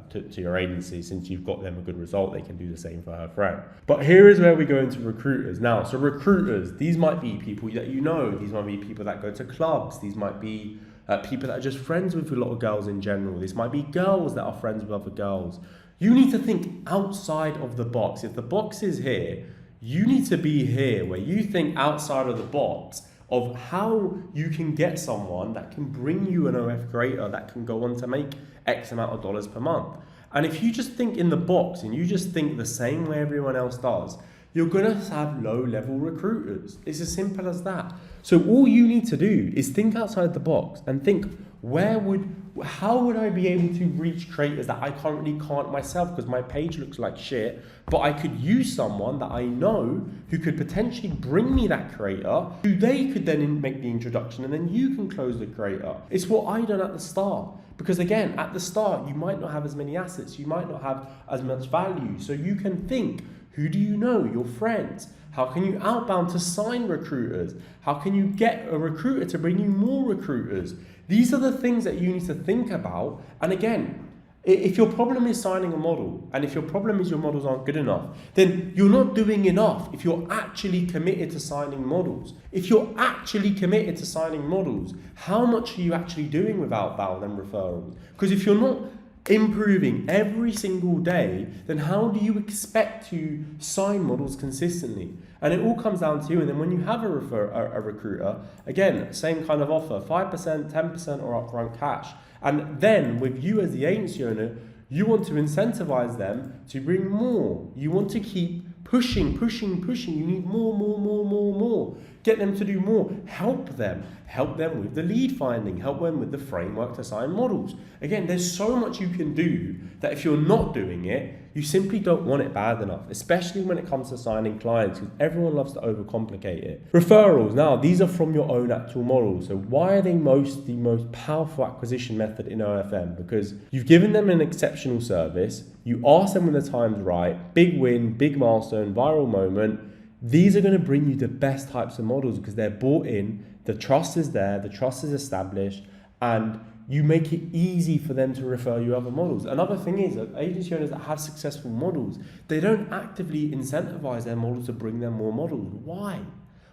to your agency. Since you've got them a good result, they can do the same for her friend. But here is where we go into recruiters. Now, so recruiters, these might be people that you know, these might be people that go to clubs, these might be people that are just friends with a lot of girls in general. This might be girls that are friends with other girls. You need to think outside of the box. If the box is here, you need to be here where you think outside of the box of how you can get someone that can bring you an OF creator that can go on to make X amount of dollars per month. And if you just think in the box and you just think the same way everyone else does, you're going to have low-level recruiters. It's as simple as that. So all you need to do is think outside the box and think, how would I be able to reach creators that I currently can't myself because my page looks like shit, but I could use someone that I know who could potentially bring me that creator, who they could then make the introduction, and then you can close the creator. It's what I done at the start. Because again, at the start, you might not have as many assets, you might not have as much value. So you can think, who do you know? Your friends. How can you outbound to sign recruiters? How can you get a recruiter to bring you more recruiters? These are the things that you need to think about. And again, if your problem is signing a model, and if your problem is your models aren't good enough, then you're not doing enough if you're actually committed to signing models. If you're actually committed to signing models, how much are you actually doing with outbound and referrals? Because if you're not improving every single day, then how do you expect to sign models consistently? And it all comes down to you. And then when you have a recruiter, again, same kind of offer, 5%, 10% or upfront cash. And then with you as the agency owner, you want to incentivize them to bring more. You want to keep pushing. You need more. Get them to do more. Help them with the lead finding, help them with the framework to sign models. Again, there's so much you can do that if you're not doing it, you simply don't want it bad enough, especially when it comes to signing clients, because everyone loves to overcomplicate it. Referrals, now these are from your own actual models. So why are they the most powerful acquisition method in OFM? Because you've given them an exceptional service, you ask them when the time's right, big win, big milestone, viral moment. These are going to bring you the best types of models because they're bought in, the trust is there, the trust is established, and you make it easy for them to refer you other models. Another thing is that agency owners that have successful models, they don't actively incentivize their models to bring them more models. Why?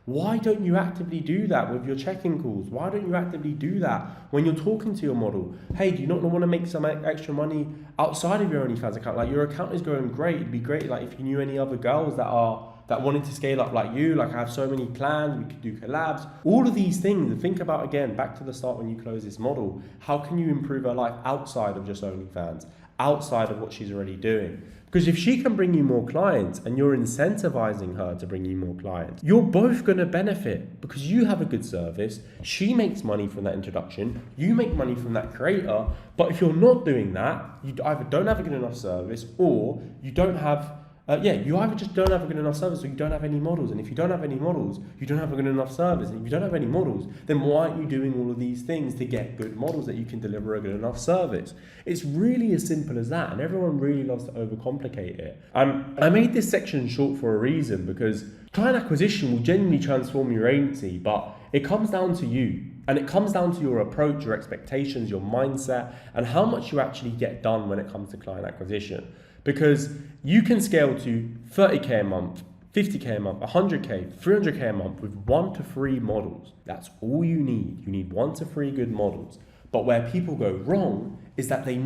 Why don't you actively do that with your check-in calls? Why don't you actively do that when you're talking to your model? Hey, do you not want to make some extra money outside of your OnlyFans account? Like, your account is going great. It'd be great like if you knew any other girls that wanted to scale up like you, like I have so many plans, we could do collabs, all of these things. Think about, again, back to the start when you close this model, how can you improve her life outside of just OnlyFans, outside of what she's already doing? Because if she can bring you more clients and you're incentivizing her to bring you more clients, you're both going to benefit because you have a good service, she makes money from that introduction, you make money from that creator. But if you're not doing that, you either don't have a good enough service or you don't have you either just don't have a good enough service or you don't have any models. And if you don't have any models, you don't have a good enough service. And if you don't have any models, then why aren't you doing all of these things to get good models that you can deliver a good enough service? It's really as simple as that. And everyone really loves to overcomplicate it. I made this section short for a reason because client acquisition will genuinely transform your agency, but it comes down to you. And it comes down to your approach, your expectations, your mindset, and how much you actually get done when it comes to client acquisition. Because you can scale to 30k a month, 50k a month, 100k, 300k a month with 1 to 3 models. That's all you need. You need 1 to 3 good models. But where people go wrong is that they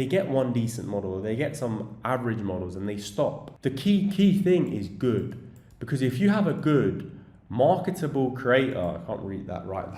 get one decent model, or they get some average models and they stop. The key thing is good. Because if you have a good marketable creator, I can't read that right,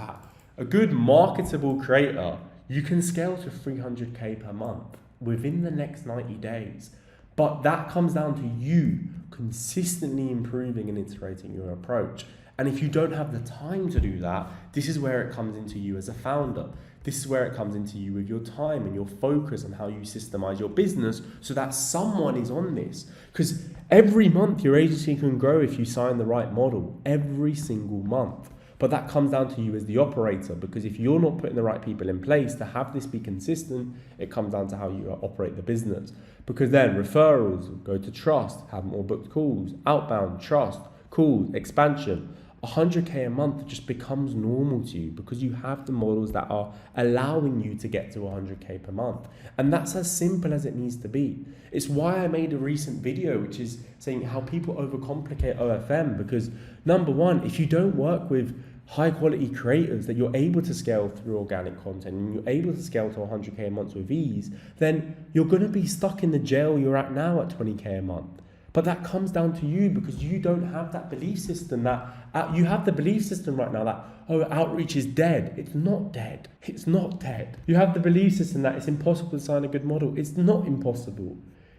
a good marketable creator, you can scale to 300k per month within the next 90 days. But that comes down to you consistently improving and iterating your approach. And if you don't have the time to do that, this is where it comes into you as a founder. This is where it comes into you with your time and your focus and how you systemize your business so that someone is on this. Because every month your agency can grow if you sign the right model, every single month. But that comes down to you as the operator, because if you're not putting the right people in place to have this be consistent, it comes down to how you operate the business. Because then referrals go to trust, have more booked calls, outbound, trust, calls, expansion. 100k a month just becomes normal to you because you have the models that are allowing you to get to 100k per month. And that's as simple as it needs to be. It's why I made a recent video which is saying how people overcomplicate OFM, because number one, if you don't work with high quality creators that you're able to scale through organic content and you're able to scale to 100k a month with ease, then you're going to be stuck in the jail you're at now at 20k a month. But that comes down to you because you don't have that belief system that you have the belief system right now that, oh, outreach is dead. It's not dead. It's not dead. You have the belief system that it's impossible to sign a good model. It's not impossible.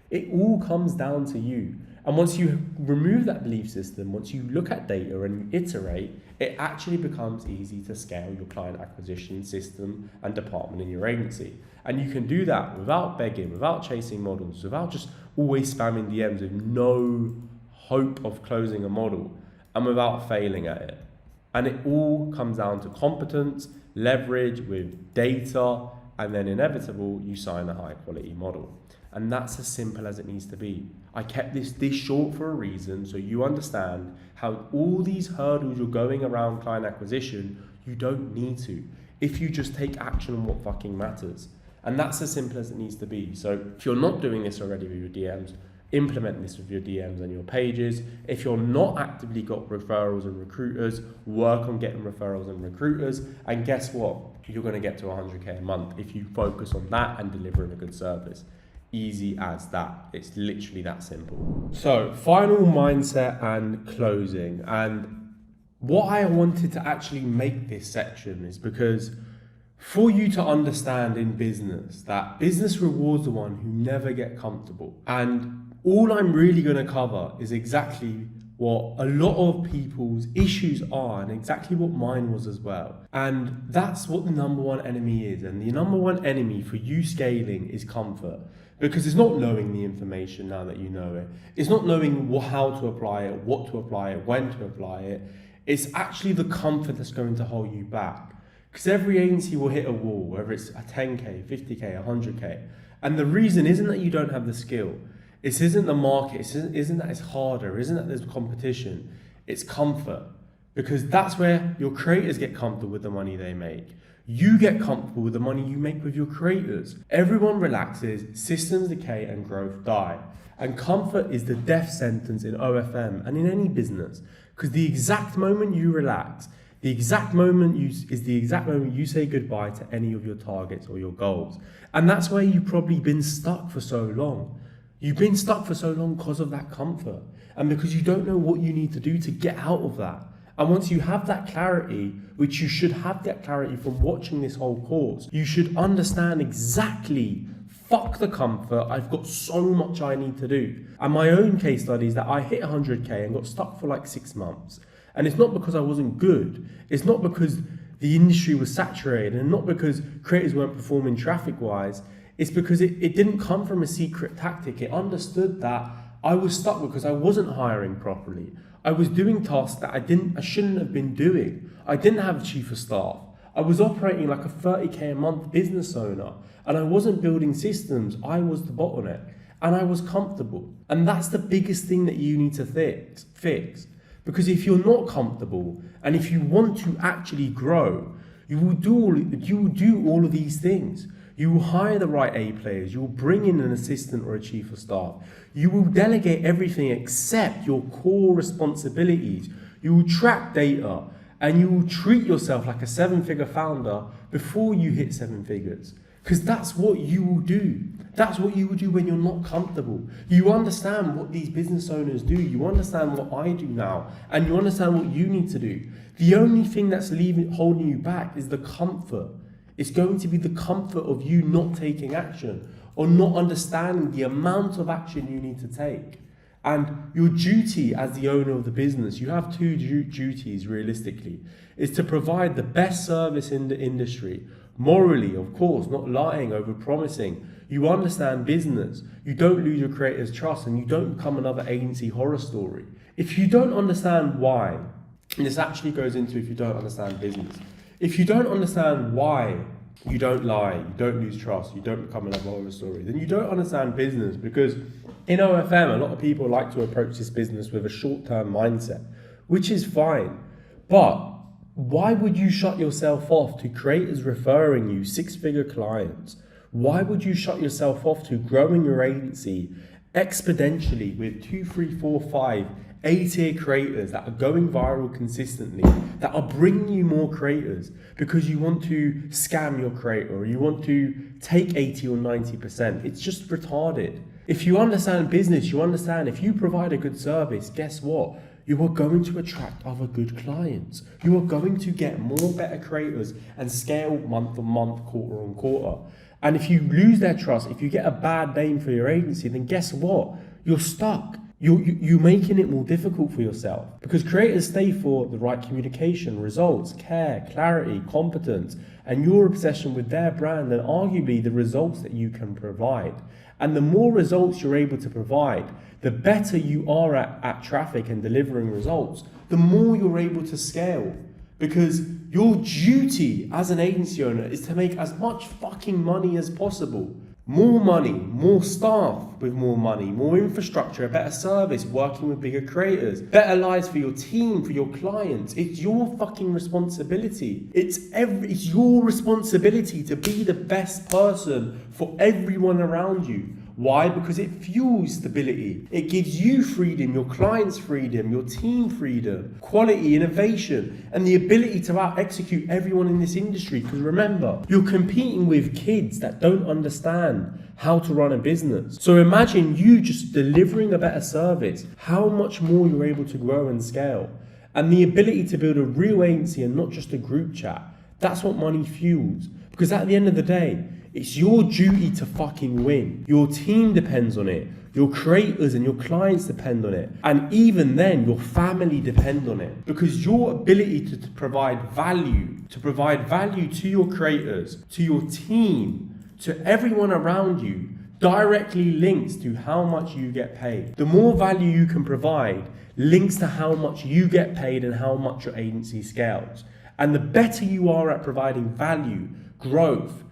It all comes down to you. And once you remove that belief system, once you look at data and you iterate, it actually becomes easy to scale your client acquisition system and department in your agency. And you can do that without begging, without chasing models, without just always spamming DMs with no hope of closing a model and without failing at it. And it all comes down to competence, leverage with data, and then inevitable, you sign a high quality model. And that's as simple as it needs to be. I kept this short for a reason, so you understand how all these hurdles you're going around client acquisition, you don't need to, if you just take action on what fucking matters. And that's as simple as it needs to be. So if you're not doing this already with your DMs, implement this with your DMs and your pages. If you're not actively got referrals and recruiters, work on getting referrals and recruiters. And guess what? You're going to get to 100k a month if you focus on that and delivering a good service. Easy as that. It's literally that simple. So final mindset and closing. And what I wanted to actually make this section is because for you to understand in business that business rewards the one who never get comfortable. And all I'm really going to cover is exactly what a lot of people's issues are and exactly what mine was as well. And that's what the number one enemy is. And the number one enemy for you scaling is comfort. Because it's not knowing the information now that you know it. It's not knowing how to apply it, what to apply it, when to apply it. It's actually the comfort that's going to hold you back. Because every agency will hit a wall, whether it's a 10k, 50k, 100k. And the reason isn't that you don't have the skill. It isn't the market. It isn't that it's harder. It isn't that there's competition. It's comfort. Because that's where your creators get comfortable with the money they make. You get comfortable with the money you make with your creators. Everyone relaxes, systems decay and growth die. And comfort is the death sentence in OFM and in any business. Because the exact moment you relax, the exact moment you say goodbye to any of your targets or your goals. And that's why you've probably been stuck for so long. You've been stuck for so long because of that comfort. And because you don't know what you need to do to get out of that. And once you have that clarity, which you should have that clarity from watching this whole course, you should understand exactly, fuck the comfort, I've got so much I need to do. And my own case study is that I hit 100k and got stuck for like 6 months. And it's not because I wasn't good. It's not because the industry was saturated and not because creators weren't performing traffic-wise. It's because it didn't come from a secret tactic. It understood that I was stuck because I wasn't hiring properly. I was doing tasks that I shouldn't have been doing. I didn't have a chief of staff. I was operating like a 30k a month business owner and I wasn't building systems. I was the bottleneck and I was comfortable. And that's the biggest thing that you need to fix. Because if you're not comfortable and if you want to actually grow, you will do all of these things. You will hire the right A players. You will bring in an assistant or a chief of staff. You will delegate everything except your core responsibilities. You will track data and you will treat yourself like a 7-figure founder before you hit 7 figures. Because that's what you will do. That's what you will do when you're not comfortable. You understand what these business owners do. You understand what I do now. And you understand what you need to do. The only thing that's holding you back is the comfort. It's going to be the comfort of you not taking action or not understanding the amount of action you need to take. And your duty as the owner of the business, you have 2 duties realistically, is to provide the best service in the industry, Morally, of course, not lying, over promising. You understand business. You don't lose your creators' trust, and you don't become another agency horror story. If you don't understand why, and this actually goes into if you don't understand business. If you don't understand why you don't lie, you don't lose trust, you don't become another horror story, then you don't understand business, because in OFM, a lot of people like to approach this business with a short-term mindset, which is fine. But why would you shut yourself off to creators referring you six-figure clients? Why would you shut yourself off to growing your agency exponentially with 2, 3, 4, 5 A-tier creators that are going viral consistently, that are bringing you more creators because you want to scam your creator, or you want to take 80 or 90%? It's just retarded. If you understand business, you understand if you provide a good service, guess what? You are going to attract other good clients. You are going to get more better creators and scale month on month, quarter on quarter. And if you lose their trust, if you get a bad name for your agency, then guess what? You're stuck. You're making it more difficult for yourself, because creators stay for the right communication, results, care, clarity, competence, and your obsession with their brand and arguably the results that you can provide. And the more results you're able to provide, the better you are at traffic and delivering results, the more you're able to scale. Because your duty as an agency owner is to make as much fucking money as possible. More money, more staff with more money, more infrastructure, a better service, working with bigger creators, better lives for your team, for your clients. It's your fucking responsibility. It's your responsibility to be the best person for everyone around you. Why? Because it fuels stability. It gives you freedom, your clients freedom, your team freedom, quality, innovation, and the ability to out-execute everyone in this industry. Because remember, you're competing with kids that don't understand how to run a business. So imagine you just delivering a better service, how much more you're able to grow and scale. And the ability to build a real agency and not just a group chat. That's what money fuels. Because at the end of the day, it's your duty to fucking win. Your team depends on it. Your creators and your clients depend on it. And even then, your family depend on it. Because your ability to provide value to your creators, to your team, to everyone around you, directly links to how much you get paid. The more value you can provide links to how much you get paid and how much your agency scales. And the better you are at providing value, growth,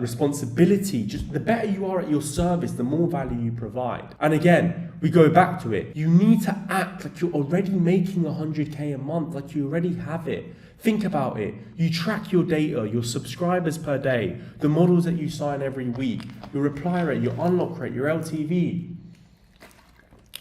responsibility, just the better you are at your service, the more value you provide. And again, we go back to it. You need to act like you're already making 100K a month, like you already have it. Think about it. You track your data, your subscribers per day, the models that you sign every week, your reply rate, your unlock rate, your LTV,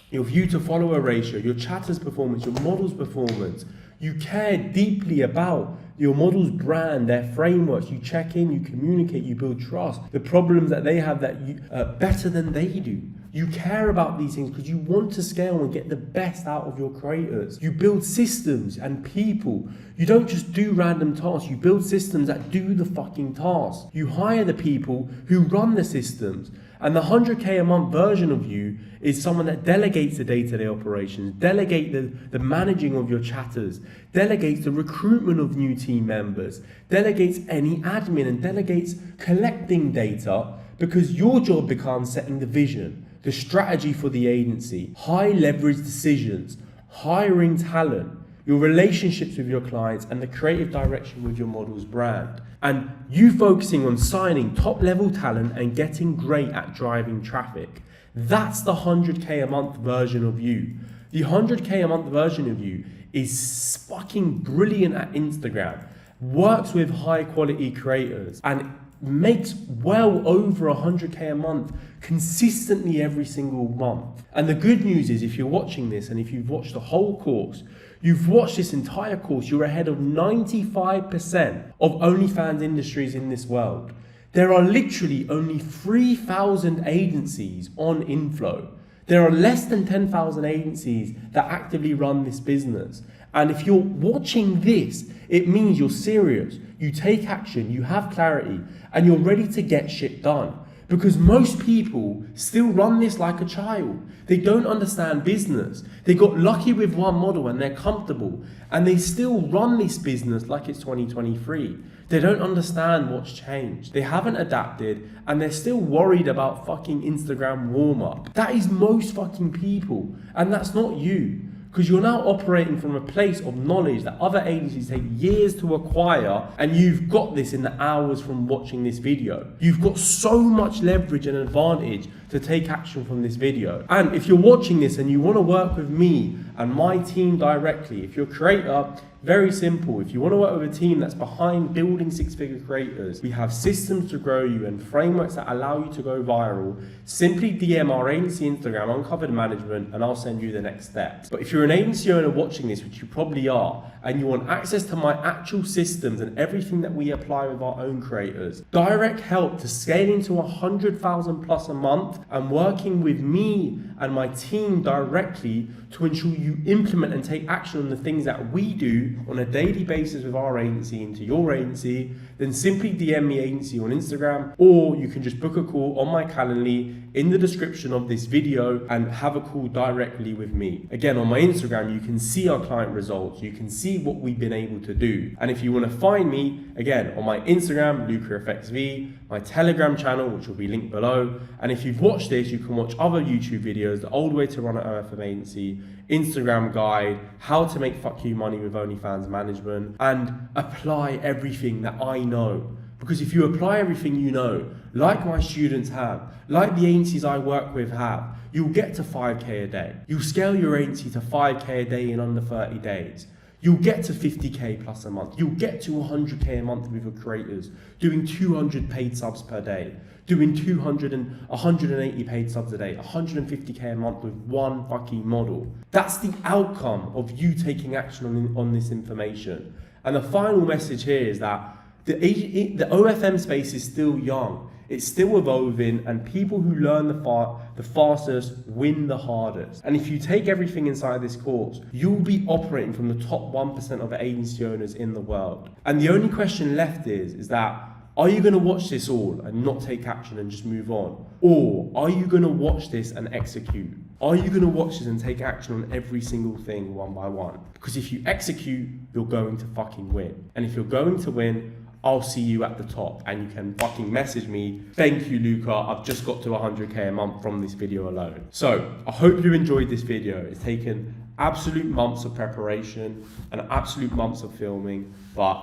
your view to follower ratio, your chatters performance, your models performance. You care deeply about your model's brand, their frameworks. You check in, you communicate, you build trust. The problems that they have that you better than they do. You care about these things because you want to scale and get the best out of your creators. You build systems and people. You don't just do random tasks. You build systems that do the fucking tasks. You hire the people who run the systems. And the 100K a month version of you is someone that delegates the day-to-day operations, delegate the managing of your chatters, delegates the recruitment of new team members, delegates any admin, and delegates collecting data, because your job becomes setting the vision, the strategy for the agency, high leverage decisions, hiring talent, your relationships with your clients, and the creative direction with your model's brand. And you focusing on signing top level talent and getting great at driving traffic. That's the 100K a month version of you. The 100K a month version of you is fucking brilliant at Instagram, works with high quality creators, and makes well over 100K a month consistently every single month. And the good news is, if you're watching this and if you've watched the whole course, you've watched this entire course, you're ahead of 95% of OnlyFans industries in this world. There are literally only 3,000 agencies on Inflow. There are less than 10,000 agencies that actively run this business. And if you're watching this, it means you're serious, you take action, you have clarity, and you're ready to get shit done. Because most people still run this like a child. They don't understand business. They got lucky with one model and they're comfortable, and they still run this business like it's 2023. They don't understand what's changed. They haven't adapted, and they're still worried about fucking Instagram warm-up. That is most fucking people, and that's not you. Because you're now operating from a place of knowledge that other agencies take years to acquire, and you've got this in the hours from watching this video. You've got so much leverage and advantage to take action from this video. And if you're watching this and you want to work with me and my team directly, if you're a creator, very simple. If you want to work with a team that's behind building six-figure creators, we have systems to grow you and frameworks that allow you to go viral. Simply DM our agency Instagram, Uncovered Management, and I'll send you the next steps. But if you're an agency owner watching this, which you probably are, and you want access to my actual systems and everything that we apply with our own creators, direct help to scale into 100,000 plus a month, and working with me and my team directly to ensure you implement and take action on the things that we do on a daily basis with our agency into your agency, then simply DM me agency on Instagram, or you can just book a call on my Calendly in the description of this video and have a call directly with me. Again, on my Instagram, you can see our client results, you can see what we've been able to do. And if you want to find me, again, on my Instagram, LucaFXV, my Telegram channel, which will be linked below. And if you've watched this, you can watch other YouTube videos, the old way to run an OFM agency, Instagram guide, how to make fuck you money with OnlyFans management, and apply everything that I know. Because if you apply everything you know, like my students have, like the agencies I work with have, you'll get to 5K a day. You'll scale your agency to 5K a day in under 30 days. You'll get to 50K plus a month. You'll get to 100K a month with your creators, doing 200 paid subs per day, doing 200 and 180 paid subs a day, 150K a month with one fucking model. That's the outcome of you taking action on this information. And the final message here is that the OFM space is still young. It's still evolving, and people who learn the fastest win the hardest. And if you take everything inside this course, you'll be operating from the top 1% of agency owners in the world. And the only question left is that, are you going to watch this all and not take action and just move on? Or are you going to watch this and execute? Are you going to watch this and take action on every single thing one by one? Because if you execute, you're going to fucking win. And if you're going to win, I'll see you at the top, and you can fucking message me. Thank you, Luca. I've just got to 100K a month from this video alone. So I hope you enjoyed this video. It's taken absolute months of preparation and absolute months of filming, but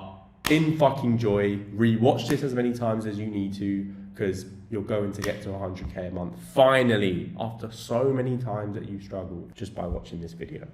in fucking joy, rewatch this as many times as you need to, because you're going to get to 100K a month finally, after so many times that you've struggled just by watching this video.